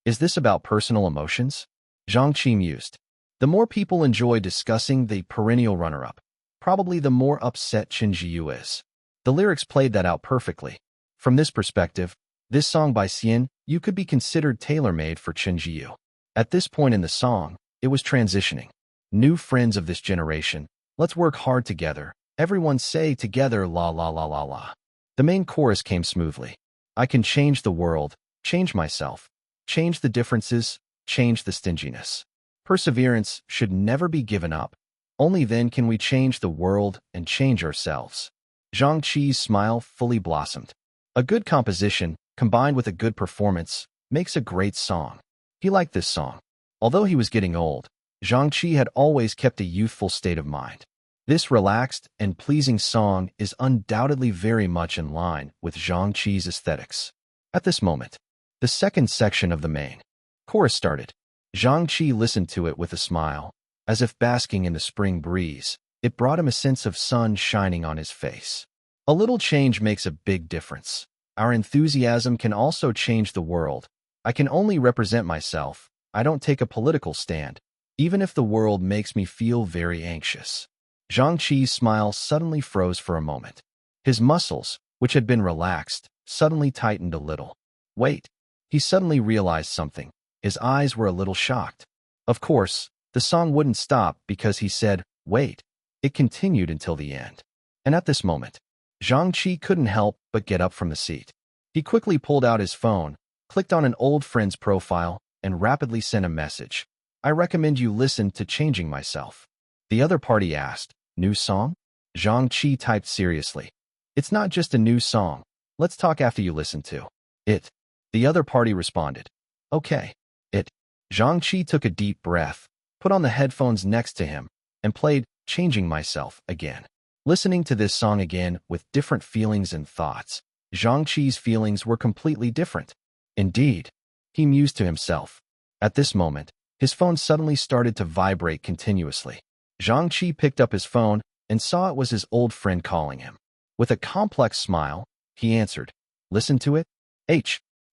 Is this about personal emotions? Zhang Qi mused. The more people enjoy discussing the perennial runner-up, probably the more upset Qin Jiyu is. The lyrics played that out perfectly. From this perspective, this song by Xian Yu could be considered tailor-made for Qin Jiyu. At this point in the song, it was transitioning. New friends of this generation, let's work hard together. Everyone say together la la la la la. The main chorus came smoothly. I can change the world, change myself, change the differences, change the stinginess. Perseverance should never be given up. Only then can we change the world and change ourselves. Zhang Qi's smile fully blossomed. A good composition, combined with a good performance, makes a great song. He liked this song. Although he was getting old, Zhang Qi had always kept a youthful state of mind. This relaxed and pleasing song is undoubtedly very much in line with Zhang Qi's aesthetics. At this moment, the second section of the main chorus started. Zhang Qi listened to it with a smile, as if basking in the spring breeze. It brought him a sense of sun shining on his face. A little change makes a big difference. Our enthusiasm can also change the world. I can only represent myself. I don't take a political stand, even if the world makes me feel very anxious. Zhang Qi's smile suddenly froze for a moment. His muscles, which had been relaxed, suddenly tightened a little. Wait. He suddenly realized something. His eyes were a little shocked. Of course, the song wouldn't stop because he said, wait. It continued until the end. And at this moment, Zhang Qi couldn't help but get up from the seat. He quickly pulled out his phone, clicked on an old friend's profile, and rapidly sent a message. I recommend you listen to Changing Myself. The other party asked, new song? Zhang Qi typed seriously. It's not just a new song. Let's talk after you listen to it. The other party responded. Okay. It. Zhang Qi took a deep breath, put on the headphones next to him, and played Changing Myself again. Listening to this song again with different feelings and thoughts, Zhang Qi's feelings were completely different. Indeed, he mused to himself. At this moment, his phone suddenly started to vibrate continuously. Zhang Qi picked up his phone and saw it was his old friend calling him. With a complex smile, he answered, listen to it?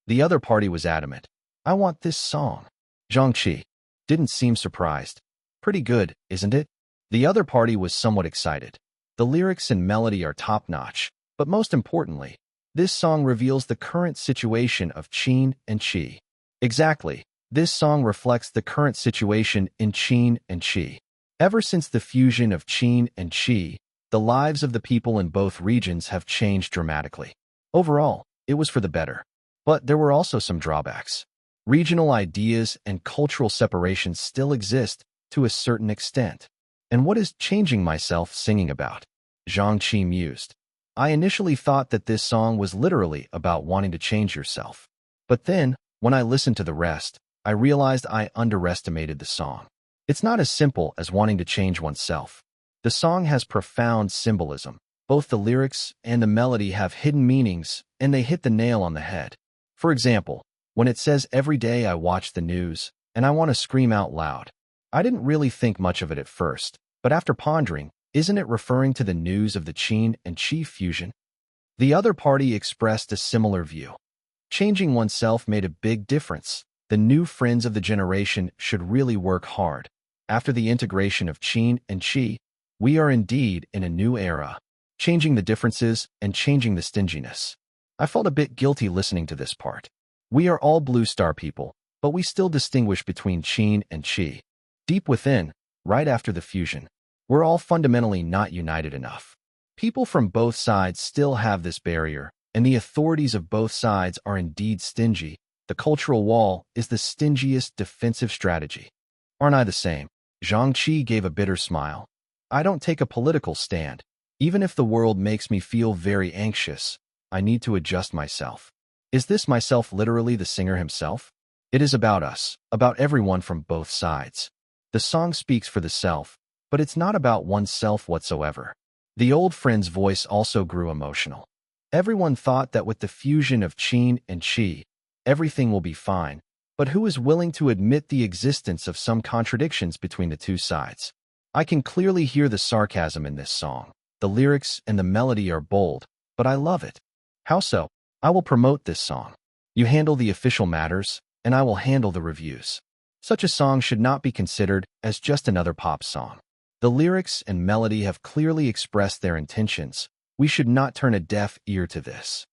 The other party was adamant. I want this song. Zhang Qi didn't seem surprised. Pretty good, isn't it? The other party was somewhat excited. The lyrics and melody are top-notch, but most importantly, this song reveals the current situation of Qin and Qi. Exactly, this song reflects the current situation in Qin and Qi. Ever since the fusion of Qin and Qi, the lives of the people in both regions have changed dramatically. Overall, it was for the better. But there were also some drawbacks. Regional ideas and cultural separations still exist to a certain extent. And what is Changing Myself singing about? Zhang Qi mused. I initially thought that this song was literally about wanting to change yourself. But then, when I listened to the rest, I realized I underestimated the song. It's not as simple as wanting to change oneself. The song has profound symbolism. Both the lyrics and the melody have hidden meanings, and they hit the nail on the head. For example, when it says every day I watch the news, and I want to scream out loud. I didn't really think much of it at first, but after pondering, isn't it referring to the news of the Qin and Qi fusion? The other party expressed a similar view. Changing oneself made a big difference. The new friends of the generation should really work hard. After the integration of Qin and Qi, we are indeed in a new era, changing the differences and changing the stinginess. I felt a bit guilty listening to this part. We are all Blue Star people, but we still distinguish between Qin and Qi. Deep within, right after the fusion, we're all fundamentally not united enough. People from both sides still have this barrier, and the authorities of both sides are indeed stingy. The cultural wall is the stingiest defensive strategy. Aren't I the same? Zhang Qi gave a bitter smile. I don't take a political stand. Even if the world makes me feel very anxious, I need to adjust myself. Is this myself literally the singer himself? It is about us, about everyone from both sides. The song speaks for the self, but it's not about oneself whatsoever. The old friend's voice also grew emotional. Everyone thought that with the fusion of qin and qi, everything will be fine, but who is willing to admit the existence of some contradictions between the two sides? I can clearly hear the sarcasm in this song. The lyrics and the melody are bold, but I love it. How so? I will promote this song. You handle the official matters, and I will handle the reviews. Such a song should not be considered as just another pop song. The lyrics and melody have clearly expressed their intentions. We should not turn a deaf ear to this.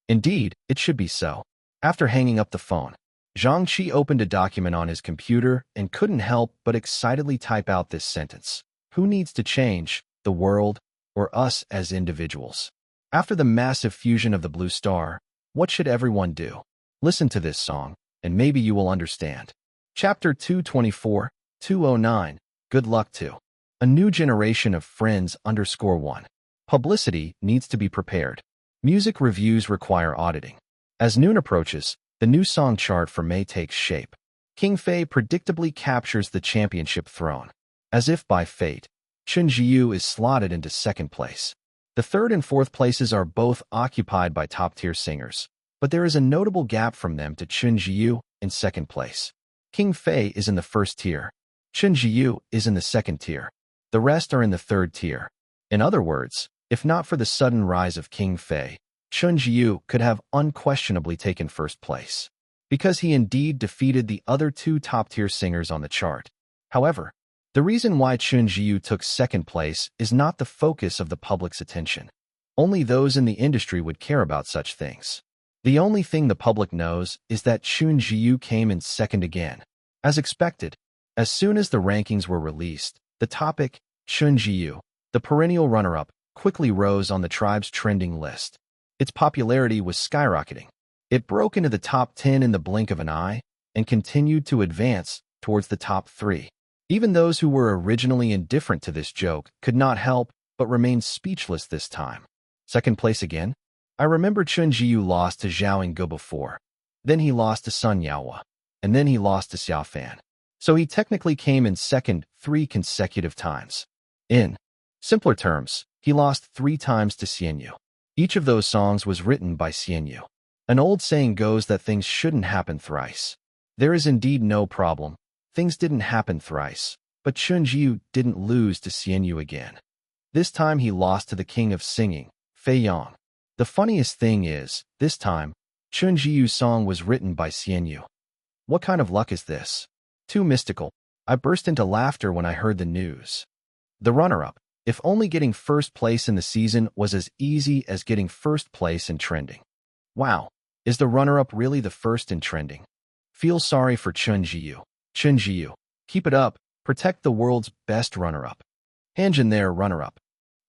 Indeed, it should be so. After hanging up the phone, Zhang Qi opened a document on his computer and couldn't help but excitedly type out this sentence. Who needs to change, the world or us as individuals? After the massive fusion of the blue star, what should everyone do? Listen to this song, and maybe you will understand. Chapter 224, 209, Good Luck to a New Generation of Friends _1. Publicity needs to be prepared. Music reviews require auditing. As noon approaches, the new song chart for May takes shape. King Fei predictably captures the championship throne. As if by fate, Chun Jiu is slotted into second place. The third and fourth places are both occupied by top-tier singers, but there is a notable gap from them to Chun Jiu in second place. King Fei is in the first tier. Chun Jiu is in the second tier. The rest are in the third tier. In other words, if not for the sudden rise of King Fei, Chun Jiu could have unquestionably taken first place, because he indeed defeated the other two top-tier singers on the chart. However, the reason why Chun Jiu took second place is not the focus of the public's attention. Only those in the industry would care about such things. The only thing the public knows is that Chun Jiu came in second again. As expected, as soon as the rankings were released, the topic, Chun Jiu, the perennial runner-up, quickly rose on the tribe's trending list. Its popularity was skyrocketing. It broke into the top 10 in the blink of an eye and continued to advance towards the top 3. Even those who were originally indifferent to this joke could not help but remain speechless this time. Second place again? I remember Chun Jiu lost to Zhao Yingge before. Then he lost to Sun Yaohua. And then he lost to Xiao Fan. So he technically came in second 3 consecutive times. In simpler terms, he lost 3 times to Xianyu. Each of those songs was written by Xianyu. An old saying goes that things shouldn't happen thrice. There is indeed no problem. Things didn't happen thrice, but Chun Jiu didn't lose to Xianyu again. This time he lost to the king of singing, Fei Yang. The funniest thing is, this time, Chun Jiu's song was written by Xianyu. What kind of luck is this? Too mystical. I burst into laughter when I heard the news. The runner-up, if only getting first place in the season was as easy as getting first place in trending. Wow, is the runner-up really the first in trending? Feel sorry for Chun Jiu. Chun Jiu, keep it up, protect the world's best runner-up. Hang in there, runner-up.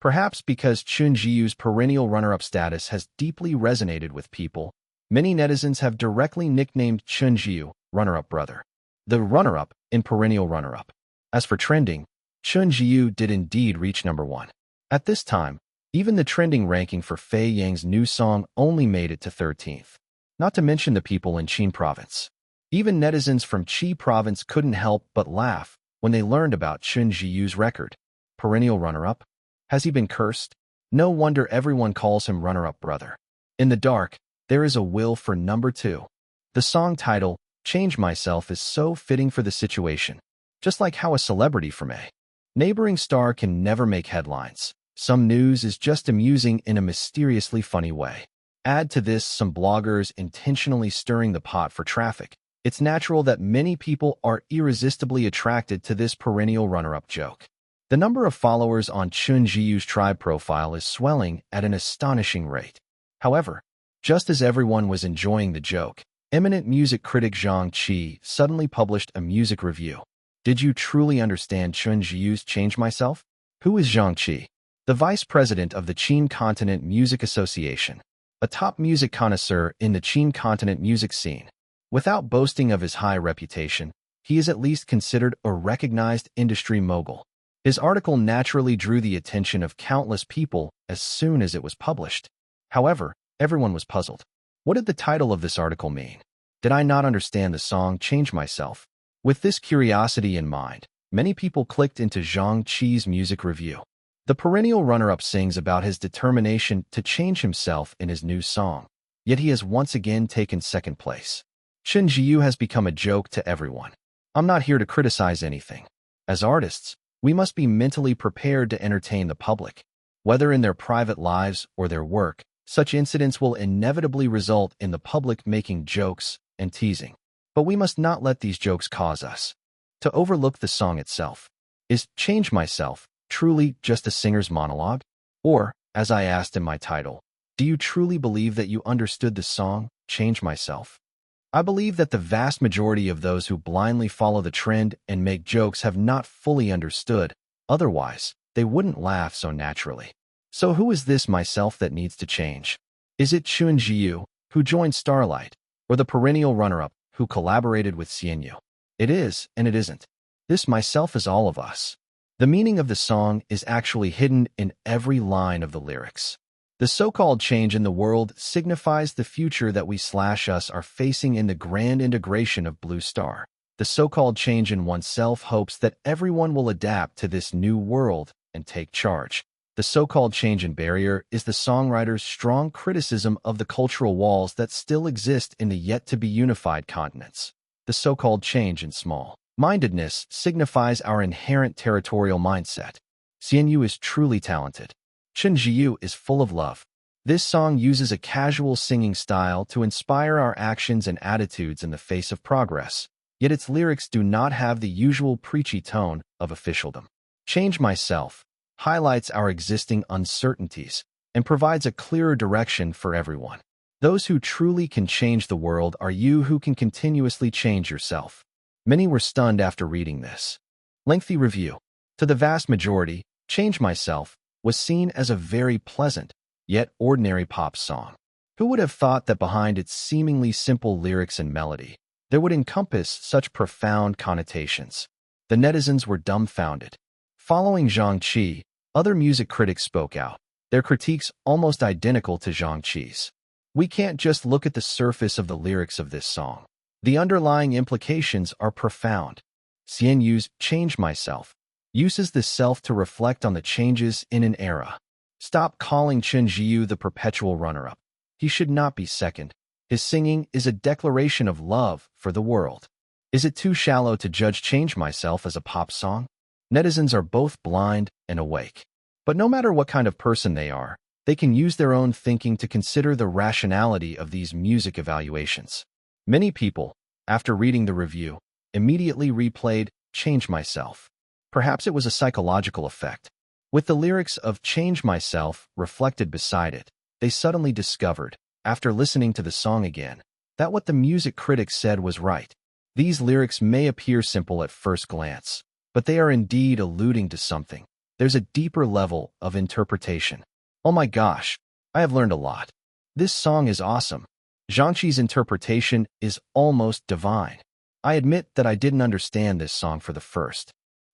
Perhaps because Chun Jiu's perennial runner-up status has deeply resonated with people, many netizens have directly nicknamed Chun Jiu runner-up brother. The runner-up in perennial runner-up. As for trending, Chun Jiu did indeed reach number 1. At this time, even the trending ranking for Fei Yang's new song only made it to 13th. Not to mention the people in Qin province. Even netizens from Qi province couldn't help but laugh when they learned about Chun Jiu's record. Perennial runner-up? Has he been cursed? No wonder everyone calls him runner-up brother. In the dark, there is a will for number 2. The song title, Change Myself, is so fitting for the situation. Just like how a celebrity from a neighboring star can never make headlines, some news is just amusing in a mysteriously funny way. Add to this some bloggers intentionally stirring the pot for traffic. It's natural that many people are irresistibly attracted to this perennial runner-up joke. The number of followers on Chun Jiu's tribe profile is swelling at an astonishing rate. However, just as everyone was enjoying the joke, eminent music critic Zhang Qi suddenly published a music review. Did you truly understand Chun Jiu's Change Myself? Who is Zhang Qi? The vice president of the Qin Continent Music Association, a top music connoisseur in the Qin Continent music scene. Without boasting of his high reputation, he is at least considered a recognized industry mogul. His article naturally drew the attention of countless people as soon as it was published. However, everyone was puzzled. What did the title of this article mean? Did I not understand the song Change Myself? With this curiosity in mind, many people clicked into Zhang Qi's music review. The perennial runner-up sings about his determination to change himself in his new song, yet he has once again taken second place. Chen Jiyu has become a joke to everyone. I'm not here to criticize anything. As artists, we must be mentally prepared to entertain the public. Whether in their private lives or their work, such incidents will inevitably result in the public making jokes and teasing. But we must not let these jokes cause us to overlook the song itself. Is Change Myself truly just a singer's monologue? Or, as I asked in my title, do you truly believe that you understood the song, Change Myself? I believe that the vast majority of those who blindly follow the trend and make jokes have not fully understood. Otherwise, they wouldn't laugh so naturally. So who is this myself that needs to change? Is it Chen Jiyu, who joined Starlight, or the perennial runner-up, who collaborated with Xianyu? It is, and it isn't. This myself is all of us. The meaning of the song is actually hidden in every line of the lyrics. The so-called change in the world signifies the future that we/us are facing in the grand integration of Blue Star. The so-called change in oneself hopes that everyone will adapt to this new world and take charge. The so-called change in barrier is the songwriter's strong criticism of the cultural walls that still exist in the yet-to-be-unified continents. The so-called change in small-mindedness signifies our inherent territorial mindset. Xianyu is truly talented. Chen Jiyu is full of love. This song uses a casual singing style to inspire our actions and attitudes in the face of progress, yet its lyrics do not have the usual preachy tone of officialdom. Change Myself highlights our existing uncertainties and provides a clearer direction for everyone. Those who truly can change the world are you who can continuously change yourself. Many were stunned after reading this lengthy review. To the vast majority, Change Myself was seen as a very pleasant, yet ordinary pop song. Who would have thought that behind its seemingly simple lyrics and melody, there would encompass such profound connotations? The netizens were dumbfounded. Following Zhang Qi, other music critics spoke out, their critiques almost identical to Zhang Qi's. We can't just look at the surface of the lyrics of this song. The underlying implications are profound. Xianyu's Change Myself uses the self to reflect on the changes in an era. Stop calling Chen Jiyu the perpetual runner-up. He should not be second. His singing is a declaration of love for the world. Is it too shallow to judge Change Myself as a pop song? Netizens are both blind and awake. But no matter what kind of person they are, they can use their own thinking to consider the rationality of these music evaluations. Many people, after reading the review, immediately replayed Change Myself. Perhaps it was a psychological effect. With the lyrics of Change Myself reflected beside it, they suddenly discovered, after listening to the song again, that what the music critics said was right. These lyrics may appear simple at first glance, but they are indeed alluding to something. There's a deeper level of interpretation. Oh my gosh, I have learned a lot. This song is awesome. Zhang Qi's interpretation is almost divine. I admit that I didn't understand this song for the first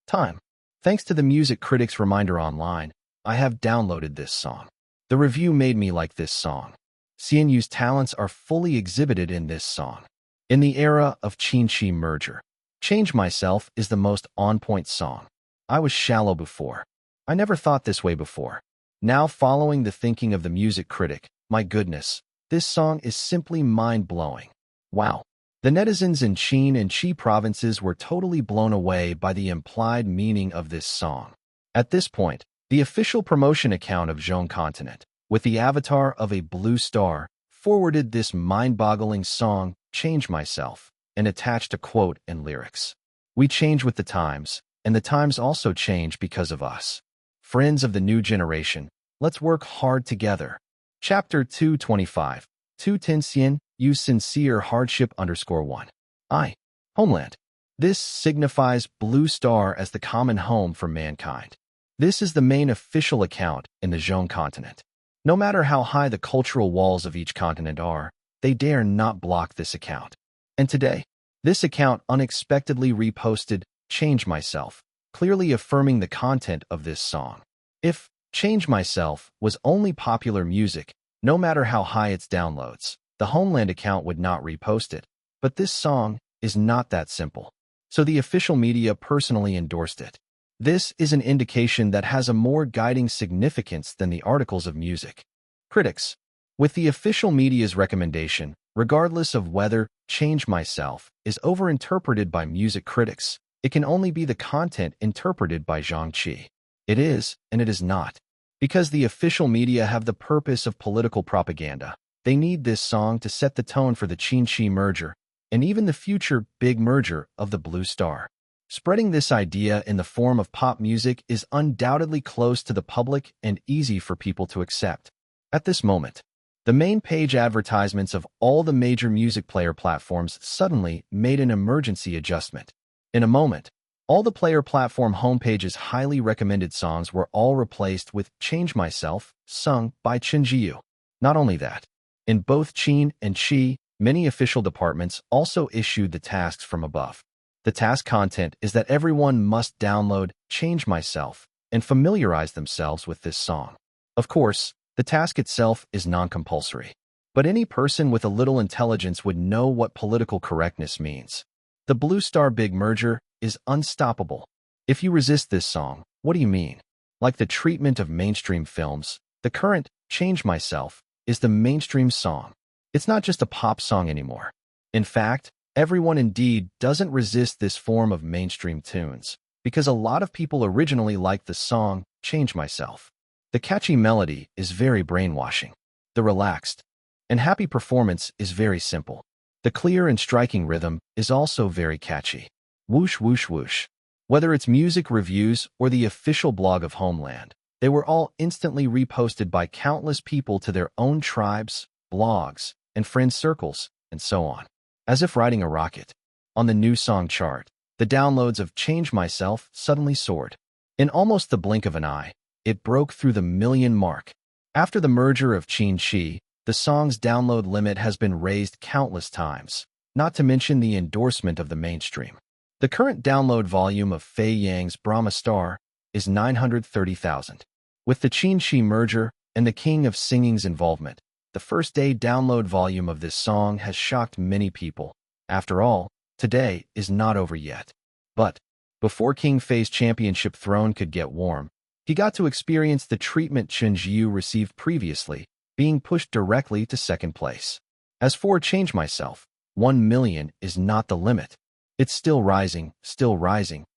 time. Thanks to the music critics reminder online, I have downloaded this song. The review made me like this song. Xianyu's talents are fully exhibited in this song. In the era of Qin-Chi merger, Change Myself is the most on-point song. I was shallow before. I never thought this way before. Now, following the thinking of the music critic, my goodness, this song is simply mind-blowing. Wow. The netizens in Qin and Qi provinces were totally blown away by the implied meaning of this song. At this point, the official promotion account of Zhong Continent, with the avatar of a blue star, forwarded this mind-boggling song, Change Myself, and attached a quote and lyrics. We change with the times, and the times also change because of us. Friends of the new generation, let's work hard together. Chapter 225. 2 Tenxian, use sincere hardship _1. Homeland. This signifies Blue Star as the common home for mankind. This is the main official account in the Zhong continent. No matter how high the cultural walls of each continent are, they dare not block this account. And today, this account unexpectedly reposted Change Myself, clearly affirming the content of this song. If Change Myself was only popular music, no matter how high its downloads, the Homeland account would not repost it. But this song is not that simple. So the official media personally endorsed it. This is an indication that has a more guiding significance than the articles of music. Critics. With the official media's recommendation, regardless of whether Change Myself is overinterpreted by music critics, it can only be the content interpreted by Zhang Qi. It is, and it is not. Because the official media have the purpose of political propaganda, they need this song to set the tone for the Qin-Shi merger, and even the future big merger of the Blue Star. Spreading this idea in the form of pop music is undoubtedly close to the public and easy for people to accept. At this moment, the main page advertisements of all the major music player platforms suddenly made an emergency adjustment. In a moment, all the player platform homepage's highly recommended songs were all replaced with Change Myself, sung by Chen Jiyu. Not only that, in both Qin and Qi, many official departments also issued the tasks from above. The task content is that everyone must download Change Myself and familiarize themselves with this song. Of course, the task itself is non-compulsory, but any person with a little intelligence would know what political correctness means. The Blue Star Big Merger is unstoppable. If you resist this song, what do you mean? Like the treatment of mainstream films, the current Change Myself is the mainstream song. It's not just a pop song anymore. In fact, everyone indeed doesn't resist this form of mainstream tunes, because a lot of people originally liked the song Change Myself. The catchy melody is very brainwashing. The relaxed and happy performance is very simple. The clear and striking rhythm is also very catchy. Whoosh, whoosh, whoosh. Whether it's music reviews or the official blog of Homeland, they were all instantly reposted by countless people to their own tribes, blogs, and friend circles, and so on. As if riding a rocket. On the new song chart, the downloads of Change Myself suddenly soared. In almost the blink of an eye, it broke through the million mark. After the merger of Qin-Shi, the song's download limit has been raised countless times, not to mention the endorsement of the mainstream. The current download volume of Fei Yang's Brahma Star is 930,000. With the Qin-Shi merger and the King of Singing's involvement, the first-day download volume of this song has shocked many people. After all, today is not over yet. But before King Fei's championship throne could get warm, he got to experience the treatment Chen Jiu received previously, being pushed directly to second place. As for Change Myself, 1 million is not the limit. It's still rising,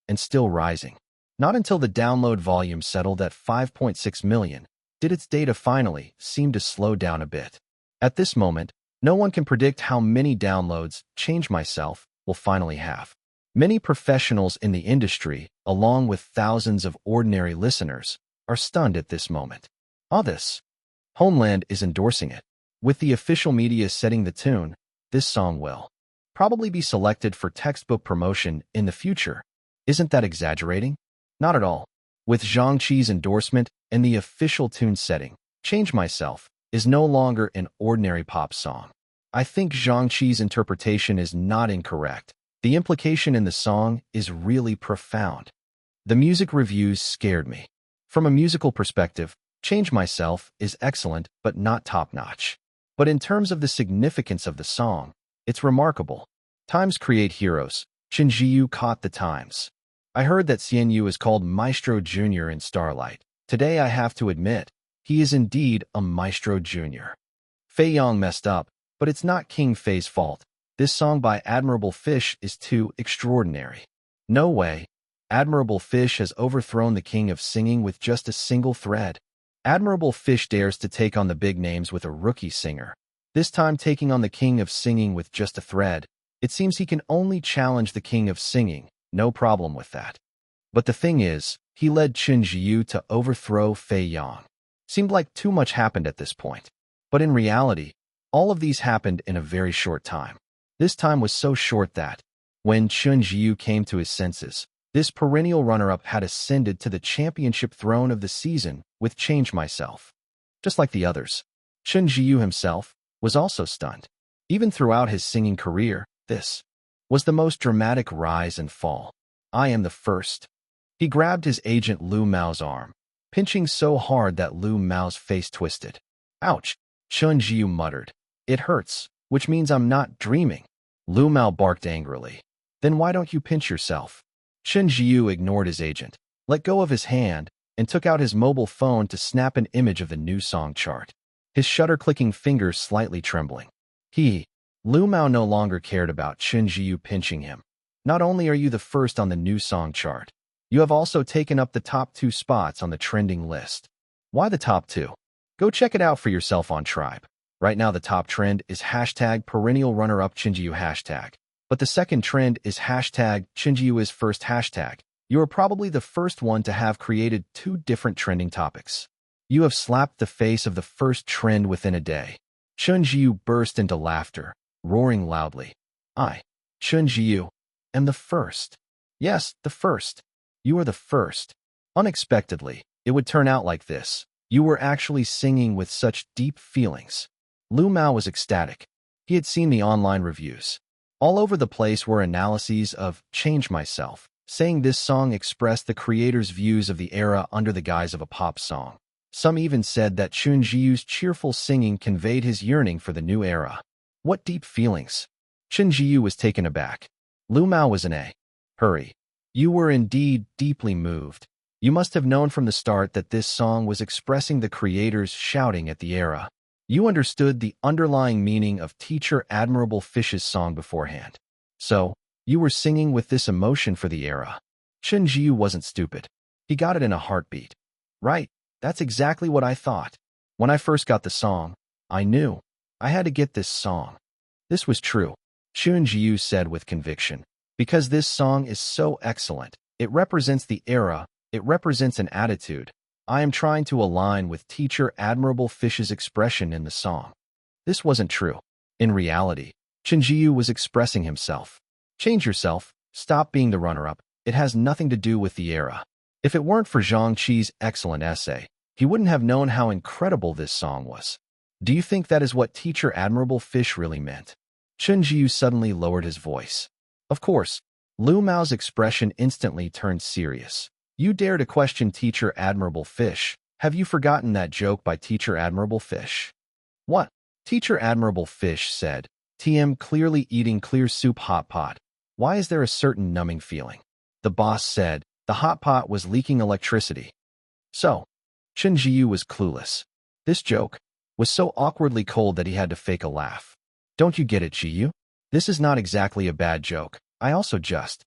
and still rising. Not until the download volume settled at 5.6 million did its data finally seem to slow down a bit. At this moment, no one can predict how many downloads Change Myself will finally have. Many professionals in the industry, along with thousands of ordinary listeners, are stunned at this moment. All this. Homeland is endorsing it. With the official media setting the tune, this song will probably be selected for textbook promotion in the future. Isn't that exaggerating? Not at all. With Zhang Qi's endorsement and the official tune setting, Change Myself is no longer an ordinary pop song. I think Zhang Qi's interpretation is not incorrect. The implication in the song is really profound. The music reviews scared me. From a musical perspective, Change Myself is excellent but not top-notch. But in terms of the significance of the song, it's remarkable. Times create heroes. Chen Jiu caught the times. I heard that Xian Yu is called Maestro Jr. in Starlight. Today I have to admit, he is indeed a Maestro Jr. Fei Yang messed up, but it's not King Fei's fault. This song by Admirable Fish is too extraordinary. No way. Admirable Fish has overthrown the King of Singing with just a single thread. Admirable Fish dares to take on the big names with a rookie singer. This time taking on the King of Singing with just a thread. It seems he can only challenge the King of Singing. No problem with that. But the thing is, he led Chen Jiu to overthrow Fei Yang. Seemed like too much happened at this point. But in reality, all of these happened in a very short time. This time was so short that, when Chen Jiu came to his senses, this perennial runner-up had ascended to the championship throne of the season with Change Myself. Just like the others, Chen Jiu himself was also stunned. Even throughout his singing career, this was the most dramatic rise and fall. I am the first. He grabbed his agent Lu Mao's arm, pinching so hard that Lu Mao's face twisted. Ouch, Chen Jiu muttered. It hurts, which means I'm not dreaming. Lu Mao barked angrily. Then why don't you pinch yourself? Chen Jiu ignored his agent. let go of his hand, and took out his mobile phone to snap an image of the new song chart, his shutter-clicking fingers slightly trembling. Lu Mao no longer cared about Chen Jiyu pinching him. Not only are you the first on the new song chart, you have also taken up the top 2 spots on the trending list. Why the top 2? Go check it out for yourself on Tribe. Right now the top trend is hashtag perennial runner-up Chinjiu hashtag. But the second trend is hashtag Chinjiu is first hashtag. You are probably the first one to have created 2 different trending topics. You have slapped the face of the first trend within a day. Chen Jiyu burst into laughter, roaring loudly. I, Chen Jiyu, am the first. Yes, the first. You are the first. Unexpectedly, it would turn out like this. You were actually singing with such deep feelings. Lu Mao was ecstatic. He had seen the online reviews. All over the place were analyses of Change Myself, saying this song expressed the creator's views of the era under the guise of a pop song. Some even said that Chen Jiyu's cheerful singing conveyed his yearning for the new era. What deep feelings! Chen Jiyu was taken aback. Lu Mao was in a hurry. You were indeed deeply moved. You must have known from the start that this song was expressing the creator's shouting at the era. You understood the underlying meaning of Teacher Admirable Fish's song beforehand. So, you were singing with this emotion for the era. Chen Jiyu wasn't stupid. He got it in a heartbeat. Right, that's exactly what I thought. When I first got the song, I knew. I had to get this song. This was true, Chen Jiyu said with conviction. Because this song is so excellent. It represents the era. It represents an attitude. I am trying to align with Teacher Admirable Fish's expression in the song. This wasn't true. In reality, Chen Jiyu was expressing himself. Change yourself. Stop being the runner-up. It has nothing to do with the era. If it weren't for Zhang Qi's excellent essay, he wouldn't have known how incredible this song was. Do you think that is what Teacher Admirable Fish really meant? Chen Jiyu suddenly lowered his voice. Of course, Lu Mao's expression instantly turned serious. You dare to question Teacher Admirable Fish? Have you forgotten that joke by Teacher Admirable Fish? What? Teacher Admirable Fish said, TM clearly eating clear soup hot pot. Why is there a certain numbing feeling? The boss said, the hot pot was leaking electricity. So, Chen Jiyu was clueless. This joke was so awkwardly cold that he had to fake a laugh. Don't you get it, Jiyu? This is not exactly a bad joke. I also just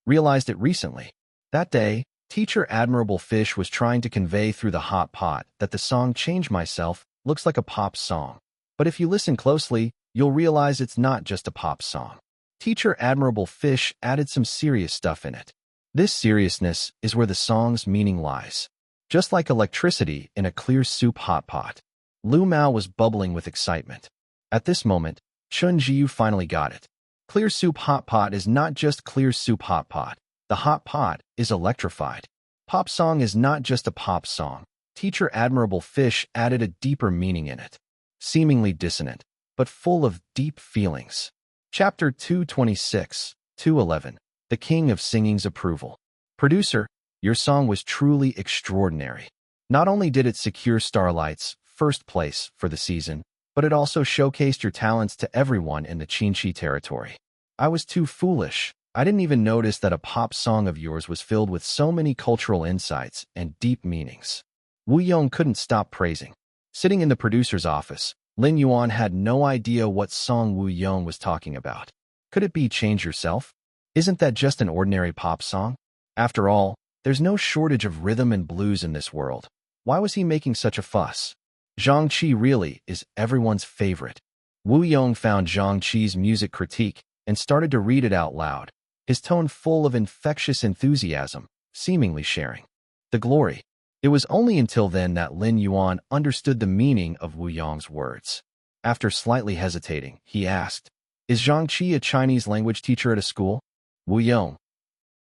realized it recently. That day, Teacher Admirable Fish was trying to convey through the hot pot that the song Change Myself looks like a pop song. But if you listen closely, you'll realize it's not just a pop song. Teacher Admirable Fish added some serious stuff in it. This seriousness is where the song's meaning lies. Just like electricity in a clear soup hot pot. Lu Mao was bubbling with excitement. At this moment, Chen Jiyu finally got it. Clear soup hot pot is not just clear soup hot pot. The hot pot is electrified. Pop song is not just a pop song. Teacher Admirable Fish added a deeper meaning in it. Seemingly dissonant, but full of deep feelings. Chapter 226, 211. The King of Singing's Approval. Producer, your song was truly extraordinary. Not only did it secure Starlight's first place for the season, but it also showcased your talents to everyone in the Qinshi territory. I was too foolish. I didn't even notice that a pop song of yours was filled with so many cultural insights and deep meanings. Wu Yong couldn't stop praising. Sitting in the producer's office, Lin Yuan had no idea what song Wu Yong was talking about. Could it be Change Yourself? Isn't that just an ordinary pop song? After all, there's no shortage of rhythm and blues in this world. Why was he making such a fuss? Zhang Qi really is everyone's favorite. Wu Yong found Zhang Qi's music critique and started to read it out loud, his tone full of infectious enthusiasm, seemingly sharing the glory. It was only until then that Lin Yuan understood the meaning of Wu Yong's words. After slightly hesitating, he asked, is Zhang Qi a Chinese language teacher at a school? Wu Yong.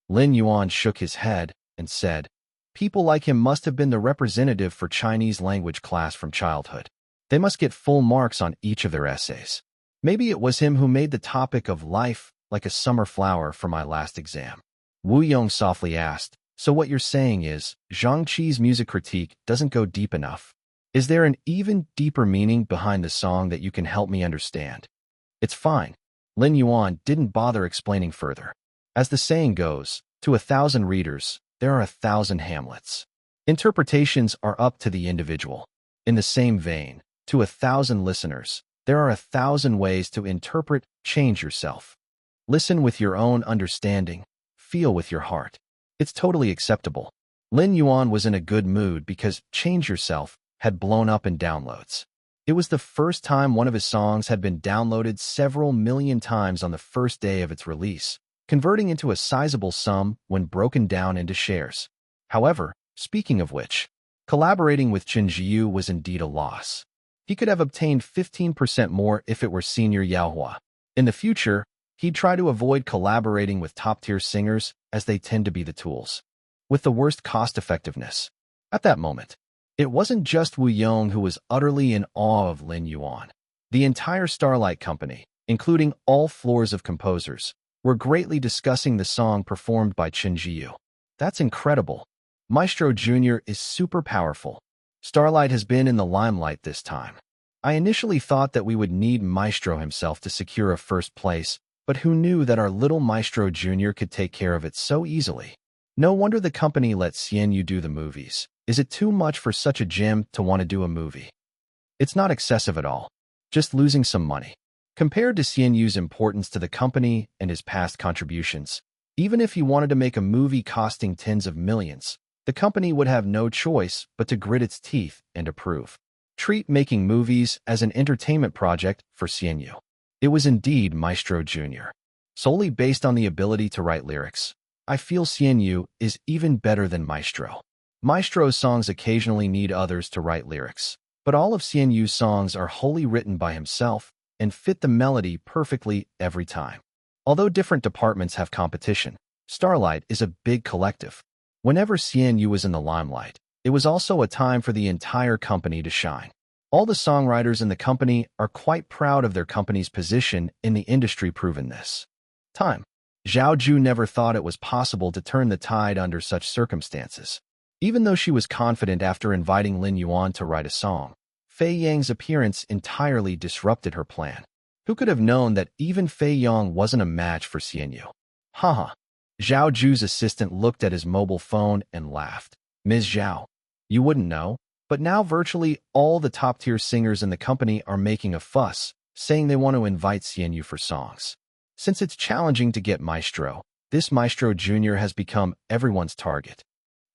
Lin Yuan shook his head and said, people like him must have been the representative for Chinese language class from childhood. They must get full marks on each of their essays. Maybe it was him who made the topic of life like a summer flower for my last exam. Wu Yong softly asked, so what you're saying is, Zhang Qi's music critique doesn't go deep enough. Is there an even deeper meaning behind the song that you can help me understand? It's fine. Lin Yuan didn't bother explaining further. As the saying goes, to 1,000 readers, there are 1,000 Hamlets. Interpretations are up to the individual. In the same vein, to 1,000 listeners, there are 1,000 ways to interpret Change Yourself. Listen with your own understanding, feel with your heart. It's totally acceptable. Lin Yuan was in a good mood because Change Yourself had blown up in downloads. It was the first time one of his songs had been downloaded several million times on the first day of its release, converting into a sizable sum when broken down into shares. However, speaking of which, collaborating with Chen Jiu was indeed a loss. He could have obtained 15% more if it were senior Yaohua. In the future, he'd try to avoid collaborating with top-tier singers as they tend to be the tools with the worst cost-effectiveness. At that moment, it wasn't just Wu Yong who was utterly in awe of Lin Yuan. The entire Starlight Company, including all floors of composers, were greatly discussing the song performed by Chen Jiu. That's incredible. Maestro Jr. is super powerful. Starlight has been in the limelight this time. I initially thought that we would need Maestro himself to secure a first place, but who knew that our little Maestro Jr. could take care of it so easily? No wonder the company let Xian Yu do the movies. Is it too much for such a gem to want to do a movie? It's not excessive at all, just losing some money. Compared to Xian Yu's importance to the company and his past contributions, even if he wanted to make a movie costing tens of millions, the company would have no choice but to grit its teeth and approve. Treat making movies as an entertainment project for Xian Yu. It was indeed Maestro Jr. Solely based on the ability to write lyrics, I feel Xian Yu is even better than Maestro. Maestro's songs occasionally need others to write lyrics, but all of Xian Yu's songs are wholly written by himself and fit the melody perfectly every time. Although different departments have competition, Starlight is a big collective. Whenever Xian Yu was in the limelight, it was also a time for the entire company to shine. All the songwriters in the company are quite proud of their company's position in the industry proven this time. Zhao Ju never thought it was possible to turn the tide under such circumstances. Even though she was confident after inviting Lin Yuan to write a song, Fei Yang's appearance entirely disrupted her plan. Who could have known that even Fei Yang wasn't a match for Xian Yu? Haha. Zhao Ju's assistant looked at his mobile phone and laughed. Ms. Zhao, you wouldn't know, but now virtually all the top-tier singers in the company are making a fuss, saying they want to invite Xian Yu for songs. Since it's challenging to get Maestro, this Maestro Jr. has become everyone's target.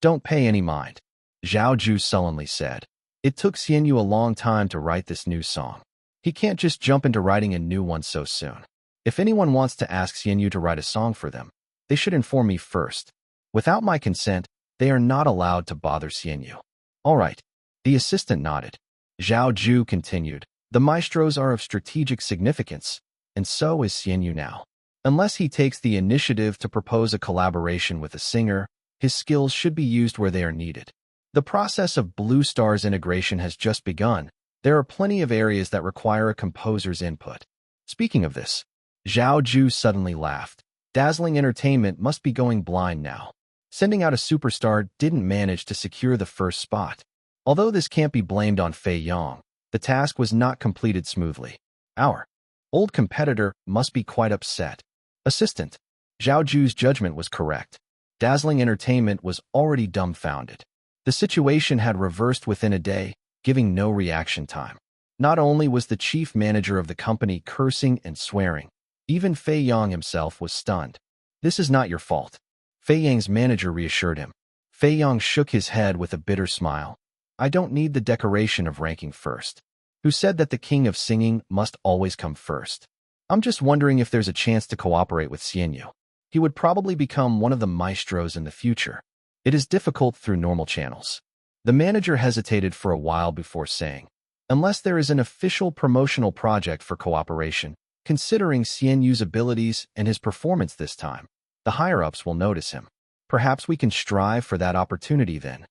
Don't pay any mind, Zhao Ju sullenly said. It took Xian Yu a long time to write this new song. He can't just jump into writing a new one so soon. If anyone wants to ask Xian Yu to write a song for them, they should inform me first. Without my consent, they are not allowed to bother Xian Yu. All right. The assistant nodded. Zhao Ju continued. The maestros are of strategic significance, and so is Xian Yu now. Unless he takes the initiative to propose a collaboration with a singer, his skills should be used where they are needed. The process of Blue Star's integration has just begun. There are plenty of areas that require a composer's input. Speaking of this, Zhao Ju suddenly laughed. Dazzling Entertainment must be going blind now. Sending out a superstar didn't manage to secure the first spot. Although this can't be blamed on Fei Yang, the task was not completed smoothly. Our old competitor must be quite upset. Assistant, Zhao Ju's judgment was correct. Dazzling Entertainment was already dumbfounded. The situation had reversed within a day, giving no reaction time. Not only was the chief manager of the company cursing and swearing, even Fei Yang himself was stunned. This is not your fault, Fei Yang's manager reassured him. Fei Yang shook his head with a bitter smile. I don't need the decoration of ranking first. Who said that the king of singing must always come first? I'm just wondering if there's a chance to cooperate with Xian Yu. He would probably become one of the maestros in the future. It is difficult through normal channels. The manager hesitated for a while before saying, unless there is an official promotional project for cooperation, considering Xian Yu's abilities and his performance this time, the higher-ups will notice him. Perhaps we can strive for that opportunity then.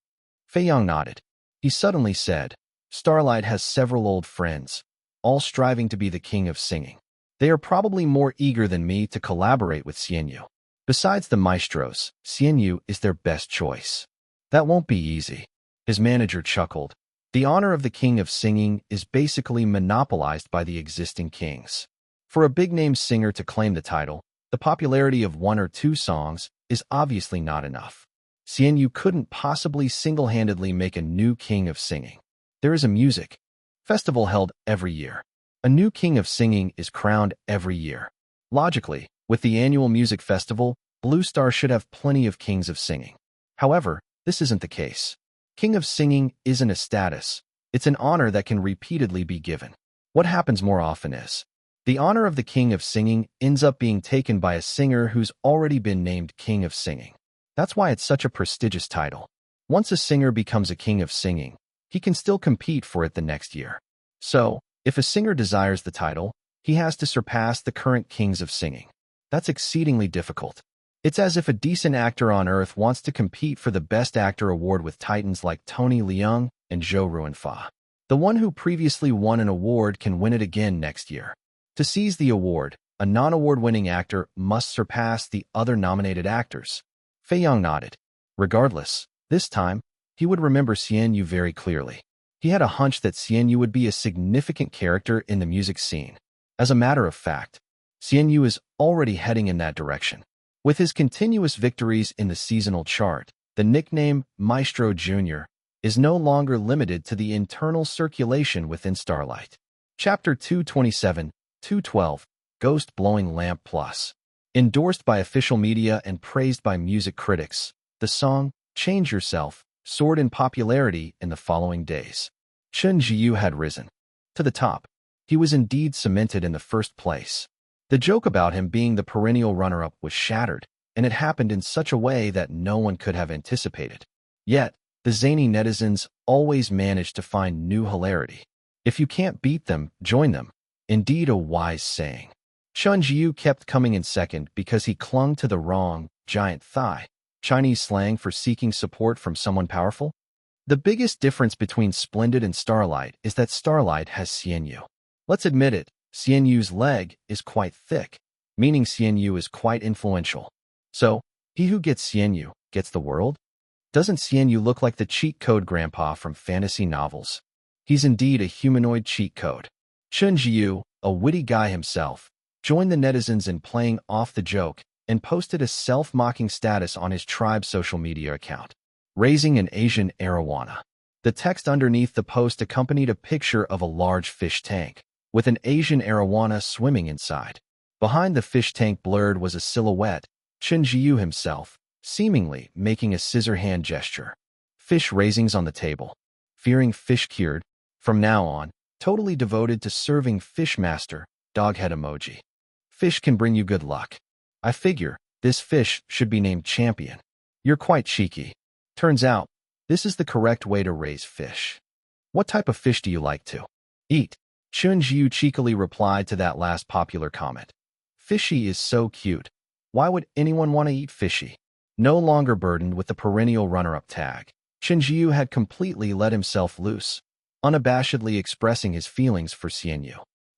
Fei Yang nodded. He suddenly said, Starlight has several old friends, all striving to be the king of singing. They are probably more eager than me to collaborate with Xian Yu. Besides the maestros, Xian Yu is their best choice. That won't be easy. His manager chuckled. The honor of the king of singing is basically monopolized by the existing kings. For a big-name singer to claim the title, the popularity of one or two songs is obviously not enough. Xian couldn't possibly single-handedly make a new king of singing. There is a music festival held every year. A new king of singing is crowned every year. Logically, with the annual music festival, Blue Star should have plenty of kings of singing. However, this isn't the case. King of singing isn't a status. It's an honor that can repeatedly be given. What happens more often is, the honor of the king of singing ends up being taken by a singer who's already been named king of singing. That's why it's such a prestigious title. Once a singer becomes a king of singing, he can still compete for it the next year. So, if a singer desires the title, he has to surpass the current kings of singing. That's exceedingly difficult. It's as if a decent actor on Earth wants to compete for the Best Actor award with titans like Tony Leung and Zhou Ruanfa. The one who previously won an award can win it again next year. To seize the award, a non-award-winning actor must surpass the other nominated actors. Fei Yang nodded. Regardless, this time, he would remember Xian Yu very clearly. He had a hunch that Xian Yu would be a significant character in the music scene. As a matter of fact, Xian Yu is already heading in that direction. With his continuous victories in the seasonal chart, the nickname Maestro Jr. is no longer limited to the internal circulation within Starlight. Chapter 227, 212, Ghost Blowing Lamp Plus. Endorsed by official media and praised by music critics, the song, Change Yourself, soared in popularity in the following days. Chen Jiyu had risen to the top. He was indeed cemented in the first place. The joke about him being the perennial runner-up was shattered, and it happened in such a way that no one could have anticipated. Yet, the zany netizens always managed to find new hilarity. If you can't beat them, join them. Indeed a wise saying. Chen Jiyu kept coming in second because he clung to the wrong, giant thigh, Chinese slang for seeking support from someone powerful. The biggest difference between Splendid and Starlight is that Starlight has Xian Yu. Let's admit it, Xian Yu's leg is quite thick, meaning Xian Yu is quite influential. So, he who gets Xian Yu gets the world? Doesn't Xian Yu look like the cheat code grandpa from fantasy novels? He's indeed a humanoid cheat code. Chen Jiyu, a witty guy himself, joined the netizens in playing off the joke and posted a self-mocking status on his tribe's social media account, raising an Asian arowana. The text underneath the post accompanied a picture of a large fish tank, with an Asian arowana swimming inside. Behind the fish tank blurred was a silhouette, Chen Jiyu himself, seemingly making a scissor hand gesture. Fish raisings on the table. Fearing fish cured, from now on, totally devoted to serving fish master, doghead emoji. Fish can bring you good luck. I figure, this fish should be named Champion. You're quite cheeky. Turns out, this is the correct way to raise fish. What type of fish do you like to eat? Chen Jiyu cheekily replied to that last popular comment. Fishy is so cute. Why would anyone want to eat fishy? No longer burdened with the perennial runner-up tag, Chen Jiyu had completely let himself loose, unabashedly expressing his feelings for Xian Yu.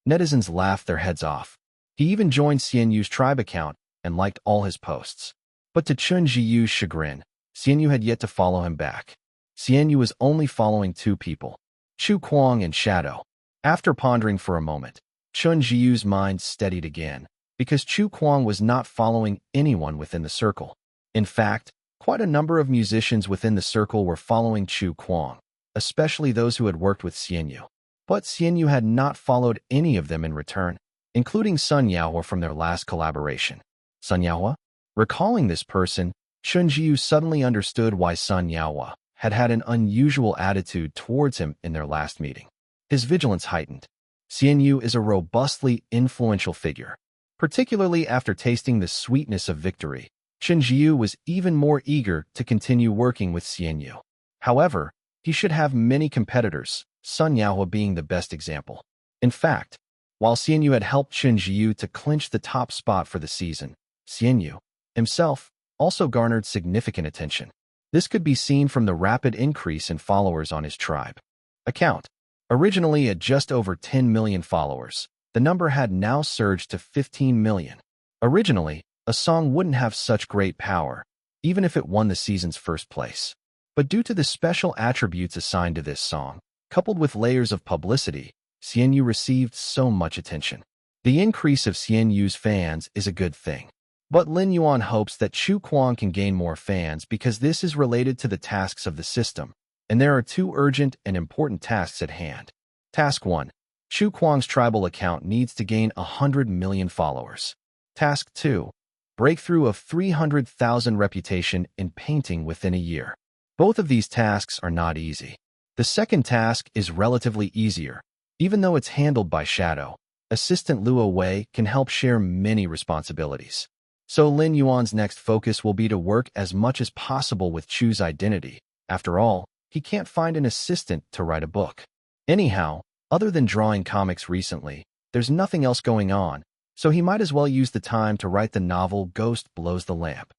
Netizens laughed their heads off. He even joined Xian Yu's tribe account and liked all his posts. But to Chen Jiyu's chagrin, Xian Yu had yet to follow him back. Xian Yu was only following two people, Chu Kuang and Shadow. After pondering for a moment, Chen Jiyu's mind steadied again, because Chu Kuang was not following anyone within the circle. In fact, quite a number of musicians within the circle were following Chu Kuang, especially those who had worked with Xian Yu. But Xian Yu had not followed any of them in return, including Sun Yaohua from their last collaboration. Sun Yaohua? Recalling this person, Chen Jiyu suddenly understood why Sun Yaohua had had an unusual attitude towards him in their last meeting. His vigilance heightened. Xian Yu is a robustly influential figure. Particularly after tasting the sweetness of victory, Chen Jiyu was even more eager to continue working with Xian Yu. However, he should have many competitors, Sun Yaohua being the best example. In fact, while Xian Yu had helped Chen Jiyu to clinch the top spot for the season, Xian Yu himself also garnered significant attention. This could be seen from the rapid increase in followers on his tribe account. Originally at just over 10 million followers, the number had now surged to 15 million. Originally, a song wouldn't have such great power, even if it won the season's first place. But due to the special attributes assigned to this song, coupled with layers of publicity, Xian Yu received so much attention. The increase of Xian Yu's fans is a good thing. But Lin Yuan hopes that Chu Kuang can gain more fans because this is related to the tasks of the system, and there are two urgent and important tasks at hand. Task 1. Chu Kuang's tribal account needs to gain 100 million followers. Task 2. Breakthrough of 300,000 reputation in painting within a year. Both of these tasks are not easy. The second task is relatively easier. Even though it's handled by Shadow, Assistant Luo Wei can help share many responsibilities. So Lin Yuan's next focus will be to work as much as possible with Chu's identity. After all, he can't find an assistant to write a book. Anyhow, other than drawing comics recently, there's nothing else going on, so he might as well use the time to write the novel Ghost Blows the Lamp.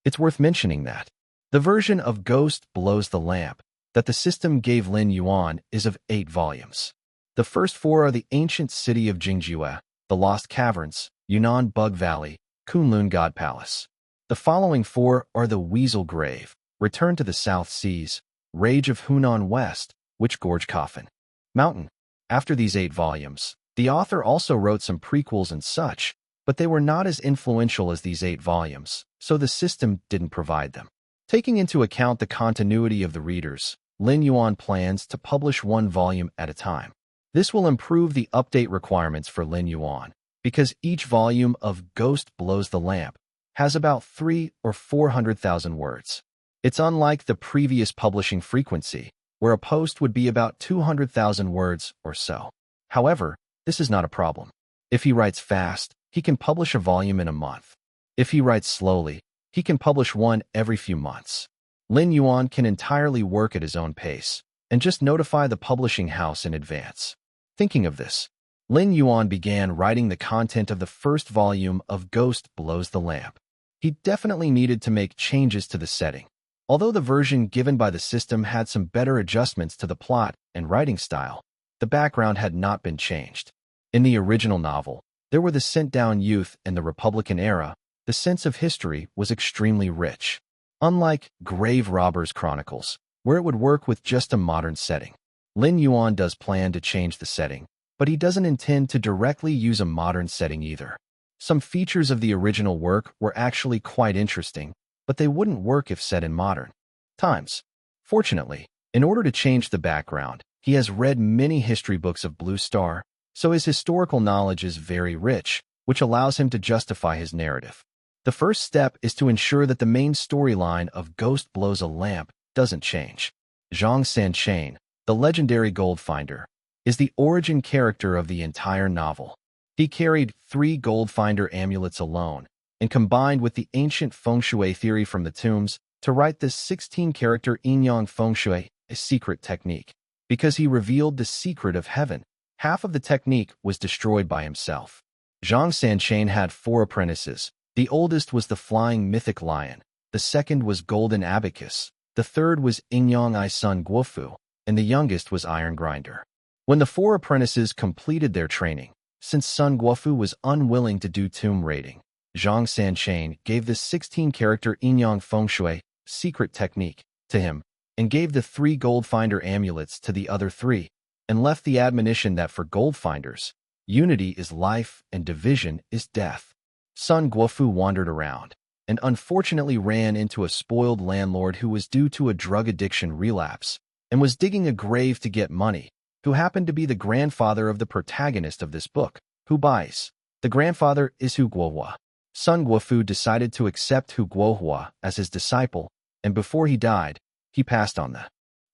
It's worth mentioning that the version of Ghost Blows the Lamp that the system gave Lin Yuan is of 8 volumes. The first 4 are the ancient city of Jingjue, the Lost Caverns, Yunnan Bug Valley, Kunlun God Palace. The following 4 are the Weasel Grave, Return to the South Seas, Rage of Hunan West, Witch Gorge Coffin, Mountain. After these 8 volumes, the author also wrote some prequels and such, but they were not as influential as these 8 volumes, so the system didn't provide them. Taking into account the continuity of the readers, Lin Yuan plans to publish 1 volume at a time. This will improve the update requirements for Lin Yuan, because each volume of Ghost Blows the Lamp has about 300,000 or 400,000 words. It's unlike the previous publishing frequency, where a post would be about 200,000 words or so. However, this is not a problem. If he writes fast, he can publish a volume in a month. If he writes slowly, he can publish 1 every few months. Lin Yuan can entirely work at his own pace, and just notify the publishing house in advance. Thinking of this, Lin Yuan began writing the content of the first volume of Ghost Blows the Lamp. He definitely needed to make changes to the setting. Although the version given by the system had some better adjustments to the plot and writing style, the background had not been changed. In the original novel, there were the sent-down youth and the Republican era. The sense of history was extremely rich. Unlike Grave Robbers Chronicles, where it would work with just a modern setting, Lin Yuan does plan to change the setting, but he doesn't intend to directly use a modern setting either. Some features of the original work were actually quite interesting, but they wouldn't work if set in modern times. Fortunately, in order to change the background, he has read many history books of Blue Star, so his historical knowledge is very rich, which allows him to justify his narrative. The first step is to ensure that the main storyline of Ghost Blows a Lamp doesn't change. Zhang Sanchain, the legendary gold finder, is the origin character of the entire novel. He carried 3 gold finder amulets alone, and combined with the ancient feng shui theory from the tombs to write this 16-character yin-yang feng shui, a secret technique. Because he revealed the secret of heaven, half of the technique was destroyed by himself. Zhang Sanchain had 4 apprentices. The oldest was the flying mythic lion, the second was golden abacus, the third was Yin-yang I Sun Guofu, and the youngest was Iron Grinder. When the 4 apprentices completed their training, since Sun Guofu was unwilling to do tomb raiding, Zhang Sanchain gave this 16-character yin-yang feng shui secret technique to him and gave the 3 gold finder amulets to the other 3 and left the admonition that for gold finders, unity is life and division is death. Sun Guofu wandered around and unfortunately ran into a spoiled landlord who was due to a drug addiction relapse and was digging a grave to get money, who happened to be the grandfather of the protagonist of this book, Hu Bai's. The grandfather is Hu Guohua. Sun Guofu decided to accept Hu Guohua as his disciple, and before he died, he passed on the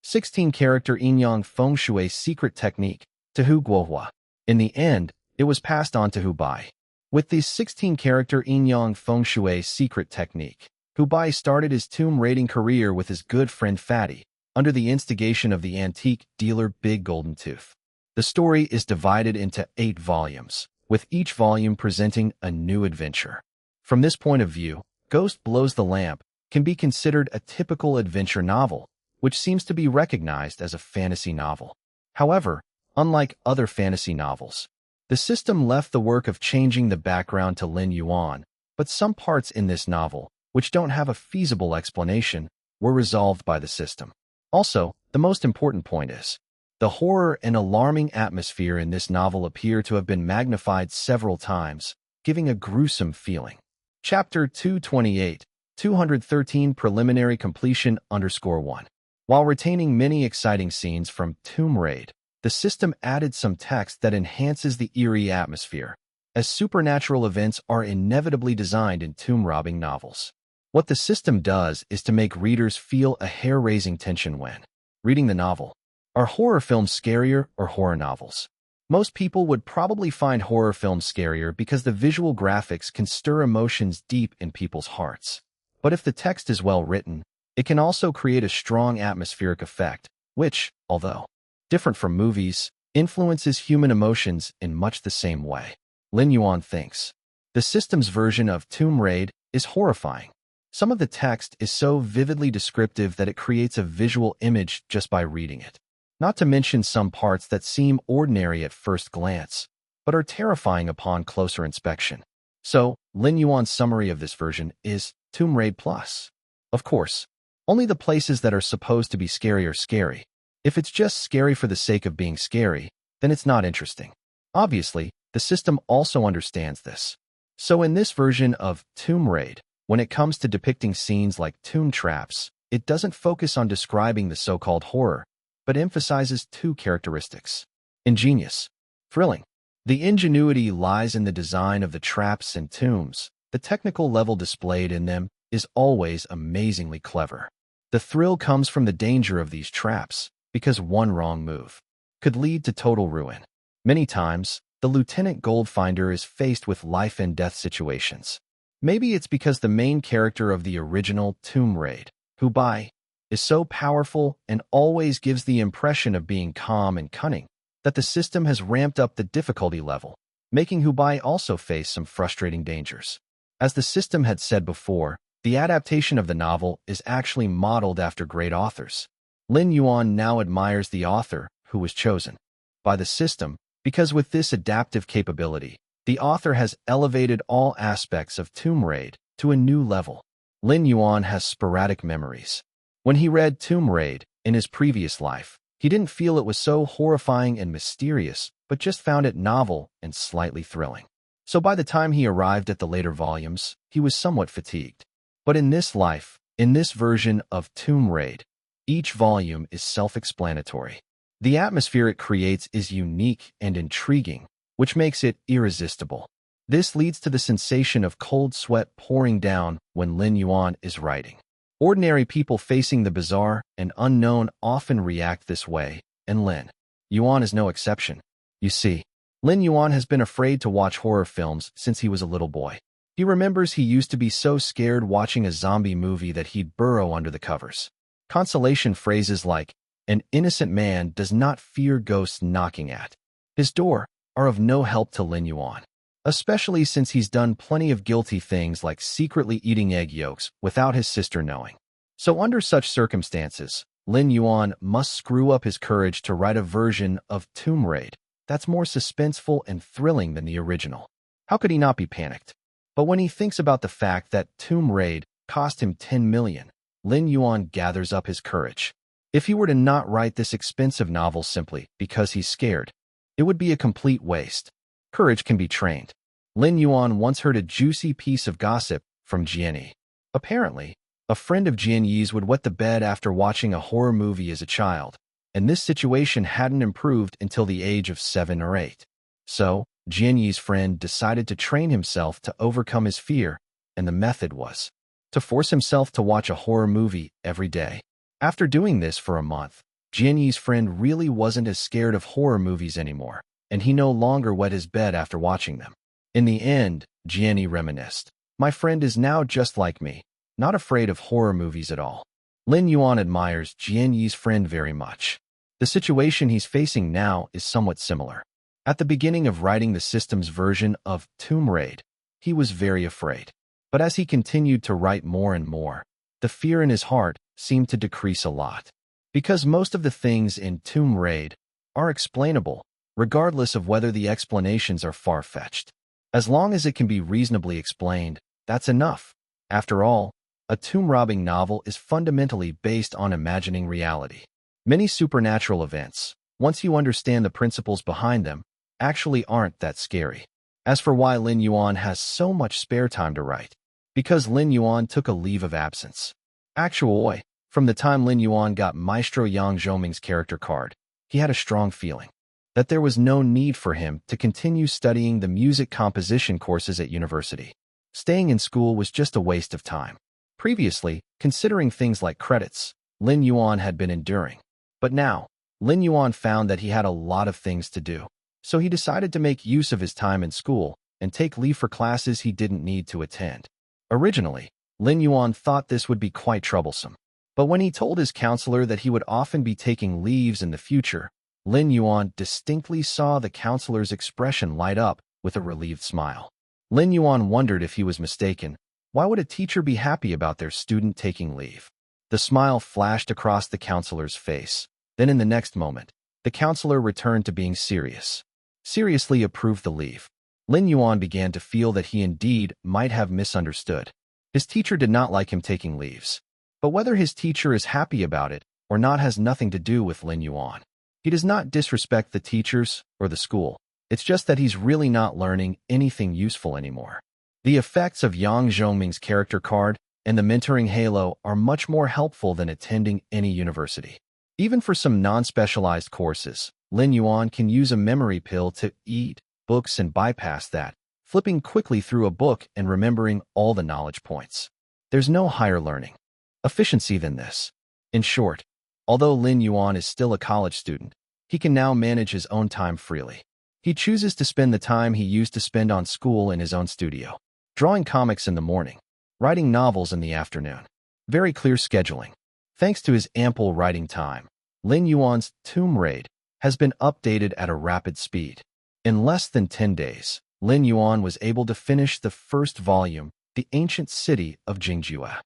16-character yin-yang feng shui secret technique to Hu Guohua. In the end, it was passed on to Hu Bai. With the 16-character yin-yang feng shui secret technique, Hu Bai started his tomb raiding career with his good friend Fatty, under the instigation of the antique dealer Big Golden Tooth. The story is divided into 8 volumes, with each volume presenting a new adventure. From this point of view, Ghost Blows the Lamp can be considered a typical adventure novel, which seems to be recognized as a fantasy novel. However, unlike other fantasy novels, the system left the work of changing the background to Lin Yuan, but some parts in this novel, which don't have a feasible explanation, were resolved by the system. Also, the most important point is, the horror and alarming atmosphere in this novel appear to have been magnified several times, giving a gruesome feeling. Chapter 228, 213 Preliminary Completion _1. While retaining many exciting scenes from Tomb Raid, the system added some text that enhances the eerie atmosphere, as supernatural events are inevitably designed in tomb-robbing novels. What the system does is to make readers feel a hair-raising tension when reading the novel. Are horror films scarier or horror novels? Most people would probably find horror films scarier because the visual graphics can stir emotions deep in people's hearts. But if the text is well written, it can also create a strong atmospheric effect, which, although different from movies, influences human emotions in much the same way. Lin Yuan thinks. The system's version of Tomb Raid is horrifying. Some of the text is so vividly descriptive that it creates a visual image just by reading it. Not to mention some parts that seem ordinary at first glance, but are terrifying upon closer inspection. So, Lin Yuan's summary of this version is Tomb Raid Plus. Of course, only the places that are supposed to be scary are scary. If it's just scary for the sake of being scary, then it's not interesting. Obviously, the system also understands this. So in this version of Tomb Raid, when it comes to depicting scenes like tomb traps, it doesn't focus on describing the so-called horror, but emphasizes two characteristics: ingenious, thrilling. The ingenuity lies in the design of the traps and tombs. The technical level displayed in them is always amazingly clever. The thrill comes from the danger of these traps, because one wrong move could lead to total ruin. Many times, the Lieutenant Goldfinder is faced with life-and-death situations. Maybe it's because the main character of the original Tomb Raid, Hubai, is so powerful and always gives the impression of being calm and cunning that the system has ramped up the difficulty level, making Hubai also face some frustrating dangers. As the system had said before, the adaptation of the novel is actually modeled after great authors. Lin Yuan now admires the author who was chosen by the system because with this adaptive capability, the author has elevated all aspects of Tomb Raid to a new level. Lin Yuan has sporadic memories. When he read Tomb Raid in his previous life, he didn't feel it was so horrifying and mysterious, but just found it novel and slightly thrilling. So by the time he arrived at the later volumes, he was somewhat fatigued. But in this life, in this version of Tomb Raid, each volume is self-explanatory. The atmosphere it creates is unique and intriguing, which makes it irresistible. This leads to the sensation of cold sweat pouring down when Lin Yuan is writing. Ordinary people facing the bizarre and unknown often react this way, and Lin Yuan is no exception. You see, Lin Yuan has been afraid to watch horror films since he was a little boy. He remembers he used to be so scared watching a zombie movie that he'd burrow under the covers. Consolation phrases like, "An innocent man does not fear ghosts knocking at his door," are of no help to Lin Yuan, especially since he's done plenty of guilty things like secretly eating egg yolks without his sister knowing. So under such circumstances, Lin Yuan must screw up his courage to write a version of Tomb Raid that's more suspenseful and thrilling than the original. How could he not be panicked? But when he thinks about the fact that Tomb Raid cost him 10 million, Lin Yuan gathers up his courage. If he were to not write this expensive novel simply because he's scared, it would be a complete waste. Courage can be trained. Lin Yuan once heard a juicy piece of gossip from Jian. Apparently, a friend of Jian Yi's would wet the bed after watching a horror movie as a child, and this situation hadn't improved until the age of 7 or 8. So, Jian Yi's friend decided to train himself to overcome his fear, and the method was to force himself to watch a horror movie every day. After doing this for a month, Jian Yi's friend really wasn't as scared of horror movies anymore, and he no longer wet his bed after watching them. In the end, Jian Yi reminisced, "My friend is now just like me, not afraid of horror movies at all." Lin Yuan admires Jian Yi's friend very much. The situation he's facing now is somewhat similar. At the beginning of writing the system's version of Tomb Raid, he was very afraid. But as he continued to write more and more, the fear in his heart seemed to decrease a lot. Because most of the things in Tomb Raid are explainable, regardless of whether the explanations are far-fetched. As long as it can be reasonably explained, that's enough. After all, a tomb-robbing novel is fundamentally based on imagining reality. Many supernatural events, once you understand the principles behind them, actually aren't that scary. As for why Lin Yuan has so much spare time to write, Because Lin Yuan took a leave of absence. Actually, from the time Lin Yuan got Maestro Yang Zhoming's character card, he had a strong feeling that there was no need for him to continue studying the music composition courses at university. Staying in school was just a waste of time. Previously, considering things like credits, Lin Yuan had been enduring. But now, Lin Yuan found that he had a lot of things to do. So he decided to make use of his time in school and take leave for classes he didn't need to attend. Originally, Lin Yuan thought this would be quite troublesome. But when he told his counselor that he would often be taking leaves in the future, Lin Yuan distinctly saw the counselor's expression light up with a relieved smile. Lin Yuan wondered if he was mistaken. Why would a teacher be happy about their student taking leave? The smile flashed across the counselor's face. Then in the next moment, the counselor returned to being serious. Seriously approved the leave. Lin Yuan began to feel that he indeed might have misunderstood. His teacher did not like him taking leaves. But whether his teacher is happy about it or not has nothing to do with Lin Yuan. He does not disrespect the teachers or the school. It's just that he's really not learning anything useful anymore. The effects of Yang Zhoming's character card and the mentoring halo are much more helpful than attending any university. Even for some non-specialized courses, Lin Yuan can use a memory pill to eat books and bypass that, flipping quickly through a book and remembering all the knowledge points. There's no higher learning efficiency than this. In short, although Lin Yuan is still a college student, he can now manage his own time freely. He chooses to spend the time he used to spend on school in his own studio, drawing comics in the morning, writing novels in the afternoon. Very clear scheduling. Thanks to his ample writing time, Lin Yuan's Tomb Raid has been updated at a rapid speed. In less than 10 days, Lin Yuan was able to finish the first volume, The Ancient City of Jingjue.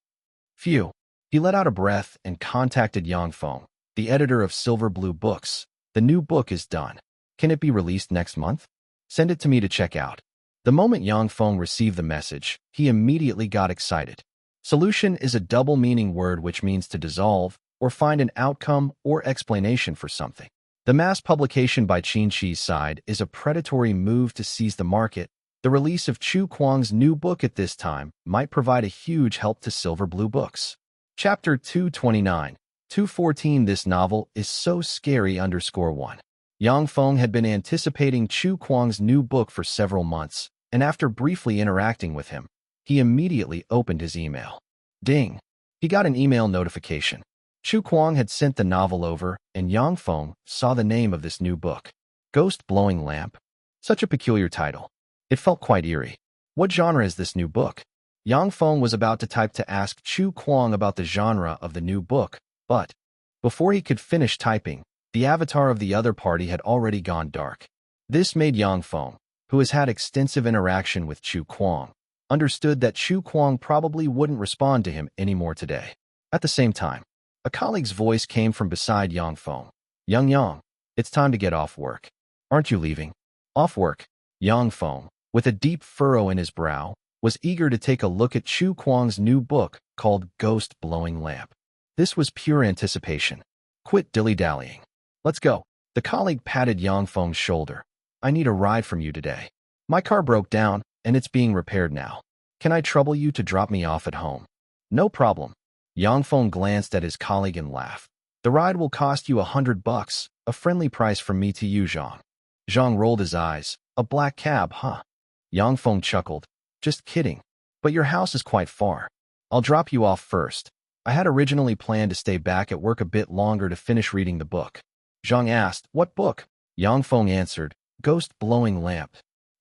Phew. He let out a breath and contacted Yang Feng, the editor of Silver Blue Books. The new book is done. Can it be released next month? Send it to me to check out. The moment Yang Feng received the message, he immediately got excited. Solution is a double-meaning word which means to dissolve or find an outcome or explanation for something. The mass publication by Qin Shi's side is a predatory move to seize the market. The release of Chu Kuang's new book at this time might provide a huge help to Silver Blue Books. Chapter 229, 214. This novel is so scary _1. Yang Feng had been anticipating Chu Kuang's new book for several months, and after briefly interacting with him, he immediately opened his email. Ding! He got an email notification. Chu Kuang had sent the novel over, and Yang Feng saw the name of this new book. Ghost Blowing Lamp. Such a peculiar title. It felt quite eerie. What genre is this new book? Yang Feng was about to type to ask Chu Kuang about the genre of the new book, but before he could finish typing, the avatar of the other party had already gone dark. This made Yang Feng, who has had extensive interaction with Chu Kuang, understood that Chu Kuang probably wouldn't respond to him anymore today. At the same time, a colleague's voice came from beside Yang Feng. Yang, it's time to get off work. Aren't you leaving? Off work? Yang Feng, with a deep furrow in his brow, was eager to take a look at Chu Kuang's new book called Ghost Blowing Lamp. This was pure anticipation. Quit dilly-dallying. Let's go. The colleague patted Yang Feng's shoulder. I need a ride from you today. My car broke down, and it's being repaired now. Can I trouble you to drop me off at home? No problem. Yang Feng glanced at his colleague and laughed. The ride will cost you $100, a friendly price from me to you, Zhang. Zhang rolled his eyes. A black cab, huh? Yang Feng chuckled. Just kidding. But your house is quite far. I'll drop you off first. I had originally planned to stay back at work a bit longer to finish reading the book. Zhang asked, what book? Yang Feng answered, Ghost Blowing Lamp.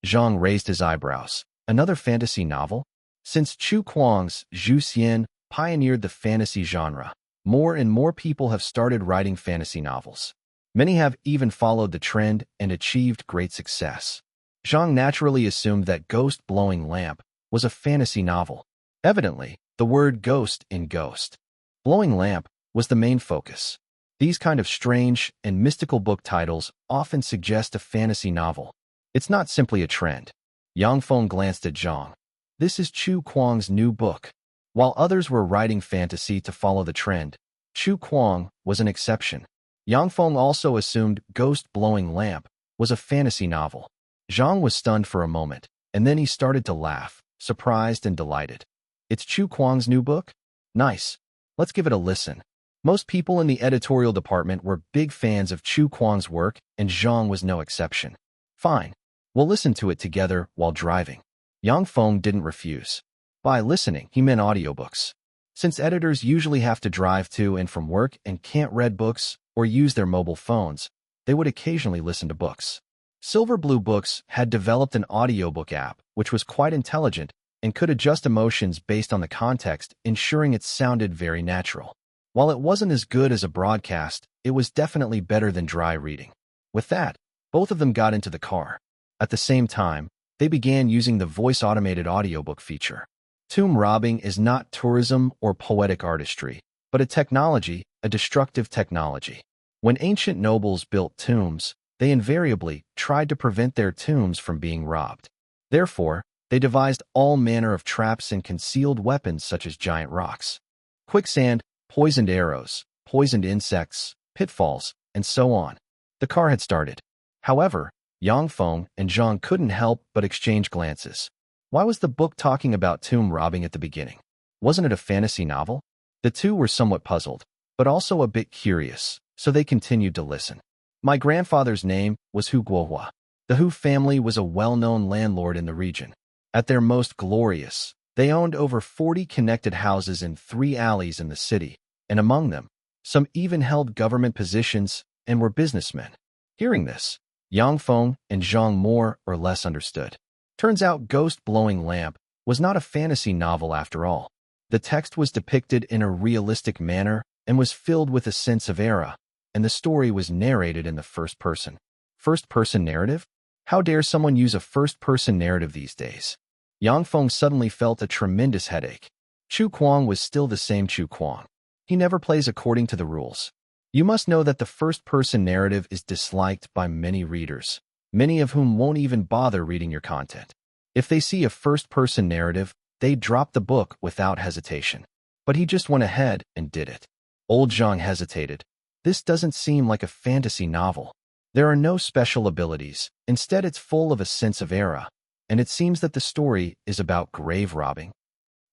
Zhang raised his eyebrows. Another fantasy novel? Since Chu Kuang's Zhu Xian pioneered the fantasy genre, more and more people have started writing fantasy novels. Many have even followed the trend and achieved great success. Zhang naturally assumed that Ghost Blowing Lamp was a fantasy novel. Evidently, the word ghost in Ghost Blowing Lamp was the main focus. These kind of strange and mystical book titles often suggest a fantasy novel. It's not simply a trend. Yang Feng glanced at Zhang. This is Chu Kuang's new book. While others were writing fantasy to follow the trend, Chu Kuang was an exception. Yang Feng also assumed Ghost Blowing Lamp was a fantasy novel. Zhang was stunned for a moment, and then he started to laugh, surprised and delighted. It's Chu Kuang's new book? Nice. Let's give it a listen. Most people in the editorial department were big fans of Chu Kuang's work, and Zhang was no exception. Fine. We'll listen to it together while driving. Yang Feng didn't refuse. By listening, he meant audiobooks. Since editors usually have to drive to and from work and can't read books or use their mobile phones, they would occasionally listen to books. Silver Blue Books had developed an audiobook app, which was quite intelligent and could adjust emotions based on the context, ensuring it sounded very natural. While it wasn't as good as a broadcast, it was definitely better than dry reading. With that, both of them got into the car. At the same time, they began using the voice-automated audiobook feature. Tomb robbing is not tourism or poetic artistry, but a technology, a destructive technology. When ancient nobles built tombs, they invariably tried to prevent their tombs from being robbed. Therefore, they devised all manner of traps and concealed weapons such as giant rocks, quicksand, poisoned arrows, poisoned insects, pitfalls, and so on. The car had started. However, Yang Feng and Zhang couldn't help but exchange glances. Why was the book talking about tomb robbing at the beginning? Wasn't it a fantasy novel? The two were somewhat puzzled, but also a bit curious, so they continued to listen. My grandfather's name was Hu Guohua. The Hu family was a well-known landlord in the region. At their most glorious, they owned over 40 connected houses in 3 alleys in the city, and among them, some even held government positions and were businessmen. Hearing this, Yang Feng and Zhang more or less understood. Turns out Ghost Blowing Lamp was not a fantasy novel after all. The text was depicted in a realistic manner and was filled with a sense of era, and the story was narrated in the first person. First-person narrative? How dare someone use a first-person narrative these days? Yang Feng suddenly felt a tremendous headache. Chu Kuang was still the same Chu Kuang. He never plays according to the rules. You must know that the first-person narrative is disliked by many readers, many of whom won't even bother reading your content. If they see a first-person narrative, they drop the book without hesitation. But he just went ahead and did it. Old Zhang hesitated. This doesn't seem like a fantasy novel. There are no special abilities. Instead, it's full of a sense of era. And it seems that the story is about grave robbing.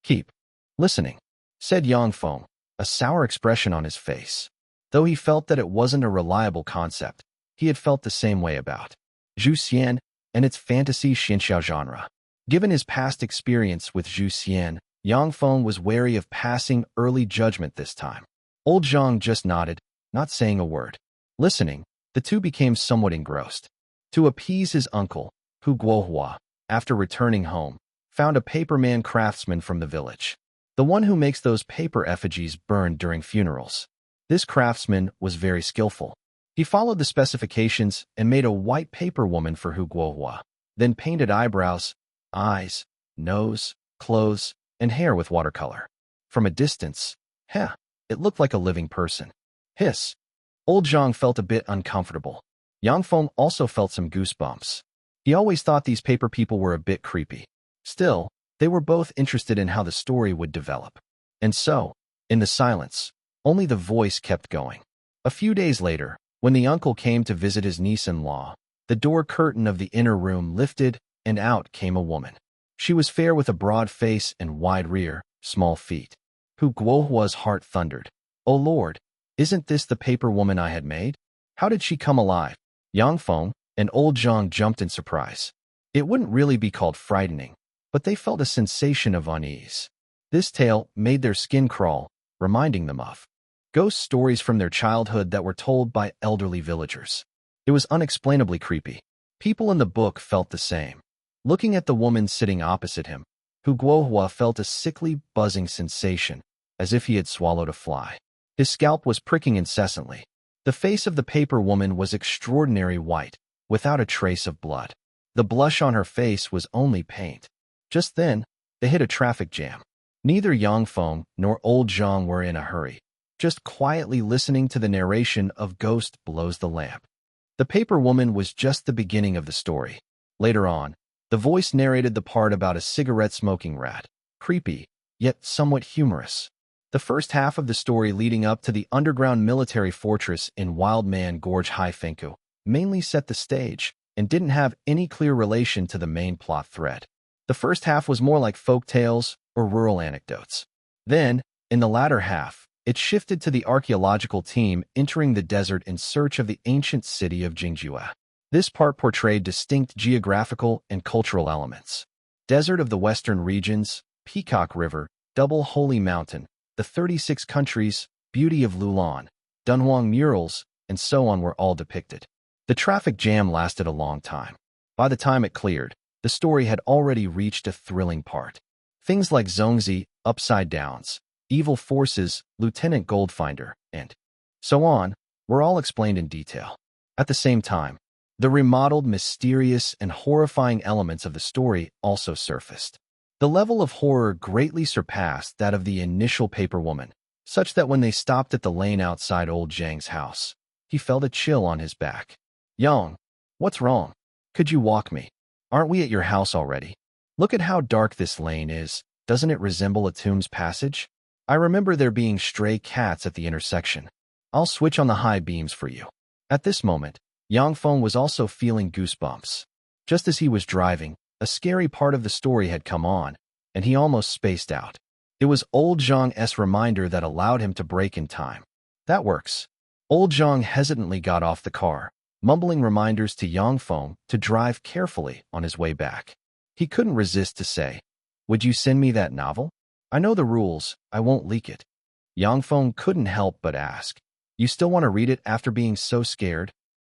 Keep listening, said Yang Feng, a sour expression on his face. Though he felt that it wasn't a reliable concept, he had felt the same way about Zhu Xian and its fantasy xianxiao genre. Given his past experience with Zhu Xian, Yang Feng was wary of passing early judgment this time. Old Zhang just nodded, not saying a word. Listening, the two became somewhat engrossed. To appease his uncle, Hu Guohua, after returning home, found a paperman craftsman from the village. The one who makes those paper effigies burned during funerals. This craftsman was very skillful. He followed the specifications and made a white paper woman for Hu Guohua, then painted eyebrows, eyes, nose, clothes, and hair with watercolor. From a distance, it looked like a living person. Hiss. Old Zhang felt a bit uncomfortable. Yang Feng also felt some goosebumps. He always thought these paper people were a bit creepy. Still, they were both interested in how the story would develop. And so, in the silence, only the voice kept going. A few days later, when the uncle came to visit his niece-in-law, the door curtain of the inner room lifted, and out came a woman. She was fair with a broad face and wide rear, small feet. Hu Guohua's heart thundered. Oh Lord, isn't this the paper woman I had made? How did she come alive? Yang Feng and Old Zhang jumped in surprise. It wouldn't really be called frightening, but they felt a sensation of unease. This tale made their skin crawl, reminding them of ghost stories from their childhood that were told by elderly villagers. It was unexplainably creepy. People in the book felt the same. Looking at the woman sitting opposite him, Hu Guohua felt a sickly, buzzing sensation, as if he had swallowed a fly. His scalp was pricking incessantly. The face of the paper woman was extraordinary white, without a trace of blood. The blush on her face was only paint. Just then, they hit a traffic jam. Neither Yang Feng nor Old Zhang were in a hurry, just quietly listening to the narration of Ghost Blows the Lamp. The paper woman was just the beginning of the story. Later on, the voice narrated the part about a cigarette-smoking rat. Creepy, yet somewhat humorous. The first half of the story leading up to the underground military fortress in Wildman Gorge Haifenku mainly set the stage and didn't have any clear relation to the main plot thread. The first half was more like folk tales, or rural anecdotes. Then, in the latter half, it shifted to the archaeological team entering the desert in search of the ancient city of Jingjue. This part portrayed distinct geographical and cultural elements. Desert of the western regions, Peacock River, Double Holy Mountain, the 36 countries, beauty of Lulan, Dunhuang murals, and so on were all depicted. The traffic jam lasted a long time. By the time it cleared, the story had already reached a thrilling part. Things like Zongzi, Upside Downs, Evil Forces, Lieutenant Goldfinder, and so on were all explained in detail. At the same time, the remodeled, mysterious, and horrifying elements of the story also surfaced. The level of horror greatly surpassed that of the initial paper woman, such that when they stopped at the lane outside old Zhang's house, he felt a chill on his back. "Yang, what's wrong? Could you walk me? Aren't we at your house already? Look at how dark this lane is. Doesn't it resemble a tomb's passage? I remember there being stray cats at the intersection. I'll switch on the high beams for you." At this moment, Yang Feng was also feeling goosebumps. Just as he was driving, a scary part of the story had come on, and he almost spaced out. It was old Zhang's reminder that allowed him to brake in time. That works. Old Zhang hesitantly got off the car, mumbling reminders to Yang Feng to drive carefully on his way back. He couldn't resist to say, "Would you send me that novel? I know the rules, I won't leak it." Yang Feng couldn't help but ask, "You still want to read it after being so scared?"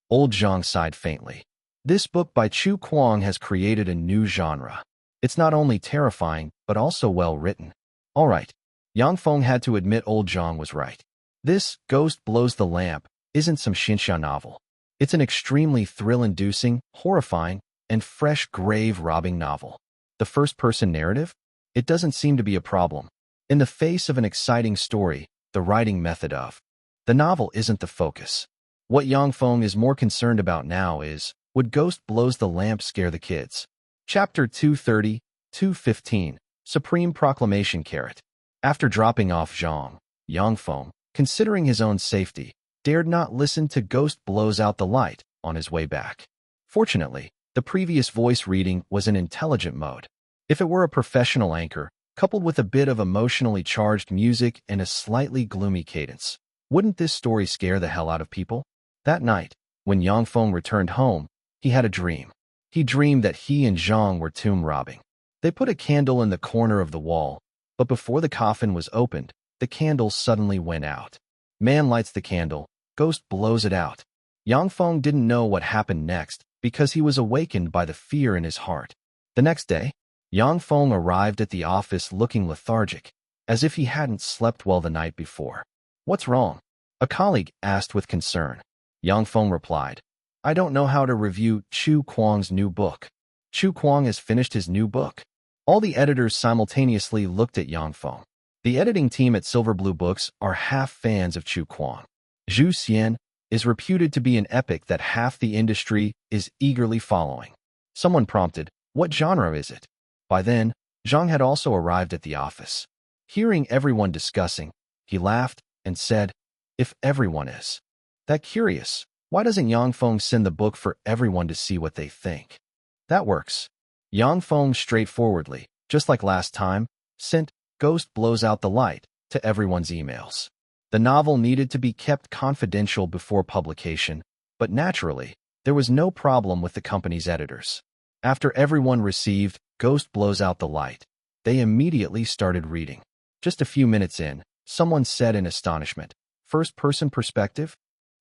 Old Zhang sighed faintly. This book by Chu Kuang has created a new genre. It's not only terrifying, but also well written. All right. Yang Feng had to admit old Zhang was right. This, Ghost Blows the Lamp, isn't some Xinxia novel. It's an extremely thrill-inducing, horrifying, and fresh grave-robbing novel. The first-person narrative? It doesn't seem to be a problem. In the face of an exciting story, the writing method of the novel isn't the focus. What Yang Feng is more concerned about now is, would Ghost Blows the Lamp scare the kids? Chapter 230, 215, Supreme Proclamation Carrot. After dropping off Zhang, Yang Feng, considering his own safety, dared not listen to Ghost Blows Out the Light on his way back. Fortunately, the previous voice reading was in intelligent mode. If it were a professional anchor, coupled with a bit of emotionally charged music and a slightly gloomy cadence, wouldn't this story scare the hell out of people? That night, when Yang Feng returned home, he had a dream. He dreamed that he and Zhang were tomb robbing. They put a candle in the corner of the wall, but before the coffin was opened, the candle suddenly went out. Man lights the candle, Ghost blows it out. Yang Feng didn't know what happened next because he was awakened by the fear in his heart. The next day, Yang Feng arrived at the office looking lethargic, as if he hadn't slept well the night before. "What's wrong?" a colleague asked with concern. Yang Feng replied, "I don't know how to review Chu Kuang's new book." Chu Kuang has finished his new book. All the editors simultaneously looked at Yang Feng. The editing team at Silverblue Books are half fans of Chu Kuang. Zhu Xian is reputed to be an epic that half the industry is eagerly following. Someone prompted, "What genre is it?" By then, Zhang had also arrived at the office. Hearing everyone discussing, he laughed and said, "If everyone is that curious, why doesn't Yang Feng send the book for everyone to see what they think?" That works. Yang Feng straightforwardly, just like last time, sent Ghost Blows Out the Light to everyone's emails. The novel needed to be kept confidential before publication, but naturally, there was no problem with the company's editors. After everyone received Ghost Blows Out the Light, they immediately started reading. Just a few minutes in, someone said in astonishment, "First-person perspective?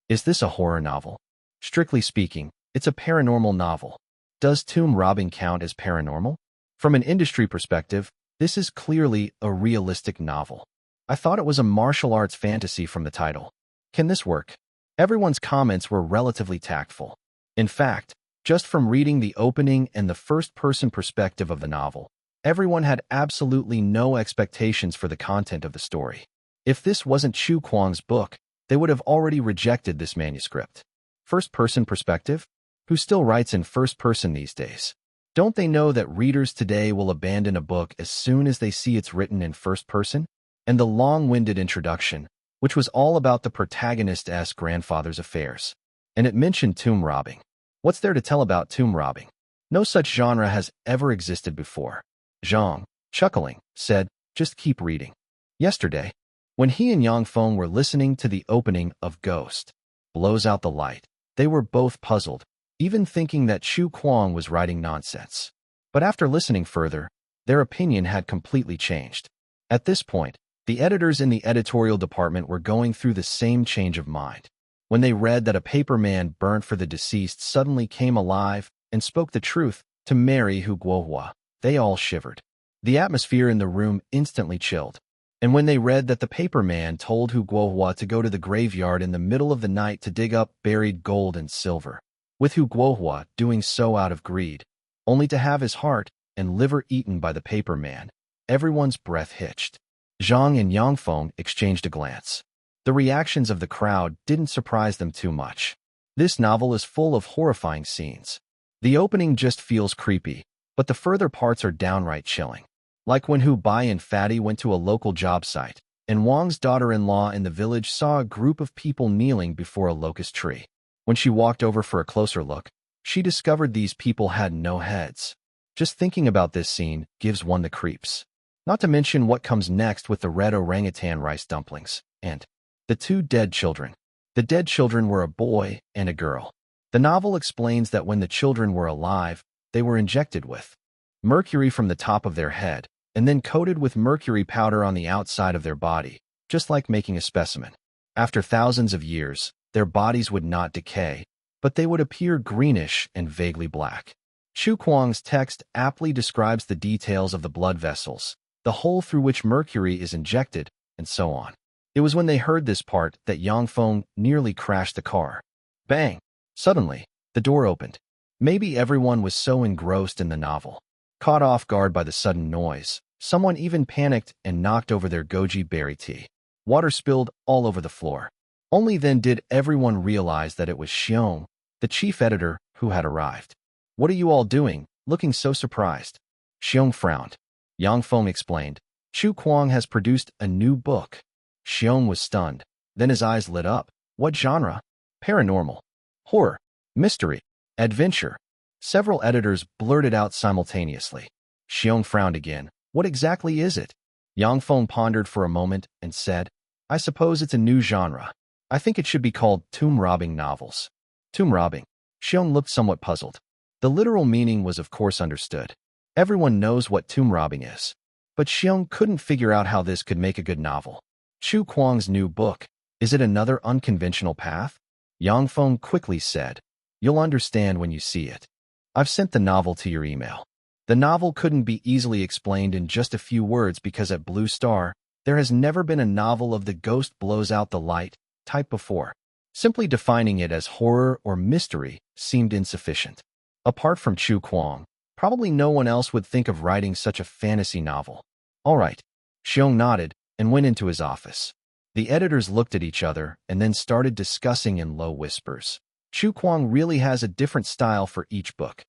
Is this a horror novel?" Strictly speaking, it's a paranormal novel. Does tomb robbing count as paranormal? From an industry perspective, this is clearly a realistic novel. I thought it was a martial arts fantasy from the title. Can this work? Everyone's comments were relatively tactful. In fact, just from reading the opening and the first-person perspective of the novel, everyone had absolutely no expectations for the content of the story. If this wasn't Chu Kuang's book, they would have already rejected this manuscript. First-person perspective? Who still writes in first person these days? Don't they know that readers today will abandon a book as soon as they see it's written in first person? And the long-winded introduction, which was all about the protagonist's grandfather's affairs. And it mentioned tomb robbing. What's there to tell about tomb robbing? No such genre has ever existed before. Zhang, chuckling, said, "Just keep reading." Yesterday, when he and Yang Feng were listening to the opening of Ghost Blows Out the Light, they were both puzzled, even thinking that Chu Kuang was writing nonsense. But after listening further, their opinion had completely changed. At this point, the editors in the editorial department were going through the same change of mind. When they read that a paper man burnt for the deceased suddenly came alive and spoke the truth to marry Hu Guohua, they all shivered. The atmosphere in the room instantly chilled. And when they read that the paper man told Hu Guohua to go to the graveyard in the middle of the night to dig up buried gold and silver, with Hu Guohua doing so out of greed, only to have his heart and liver eaten by the paper man, everyone's breath hitched. Zhang and Yang Feng exchanged a glance. The reactions of the crowd didn't surprise them too much. This novel is full of horrifying scenes. The opening just feels creepy, but the further parts are downright chilling. Like when Hu Bai and Fatty went to a local job site, and Wang's daughter-in-law in the village saw a group of people kneeling before a locust tree. When she walked over for a closer look, she discovered these people had no heads. Just thinking about this scene gives one the creeps. Not to mention what comes next with the red orangutan rice dumplings, and the two dead children. The dead children were a boy and a girl. The novel explains that when the children were alive, they were injected with mercury from the top of their head, and then coated with mercury powder on the outside of their body, just like making a specimen. After thousands of years, their bodies would not decay, but they would appear greenish and vaguely black. Chu Kuang's text aptly describes the details of the blood vessels, the hole through which mercury is injected, and so on. It was when they heard this part that Yang Feng nearly crashed the car. Bang! Suddenly, the door opened. Maybe everyone was so engrossed in the novel, caught off guard by the sudden noise, someone even panicked and knocked over their goji berry tea. Water spilled all over the floor. Only then did everyone realize that it was Xiong, the chief editor, who had arrived. "What are you all doing, looking so surprised?" Xiong frowned. Yang Feng explained, "Chu Kuang has produced a new book." Xiong was stunned. Then his eyes lit up. "What genre?" "Paranormal. Horror. Mystery. Adventure." Several editors blurted out simultaneously. Xiong frowned again. "What exactly is it?" Yang Feng pondered for a moment and said, "I suppose it's a new genre. I think it should be called tomb robbing novels." Tomb robbing. Xiong looked somewhat puzzled. The literal meaning was of course understood. Everyone knows what tomb robbing is. But Xiong couldn't figure out how this could make a good novel. Chu Kuang's new book. Is it another unconventional path? Yang Feng quickly said, "You'll understand when you see it. I've sent the novel to your email." The novel couldn't be easily explained in just a few words because at Blue Star, there has never been a novel of the Ghost Blows Out the Light type before. Simply defining it as horror or mystery seemed insufficient. Apart from Chu Kuang, probably no one else would think of writing such a fantasy novel. "All right." Xiong nodded and went into his office. The editors looked at each other and then started discussing in low whispers. Chu Kuang really has a different style for each book.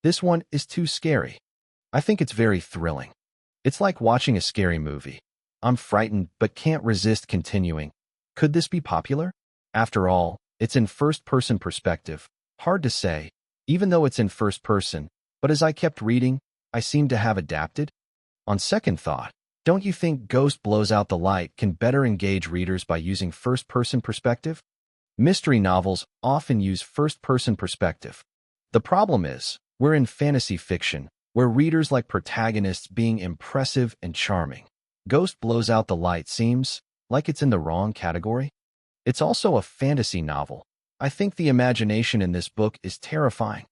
This one is too scary. I think it's very thrilling. It's like watching a scary movie. I'm frightened but can't resist continuing. Could this be popular? After all, it's in first-person perspective. Hard to say, even though it's in first person, but as I kept reading, I seemed to have adapted. On second thought, don't you think Ghost Blows Out the Light can better engage readers by using first-person perspective? Mystery novels often use first-person perspective. The problem is, we're in fantasy fiction, where readers like protagonists being impressive and charming. Ghost Blows Out the Light seems like it's in the wrong category. It's also a fantasy novel. I think the imagination in this book is terrifying.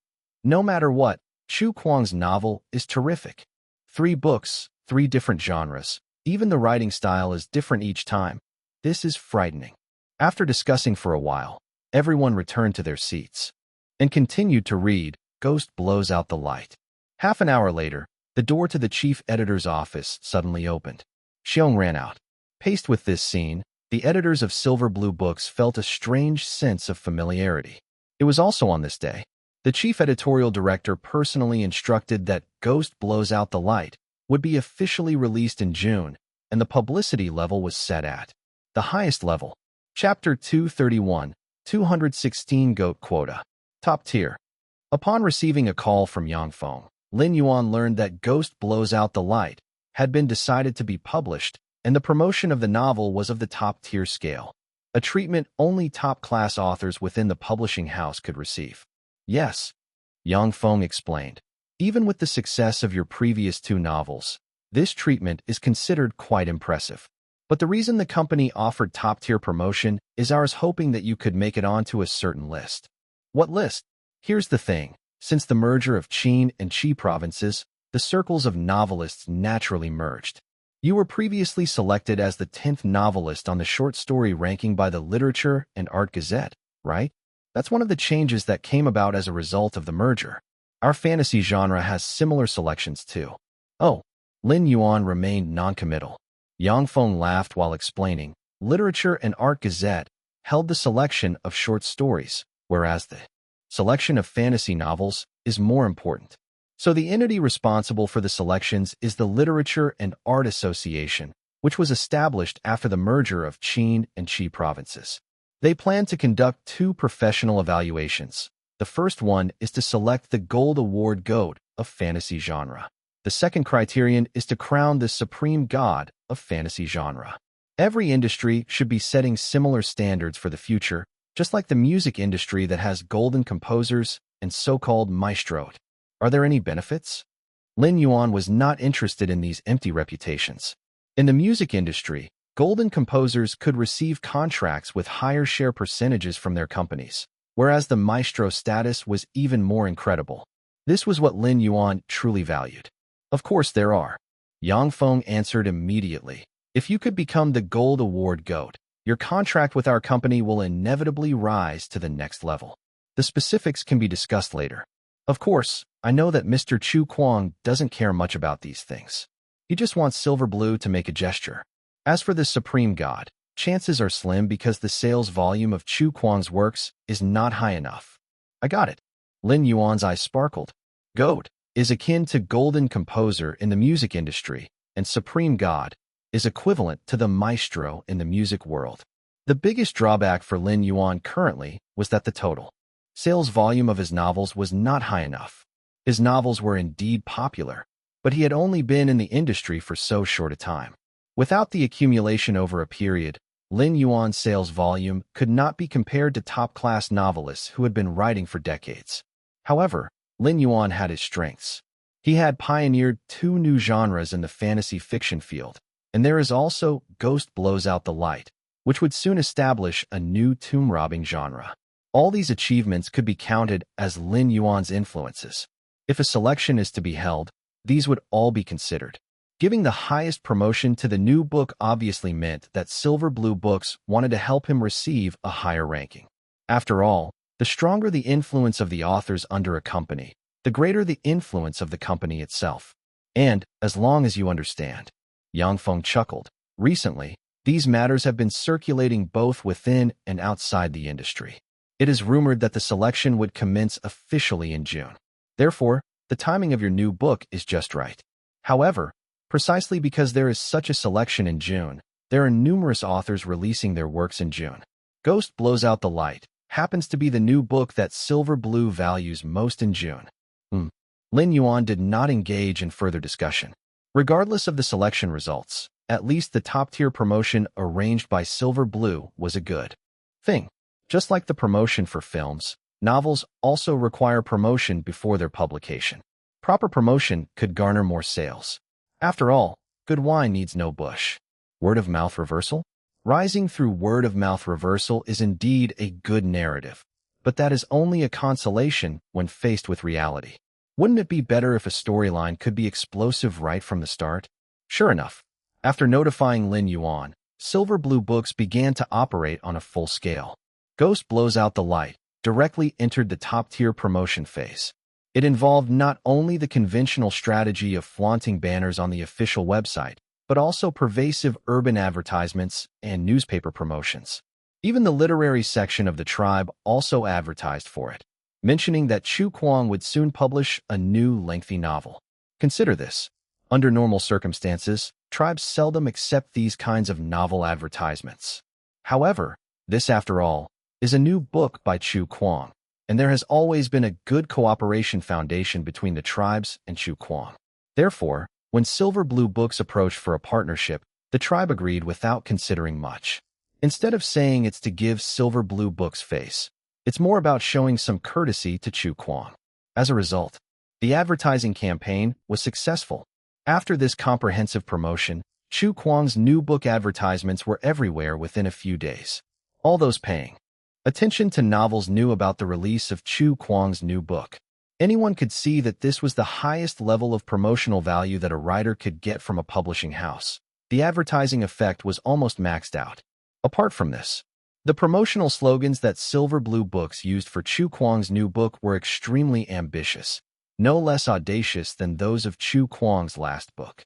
No matter what, Chu Kuang's novel is terrific. 3 books, 3 different genres. Even the writing style is different each time. This is frightening. After discussing for a while, everyone returned to their seats and continued to read Ghost Blows Out the Light. Half an hour later, the door to the chief editor's office suddenly opened. Xiong ran out. Paced with this scene, the editors of Silver Blue Books felt a strange sense of familiarity. It was also on this day. The chief editorial director personally instructed that Ghost Blows Out the Light would be officially released in June, and the publicity level was set at the highest level. Chapter 231, 216 Goat Quota. Top tier. Upon receiving a call from Yang Feng, Lin Yuan learned that Ghost Blows Out the Light had been decided to be published, and the promotion of the novel was of the top-tier scale, a treatment only top-class authors within the publishing house could receive. Yes, Yang Feng explained. Even with the success of your previous 2 novels, this treatment is considered quite impressive. But the reason the company offered top-tier promotion is ours hoping that you could make it onto a certain list. What list? Here's the thing. Since the merger of Qin and Qi provinces, the circles of novelists naturally merged. You were previously selected as the 10th novelist on the short story ranking by the Literature and Art Gazette, right? That's one of the changes that came about as a result of the merger. Our fantasy genre has similar selections too. Oh, Lin Yuan remained non-committal. Yang Feng laughed while explaining, Literature and Art Gazette held the selection of short stories, whereas the selection of fantasy novels is more important. So the entity responsible for the selections is the Literature and Art Association, which was established after the merger of Qin and Qi provinces. They plan to conduct 2 professional evaluations. The first one is to select the Gold Award GOAT of fantasy genre. The second criterion is to crown the supreme god of fantasy genre. Every industry should be setting similar standards for the future, just like the music industry that has golden composers and so-called maestros. Are there any benefits? Lin Yuan was not interested in these empty reputations. In the music industry, golden composers could receive contracts with higher share percentages from their companies, whereas the maestro status was even more incredible. This was what Lin Yuan truly valued. Of course there are. Yang Feng answered immediately. If you could become the Gold Award GOAT, your contract with our company will inevitably rise to the next level. The specifics can be discussed later. Of course, I know that Mr. Chu Kuang doesn't care much about these things. He just wants Silver Blue to make a gesture. As for the Supreme God, chances are slim because the sales volume of Chu Kuang's works is not high enough. I got it. Lin Yuan's eyes sparkled. GOAT is akin to golden composer in the music industry, and Supreme God is equivalent to the maestro in the music world. The biggest drawback for Lin Yuan currently was that the total sales volume of his novels was not high enough. His novels were indeed popular, but he had only been in the industry for so short a time. Without the accumulation over a period, Lin Yuan's sales volume could not be compared to top-class novelists who had been writing for decades. However, Lin Yuan had his strengths. He had pioneered 2 new genres in the fantasy fiction field, and there is also Ghost Blows Out the Light, which would soon establish a new tomb-robbing genre. All these achievements could be counted as Lin Yuan's influences. If a selection is to be held, these would all be considered. Giving the highest promotion to the new book obviously meant that Silver Blue Books wanted to help him receive a higher ranking. After all, the stronger the influence of the authors under a company, the greater the influence of the company itself. And, as long as you understand. Yang Feng chuckled. Recently, these matters have been circulating both within and outside the industry. It is rumored that the selection would commence officially in June. Therefore, the timing of your new book is just right. However, precisely because there is such a selection in June, there are numerous authors releasing their works in June. Ghost Blows Out the Light happens to be the new book that Silver Blue values most in June. Lin Yuan did not engage in further discussion. Regardless of the selection results, at least the top-tier promotion arranged by Silver Blue was a good thing. Just like the promotion for films, novels also require promotion before their publication. Proper promotion could garner more sales. After all, good wine needs no bush. Word-of-mouth reversal? Rising through word-of-mouth reversal is indeed a good narrative, but that is only a consolation when faced with reality. Wouldn't it be better if a storyline could be explosive right from the start? Sure enough, after notifying Lin Yuan, Silver Blue Books began to operate on a full scale. Ghost Blows Out the Light directly entered the top-tier promotion phase. It involved not only the conventional strategy of flaunting banners on the official website, but also pervasive urban advertisements and newspaper promotions. Even the literary section of the tribe also advertised for it, mentioning that Chu Kuang would soon publish a new lengthy novel. Consider this. Under normal circumstances, tribes seldom accept these kinds of novel advertisements. However, this, after all, is a new book by Chu Kuang, and there has always been a good cooperation foundation between the tribes and Chu Kuang. Therefore, When Silver Blue Books approached for a partnership, the tribe agreed without considering much. Instead of saying it's to give Silver Blue Books face, it's more about showing some courtesy to Chu Kuang. As a result, the advertising campaign was successful. After this comprehensive promotion, Chu Kuang's new book advertisements were everywhere within a few days. All those paying attention to novels knew about the release of Chu Kuang's new book. Anyone could see that this was the highest level of promotional value that a writer could get from a publishing house. The advertising effect was almost maxed out. Apart from this, the promotional slogans that Silver Blue Books used for Chu Kuang's new book were extremely ambitious, no less audacious than those of Chu Kuang's last book.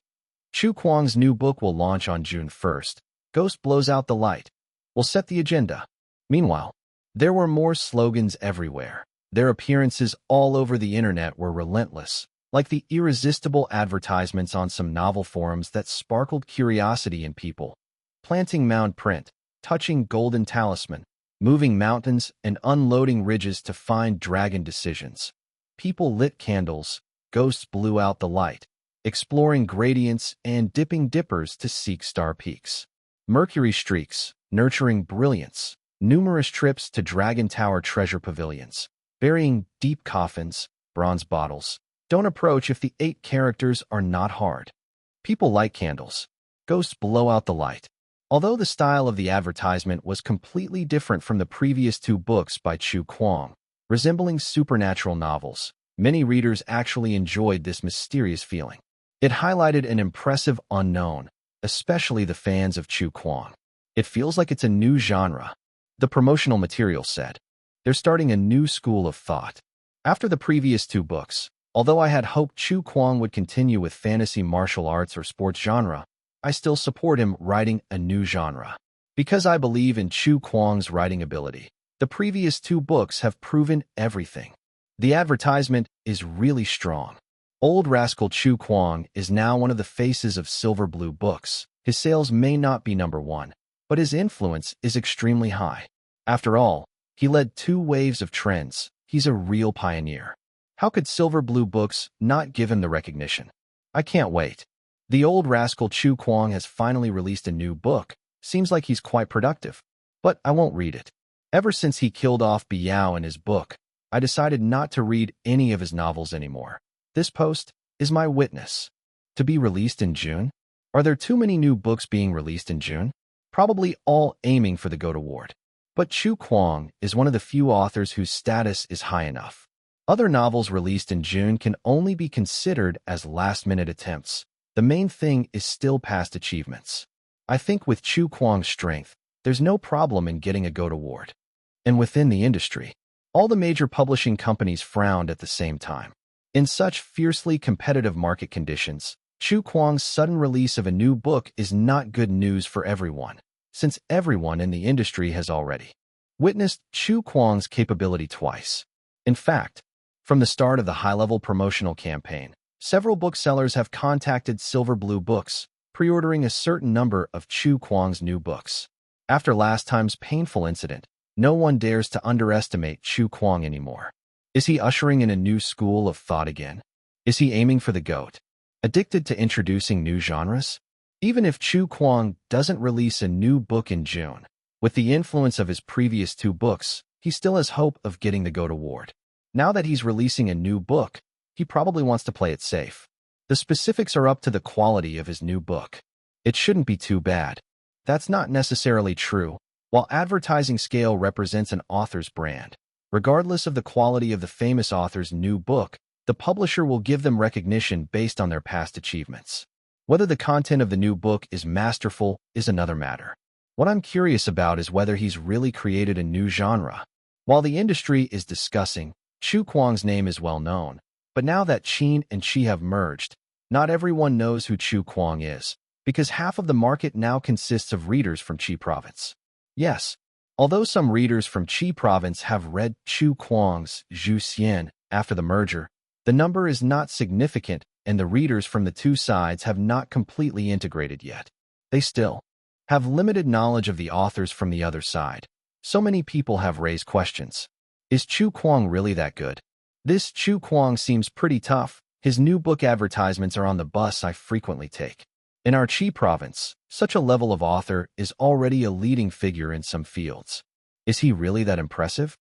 Chu Kuang's new book will launch on June 1st. Ghost blows out the light. Will set the agenda. Meanwhile, there were more slogans everywhere. Their appearances all over the internet were relentless, like the irresistible advertisements on some novel forums that sparkled curiosity in people. Planting mound print, touching golden talisman, moving mountains and unloading ridges to find dragon decisions. People lit candles, ghosts blew out the light, exploring gradients and dipping dippers to seek star peaks. Mercury streaks, nurturing brilliance, numerous trips to Dragon Tower treasure pavilions, burying deep coffins, bronze bottles. Don't approach if the 8 characters are not hard. People light candles. Ghosts blow out the light. Although the style of the advertisement was completely different from the previous 2 books by Chu Kuang, resembling supernatural novels, many readers actually enjoyed this mysterious feeling. It highlighted an impressive unknown, especially the fans of Chu Kuang. It feels like it's a new genre. The promotional material said, they're starting a new school of thought. After the previous 2 books, although I had hoped Chu Kuang would continue with fantasy, martial arts, or sports genre, I still support him writing a new genre. Because I believe in Chu Kuang's writing ability, the previous 2 books have proven everything. The advertisement is really strong. Old rascal Chu Kuang is now one of the faces of Silver Blue Books. His sales may not be number 1, but his influence is extremely high. After all, he led 2 waves of trends. He's a real pioneer. How could Silver Blue Books not give him the recognition? I can't wait. The old rascal Chu Kuang has finally released a new book. Seems like he's quite productive. But I won't read it. Ever since he killed off Biao in his book, I decided not to read any of his novels anymore. This post is my witness. To be released in June? Are there too many new books being released in June? Probably all aiming for the GOAT award. But Chu Kuang is one of the few authors whose status is high enough. Other novels released in June can only be considered as last-minute attempts. The main thing is still past achievements. I think with Chu Kuang's strength, there's no problem in getting a GOAT award. And within the industry, all the major publishing companies frowned at the same time. In such fiercely competitive market conditions, Chu Kuang's sudden release of a new book is not good news for everyone, since everyone in the industry has already witnessed Chu Kuang's capability twice. In fact, from the start of the high-level promotional campaign, several booksellers have contacted Silver Blue Books, pre-ordering a certain number of Chu Kuang's new books. After last time's painful incident, no one dares to underestimate Chu Kuang anymore. Is he ushering in a new school of thought again? Is he aiming for the GOAT? Addicted to introducing new genres? Even if Chu Kuang doesn't release a new book in June, with the influence of his previous 2 books, he still has hope of getting the GOAT award. Now that he's releasing a new book, he probably wants to play it safe. The specifics are up to the quality of his new book. It shouldn't be too bad. That's not necessarily true. While advertising scale represents an author's brand, regardless of the quality of the famous author's new book, the publisher will give them recognition based on their past achievements. Whether the content of the new book is masterful is another matter. What I'm curious about is whether he's really created a new genre. While the industry is discussing, Chu Kuang's name is well known, but now that Qin and Qi have merged, not everyone knows who Chu Kuang is, because half of the market now consists of readers from Qi province. Yes, although some readers from Qi province have read Chu Kuang's Zhu Xian after the merger, the number is not significant and the readers from the 2 sides have not completely integrated yet. They still have limited knowledge of the authors from the other side. So many people have raised questions. Is Chu Kuang really that good? This Chu Kuang seems pretty tough. His new book advertisements are on the bus I frequently take. In our Qi province, such a level of author is already a leading figure in some fields. Is he really that impressive?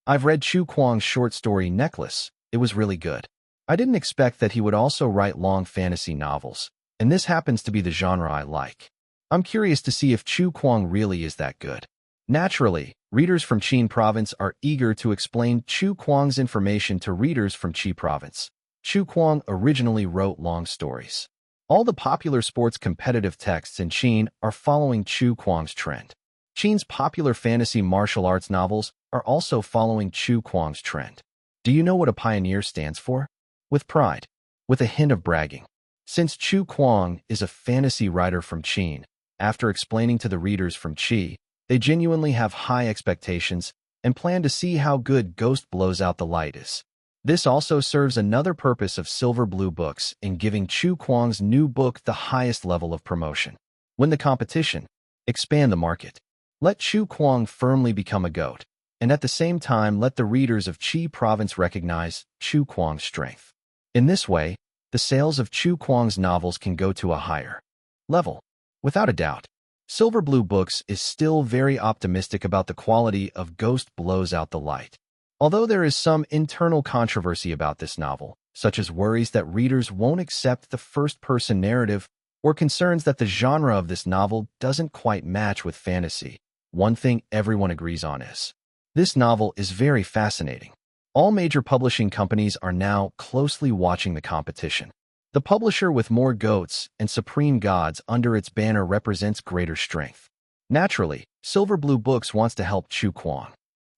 I've read Chu Kuang's short story Necklace. It was really good. I didn't expect that he would also write long fantasy novels, and this happens to be the genre I like. I'm curious to see if Chu Kuang really is that good. Naturally, readers from Qin province are eager to explain Chu Kuang's information to readers from Qi province. Chu Kuang originally wrote long stories. All the popular sports competitive texts in Qin are following Chu Kuang's trend. Qin's popular fantasy martial arts novels are also following Chu Kuang's trend. Do you know what a pioneer stands for? With pride. With a hint of bragging. Since Chu Kuang is a fantasy writer from Qin, after explaining to the readers from Qi, they genuinely have high expectations and plan to see how good Ghost Blows Out the Light is. This also serves another purpose of Silver Blue Books in giving Chu Kuang's new book the highest level of promotion. Win the competition. Expand the market. Let Chu Kuang firmly become a goat, and at the same time let the readers of Qi province recognize Chu Kuang's strength. In this way, the sales of Chu Kuang's novels can go to a higher level. Without a doubt, Silver Blue Books is still very optimistic about the quality of Ghost Blows Out the Light. Although there is some internal controversy about this novel, such as worries that readers won't accept the first-person narrative or concerns that the genre of this novel doesn't quite match with fantasy, one thing everyone agrees on is, this novel is very fascinating. All major publishing companies are now closely watching the competition. The publisher with more goats and supreme gods under its banner represents greater strength. Naturally, Silver Blue Books wants to help Chu Kuang.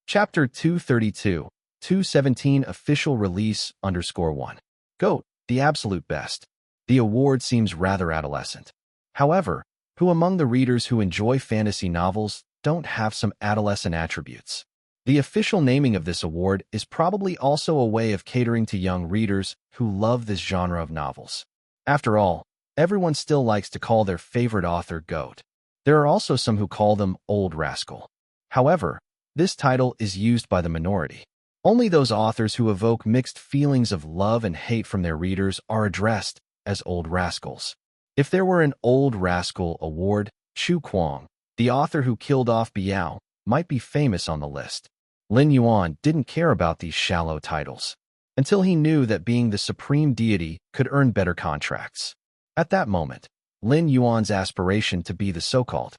Chapter 232, 217 Official Release _1. GOAT, the absolute best. The award seems rather adolescent. However, who among the readers who enjoy fantasy novels don't have some adolescent attributes? The official naming of this award is probably also a way of catering to young readers who love this genre of novels. After all, everyone still likes to call their favorite author GOAT. There are also some who call them Old Rascal. However, this title is used by the minority. Only those authors who evoke mixed feelings of love and hate from their readers are addressed as Old Rascals. If there were an Old Rascal award, Chu Kuang, the author who killed off Biao, might be famous on the list. Lin Yuan didn't care about these shallow titles until he knew that being the supreme deity could earn better contracts. At that moment, Lin Yuan's aspiration to be the so-called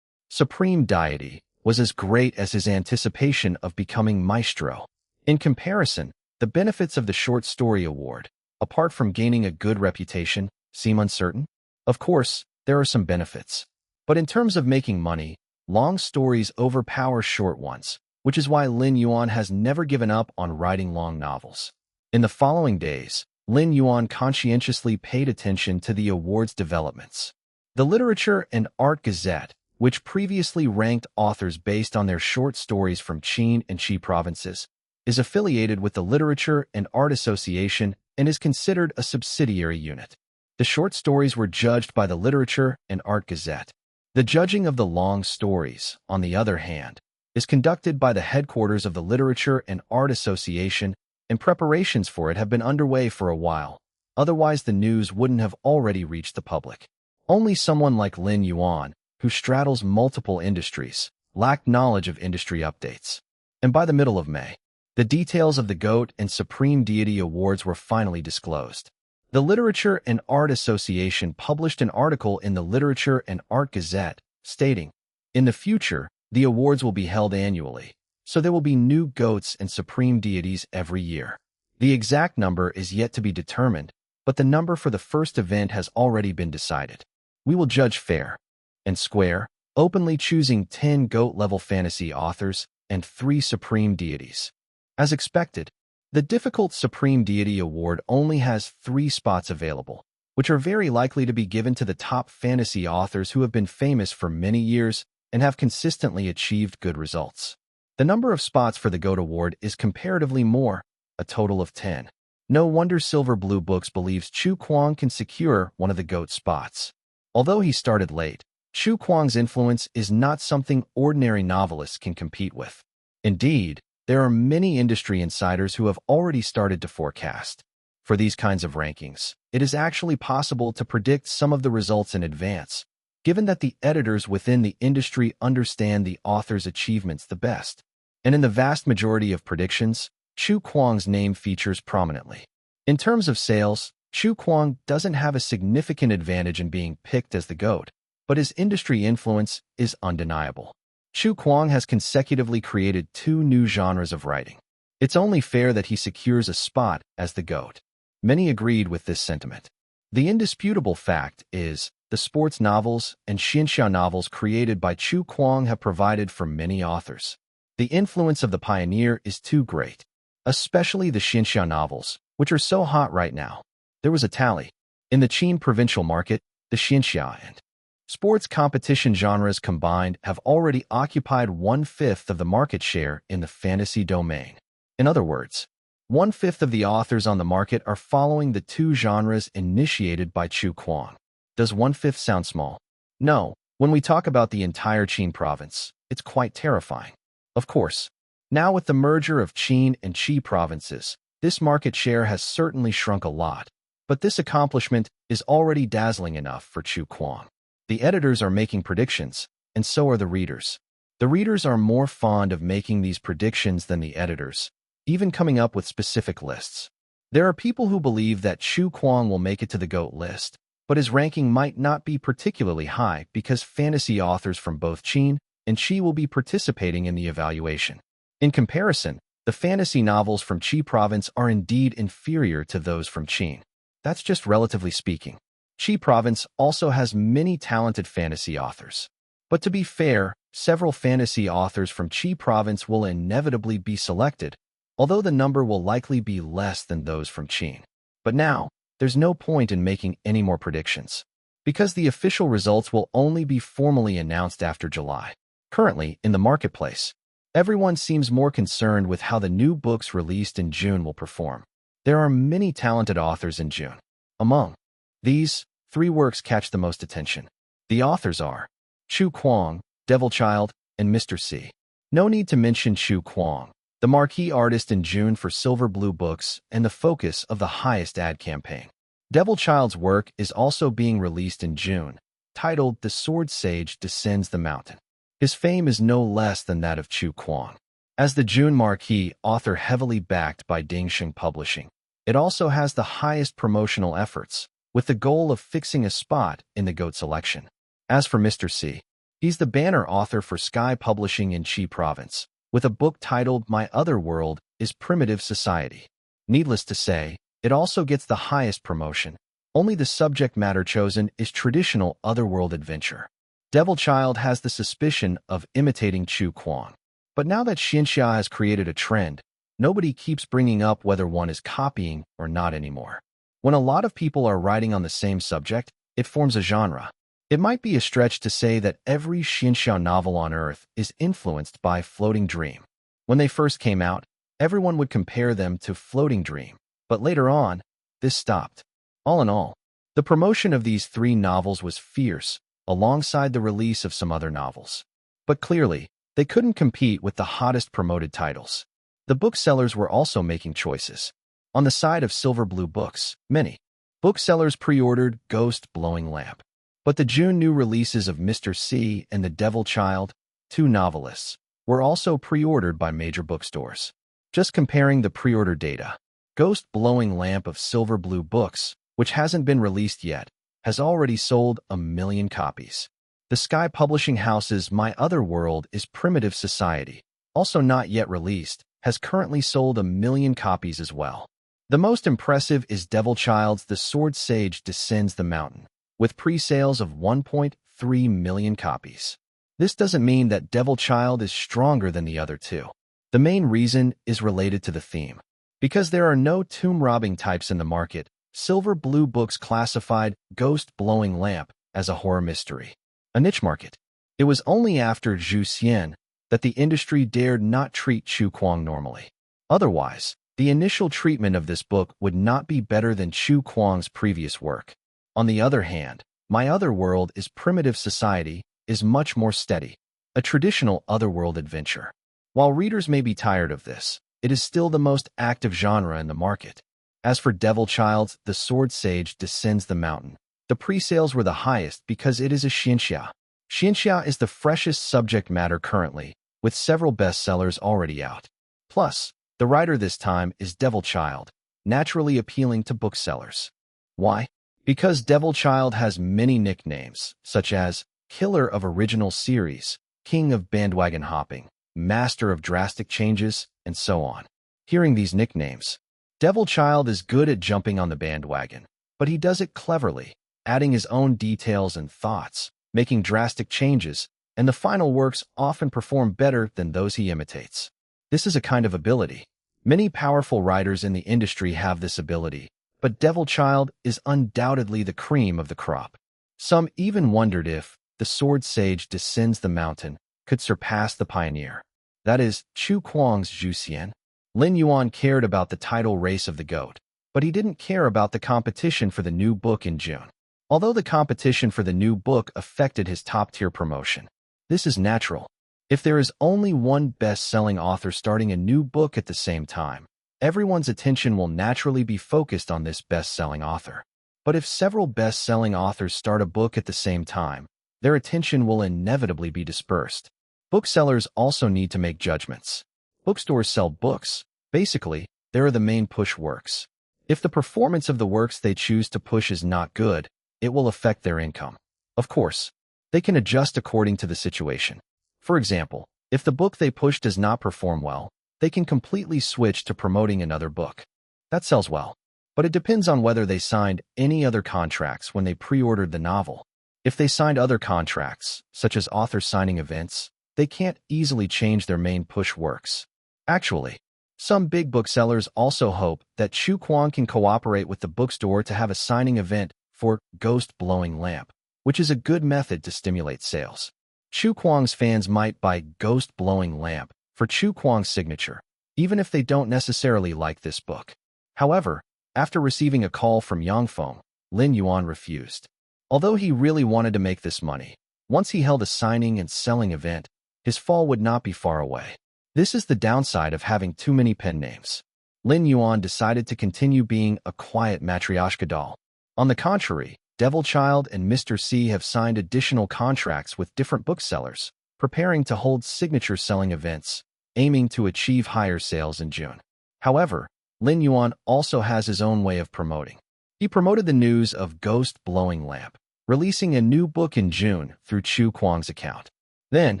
supreme deity was as great as his anticipation of becoming maestro. In comparison, the benefits of the short story award, apart from gaining a good reputation, seem uncertain. Of course, there are some benefits. But in terms of making money, long stories overpower short ones, which is why Lin Yuan has never given up on writing long novels. In the following days, Lin Yuan conscientiously paid attention to the award's developments. The Literature and Art Gazette, which previously ranked authors based on their short stories from Qin and Qi provinces, is affiliated with the Literature and Art Association and is considered a subsidiary unit. The short stories were judged by the Literature and Art Gazette. The judging of the long stories, on the other hand, is conducted by the headquarters of the Literature and Art Association, and preparations for it have been underway for a while. Otherwise, the news wouldn't have already reached the public. Only someone like Lin Yuan, who straddles multiple industries, lacked knowledge of industry updates. And by the middle of May, the details of the GOAT and Supreme Deity Awards were finally disclosed. The Literature and Art Association published an article in the Literature and Art Gazette, stating, "In the future, the awards will be held annually, so there will be new GOATs and Supreme Deities every year. The exact number is yet to be determined, but the number for the first event has already been decided. We will judge fair and square, openly choosing 10 GOAT-level fantasy authors and 3 Supreme Deities." As expected, the difficult Supreme Deity Award only has 3 spots available, which are very likely to be given to the top fantasy authors who have been famous for many years and have consistently achieved good results. The number of spots for the GOAT Award is comparatively more, a total of 10. No wonder Silver Blue Books believes Chu Kuang can secure one of the GOAT spots. Although he started late, Chu Kuang's influence is not something ordinary novelists can compete with. Indeed, there are many industry insiders who have already started to forecast For these kinds of rankings, it is actually possible to predict some of the results in advance, given that the editors within the industry understand the author's achievements the best. And in the vast majority of predictions, Chu Kuang's name features prominently. In terms of sales, Chu Kuang doesn't have a significant advantage in being picked as the GOAT, but his industry influence is undeniable. Chu Kuang has consecutively created 2 new genres of writing. It's only fair that he secures a spot as the GOAT. Many agreed with this sentiment. The indisputable fact is, the sports novels and xianxia novels created by Chu Kuang have provided for many authors. The influence of the pioneer is too great, especially the xianxia novels, which are so hot right now. There was a tally. In the Qin provincial market, the xianxia and sports competition genres combined have already occupied 1/5 of the market share in the fantasy domain. In other words, 1/5 of the authors on the market are following the 2 genres initiated by Chu Kuang. Does 1/5 sound small? No. When we talk about the entire Qin province, it's quite terrifying. Of course, now with the merger of Qin and Qi provinces, this market share has certainly shrunk a lot, but this accomplishment is already dazzling enough for Chu Kuang. The editors are making predictions, and so are the readers. The readers are more fond of making these predictions than the editors, even coming up with specific lists. There are people who believe that Chu Kuang will make it to the GOAT list, but his ranking might not be particularly high because fantasy authors from both Qin and Qi will be participating in the evaluation. In comparison, the fantasy novels from Qi province are indeed inferior to those from Qin. That's just relatively speaking. Qi province also has many talented fantasy authors. But to be fair, several fantasy authors from Qi province will inevitably be selected, although the number will likely be less than those from Qin. But now, there's no point in making any more predictions, because the official results will only be formally announced after July. Currently, in the marketplace, everyone seems more concerned with how the new books released in June will perform. There are many talented authors in June. Among these, 3 works catch the most attention. The authors are Chu Kuang, Devilchild, and Mr. C. No need to mention Chu Kuang, the marquee artist in June for Silver Blue Books and the focus of the highest ad campaign. Devilchild's work is also being released in June, titled The Sword Sage Descends the Mountain. His fame is no less than that of Chu Kuang. As the June marquee author heavily backed by Dingxing Publishing, it also has the highest promotional efforts, with the goal of fixing a spot in the GOAT selection. As for Mr. C, he's the banner author for Sky Publishing in Qi Province, with a book titled My Other World is Primitive Society. Needless to say, it also gets the highest promotion. Only the subject matter chosen is traditional otherworld adventure. Devilchild has the suspicion of imitating Chu Kuang. But now that xianxia has created a trend, nobody keeps bringing up whether one is copying or not anymore. When a lot of people are writing on the same subject, it forms a genre. It might be a stretch to say that every xianxia novel on Earth is influenced by Floating Dream. When they first came out, everyone would compare them to Floating Dream, but later on, this stopped. All in all, the promotion of these 3 novels was fierce, alongside the release of some other novels. But clearly, they couldn't compete with the hottest promoted titles. The booksellers were also making choices. On the side of Silver Blue Books, many booksellers pre-ordered Ghost Blowing Lamp. But the June new releases of Mr. C and The Devilchild, 2 novelists, were also pre-ordered by major bookstores. Just comparing the pre-order data, Ghost Blowing Lamp of Silver Blue Books, which hasn't been released yet, has already sold 1 million copies. The Sky Publishing House's My Other World is Primitive Society, also not yet released, has currently sold 1 million copies as well. The most impressive is Devilchild's The Sword Sage Descends the Mountain, with pre-sales of 1.3 million copies. This doesn't mean that Devilchild is stronger than the other 2. The main reason is related to the theme. Because there are no tomb-robbing types in the market, Silver Blue Books classified Ghost Blowing Lamp as a horror mystery, a niche market. It was only after Zhu Xian that the industry dared not treat Chu Kuang normally. Otherwise, the initial treatment of this book would not be better than Chu Kuang's previous work. On the other hand, My Other World is Primitive Society is much more steady, a traditional otherworld adventure. While readers may be tired of this, it is still the most active genre in the market. As for Devil Child's The Sword Sage Descends the Mountain, the pre-sales were the highest because it is a xianxia. Xianxia is the freshest subject matter currently, with several bestsellers already out. Plus, the writer this time is Devil Child, naturally appealing to booksellers. Why? Because Devil Child has many nicknames, such as Killer of Original Series, King of Bandwagon Hopping, Master of Drastic Changes, and so on. Hearing these nicknames, Devil Child is good at jumping on the bandwagon, but he does it cleverly, adding his own details and thoughts, making drastic changes, and the final works often perform better than those he imitates. This is a kind of ability. Many powerful writers in the industry have this ability, but Devil Child is undoubtedly the cream of the crop. Some even wondered if The Sword Sage Descends the Mountain could surpass The Pioneer. That is, Chu Kuang's Zhu Xian. Lin Yuan cared about the title Race of the Goat, but he didn't care about the competition for the new book in June. Although the competition for the new book affected his top-tier promotion. This is natural. If there is only one best-selling author starting a new book at the same time, everyone's attention will naturally be focused on this best-selling author. But if several best-selling authors start a book at the same time, their attention will inevitably be dispersed. Booksellers also need to make judgments. Bookstores sell books. Basically, they are the main push works. If the performance of the works they choose to push is not good, it will affect their income. Of course, they can adjust according to the situation. For example, if the book they push does not perform well, they can completely switch to promoting another book. That sells well. But it depends on whether they signed any other contracts when they pre-ordered the novel. If they signed other contracts, such as author signing events, they can't easily change their main push works. Actually, some big booksellers also hope that Chu Kuang can cooperate with the bookstore to have a signing event for Ghost Blowing Lamp, which is a good method to stimulate sales. Chu Kuang's fans might buy Ghost Blowing Lamp for Chu Kuang's signature, even if they don't necessarily like this book. However, after receiving a call from Yangfeng, Lin Yuan refused. Although he really wanted to make this money, once he held a signing and selling event, his fall would not be far away. This is the downside of having too many pen names. Lin Yuan decided to continue being a quiet matryoshka doll. On the contrary, Devil Child and Mr. C have signed additional contracts with different booksellers, preparing to hold signature selling events, aiming to achieve higher sales in June. However, Lin Yuan also has his own way of promoting. He promoted the news of Ghost Blowing Lamp, releasing a new book in June through Chu Kuang's account. Then,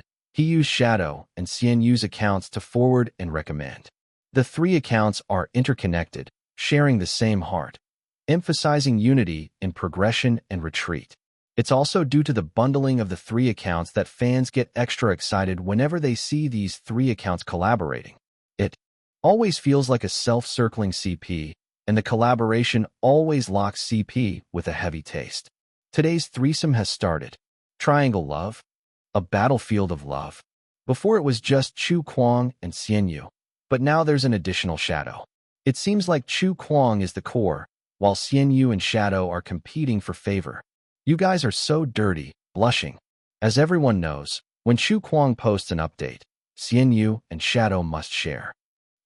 he used Shadow and Xian Yu's accounts to forward and recommend. The three accounts are interconnected, sharing the same heart, emphasizing unity in progression and retreat. It's also due to the bundling of the three accounts that fans get extra excited whenever they see these three accounts collaborating. It always feels like a self-circling CP, and the collaboration always locks CP with a heavy taste. Today's threesome has started. Triangle Love. A battlefield of love. Before it was just Chu Kuang and Xian Yu, but now there's an additional Shadow. It seems like Chu Kuang is the core, while Xian Yu and Shadow are competing for favor. You guys are so dirty, blushing. As everyone knows, when Chu Kuang posts an update, Xian Yu and Shadow must share.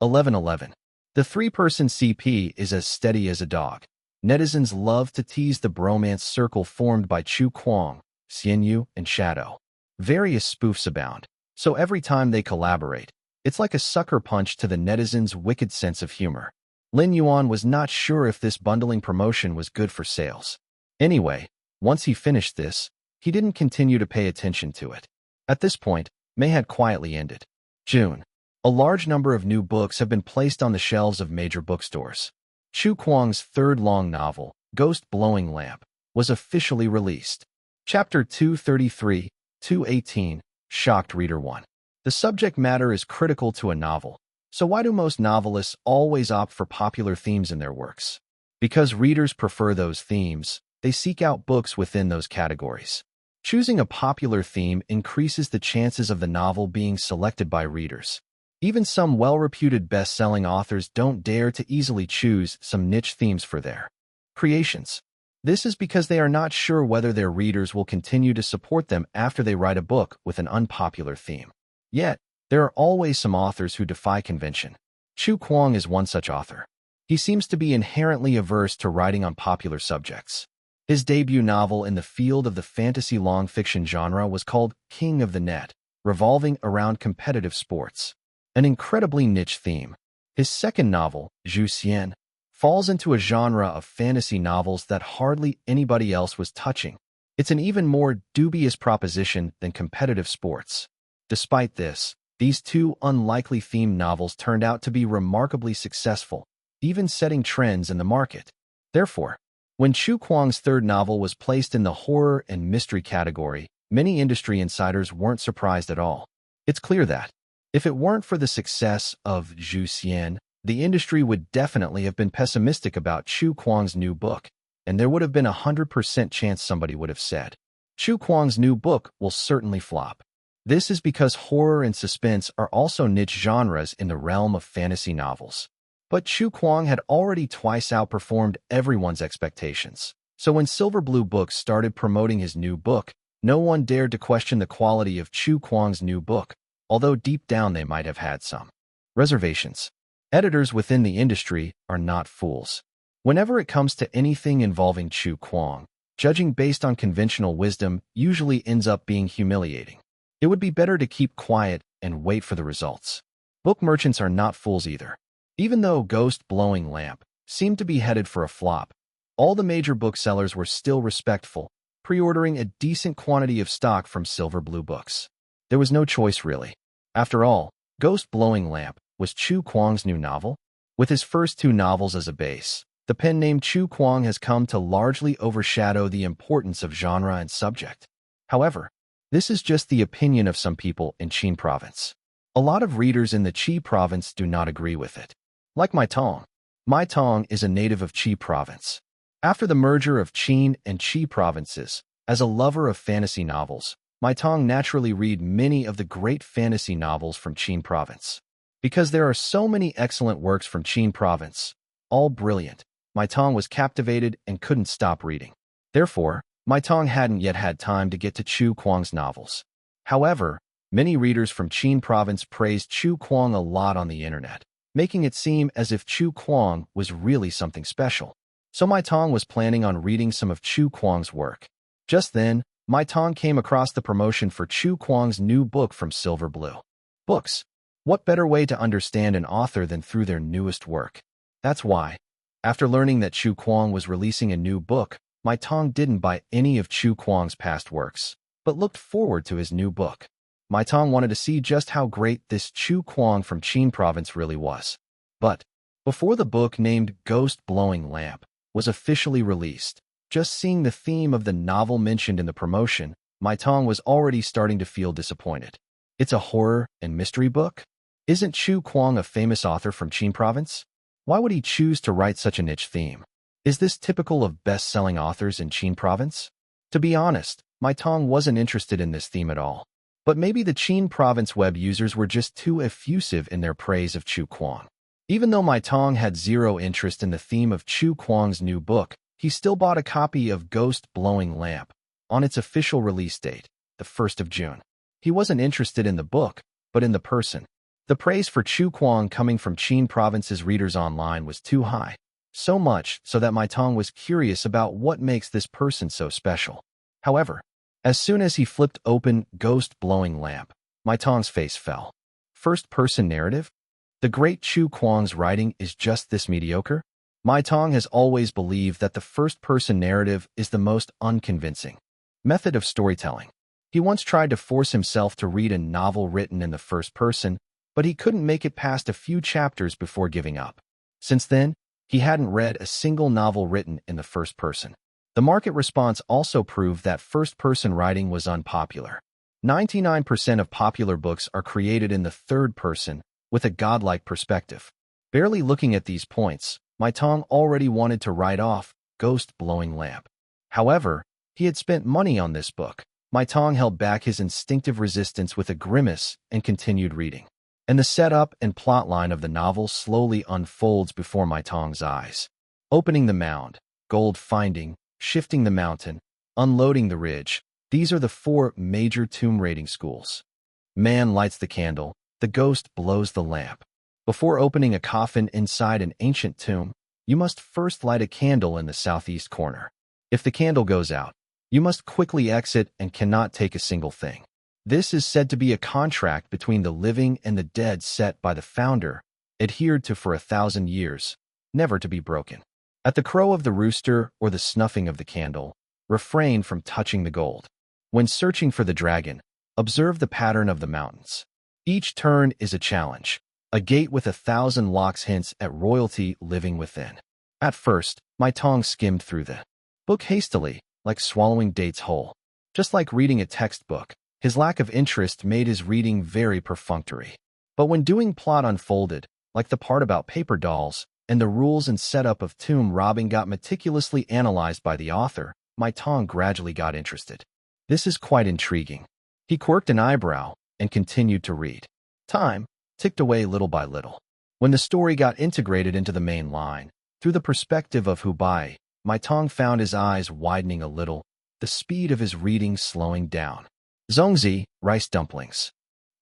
1111. The three-person CP is as steady as a dog. Netizens love to tease the bromance circle formed by Chu Kuang, Xian Yu, and Shadow. Various spoofs abound, so every time they collaborate, it's like a sucker punch to the netizens' wicked sense of humor. Lin Yuan was not sure if this bundling promotion was good for sales. Anyway, once he finished this, he didn't continue to pay attention to it. At this point, May had quietly ended. June. A large number of new books have been placed on the shelves of major bookstores. Chu Kuang's third long novel, Ghost Blowing Lamp, was officially released. Chapter 233, 218, Shocked Reader 1. The subject matter is critical to a novel, so why do most novelists always opt for popular themes in their works? Because readers prefer those themes, they seek out books within those categories. Choosing a popular theme increases the chances of the novel being selected by readers. Even some well-reputed best-selling authors don't dare to easily choose some niche themes for their creations. This is because they are not sure whether their readers will continue to support them after they write a book with an unpopular theme. Yet, there are always some authors who defy convention. Chu Kuang is one such author. He seems to be inherently averse to writing on popular subjects. His debut novel in the field of the fantasy long-fiction genre was called King of the Net, revolving around competitive sports, an incredibly niche theme. His second novel, Zhu Xian, falls into a genre of fantasy novels that hardly anybody else was touching. It's an even more dubious proposition than competitive sports. Despite this, these two unlikely themed novels turned out to be remarkably successful, even setting trends in the market. Therefore, when Chu Kuang's third novel was placed in the horror and mystery category, many industry insiders weren't surprised at all. It's clear that, if it weren't for the success of Zhu Xian, the industry would definitely have been pessimistic about Chu Kuang's new book, and there would have been a 100% chance somebody would have said, Chu Kuang's new book will certainly flop. This is because horror and suspense are also niche genres in the realm of fantasy novels. But Chu Kuang had already twice outperformed everyone's expectations. So when Silver Blue Books started promoting his new book, no one dared to question the quality of Chu Kuang's new book, although deep down they might have had some reservations. Editors within the industry are not fools. Whenever it comes to anything involving Chu Kuang, judging based on conventional wisdom usually ends up being humiliating. It would be better to keep quiet and wait for the results. Book merchants are not fools either. Even though Ghost Blowing Lamp seemed to be headed for a flop, all the major booksellers were still respectful, pre-ordering a decent quantity of stock from Silver Blue Books. There was no choice really. After all, Ghost Blowing Lamp was Chu Kuang's new novel. With his first two novels as a base, the pen name Chu Kuang has come to largely overshadow the importance of genre and subject. However, this is just the opinion of some people in Qin province. A lot of readers in the Qi province do not agree with it. Like Mai Tong is a native of Qi province. After the merger of Qin and Qi provinces, as a lover of fantasy novels, Mai Tong naturally read many of the great fantasy novels from Qin province. Because there are so many excellent works from Qin province, all brilliant, Mai Tong was captivated and couldn't stop reading. Therefore, Mai Tong hadn't yet had time to get to Chu Kuang's novels. However, many readers from Qin province praised Chu Kuang a lot on the internet, making it seem as if Chu Kuang was really something special. So Mai Tong was planning on reading some of Chu Kuang's work. Just then, Mai Tong came across the promotion for Chu Kuang's new book from Silver Blue Books. What better way to understand an author than through their newest work? That's why, after learning that Chu Kuang was releasing a new book, Mai Tong didn't buy any of Chu Kuang's past works, but looked forward to his new book. Mai Tong wanted to see just how great this Chu Kuang from Qin province really was. But before the book named Ghost Blowing Lamp was officially released, just seeing the theme of the novel mentioned in the promotion, Mai Tong was already starting to feel disappointed. It's a horror and mystery book? Isn't Chu Kuang a famous author from Qin province? Why would he choose to write such a niche theme? Is this typical of best-selling authors in Qin province? To be honest, Mai Tong wasn't interested in this theme at all. But maybe the Qin province web users were just too effusive in their praise of Chu Kuang. Even though Mai Tong had zero interest in the theme of Chu Kuang's new book, he still bought a copy of Ghost Blowing Lamp on its official release date, the 1st of June. He wasn't interested in the book, but in the person. The praise for Chu Kuang coming from Qin province's readers online was too high. So much so that Mai Tong was curious about what makes this person so special. However, as soon as he flipped open Ghost Blowing Lamp, Mai Tong's face fell. First-person narrative? The great Chu Kuang's writing is just this mediocre? Mai Tong has always believed that the first-person narrative is the most unconvincing method of storytelling. He once tried to force himself to read a novel written in the first person, but he couldn't make it past a few chapters before giving up. Since then, he hadn't read a single novel written in the first person. The market response also proved that first-person writing was unpopular. 99% of popular books are created in the third person, with a godlike perspective. Barely looking at these points, Mai Tong already wanted to write off Ghost Blowing Lamp. However, he had spent money on this book. Mai Tong held back his instinctive resistance with a grimace and continued reading. And the setup and plotline of the novel slowly unfolds before Mai Tong's eyes. Opening the mound, gold finding, shifting the mountain, unloading the ridge. These are the 4 major tomb raiding schools. Man lights the candle, the ghost blows the lamp. Before opening a coffin inside an ancient tomb, you must first light a candle in the southeast corner. If the candle goes out, you must quickly exit and cannot take a single thing. This is said to be a contract between the living and the dead set by the founder, adhered to for 1,000 years, never to be broken. At the crow of the rooster or the snuffing of the candle, refrain from touching the gold. When searching for the dragon, observe the pattern of the mountains. Each turn is a challenge. A gate with 1,000 locks hints at royalty living within. At first, my tongue skimmed through the book hastily, like swallowing dates whole. Just like reading a textbook, his lack of interest made his reading very perfunctory. But when doing plot unfolded, like the part about paper dolls, and the rules and setup of tomb robbing got meticulously analyzed by the author, my tongue gradually got interested. This is quite intriguing. He quirked an eyebrow and continued to read. Time ticked away little by little. When the story got integrated into the main line, through the perspective of Hubei, my tongue found his eyes widening a little, the speed of his reading slowing down. Zongzi, rice dumplings.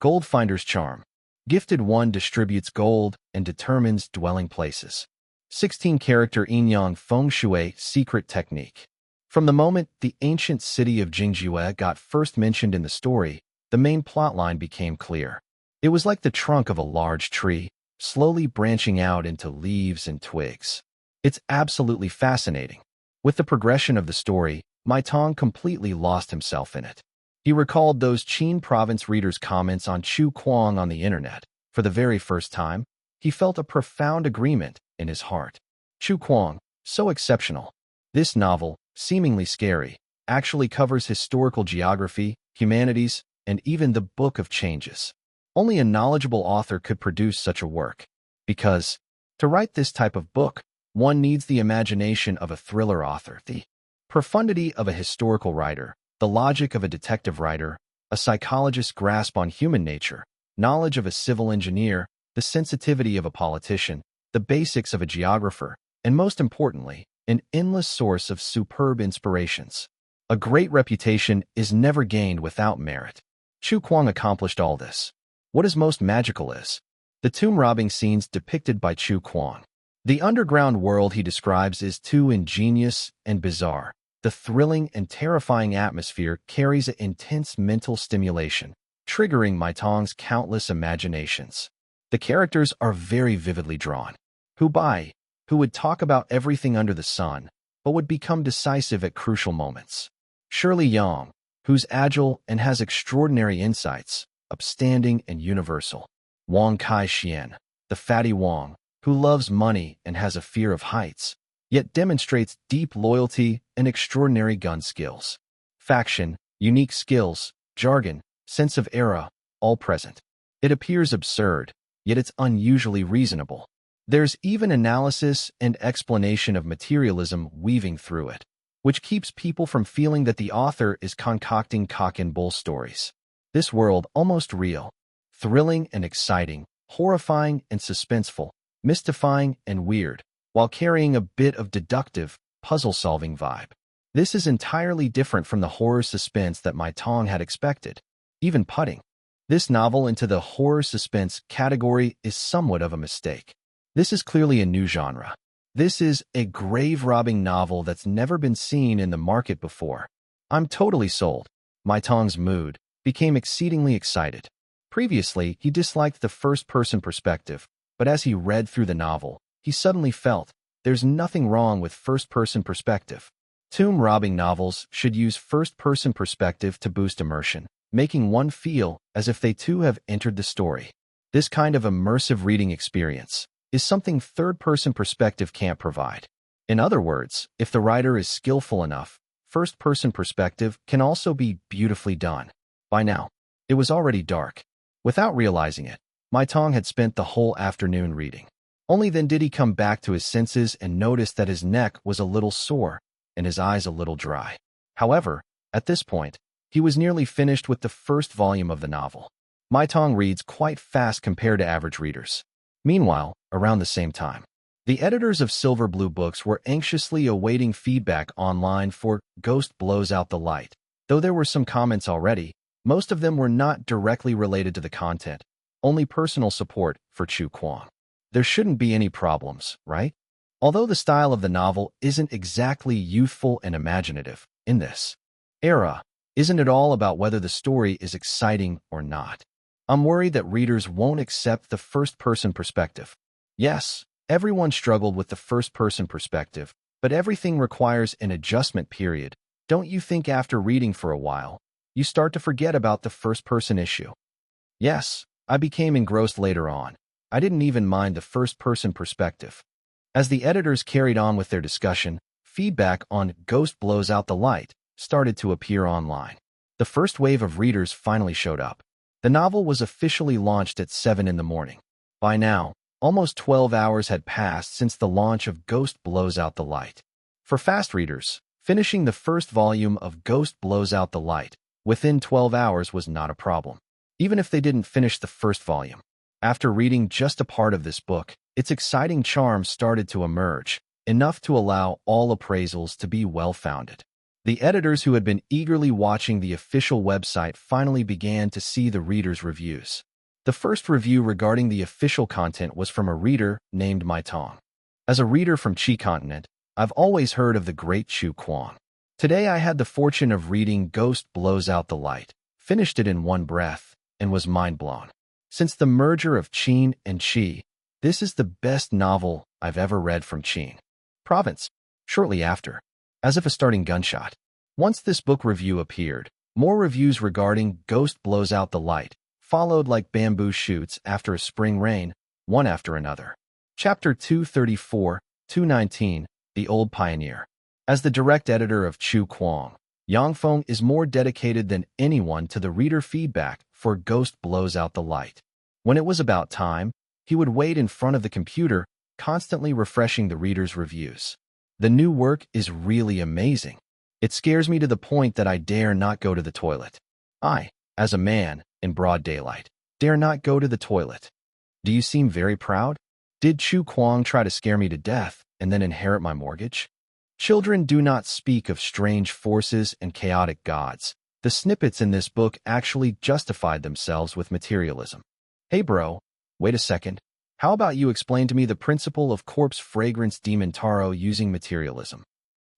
Goldfinder's charm. Gifted one distributes gold and determines dwelling places. 16-character Yinyang Feng Shui secret technique. From the moment the ancient city of Jingjue got first mentioned in the story, the main plotline became clear. It was like the trunk of a large tree, slowly branching out into leaves and twigs. It's absolutely fascinating. With the progression of the story, my tongue completely lost himself in it. He recalled those Qin province readers' comments on Chu Kuang on the internet. For the very first time, he felt a profound agreement in his heart. Chu Kuang, so exceptional. This novel, seemingly scary, actually covers historical geography, humanities, and even the Book of Changes. Only a knowledgeable author could produce such a work. Because, to write this type of book, one needs the imagination of a thriller author, the profundity of a historical writer, the logic of a detective writer, a psychologist's grasp on human nature, knowledge of a civil engineer, the sensitivity of a politician, the basics of a geographer, and most importantly, an endless source of superb inspirations. A great reputation is never gained without merit. Chu Kuang accomplished all this. What is most magical is the tomb robbing scenes depicted by Chu Kuang. The underground world he describes is too ingenious and bizarre. The thrilling and terrifying atmosphere carries an intense mental stimulation, triggering my tongue's countless imaginations. The characters are very vividly drawn. Hubei, who would talk about everything under the sun, but would become decisive at crucial moments. Shirley Yang, who's agile and has extraordinary insights, upstanding and universal. Wang Kai-xian, the fatty Wang, who loves money and has a fear of heights, yet demonstrates deep loyalty and extraordinary gun skills. Faction, unique skills, jargon, sense of era, all present. It appears absurd, yet it's unusually reasonable. There's even analysis and explanation of materialism weaving through it, which keeps people from feeling that the author is concocting cock-and-bull stories. This world almost real, thrilling and exciting, horrifying and suspenseful, mystifying and weird, while carrying a bit of deductive, puzzle-solving vibe. This is entirely different from the horror suspense that my tongue had expected, even putting this novel into the horror suspense category is somewhat of a mistake. This is clearly a new genre. This is a grave-robbing novel that's never been seen in the market before. I'm totally sold. My tongue's mood became exceedingly excited. Previously, he disliked the first-person perspective, but as he read through the novel, he suddenly felt there's nothing wrong with first-person perspective. Tomb-robbing novels should use first-person perspective to boost immersion, making one feel as if they too have entered the story. This kind of immersive reading experience is something third-person perspective can't provide. In other words, if the writer is skillful enough, first-person perspective can also be beautifully done. By now, it was already dark. Without realizing it, my tongue had spent the whole afternoon reading. Only then did he come back to his senses and notice that his neck was a little sore and his eyes a little dry. However, at this point, he was nearly finished with the first volume of the novel. My tongue reads quite fast compared to average readers. Meanwhile, around the same time, the editors of Silver Blue Books were anxiously awaiting feedback online for Ghost Blows Out the Light. Though there were some comments already, most of them were not directly related to the content, only personal support for Chu Kuang. There shouldn't be any problems, right? Although the style of the novel isn't exactly youthful and imaginative, in this era, isn't it all about whether the story is exciting or not? I'm worried that readers won't accept the first-person perspective. Yes, everyone struggled with the first-person perspective, but everything requires an adjustment period. Don't you think after reading for a while, you start to forget about the first-person issue? Yes, I became engrossed later on. I didn't even mind the first-person perspective. As the editors carried on with their discussion, feedback on Ghost Blows Out the Light started to appear online. The first wave of readers finally showed up. The novel was officially launched at 7 in the morning. By now, almost 12 hours had passed since the launch of Ghost Blows Out the Light. For fast readers, finishing the first volume of Ghost Blows Out the Light within 12 hours was not a problem, even if they didn't finish the first volume. After reading just a part of this book, its exciting charm started to emerge, enough to allow all appraisals to be well-founded. The editors who had been eagerly watching the official website finally began to see the readers' reviews. The first review regarding the official content was from a reader named Mai Tong. As a reader from Qi Continent, I've always heard of the great Chu Kuang. Today I had the fortune of reading Ghost Blows Out the Light, finished it in one breath, and was mind-blown. Since the merger of Qin and Qi, this is the best novel I've ever read from Qin province. Shortly after, as if a starting gunshot, once this book review appeared, more reviews regarding Ghost Blows Out the Light followed like bamboo shoots after a spring rain, one after another. Chapter 234, 219, The Old Pioneer. As the direct editor of Chu Kuang, Yang Feng is more dedicated than anyone to the reader feedback for Ghost Blows Out the Light. When it was about time, he would wait in front of the computer, constantly refreshing the readers' reviews. The new work is really amazing. It scares me to the point that I dare not go to the toilet. I, as a man, in broad daylight, dare not go to the toilet. Do you seem very proud? Did Chu Kuang try to scare me to death and then inherit my mortgage? Children do not speak of strange forces and chaotic gods. The snippets in this book actually justified themselves with materialism. Hey bro, wait a second. How about you explain to me the principle of corpse fragrance demon Taro using materialism?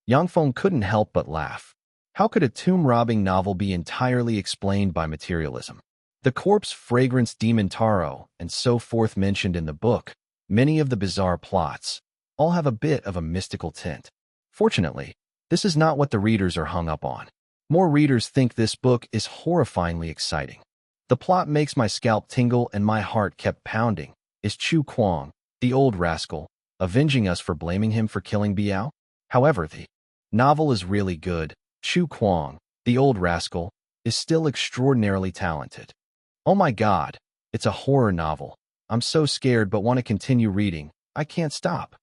Yang Feng couldn't help but laugh. How could a tomb-robbing novel be entirely explained by materialism? The corpse fragrance demon Taro and so forth mentioned in the book, many of the bizarre plots, all have a bit of a mystical tint. Fortunately, this is not what the readers are hung up on. More readers think this book is horrifyingly exciting. The plot makes my scalp tingle and my heart kept pounding. Is Chu Kuang, the old rascal, avenging us for blaming him for killing Biao? However, the novel is really good. Chu Kuang, the old rascal, is still extraordinarily talented. Oh my god, it's a horror novel. I'm so scared but want to continue reading. I can't stop.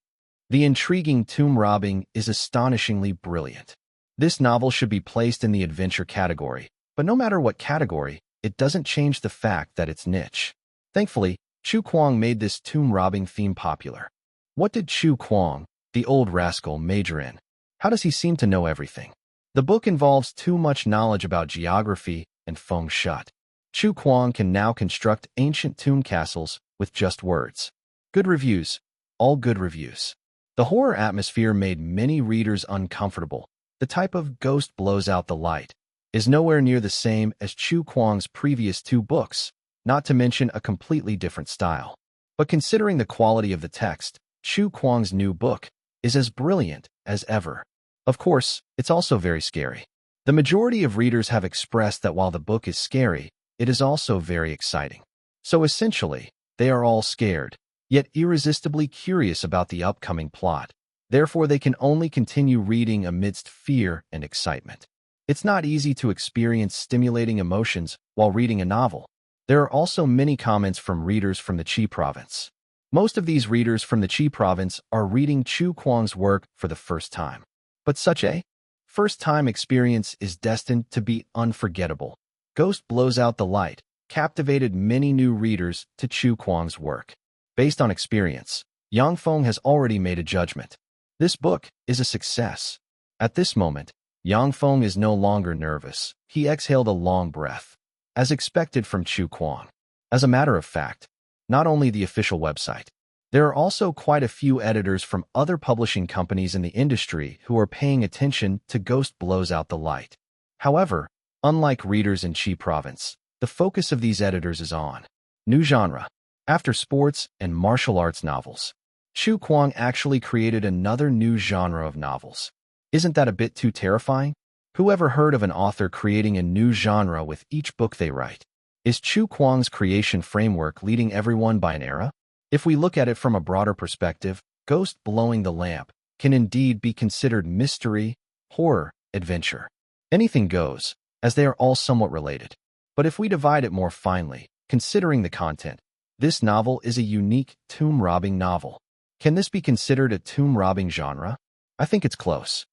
The intriguing tomb robbing is astonishingly brilliant. This novel should be placed in the adventure category, but no matter what category, it doesn't change the fact that it's niche. Thankfully, Chu Kuang made this tomb robbing theme popular. What did Chu Kuang, the old rascal, major in? How does he seem to know everything? The book involves too much knowledge about geography and feng shui. Chu Kuang can now construct ancient tomb castles with just words. Good reviews. All good reviews. The horror atmosphere made many readers uncomfortable. The type of Ghost Blows Out the Light is nowhere near the same as Chu Kuang's previous two books, not to mention a completely different style. But considering the quality of the text, Chu Kuang's new book is as brilliant as ever. Of course, it's also very scary. The majority of readers have expressed that while the book is scary, it is also very exciting. So essentially, they are all scared, yet irresistibly curious about the upcoming plot. Therefore, they can only continue reading amidst fear and excitement. It's not easy to experience stimulating emotions while reading a novel. There are also many comments from readers from the Qi province. Most of these readers from the Qi province are reading Chu Kuang's work for the first time. But such a first-time experience is destined to be unforgettable. Ghost Blows Out the Light captivated many new readers to Chu Kuang's work. Based on experience, Yang Feng has already made a judgment. This book is a success. At this moment, Yang Feng is no longer nervous. He exhaled a long breath, as expected from Chu Kuang. As a matter of fact, not only the official website, There are also quite a few editors from other publishing companies in the industry who are paying attention to Ghost Blows Out the Light. However, unlike readers in Qi Province, the focus of these editors is on new genre. After sports and martial arts novels, Chu Kuang actually created another new genre of novels. Isn't that a bit too terrifying? Who ever heard of an author creating a new genre with each book they write? Is Chu Kuang's creation framework leading everyone by an era? If we look at it from a broader perspective, Ghost Blowing the Lamp can indeed be considered mystery, horror, adventure. Anything goes, as they are all somewhat related. But if we divide it more finely, considering the content, this novel is a unique tomb-robbing novel. Can this be considered a tomb-robbing genre? I think it's close.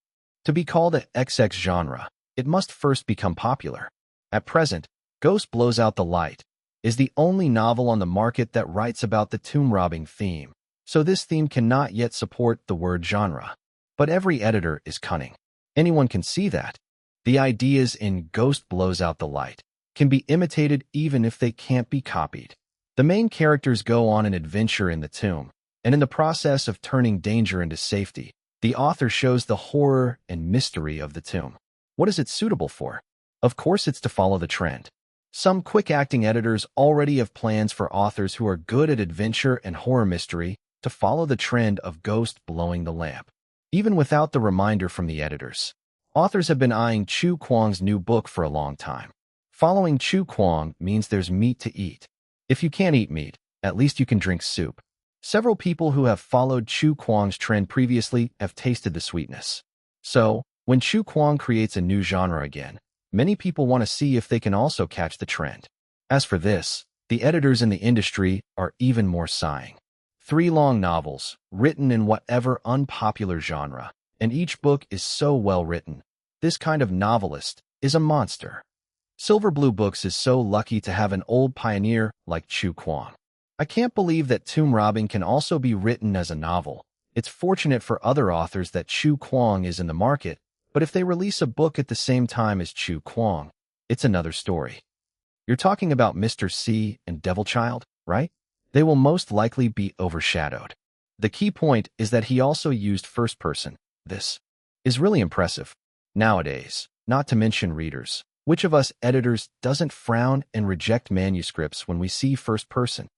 To be called a XX genre, it must first become popular. At present, Ghost Blows Out the Light is the only novel on the market that writes about the tomb-robbing theme, so this theme cannot yet support the word genre. But every editor is cunning. Anyone can see that. The ideas in Ghost Blows Out the Light can be imitated even if they can't be copied. The main characters go on an adventure in the tomb, and in the process of turning danger into safety, the author shows the horror and mystery of the tomb. What is it suitable for? Of course it's to follow the trend. Some quick-acting editors already have plans for authors who are good at adventure and horror mystery to follow the trend of Ghost Blowing the Lamp. Even without the reminder from the editors, authors have been eyeing Chu Kuang's new book for a long time. Following Chu Kuang means there's meat to eat. If you can't eat meat, at least you can drink soup. Several people who have followed Chu Kuang's trend previously have tasted the sweetness. So, when Chu Kuang creates a new genre again, many people want to see if they can also catch the trend. As for this, the editors in the industry are even more sighing. 3 long novels, written in whatever unpopular genre, and each book is so well written. This kind of novelist is a monster. Silver Blue Books is so lucky to have an old pioneer like Chu Kuang. I can't believe that tomb robbing can also be written as a novel. It's fortunate for other authors that Chu Kuang is in the market, but if they release a book at the same time as Chu Kuang, it's another story. You're talking about Mr. C and Devil Child, right? They will most likely be overshadowed. The key point is that he also used first person. This is really impressive. Nowadays, not to mention readers, which of us editors doesn't frown and reject manuscripts when we see first person?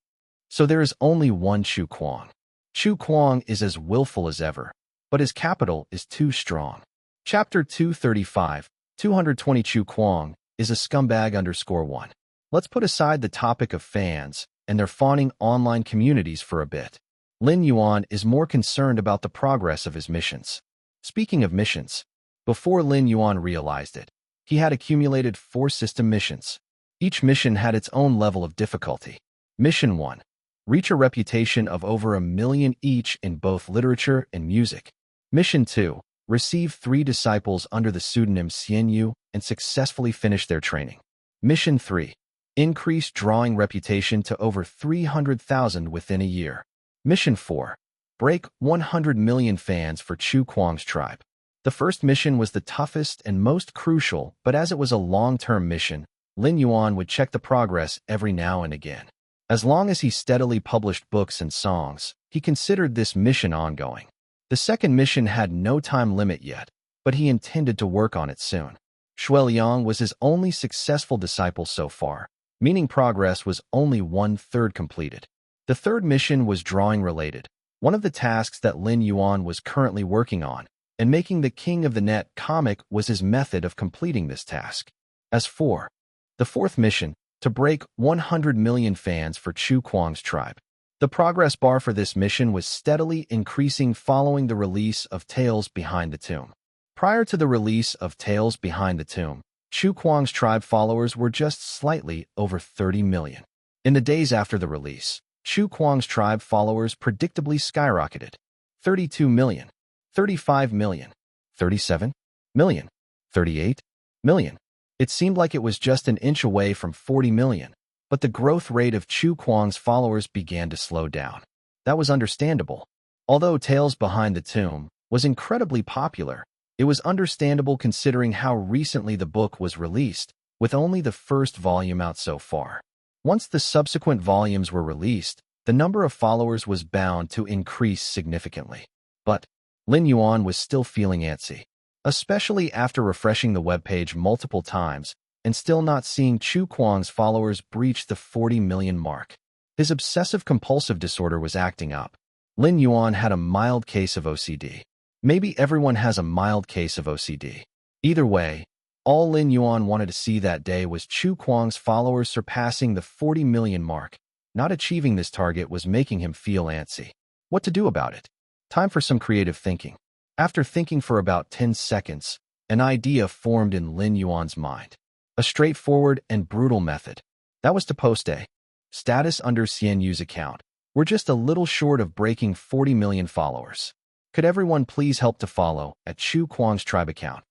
So there is only one Chu Kuang. Chu Kuang is as willful as ever, but his capital is too strong. Chapter 235, 220 Chu Kuang is a scumbag _1. Let's put aside the topic of fans and their fawning online communities for a bit. Lin Yuan is more concerned about the progress of his missions. Speaking of missions, before Lin Yuan realized it, he had accumulated 4 system missions. Each mission had its own level of difficulty. Mission 1. Reach a reputation of over 1 million each in both literature and music. Mission 2. Receive 3 disciples under the pseudonym Xian Yu and successfully finish their training. Mission 3. Increase drawing reputation to over 300,000 within a year. Mission 4. Break 100 million fans for Chu Kuang's tribe. The first mission was the toughest and most crucial, but as it was a long-term mission, Lin Yuan would check the progress every now and again. As long as he steadily published books and songs, he considered this mission ongoing. The second mission had no time limit yet, but he intended to work on it soon. Shuiliang was his only successful disciple so far, meaning progress was only 1/3 completed. The third mission was drawing related, one of the tasks that Lin Yuan was currently working on, and making the King of the Net comic was his method of completing this task. As for the fourth mission, to break 100 million fans for Chu Kuang's tribe. The progress bar for this mission was steadily increasing following the release of Tales Behind the Tomb. Prior to the release of Tales Behind the Tomb, Chu Kuang's tribe followers were just slightly over 30 million. In the days after the release, Chu Kuang's tribe followers predictably skyrocketed. 32 million, 35 million, 37 million, 38 million. It seemed like it was just an inch away from 40 million, but the growth rate of Chu Kuang's followers began to slow down. That was understandable. Although Tales Behind the Tomb was incredibly popular, it was understandable considering how recently the book was released, with only the first volume out so far. Once the subsequent volumes were released, the number of followers was bound to increase significantly. But Lin Yuan was still feeling antsy, especially after refreshing the webpage multiple times and still not seeing Chu Kuang's followers breach the 40 million mark. His obsessive-compulsive disorder was acting up. Lin Yuan had a mild case of OCD. Maybe everyone has a mild case of OCD. Either way, all Lin Yuan wanted to see that day was Chu Kuang's followers surpassing the 40 million mark. Not achieving this target was making him feel antsy. What to do about it? Time for some creative thinking. After thinking for about 10 seconds, an idea formed in Lin Yuan's mind. A straightforward and brutal method. That was to post a status under Xian Yu's account. We're just a little short of breaking 40 million followers. Could everyone please help to follow at Chu Kuang's tribe account?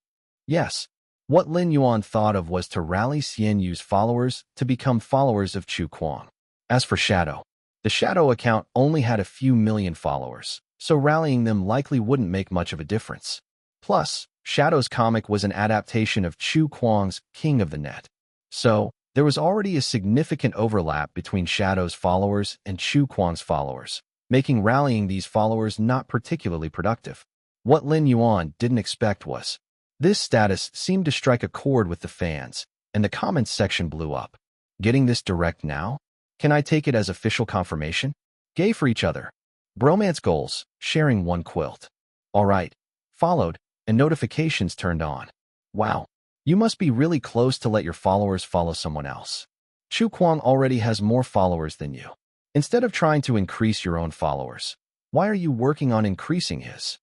Yes. What Lin Yuan thought of was to rally Xian Yu's followers to become followers of Chu Kuang. As for Shadow, the Shadow account only had a few million followers, so rallying them likely wouldn't make much of a difference. Plus, Shadow's comic was an adaptation of Chu Kuang's King of the Net. So, there was already a significant overlap between Shadow's followers and Chu Kuang's followers, making rallying these followers not particularly productive. What Lin Yuan didn't expect was, this status seemed to strike a chord with the fans, and the comments section blew up. Getting this direct now? Can I take it as official confirmation? Gay for each other. Bromance goals, sharing one quilt. Alright, followed, and notifications turned on. Wow, you must be really close to let your followers follow someone else. Chu Kuang already has more followers than you. Instead of trying to increase your own followers, why are you working on increasing his?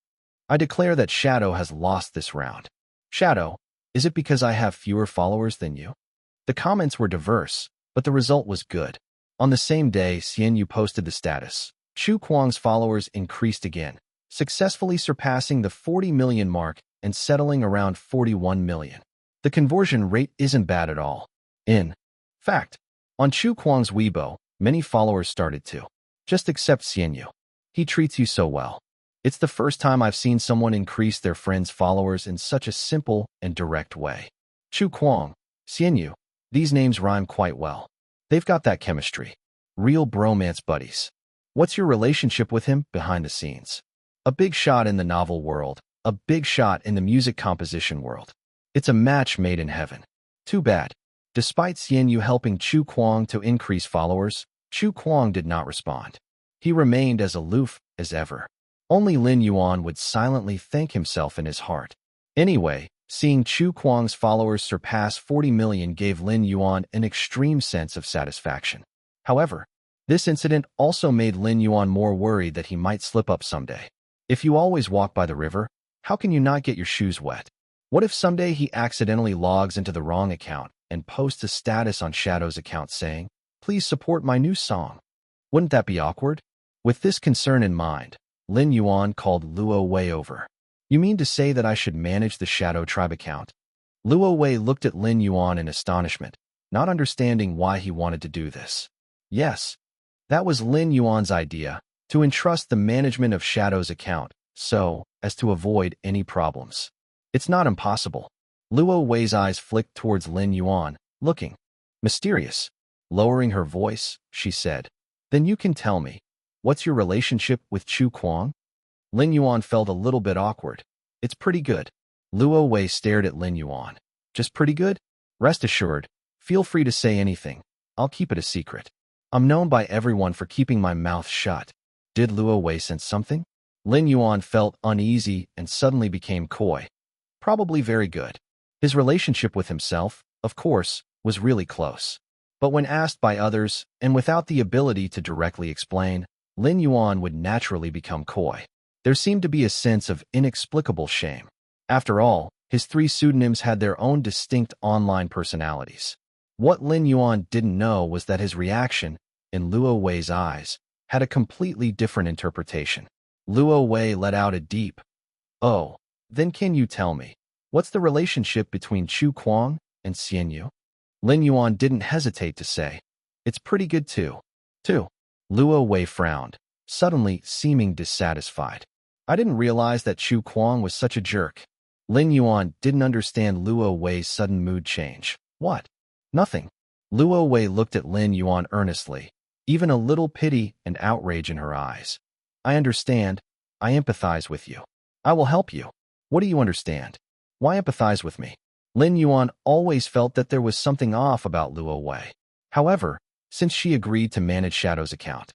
I declare that Shadow has lost this round. Shadow, is it because I have fewer followers than you? The comments were diverse, but the result was good. On the same day Xian Yu posted the status, Chu Kuang's followers increased again, successfully surpassing the 40 million mark and settling around 41 million. The conversion rate isn't bad at all. In fact, on Chu Kuang's Weibo, many followers started to just accept Xian Yu. He treats you so well. It's the first time I've seen someone increase their friends' followers in such a simple and direct way. Chu Kuang, Xian Yu, these names rhyme quite well. They've got that chemistry. Real bromance buddies. What's your relationship with him behind the scenes? A big shot in the novel world, a big shot in the music composition world. It's a match made in heaven. Too bad. Despite Xian Yu helping Chu Kuang to increase followers, Chu Kuang did not respond. He remained as aloof as ever. Only Lin Yuan would silently thank himself in his heart. Anyway, seeing Chu Kuang's followers surpass 40 million gave Lin Yuan an extreme sense of satisfaction. However, this incident also made Lin Yuan more worried that he might slip up someday. If you always walk by the river, how can you not get your shoes wet? What if someday he accidentally logs into the wrong account and posts a status on Shadow's account saying, "Please support my new song"? Wouldn't that be awkward? With this concern in mind, Lin Yuan called Luo Wei over. You mean to say that I should manage the Shadow Tribe account? Luo Wei looked at Lin Yuan in astonishment, not understanding why he wanted to do this. Yes, that was Lin Yuan's idea, to entrust the management of Shadow's account, so as to avoid any problems. It's not impossible. Luo Wei's eyes flicked towards Lin Yuan, looking mysterious. Lowering her voice, she said, "Then you can tell me, what's your relationship with Chu Kuang?" Lin Yuan felt a little bit awkward. "It's pretty good." Luo Wei stared at Lin Yuan. "Just pretty good? Rest assured, feel free to say anything. I'll keep it a secret. I'm known by everyone for keeping my mouth shut." Did Luo Wei sense something? Lin Yuan felt uneasy and suddenly became coy. Probably very good. His relationship with himself, of course, was really close. But when asked by others, and without the ability to directly explain, Lin Yuan would naturally become coy. There seemed to be a sense of inexplicable shame. After all, his three pseudonyms had their own distinct online personalities. What Lin Yuan didn't know was that his reaction, in Luo Wei's eyes, had a completely different interpretation. Luo Wei let out a deep, "Oh, then can you tell me, what's the relationship between Chu Kuang and Xian Yu?" Lin Yuan didn't hesitate to say, "It's pretty good too." Luo Wei frowned, suddenly seeming dissatisfied. "I didn't realize that Chu Kuang was such a jerk." Lin Yuan didn't understand Luo Wei's sudden mood change. "What?" "Nothing." Luo Wei looked at Lin Yuan earnestly. even a little pity and outrage in her eyes. I understand. I empathize with you. I will help you. What do you understand? Why empathize with me? Lin Yuan always felt that there was something off about Luo Wei. However, since she agreed to manage Shadow's account,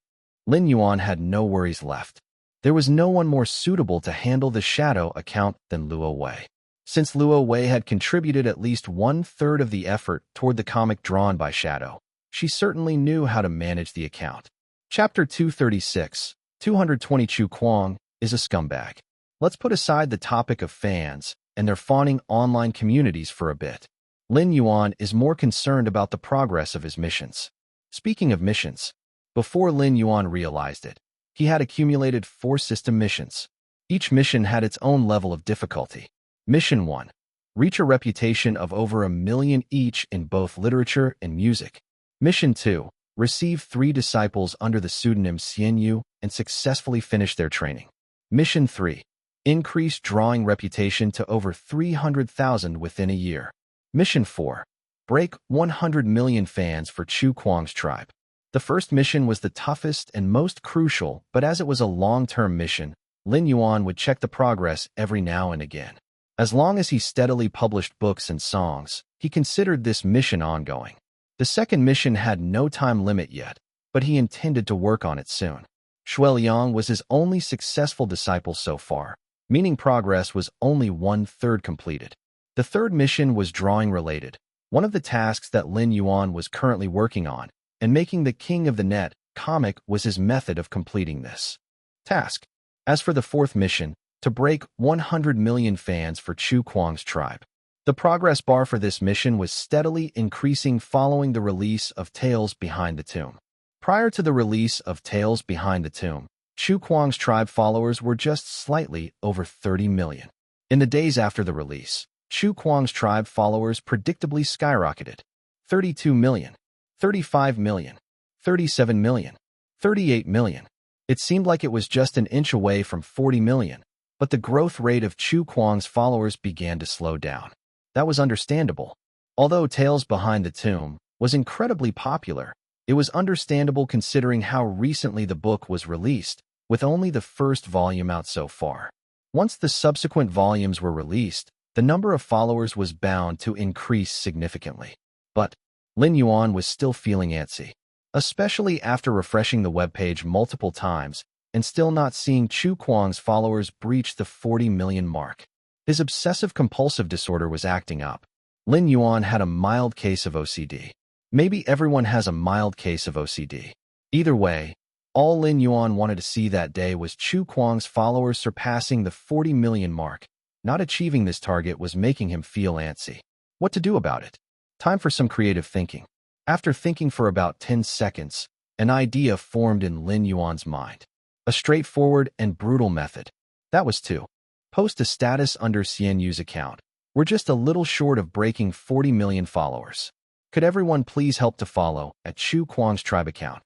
Lin Yuan had no worries left. There was no one more suitable to handle the Shadow account than Luo Wei. Since Luo Wei had contributed at least 1/3 of the effort toward the comic drawn by Shadow, she certainly knew how to manage the account. Chapter 236, 220 Chu Kuang is a scumbag. Let's put aside the topic of fans and their fawning online communities for a bit. Lin Yuan is more concerned about the progress of his missions. Speaking of missions, before Lin Yuan realized it, he had accumulated 4 system missions. Each mission had its own level of difficulty. Mission 1. Reach a reputation of over 1 million each in both literature and music. Mission 2. Receive 3 disciples under the pseudonym Xian Yu and successfully finish their training. Mission 3. Increase drawing reputation to over 300,000 within a year. Mission 4. Break 100 million fans for Chu Kuang's tribe. The first mission was the toughest and most crucial, but as it was a long-term mission, Lin Yuan would check the progress every now and again. As long as he steadily published books and songs, he considered this mission ongoing. The second mission had no time limit yet, but he intended to work on it soon. Shuiliang was his only successful disciple so far, meaning progress was only 1/3 completed. The third mission was drawing-related, one of the tasks that Lin Yuan was currently working on, and making the King of the Net comic was his method of completing this task. As for the fourth mission, to break 100 million fans for Chu Kuang's tribe. The progress bar for this mission was steadily increasing following the release of Tales Behind the Tomb. Prior to the release of Tales Behind the Tomb, Chu Kuang's tribe followers were just slightly over 30 million. In the days after the release, Chu Kuang's tribe followers predictably skyrocketed. 32 million, 35 million, 37 million, 38 million. It seemed like it was just an inch away from 40 million, but the growth rate of Chu Kuang's followers began to slow down. That was understandable. Although Tales Behind the Tomb was incredibly popular, it was understandable considering how recently the book was released, with only the first volume out so far. Once the subsequent volumes were released, the number of followers was bound to increase significantly. But Lin Yuan was still feeling antsy, especially after refreshing the webpage multiple times and still not seeing Chu Kuang's followers breach the 40 million mark. His obsessive-compulsive disorder was acting up. Lin Yuan had a mild case of OCD. Maybe everyone has a mild case of OCD. Either way, all Lin Yuan wanted to see that day was Chu Kuang's followers surpassing the 40 million mark. Not achieving this target was making him feel antsy. What to do about it? Time for some creative thinking. After thinking for about 10 seconds, an idea formed in Lin Yuan's mind. A straightforward and brutal method. That was to post a status under Xian Yu's account. We're just a little short of breaking 40 million followers. Could everyone please help to follow at Chu Kuang's tribe account?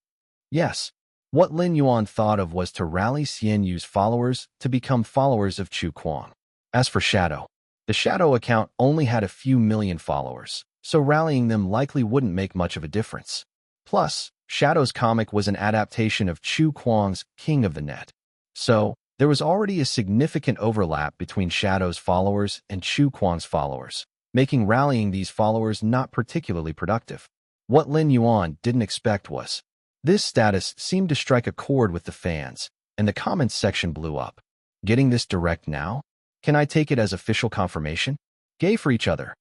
Yes. What Lin Yuan thought of was to rally Xian Yu's followers to become followers of Chu Kuang. As for Shadow, the Shadow account only had a few million followers, so rallying them likely wouldn't make much of a difference. Plus, Shadow's comic was an adaptation of Chu Kuang's King of the Net. So, there was already a significant overlap between Shadow's followers and Chu Kuang's followers, making rallying these followers not particularly productive. What Lin Yuan didn't expect was, this status seemed to strike a chord with the fans, and the comments section blew up. Getting this direct now? Can I take it as official confirmation? Gay for each other.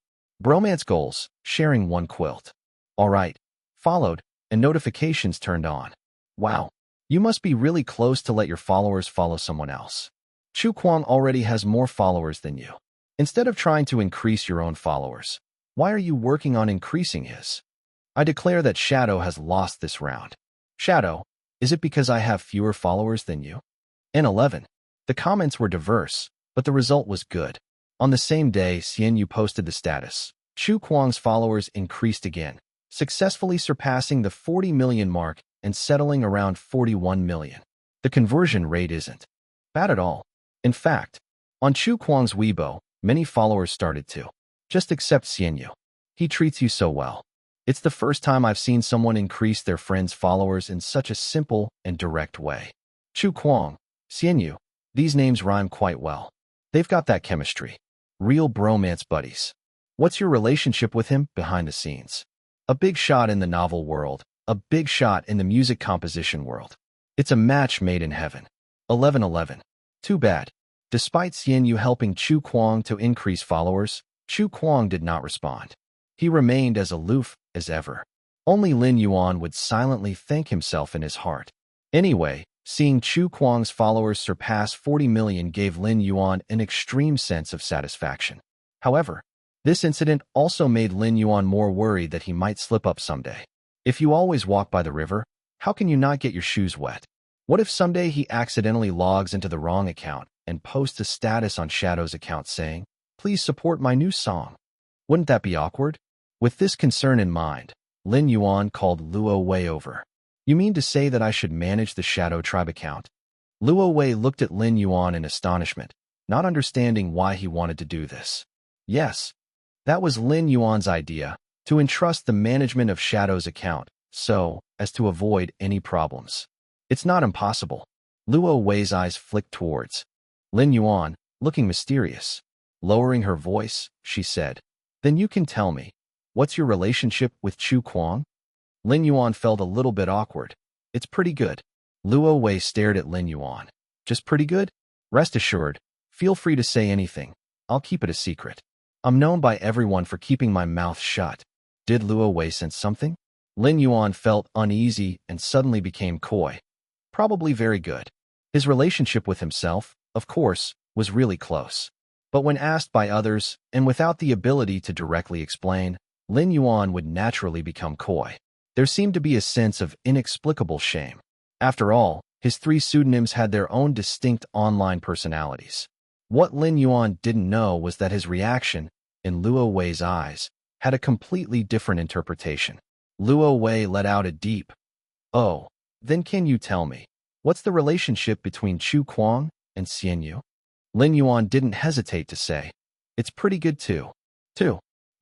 Bromance goals, sharing one quilt. Alright. Followed, and notifications turned on. Wow. You must be really close to let your followers follow someone else. Chu Kuang already has more followers than you. Instead of trying to increase your own followers, why are you working on increasing his? I declare that Shadow has lost this round. Shadow, is it because I have fewer followers than you? N11. The comments were diverse, but the result was good. On the same day Xian Yu posted the status, Chu Kuang's followers increased again, successfully surpassing the 40 million mark and settling around 41 million. The conversion rate isn't bad at all. In fact, on Chu Kuang's Weibo, many followers started to just accept Xian Yu. He treats you so well. It's the first time I've seen someone increase their friends' followers in such a simple and direct way. Chu Kuang, Xianyu, these names rhyme quite well. They've got that chemistry. Real bromance buddies. What's your relationship with him behind the scenes? A big shot in the novel world, a big shot in the music composition world. It's a match made in heaven. 11:11. Too bad. Despite Xianyu helping Chu Kuang to increase followers, Chu Kuang did not respond. He remained as aloof as ever. Only Lin Yuan would silently thank himself in his heart. Anyway, seeing Chu Kuang's followers surpass 40 million gave Lin Yuan an extreme sense of satisfaction. However, this incident also made Lin Yuan more worried that he might slip up someday. If you always walk by the river, how can you not get your shoes wet? What if someday he accidentally logs into the wrong account and posts a status on Shadow's account saying, "Please support my new song"? Wouldn't that be awkward? With this concern in mind, Lin Yuan called Luo Wei over. You mean to say that I should manage the Shadow Tribe account? Luo Wei looked at Lin Yuan in astonishment, not understanding why he wanted to do this. Yes, that was Lin Yuan's idea, to entrust the management of Shadow's account, so as to avoid any problems. It's not impossible. Luo Wei's eyes flicked towards Lin Yuan, looking mysterious. Lowering her voice, she said, "Then you can tell me, what's your relationship with Chu Kuang?" Lin Yuan felt a little bit awkward. "It's pretty good." Luo Wei stared at Lin Yuan. "Just pretty good? Rest assured, feel free to say anything. I'll keep it a secret. I'm known by everyone for keeping my mouth shut." Did Luo Wei sense something? Lin Yuan felt uneasy and suddenly became coy. Probably very good. His relationship with himself, of course, was really close. But when asked by others, and without the ability to directly explain, Lin Yuan would naturally become coy. There seemed to be a sense of inexplicable shame. After all, his three pseudonyms had their own distinct online personalities. What Lin Yuan didn't know was that his reaction, in Luo Wei's eyes, had a completely different interpretation. Luo Wei let out a deep, "Oh, then can you tell me, what's the relationship between Chu Kuang and Xianyu?" Lin Yuan didn't hesitate to say, "It's pretty good too."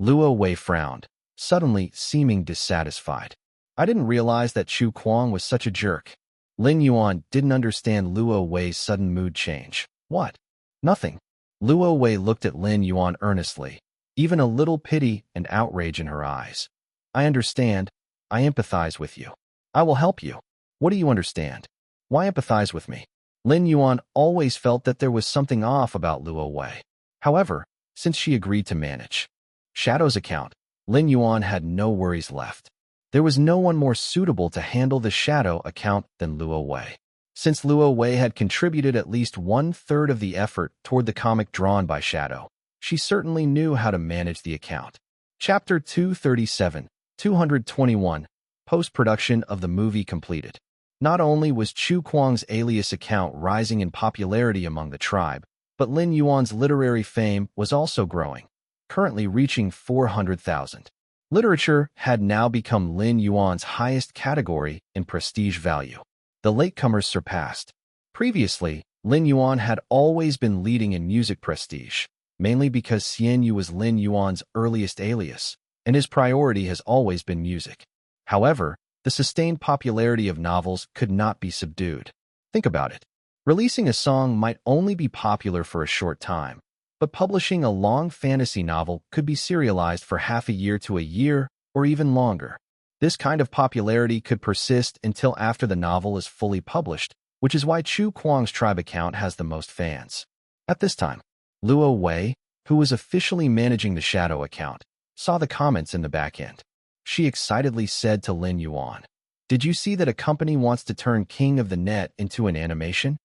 Luo Wei frowned, suddenly seeming dissatisfied. "I didn't realize that Chu Kuang was such a jerk." Lin Yuan didn't understand Luo Wei's sudden mood change. "What?" "Nothing." Luo Wei looked at Lin Yuan earnestly, even a little pity and outrage in her eyes. "I understand. I empathize with you. I will help you." "What do you understand? Why empathize with me?" Lin Yuan always felt that there was something off about Luo Wei. However, since she agreed to manage Shadow's account, Lin Yuan had no worries left. There was no one more suitable to handle the Shadow account than Luo Wei. Since Luo Wei had contributed at least 1/3 of the effort toward the comic drawn by Shadow, she certainly knew how to manage the account. Chapter 237, 221, Post-production of the movie completed. Not only was Chu Kuang's alias account rising in popularity among the tribe, but Lin Yuan's literary fame was also growing, currently reaching 400,000. Literature had now become Lin Yuan's highest category in prestige value. The latecomers surpassed. Previously, Lin Yuan had always been leading in music prestige, mainly because Xianyu was Lin Yuan's earliest alias, and his priority has always been music. However, the sustained popularity of novels could not be subdued. Think about it. Releasing a song might only be popular for a short time, but publishing a long fantasy novel could be serialized for half a year to a year or even longer. This kind of popularity could persist until after the novel is fully published, which is why Chu Kuang's tribe account has the most fans. At this time, Luo Wei, who was officially managing the Shadow account, saw the comments in the back end. She excitedly said to Lin Yuan, "Did you see that a company wants to turn King of the Net into an animation?"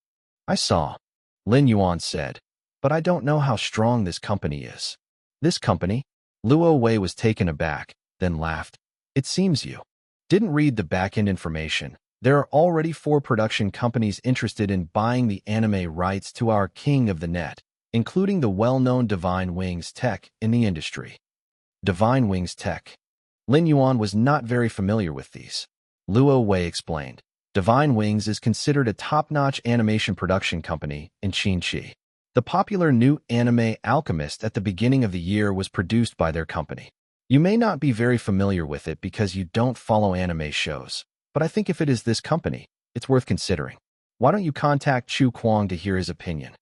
"I saw," Lin Yuan said, "but I don't know how strong this company is." "This company?" Luo Wei was taken aback, then laughed. "It seems you didn't read the back-end information. There are already 4 production companies interested in buying the anime rights to our King of the Net, including the well-known Divine Wings Tech in the industry." Divine Wings Tech. Lin Yuan was not very familiar with these. Luo Wei explained. Divine Wings is considered a top-notch animation production company in Qinchi. The popular new anime Alchemist at the beginning of the year was produced by their company. You may not be very familiar with it because you don't follow anime shows, but I think if it is this company, it's worth considering. Why don't you contact Chu Kwang to hear his opinion?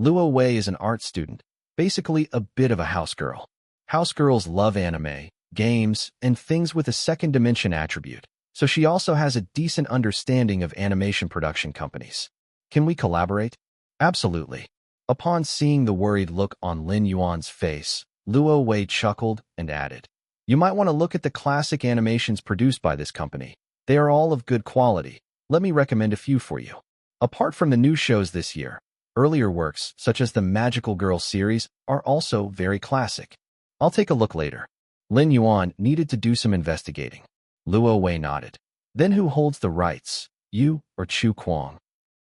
Luo Wei is an art student, basically a bit of a house girl. House girls love anime, games, and things with a second dimension attribute, so she also has a decent understanding of animation production companies. Can we collaborate? Absolutely. Upon seeing the worried look on Lin Yuan's face, Luo Wei chuckled and added, "You might want to look at the classic animations produced by this company. They are all of good quality. Let me recommend a few for you." Apart from the new shows this year, earlier works, such as the Magical Girl series, are also very classic. I'll take a look later. Lin Yuan needed to do some investigating. Luo Wei nodded. Then who holds the rights, you or Chu Kwang?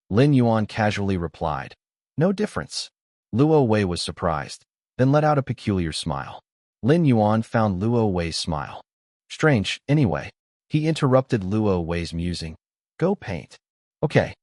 Lin Yuan casually replied, "No difference." Luo Wei was surprised, then let out a peculiar smile. Lin Yuan found Luo Wei's smile strange, anyway. He interrupted Luo Wei's musing. "Go paint." "Okay."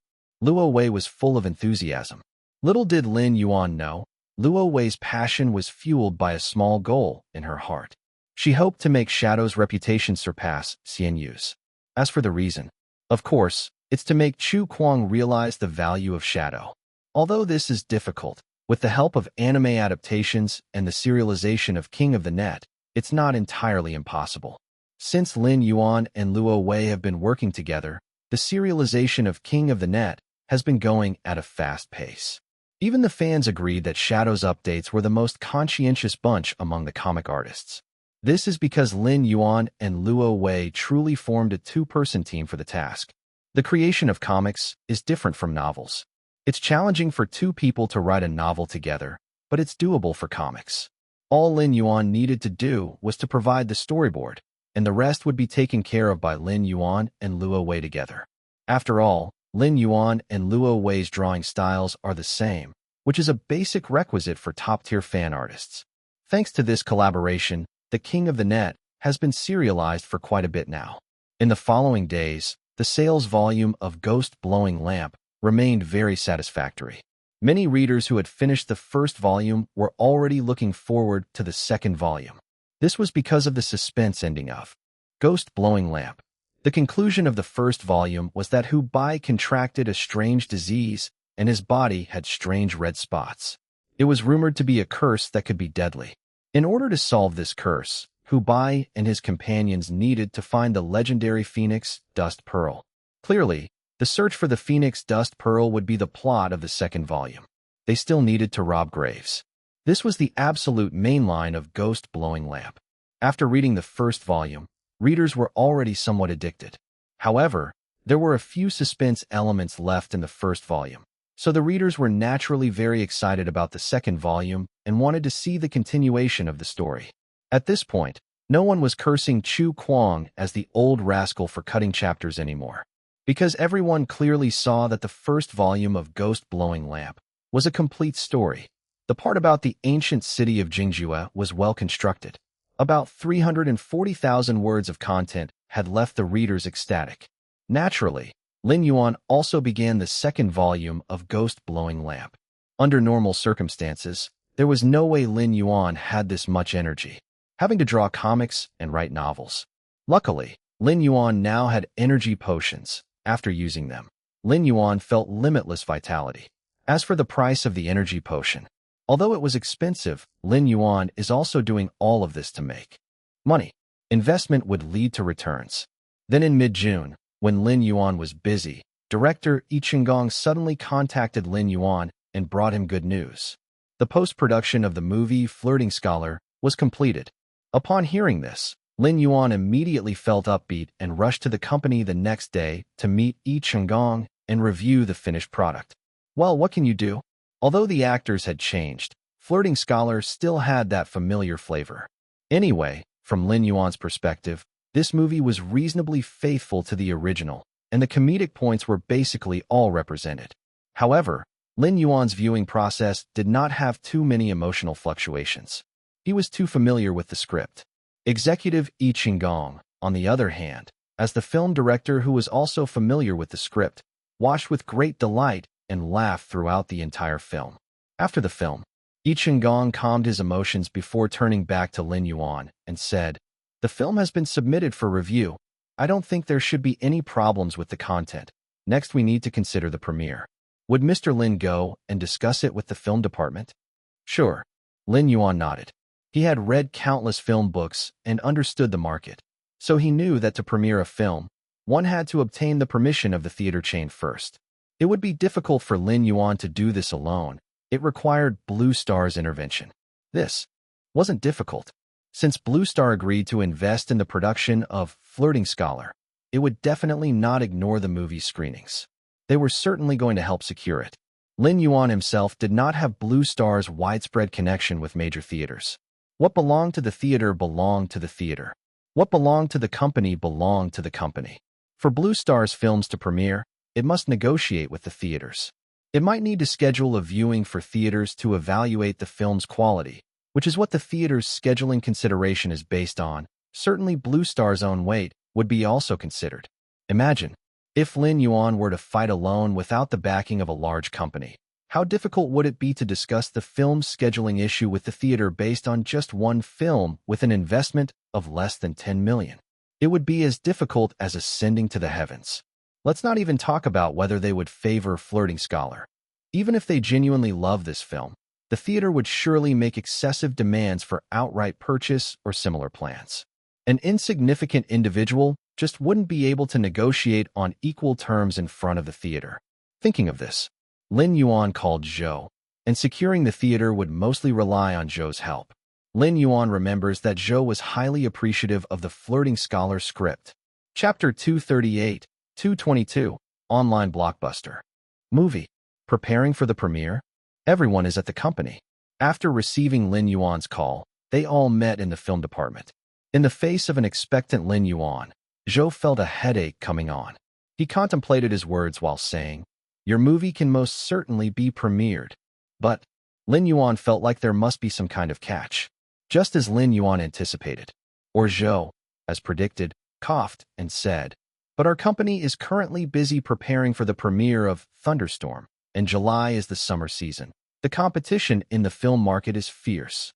Luo Wei was full of enthusiasm. Little did Lin Yuan know, Luo Wei's passion was fueled by a small goal in her heart. She hoped to make Shadow's reputation surpass Xian Yu's. As for the reason, of course, it's to make Chu Kwang realize the value of Shadow. Although this is difficult, with the help of anime adaptations and the serialization of King of the Net, it's not entirely impossible. Since Lin Yuan and Luo Wei have been working together, the serialization of King of the Net has been going at a fast pace. Even the fans agreed that Shadow's updates were the most conscientious bunch among the comic artists. This is because Lin Yuan and Luo Wei truly formed a two-person team for the task. The creation of comics is different from novels. It's challenging for two people to write a novel together, but it's doable for comics. All Lin Yuan needed to do was to provide the storyboard, and the rest would be taken care of by Lin Yuan and Luo Wei together. After all, Lin Yuan and Luo Wei's drawing styles are the same, which is a basic requisite for top-tier fan artists. Thanks to this collaboration, The King of the Net has been serialized for quite a bit now. In the following days, the sales volume of Ghost Blowing Lamp remained very satisfactory. Many readers who had finished the first volume were already looking forward to the second volume. This was because of the suspense ending of Ghost Blowing Lamp. The conclusion of the first volume was that Hu Bai contracted a strange disease and his body had strange red spots. It was rumored to be a curse that could be deadly. In order to solve this curse, Hu Bai and his companions needed to find the legendary Phoenix Dust Pearl. Clearly, the search for the Phoenix Dust Pearl would be the plot of the second volume. They still needed to rob graves. This was the absolute main line of Ghost Blowing Lamp. After reading the first volume, readers were already somewhat addicted. However, there were a few suspense elements left in the first volume, so the readers were naturally very excited about the second volume and wanted to see the continuation of the story. At this point, no one was cursing Chu Kwang as the old rascal for cutting chapters anymore, because everyone clearly saw that the first volume of Ghost Blowing Lamp was a complete story. The part about the ancient city of Jingjue was well constructed. About 340,000 words of content had left the readers ecstatic. Naturally, Lin Yuan also began the second volume of Ghost Blowing Lamp. Under normal circumstances, there was no way Lin Yuan had this much energy, having to draw comics and write novels. Luckily, Lin Yuan now had energy potions. After using them, Lin Yuan felt limitless vitality. As for the price of the energy potion, although it was expensive, Lin Yuan is also doing all of this to make money. Investment would lead to returns. Then in mid-June, when Lin Yuan was busy, director Yi Qinggong suddenly contacted Lin Yuan and brought him good news. The post-production of the movie Flirting Scholar was completed. Upon hearing this, Lin Yuan immediately felt upbeat and rushed to the company the next day to meet Yi Qinggong and review the finished product. Well, what can you do? Although the actors had changed, Flirting Scholar still had that familiar flavor. Anyway, from Lin Yuan's perspective, this movie was reasonably faithful to the original, and the comedic points were basically all represented. However, Lin Yuan's viewing process did not have too many emotional fluctuations. He was too familiar with the script. Executive Yi Qinggong, on the other hand, as the film director who was also familiar with the script, watched with great delight and laughed throughout the entire film. After the film, Yi Chenggong calmed his emotions before turning back to Lin Yuan and said, "The film has been submitted for review. I don't think there should be any problems with the content. Next, we need to consider the premiere. Would Mr. Lin go and discuss it with the film department?" "Sure." Lin Yuan nodded. He had read countless film books and understood the market, so he knew that to premiere a film, one had to obtain the permission of the theater chain first. It would be difficult for Lin Yuan to do this alone. It required Blue Star's intervention. This wasn't difficult. Since Blue Star agreed to invest in the production of Flirting Scholar, it would definitely not ignore the movie's screenings. They were certainly going to help secure it. Lin Yuan himself did not have Blue Star's widespread connection with major theaters. What belonged to the theater belonged to the theater. What belonged to the company belonged to the company. For Blue Star's films to premiere, it must negotiate with the theaters. It might need to schedule a viewing for theaters to evaluate the film's quality, which is what the theater's scheduling consideration is based on. Certainly Blue Star's own weight would be also considered. Imagine, if Lin Yuan were to fight alone without the backing of a large company, how difficult would it be to discuss the film's scheduling issue with the theater based on just one film with an investment of less than 10 million? It would be as difficult as ascending to the heavens. Let's not even talk about whether they would favor Flirting Scholar. Even if they genuinely love this film, the theater would surely make excessive demands for outright purchase or similar plans. An insignificant individual just wouldn't be able to negotiate on equal terms in front of the theater. Thinking of this, Lin Yuan called Zhou, and securing the theater would mostly rely on Zhou's help. Lin Yuan remembers that Zhou was highly appreciative of the Flirting Scholar script. Chapter 238, 222, Online Blockbuster. Movie. Preparing for the premiere? Everyone is at the company. After receiving Lin Yuan's call, they all met in the film department. In the face of an expectant Lin Yuan, Zhou felt a headache coming on. He contemplated his words while saying, "Your movie can most certainly be premiered." But Lin Yuan felt like there must be some kind of catch. Just as Lin Yuan anticipated. Or Zhou, as predicted, coughed and said, "But our company is currently busy preparing for the premiere of Thunderstorm, and July is the summer season. The competition in the film market is fierce."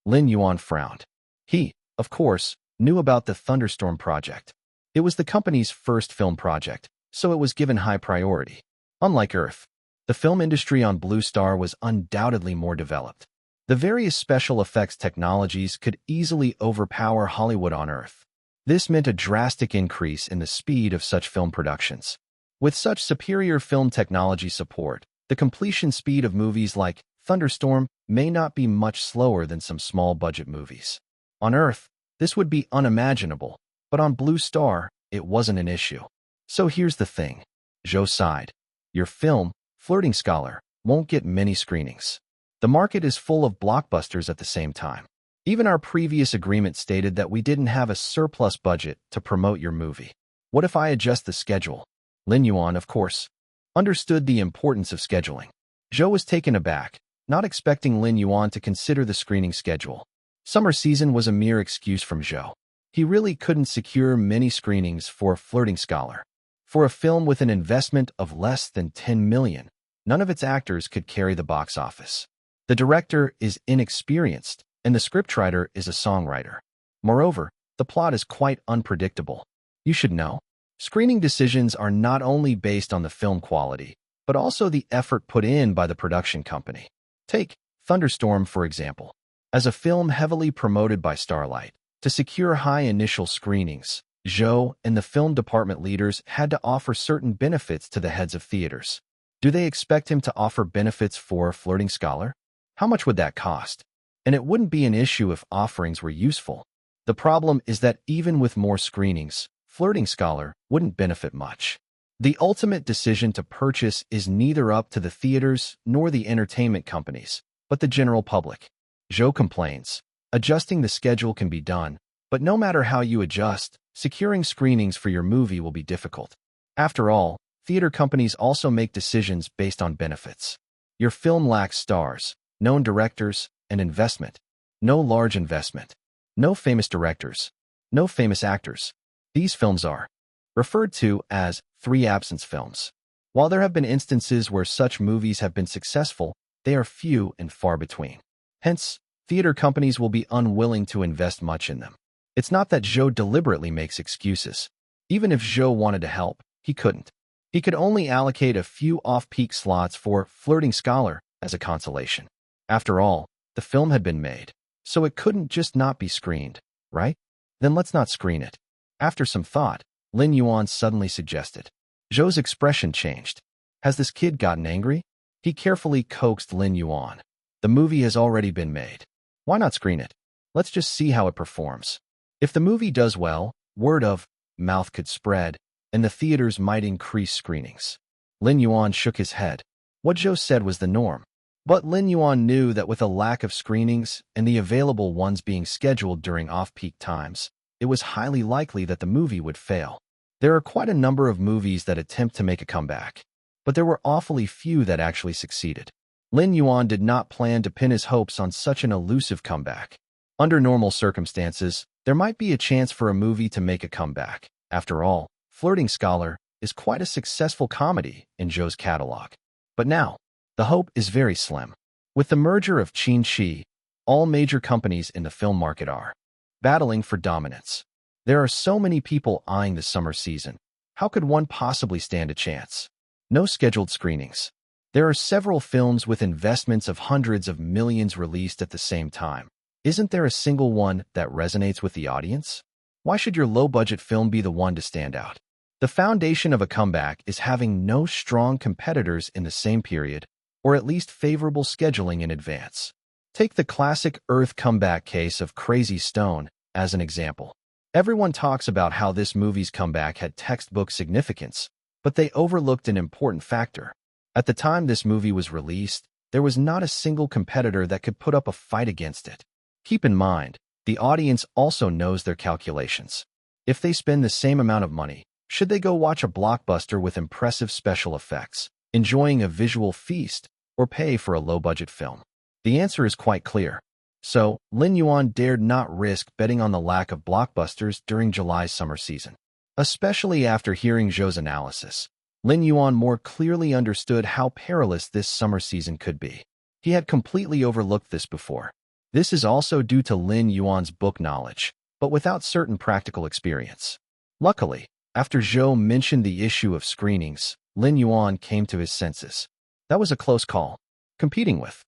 Lin Yuan frowned. He, of course, knew about the Thunderstorm project. It was the company's first film project, so it was given high priority. Unlike Earth, the film industry on Blue Star was undoubtedly more developed. The various special effects technologies could easily overpower Hollywood on Earth. This meant a drastic increase in the speed of such film productions. With such superior film technology support, the completion speed of movies like Thunderstorm may not be much slower than some small-budget movies. On Earth, this would be unimaginable, but on Blue Star, it wasn't an issue. So here's the thing. Zhou sighed. Your film, Flirting Scholar, won't get many screenings. The market is full of blockbusters at the same time. Even our previous agreement stated that we didn't have a surplus budget to promote your movie. What if I adjust the schedule? Lin Yuan, of course, understood the importance of scheduling. Zhou was taken aback, not expecting Lin Yuan to consider the screening schedule. Summer season was a mere excuse from Zhou. He really couldn't secure many screenings for Flirting Scholar. For a film with an investment of less than 10 million, none of its actors could carry the box office. The director is inexperienced, and the scriptwriter is a songwriter. Moreover, the plot is quite unpredictable. You should know, screening decisions are not only based on the film quality, but also the effort put in by the production company. Take Thunderstorm, for example. As a film heavily promoted by Starlight, to secure high initial screenings, Zhou and the film department leaders had to offer certain benefits to the heads of theaters. Do they expect him to offer benefits for Flirting Scholar? How much would that cost? And it wouldn't be an issue if offerings were useful. The problem is that even with more screenings, Flirting Scholar wouldn't benefit much. The ultimate decision to purchase is neither up to the theaters nor the entertainment companies, but the general public. Zhou complains. Adjusting the schedule can be done, but no matter how you adjust, securing screenings for your movie will be difficult. After all, theater companies also make decisions based on benefits. Your film lacks stars, known directors, and investment. No large investment. No famous directors. No famous actors. These films are referred to as three-absence films. While there have been instances where such movies have been successful, they are few and far between. Hence, theater companies will be unwilling to invest much in them. It's not that Zhou deliberately makes excuses. Even if Zhou wanted to help, he couldn't. He could only allocate a few off-peak slots for Flirting Scholar as a consolation. After all, the film had been made, so it couldn't just not be screened, right? Then let's not screen it. After some thought, Lin Yuan suddenly suggested. Zhou's expression changed. Has this kid gotten angry? He carefully coaxed Lin Yuan. The movie has already been made. Why not screen it? Let's just see how it performs. If the movie does well, word of mouth could spread, and the theaters might increase screenings. Lin Yuan shook his head. What Zhou said was the norm. But Lin Yuan knew that with a lack of screenings and the available ones being scheduled during off-peak times, it was highly likely that the movie would fail. There are quite a number of movies that attempt to make a comeback, but there were awfully few that actually succeeded. Lin Yuan did not plan to pin his hopes on such an elusive comeback. Under normal circumstances, there might be a chance for a movie to make a comeback. After all, Flirting Scholar is quite a successful comedy in Zhou's catalog. But now, the hope is very slim. With the merger of Qin, all major companies in the film market are battling for dominance. There are so many people eyeing the summer season. How could one possibly stand a chance? No scheduled screenings. There are several films with investments of hundreds of millions released at the same time. Isn't there a single one that resonates with the audience? Why should your low-budget film be the one to stand out? The foundation of a comeback is having no strong competitors in the same period, or at least favorable scheduling in advance. Take the classic Earth comeback case of Crazy Stone as an example. Everyone talks about how this movie's comeback had textbook significance, but they overlooked an important factor. At the time this movie was released, there was not a single competitor that could put up a fight against it. Keep in mind, the audience also knows their calculations. If they spend the same amount of money, should they go watch a blockbuster with impressive special effects, enjoying a visual feast, or pay for a low-budget film? The answer is quite clear. So, Lin Yuan dared not risk betting on the lack of blockbusters during July's summer season. Especially after hearing Zhou's analysis, Lin Yuan more clearly understood how perilous this summer season could be. He had completely overlooked this before. This is also due to Lin Yuan's book knowledge, but without certain practical experience. Luckily, after Zhou mentioned the issue of screenings, Lin Yuan came to his senses. That was a close call. Competing with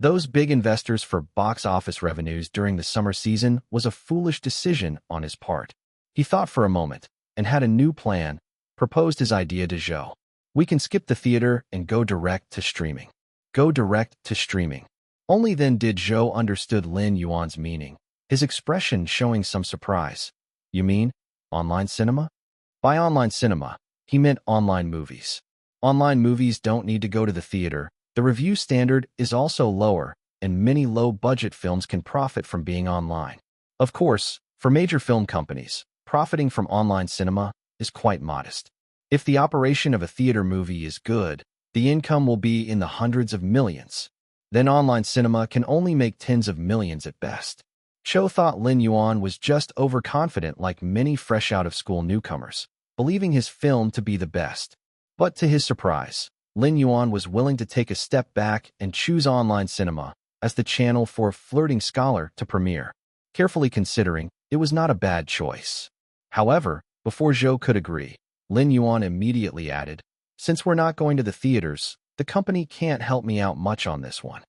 those big investors for box office revenues during the summer season was a foolish decision on his part. He thought for a moment and had a new plan, proposed his idea to Zhou. We can skip the theater and go direct to streaming. Go direct to streaming. Only then did Zhou understood Lin Yuan's meaning, his expression showing some surprise. You mean online cinema? By online cinema, he meant online movies. Online movies don't need to go to the theater. The review standard is also lower, and many low-budget films can profit from being online. Of course, for major film companies, profiting from online cinema is quite modest. If the operation of a theater movie is good, the income will be in the hundreds of millions. Then online cinema can only make tens of millions at best. Zhou thought Lin Yuan was just overconfident like many fresh-out-of-school newcomers, believing his film to be the best. But to his surprise, Lin Yuan was willing to take a step back and choose online cinema as the channel for Flirting Scholar to premiere. Carefully considering, it was not a bad choice. However, before Zhou could agree, Lin Yuan immediately added, "Since we're not going to the theaters, the company can't help me out much on this one."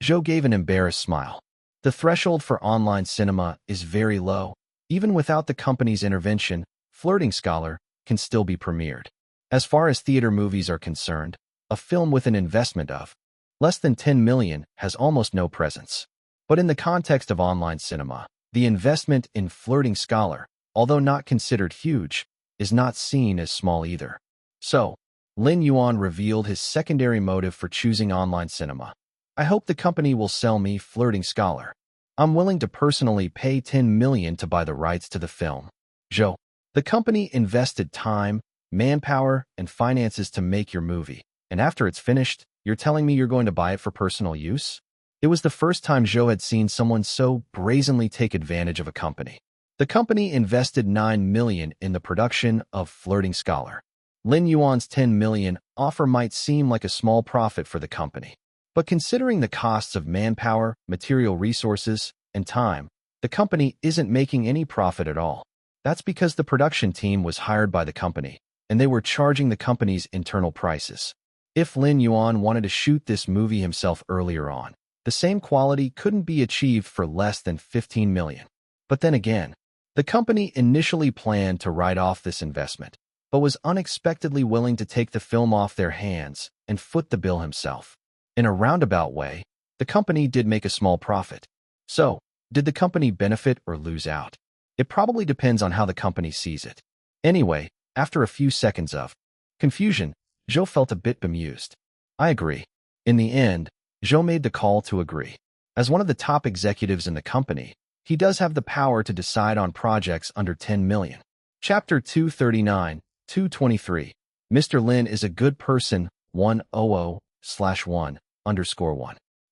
Zhou gave an embarrassed smile. The threshold for online cinema is very low. Even without the company's intervention, Flirting Scholar can still be premiered. As far as theater movies are concerned, a film with an investment of less than 10 million has almost no presence. But in the context of online cinema, the investment in Flirting Scholar, although not considered huge, is not seen as small either. So, Lin Yuan revealed his secondary motive for choosing online cinema. I hope the company will sell me Flirting Scholar. I'm willing to personally pay 10 million to buy the rights to the film. Zhou, the company invested time, manpower, and finances to make your movie, and after it's finished, you're telling me you're going to buy it for personal use? It was the first time Zhou had seen someone so brazenly take advantage of a company. The company invested 9 million in the production of Flirting Scholar. Lin Yuan's 10 million offer might seem like a small profit for the company. But considering the costs of manpower, material resources, and time, the company isn't making any profit at all. That's because the production team was hired by the company, and they were charging the company's internal prices. If Lin Yuan wanted to shoot this movie himself earlier on, the same quality couldn't be achieved for less than 15 million. But then again, the company initially planned to write off this investment, but was unexpectedly willing to take the film off their hands and foot the bill himself. In a roundabout way, the company did make a small profit. So, did the company benefit or lose out? It probably depends on how the company sees it. Anyway, after a few seconds of confusion, Zhou felt a bit bemused. I agree. In the end, Zhou made the call to agree. As one of the top executives in the company, he does have the power to decide on projects under 10 million. Chapter 239, 223. Mr. Lin is a good person, 100/1_1.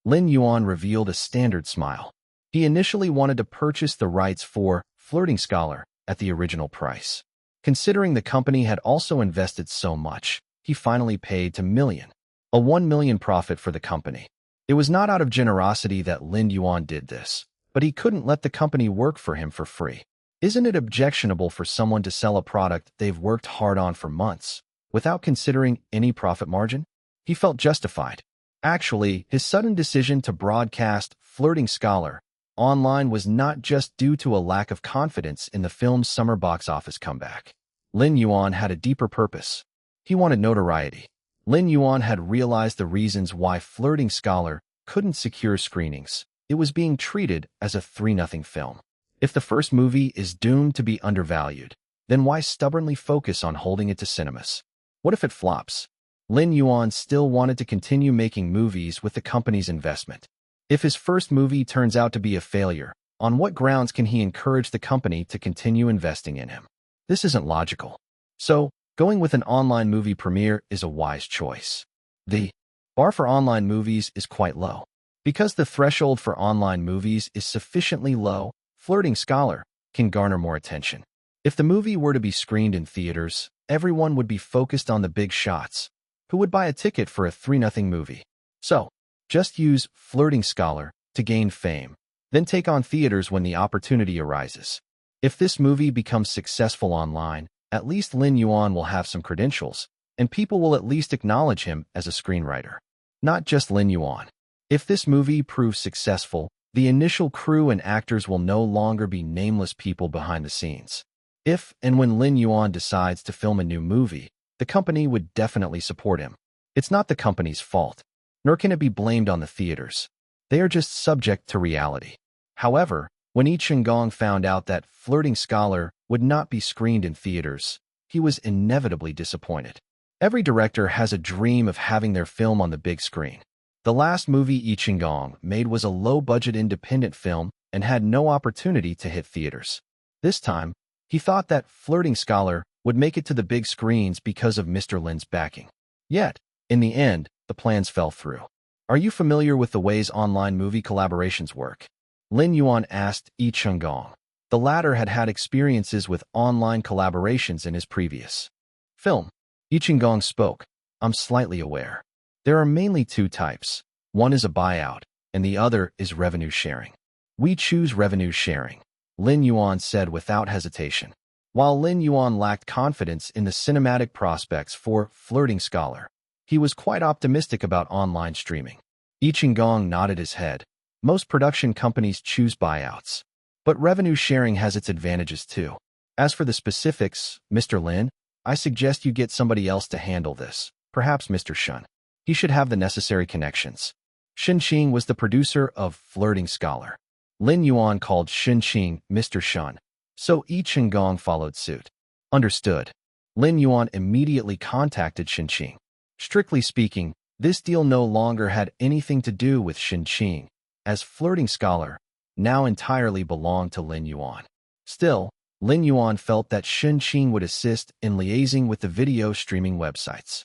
Lin Yuan revealed a standard smile. He initially wanted to purchase the rights for Flirting Scholar at the original price. Considering the company had also invested so much, he finally paid to million. A 1 million profit for the company. It was not out of generosity that Lin Yuan did this, but he couldn't let the company work for him for free. Isn't it objectionable for someone to sell a product they've worked hard on for months, without considering any profit margin? He felt justified. Actually, his sudden decision to broadcast Flirting Scholar online was not just due to a lack of confidence in the film's summer box office comeback. Lin Yuan had a deeper purpose. He wanted notoriety. Lin Yuan had realized the reasons why Flirting Scholar couldn't secure screenings. It was being treated as a 3-0 film. If the first movie is doomed to be undervalued, then why stubbornly focus on holding it to cinemas? What if it flops? Lin Yuan still wanted to continue making movies with the company's investment. If his first movie turns out to be a failure, on what grounds can he encourage the company to continue investing in him? This isn't logical. So, going with an online movie premiere is a wise choice. The bar for online movies is quite low. Because the threshold for online movies is sufficiently low, Flirting Scholar can garner more attention. If the movie were to be screened in theaters, everyone would be focused on the big shots. Who would buy a ticket for a 3-0 movie? So, just use Flirting Scholar to gain fame, then take on theaters when the opportunity arises. If this movie becomes successful online, at least Lin Yuan will have some credentials, and people will at least acknowledge him as a screenwriter. Not just Lin Yuan. If this movie proves successful, the initial crew and actors will no longer be nameless people behind the scenes. If and when Lin Yuan decides to film a new movie, the company would definitely support him. It's not the company's fault, nor can it be blamed on the theaters. They are just subject to reality. However, when Yi Chenggong found out that Flirting Scholar would not be screened in theaters, he was inevitably disappointed. Every director has a dream of having their film on the big screen. The last movie Yi Chenggong made was a low-budget independent film and had no opportunity to hit theaters. This time, he thought that Flirting Scholar would make it to the big screens because of Mr. Lin's backing. Yet, in the end, the plans fell through. Are you familiar with the ways online movie collaborations work? Lin Yuan asked Yi Chenggong. The latter had had experiences with online collaborations in his previous film. Yi Chenggong spoke. I'm slightly aware. There are mainly two types. One is a buyout, and the other is revenue sharing. We choose revenue sharing, Lin Yuan said without hesitation. While Lin Yuan lacked confidence in the cinematic prospects for Flirting Scholar, he was quite optimistic about online streaming. Yi Chenggong nodded his head. Most production companies choose buyouts, but revenue sharing has its advantages too. As for the specifics, Mr. Lin, I suggest you get somebody else to handle this, perhaps Mr. Shun. He should have the necessary connections. Shen Qing was the producer of Flirting Scholar. Lin Yuan called Shen Qing Mr. Shun, so Yi Chenggong followed suit. Understood. Lin Yuan immediately contacted Shen Qing. Strictly speaking, this deal no longer had anything to do with Shen Qing, as Flirting Scholar now entirely belonged to Lin Yuan. Still, Lin Yuan felt that Shen Qing would assist in liaising with the video streaming websites.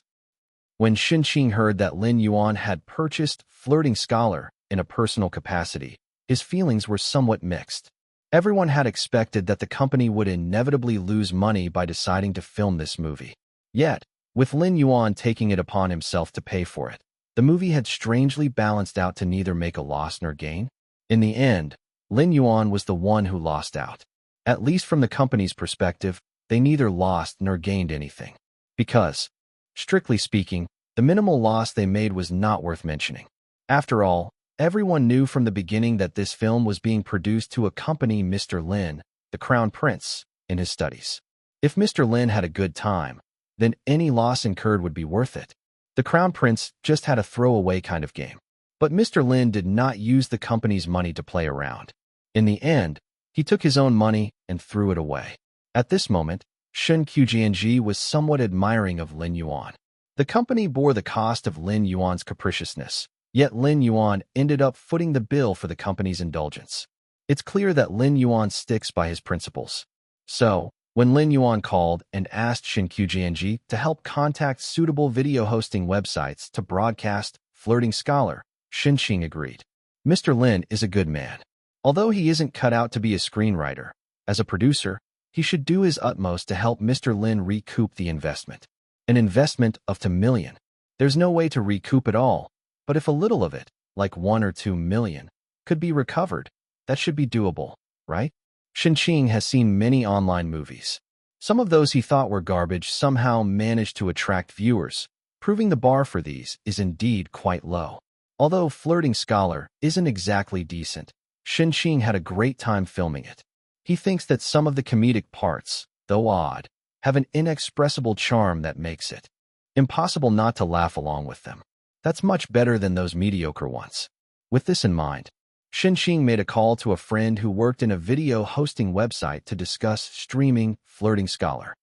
When Shen Qing heard that Lin Yuan had purchased Flirting Scholar in a personal capacity, his feelings were somewhat mixed. Everyone had expected that the company would inevitably lose money by deciding to film this movie. Yet, with Lin Yuan taking it upon himself to pay for it, the movie had strangely balanced out to neither make a loss nor gain. In the end, Lin Yuan was the one who lost out. At least from the company's perspective, they neither lost nor gained anything. Because, strictly speaking, the minimal loss they made was not worth mentioning. After all, everyone knew from the beginning that this film was being produced to accompany Mr. Lin, the Crown Prince, in his studies. If Mr. Lin had a good time, then any loss incurred would be worth it. The Crown Prince just had a throwaway kind of game. But Mr. Lin did not use the company's money to play around. In the end, he took his own money and threw it away. At this moment, Shen Qijianji was somewhat admiring of Lin Yuan. The company bore the cost of Lin Yuan's capriciousness, yet Lin Yuan ended up footing the bill for the company's indulgence. It's clear that Lin Yuan sticks by his principles. So, when Lin Yuan called and asked Shen Qijianji to help contact suitable video hosting websites to broadcast Flirting Scholar, Shen Qing agreed. Mr. Lin is a good man. Although he isn't cut out to be a screenwriter, as a producer, he should do his utmost to help Mr. Lin recoup the investment. An investment of $2 million. There's no way to recoup it all, but if a little of it, like $1 or $2 million, could be recovered, that should be doable, right? Shen Qing has seen many online movies. Some of those he thought were garbage somehow managed to attract viewers, proving the bar for these is indeed quite low. Although Flirting Scholar isn't exactly decent, Shen Qing had a great time filming it. He thinks that some of the comedic parts, though odd, have an inexpressible charm that makes it impossible not to laugh along with them. That's much better than those mediocre ones. With this in mind, Shen Qing made a call to a friend who worked in a video hosting website to discuss streaming Flirting Scholar.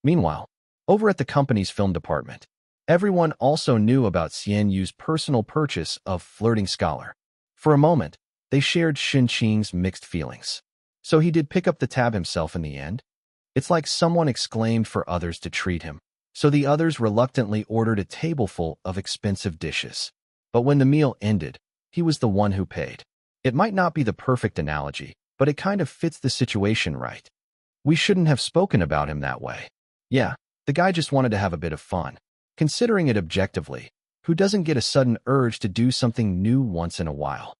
Meanwhile, over at the company's film department, everyone also knew about Xian Yu's personal purchase of Flirting Scholar. For a moment, they shared Shen Qing's mixed feelings. So he did pick up the tab himself in the end? It's like someone exclaimed for others to treat him. So the others reluctantly ordered a tableful of expensive dishes. But when the meal ended, he was the one who paid. It might not be the perfect analogy, but it kind of fits the situation right. We shouldn't have spoken about him that way. Yeah, the guy just wanted to have a bit of fun. Considering it objectively, who doesn't get a sudden urge to do something new once in a while?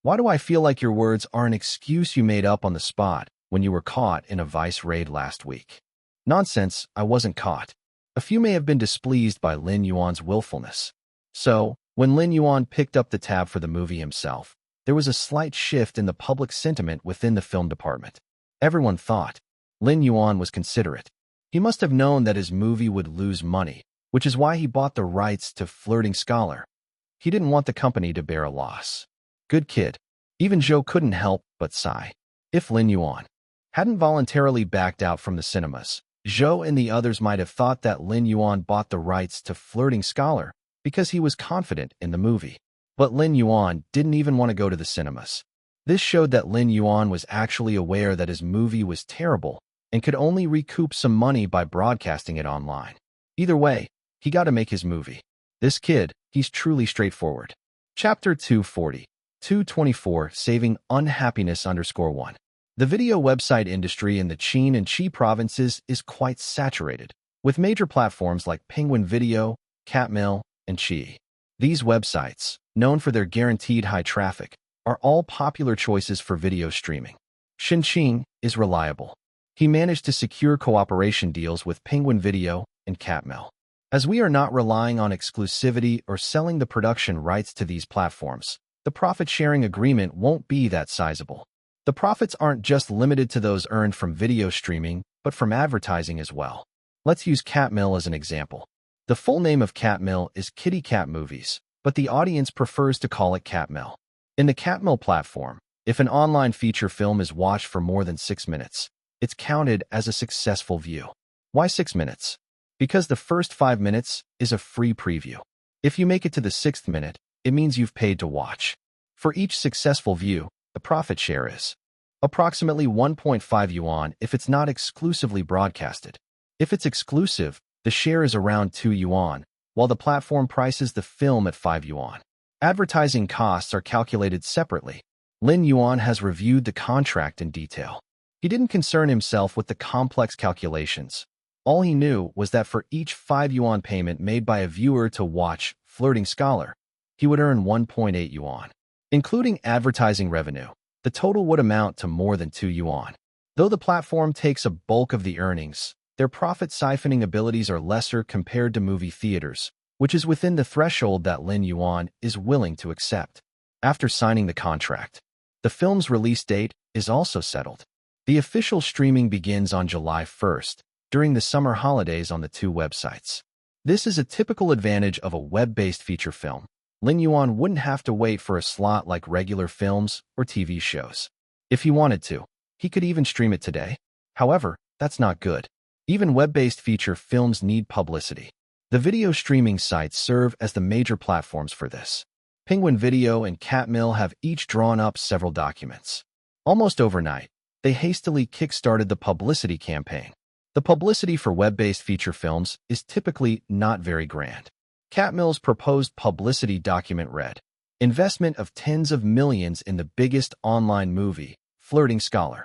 Why do I feel like your words are an excuse you made up on the spot when you were caught in a vice raid last week? Nonsense, I wasn't caught. A few may have been displeased by Lin Yuan's willfulness. So, when Lin Yuan picked up the tab for the movie himself, there was a slight shift in the public sentiment within the film department. Everyone thought Lin Yuan was considerate. He must have known that his movie would lose money, which is why he bought the rights to Flirting Scholar. He didn't want the company to bear a loss. Good kid. Even Zhou couldn't help but sigh. If Lin Yuan hadn't voluntarily backed out from the cinemas, Zhou and the others might have thought that Lin Yuan bought the rights to Flirting Scholar because he was confident in the movie. But Lin Yuan didn't even want to go to the cinemas. This showed that Lin Yuan was actually aware that his movie was terrible and could only recoup some money by broadcasting it online. Either way, he got to make his movie. This kid, he's truly straightforward. Chapter 240. 224 Saving Unhappiness _1. The video website industry in the Qin and Qi provinces is quite saturated, with major platforms like Penguin Video, Catmail, and Qi. These websites, known for their guaranteed high traffic, are all popular choices for video streaming. Shen Qing is reliable. He managed to secure cooperation deals with Penguin Video and Catmail. As we are not relying on exclusivity or selling the production rights to these platforms, the profit-sharing agreement won't be that sizable. The profits aren't just limited to those earned from video streaming, but from advertising as well. Let's use Catmail as an example. The full name of Catmail is Kitty Cat Movies, but the audience prefers to call it Catmail. In the Catmail platform, if an online feature film is watched for more than 6 minutes, it's counted as a successful view. Why 6 minutes? Because the first 5 minutes is a free preview. If you make it to the 6th minute, it means you've paid to watch. For each successful view, the profit share is approximately 1.5 yuan if it's not exclusively broadcasted. If it's exclusive, the share is around 2 yuan, while the platform prices the film at 5 yuan. Advertising costs are calculated separately. Lin Yuan has reviewed the contract in detail. He didn't concern himself with the complex calculations. All he knew was that for each 5 yuan payment made by a viewer to watch Flirting Scholar, he would earn 1.8 yuan. Including advertising revenue, the total would amount to more than 2 yuan. Though the platform takes a bulk of the earnings, their profit siphoning abilities are lesser compared to movie theaters, which is within the threshold that Lin Yuan is willing to accept. After signing the contract, the film's release date is also settled. The official streaming begins on July 1st, during the summer holidays on the two websites. This is a typical advantage of a web-based feature film. Lin Yuan wouldn't have to wait for a slot like regular films or TV shows. If he wanted to, he could even stream it today. However, that's not good. Even web-based feature films need publicity. The video streaming sites serve as the major platforms for this. Penguin Video and Catmill have each drawn up several documents. Almost overnight, they hastily kickstarted the publicity campaign. The publicity for web-based feature films is typically not very grand. Catmill's proposed publicity document read, investment of tens of millions in the biggest online movie, Flirting Scholar.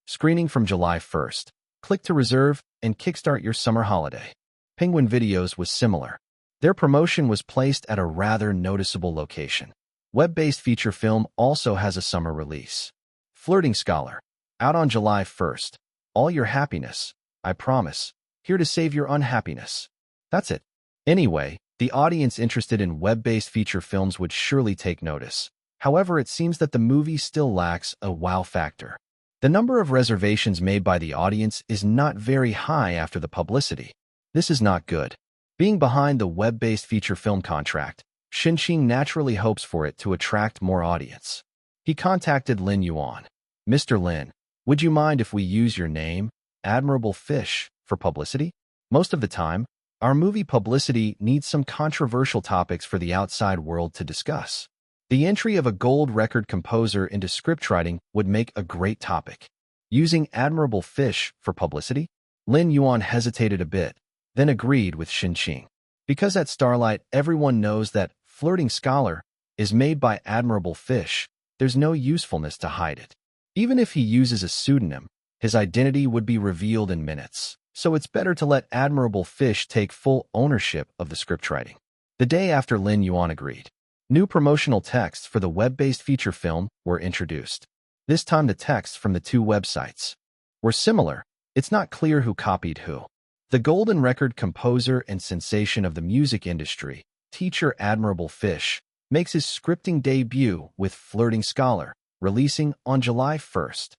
Screening from July 1st. Click to reserve and kickstart your summer holiday. Penguin Videos was similar. Their promotion was placed at a rather noticeable location. Web-based feature film also has a summer release. Flirting Scholar. Out on July 1st. All your happiness, I promise. Here to save your unhappiness. That's it. Anyway, the audience interested in web-based feature films would surely take notice. However, it seems that the movie still lacks a wow factor. The number of reservations made by the audience is not very high after the publicity. This is not good. Being behind the web-based feature film contract, Xinqing naturally hopes for it to attract more audience. He contacted Lin Yuan. Mr. Lin, would you mind if we use your name, Admirable Fish, for publicity? Most of the time, our movie publicity needs some controversial topics for the outside world to discuss. The entry of a gold record composer into scriptwriting would make a great topic. Using Admirable Fish for publicity? Lin Yuan hesitated a bit, then agreed with Xinqing. Because at Starlight everyone knows that Flirting Scholar is made by Admirable Fish, there's no usefulness to hide it. Even if he uses a pseudonym, his identity would be revealed in minutes. So it's better to let Admirable Fish take full ownership of the scriptwriting. The day after Lin Yuan agreed, new promotional texts for the web-based feature film were introduced. This time the texts from the two websites were similar. It's not clear who copied who. The golden record composer and sensation of the music industry, teacher Admirable Fish, makes his scripting debut with Flirting Scholar, releasing on July 1st.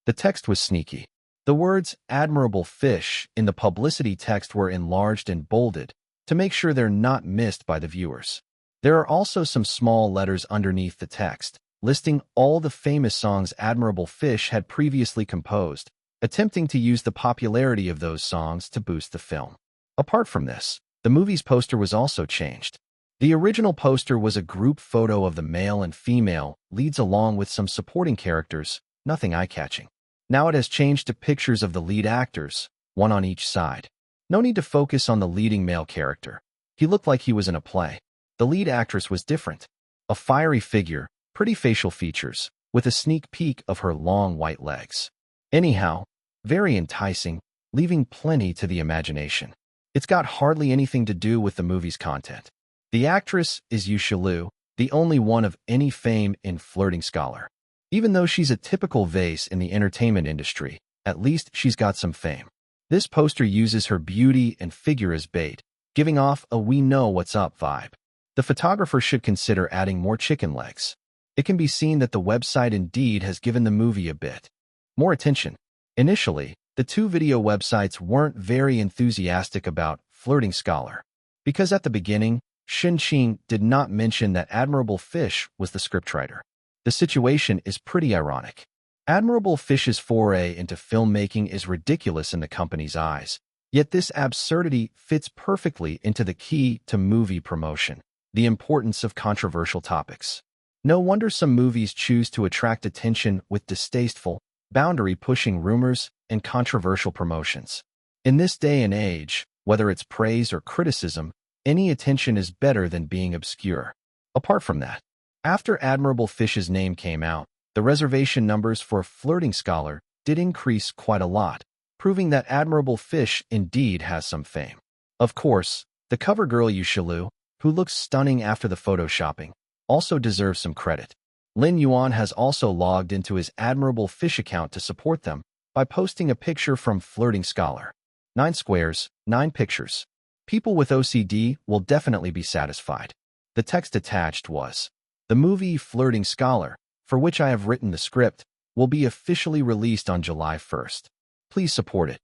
The text was sneaky. The words Admirable Fish in the publicity text were enlarged and bolded to make sure they're not missed by the viewers. There are also some small letters underneath the text, listing all the famous songs Admirable Fish had previously composed, attempting to use the popularity of those songs to boost the film. Apart from this, the movie's poster was also changed. The original poster was a group photo of the male and female leads along with some supporting characters, nothing eye-catching. Now it has changed to pictures of the lead actors, one on each side. No need to focus on the leading male character. He looked like he was in a play. The lead actress was different. A fiery figure, pretty facial features, with a sneak peek of her long white legs. Anyhow, very enticing, leaving plenty to the imagination. It's got hardly anything to do with the movie's content. The actress is Yu Shilu, the only one of any fame in Flirting Scholar. Even though she's a typical vase in the entertainment industry, at least she's got some fame. This poster uses her beauty and figure as bait, giving off a we know what's up vibe. The photographer should consider adding more chicken legs. It can be seen that the website indeed has given the movie a bit more attention. Initially, the two video websites weren't very enthusiastic about Flirting Scholar, because at the beginning, Xinqing did not mention that Admirable Fish was the scriptwriter. The situation is pretty ironic. Admirable Fish's foray into filmmaking is ridiculous in the company's eyes, yet this absurdity fits perfectly into the key to movie promotion, the importance of controversial topics. No wonder some movies choose to attract attention with distasteful, boundary-pushing rumors and controversial promotions. In this day and age, whether it's praise or criticism, any attention is better than being obscure. Apart from that, after Admirable Fish's name came out, the reservation numbers for Flirting Scholar did increase quite a lot, proving that Admirable Fish indeed has some fame. Of course, the cover girl Yu Shilu, who looks stunning after the photoshopping, also deserves some credit. Lin Yuan has also logged into his admirable fish account to support them by posting a picture from Flirting Scholar. 9 squares, 9 pictures. People with OCD will definitely be satisfied. The text attached was, "The movie Flirting Scholar, for which I have written the script, will be officially released on July 1st. Please support it."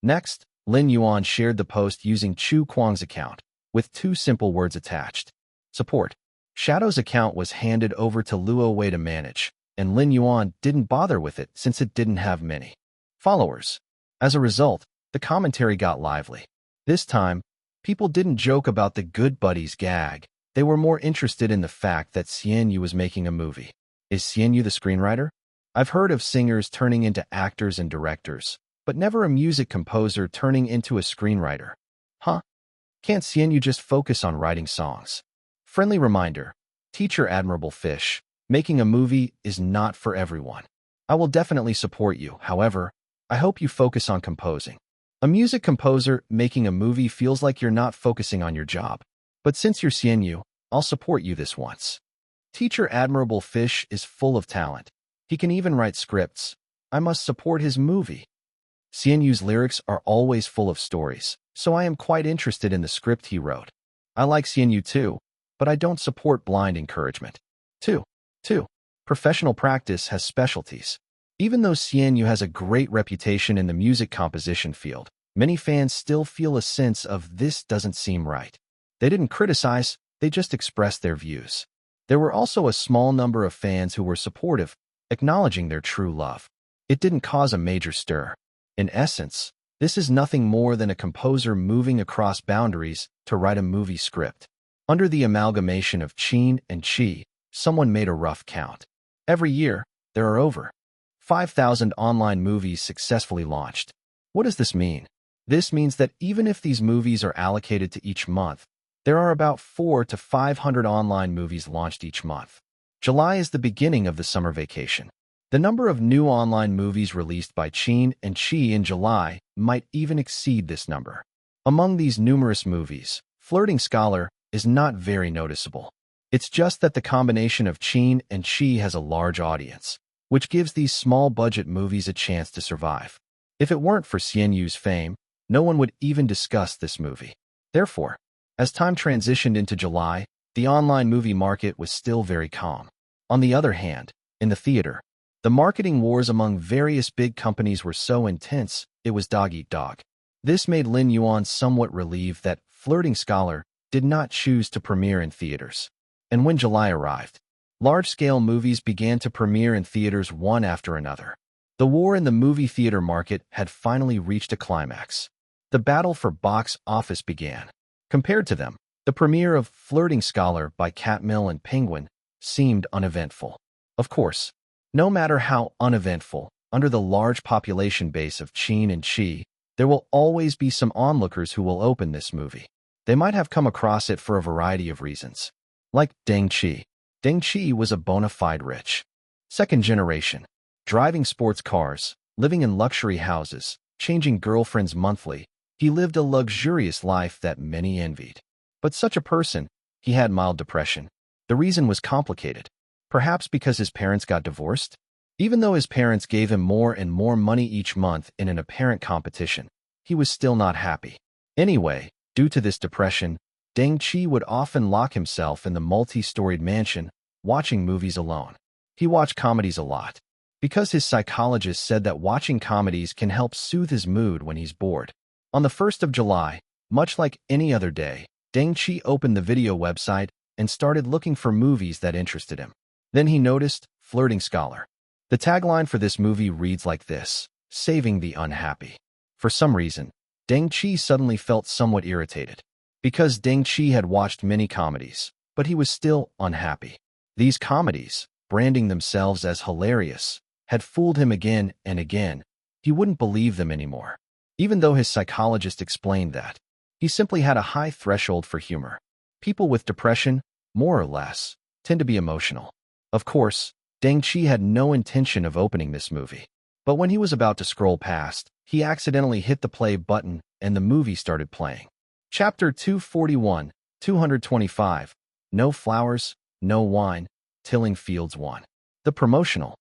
Next, Lin Yuan shared the post using Chu Kuang's account, with 2 simple words attached. Support. Shadow's account was handed over to Luo Wei to manage, and Lin Yuan didn't bother with it since it didn't have many followers. As a result, the commentary got lively. This time, people didn't joke about the good buddies gag. They were more interested in the fact that Xian Yu was making a movie. Is Xian Yu the screenwriter? I've heard of singers turning into actors and directors, but never a music composer turning into a screenwriter. Huh? Can't Xian Yu just focus on writing songs? Friendly reminder, teacher Admirable Fish, making a movie is not for everyone. I will definitely support you, however, I hope you focus on composing. A music composer making a movie feels like you're not focusing on your job. But since you're Xian Yu, I'll support you this once. Teacher Admirable Fish is full of talent. He can even write scripts. I must support his movie. Xian Yu's lyrics are always full of stories, so I am quite interested in the script he wrote. I like Xian Yu too, but I don't support blind encouragement. 2. Professional practice has specialties. Even though Xian Yu has a great reputation in the music composition field, many fans still feel a sense of this doesn't seem right. They didn't criticize, they just expressed their views. There were also a small number of fans who were supportive, acknowledging their true love. It didn't cause a major stir. In essence, this is nothing more than a composer moving across boundaries to write a movie script. Under the amalgamation of Qin and Qi, someone made a rough count. Every year, there are over 5,000 online movies successfully launched. What does this mean? This means that even if these movies are allocated to each month, there are about 400 to 500 online movies launched each month. July is the beginning of the summer vacation. The number of new online movies released by Qin and Qi in July might even exceed this number. Among these numerous movies, Flirting Scholar is not very noticeable. It's just that the combination of Qin and Qi has a large audience, which gives these small-budget movies a chance to survive. If it weren't for Xian Yu's fame, no one would even discuss this movie. Therefore, as time transitioned into July, the online movie market was still very calm. On the other hand, in the theater, the marketing wars among various big companies were so intense, it was dog-eat-dog. This made Lin Yuan somewhat relieved that Flirting Scholar did not choose to premiere in theaters. And when July arrived, large-scale movies began to premiere in theaters one after another. The war in the movie theater market had finally reached a climax. The battle for box office began. Compared to them, the premiere of Flirting Scholar by Catmill and Penguin seemed uneventful. Of course, no matter how uneventful, under the large population base of Qin and Qi, there will always be some onlookers who will open this movie. They might have come across it for a variety of reasons. Like Deng Qi. Deng Qi was a bona fide rich. Second generation. Driving sports cars, living in luxury houses, changing girlfriends monthly, he lived a luxurious life that many envied. But such a person, he had mild depression. The reason was complicated. Perhaps because his parents got divorced? Even though his parents gave him more and more money each month in an apparent competition, he was still not happy. Anyway, due to this depression, Deng Qi would often lock himself in the multi-storied mansion, watching movies alone. He watched comedies a lot, because his psychologist said that watching comedies can help soothe his mood when he's bored. On the 1st of July, much like any other day, Deng Qi opened the video website and started looking for movies that interested him. Then he noticed Flirting Scholar. The tagline for this movie reads like this: saving the unhappy. For some reason, Deng Qi suddenly felt somewhat irritated. Because Deng Qi had watched many comedies, but he was still unhappy. These comedies, branding themselves as hilarious, had fooled him again and again. He wouldn't believe them anymore. Even though his psychologist explained that, he simply had a high threshold for humor. People with depression, more or less, tend to be emotional. Of course, Deng Qi had no intention of opening this movie. But when he was about to scroll past, he accidentally hit the play button and the movie started playing. Chapter 241, 225. No flowers, no wine, tilling fields 1. The promotional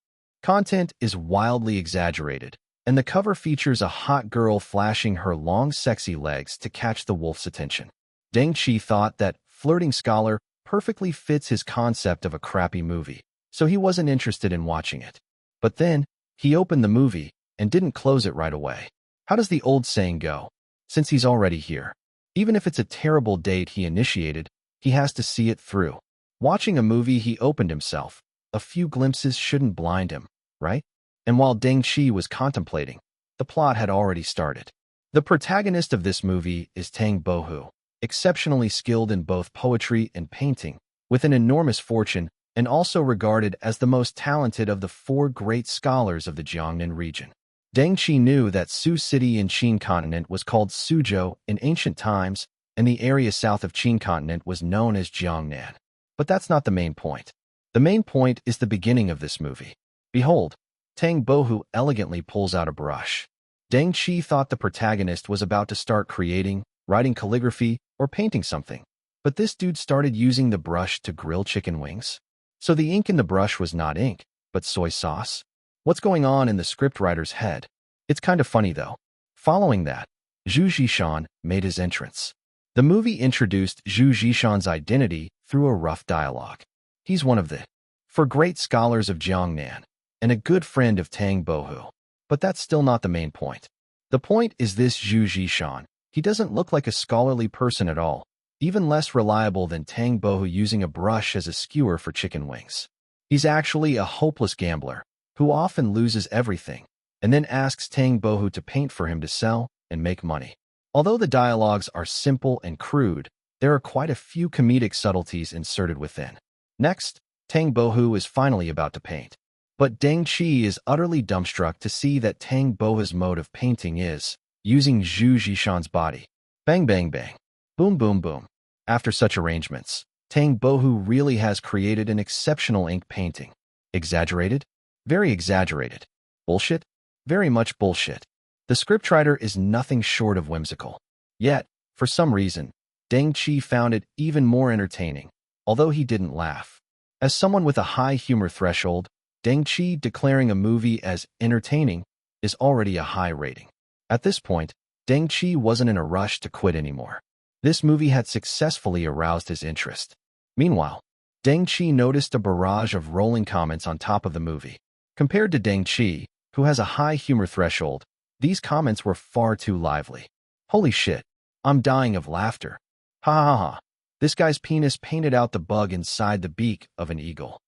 content is wildly exaggerated, and the cover features a hot girl flashing her long sexy legs to catch the wolf's attention. Deng Qi thought that flirting scholar perfectly fits his concept of a crappy movie, so he wasn't interested in watching it. But then, he opened the movie and didn't close it right away. How does the old saying go? Since he's already here, even if it's a terrible date he initiated, he has to see it through. Watching a movie he opened himself, a few glimpses shouldn't blind him, right? And while Deng Qi was contemplating, the plot had already started. The protagonist of this movie is Tang Bohu, exceptionally skilled in both poetry and painting, with an enormous fortune, and also regarded as the most talented of the 4 great scholars of the Jiangnan region. Deng Qi knew that Su City in Qin continent was called Suzhou in ancient times, and the area south of Qin continent was known as Jiangnan. But that's not the main point. The main point is the beginning of this movie. Behold, Tang Bohu elegantly pulls out a brush. Deng Qi thought the protagonist was about to start creating, writing calligraphy, or painting something. But this dude started using the brush to grill chicken wings. So the ink in the brush was not ink, but soy sauce? What's going on in the scriptwriter's head? It's kind of funny though. Following that, Zhu Zhishan made his entrance. The movie introduced Zhu Zhishan's identity through a rough dialogue. He's one of the 4 great scholars of Jiangnan, and a good friend of Tang Bohu. But that's still not the main point. The point is this: Zhu Zhishan, he doesn't look like a scholarly person at all, even less reliable than Tang Bohu using a brush as a skewer for chicken wings. He's actually a hopeless gambler, who often loses everything, and then asks Tang Bohu to paint for him to sell and make money. Although the dialogues are simple and crude, there are quite a few comedic subtleties inserted within. Next, Tang Bohu is finally about to paint. But Deng Qi is utterly dumbstruck to see that Tang Bohu's mode of painting is using Zhu Zhishan's body. Bang bang bang. Boom boom boom. After such arrangements, Tang Bohu really has created an exceptional ink painting. Exaggerated? Very exaggerated. Bullshit? Very much bullshit. The scriptwriter is nothing short of whimsical. Yet, for some reason, Deng Qi found it even more entertaining, although he didn't laugh. As someone with a high humor threshold, Deng Qi declaring a movie as entertaining is already a high rating. At this point, Deng Qi wasn't in a rush to quit anymore. This movie had successfully aroused his interest. Meanwhile, Deng Qi noticed a barrage of rolling comments on top of the movie. Compared to Deng Qi, who has a high humor threshold, these comments were far too lively. Holy shit, I'm dying of laughter. Ha ha ha. This guy's penis painted out the bug inside the beak of an eagle.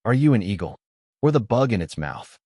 Are you an eagle? Or the bug in its mouth?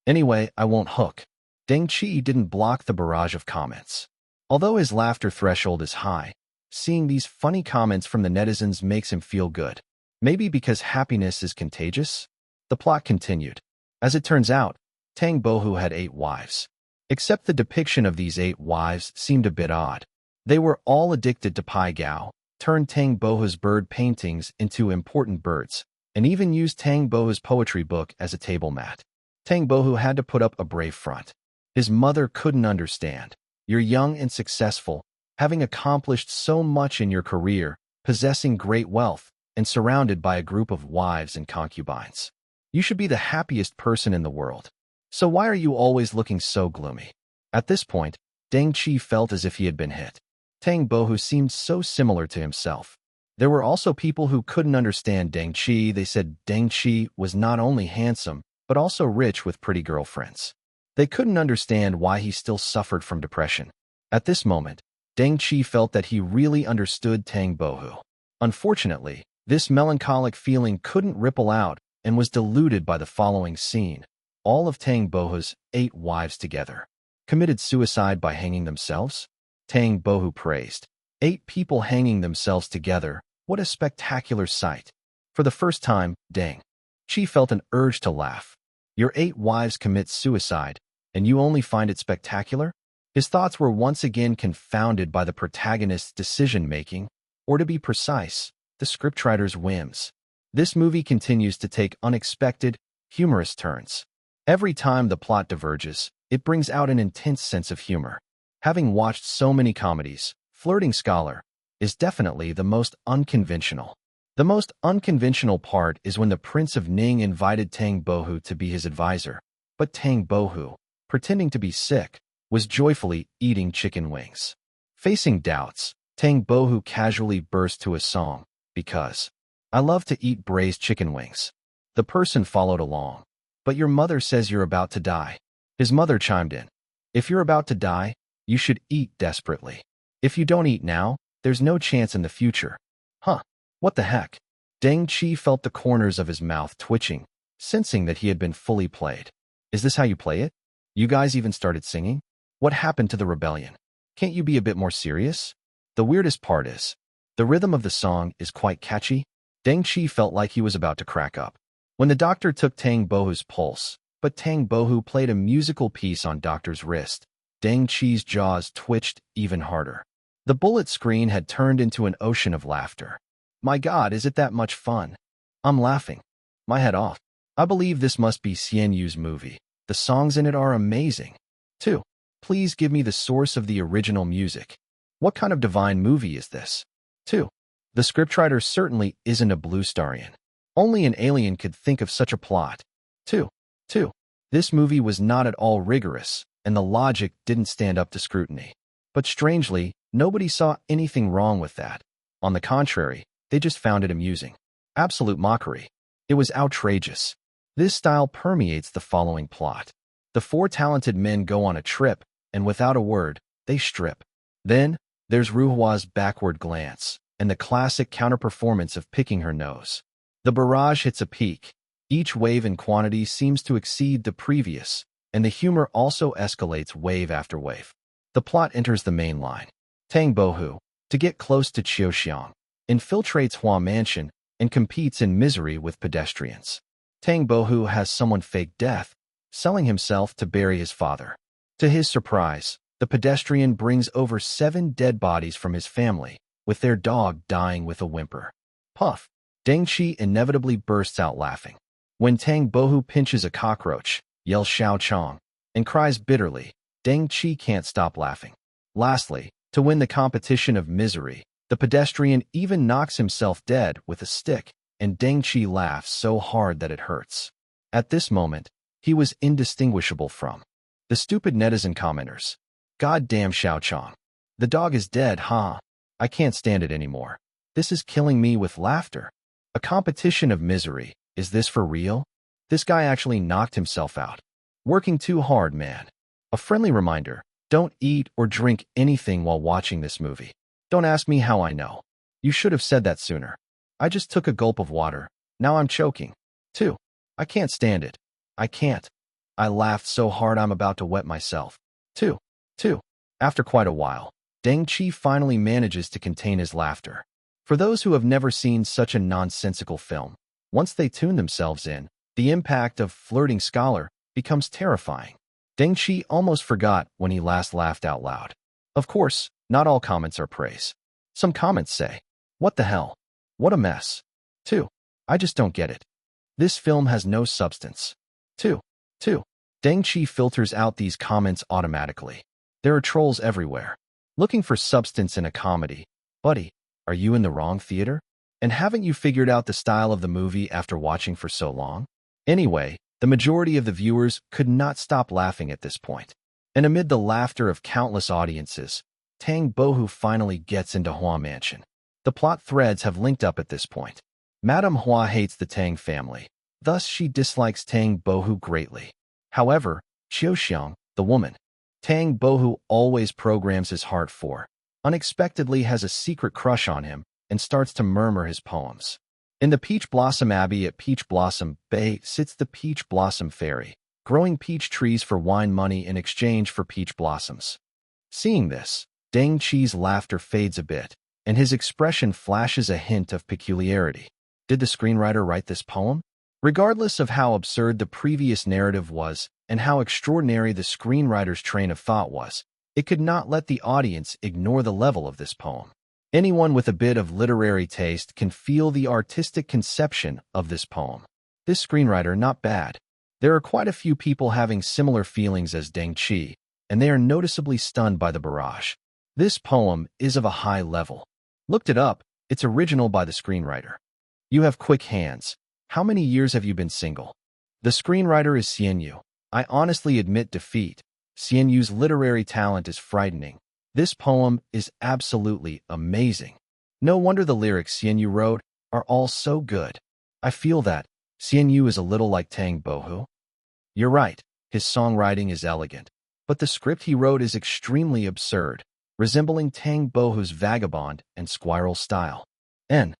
Anyway, I won't hook. Deng Qi didn't block the barrage of comments. Although his laughter threshold is high, seeing these funny comments from the netizens makes him feel good. Maybe because happiness is contagious? The plot continued. As it turns out, Tang Bohu had 8 wives. Except the depiction of these 8 wives seemed a bit odd. They were all addicted to Pai Gao, turned Tang Bohu's bird paintings into important birds, and even used Tang Bohu's poetry book as a table mat. Tang Bohu had to put up a brave front. His mother couldn't understand. You're young and successful, having accomplished so much in your career, possessing great wealth, and surrounded by a group of wives and concubines. You should be the happiest person in the world. So why are you always looking so gloomy? At this point, Deng Qi felt as if he had been hit. Tang Bohu seemed so similar to himself. There were also people who couldn't understand Deng Qi. They said Deng Qi was not only handsome, but also rich with pretty girlfriends. They couldn't understand why he still suffered from depression. At this moment, Deng Qi felt that he really understood Tang Bohu. Unfortunately, this melancholic feeling couldn't ripple out and was diluted by the following scene. All of Tang Bohu's 8 wives together committed suicide by hanging themselves? Tang Bohu praised. 8 people hanging themselves together. What a spectacular sight. For the first time, Deng Qi felt an urge to laugh. Your 8 wives commit suicide, and you only find it spectacular? His thoughts were once again confounded by the protagonist's decision-making, or to be precise, the scriptwriter's whims. This movie continues to take unexpected, humorous turns. Every time the plot diverges, it brings out an intense sense of humor. Having watched so many comedies, Flirting Scholar is definitely the most unconventional. The most unconventional part is when the Prince of Ning invited Tang Bohu to be his advisor, but Tang Bohu, pretending to be sick, was joyfully eating chicken wings. Facing doubts, Tang Bohu casually burst to a song, because I love to eat braised chicken wings. The person followed along. But your mother says you're about to die. His mother chimed in. If you're about to die, you should eat desperately. If you don't eat now, there's no chance in the future. Huh, what the heck? Deng Qi felt the corners of his mouth twitching, sensing that he had been fully played. Is this how you play it? You guys even started singing? What happened to the rebellion? Can't you be a bit more serious? The weirdest part is, the rhythm of the song is quite catchy. Deng Qi felt like he was about to crack up. When the doctor took Tang Bohu's pulse, but Tang Bohu played a musical piece on doctor's wrist, Deng Qi's jaws twitched even harder. The bullet screen had turned into an ocean of laughter. My God, is it that much fun? I'm laughing my head off. I believe this must be Xian Yu's movie. The songs in it are amazing. 2. Please give me the source of the original music. What kind of divine movie is this? 2. The scriptwriter certainly isn't a blue starian. Only an alien could think of such a plot. 2. This movie was not at all rigorous, and the logic didn't stand up to scrutiny. But strangely, nobody saw anything wrong with that. On the contrary, they just found it amusing. Absolute mockery. It was outrageous. This style permeates the following plot. The 4 talented men go on a trip, and without a word, they strip. Then, there's Ruhua's backward glance, and the classic counterperformance of picking her nose. The barrage hits a peak. Each wave in quantity seems to exceed the previous, and the humor also escalates wave after wave. The plot enters the main line. Tang Bohu, to get close to Qiuxiang, infiltrates Hua Mansion and competes in misery with pedestrians. Tang Bohu has someone fake death, selling himself to bury his father. To his surprise, the pedestrian brings over 7 dead bodies from his family, with their dog dying with a whimper. Puff! Deng Qi inevitably bursts out laughing. When Tang Bohu pinches a cockroach, yells Xiao Chong, and cries bitterly, Deng Qi can't stop laughing. Lastly, to win the competition of misery, the pedestrian even knocks himself dead with a stick, and Deng Qi laughs so hard that it hurts. At this moment, he was indistinguishable from the stupid netizen commenters. God damn Xiao Chong. The dog is dead, huh? I can't stand it anymore. This is killing me with laughter. A competition of misery. Is this for real? This guy actually knocked himself out. Working too hard, man. A friendly reminder, don't eat or drink anything while watching this movie. Don't ask me how I know. You should have said that sooner. I just took a gulp of water. Now I'm choking. 2. I can't stand it. I can't. I laughed so hard I'm about to wet myself. 2. After quite a while, Deng Qi finally manages to contain his laughter. For those who have never seen such a nonsensical film, once they tune themselves in, the impact of flirting scholar becomes terrifying. Deng Qi almost forgot when he last laughed out loud. Of course, not all comments are praise. Some comments say, what the hell? What a mess. 2. I just don't get it. This film has no substance. 2. Deng Qi filters out these comments automatically. There are trolls everywhere. Looking for substance in a comedy. Buddy, are you in the wrong theater? And haven't you figured out the style of the movie after watching for so long? Anyway, the majority of the viewers could not stop laughing at this point. And amid the laughter of countless audiences, Tang Bohu finally gets into Hua Mansion. The plot threads have linked up at this point. Madame Hua hates the Tang family. Thus, she dislikes Tang Bohu greatly. However, Qiuxiang, the woman, Tang Bohu always programs his heart for, unexpectedly has a secret crush on him and starts to murmur his poems. In the Peach Blossom Abbey at Peach Blossom Bay sits the Peach Blossom Fairy, growing peach trees for wine money in exchange for peach blossoms. Seeing this, Deng Qi's laughter fades a bit, and his expression flashes a hint of peculiarity. Did the screenwriter write this poem? Regardless of how absurd the previous narrative was and how extraordinary the screenwriter's train of thought was, it could not let the audience ignore the level of this poem. Anyone with a bit of literary taste can feel the artistic conception of this poem. This screenwriter, not bad. There are quite a few people having similar feelings as Deng Qi, and they are noticeably stunned by the barrage. This poem is of a high level. Looked it up. It's original by the screenwriter. You have quick hands. How many years have you been single? The screenwriter is Xian Yu. I honestly admit defeat. Xian Yu's literary talent is frightening. This poem is absolutely amazing. No wonder the lyrics Xian Yu wrote are all so good. I feel that Xian Yu is a little like Tang Bohu. You're right, his songwriting is elegant, but the script he wrote is extremely absurd, resembling Tang Bohu's vagabond and squirrel style. N.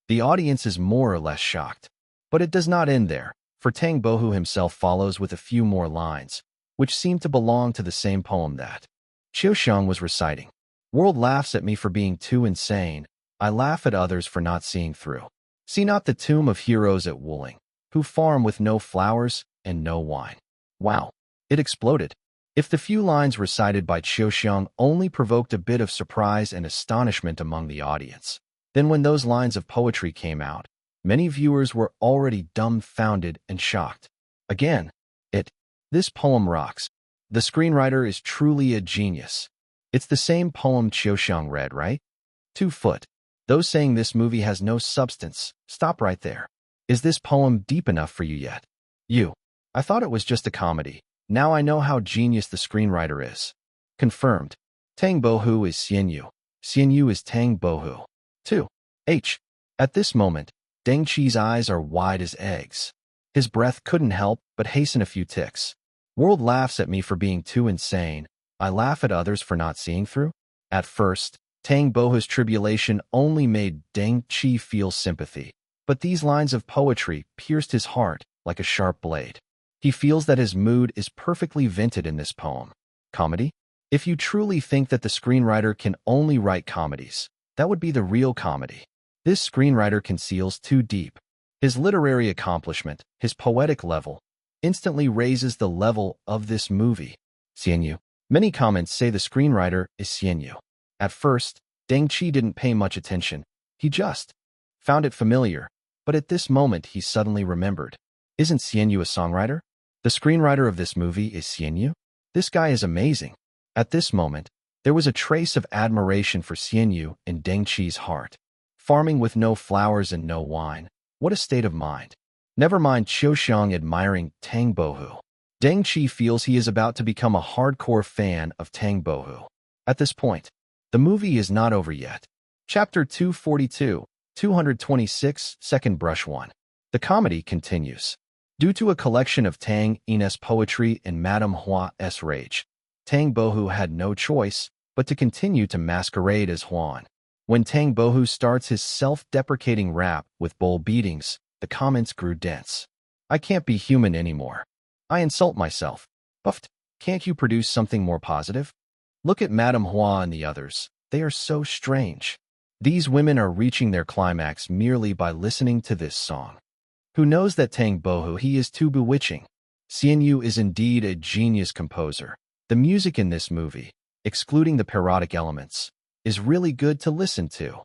The audience is more or less shocked. But it does not end there, for Tang Bohu himself follows with a few more lines, which seem to belong to the same poem that Qiuxiang was reciting. World laughs at me for being too insane. I laugh at others for not seeing through. See not the tomb of heroes at Wuling, who farm with no flowers and no wine. Wow. It exploded. If the few lines recited by Qiuxiang only provoked a bit of surprise and astonishment among the audience, then when those lines of poetry came out, many viewers were already dumbfounded and shocked. Again, this poem rocks. The screenwriter is truly a genius. It's the same poem Qiuxiang read, right? 2 foot. Those saying this movie has no substance, stop right there. Is this poem deep enough for you yet? I thought it was just a comedy. Now I know how genius the screenwriter is. Confirmed. Tang Bohu is Xian Yu. Xian Yu is Tang Bohu. 2. At this moment, Deng Qi's eyes are wide as eggs. His breath couldn't help but hasten a few ticks. World laughs at me for being too insane. I laugh at others for not seeing through. At first, Tang Bohu's tribulation only made Deng Qi feel sympathy. But these lines of poetry pierced his heart like a sharp blade. He feels that his mood is perfectly vented in this poem. Comedy? If you truly think that the screenwriter can only write comedies, that would be the real comedy. This screenwriter conceals too deep. His literary accomplishment, his poetic level, instantly raises the level of this movie. Xian Yu. Many comments say the screenwriter is Xian Yu. At first, Deng Qi didn't pay much attention. He just found it familiar. But at this moment, he suddenly remembered. Isn't Xian Yu a songwriter? The screenwriter of this movie is Xian Yu? This guy is amazing. At this moment, there was a trace of admiration for Xian Yu in Deng Qi's heart. Farming with no flowers and no wine. What a state of mind. Never mind Qiuxiang admiring Tang Bohu. Deng Qi feels he is about to become a hardcore fan of Tang Bohu. At this point, the movie is not over yet. Chapter 242, 226, Second Brush 1. The comedy continues. Due to a collection of Tang Yin's poetry and Madame Hua's rage, Tang Bohu had no choice but to continue to masquerade as Huan. When Tang Bohu starts his self-deprecating rap with bowl beatings, the comments grew dense. I can't be human anymore. I insult myself. Buffed, can't you produce something more positive? Look at Madame Hua and the others. They are so strange. These women are reaching their climax merely by listening to this song. Who knows that Tang Bohu, he is too bewitching. Xian Yu is indeed a genius composer. The music in this movie, excluding the parodic elements, is really good to listen to.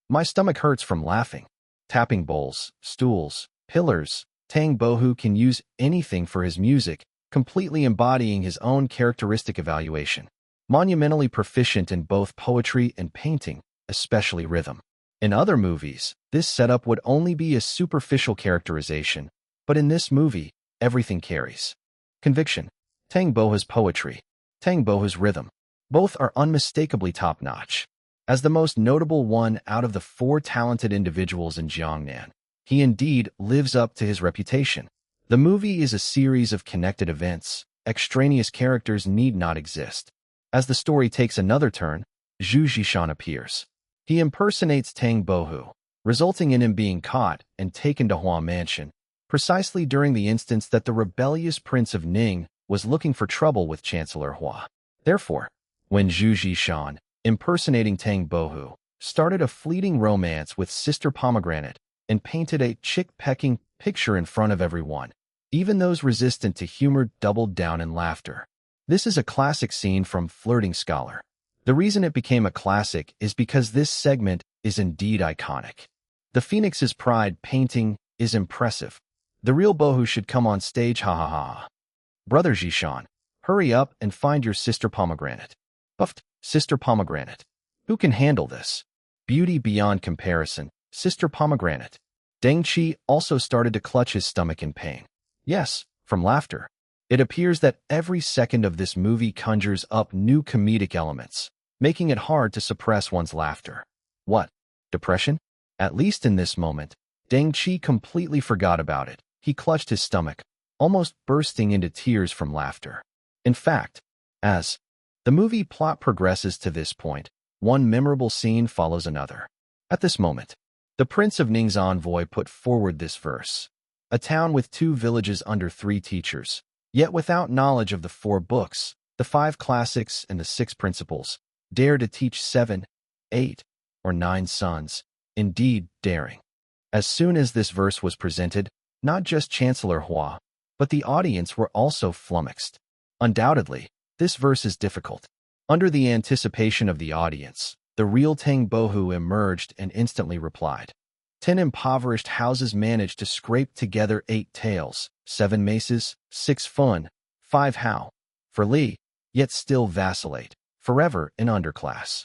My stomach hurts from laughing. Tapping bowls, stools, pillars. Tang Bohu can use anything for his music, completely embodying his own characteristic evaluation. Monumentally proficient in both poetry and painting, especially rhythm. In other movies, this setup would only be a superficial characterization, but in this movie, everything carries. Conviction. Tang Bohu's poetry. Tang Bohu's rhythm. Both are unmistakably top-notch. As the most notable one out of the 4 talented individuals in Jiangnan, he indeed lives up to his reputation. The movie is a series of connected events. Extraneous characters need not exist. As the story takes another turn, Zhu Zhishan appears. He impersonates Tang Bohu, resulting in him being caught and taken to Hua Mansion, precisely during the instance that the rebellious Prince of Ning was looking for trouble with Chancellor Hua. Therefore, when Zhu Zhishan, impersonating Tang Bohu, started a fleeting romance with Sister Pomegranate and painted a chick-pecking picture in front of everyone, even those resistant to humor doubled down in laughter. This is a classic scene from Flirting Scholar. The reason it became a classic is because this segment is indeed iconic. The Phoenix's Pride painting is impressive. The real Bohu should come on stage, ha ha ha. Brother Zhishan, hurry up and find your Sister Pomegranate. Buffed, Sister Pomegranate. Who can handle this? Beauty beyond comparison, Sister Pomegranate. Deng Qi also started to clutch his stomach in pain. Yes, from laughter. It appears that every second of this movie conjures up new comedic elements, making it hard to suppress one's laughter. What? Depression? At least in this moment, Deng Qi completely forgot about it. He clutched his stomach, almost bursting into tears from laughter. In fact, as the movie plot progresses to this point, one memorable scene follows another. At this moment, the Prince of Ning's envoy put forward this verse. A town with 2 villages under 3 teachers, yet without knowledge of the 4 books, the 5 classics and the 6 principles, dare to teach 7, 8, or 9 sons, indeed daring. As soon as this verse was presented, not just Chancellor Hua, but the audience were also flummoxed. Undoubtedly, this verse is difficult. Under the anticipation of the audience, the real Tang Bohu emerged and instantly replied. 10 impoverished houses managed to scrape together 8 taels, 7 maces, 6 fun, 5 how. For Li, yet still vacillate, forever in underclass.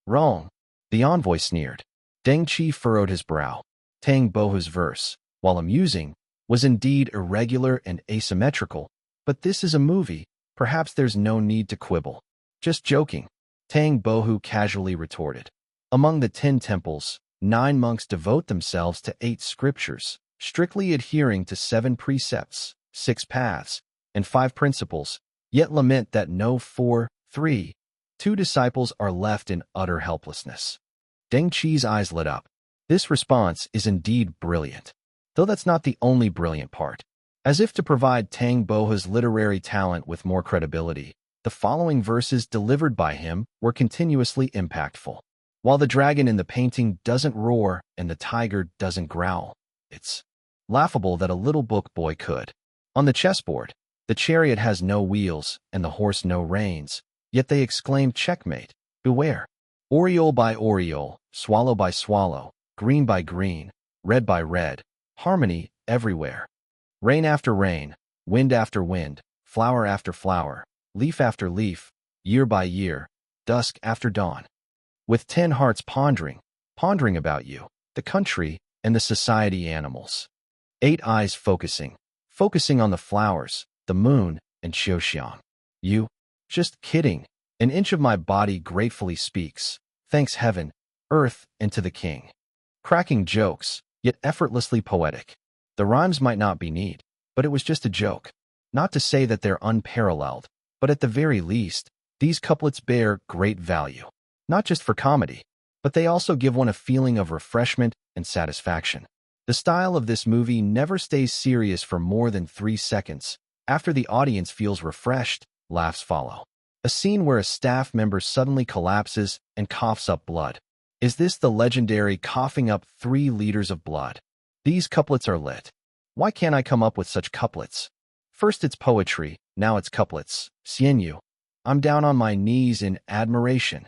Wrong. The envoy sneered. Deng Qi furrowed his brow. Tang Bohu's verse, while amusing, was indeed irregular and asymmetrical, but this is a movie, perhaps there's no need to quibble. Just joking, Tang Bohu casually retorted. Among the 10 temples, 9 monks devote themselves to 8 scriptures, strictly adhering to 7 precepts, 6 paths, and 5 principles, yet lament that no 4, 3, 2 disciples are left in utter helplessness. Deng Qi's eyes lit up. This response is indeed brilliant. Though that's not the only brilliant part. As if to provide Tang Bohu's literary talent with more credibility, the following verses delivered by him were continuously impactful. While the dragon in the painting doesn't roar and the tiger doesn't growl, it's laughable that a little book boy could. On the chessboard, the chariot has no wheels and the horse no reins, yet they exclaim checkmate, beware. Oriole by oriole, swallow by swallow, green by green, red by red, harmony everywhere. Rain after rain, wind after wind, flower after flower, leaf after leaf, year by year, dusk after dawn. With 10 hearts pondering about you, the country, and the society animals. 8 eyes focusing on the flowers, the moon, and Xiaoxiang. You? Just kidding. An inch of my body gratefully speaks. Thanks heaven, earth, and to the king. Cracking jokes, yet effortlessly poetic. The rhymes might not be neat, but it was just a joke. Not to say that they're unparalleled, but at the very least, these couplets bear great value. Not just for comedy, but they also give one a feeling of refreshment and satisfaction. The style of this movie never stays serious for more than 3 seconds. After the audience feels refreshed, laughs follow. A scene where a staff member suddenly collapses and coughs up blood. Is this the legendary coughing up 3 liters of blood? These couplets are lit. Why can't I come up with such couplets? First it's poetry, now it's couplets. Xianyu. I'm down on my knees in admiration.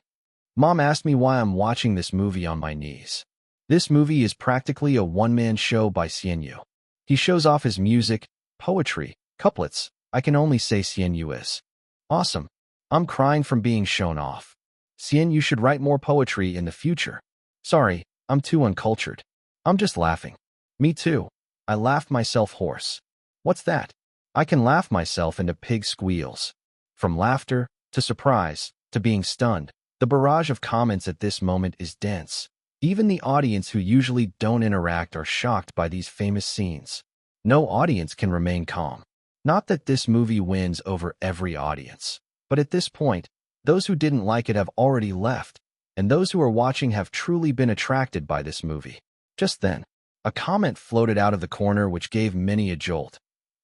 Mom asked me why I'm watching this movie on my knees. This movie is practically a one-man show by Xianyu. He shows off his music, poetry, couplets. I can only say Xianyu is awesome. I'm crying from being shown off. Xianyu should write more poetry in the future. Sorry, I'm too uncultured. I'm just laughing. Me too. I laughed myself hoarse. What's that? I can laugh myself into pig squeals. From laughter, to surprise, to being stunned, the barrage of comments at this moment is dense. Even the audience who usually don't interact are shocked by these famous scenes. No audience can remain calm. Not that this movie wins over every audience, but at this point, those who didn't like it have already left, and those who are watching have truly been attracted by this movie. Just then, a comment floated out of the corner which gave many a jolt.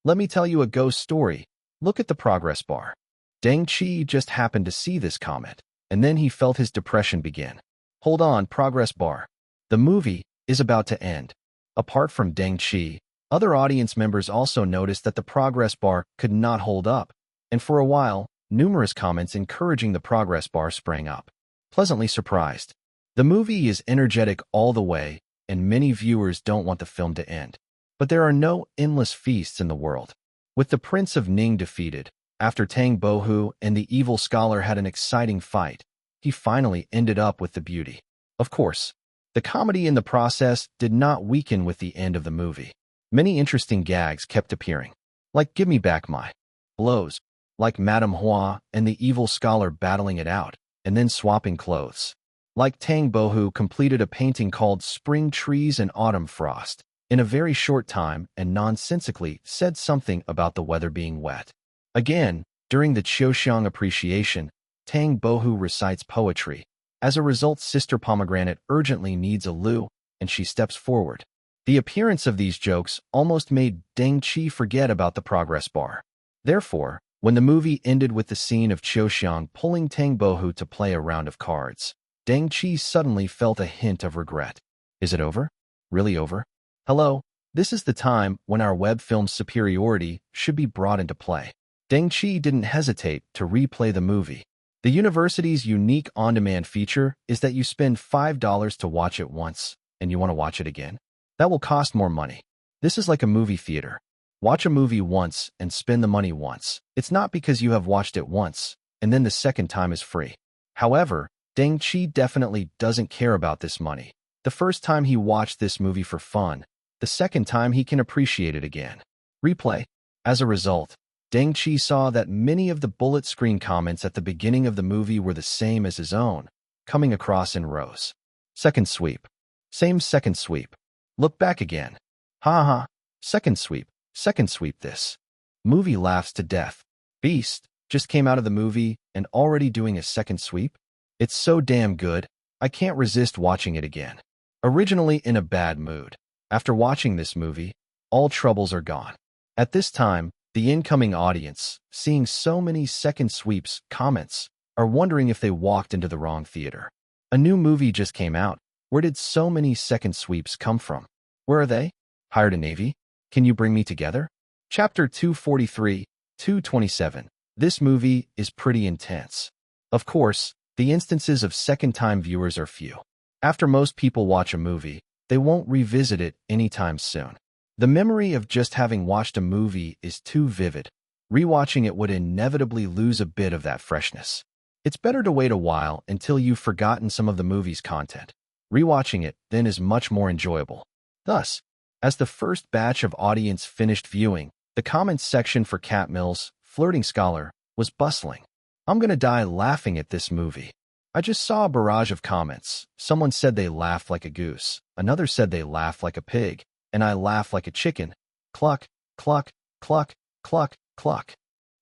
Let me tell you a ghost story. Look at the progress bar. Deng Qi just happened to see this comment, and then he felt his depression begin. Hold on, progress bar. The movie is about to end. Apart from Deng Qi, other audience members also noticed that the progress bar could not hold up, and for a while, numerous comments encouraging the progress bar sprang up. Pleasantly surprised. The movie is energetic all the way, and many viewers don't want the film to end. But there are no endless feasts in the world. With the Prince of Ning defeated, after Tang Bohu and the evil scholar had an exciting fight, he finally ended up with the beauty. Of course, the comedy in the process did not weaken with the end of the movie. Many interesting gags kept appearing, like "Give me back my" blows, like Madame Hua and the evil scholar battling it out, and then swapping clothes. Like Tang Bohu completed a painting called Spring Trees and Autumn Frost in a very short time and nonsensically said something about the weather being wet. Again, during the Qiuxiang appreciation, Tang Bohu recites poetry. As a result, Sister Pomegranate urgently needs a loo, and she steps forward. The appearance of these jokes almost made Deng Qi forget about the progress bar. Therefore, when the movie ended with the scene of Qiuxiang pulling Tang Bohu to play a round of cards, Deng Qi suddenly felt a hint of regret. Is it over? Really over? Hello, this is the time when our web film's superiority should be brought into play. Deng Qi didn't hesitate to replay the movie. The university's unique on-demand feature is that you spend $5 to watch it once, and you want to watch it again? That will cost more money. This is like a movie theater. Watch a movie once and spend the money once. It's not because you have watched it once, and then the second time is free. However, Deng Qi definitely doesn't care about this money. The first time he watched this movie for fun, the second time he can appreciate it again. Replay. As a result, Deng Qi saw that many of the bullet screen comments at the beginning of the movie were the same as his own, coming across in rows. Second sweep. Same second sweep. Look back again. Ha ha. Second sweep. Second sweep this. Movie laughs to death. Beast just came out of the movie and already doing a second sweep? It's so damn good, I can't resist watching it again. Originally in a bad mood. After watching this movie, all troubles are gone. At this time, the incoming audience, seeing so many second sweeps comments, are wondering if they walked into the wrong theater. A new movie just came out. Where did so many second sweeps come from? Where are they? Hired a Navy? Can you bring me together? Chapter 243, 227. This movie is pretty intense. Of course, the instances of second-time viewers are few. After most people watch a movie, they won't revisit it anytime soon. The memory of just having watched a movie is too vivid. Rewatching it would inevitably lose a bit of that freshness. It's better to wait a while until you've forgotten some of the movie's content. Rewatching it then is much more enjoyable. Thus, as the first batch of audience finished viewing, the comments section for Cat Mills, Flirting Scholar, was bustling. I'm gonna die laughing at this movie. I just saw a barrage of comments. Someone said they laughed like a goose. Another said they laughed like a pig. And I laugh like a chicken. Cluck, cluck, cluck, cluck, cluck.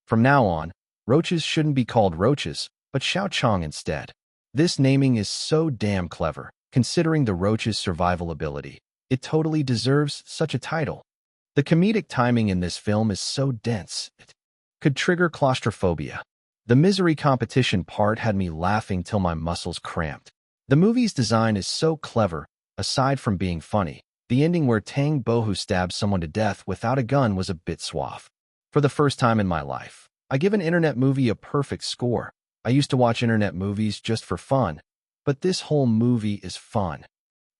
From now on, roaches shouldn't be called roaches, but Xiao Chong instead. This naming is so damn clever, considering the roach's survival ability. It totally deserves such a title. The comedic timing in this film is so dense, it could trigger claustrophobia. The misery competition part had me laughing till my muscles cramped. The movie's design is so clever, aside from being funny. The ending where Tang Bohu stabs someone to death without a gun was a bit suave. For the first time in my life, I give an internet movie a perfect score. I used to watch internet movies just for fun, but this whole movie is fun.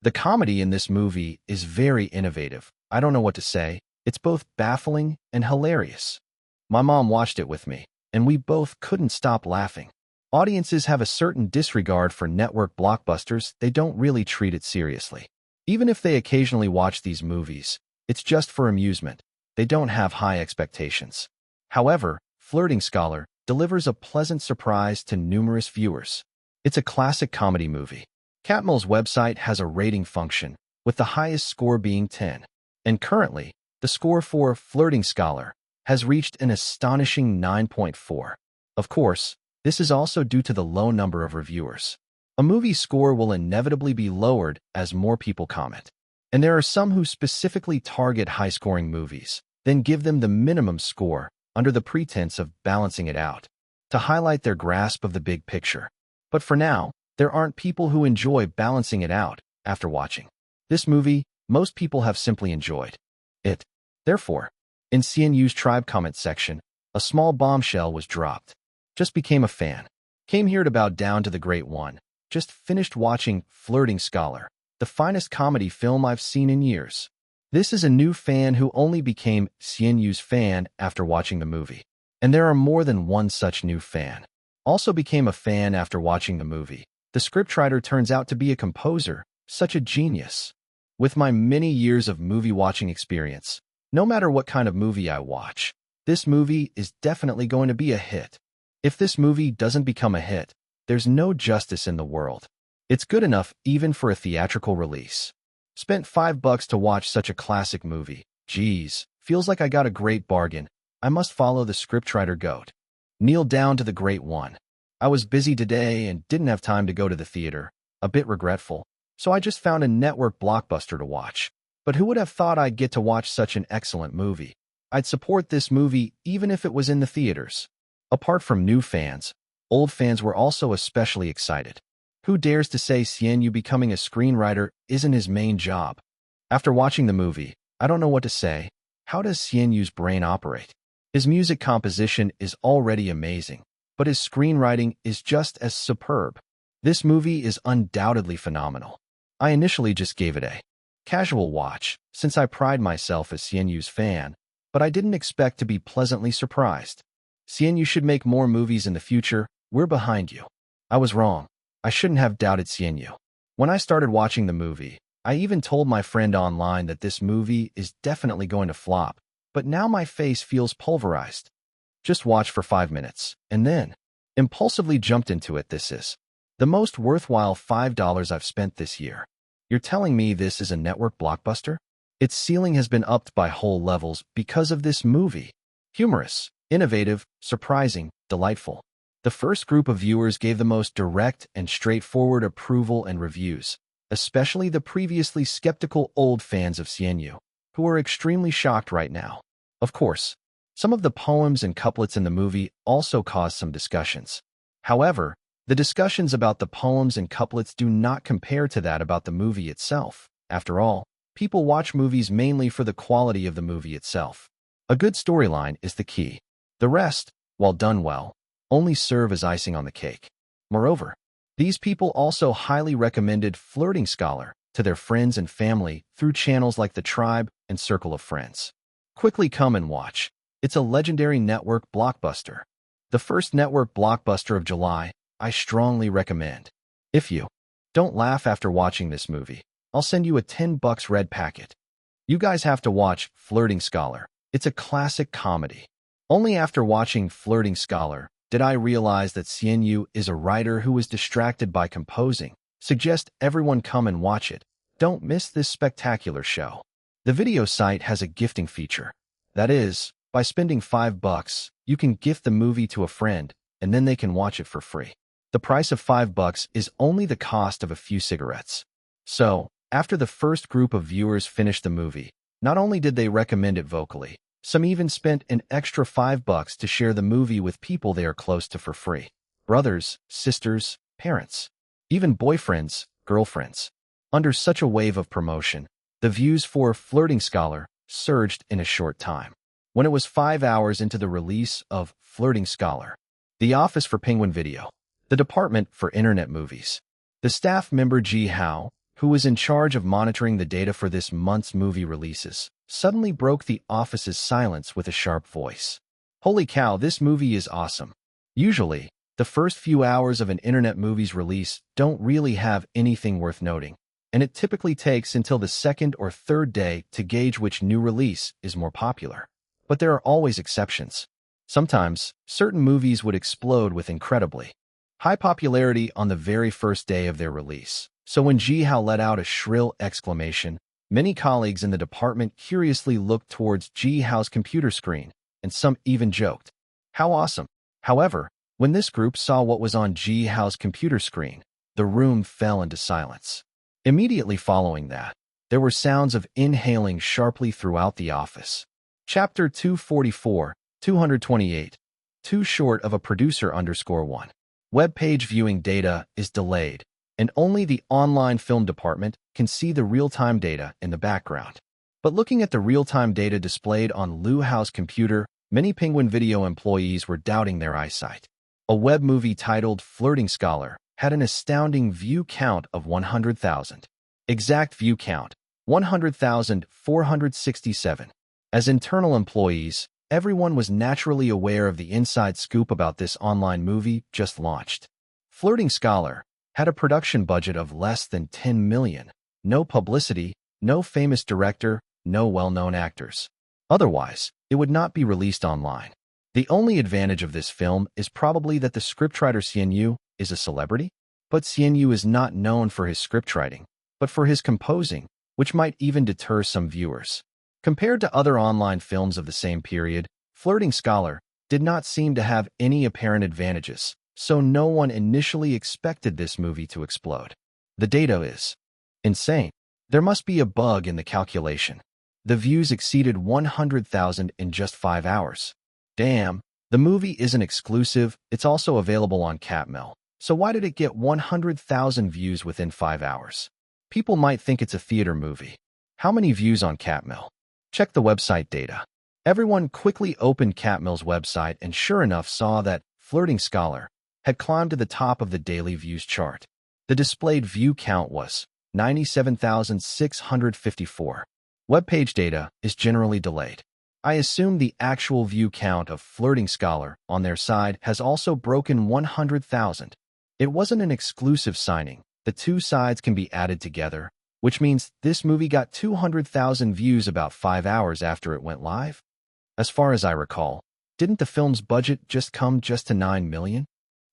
The comedy in this movie is very innovative. I don't know what to say. It's both baffling and hilarious. My mom watched it with me, and we both couldn't stop laughing. Audiences have a certain disregard for network blockbusters. They don't really treat it seriously. Even if they occasionally watch these movies, it's just for amusement. They don't have high expectations. However, Flirting Scholar delivers a pleasant surprise to numerous viewers. It's a classic comedy movie. Catmull's website has a rating function, with the highest score being 10. And currently, the score for Flirting Scholar has reached an astonishing 9.4. Of course, this is also due to the low number of reviewers. A movie score will inevitably be lowered as more people comment. And there are some who specifically target high-scoring movies, then give them the minimum score under the pretense of balancing it out, to highlight their grasp of the big picture. But for now, there aren't people who enjoy balancing it out after watching this movie. Most people have simply enjoyed it. Therefore, in CNU's Tribe comment section, a small bombshell was dropped. Just became a fan. Came here to bow down to the Great One. Just finished watching Flirting Scholar, the finest comedy film I've seen in years. This is a new fan who only became CNU's fan after watching the movie. And there are more than one such new fan. Also became a fan after watching the movie. The scriptwriter turns out to be a composer, such a genius. With my many years of movie-watching experience, no matter what kind of movie I watch, this movie is definitely going to be a hit. If this movie doesn't become a hit, there's no justice in the world. It's good enough even for a theatrical release. Spent $5 to watch such a classic movie. Geez, feels like I got a great bargain. I must follow the scriptwriter goat. Kneel down to the great one. I was busy today and didn't have time to go to the theater. A bit regretful. So I just found a network blockbuster to watch. But who would have thought I'd get to watch such an excellent movie? I'd support this movie even if it was in the theaters. Apart from new fans, old fans were also especially excited. Who dares to say Xian Yu becoming a screenwriter isn't his main job? After watching the movie, I don't know what to say. How does Xian Yu's brain operate? His music composition is already amazing, but his screenwriting is just as superb. This movie is undoubtedly phenomenal. I initially just gave it a casual watch, since I pride myself as Xian Yu's fan, but I didn't expect to be pleasantly surprised. Xian Yu should make more movies in the future. We're behind you. I was wrong. I shouldn't have doubted Xian Yu. When I started watching the movie, I even told my friend online that this movie is definitely going to flop, but now my face feels pulverized. Just watch for 5 minutes, and then impulsively jumped into it. This is the most worthwhile $5 I've spent this year. You're telling me this is a network blockbuster? Its ceiling has been upped by whole levels because of this movie. Humorous, innovative, surprising, delightful. The first group of viewers gave the most direct and straightforward approval and reviews, especially the previously skeptical old fans of Xian Yu, who are extremely shocked right now. Of course, some of the poems and couplets in the movie also caused some discussions. However, the discussions about the poems and couplets do not compare to that about the movie itself. After all, people watch movies mainly for the quality of the movie itself. A good storyline is the key. The rest, while done well, only serve as icing on the cake. Moreover, these people also highly recommended Flirting Scholar to their friends and family through channels like The Tribe and Circle of Friends. Quickly come and watch. It's a legendary network blockbuster. The first network blockbuster of July. I strongly recommend. If you don't laugh after watching this movie, I'll send you a $10 red packet. You guys have to watch Flirting Scholar. It's a classic comedy. Only after watching Flirting Scholar did I realize that Xian Yu is a writer who was distracted by composing. Suggest everyone come and watch it. Don't miss this spectacular show. The video site has a gifting feature. That is, by spending $5, you can gift the movie to a friend, and then they can watch it for free. The price of $5 is only the cost of a few cigarettes. So, after the first group of viewers finished the movie, not only did they recommend it vocally, some even spent an extra $5 to share the movie with people they are close to for free. Brothers, sisters, parents, even boyfriends, girlfriends. Under such a wave of promotion, the views for Flirting Scholar surged in a short time. When it was 5 hours into the release of Flirting Scholar, the Office for Penguin Video, the Department for Internet Movies, the staff member Ji Hao, who was in charge of monitoring the data for this month's movie releases, suddenly broke the office's silence with a sharp voice. Holy cow, this movie is awesome. Usually, the first few hours of an internet movie's release don't really have anything worth noting, and it typically takes until the second or third day to gauge which new release is more popular. But there are always exceptions. Sometimes, certain movies would explode with incredibly high popularity on the very first day of their release. So when Ji Hao let out a shrill exclamation, many colleagues in the department curiously looked towards Ji Hao's computer screen, and some even joked, "How awesome!" However, when this group saw what was on Ji Hao's computer screen, the room fell into silence. Immediately following that, there were sounds of inhaling sharply throughout the office. Chapter 244, 228. Too short of a producer_1. Web page viewing data is delayed, and only the online film department can see the real-time data in the background. But looking at the real-time data displayed on Lu Hao's computer, many Penguin Video employees were doubting their eyesight. A web movie titled Flirting Scholar had an astounding view count of 100,000. Exact view count, 100,467. As internal employees, everyone was naturally aware of the inside scoop about this online movie just launched. Flirting Scholar, had a production budget of less than 10 million. No publicity, no famous director, no well-known actors. Otherwise, it would not be released online. The only advantage of this film is probably that the scriptwriter Xian Yu is a celebrity, but Xian Yu is not known for his scriptwriting, but for his composing, which might even deter some viewers. Compared to other online films of the same period, Flirting Scholar did not seem to have any apparent advantages, so no one initially expected this movie to explode. The data is insane. There must be a bug in the calculation. The views exceeded 100,000 in just 5 hours. Damn, the movie isn't exclusive, it's also available on Catmail. So why did it get 100,000 views within 5 hours? People might think it's a theater movie. How many views on Catmail? Check the website data. Everyone quickly opened Catmail's website and sure enough saw that Flirting Scholar had climbed to the top of the daily views chart. The displayed view count was 97,654. Webpage data is generally delayed. I assume the actual view count of Flirting Scholar on their side has also broken 100,000. It wasn't an exclusive signing. The two sides can be added together, which means this movie got 200,000 views about 5 hours after it went live. As far as I recall, didn't the film's budget just come to 9 million?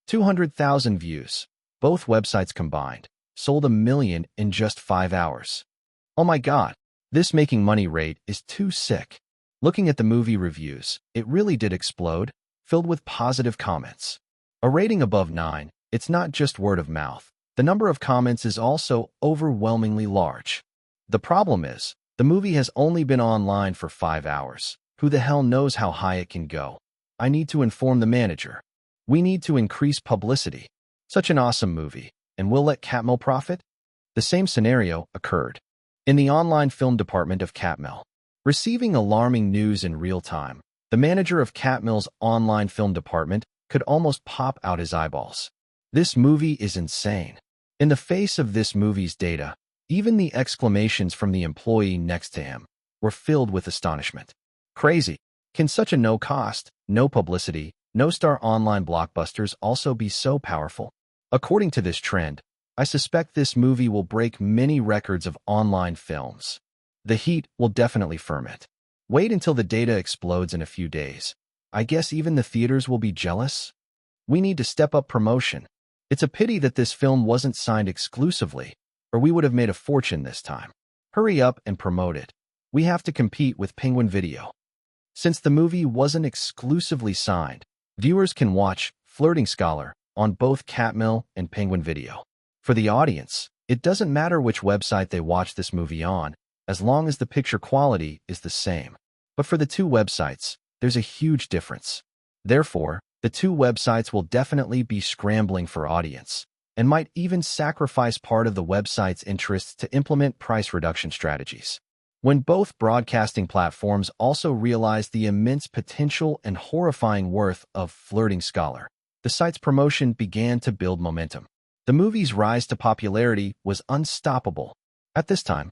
200,000 views. Both websites combined sold 1 million in just 5 hours. Oh my god, this making money rate is too sick. Looking at the movie reviews, it really did explode, filled with positive comments. A rating above 9, it's not just word of mouth. The number of comments is also overwhelmingly large. The problem is, the movie has only been online for 5 hours. Who the hell knows how high it can go? I need to inform the manager. We need to increase publicity. Such an awesome movie, and we'll let Catmail profit? The same scenario occurred in the online film department of Catmail. Receiving alarming news in real time, the manager of Catmail's online film department could almost pop out his eyeballs. This movie is insane. In the face of this movie's data, even the exclamations from the employee next to him were filled with astonishment. Crazy. Can such a no-cost, no publicity, no-star online blockbusters also be so powerful? According to this trend, I suspect this movie will break many records of online films. The heat will definitely ferment. Wait until the data explodes in a few days. I guess even the theaters will be jealous. We need to step up promotion. It's a pity that this film wasn't signed exclusively, or we would have made a fortune this time. Hurry up and promote it. We have to compete with Penguin Video. Since the movie wasn't exclusively signed, viewers can watch Flirting Scholar on both Catmail and Penguin Video. For the audience, it doesn't matter which website they watch this movie on, as long as the picture quality is the same. But for the two websites, there's a huge difference. Therefore, the two websites will definitely be scrambling for audience, and might even sacrifice part of the website's interests to implement price reduction strategies. When both broadcasting platforms also realized the immense potential and horrifying worth of Flirting Scholar, the site's promotion began to build momentum. The movie's rise to popularity was unstoppable. At this time,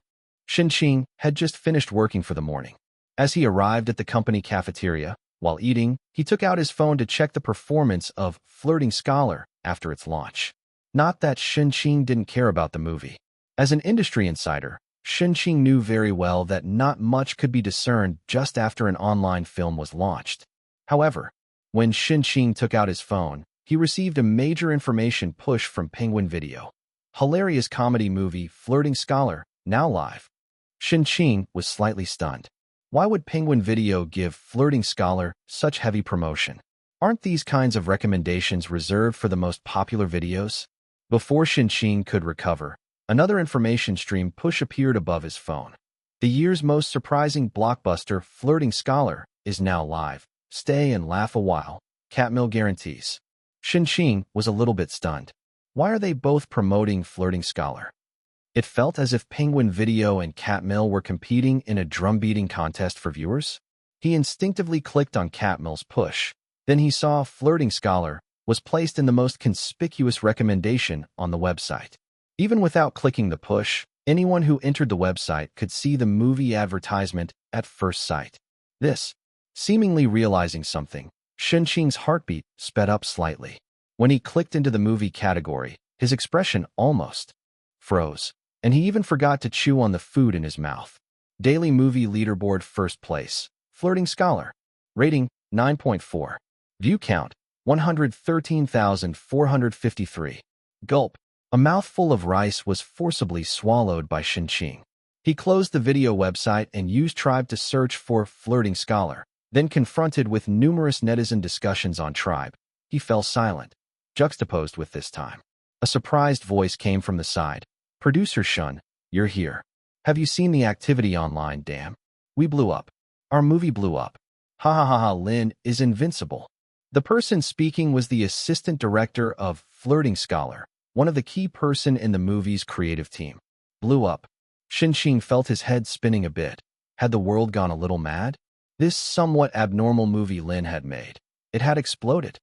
Shenqing had just finished working for the morning. As he arrived at the company cafeteria, while eating, he took out his phone to check the performance of Flirting Scholar after its launch. Not that Shenqing didn't care about the movie. As an industry insider, Shenqing knew very well that not much could be discerned just after an online film was launched. However, when Shenqing took out his phone, he received a major information push from Penguin Video. Hilarious comedy movie Flirting Scholar, now live. Shenqing was slightly stunned. Why would Penguin Video give Flirting Scholar such heavy promotion? Aren't these kinds of recommendations reserved for the most popular videos? Before Shenqing could recover, another information stream push appeared above his phone. The year's most surprising blockbuster, Flirting Scholar, is now live. Stay and laugh a while. Catmail guarantees. Shenqing was a little bit stunned. Why are they both promoting Flirting Scholar? It felt as if Penguin Video and Catmail were competing in a drum-beating contest for viewers. He instinctively clicked on Catmail's push. Then he saw Flirting Scholar was placed in the most conspicuous recommendation on the website. Even without clicking the push, anyone who entered the website could see the movie advertisement at first sight. This, seemingly realizing something, Shenqing's heartbeat sped up slightly. When he clicked into the movie category, His expression almost froze, and he even forgot to chew on the food in his mouth. Daily Movie Leaderboard first place. Flirting Scholar. Rating 9.4. View count 113,453. Gulp. A mouthful of rice was forcibly swallowed by Xinqing. He closed the video website and used Tribe to search for Flirting Scholar. Then, confronted with numerous netizen discussions on Tribe, he fell silent. Juxtaposed with this time, a surprised voice came from the side. Producer Shun, you're here. Have you seen the activity online, damn? We blew up. Our movie blew up. Ha ha ha ha, Lin is invincible. The person speaking was the assistant director of Flirting Scholar, one of the key person in the movie's creative team. Blew up. Xinqing felt his head spinning a bit. Had the world gone a little mad? This somewhat abnormal movie Lin had made, it had exploded.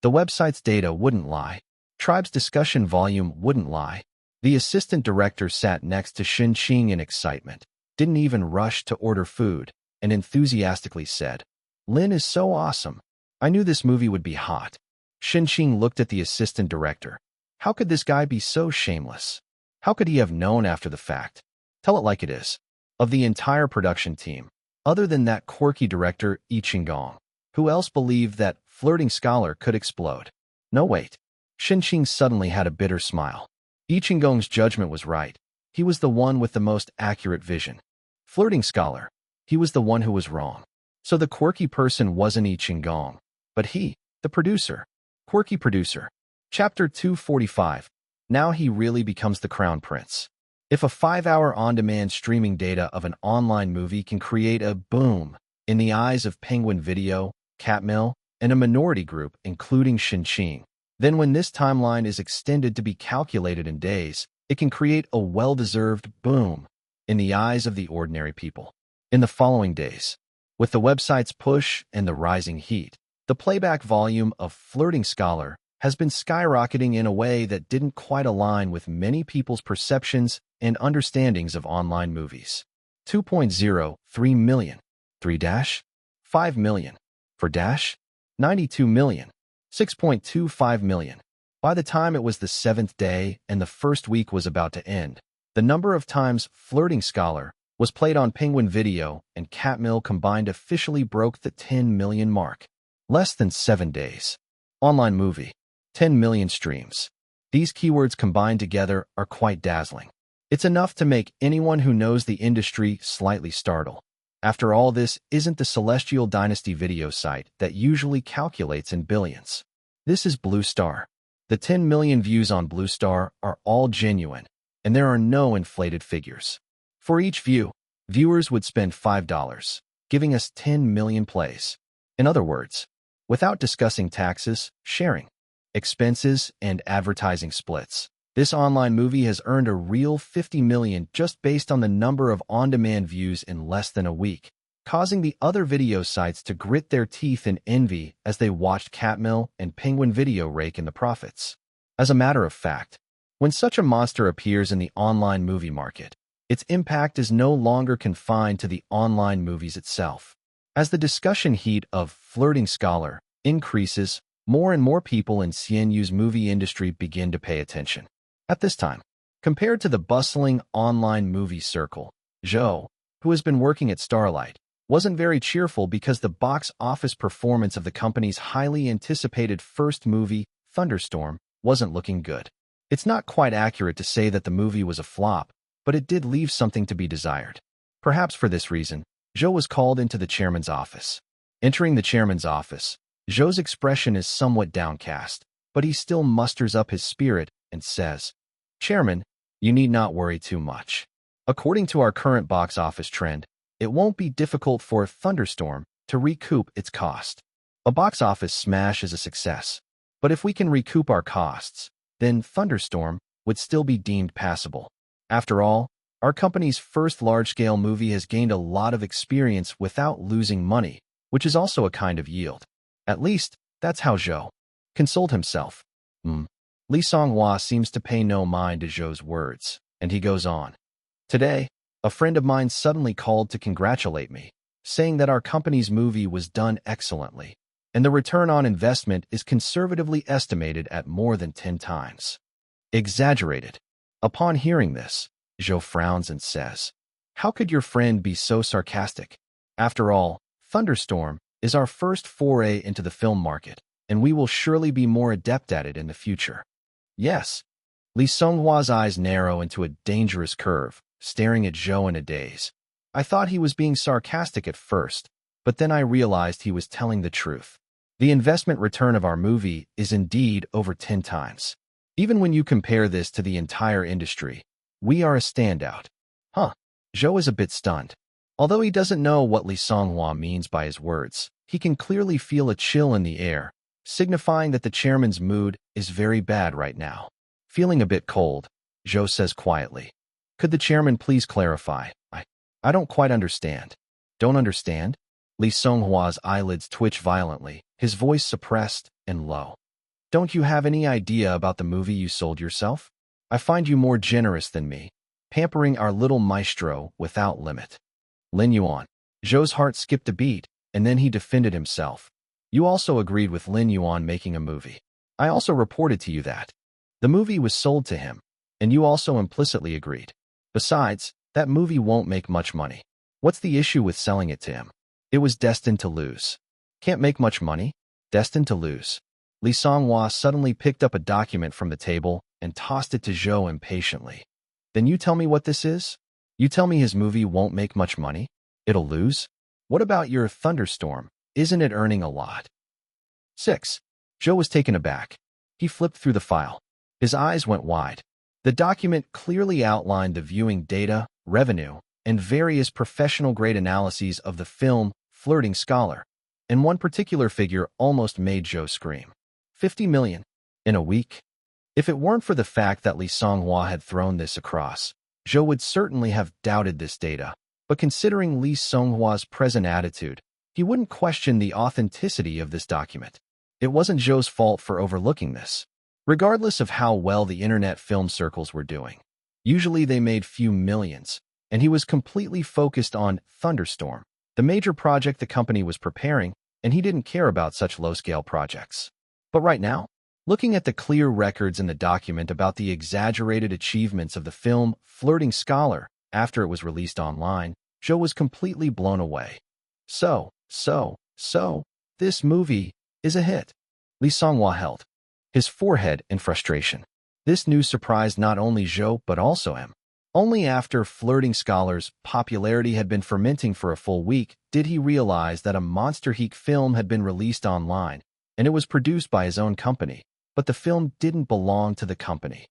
The website's data wouldn't lie. Tribe's discussion volume wouldn't lie. The assistant director sat next to Xinqing in excitement, didn't even rush to order food, and enthusiastically said, Lin is so awesome. I knew this movie would be hot. Xinqing looked at the assistant director. How could this guy be so shameless? How could he have known after the fact? Tell it like it is. Of the entire production team, other than that quirky director, Yi Qinggong, who else believed that Flirting Scholar could explode? No, wait. Xinqing suddenly had a bitter smile. Yi Qinggong's judgment was right. He was the one with the most accurate vision. Flirting Scholar. He was the one who was wrong. So the quirky person wasn't Yi Qinggong, but he, the producer. Quirky producer. Chapter 245. Now he really becomes the crown prince. If a 5-hour on-demand streaming data of an online movie can create a boom in the eyes of Penguin Video, Catmill, and a minority group, including Xinqing, then when this timeline is extended to be calculated in days, it can create a well-deserved boom in the eyes of the ordinary people. In the following days, with the website's push and the rising heat, the playback volume of Flirting Scholar has been skyrocketing in a way that didn't quite align with many people's perceptions and understandings of online movies. 2.03 million. 3-5 million. 4-92 million. 6.25 million. By the time it was the 7th day and the first week was about to end, the number of times Flirting Scholar was played on Penguin Video and Catmill combined officially broke the 10 million mark. Less than 7 days. Online movie. 10 million streams. These keywords combined together are quite dazzling. It's enough to make anyone who knows the industry slightly startle. After all, this isn't the Celestial Dynasty video site that usually calculates in billions. This is Blue Star. The 10 million views on Blue Star are all genuine, and there are no inflated figures. For each view, viewers would spend $5, giving us 10 million plays. In other words, without discussing taxes, sharing, expenses, and advertising splits, this online movie has earned a real 50 million just based on the number of on-demand views in less than a week, causing the other video sites to grit their teeth in envy as they watched Catmill and Penguin Video rake in the profits. As a matter of fact, when such a monster appears in the online movie market, its impact is no longer confined to the online movies itself. As the discussion heat of Flirting Scholar increases, more and more people in CNU's movie industry begin to pay attention. At this time, compared to the bustling online movie circle, Zhou, who has been working at Starlight, wasn't very cheerful because the box office performance of the company's highly anticipated first movie, Thunderstorm, wasn't looking good. It's not quite accurate to say that the movie was a flop, but it did leave something to be desired. Perhaps for this reason, Zhou was called into the chairman's office. Entering the chairman's office, Zhou's expression is somewhat downcast, but he still musters up his spirit and says, Chairman, you need not worry too much. According to our current box office trend, it won't be difficult for Thunderstorm to recoup its cost. A box office smash is a success, but if we can recoup our costs, then Thunderstorm would still be deemed passable. After all, our company's first large-scale movie has gained a lot of experience without losing money, which is also a kind of yield. At least, that's how Zhou consoled himself. Li Songhua seems to pay no mind to Zhou's words, and he goes on. Today, a friend of mine suddenly called to congratulate me, saying that our company's movie was done excellently, and the return on investment is conservatively estimated at more than 10 times. Exaggerated. Upon hearing this, Zhou frowns and says, "How could your friend be so sarcastic? After all, Thunderstorm is our first foray into the film market, and we will surely be more adept at it in the future." Yes. Li Songhua's eyes narrow into a dangerous curve, staring at Zhou in a daze. I thought he was being sarcastic at first, but then I realized he was telling the truth. The investment return of our movie is indeed over 10 times. Even when you compare this to the entire industry, we are a standout. Huh. Zhou is a bit stunned. Although he doesn't know what Li Songhua means by his words, he can clearly feel a chill in the air, signifying that the chairman's mood is very bad right now. Feeling a bit cold, Zhou says quietly, "Could the chairman please clarify? I don't quite understand." "Don't understand?" Li Songhua's eyelids twitch violently, his voice suppressed and low. "Don't you have any idea about the movie you sold yourself? I find you more generous than me, pampering our little maestro without limit." Lin Yuan. Zhou's heart skipped a beat, and then he defended himself. "You also agreed with Lin Yuan making a movie. I also reported to you that. The movie was sold to him, and you also implicitly agreed. Besides, that movie won't make much money. What's the issue with selling it to him? It was destined to lose." "Can't make much money? Destined to lose?" Li Songhua suddenly picked up a document from the table and tossed it to Zhou impatiently. "Then you tell me what this is? You tell me his movie won't make much money? It'll lose? What about your Thunderstorm? Isn't it earning a lot?" 6. Zhou was taken aback. He flipped through the file. His eyes went wide. The document clearly outlined the viewing data, revenue, and various professional-grade analyses of the film Flirting Scholar, and one particular figure almost made Zhou scream. 50 million. In a week? If it weren't for the fact that Li Songhua had thrown this across, Zhou would certainly have doubted this data, but considering Li Songhua's present attitude, he wouldn't question the authenticity of this document. It wasn't Zhou's fault for overlooking this. Regardless of how well the internet film circles were doing, usually they made few millions, and he was completely focused on Thunderstorm, the major project the company was preparing, and he didn't care about such low-scale projects. But right now, looking at the clear records in the document about the exaggerated achievements of the film Flirting Scholar after it was released online, Zhou was completely blown away. So, this movie is a hit. Li Songhua held his forehead in frustration. This news surprised not only Zhou but also him. Only after Flirting Scholar's popularity had been fermenting for a full week did he realize that a monster heat film had been released online, and it was produced by his own company, but the film didn't belong to the company.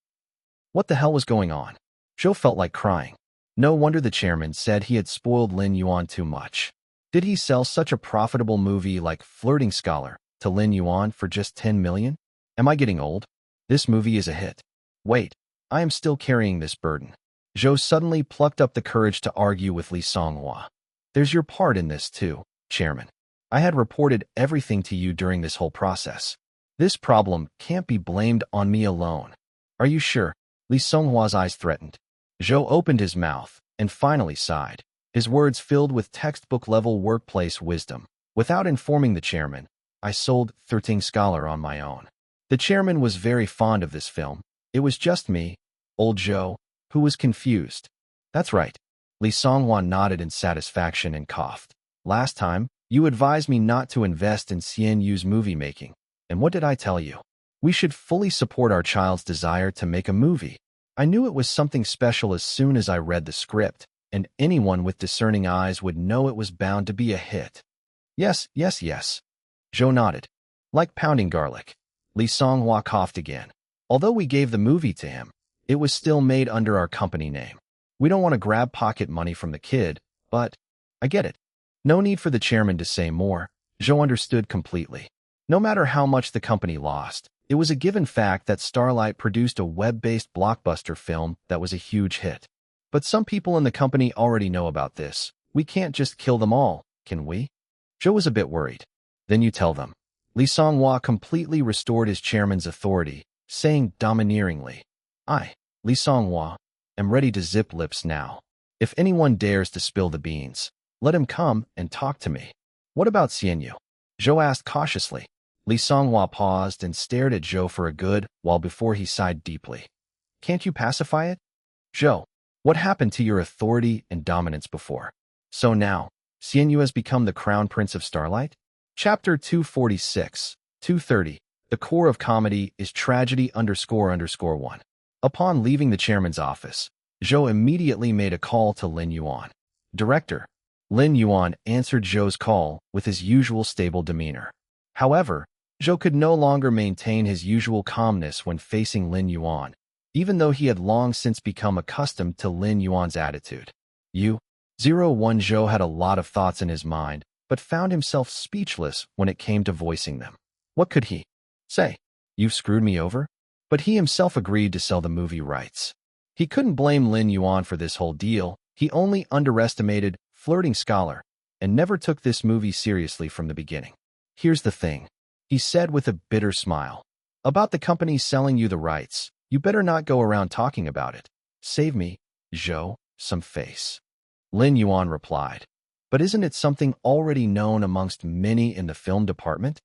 What the hell was going on? Zhou felt like crying. No wonder the chairman said he had spoiled Lin Yuan too much. Did he sell such a profitable movie like Flirting Scholar to Lin Yuan for just 10 million? Am I getting old? This movie is a hit. Wait, I am still carrying this burden. Zhou suddenly plucked up the courage to argue with Li Songhua. There's your part in this too, Chairman. I had reported everything to you during this whole process. This problem can't be blamed on me alone. Are you sure? Li Songhua's eyes threatened. Zhou opened his mouth and finally sighed, his words filled with textbook-level workplace wisdom. Without informing the chairman, I sold 13 Scholar on my own. The chairman was very fond of this film. It was just me, old Zhou, who was confused. That's right. Li Songhua nodded in satisfaction and coughed. Last time, you advised me not to invest in Xian Yu's movie making. And what did I tell you? We should fully support our child's desire to make a movie. I knew it was something special as soon as I read the script, and anyone with discerning eyes would know it was bound to be a hit. Yes. Zhou nodded. Like pounding garlic. Li Songhua coughed again. Although we gave the movie to him, it was still made under our company name. We don't want to grab pocket money from the kid, but I get it. No need for the chairman to say more. Zhou understood completely. No matter how much the company lost, it was a given fact that Starlight produced a web-based blockbuster film that was a huge hit. But some people in the company already know about this. We can't just kill them all, can we? Zhou was a bit worried. Then you tell them. Li Songhua completely restored his chairman's authority, saying domineeringly, I, Li Songhua, am ready to zip lips now. If anyone dares to spill the beans, let him come and talk to me. What about Xian Yu? Zhou asked cautiously. Li Songhua paused and stared at Zhou for a good while before he sighed deeply. Can't you pacify it? Zhou, what happened to your authority and dominance before? So now, Xianyu has become the crown prince of Starlight? Chapter 246, 230. The core of comedy is tragedy __1. Upon leaving the chairman's office, Zhou immediately made a call to Lin Yuan. Director. Lin Yuan answered Zhou's call with his usual stable demeanor. However, Zhou could no longer maintain his usual calmness when facing Lin Yuan, even though he had long since become accustomed to Lin Yuan's attitude. "01 Zhou had a lot of thoughts in his mind, but found himself speechless when it came to voicing them. What could he say? "You've screwed me over?" But he himself agreed to sell the movie rights. He couldn't blame Lin Yuan for this whole deal. He only underestimated Flirting Scholar and never took this movie seriously from the beginning. "Here's the thing," he said with a bitter smile. "About the company selling you the rights, you better not go around talking about it. Save me, Zhou, some face." Lin Yuan replied, "But isn't it something already known amongst many in the film department?"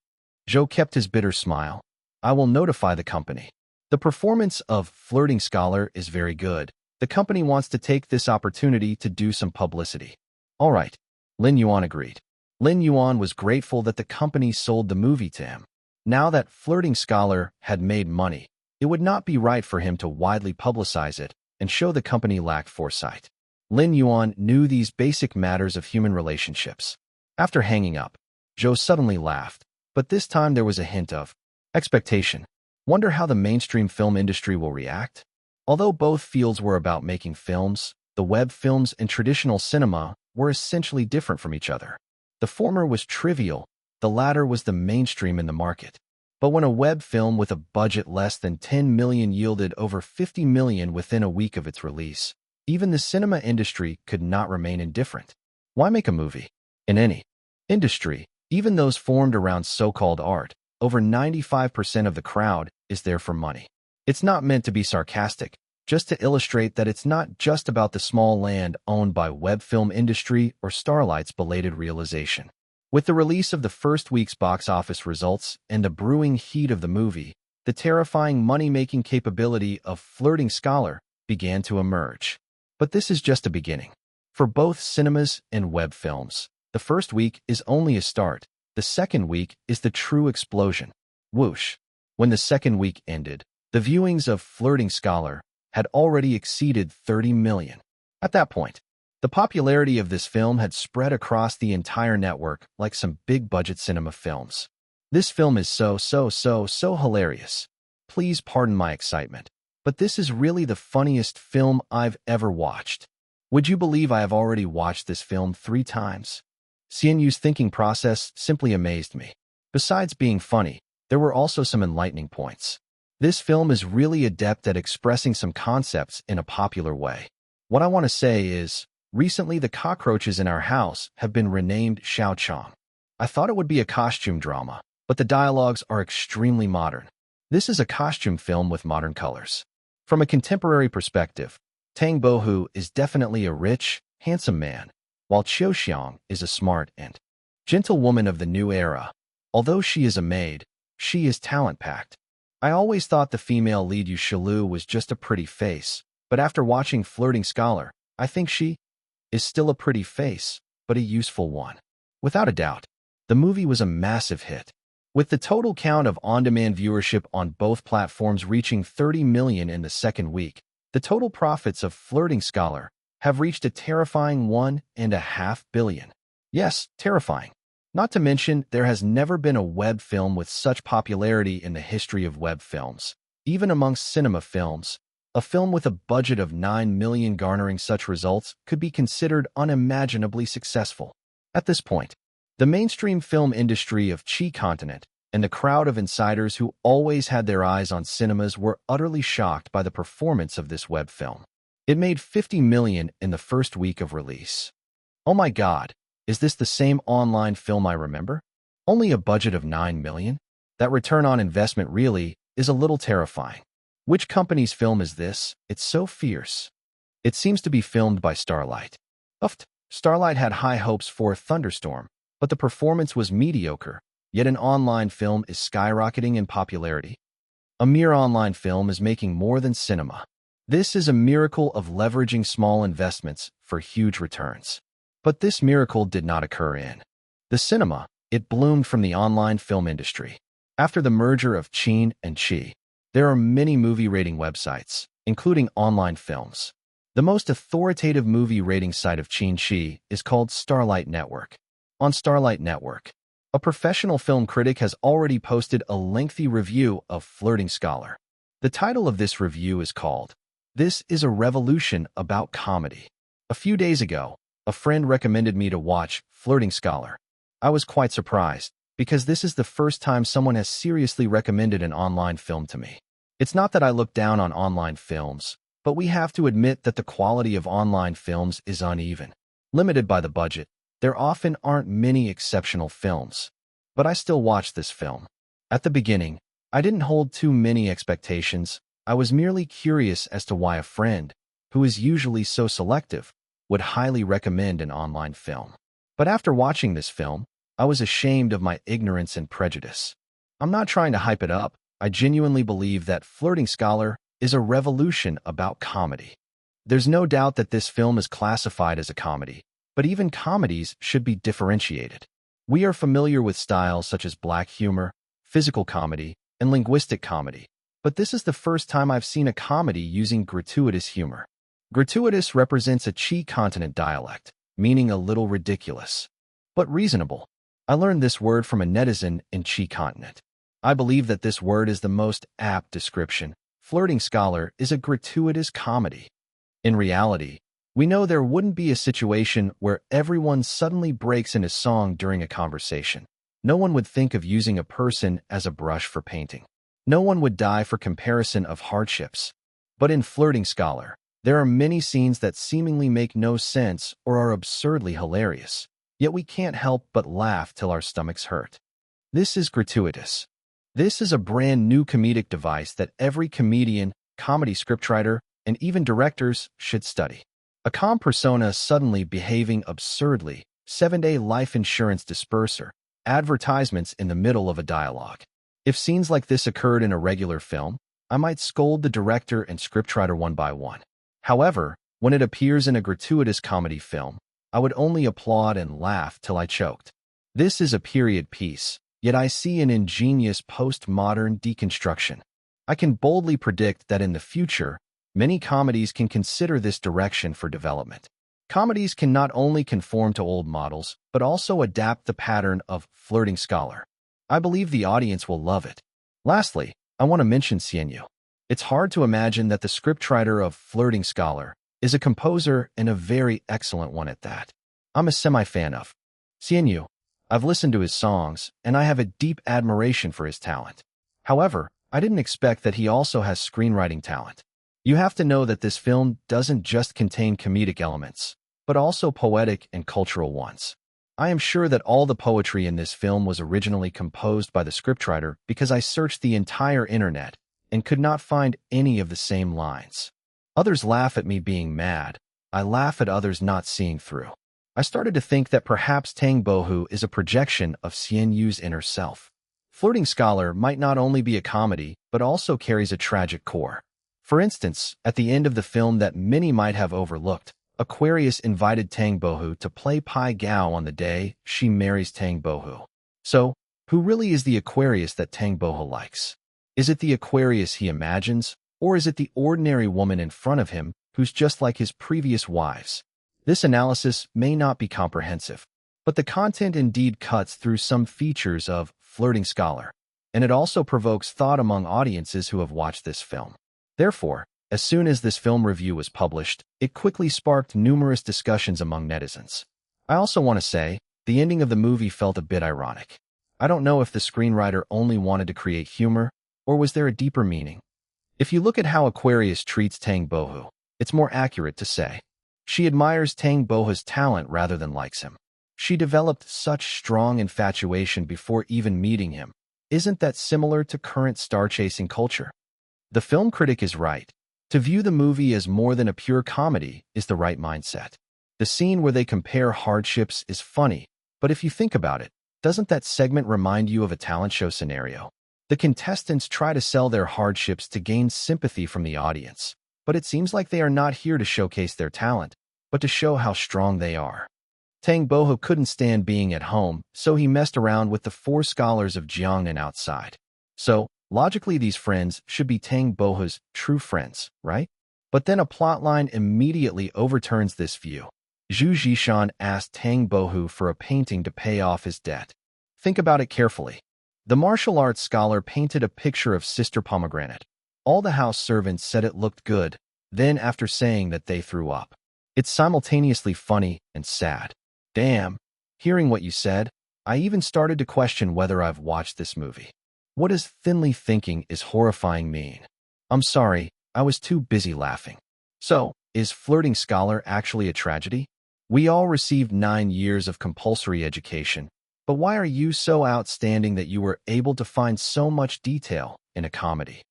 Zhou kept his bitter smile. "I will notify the company. The performance of Flirting Scholar is very good. The company wants to take this opportunity to do some publicity." "All right," Lin Yuan agreed. Lin Yuan was grateful that the company sold the movie to him. Now that Flirting Scholar had made money, it would not be right for him to widely publicize it and show the company lacked foresight. Lin Yuan knew these basic matters of human relationships. After hanging up, Zhou suddenly laughed, but this time there was a hint of expectation. Wonder how the mainstream film industry will react? Although both fields were about making films, the web films and traditional cinema were essentially different from each other. The former was trivial, the latter was the mainstream in the market. But when a web film with a budget less than 10 million yielded over 50 million within a week of its release, even the cinema industry could not remain indifferent. Why make a movie? In any industry, even those formed around so-called art, over 95% of the crowd is there for money. It's not meant to be sarcastic, just to illustrate that it's not just about the small land owned by web film industry or Starlight's belated realization. With the release of the first week's box office results and the brewing heat of the movie, the terrifying money-making capability of Flirting Scholar began to emerge. But this is just a beginning. For both cinemas and web films, the first week is only a start. The second week is the true explosion. Whoosh! When the second week ended, the viewings of Flirting Scholar had already exceeded 30 million. At that point, the popularity of this film had spread across the entire network like some big-budget cinema films. "This film is so hilarious. Please pardon my excitement, but this is really the funniest film I've ever watched. Would you believe I have already watched this film 3 times? Xianyu's thinking process simply amazed me. Besides being funny, there were also some enlightening points. This film is really adept at expressing some concepts in a popular way. What I want to say is, recently the cockroaches in our house have been renamed Xiao Chong. I thought it would be a costume drama, but the dialogues are extremely modern. This is a costume film with modern colors. From a contemporary perspective, Tang Bohu is definitely a rich, handsome man, while Qiu Xiang is a smart and gentle woman of the new era. Although she is a maid, she is talent-packed. I always thought the female lead Yu Shilu was just a pretty face, but after watching Flirting Scholar, I think she is still a pretty face, but a useful one. Without a doubt, the movie was a massive hit, with the total count of on-demand viewership on both platforms reaching 30 million in the second week. The total profits of Flirting Scholar have reached a terrifying 1.5 billion. Yes, terrifying. Not to mention, there has never been a web film with such popularity in the history of web films. Even amongst cinema films, a film with a budget of 9 million garnering such results could be considered unimaginably successful. At this point, the mainstream film industry of Qi continent and the crowd of insiders who always had their eyes on cinemas were utterly shocked by the performance of this web film. It made 50 million in the first week of release. Oh my God, is this the same online film I remember? Only a budget of 9 million? That return on investment really is a little terrifying. Which company's film is this? It's so fierce. It seems to be filmed by Starlight. Starlight had high hopes for Thunderstorm, but the performance was mediocre, yet an online film is skyrocketing in popularity. A mere online film is making more than cinema. This is a miracle of leveraging small investments for huge returns. But this miracle did not occur in the cinema. It bloomed from the online film industry. After the merger of Qin and Qi, there are many movie rating websites, including online films. The most authoritative movie rating site of Qi is called Starlight Network. On Starlight Network, a professional film critic has already posted a lengthy review of Flirting Scholar. The title of this review is called, "This is a Revolution About Comedy." A few days ago, a friend recommended me to watch Flirting Scholar. I was quite surprised, because this is the first time someone has seriously recommended an online film to me. It's not that I look down on online films, but we have to admit that the quality of online films is uneven. Limited by the budget, there often aren't many exceptional films. But I still watched this film. At the beginning, I didn't hold too many expectations. I was merely curious as to why a friend, who is usually so selective, would highly recommend an online film. But after watching this film, I was ashamed of my ignorance and prejudice. I'm not trying to hype it up. I genuinely believe that Flirting Scholar is a revolution about comedy. There's no doubt that this film is classified as a comedy, but even comedies should be differentiated. We are familiar with styles such as black humor, physical comedy, and linguistic comedy, but this is the first time I've seen a comedy using gratuitous humor. Gratuitous represents a Qi continent dialect, meaning a little ridiculous, but reasonable. I learned this word from a netizen in Qi continent. I believe that this word is the most apt description. Flirting Scholar is a gratuitous comedy. In reality, we know there wouldn't be a situation where everyone suddenly breaks into song during a conversation. No one would think of using a person as a brush for painting. No one would die for comparison of hardships. But in Flirting Scholar, there are many scenes that seemingly make no sense or are absurdly hilarious. Yet we can't help but laugh till our stomachs hurt. This is gratuitous. This is a brand new comedic device that every comedian, comedy scriptwriter, and even directors should study. A calm persona suddenly behaving absurdly, 7-day life insurance disperser, advertisements in the middle of a dialogue. If scenes like this occurred in a regular film, I might scold the director and scriptwriter one by one. However, when it appears in a gratuitous comedy film, I would only applaud and laugh till I choked. This is a period piece, yet I see an ingenious postmodern deconstruction. I can boldly predict that in the future, many comedies can consider this direction for development. Comedies can not only conform to old models, but also adapt the pattern of Flirting Scholar. I believe the audience will love it. Lastly, I want to mention Lin Yuan. It's hard to imagine that the scriptwriter of Flirting Scholar is a composer and a very excellent one at that. I'm a semi-fan of Lin Yuan. I've listened to his songs, and I have a deep admiration for his talent. However, I didn't expect that he also has screenwriting talent. You have to know that this film doesn't just contain comedic elements, but also poetic and cultural ones. I am sure that all the poetry in this film was originally composed by the scriptwriter because I searched the entire internet and could not find any of the same lines. Others laugh at me being mad. I laugh at others not seeing through. I started to think that perhaps Tang Bohu is a projection of Lin Yuan's inner self. Flirting Scholar might not only be a comedy, but also carries a tragic core. For instance, at the end of the film that many might have overlooked, Aquarius invited Tang Bohu to play Pai Gao on the day she marries Tang Bohu. So, who really is the Aquarius that Tang Bohu likes? Is it the Aquarius he imagines, or is it the ordinary woman in front of him who's just like his previous wives? This analysis may not be comprehensive, but the content indeed cuts through some features of Flirting Scholar, and it also provokes thought among audiences who have watched this film. Therefore, as soon as this film review was published, it quickly sparked numerous discussions among netizens. I also want to say, the ending of the movie felt a bit ironic. I don't know if the screenwriter only wanted to create humor, or was there a deeper meaning? If you look at how Aquarius treats Tang Bohu, it's more accurate to say she admires Tang Bohu's talent rather than likes him. She developed such strong infatuation before even meeting him. Isn't that similar to current star-chasing culture? The film critic is right. To view the movie as more than a pure comedy is the right mindset. The scene where they compare hardships is funny, but if you think about it, doesn't that segment remind you of a talent show scenario? The contestants try to sell their hardships to gain sympathy from the audience. but it seems like they are not here to showcase their talent, but to show how strong they are. Tang Boho couldn't stand being at home, so he messed around with the 4 scholars of Jiangnan outside. So, logically these friends should be Tang Boho's true friends, right? But then a plotline immediately overturns this view. Zhu Zhishan asked Tang Bohu for a painting to pay off his debt. Think about it carefully. The martial arts scholar painted a picture of Sister Pomegranate. All the house servants said it looked good, then after saying that they threw up. It's simultaneously funny and sad. Damn, hearing what you said, I even started to question whether I've watched this movie. What does thinly thinking is horrifying mean? I'm sorry, I was too busy laughing. So, is flirting scholar actually a tragedy? We all received 9 years of compulsory education, but why are you so outstanding that you were able to find so much detail in a comedy?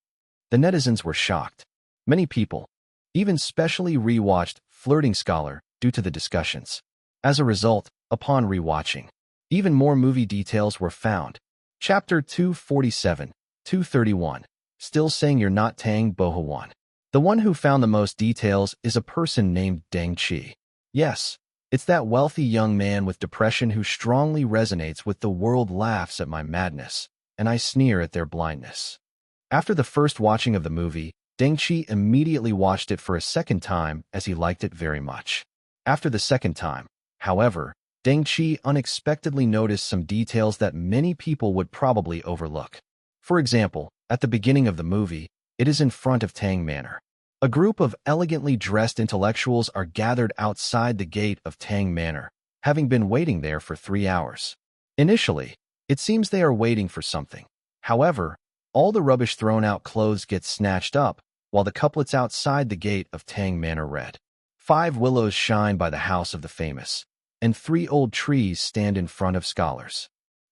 The netizens were shocked. Many people, even specially rewatched Flirting Scholar due to the discussions. As a result, upon rewatching, even more movie details were found. Chapter 247, 231. Still saying you're not Tang Bohuan. The one who found the most details is a person named Deng Qi. Yes, it's that wealthy young man with depression who strongly resonates with the world laughs at my madness, and I sneer at their blindness. After the first watching of the movie, Deng Qi immediately watched it for a second time as he liked it very much. After the second time, however, Deng Qi unexpectedly noticed some details that many people would probably overlook. For example, at the beginning of the movie, it is in front of Tang Manor. A group of elegantly dressed intellectuals are gathered outside the gate of Tang Manor, having been waiting there for 3 hours. Initially, it seems they are waiting for something. However, all the rubbish thrown out clothes get snatched up, while the couplets outside the gate of Tang Manor read, 5 willows shine by the house of the famous, and 3 old trees stand in front of scholars.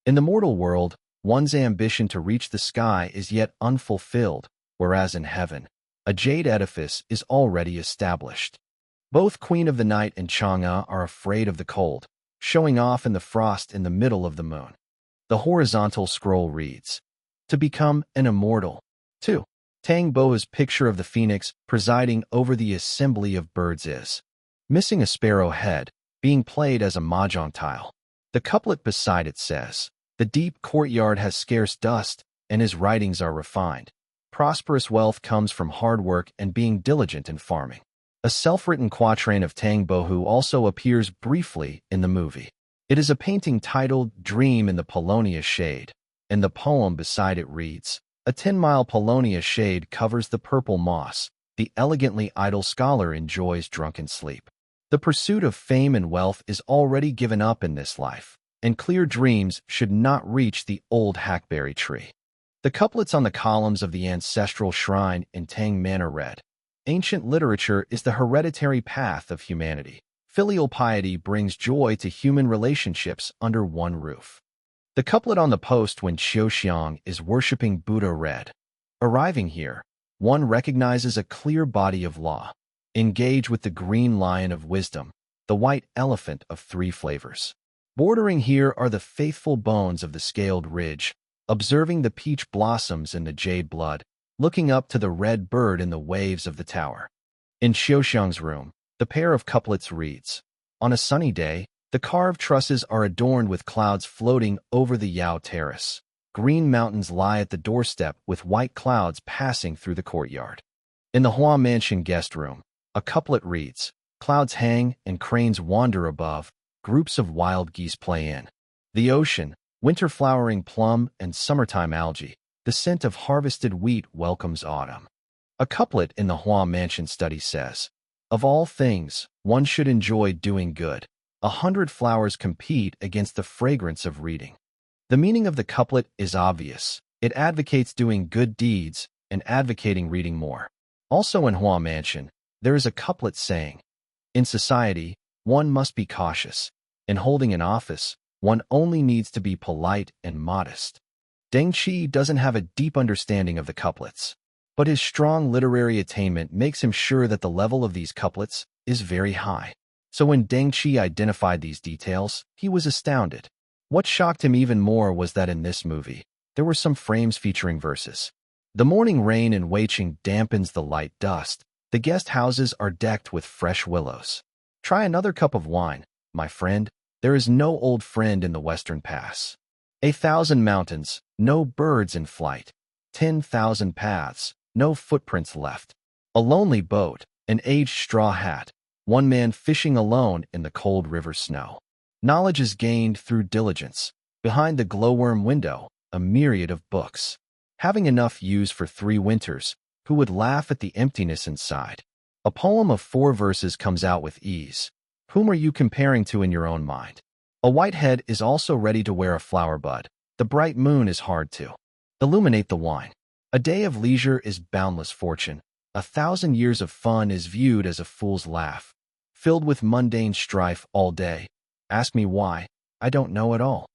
In the mortal world, one's ambition to reach the sky is yet unfulfilled, whereas in heaven, a jade edifice is already established. Both Queen of the Night and Chang'e are afraid of the cold, showing off in the frost in the middle of the moon. The horizontal scroll reads, to become an immortal. 2. Tang Boa's picture of the phoenix presiding over the assembly of birds is missing a sparrow head, being played as a mahjong tile. The couplet beside it says, the deep courtyard has scarce dust, and his writings are refined. Prosperous wealth comes from hard work and being diligent in farming. A self-written quatrain of Tang Bohu also appears briefly in the movie. It is a painting titled Dream in the Polonia Shade, and the poem beside it reads, a 10-mile Polonia shade covers the purple moss, the elegantly idle scholar enjoys drunken sleep. The pursuit of fame and wealth is already given up in this life, and clear dreams should not reach the old hackberry tree. The couplets on the columns of the ancestral shrine in Tang Manor read, ancient literature is the hereditary path of humanity. Filial piety brings joy to human relationships under one roof. The couplet on the post when Xiaoxiang is worshipping Buddha read, arriving here, one recognizes a clear body of law. Engage with the green lion of wisdom, the white elephant of 3 flavors. Bordering here are the faithful bones of the scaled ridge, observing the peach blossoms in the jade blood, looking up to the red bird in the waves of the tower. In Xiaoxiang's room, the pair of couplets reads, on a sunny day, the carved trusses are adorned with clouds floating over the Yao Terrace. Green mountains lie at the doorstep with white clouds passing through the courtyard. In the Hua Mansion guest room, a couplet reads, clouds hang and cranes wander above, groups of wild geese play in the ocean, winter flowering plum and summertime algae, the scent of harvested wheat welcomes autumn. A couplet in the Hua Mansion study says, of all things, one should enjoy doing good. 100 flowers compete against the fragrance of reading. The meaning of the couplet is obvious. It advocates doing good deeds and advocating reading more. Also in Hua Mansion, there is a couplet saying, in society, one must be cautious. In holding an office, one only needs to be polite and modest. Deng Qi doesn't have a deep understanding of the couplets, but his strong literary attainment makes him sure that the level of these couplets is very high. So when Deng Qi identified these details, he was astounded. What shocked him even more was that in this movie, there were some frames featuring verses. The morning rain in Weiqing dampens the light dust, The guest houses are decked with fresh willows. Try another cup of wine, my friend. There is no old friend in the Western Pass. 1,000 mountains, no birds in flight. 10,000 paths, no footprints left. A lonely boat, an aged straw hat. One man fishing alone in the cold river snow. Knowledge is gained through diligence. Behind the glowworm window, a myriad of books. Having enough use for 3 winters, who would laugh at the emptiness inside? A poem of 4 verses comes out with ease. Whom are you comparing to in your own mind? A whitehead is also ready to wear a flower bud. The bright moon is hard to illuminate the wine. A day of leisure is boundless fortune. 1,000 years of fun is viewed as a fool's laugh. Filled with mundane strife all day. Ask me why, I don't know at all.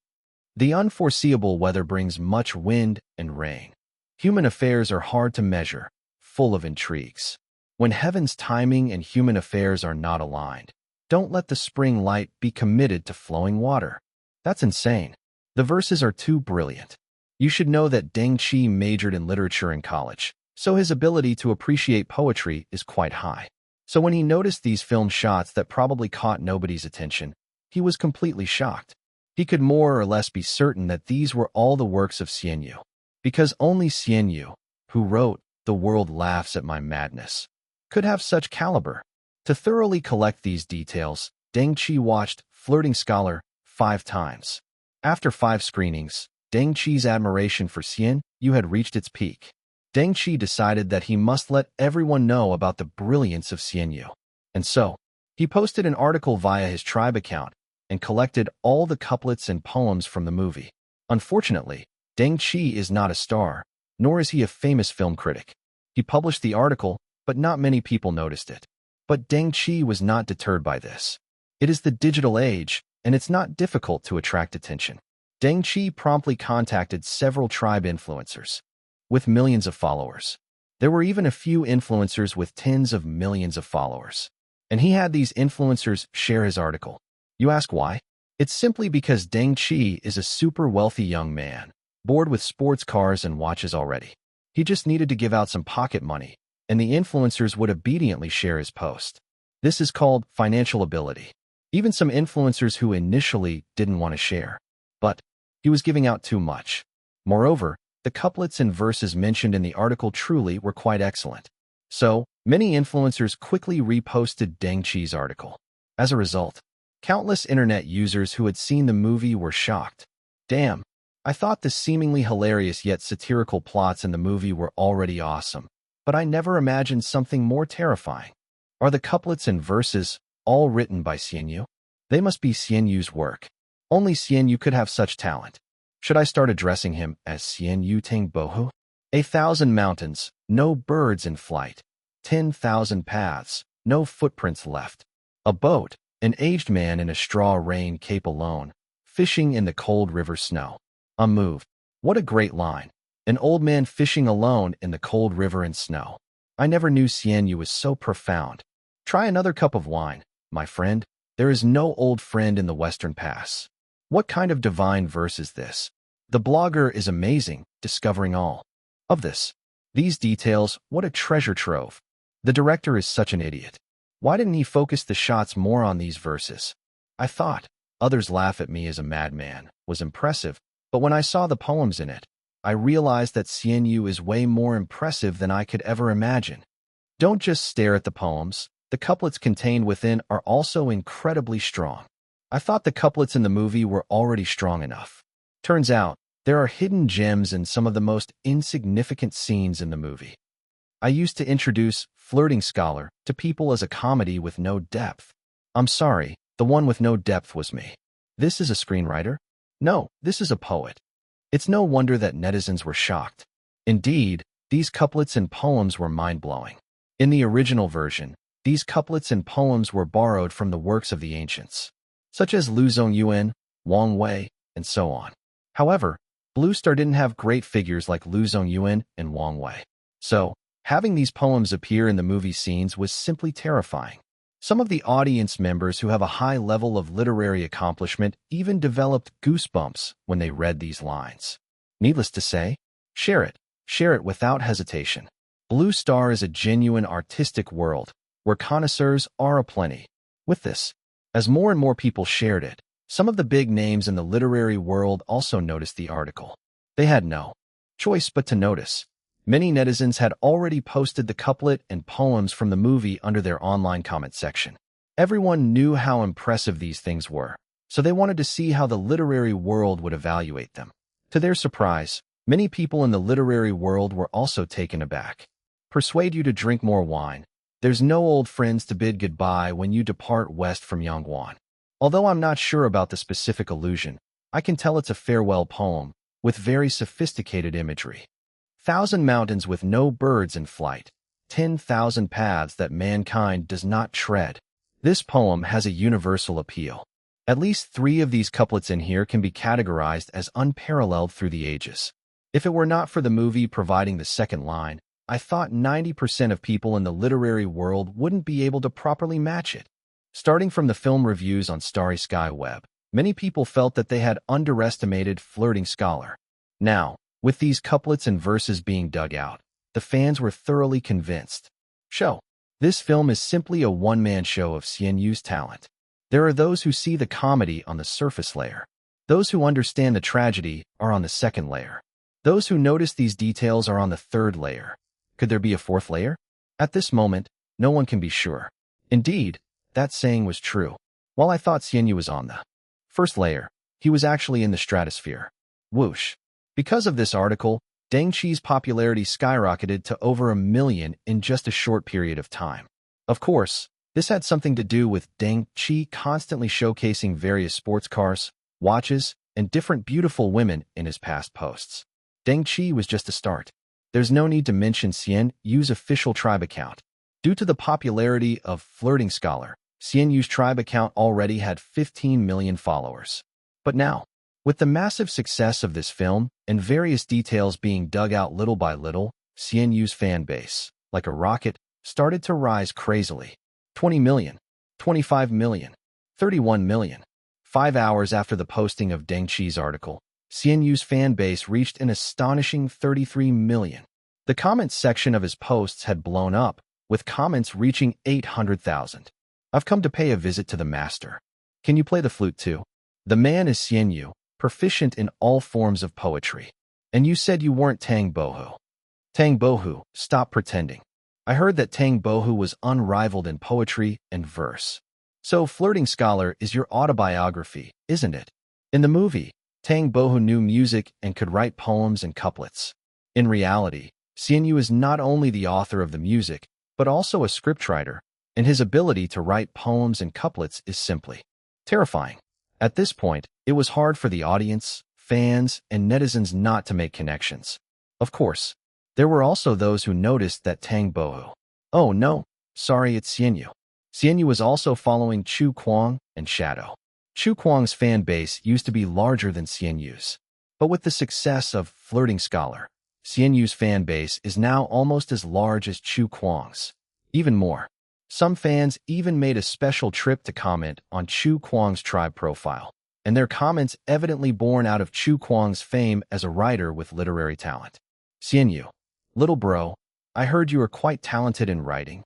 The unforeseeable weather brings much wind and rain. Human affairs are hard to measure, full of intrigues. When heaven's timing and human affairs are not aligned, don't let the spring light be committed to flowing water. That's insane. The verses are too brilliant. You should know that Deng Qi majored in literature in college, so his ability to appreciate poetry is quite high. So when he noticed these film shots that probably caught nobody's attention, he was completely shocked. He could more or less be certain that these were all the works of Xian Yu, because only Xian Yu, who wrote "The World Laughs at My Madness," could have such caliber. To thoroughly collect these details, Deng Qi watched Flirting Scholar 5 times. After 5 screenings, Deng Qi's admiration for Xian Yu had reached its peak. Deng Qi decided that he must let everyone know about the brilliance of Xian Yu. And so, he posted an article via his tribe account and collected all the couplets and poems from the movie. Unfortunately, Deng Qi is not a star, nor is he a famous film critic. He published the article, but not many people noticed it. But Deng Qi was not deterred by this. It is the digital age, and it's not difficult to attract attention. Deng Qi promptly contacted several tribe influencers with millions of followers. There were even a few influencers with tens of millions of followers. And he had these influencers share his article. You ask why? It's simply because Deng Qi is a super wealthy young man, bored with sports cars and watches already. He just needed to give out some pocket money, and the influencers would obediently share his post. This is called financial ability. Even some influencers who initially didn't want to share. But he was giving out too much. Moreover, the couplets and verses mentioned in the article truly were quite excellent. So, many influencers quickly reposted Deng Qi's article. As a result, countless internet users who had seen the movie were shocked. Damn, I thought the seemingly hilarious yet satirical plots in the movie were already awesome, but I never imagined something more terrifying. Are the couplets and verses all written by Xian Yu? They must be Xian Yu's work. Only Xian Yu could have such talent. Should I start addressing him as Xian Yu Ting Bohu? 1,000 mountains, no birds in flight. 10,000 paths, no footprints left. A boat, an aged man in a straw rain cape alone, fishing in the cold river snow. Unmoved. What a great line. An old man fishing alone in the cold river and snow. I never knew Xian Yu was so profound. Try another cup of wine, my friend. There is no old friend in the Western Pass. What kind of divine verse is this? The blogger is amazing, discovering all of this. These details, what a treasure trove. The director is such an idiot. Why didn't he focus the shots more on these verses? I thought, others laugh at me as a madman, was impressive, but when I saw the poems in it, I realized that Xian Yu is way more impressive than I could ever imagine. Don't just stare at the poems. The couplets contained within are also incredibly strong. I thought the couplets in the movie were already strong enough. Turns out, there are hidden gems in some of the most insignificant scenes in the movie. I used to introduce Flirting Scholar to people as a comedy with no depth. I'm sorry, the one with no depth was me. This is a screenwriter? No, this is a poet. It's no wonder that netizens were shocked. Indeed, these couplets and poems were mind-blowing. In the original version, these couplets and poems were borrowed from the works of the ancients, such as Lin Yuan, Wang Wei, and so on. However, Blue Star didn't have great figures like Lin Yuan and Wang Wei. So, having these poems appear in the movie scenes was simply terrifying. Some of the audience members who have a high level of literary accomplishment even developed goosebumps when they read these lines. Needless to say, share it without hesitation. Blue Star is a genuine artistic world where connoisseurs are aplenty. With this, as more and more people shared it, some of the big names in the literary world also noticed the article. They had no choice but to notice. Many netizens had already posted the couplet and poems from the movie under their online comment section. Everyone knew how impressive these things were, so they wanted to see how the literary world would evaluate them. To their surprise, many people in the literary world were also taken aback. Persuade you to drink more wine. There's no old friends to bid goodbye when you depart west from Lin Yuan. Although I'm not sure about the specific allusion, I can tell it's a farewell poem with very sophisticated imagery. 1,000 mountains with no birds in flight, 10,000 paths that mankind does not tread. This poem has a universal appeal. At least 3 of these couplets in here can be categorized as unparalleled through the ages. If it were not for the movie providing the second line, I thought 90% of people in the literary world wouldn't be able to properly match it. Starting from the film reviews on Starry Sky Web, many people felt that they had underestimated Flirting Scholar. Now, with these couplets and verses being dug out, the fans were thoroughly convinced. This film is simply a one-man show of Xian Yu's talent. There are those who see the comedy on the surface layer. Those who understand the tragedy are on the second layer. Those who notice these details are on the third layer. Could there be a fourth layer? At this moment, no one can be sure. Indeed, that saying was true. While I thought Xian Yu was on the first layer, he was actually in the stratosphere. Whoosh. Because of this article, Deng Qi's popularity skyrocketed to over 1 million in just a short period of time. Of course, this had something to do with Deng Qi constantly showcasing various sports cars, watches, and different beautiful women in his past posts. Deng Qi was just a start. There's no need to mention Xian Yu's official tribe account. Due to the popularity of Flirting Scholar, Xian Yu's tribe account already had 15 million followers. But now, with the massive success of this film and various details being dug out little by little, Xian Yu's fan base, like a rocket, started to rise crazily. 20 million, 25 million, 31 million. 5 hours after the posting of Deng Qi's article, Xian Yu's fan base reached an astonishing 33 million. The comments section of his posts had blown up, with comments reaching 800,000. I've come to pay a visit to the master. Can you play the flute too? The man is Xian Yu, proficient in all forms of poetry. And you said you weren't Tang Bohu. Tang Bohu, stop pretending. I heard that Tang Bohu was unrivaled in poetry and verse. So Flirting Scholar is your autobiography, isn't it? In the movie, Tang Bohu knew music and could write poems and couplets. In reality, Xian Yu is not only the author of the music, but also a scriptwriter, and his ability to write poems and couplets is simply terrifying. At this point, it was hard for the audience, fans, and netizens not to make connections. Of course, there were also those who noticed that Tang Bohu. Oh no, sorry, it's Xian Yu. Xian Yu was also following Chu Kuang and Shadow. Chu Kuang's fan base used to be larger than Xian Yu's. But with the success of Flirting Scholar, Xian Yu's fan base is now almost as large as Chu Kuang's. Even more, some fans even made a special trip to comment on Chu Kuang's tribe profile, and their comments evidently born out of Chu Kuang's fame as a writer with literary talent. Xian Yu, little bro, I heard you are quite talented in writing.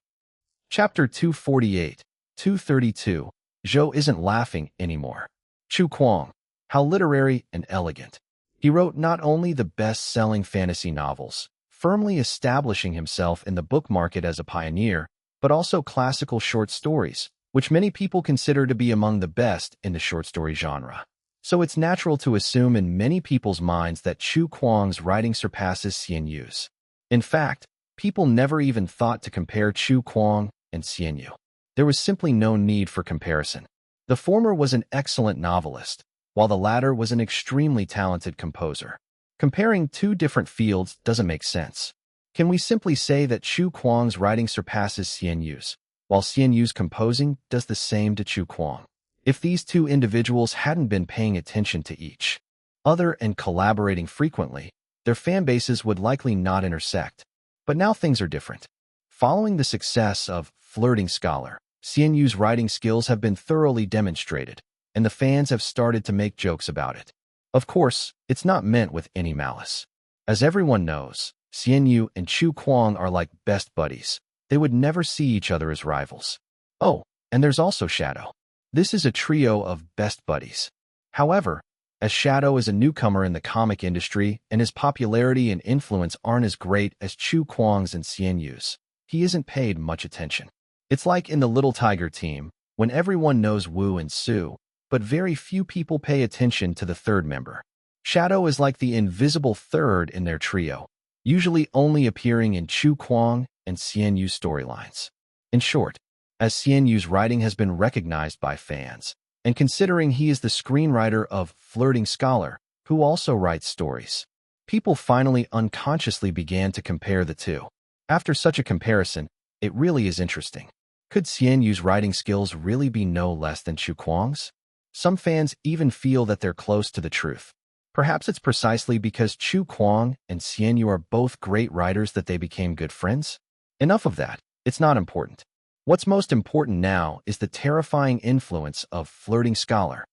Chapter 248, 232, Zhou isn't laughing anymore. Chu Kuang, how literary and elegant. He wrote not only the best-selling fantasy novels, firmly establishing himself in the book market as a pioneer, but also classical short stories, which many people consider to be among the best in the short story genre. So it's natural to assume in many people's minds that Chu Kuang's writing surpasses Xian Yu's. In fact, people never even thought to compare Chu Kuang and Xian Yu. There was simply no need for comparison. The former was an excellent novelist, while the latter was an extremely talented composer. Comparing two different fields doesn't make sense. Can we simply say that Chu Kuang's writing surpasses Xian Yu's, while Xian Yu's composing does the same to Chu Kuang? If these two individuals hadn't been paying attention to each other and collaborating frequently, their fan bases would likely not intersect. But now things are different. Following the success of Flirting Scholar, Xian Yu's writing skills have been thoroughly demonstrated, and the fans have started to make jokes about it. Of course, it's not meant with any malice. As everyone knows, Xian Yu and Chu Kuang are like best buddies. They would never see each other as rivals. Oh, and there's also Shadow. This is a trio of best buddies. However, as Shadow is a newcomer in the comic industry and his popularity and influence aren't as great as Chu Kuang's and Xian Yu's, he isn't paid much attention. It's like in the Little Tiger team, when everyone knows Wu and Su, but very few people pay attention to the third member. Shadow is like the invisible third in their trio, usually only appearing in Chu Kuang and Xian Yu's storylines. In short, as Xian Yu's writing has been recognized by fans, and considering he is the screenwriter of Flirting Scholar, who also writes stories, people finally unconsciously began to compare the two. After such a comparison, it really is interesting. Could Xian Yu's writing skills really be no less than Chu Kuang's? Some fans even feel that they're close to the truth. Perhaps it's precisely because Chu Kuang and Xian Yu are both great writers that they became good friends? Enough of that. It's not important. What's most important now is the terrifying influence of Flirting Scholar.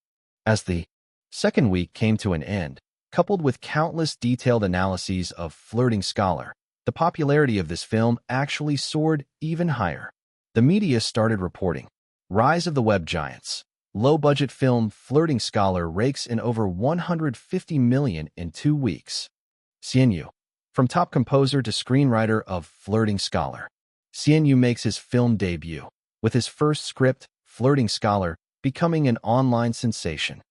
As the second week came to an end, coupled with countless detailed analyses of Flirting Scholar, the popularity of this film actually soared even higher. The media started reporting, Rise of the Web Giants. Low-budget film Flirting Scholar rakes in over $150 million in 2 weeks. Xian Yu. From top composer to screenwriter of Flirting Scholar, Xian Yu makes his film debut, with his first script, Flirting Scholar, becoming an online sensation.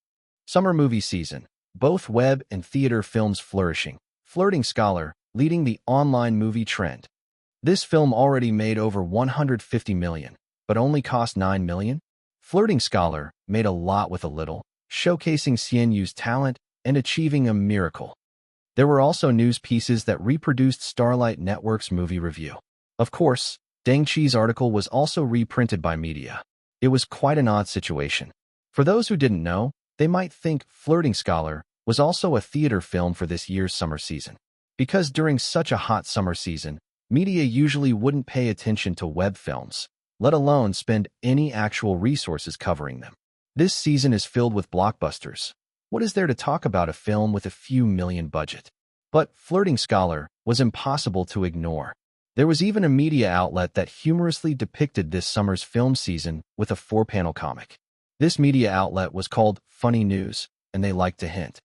Summer movie season, both web and theater films flourishing, Flirting Scholar leading the online movie trend. This film already made over $150 million, but only cost $9 million. Flirting Scholar made a lot with a little, showcasing Xian Yu's talent and achieving a miracle. There were also news pieces that reproduced Starlight Network's movie review. Of course, Deng Qi's article was also reprinted by media. It was quite an odd situation. For those who didn't know, they might think Flirting Scholar was also a theater film for this year's summer season. Because during such a hot summer season, media usually wouldn't pay attention to web films, let alone spend any actual resources covering them. This season is filled with blockbusters. What is there to talk about a film with a few million budget? But Flirting Scholar was impossible to ignore. There was even a media outlet that humorously depicted this summer's film season with a 4-panel comic. This media outlet was called Funny News, and they liked to hint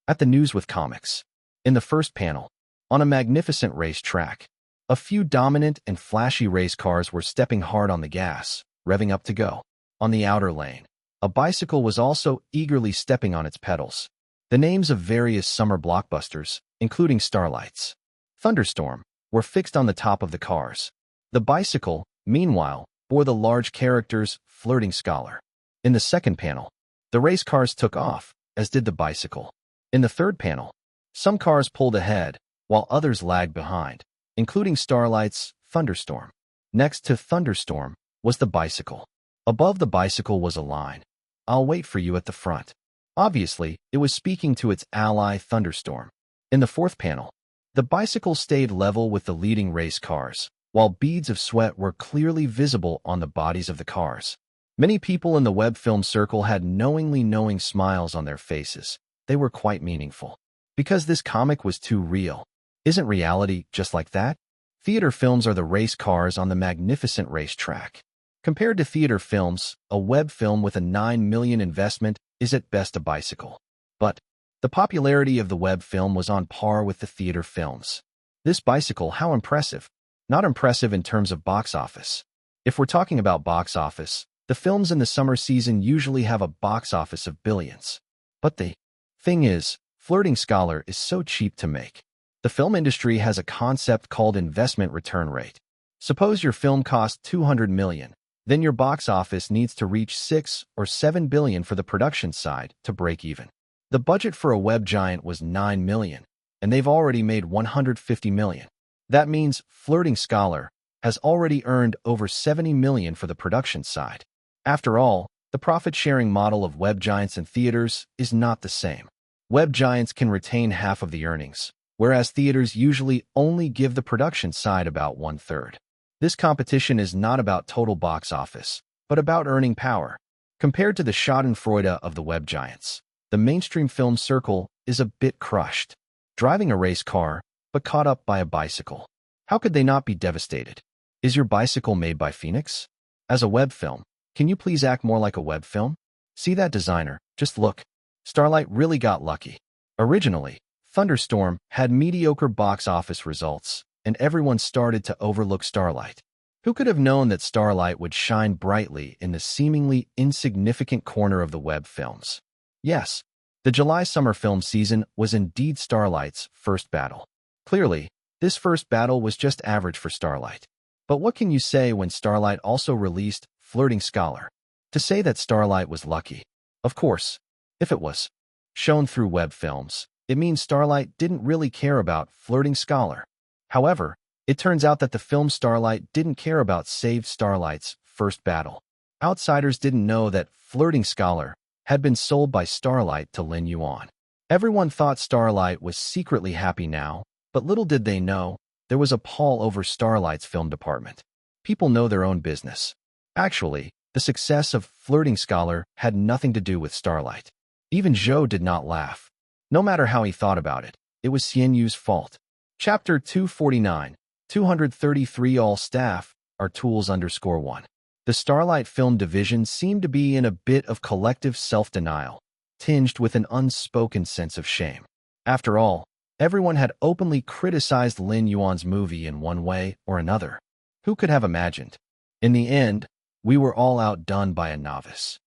at the news with comics. In the first panel, on a magnificent race track, a few dominant and flashy race cars were stepping hard on the gas, revving up to go. On the outer lane, a bicycle was also eagerly stepping on its pedals. The names of various summer blockbusters, including Starlight's Thunderstorm, were fixed on the top of the cars. The bicycle, meanwhile, bore the large characters Flirting Scholar. In the second panel, the race cars took off, as did the bicycle. In the third panel, some cars pulled ahead, while others lagged behind, including Starlight's Thunderstorm. Next to Thunderstorm was the bicycle. Above the bicycle was a line, "I'll wait for you at the front." Obviously, it was speaking to its ally Thunderstorm. In the fourth panel, the bicycle stayed level with the leading race cars, while beads of sweat were clearly visible on the bodies of the cars. Many people in the web film circle had knowing smiles on their faces. They were quite meaningful. Because this comic was too real. Isn't reality just like that? Theater films are the race cars on the magnificent racetrack. Compared to theater films, a web film with a $9 million investment is at best a bicycle. But the popularity of the web film was on par with the theater films. This bicycle, how impressive. Not impressive in terms of box office. If we're talking about box office, the films in the summer season usually have a box office of billions. But the thing is, Flirting Scholar is so cheap to make. The film industry has a concept called investment return rate. Suppose your film costs $200 million, then your box office needs to reach $6 or $7 billion for the production side to break even. The budget for a web giant was $9 million, and they've already made $150 million. That means Flirting Scholar has already earned over $70 million for the production side. After all, the profit-sharing model of web giants and theaters is not the same. Web giants can retain half of the earnings, whereas theaters usually only give the production side about 1/3. This competition is not about total box office, but about earning power. Compared to the schadenfreude of the web giants, the mainstream film circle is a bit crushed. Driving a race car, but caught up by a bicycle. How could they not be devastated? Is your bicycle made by Phoenix? As a web film, can you please act more like a web film? See that designer? Just look. Starlight really got lucky. Originally, Thunderstorm had mediocre box office results, and everyone started to overlook Starlight. Who could have known that Starlight would shine brightly in the seemingly insignificant corner of the web films? Yes, the July summer film season was indeed Starlight's first battle. Clearly, this first battle was just average for Starlight. But what can you say when Starlight also released Flirting Scholar? To say that Starlight was lucky? Of course, if it was shown through web films, it means Starlight didn't really care about Flirting Scholar. However, it turns out that the film Starlight didn't care about saved Starlight's first battle. Outsiders didn't know that Flirting Scholar had been sold by Starlight to Lin Yuan. Everyone thought Starlight was secretly happy now, but little did they know, there was a pall over Starlight's film department. People know their own business. Actually, the success of Flirting Scholar had nothing to do with Starlight. Even Zhou did not laugh. No matter how he thought about it, it was Xian Yu's fault. Chapter 249, 233 All staff are tools_1. The Starlight Film Division seemed to be in a bit of collective self-denial, tinged with an unspoken sense of shame. After all, everyone had openly criticized Lin Yuan's movie in one way or another. Who could have imagined? In the end, we were all outdone by a novice.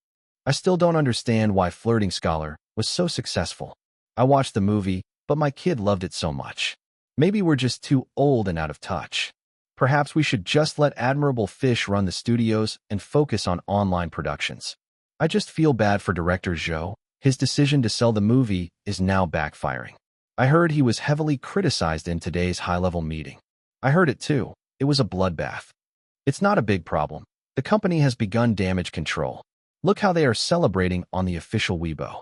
I still don't understand why Flirting Scholar was so successful. I watched the movie, but my kid loved it so much. Maybe we're just too old and out of touch. Perhaps we should just let Admirable Fish run the studios and focus on online productions. I just feel bad for director Zhou. His decision to sell the movie is now backfiring. I heard he was heavily criticized in today's high-level meeting. I heard it too. It was a bloodbath. It's not a big problem. The company has begun damage control. Look how they are celebrating on the official Weibo.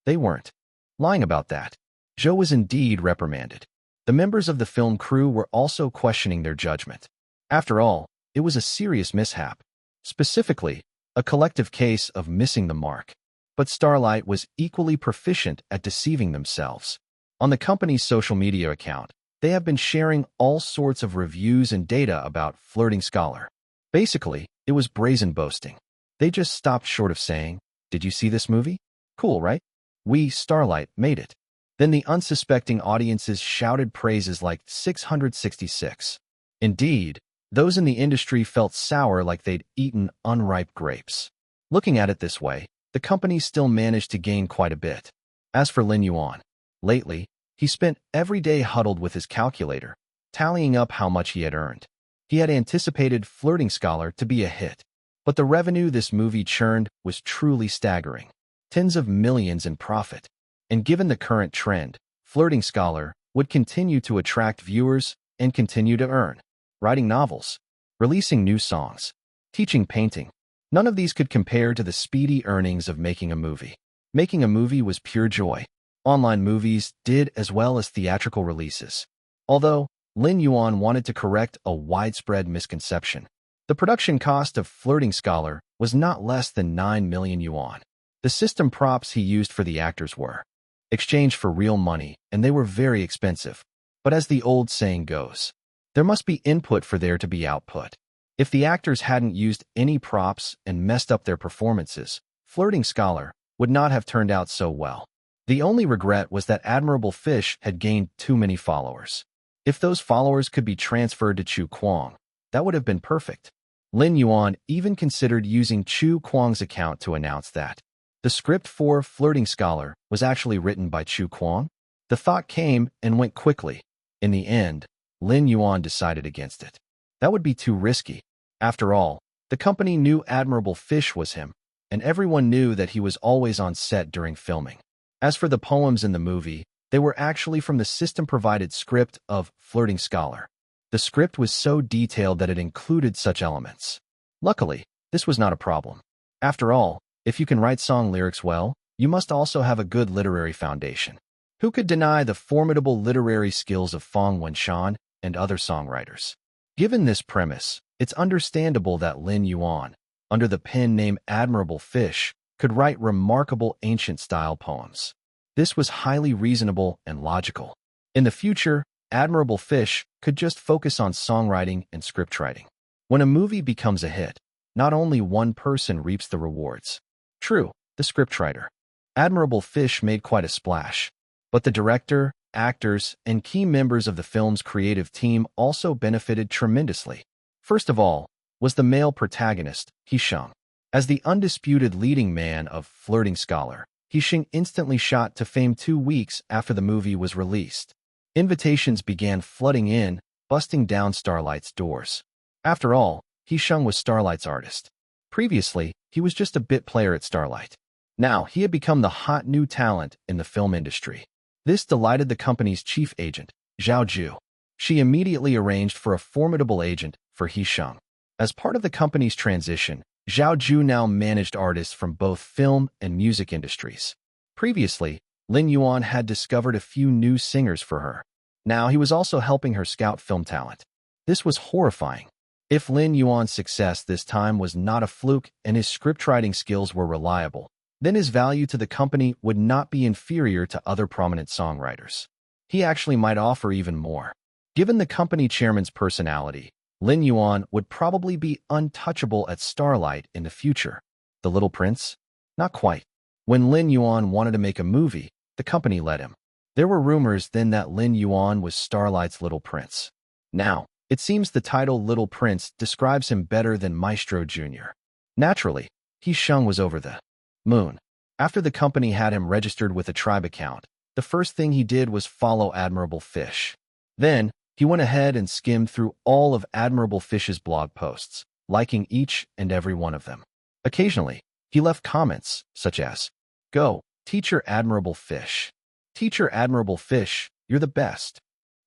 They weren't lying about that. Zhou was indeed reprimanded. The members of the film crew were also questioning their judgment. After all, it was a serious mishap. Specifically, a collective case of missing the mark. But Starlight was equally proficient at deceiving themselves. On the company's social media account, they have been sharing all sorts of reviews and data about Flirting Scholar. Basically, it was brazen boasting. They just stopped short of saying, "Did you see this movie? Cool, right? We, Starlight, made it." Then the unsuspecting audiences shouted praises like 666. Indeed, those in the industry felt sour like they'd eaten unripe grapes. Looking at it this way, the company still managed to gain quite a bit. As for Lin Yuan, lately, he spent every day huddled with his calculator, tallying up how much he had earned. He had anticipated Flirting Scholar to be a hit, but the revenue this movie churned was truly staggering. Tens of millions in profit. And given the current trend, Flirting Scholar would continue to attract viewers and continue to earn. Writing novels, releasing new songs, teaching painting. None of these could compare to the speedy earnings of making a movie. Making a movie was pure joy. Online movies did as well as theatrical releases. Although, Lin Yuan wanted to correct a widespread misconception. The production cost of Flirting Scholar was not less than 9 million yuan. The system props he used for the actors were exchanged for real money, and they were very expensive. But as the old saying goes, there must be input for there to be output. If the actors hadn't used any props and messed up their performances, Flirting Scholar would not have turned out so well. The only regret was that Admirable Fish had gained too many followers. If those followers could be transferred to Chu Kuang, that would have been perfect. Lin Yuan even considered using Chu Kuang's account to announce that the script for Flirting Scholar was actually written by Chu Kuang. The thought came and went quickly. In the end, Lin Yuan decided against it. That would be too risky. After all, the company knew Admirable Fish was him, and everyone knew that he was always on set during filming. As for the poems in the movie, they were actually from the system-provided script of Flirting Scholar. The script was so detailed that it included such elements. Luckily, this was not a problem. After all, if you can write song lyrics well, you must also have a good literary foundation. Who could deny the formidable literary skills of Fong Wenshan and other songwriters? Given this premise, it's understandable that Lin Yuan, under the pen name Admirable Fish, could write remarkable ancient-style poems. This was highly reasonable and logical. In the future, Admirable Fish could just focus on songwriting and scriptwriting. When a movie becomes a hit, not only one person reaps the rewards. True, the scriptwriter. Admirable Fish made quite a splash. But the director, actors, and key members of the film's creative team also benefited tremendously. First of all, was the male protagonist, He Sheng. As the undisputed leading man of Flirting Scholar, He Sheng instantly shot to fame 2 weeks after the movie was released. Invitations began flooding in, busting down Starlight's doors. After all, He Sheng was Starlight's artist. Previously, he was just a bit player at Starlight. Now, he had become the hot new talent in the film industry. This delighted the company's chief agent, Zhao Ju. She immediately arranged for a formidable agent for He Sheng. As part of the company's transition, Zhao Ju now managed artists from both film and music industries. Previously, Lin Yuan had discovered a few new singers for her. Now he was also helping her scout film talent. This was horrifying. If Lin Yuan's success this time was not a fluke and his scriptwriting skills were reliable, then his value to the company would not be inferior to other prominent songwriters. He actually might offer even more. Given the company chairman's personality, Lin Yuan would probably be untouchable at Starlight in the future. The Little Prince? Not quite. When Lin Yuan wanted to make a movie, the company let him. There were rumors then that Lin Yuan was Starlight's Little Prince. Now, it seems the title Little Prince describes him better than Maestro Jr. Naturally, He Sheng was over the moon. After the company had him registered with a tribe account, the first thing he did was follow Admirable Fish. Then, he went ahead and skimmed through all of Admirable Fish's blog posts, liking each and every one of them. Occasionally, he left comments, such as, "Go, Teacher Admirable Fish. Teacher Admirable Fish, you're the best.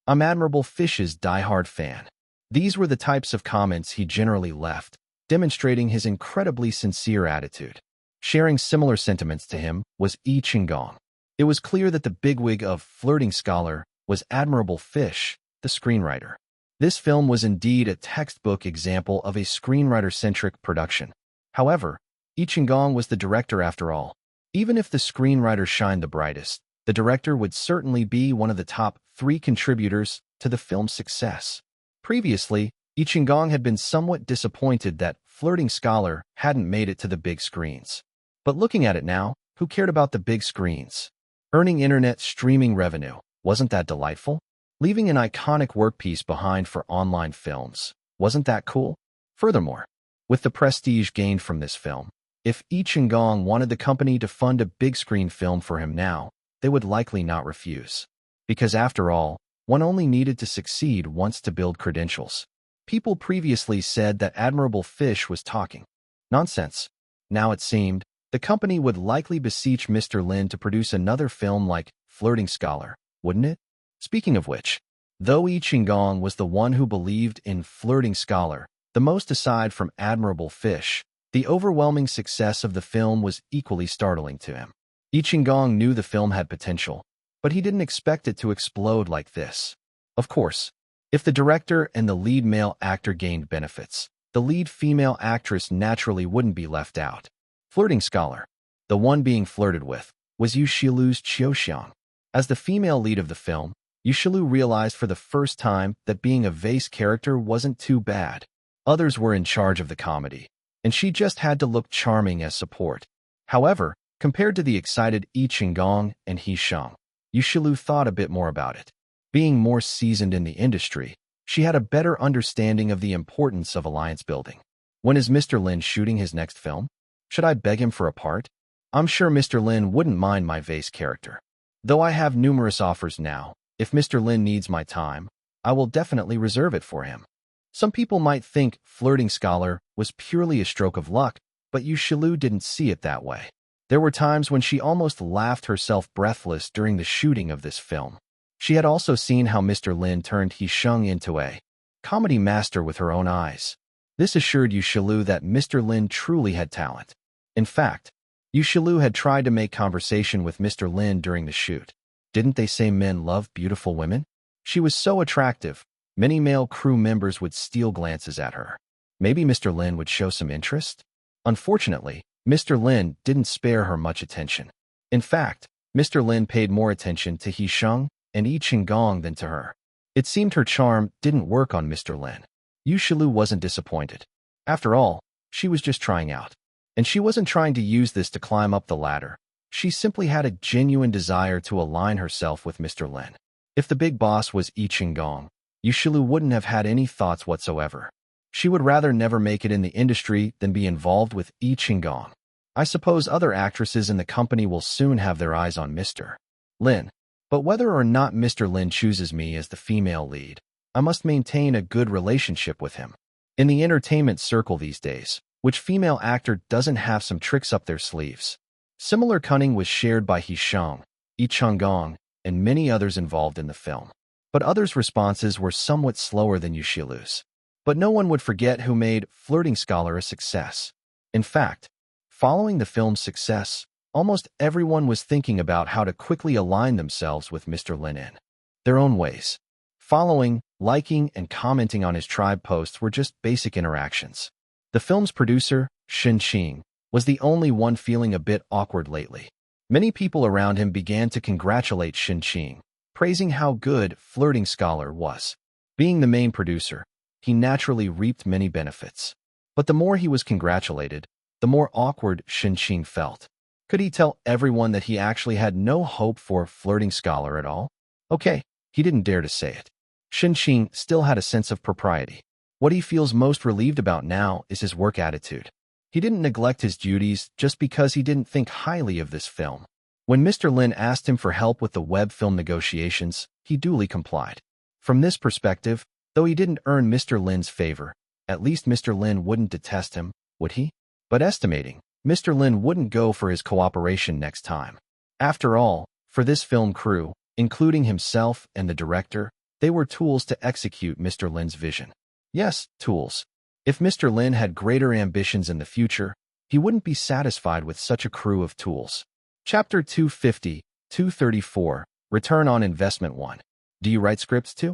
I'm Admirable Fish's die-hard fan." These were the types of comments he generally left, demonstrating his incredibly sincere attitude. Sharing similar sentiments to him was Yi Qinggong. It was clear that the bigwig of Flirting Scholar was Admirable Fish, the screenwriter. This film was indeed a textbook example of a screenwriter-centric production. However, Yi Qinggong was the director after all. Even if the screenwriter shined the brightest, the director would certainly be one of the top 3 contributors to the film's success. Previously, Yi Qinggong had been somewhat disappointed that Flirting Scholar hadn't made it to the big screens. But looking at it now, who cared about the big screens? Earning internet streaming revenue, wasn't that delightful? Leaving an iconic workpiece behind for online films, wasn't that cool? Furthermore, with the prestige gained from this film, if Yi Qinggong wanted the company to fund a big screen film for him now, they would likely not refuse. Because after all, one only needed to succeed once to build credentials. People previously said that Admirable Fish was talking nonsense. Now it seemed, the company would likely beseech Mr. Lin to produce another film like Flirting Scholar, wouldn't it? Speaking of which, though Yi Qinggong was the one who believed in Flirting Scholar, the most aside from Admirable Fish, the overwhelming success of the film was equally startling to him. Yi Qinggong knew the film had potential, but he didn't expect it to explode like this. Of course, if the director and the lead male actor gained benefits, the lead female actress naturally wouldn't be left out. Flirting Scholar, the one being flirted with, was Yu Shilu's Qiuxiang. As the female lead of the film, Yu Shilu realized for the first time that being a vase character wasn't too bad. Others were in charge of the comedy, and she just had to look charming as support. However, compared to the excited Yi Qinggong and He Sheng, Yu Shilu thought a bit more about it. Being more seasoned in the industry, she had a better understanding of the importance of alliance building. When is Mr. Lin shooting his next film? Should I beg him for a part? I'm sure Mr. Lin wouldn't mind my vase character. Though I have numerous offers now, if Mr. Lin needs my time, I will definitely reserve it for him. Some people might think Flirting Scholar was purely a stroke of luck, but Yu Shilu didn't see it that way. There were times when she almost laughed herself breathless during the shooting of this film. She had also seen how Mr. Lin turned He Sheng into a comedy master with her own eyes. This assured Yu Shilu that Mr. Lin truly had talent. In fact, Yu Shilu had tried to make conversation with Mr. Lin during the shoot. Didn't they say men love beautiful women? She was so attractive, many male crew members would steal glances at her. Maybe Mr. Lin would show some interest? Unfortunately, Mr. Lin didn't spare her much attention. In fact, Mr. Lin paid more attention to He Sheng and Yi Qinggong than to her. It seemed her charm didn't work on Mr. Lin. Yu Shilu wasn't disappointed. After all, she was just trying out. And she wasn't trying to use this to climb up the ladder. She simply had a genuine desire to align herself with Mr. Lin. If the big boss was Yi Qinggong, Yu Shilu wouldn't have had any thoughts whatsoever. She would rather never make it in the industry than be involved with Yi Qinggong. I suppose other actresses in the company will soon have their eyes on Mr. Lin. But whether or not Mr. Lin chooses me as the female lead, I must maintain a good relationship with him. In the entertainment circle these days, which female actor doesn't have some tricks up their sleeves? Similar cunning was shared by He Shang, Yi Qinggong, and many others involved in the film. But others' responses were somewhat slower than Yu Shilu's. But no one would forget who made Flirting Scholar a success. In fact, following the film's success, almost everyone was thinking about how to quickly align themselves with Mr. Lin in their own ways. Following, liking, and commenting on his tribe posts were just basic interactions. The film's producer, Shen Qing, was the only one feeling a bit awkward lately. Many people around him began to congratulate Shen Qing, praising how good Flirting Scholar was. Being the main producer, he naturally reaped many benefits. But the more he was congratulated, the more awkward Shen Qing felt. Could he tell everyone that he actually had no hope for Flirting Scholar at all? Okay, he didn't dare to say it. Shen Qing still had a sense of propriety. What he feels most relieved about now is his work attitude. He didn't neglect his duties just because he didn't think highly of this film. When Mr. Lin asked him for help with the web film negotiations, he duly complied. From this perspective, though he didn't earn Mr. Lin's favor, at least Mr. Lin wouldn't detest him, would he? But estimating, Mr. Lin wouldn't go for his cooperation next time. After all, for this film crew, including himself and the director, they were tools to execute Mr. Lin's vision. Yes, tools. If Mr. Lin had greater ambitions in the future, he wouldn't be satisfied with such a crew of tools. Chapter 250-234, Return on Investment 1. Do you write scripts too?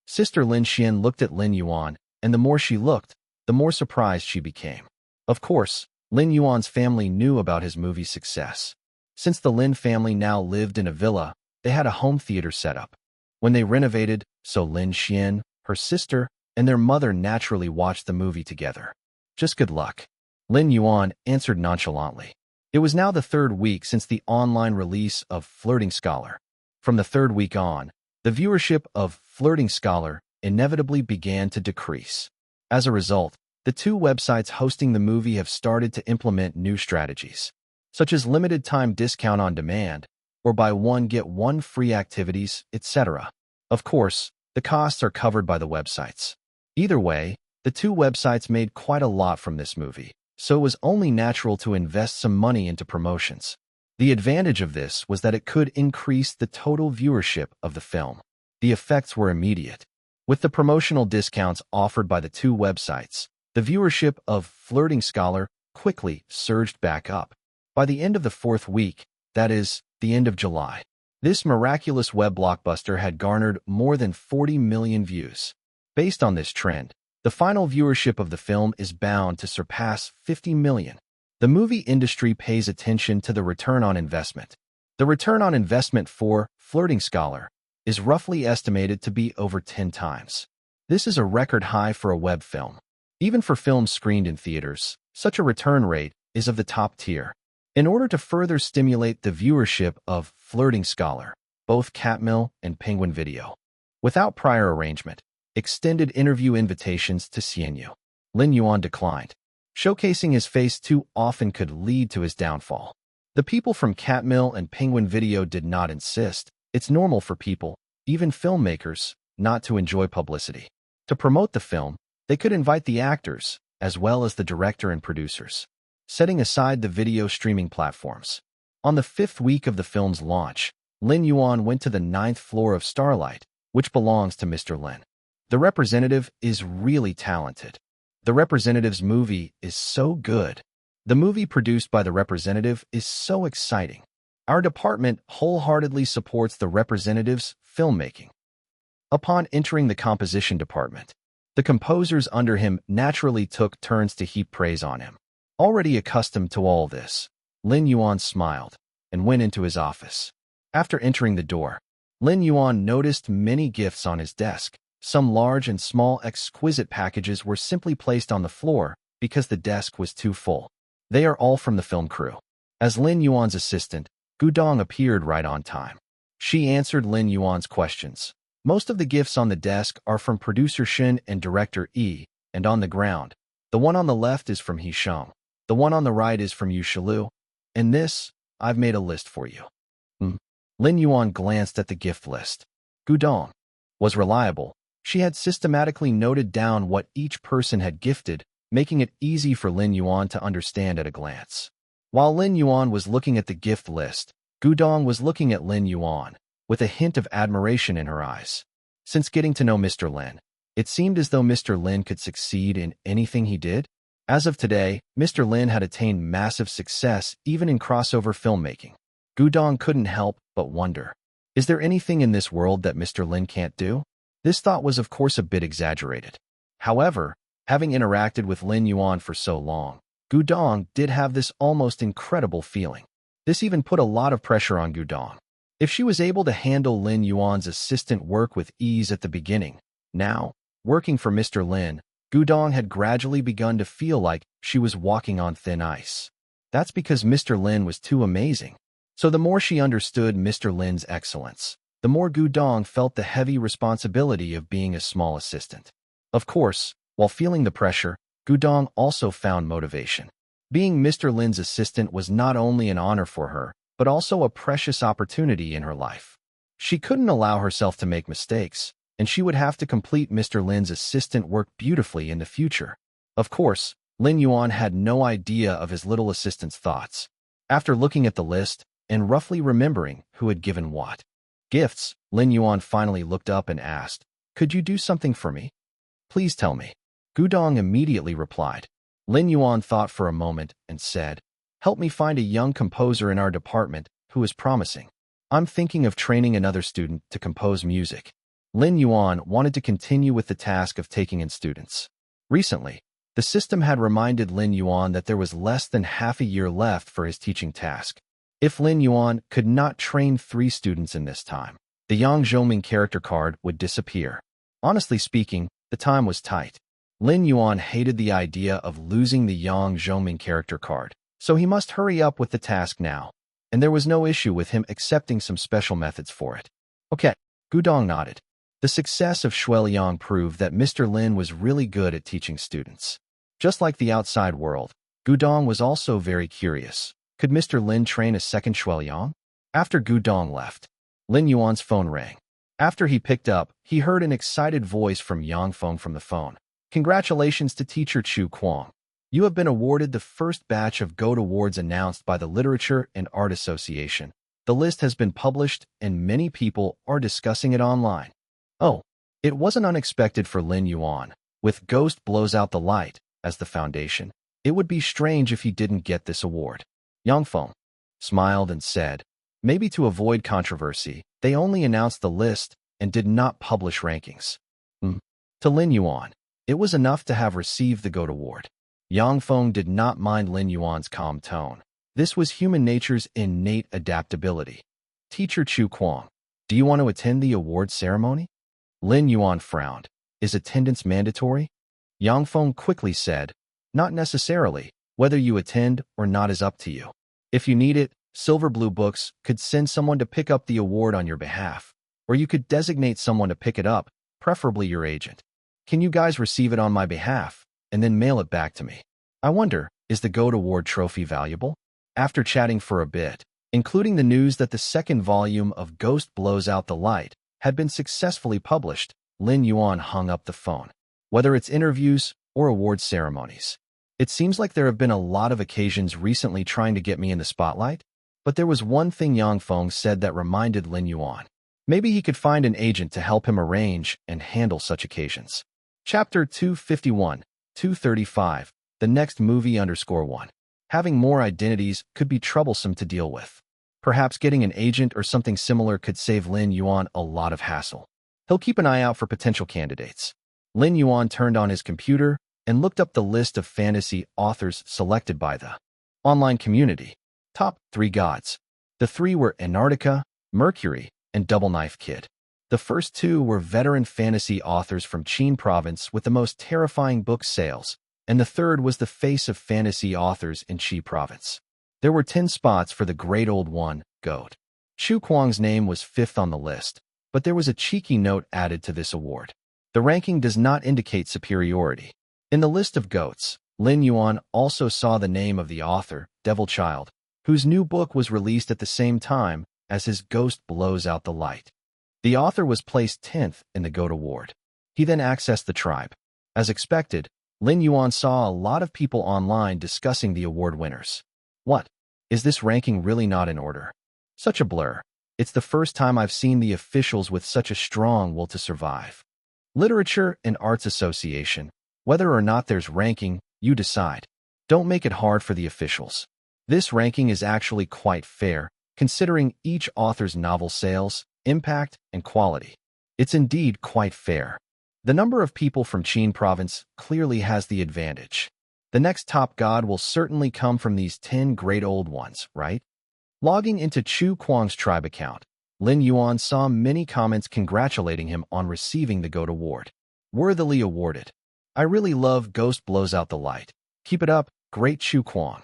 Sister Lin Xian looked at Lin Yuan, and the more she looked, the more surprised she became. Of course, Lin Yuan's family knew about his movie's success. Since the Lin family now lived in a villa, they had a home theater set up. When they renovated, so Lin Xian, her sister, and their mother naturally watched the movie together. Just good luck. Lin Yuan answered nonchalantly. It was now the third week since the online release of Flirting Scholar. From the third week on, the viewership of Flirting Scholar inevitably began to decrease. As a result, the two websites hosting the movie have started to implement new strategies, such as limited time discount on demand, or buy one get one free activities, etc. Of course, the costs are covered by the websites. Either way, the two websites made quite a lot from this movie, so it was only natural to invest some money into promotions. The advantage of this was that it could increase the total viewership of the film. The effects were immediate. With the promotional discounts offered by the two websites, the viewership of Flirting Scholar quickly surged back up. By the end of the fourth week, that is, the end of July, this miraculous web blockbuster had garnered more than 40 million views. Based on this trend, the final viewership of the film is bound to surpass 50 million. The movie industry pays attention to the return on investment. The return on investment for Flirting Scholar is roughly estimated to be over 10 times. This is a record high for a web film. Even for films screened in theaters, such a return rate is of the top tier. In order to further stimulate the viewership of Flirting Scholar, both Catmull and Penguin Video, without prior arrangement, extended interview invitations to Xianyu. Lin Yuan declined. Showcasing his face too often could lead to his downfall. The people from Catmull and Penguin Video did not insist. It's normal for people, even filmmakers, not to enjoy publicity. To promote the film, they could invite the actors, as well as the director and producers, setting aside the video streaming platforms. On the fifth week of the film's launch, Lin Yuan went to the 9th floor of Starlight, which belongs to Mr. Lin. The representative is really talented. The representative's movie is so good. The movie produced by the representative is so exciting. Our department wholeheartedly supports the representative's filmmaking. Upon entering the composition department, the composers under him naturally took turns to heap praise on him. Already accustomed to all this, Lin Yuan smiled and went into his office. After entering the door, Lin Yuan noticed many gifts on his desk. Some large and small exquisite packages were simply placed on the floor because the desk was too full. They are all from the film crew. As Lin Yuan's assistant, Gu Dong appeared right on time. She answered Lin Yuan's questions. Most of the gifts on the desk are from producer Shin and director Yi, and on the ground, the one on the left is from He Sheng. The one on the right is from Yu Shilu. And this, I've made a list for you. Lin Yuan glanced at the gift list. Gu Dong was reliable. She had systematically noted down what each person had gifted, making it easy for Lin Yuan to understand at a glance. While Lin Yuan was looking at the gift list, Gu Dong was looking at Lin Yuan, with a hint of admiration in her eyes. Since getting to know Mr. Lin, it seemed as though Mr. Lin could succeed in anything he did. As of today, Mr. Lin had attained massive success even in crossover filmmaking. Gu Dong couldn't help but wonder, is there anything in this world that Mr. Lin can't do? This thought was of course a bit exaggerated. However, having interacted with Lin Yuan for so long, Gu Dong did have this almost incredible feeling. This even put a lot of pressure on Gu Dong. If she was able to handle Lin Yuan's assistant work with ease at the beginning, now, working for Mr. Lin, Gu Dong had gradually begun to feel like she was walking on thin ice. That's because Mr. Lin was too amazing. So the more she understood Mr. Lin's excellence, the more Gu Dong felt the heavy responsibility of being a small assistant. Of course, while feeling the pressure, Gu Dong also found motivation. Being Mr. Lin's assistant was not only an honor for her, but also a precious opportunity in her life. She couldn't allow herself to make mistakes, and she would have to complete Mr. Lin's assistant work beautifully in the future. Of course, Lin Yuan had no idea of his little assistant's thoughts. After looking at the list and roughly remembering who had given what gifts, Lin Yuan finally looked up and asked, "Could you do something for me? Please tell me." Gu Dong immediately replied. Lin Yuan thought for a moment and said, "Help me find a young composer in our department who is promising. I'm thinking of training another student to compose music." Lin Yuan wanted to continue with the task of taking in students. Recently, the system had reminded Lin Yuan that there was less than half a year left for his teaching task. If Lin Yuan could not train 3 students in this time, the Yang Zhoming character card would disappear. Honestly speaking, the time was tight. Lin Yuan hated the idea of losing the Yang Zhoming character card, so he must hurry up with the task now, and there was no issue with him accepting some special methods for it. Okay, Gu Dong nodded. The success of Shuiliang proved that Mr. Lin was really good at teaching students. Just like the outside world, Gu Dong was also very curious. Could Mr. Lin train a second Shuiliang? After Gu Dong left, Lin Yuan's phone rang. After he picked up, he heard an excited voice from Yang Feng from the phone. "Congratulations to teacher Chu Kuang. You have been awarded the first batch of GOAT Awards announced by the Literature and Art Association. The list has been published and many people are discussing it online." Oh, it wasn't unexpected for Lin Yuan. With Ghost Blows Out the Light as the foundation, it would be strange if he didn't get this award. Yang Feng smiled and said, "Maybe to avoid controversy, they only announced the list and did not publish rankings." To Lin Yuan, it was enough to have received the GOAT Award. Yang Feng did not mind Lin Yuan's calm tone. This was human nature's innate adaptability. "Teacher Chu Kuang, do you want to attend the award ceremony?" Lin Yuan frowned. "Is attendance mandatory?" Yang Feng quickly said, "Not necessarily. Whether you attend or not is up to you. If you need it, Silver Blue Books could send someone to pick up the award on your behalf, or you could designate someone to pick it up, preferably your agent. Can you guys receive it on my behalf, and then mail it back to me? I wonder, is the GOAT Award trophy valuable?" After chatting for a bit, including the news that the second volume of Ghost Blows Out the Light had been successfully published, Lin Yuan hung up the phone. Whether it's interviews or award ceremonies, it seems like there have been a lot of occasions recently trying to get me in the spotlight, but there was one thing Yang Feng said that reminded Lin Yuan. Maybe he could find an agent to help him arrange and handle such occasions. Chapter 251, 235, The Next Movie _1. Having more identities could be troublesome to deal with. Perhaps getting an agent or something similar could save Lin Yuan a lot of hassle. He'll keep an eye out for potential candidates. Lin Yuan turned on his computer and looked up the list of fantasy authors selected by the online community. Top 3 gods. The 3 were Antarctica, Mercury, and Double Knife Kid. The first two were veteran fantasy authors from Qin province with the most terrifying book sales, and the third was the face of fantasy authors in Qi province. There were 10 spots for the great old one, GOAT. Chu Kuang's name was 5th on the list, but there was a cheeky note added to this award. The ranking does not indicate superiority. In the list of GOATs, Lin Yuan also saw the name of the author, Devil Child, whose new book was released at the same time as his Ghost Blows Out the Light. The author was placed 10th in the GOAT award. He then accessed the tribe. As expected, Lin Yuan saw a lot of people online discussing the award winners. What? Is this ranking really not in order? Such a blur. It's the first time I've seen the officials with such a strong will to survive. Literature and Arts Association. Whether or not there's ranking, you decide. Don't make it hard for the officials. This ranking is actually quite fair, considering each author's novel sales, impact, and quality. It's indeed quite fair. The number of people from Qin province clearly has the advantage. The next top god will certainly come from these 10 great old ones, right? Logging into Chu Kuang's tribe account, Lin Yuan saw many comments congratulating him on receiving the GOAT award. Worthily awarded. I really love Ghost Blows Out the Light. Keep it up, great Chu Kuang.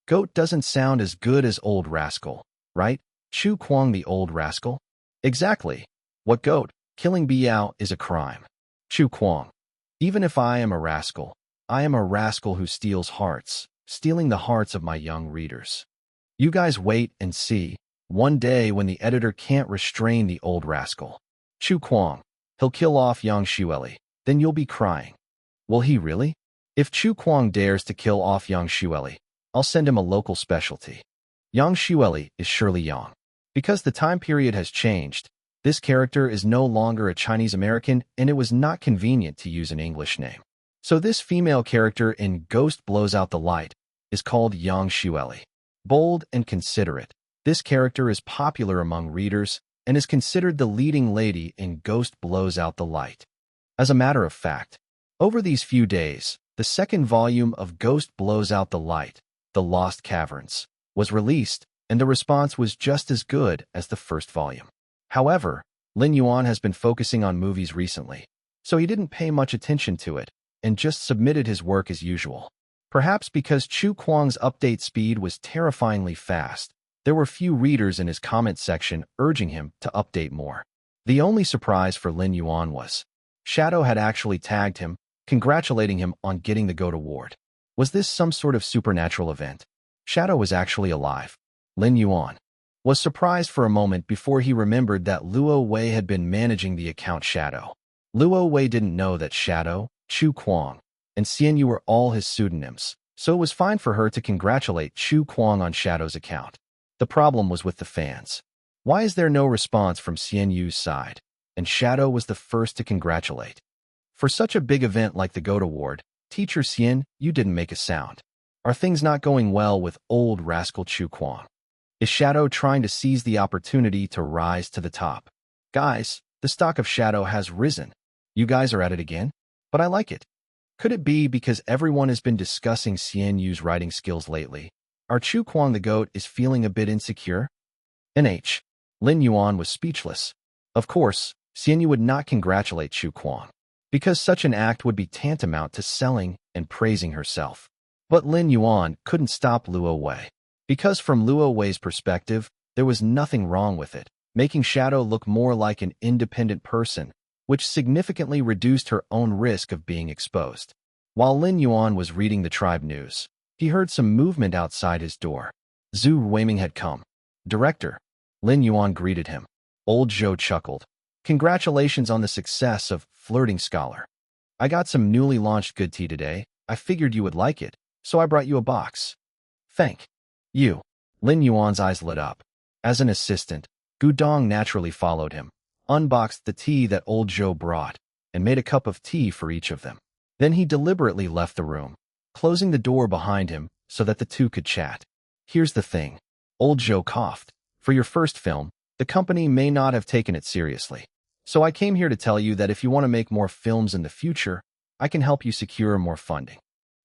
GOAT doesn't sound as good as Old Rascal, right? Chu Kuang the Old Rascal? Exactly. What GOAT? Killing Biao is a crime. Chu Kuang. Even if I am a rascal, I am a rascal who steals hearts, stealing the hearts of my young readers. You guys wait and see, one day when the editor can't restrain the old rascal. Chu Kuang. He'll kill off Yang Xueli, then you'll be crying. Will he really? If Chu Kuang dares to kill off Yang Xueli, I'll send him a local specialty. Yang Xueli is Shirley Yang. Because the time period has changed, this character is no longer a Chinese American and it was not convenient to use an English name. So this female character in Ghost Blows Out the Light is called Yang Xueli. Bold and considerate, this character is popular among readers and is considered the leading lady in Ghost Blows Out the Light. As a matter of fact, over these few days, the second volume of Ghost Blows Out the Light, The Lost Caverns, was released, and the response was just as good as the first volume. However, Lin Yuan has been focusing on movies recently, so he didn't pay much attention to it and just submitted his work as usual. Perhaps because Chu Kuang's update speed was terrifyingly fast, there were few readers in his comment section urging him to update more. The only surprise for Lin Yuan was Shadow had actually tagged him, congratulating him on getting the GOAT award. Was this some sort of supernatural event? Shadow was actually alive. Lin Yuan was surprised for a moment before he remembered that Luo Wei had been managing the account Shadow. Luo Wei didn't know that Shadow, Chu Kuang, and Xian Yu were all his pseudonyms, so it was fine for her to congratulate Chu Kuang on Shadow's account. The problem was with the fans. Why is there no response from Xian Yu's side? And Shadow was the first to congratulate. For such a big event like the GOAT Award, Teacher Xian, you didn't make a sound. Are things not going well with old rascal Chu Kuang? Is Shadow trying to seize the opportunity to rise to the top? Guys, the stock of Shadow has risen. You guys are at it again? But I like it. Could it be because everyone has been discussing Xian Yu's writing skills lately? Our Chu Kuang the GOAT is feeling a bit insecure? NH. Lin Yuan was speechless. Of course, Xian Yu would not congratulate Chu Kuang, because such an act would be tantamount to selling and praising herself. But Lin Yuan couldn't stop Luo Wei, because from Luo Wei's perspective, there was nothing wrong with it, making Shadow look more like an independent person, which significantly reduced her own risk of being exposed. While Lin Yuan was reading the tribe news, he heard some movement outside his door. Zhu Weiming had come. Director. Lin Yuan greeted him. Old Zhou chuckled. Congratulations on the success of Flirting Scholar. I got some newly launched good tea today. I figured you would like it, so I brought you a box. Thank you. Lin Yuan's eyes lit up. As an assistant, Gu Dong naturally followed him, unboxed the tea that old Zhou brought, and made a cup of tea for each of them. Then he deliberately left the room, closing the door behind him so that the two could chat. Here's the thing. Old Zhou coughed. For your first film, the company may not have taken it seriously. So I came here to tell you that if you want to make more films in the future, I can help you secure more funding.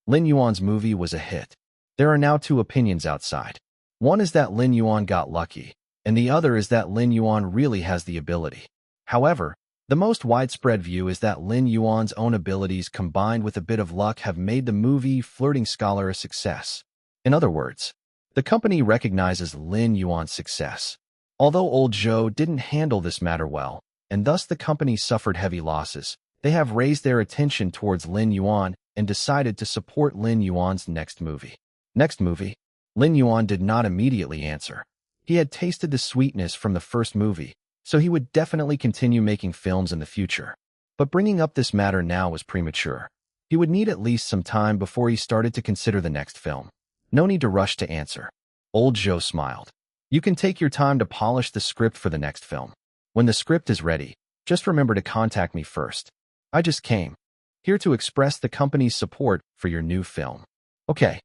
Lin Yuan's movie was a hit. There are now two opinions outside. One is that Lin Yuan got lucky, and the other is that Lin Yuan really has the ability. However, the most widespread view is that Lin Yuan's own abilities combined with a bit of luck have made the movie Flirting Scholar a success. In other words, the company recognizes Lin Yuan's success. Although Old Zhou didn't handle this matter well, and thus the company suffered heavy losses, they have raised their attention towards Lin Yuan and decided to support Lin Yuan's next movie. Next movie? Lin Yuan did not immediately answer. He had tasted the sweetness from the first movie, so he would definitely continue making films in the future. But bringing up this matter now was premature. He would need at least some time before he started to consider the next film. No need to rush to answer. Old Zhou smiled. You can take your time to polish the script for the next film. When the script is ready, just remember to contact me first. I just came here to express the company's support for your new film. Okay.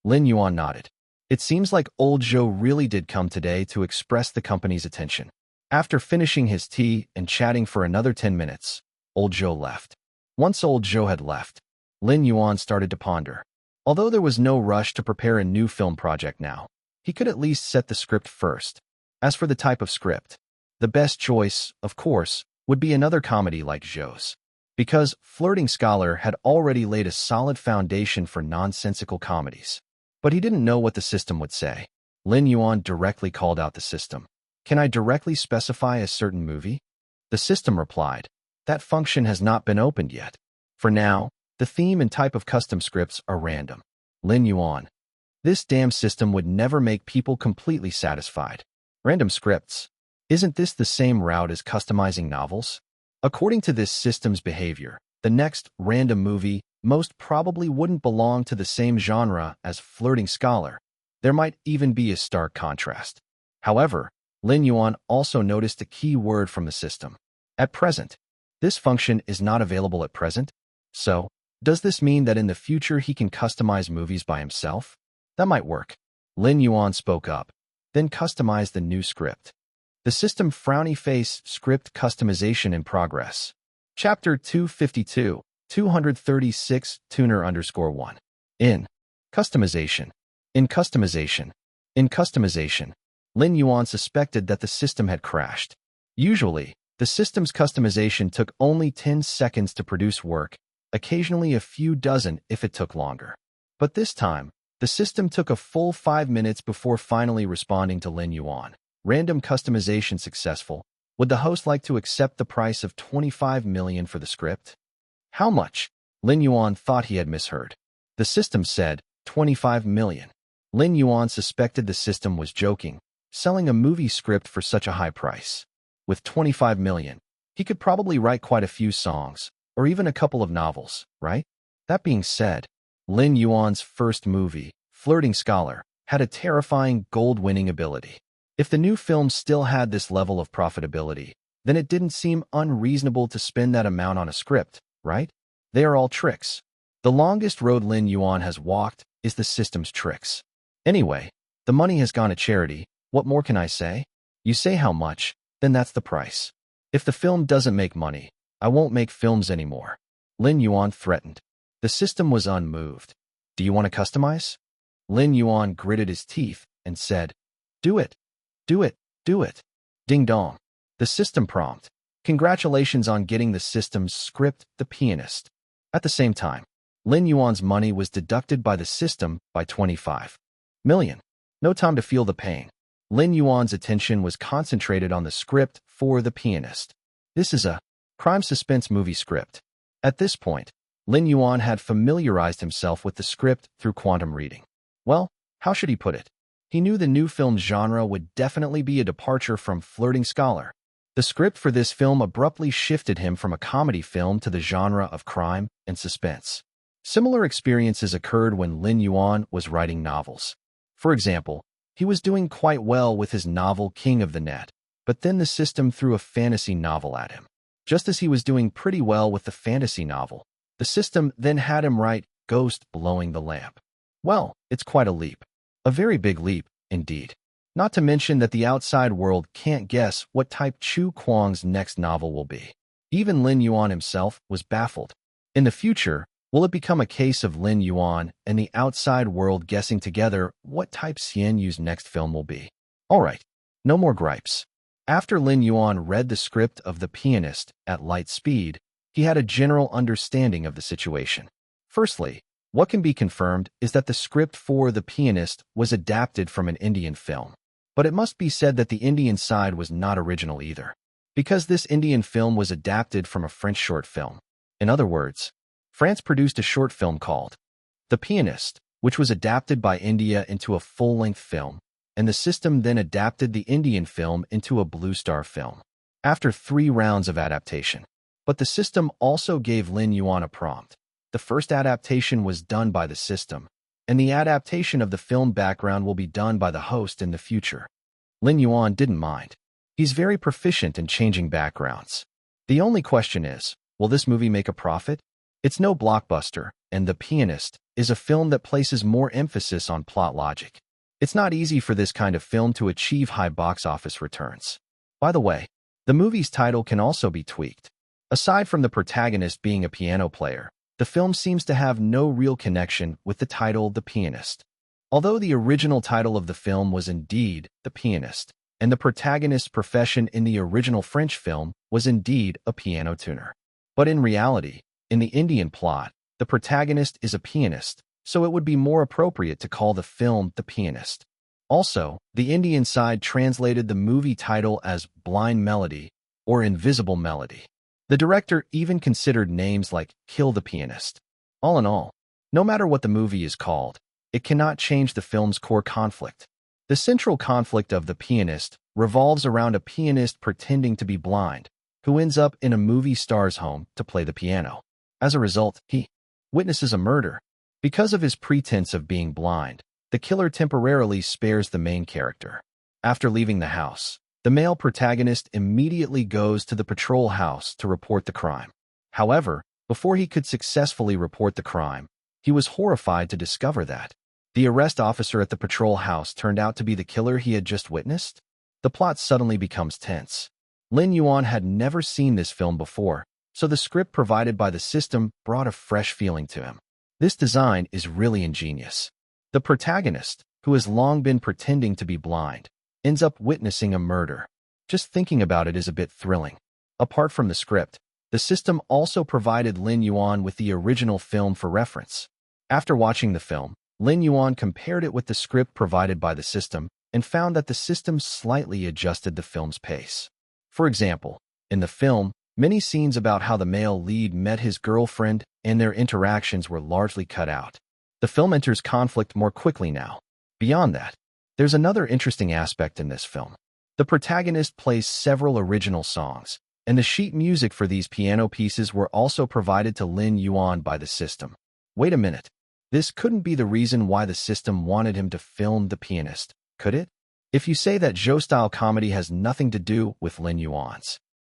Lin Yuan nodded. It seems like Old Zhou really did come today to express the company's attention. After finishing his tea and chatting for another 10 minutes, Old Zhou left. Once Old Zhou had left, Lin Yuan started to ponder. Although there was no rush to prepare a new film project now, he could at least set the script first. As for the type of script, the best choice, of course, would be another comedy like Zhou's. Because Flirting Scholar had already laid a solid foundation for nonsensical comedies. But he didn't know what the system would say. Lin Yuan directly called out the system. Can I directly specify a certain movie? The system replied, that function has not been opened yet. For now, the theme and type of custom scripts are random. Lin Yuan. This damn system would never make people completely satisfied. Random scripts. Isn't this the same route as customizing novels? According to this system's behavior, the next random movie most probably wouldn't belong to the same genre as Flirting Scholar. There might even be a stark contrast. However, Lin Yuan also noticed a key word from the system. At present. This function is not available at present. So, does this mean that in the future he can customize movies by himself? That might work. Lin Yuan spoke up. Then customize the new script. The system frowny face script customization in progress. Chapter 252, 236, tuner_1. In customization. In customization. In customization. Lin Yuan suspected that the system had crashed. Usually, the system's customization took only 10 seconds to produce work, occasionally a few dozen if it took longer. But this time, the system took a full 5 minutes before finally responding to Lin Yuan. Random customization successful. Would the host like to accept the price of 25 million for the script? How much? Lin Yuan thought he had misheard. The system said 25 million. Lin Yuan suspected the system was joking, selling a movie script for such a high price. With 25 million, he could probably write quite a few songs, or even a couple of novels, right? That being said, Lin Yuan's first movie, Flirting Scholar, had a terrifying gold-winning ability. If the new film still had this level of profitability, then it didn't seem unreasonable to spend that amount on a script, right? They are all tricks. The longest road Lin Yuan has walked is the system's tricks. Anyway, the money has gone to charity. What more can I say? You say how much, then that's the price. If the film doesn't make money, I won't make films anymore. Lin Yuan threatened. The system was unmoved. Do you want to customize? Lin Yuan gritted his teeth and said, do it. Do it. Do it. Ding dong. The system prompt. Congratulations on getting the system's script, The Pianist. At the same time, Lin Yuan's money was deducted by the system by 25 million. No time to feel the pain. Lin Yuan's attention was concentrated on the script for The Pianist. This is a crime suspense movie script. At this point, Lin Yuan had familiarized himself with the script through quantum reading. Well, how should he put it? He knew the new film's genre would definitely be a departure from Flirting Scholar. The script for this film abruptly shifted him from a comedy film to the genre of crime and suspense. Similar experiences occurred when Lin Yuan was writing novels. For example, he was doing quite well with his novel King of the Net, but then the system threw a fantasy novel at him. Just as he was doing pretty well with the fantasy novel, the system then had him write Ghost Blowing the Lamp. Well, it's quite a leap. A very big leap, indeed. Not to mention that the outside world can't guess what type Chu Kuang's next novel will be. Even Lin Yuan himself was baffled. In the future, will it become a case of Lin Yuan and the outside world guessing together what type Xian Yu's next film will be? Alright, No more gripes. After Lin Yuan read the script of The Pianist at light speed, he had a general understanding of the situation. Firstly, what can be confirmed is that the script for The Pianist was adapted from an Indian film. But it must be said that the Indian side was not original either, because this Indian film was adapted from a French short film. In other words, France produced a short film called The Pianist, which was adapted by India into a full-length film, and the system then adapted the Indian film into a Blue Star film, after 3 rounds of adaptation. But the system also gave Lin Yuan a prompt. The first adaptation was done by the system, and the adaptation of the film background will be done by the host in the future. Lin Yuan didn't mind. He's very proficient in changing backgrounds. The only question is, will this movie make a profit? It's no blockbuster, and The Pianist is a film that places more emphasis on plot logic. It's not easy for this kind of film to achieve high box office returns. By the way, the movie's title can also be tweaked. Aside from the protagonist being a piano player, the film seems to have no real connection with the title The Pianist. Although the original title of the film was indeed The Pianist, and the protagonist's profession in the original French film was indeed a piano tuner. But in reality, in the Indian plot, the protagonist is a pianist, so it would be more appropriate to call the film The Pianist. Also, the Indian side translated the movie title as Blind Melody or Invisible Melody. The director even considered names like Kill the Pianist. All in all, no matter what the movie is called, it cannot change the film's core conflict. The central conflict of The Pianist revolves around a pianist pretending to be blind, who ends up in a movie star's home to play the piano. As a result, he witnesses a murder. Because of his pretense of being blind, the killer temporarily spares the main character. After leaving the house, the male protagonist immediately goes to the patrol house to report the crime. However, before he could successfully report the crime, he was horrified to discover that the arrest officer at the patrol house turned out to be the killer he had just witnessed. The plot suddenly becomes tense. Lin Yuan had never seen this film before, so the script provided by the system brought a fresh feeling to him. This design is really ingenious. The protagonist, who has long been pretending to be blind, ends up witnessing a murder. Just thinking about it is a bit thrilling. Apart from the script, the system also provided Lin Yuan with the original film for reference. After watching the film, Lin Yuan compared it with the script provided by the system and found that the system slightly adjusted the film's pace. For example, in the film, many scenes about how the male lead met his girlfriend and their interactions were largely cut out. The film enters conflict more quickly now. Beyond that, there's another interesting aspect in this film. The protagonist plays several original songs, and the sheet music for these piano pieces were also provided to Lin Yuan by the system. Wait a minute. This couldn't be the reason why the system wanted him to film The Pianist, could it? If you say that Zhou-style comedy has nothing to do with Lin Yuan's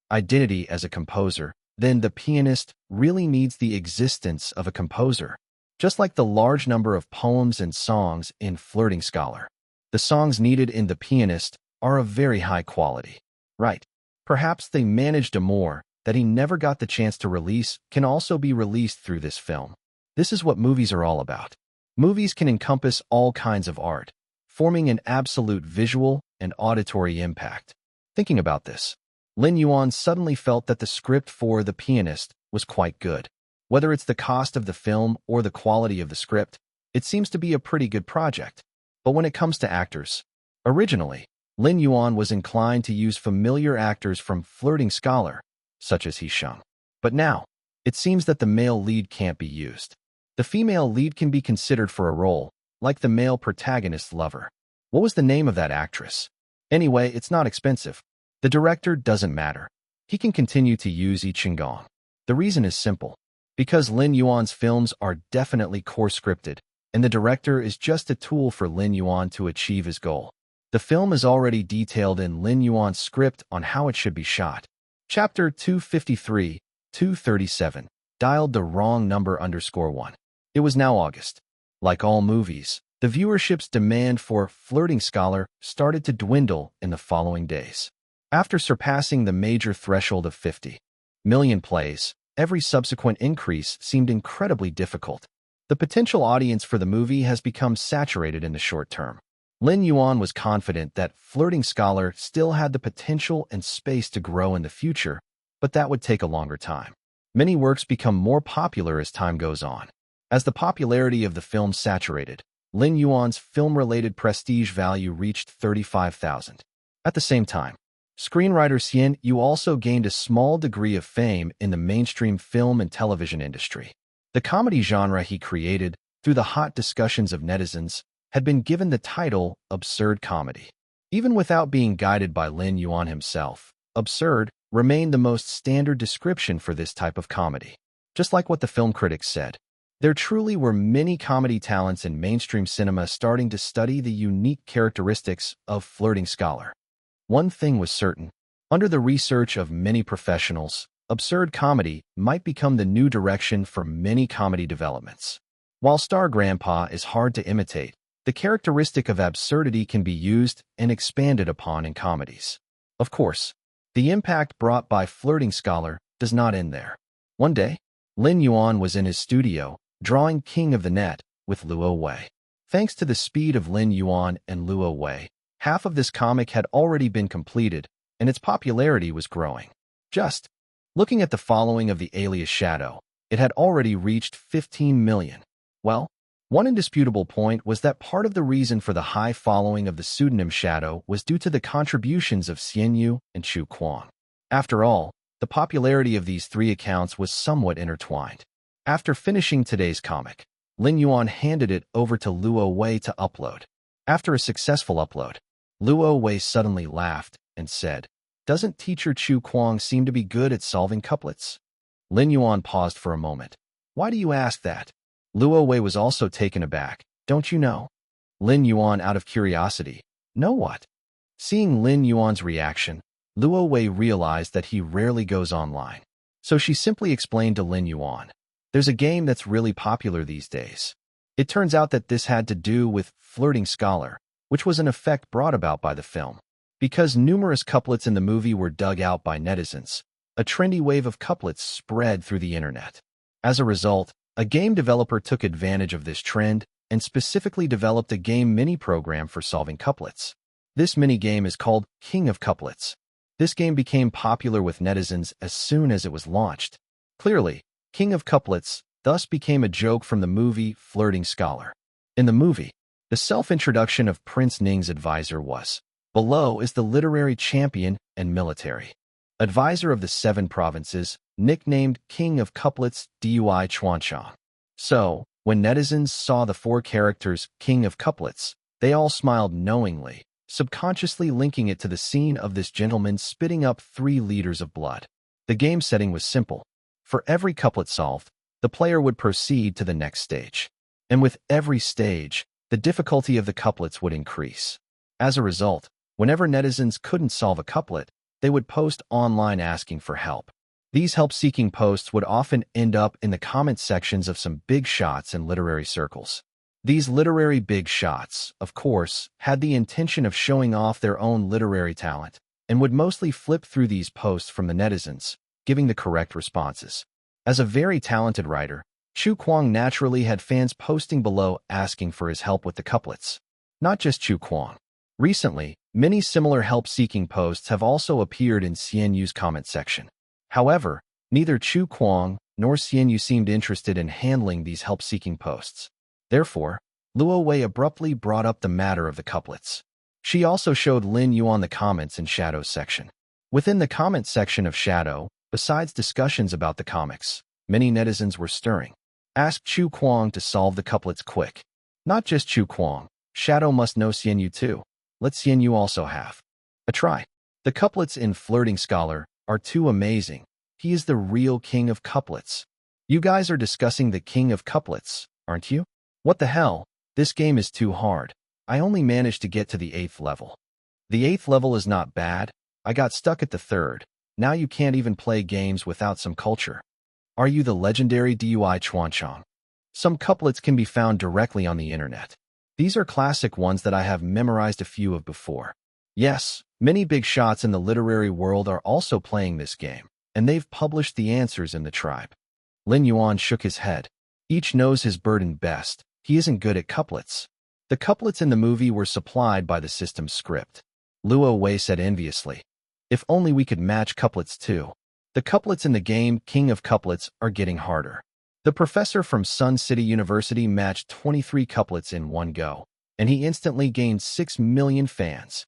identity as a composer, then The Pianist really needs the existence of a composer, just like the large number of poems and songs in Flirting Scholar. The songs needed in The Pianist are of very high quality. Right. Perhaps they managed a more that he never got the chance to release can also be released through this film. This is what movies are all about. Movies can encompass all kinds of art, forming an absolute visual and auditory impact. Thinking about this, Lin Yuan suddenly felt that the script for The Pianist was quite good. Whether it's the cost of the film or the quality of the script, it seems to be a pretty good project. But when it comes to actors, originally, Lin Yuan was inclined to use familiar actors from Flirting Scholar, such as He Sheng. But now, it seems that the male lead can't be used. The female lead can be considered for a role, like the male protagonist's lover. What was the name of that actress? Anyway, it's not expensive. The director doesn't matter. He can continue to use Yi Qinggong. The reason is simple. Because Lin Yuan's films are definitely core scripted, and the director is just a tool for Lin Yuan to achieve his goal. The film is already detailed in Lin Yuan's script on how it should be shot. Chapter 253, 237, dialed the wrong number _1. It was now August. Like all movies, the viewership's demand for Flirting Scholar started to dwindle in the following days. After surpassing the major threshold of 50 million plays, every subsequent increase seemed incredibly difficult. The potential audience for the movie has become saturated in the short term. Lin Yuan was confident that Flirting Scholar still had the potential and space to grow in the future, but that would take a longer time. Many works become more popular as time goes on. As the popularity of the film saturated, Lin Yuan's film-related prestige value reached 35,000. At the same time, screenwriter Lin Yuan also gained a small degree of fame in the mainstream film and television industry. The comedy genre he created, through the hot discussions of netizens, had been given the title absurd comedy. Even without being guided by Lin Yuan himself, absurd remained the most standard description for this type of comedy. Just like what the film critics said, there truly were many comedy talents in mainstream cinema starting to study the unique characteristics of Flirting Scholar. One thing was certain: under the research of many professionals, absurd comedy might become the new direction for many comedy developments. While Star Grandpa is hard to imitate, the characteristic of absurdity can be used and expanded upon in comedies. Of course, the impact brought by Flirting Scholar does not end there. One day, Lin Yuan was in his studio, drawing King of the Net with Luo Wei. Thanks to the speed of Lin Yuan and Luo Wei, half of this comic had already been completed, and its popularity was growing. Just looking at the following of the alias Shadow, it had already reached 15 million. Well, one indisputable point was that part of the reason for the high following of the pseudonym Shadow was due to the contributions of Xianyu and Chu Kuang. After all, the popularity of these three accounts was somewhat intertwined. After finishing today's comic, Lin Yuan handed it over to Luo Wei to upload. After a successful upload, Luo Wei suddenly laughed and said, "Doesn't teacher Chu Kuang seem to be good at solving couplets?" Lin Yuan paused for a moment. "Why do you ask that?" Luo Wei was also taken aback. "Don't you know?" Lin Yuan, out of curiosity. "Know what?" Seeing Lin Yuan's reaction, Luo Wei realized that he rarely goes online. So she simply explained to Lin Yuan, "There's a game that's really popular these days." It turns out that this had to do with Flirting Scholar, which was an effect brought about by the film. Because numerous couplets in the movie were dug out by netizens, a trendy wave of couplets spread through the internet. As a result, a game developer took advantage of this trend and specifically developed a game mini-program for solving couplets. This mini-game is called King of Couplets. This game became popular with netizens as soon as it was launched. Clearly, King of Couplets thus became a joke from the movie Flirting Scholar. In the movie, the self-introduction of Prince Ning's advisor was, "Below is the literary champion and military advisor of the 7 provinces, nicknamed King of Couplets Dui Chuanchang." So, when netizens saw the 4 characters King of Couplets, they all smiled knowingly, subconsciously linking it to the scene of this gentleman spitting up 3 liters of blood. The game setting was simple. For every couplet solved, the player would proceed to the next stage. And with every stage, the difficulty of the couplets would increase. As a result, whenever netizens couldn't solve a couplet, they would post online asking for help. These help-seeking posts would often end up in the comment sections of some big shots in literary circles. These literary big shots, of course, had the intention of showing off their own literary talent, and would mostly flip through these posts from the netizens, giving the correct responses. As a very talented writer, Chu Kuang naturally had fans posting below asking for his help with the couplets. Not just Chu Kuang. Recently, many similar help-seeking posts have also appeared in Xianyu's comment section. However, neither Chu Kuang nor Xianyu seemed interested in handling these help-seeking posts. Therefore, Luo Wei abruptly brought up the matter of the couplets. She also showed Lin Yuan the comments in Shadow section. Within the comment section of Shadow, besides discussions about the comics, many netizens were stirring. Ask Chu Kuang to solve the couplets quick. Not just Chu Kuang, Shadow must know Xianyu too. Let Xianyu also have a try. The couplets in Flirting Scholar are too amazing. He is the real king of couplets. You guys are discussing the king of couplets, aren't you? What the hell? This game is too hard. I only managed to get to the 8th level. The 8th level is not bad. I got stuck at the 3rd. Now you can't even play games without some culture. Are you the legendary Dui Chuanchang? Some couplets can be found directly on the internet. These are classic ones that I have memorized a few of before. Yes, many big shots in the literary world are also playing this game, and they've published the answers in the tribe. Lin Yuan shook his head. Each knows his burden best. He isn't good at couplets. The couplets in the movie were supplied by the system's script. Luo Wei said enviously. If only we could match couplets too. The couplets in the game King of Couplets are getting harder. The professor from Sun City University matched 23 couplets in one go, and he instantly gained 6 million fans.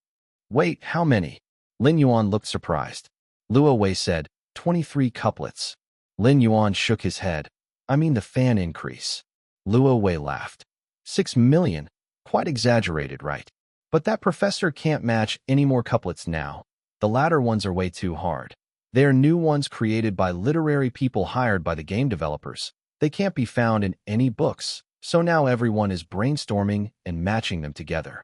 Wait, how many? Lin Yuan looked surprised. Luo Wei said, 23 couplets. Lin Yuan shook his head. I mean the fan increase. Luo Wei laughed. 6 million? Quite exaggerated, right? But that professor can't match any more couplets now. The latter ones are way too hard. They are new ones created by literary people hired by the game developers. They can't be found in any books, so now everyone is brainstorming and matching them together.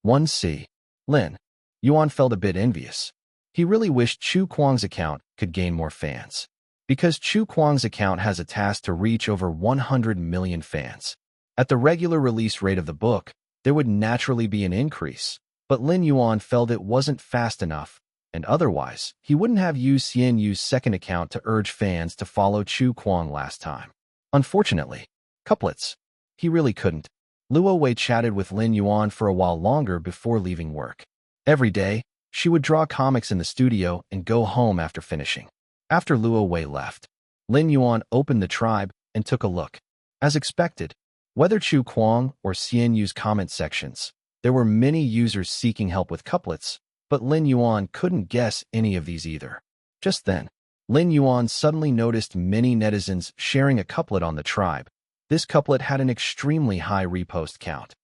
1C. Lin Yuan felt a bit envious. He really wished Chu Kuang's account could gain more fans. Because Chu Kuang's account has a task to reach over 100 million fans. At the regular release rate of the book, there would naturally be an increase, but Lin Yuan felt it wasn't fast enough, and otherwise, he wouldn't have used Xian Yu's second account to urge fans to follow Chu Kuang last time. Unfortunately, couplets. He really couldn't. Luo Wei chatted with Lin Yuan for a while longer before leaving work. Every day, she would draw comics in the studio and go home after finishing. After Luo Wei left, Lin Yuan opened the tribe and took a look. As expected, whether Chu Kuang or Xian Yu's comment sections, there were many users seeking help with couplets, but Lin Yuan couldn't guess any of these either. Just then, Lin Yuan suddenly noticed many netizens sharing a couplet on the tribe. This couplet had an extremely high repost count.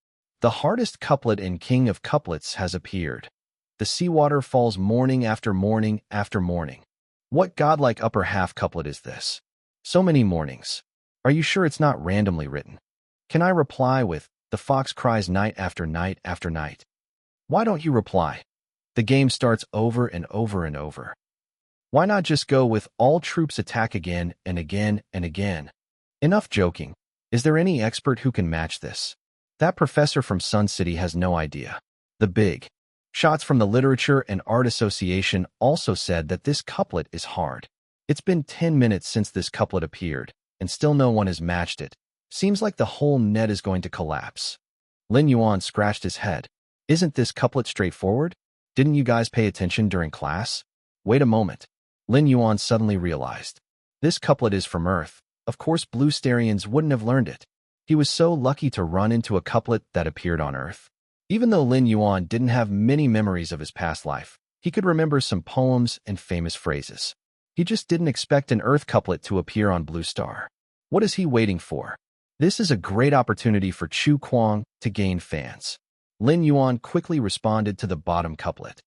The hardest couplet in King of Couplets has appeared. The seawater falls morning after morning after morning. What godlike upper half couplet is this? So many mornings. Are you sure it's not randomly written? Can I reply with, the fox cries night after night after night? Why don't you reply? The game starts over and over and over. Why not just go with all troops attack again and again and again? Enough joking. Is there any expert who can match this? That professor from Sun City has no idea. The big shots from the Literature and Art Association also said that this couplet is hard. It's been 10 minutes since this couplet appeared, and still no one has matched it. Seems like the whole net is going to collapse. Lin Yuan scratched his head. Isn't this couplet straightforward? Didn't you guys pay attention during class? Wait a moment. Lin Yuan suddenly realized. This couplet is from Earth. Of course Blue Starians wouldn't have learned it. He was so lucky to run into a couplet that appeared on Earth. Even though Lin Yuan didn't have many memories of his past life, he could remember some poems and famous phrases. He just didn't expect an Earth couplet to appear on Blue Star. What is he waiting for? This is a great opportunity for Chu Kuang to gain fans. Lin Yuan quickly responded to the bottom couplet.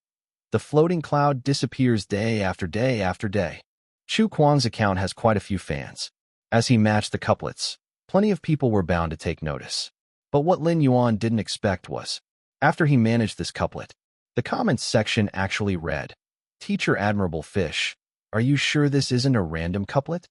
The floating cloud disappears day after day after day. Chu Kuang's account has quite a few fans. As he matched the couplets, plenty of people were bound to take notice. But what Lin Yuan didn't expect was, after he managed this couplet, the comments section actually read, Teacher Admirable Fish, are you sure this isn't a random couplet?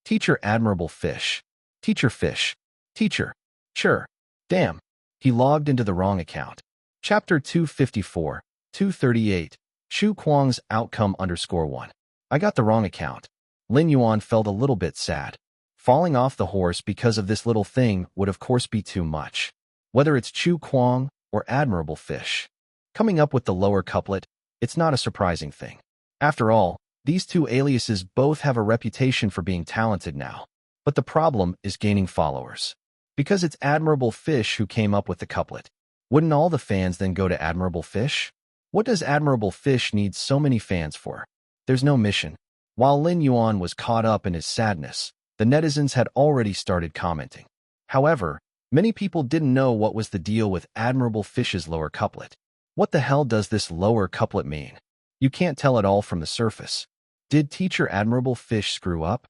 Teacher Admirable Fish. Teacher Fish. Teacher. Sure. Damn. He logged into the wrong account. Chapter 254, 238, Chu Kuang's Outcome _1. I got the wrong account. Lin Yuan felt a little bit sad. Falling off the horse because of this little thing would of course be too much. Whether it's Chu Kuang or Admirable Fish. Coming up with the lower couplet, it's not a surprising thing. After all, these two aliases both have a reputation for being talented now. But the problem is gaining followers. Because it's Admirable Fish who came up with the couplet. Wouldn't all the fans then go to Admirable Fish? What does Admirable Fish need so many fans for? There's no mission. While Lin Yuan was caught up in his sadness, the netizens had already started commenting. However, many people didn't know what was the deal with Admirable Fish's lower couplet. What the hell does this lower couplet mean? You can't tell it all from the surface. Did Teacher Admirable Fish screw up?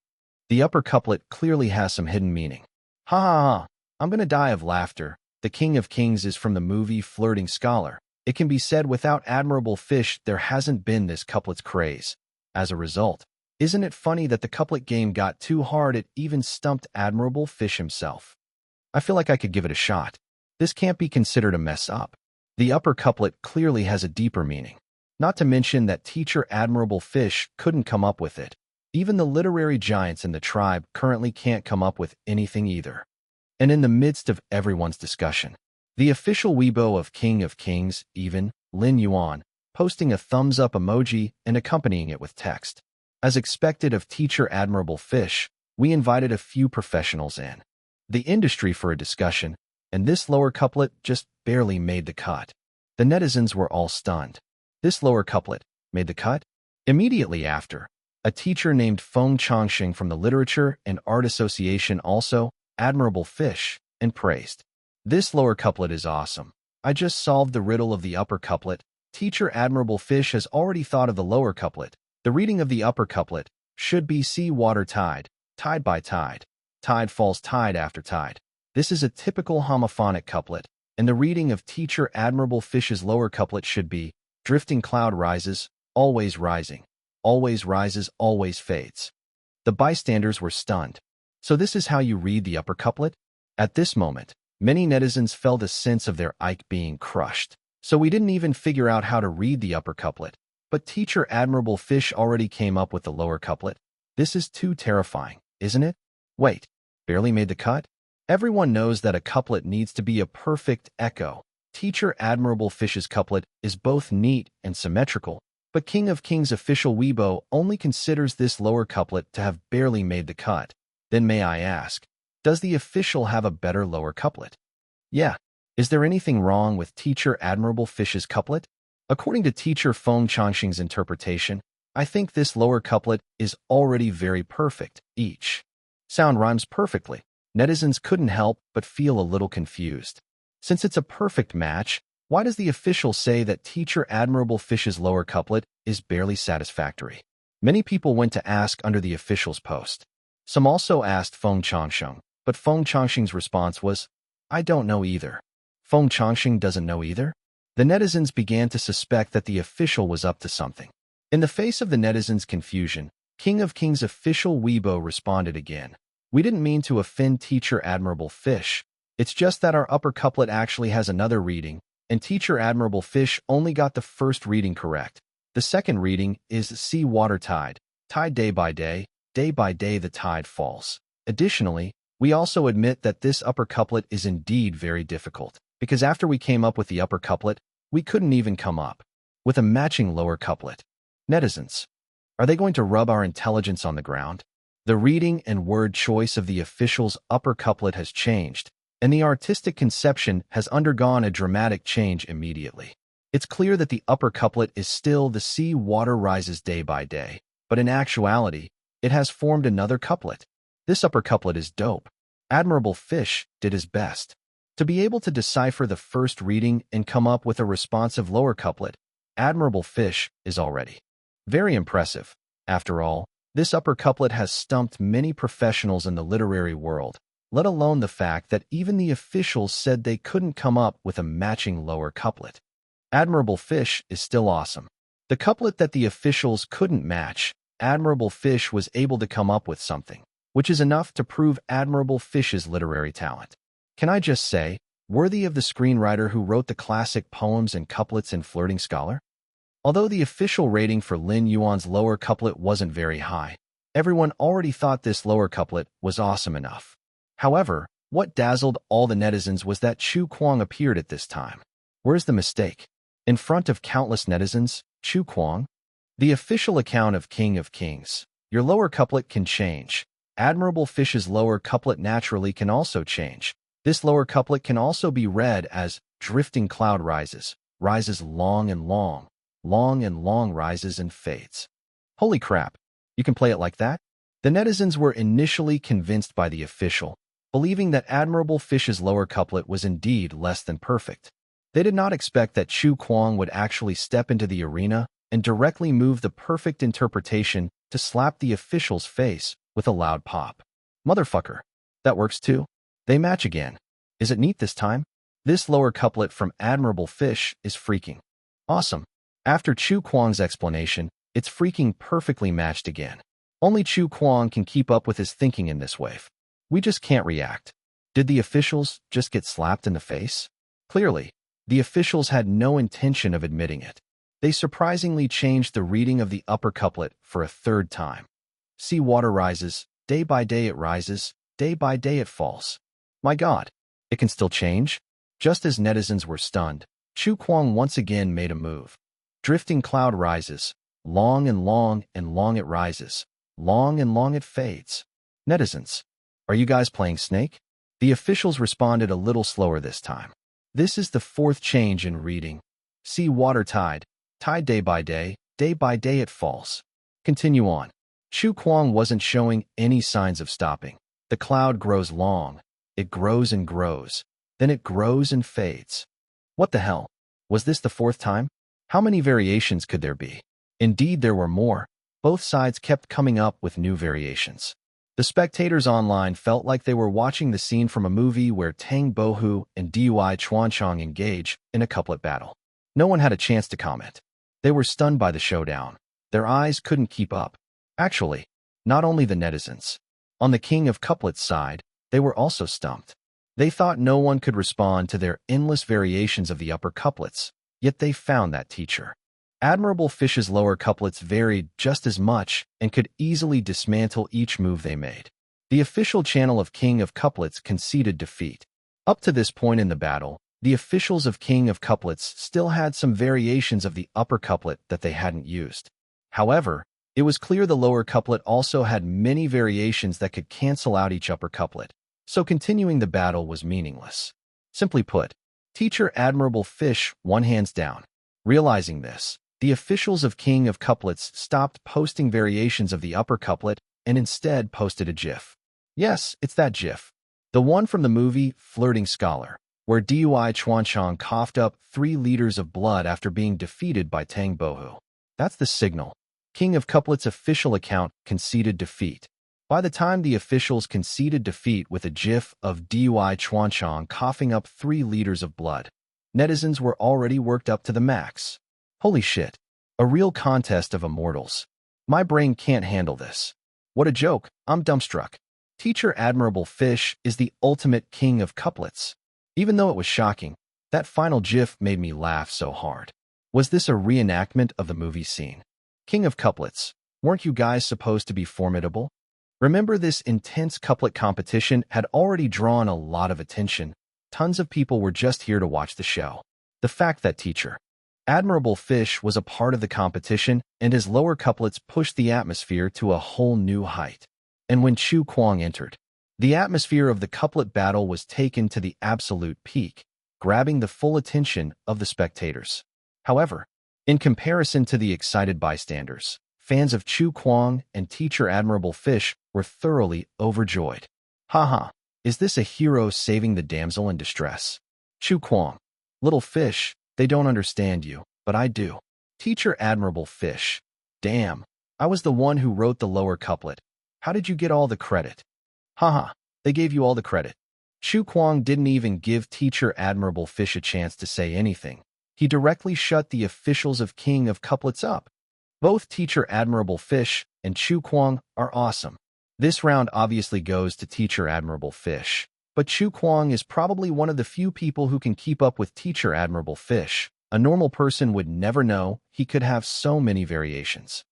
The upper couplet clearly has some hidden meaning. Ha ha ha, I'm gonna die of laughter. The King of Kings is from the movie Flirting Scholar. It can be said without Admirable Fish there hasn't been this couplet's craze. As a result, isn't it funny that the couplet game got too hard it even stumped Admirable Fish himself? I feel like I could give it a shot. This can't be considered a mess up. The upper couplet clearly has a deeper meaning. Not to mention that Teacher Admirable Fish couldn't come up with it. Even the literary giants in the tribe currently can't come up with anything either. And in the midst of everyone's discussion, The official Weibo of Kings, even, Lin Yuan, posting a thumbs-up emoji and accompanying it with text. As expected of teacher Admirable Fish, we invited a few professionals in the industry for a discussion, and this lower couplet just barely made the cut. The netizens were all stunned. This lower couplet made the cut? Immediately after, a teacher named Feng Changxing from the Literature and Art Association also, Admirable Fish, and praised. This lower couplet is awesome. I just solved the riddle of the upper couplet. Teacher Admirable Fish has already thought of the lower couplet. The reading of the upper couplet should be sea water tide, tide by tide, tide falls tide after tide. This is a typical homophonic couplet, and the reading of Teacher Admirable Fish's lower couplet should be drifting cloud rises, always rising, always rises, always fades. The bystanders were stunned. So this is how you read the upper couplet? At this moment, many netizens felt a sense of their Ike being crushed. So we didn't even figure out how to read the upper couplet. But Teacher Admirable Fish already came up with the lower couplet. This is too terrifying, isn't it? Wait, barely made the cut? Everyone knows that a couplet needs to be a perfect echo. Teacher Admirable Fish's couplet is both neat and symmetrical, but King of Kings official Weibo only considers this lower couplet to have barely made the cut. Then may I ask, does the official have a better lower couplet? Yeah. Is there anything wrong with Teacher Admirable Fish's couplet? According to teacher Feng Changxing's interpretation, I think this lower couplet is already very perfect. Each sound rhymes perfectly. Netizens couldn't help but feel a little confused. Since it's a perfect match, why does the official say that Teacher Admirable Fish's lower couplet is barely satisfactory? Many people went to ask under the official's post. Some also asked Feng Changxing, but Feng Changxing's response was, I don't know either. Feng Changxing doesn't know either? The netizens began to suspect that the official was up to something. In the face of the netizens' confusion, King of Kings official Weibo responded again. We didn't mean to offend Teacher Admirable Fish. It's just that our upper couplet actually has another reading, and Teacher Admirable Fish only got the first reading correct. The second reading is sea water tide, tide day by day the tide falls. Additionally, we also admit that this upper couplet is indeed very difficult, because after we came up with the upper couplet, we couldn't even come up with a matching lower couplet. Netizens, are they going to rub our intelligence on the ground? The reading and word choice of the official's upper couplet has changed, and the artistic conception has undergone a dramatic change immediately. It's clear that the upper couplet is still the sea water rises day by day, but in actuality, it has formed another couplet. This upper couplet is dope. Admirable Fish did his best to be able to decipher the first reading and come up with a responsive lower couplet. Admirable Fish is already very impressive. After all, this upper couplet has stumped many professionals in the literary world, let alone the fact that even the officials said they couldn't come up with a matching lower couplet. Admirable Fish is still awesome. The couplet that the officials couldn't match, Admirable Fish was able to come up with something, which is enough to prove Admirable Fish's literary talent. Can I just say, worthy of the screenwriter who wrote the classic poems and couplets in Flirting Scholar? Although the official rating for Lin Yuan's lower couplet wasn't very high, everyone already thought this lower couplet was awesome enough. However, what dazzled all the netizens was that Chu Kuang appeared at this time. Where's the mistake? In front of countless netizens, Chu Kuang? The official account of King of Kings. Your lower couplet can change. Admirable Fish's lower couplet naturally can also change. This lower couplet can also be read as drifting cloud rises, rises long and long rises and fades. Holy crap, you can play it like that? The netizens were initially convinced by the official, believing that Admirable Fish's lower couplet was indeed less than perfect. They did not expect that Chu Kuang would actually step into the arena and directly move the perfect interpretation to slap the official's face with a loud pop. Motherfucker, that works too. They match again. Is it neat this time? This lower couplet from Admirable Fish is freaking awesome. After Chu Kuang's explanation, it's freaking perfectly matched again. Only Chu Kuang can keep up with his thinking in this wave. We just can't react. Did the officials just get slapped in the face? Clearly, the officials had no intention of admitting it. They surprisingly changed the reading of the upper couplet for a third time. Sea water rises, day by day it rises, day by day it falls. My God, it can still change? Just as netizens were stunned, Chu Kuang once again made a move. Drifting cloud rises. Long and long and long it rises. Long and long it fades. Netizens, are you guys playing Snake? The officials responded a little slower this time. This is the fourth change in reading. See water tide. Tide day by day it falls. Continue on. Chu Kuang wasn't showing any signs of stopping. The cloud grows long. It grows and grows. Then it grows and fades. What the hell? Was this the fourth time? How many variations could there be? Indeed, there were more. Both sides kept coming up with new variations. The spectators online felt like they were watching the scene from a movie where Tang Bohu and Dui Chuanchang engage in a couplet battle. No one had a chance to comment. They were stunned by the showdown. Their eyes couldn't keep up. Actually, not only the netizens. On the King of Couplets side, they were also stumped. They thought no one could respond to their endless variations of the upper couplets, yet they found that teacher. Admirable Fish's lower couplets varied just as much and could easily dismantle each move they made. The official channel of King of Couplets conceded defeat. Up to this point in the battle, the officials of King of Couplets still had some variations of the upper couplet that they hadn't used. However, it was clear the lower couplet also had many variations that could cancel out each upper couplet, so continuing the battle was meaningless. Simply put, Teacher Admirable Fish won hands down. Realizing this, the officials of King of Couplets stopped posting variations of the upper couplet and instead posted a GIF. Yes, it's that GIF. The one from the movie Flirting Scholar, where Dui Chuanchang coughed up 3 liters of blood after being defeated by Tang Bohu. That's the signal. King of Couplets' official account conceded defeat. By the time the officials conceded defeat with a GIF of Dui Chuanchang coughing up 3 liters of blood, netizens were already worked up to the max. Holy shit. A real contest of immortals. My brain can't handle this. What a joke. I'm dumbstruck. Teacher Admirable Fish is the ultimate King of Couplets. Even though it was shocking, that final GIF made me laugh so hard. Was this a reenactment of the movie scene? King of Couplets, weren't you guys supposed to be formidable? Remember, this intense couplet competition had already drawn a lot of attention. Tons of people were just here to watch the show. The fact that Teacher Admirable Fish was a part of the competition and his lower couplets pushed the atmosphere to a whole new height. And when Chu Kuang entered, the atmosphere of the couplet battle was taken to the absolute peak, grabbing the full attention of the spectators. However, in comparison to the excited bystanders, fans of Chu Kuang and Teacher Admirable Fish were thoroughly overjoyed. Haha, is this a hero saving the damsel in distress? Chu Kuang, little fish, they don't understand you, but I do. Teacher Admirable Fish, damn, I was the one who wrote the lower couplet. How did you get all the credit? Haha, they gave you all the credit. Chu Kuang didn't even give Teacher Admirable Fish a chance to say anything. He directly shut the officials of King of Couplets up. Both Teacher Admirable Fish and Chu Kuang are awesome. This round obviously goes to Teacher Admirable Fish, but Chu Kuang is probably one of the few people who can keep up with Teacher Admirable Fish. A normal person would never know he could have so many variations.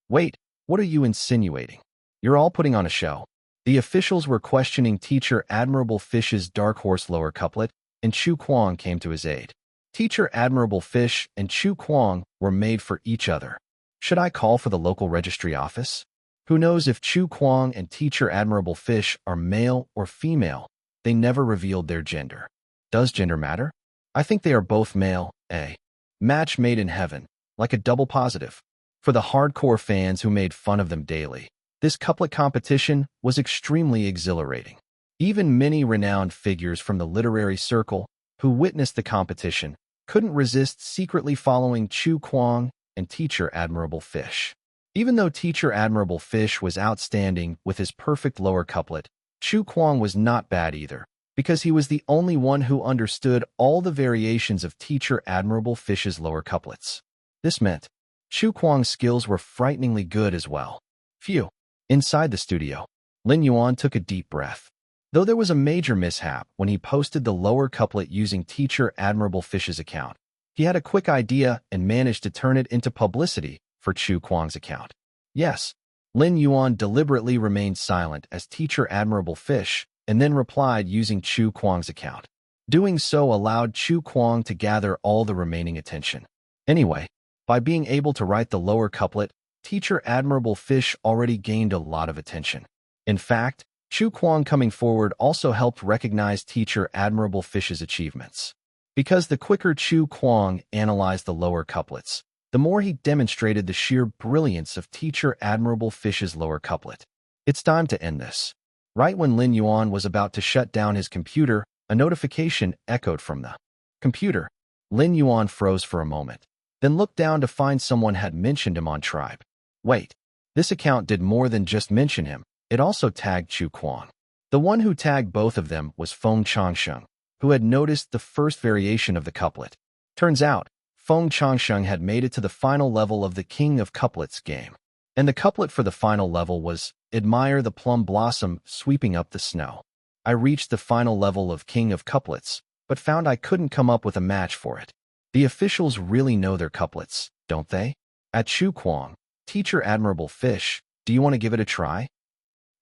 Wait, what are you insinuating? You're all putting on a show. The officials were questioning Teacher Admirable Fish's dark horse lower couplet, and Chu Kuang came to his aid. Teacher Admirable Fish and Chu Kuang were made for each other. Should I call for the local registry office? Who knows if Chu Kuang and Teacher Admirable Fish are male or female? They never revealed their gender. Does gender matter? I think they are both male, a match made in heaven, like a double positive. For the hardcore fans who made fun of them daily, this couplet competition was extremely exhilarating. Even many renowned figures from the literary circle who witnessed the competition couldn't resist secretly following Chu Kuang and Teacher Admirable Fish. Even though Teacher Admirable Fish was outstanding with his perfect lower couplet, Chu Kuang was not bad either, because he was the only one who understood all the variations of Teacher Admirable Fish's lower couplets. This meant Chu Kuang's skills were frighteningly good as well. Phew. Inside the studio, Lin Yuan took a deep breath. Though there was a major mishap when he posted the lower couplet using Teacher Admirable Fish's account, he had a quick idea and managed to turn it into publicity for Chu Kuang's account. Yes, Lin Yuan deliberately remained silent as Teacher Admirable Fish and then replied using Chu Kuang's account. Doing so allowed Chu Kuang to gather all the remaining attention. Anyway, by being able to write the lower couplet, teacher Admirable Fish already gained a lot of attention. In fact, Chu Kuang coming forward also helped recognize teacher Admirable Fish's achievements. Because the quicker Chu Kuang analyzed the lower couplets, the more he demonstrated the sheer brilliance of teacher Admirable Fish's lower couplet. It's time to end this. Right when Lin Yuan was about to shut down his computer, a notification echoed from the computer. Lin Yuan froze for a moment, then looked down to find someone had mentioned him on Tribe. Wait, this account did more than just mention him. It also tagged Chu Kuang. The one who tagged both of them was Feng Changsheng, who had noticed the first variation of the couplet. Turns out, Feng Changsheng had made it to the final level of the King of Couplets game. And the couplet for the final level was, "Admire the plum blossom sweeping up the snow." I reached the final level of King of Couplets, but found I couldn't come up with a match for it. The officials really know their couplets, don't they? At Chu Kuang, teacher Admirable Fish, do you want to give it a try?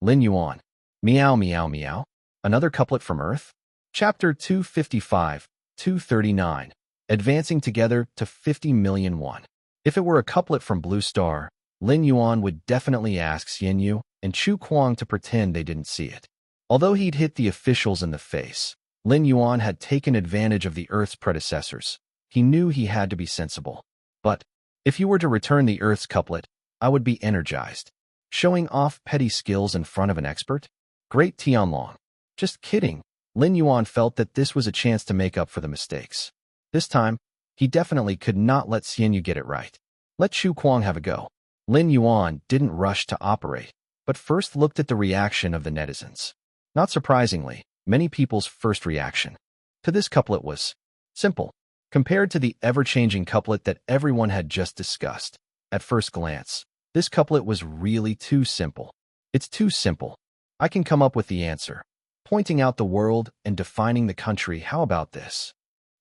Lin Yuan. Meow meow meow. Another couplet from Earth? Chapter 255, 239. Advancing together to 50 million won. If it were a couplet from Blue Star, Lin Yuan would definitely ask Xianyu and Chu Kuang to pretend they didn't see it. Although he'd hit the officials in the face, Lin Yuan had taken advantage of the Earth's predecessors. He knew he had to be sensible. But if you were to return the Earth's couplet, I would be energized. Showing off petty skills in front of an expert? Great Tianlong. Just kidding. Lin Yuan felt that this was a chance to make up for the mistakes. This time, he definitely could not let Xianyu get it right. Let Chu Kuang have a go. Lin Yuan didn't rush to operate, but first looked at the reaction of the netizens. Not surprisingly, many people's first reaction to this couplet was simple, compared to the ever-changing couplet that everyone had just discussed. At first glance, this couplet was really too simple. It's too simple. I can come up with the answer. Pointing out the world and defining the country, how about this?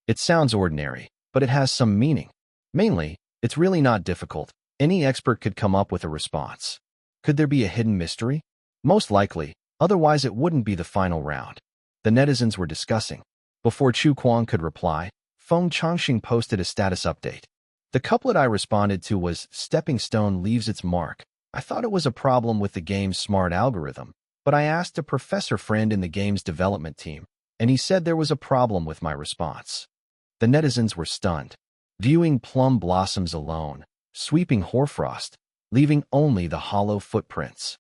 It sounds ordinary, but it has some meaning. Mainly, it's really not difficult. Any expert could come up with a response. Could there be a hidden mystery? Most likely, otherwise it wouldn't be the final round. The netizens were discussing. Before Chu Kuang could reply, Feng Changxing posted a status update. The couplet I responded to was, "Stepping stone leaves its mark." I thought it was a problem with the game's smart algorithm, but I asked a professor friend in the game's development team, and he said there was a problem with my response. The netizens were stunned. Viewing plum blossoms alone, sweeping hoarfrost, leaving only the hollow footprints.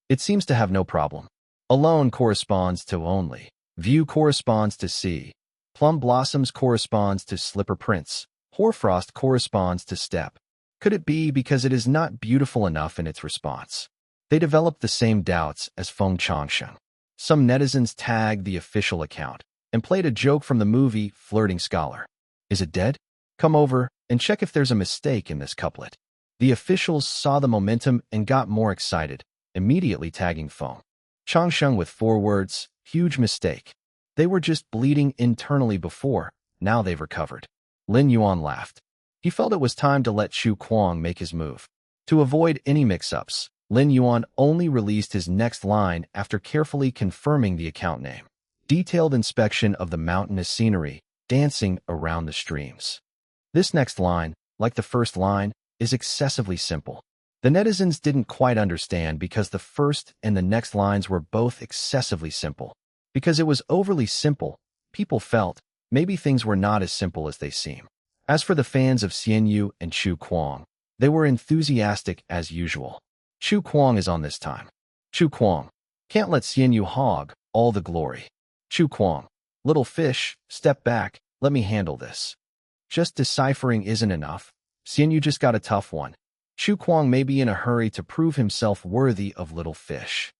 It seems to have no problem. Alone corresponds to only. View corresponds to see. Plum blossoms corresponds to slipper prints. Hoarfrost corresponds to step. Could it be because it is not beautiful enough in its response? They developed the same doubts as Feng Changsheng. Some netizens tagged the official account and played a joke from the movie Flirting Scholar. Is it dead? Come over and check if there's a mistake in this couplet. The officials saw the momentum and got more excited, immediately tagging Feng Changsheng with 4 words, "Huge mistake." They were just bleeding internally before, now they've recovered. Lin Yuan laughed. He felt it was time to let Chu Kuang make his move. To avoid any mix-ups, Lin Yuan only released his next line after carefully confirming the account name. Detailed inspection of the mountainous scenery, dancing around the streams. This next line, like the first line, is excessively simple. The netizens didn't quite understand because the first and the next lines were both excessively simple. Because it was overly simple, people felt, maybe things were not as simple as they seem. As for the fans of Xianyu and Chu Kuang, they were enthusiastic as usual. Chu Kuang is on this time. Chu Kuang. Can't let Xianyu hog all the glory. Chu Kuang. Little fish, step back, let me handle this. Just deciphering isn't enough. Xianyu just got a tough one. Chu Kuang may be in a hurry to prove himself worthy of little fish.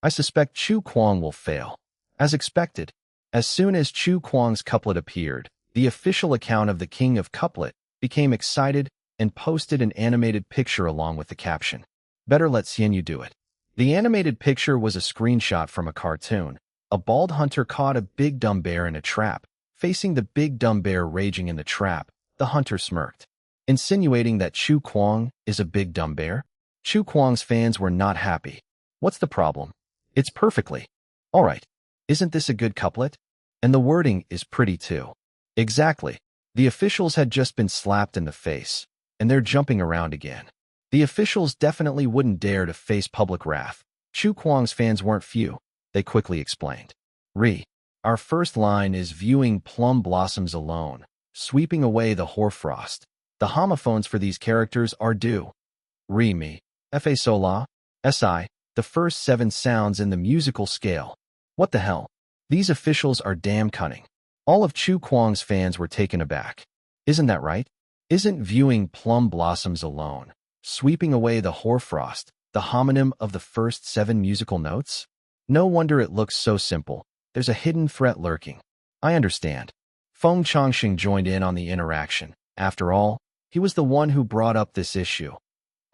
I suspect Chu Kuang will fail. As expected, as soon as Chu Kuang's couplet appeared, the official account of the King of Couplet became excited and posted an animated picture along with the caption. Better let Xianyu do it. The animated picture was a screenshot from a cartoon. A bald hunter caught a big dumb bear in a trap. Facing the big dumb bear raging in the trap, the hunter smirked, insinuating that Chu Kuang is a big dumb bear. Chu Kuang's fans were not happy. What's the problem? It's perfectly all right. Isn't this a good couplet? And the wording is pretty too. Exactly. The officials had just been slapped in the face, and they're jumping around again. The officials definitely wouldn't dare to face public wrath. Chu Kuang's fans weren't few, they quickly explained. Our first line is viewing plum blossoms alone, sweeping away the hoarfrost. The homophones for these characters are do, re, mi, fa sol la, si, the first 7 sounds in the musical scale. What the hell? These officials are damn cunning. All of Chu Kuang's fans were taken aback. Isn't that right? Isn't viewing plum blossoms alone, sweeping away the hoarfrost, the homonym of the first 7 musical notes? No wonder it looks so simple. There's a hidden threat lurking. I understand. Feng Changxing joined in on the interaction. After all, he was the one who brought up this issue.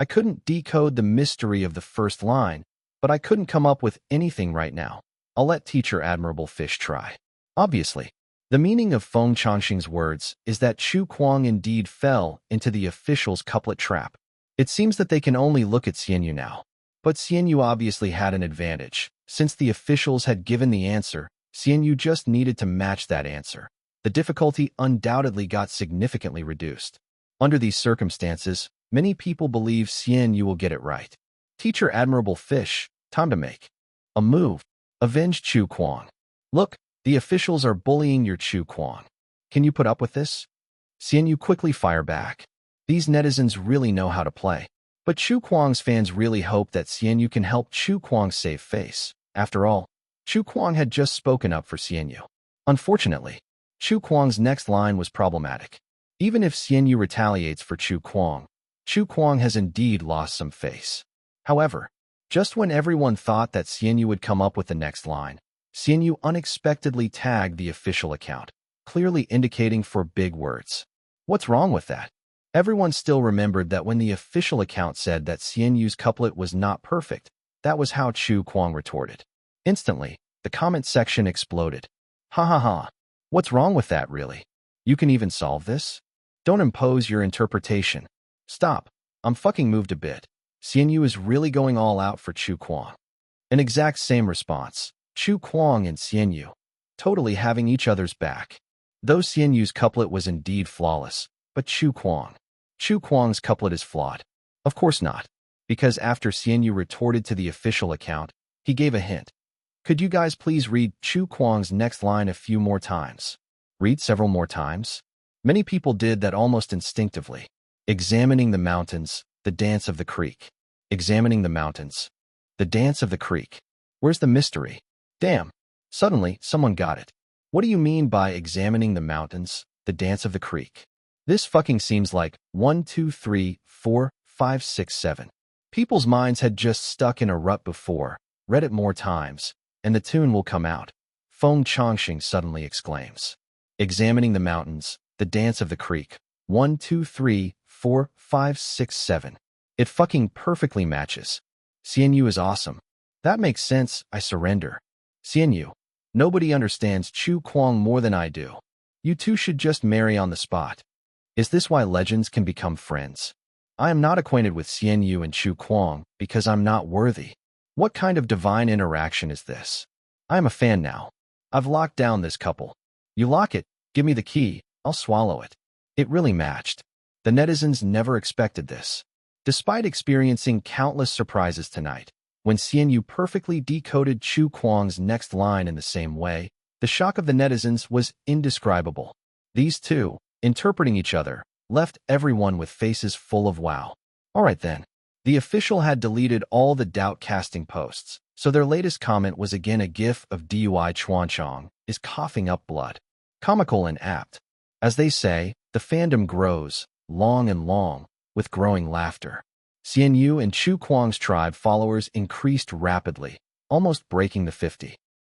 I couldn't decode the mystery of the first line, but I couldn't come up with anything right now. I'll let Teacher Admirable Fish try. Obviously, the meaning of Feng Changxing's words is that Chu Kuang indeed fell into the officials' couplet trap. It seems that they can only look at Xianyu now. But Xianyu obviously had an advantage. Since the officials had given the answer, Xianyu just needed to match that answer. The difficulty undoubtedly got significantly reduced. Under these circumstances, many people believe Xianyu will get it right. Teacher Admirable Fish, time to make a move. Avenge Chu Kuang. Look, the officials are bullying your Chu Kuang. Can you put up with this? Xianyu quickly fire back. These netizens really know how to play. But Chu Kuang's fans really hope that Xianyu can help Chu Kuang save face. After all, Chu Kuang had just spoken up for Xianyu. Unfortunately, Chu Kuang's next line was problematic. Even if Xianyu retaliates for Chu Kuang has indeed lost some face. However, just when everyone thought that Xianyu would come up with the next line, Xianyu unexpectedly tagged the official account, clearly indicating for big words. What's wrong with that? Everyone still remembered that when the official account said that Xianyu's couplet was not perfect, that was how Chu Kuang retorted. Instantly, the comment section exploded. Ha ha ha. What's wrong with that, really? You can even solve this? Don't impose your interpretation. Stop. I'm fucking moved a bit. Xianyu is really going all out for Chu Kuang. An exact same response. Chu Kuang and Xianyu, totally having each other's back. Though Xianyu's couplet was indeed flawless, but Chu Kuang's couplet is flawed. Of course not, because after Xianyu retorted to the official account, he gave a hint. Could you guys please read Chu Kuang's next line a few more times? Read several more times? Many people did that almost instinctively. Examining the mountains, the dance of the creek. Examining the mountains, the dance of the creek. Where's the mystery? Damn. Suddenly, someone got it. What do you mean by examining the mountains, the dance of the creek? This fucking seems like 1, 2, 3, 4, 5, 6, 7. People's minds had just stuck in a rut before. Read it more times, and the tune will come out. Feng Changxing suddenly exclaims. Examining the mountains, the dance of the creek. 1, 2, 3, 4, 5, 6, 7. It fucking perfectly matches. Xianyu is awesome. That makes sense, I surrender. Xianyu, nobody understands Chu Kuang more than I do. You two should just marry on the spot. Is this why legends can become friends? I am not acquainted with Xianyu and Chu Kuang because I'm not worthy. What kind of divine interaction is this? I am a fan now. I've locked down this couple. You lock it, give me the key, I'll swallow it. It really matched. The netizens never expected this. Despite experiencing countless surprises tonight, when Xianyu perfectly decoded Chu Kuang's next line in the same way, the shock of the netizens was indescribable. These two, interpreting each other, left everyone with faces full of wow. Alright then. The official had deleted all the doubt-casting posts, so their latest comment was again a gif of Dui Chuanchong is coughing up blood. Comical and apt. As they say, the fandom grows, long and long, with growing laughter. Xianyu and Chu Kuang's tribe followers increased rapidly, almost breaking the 50.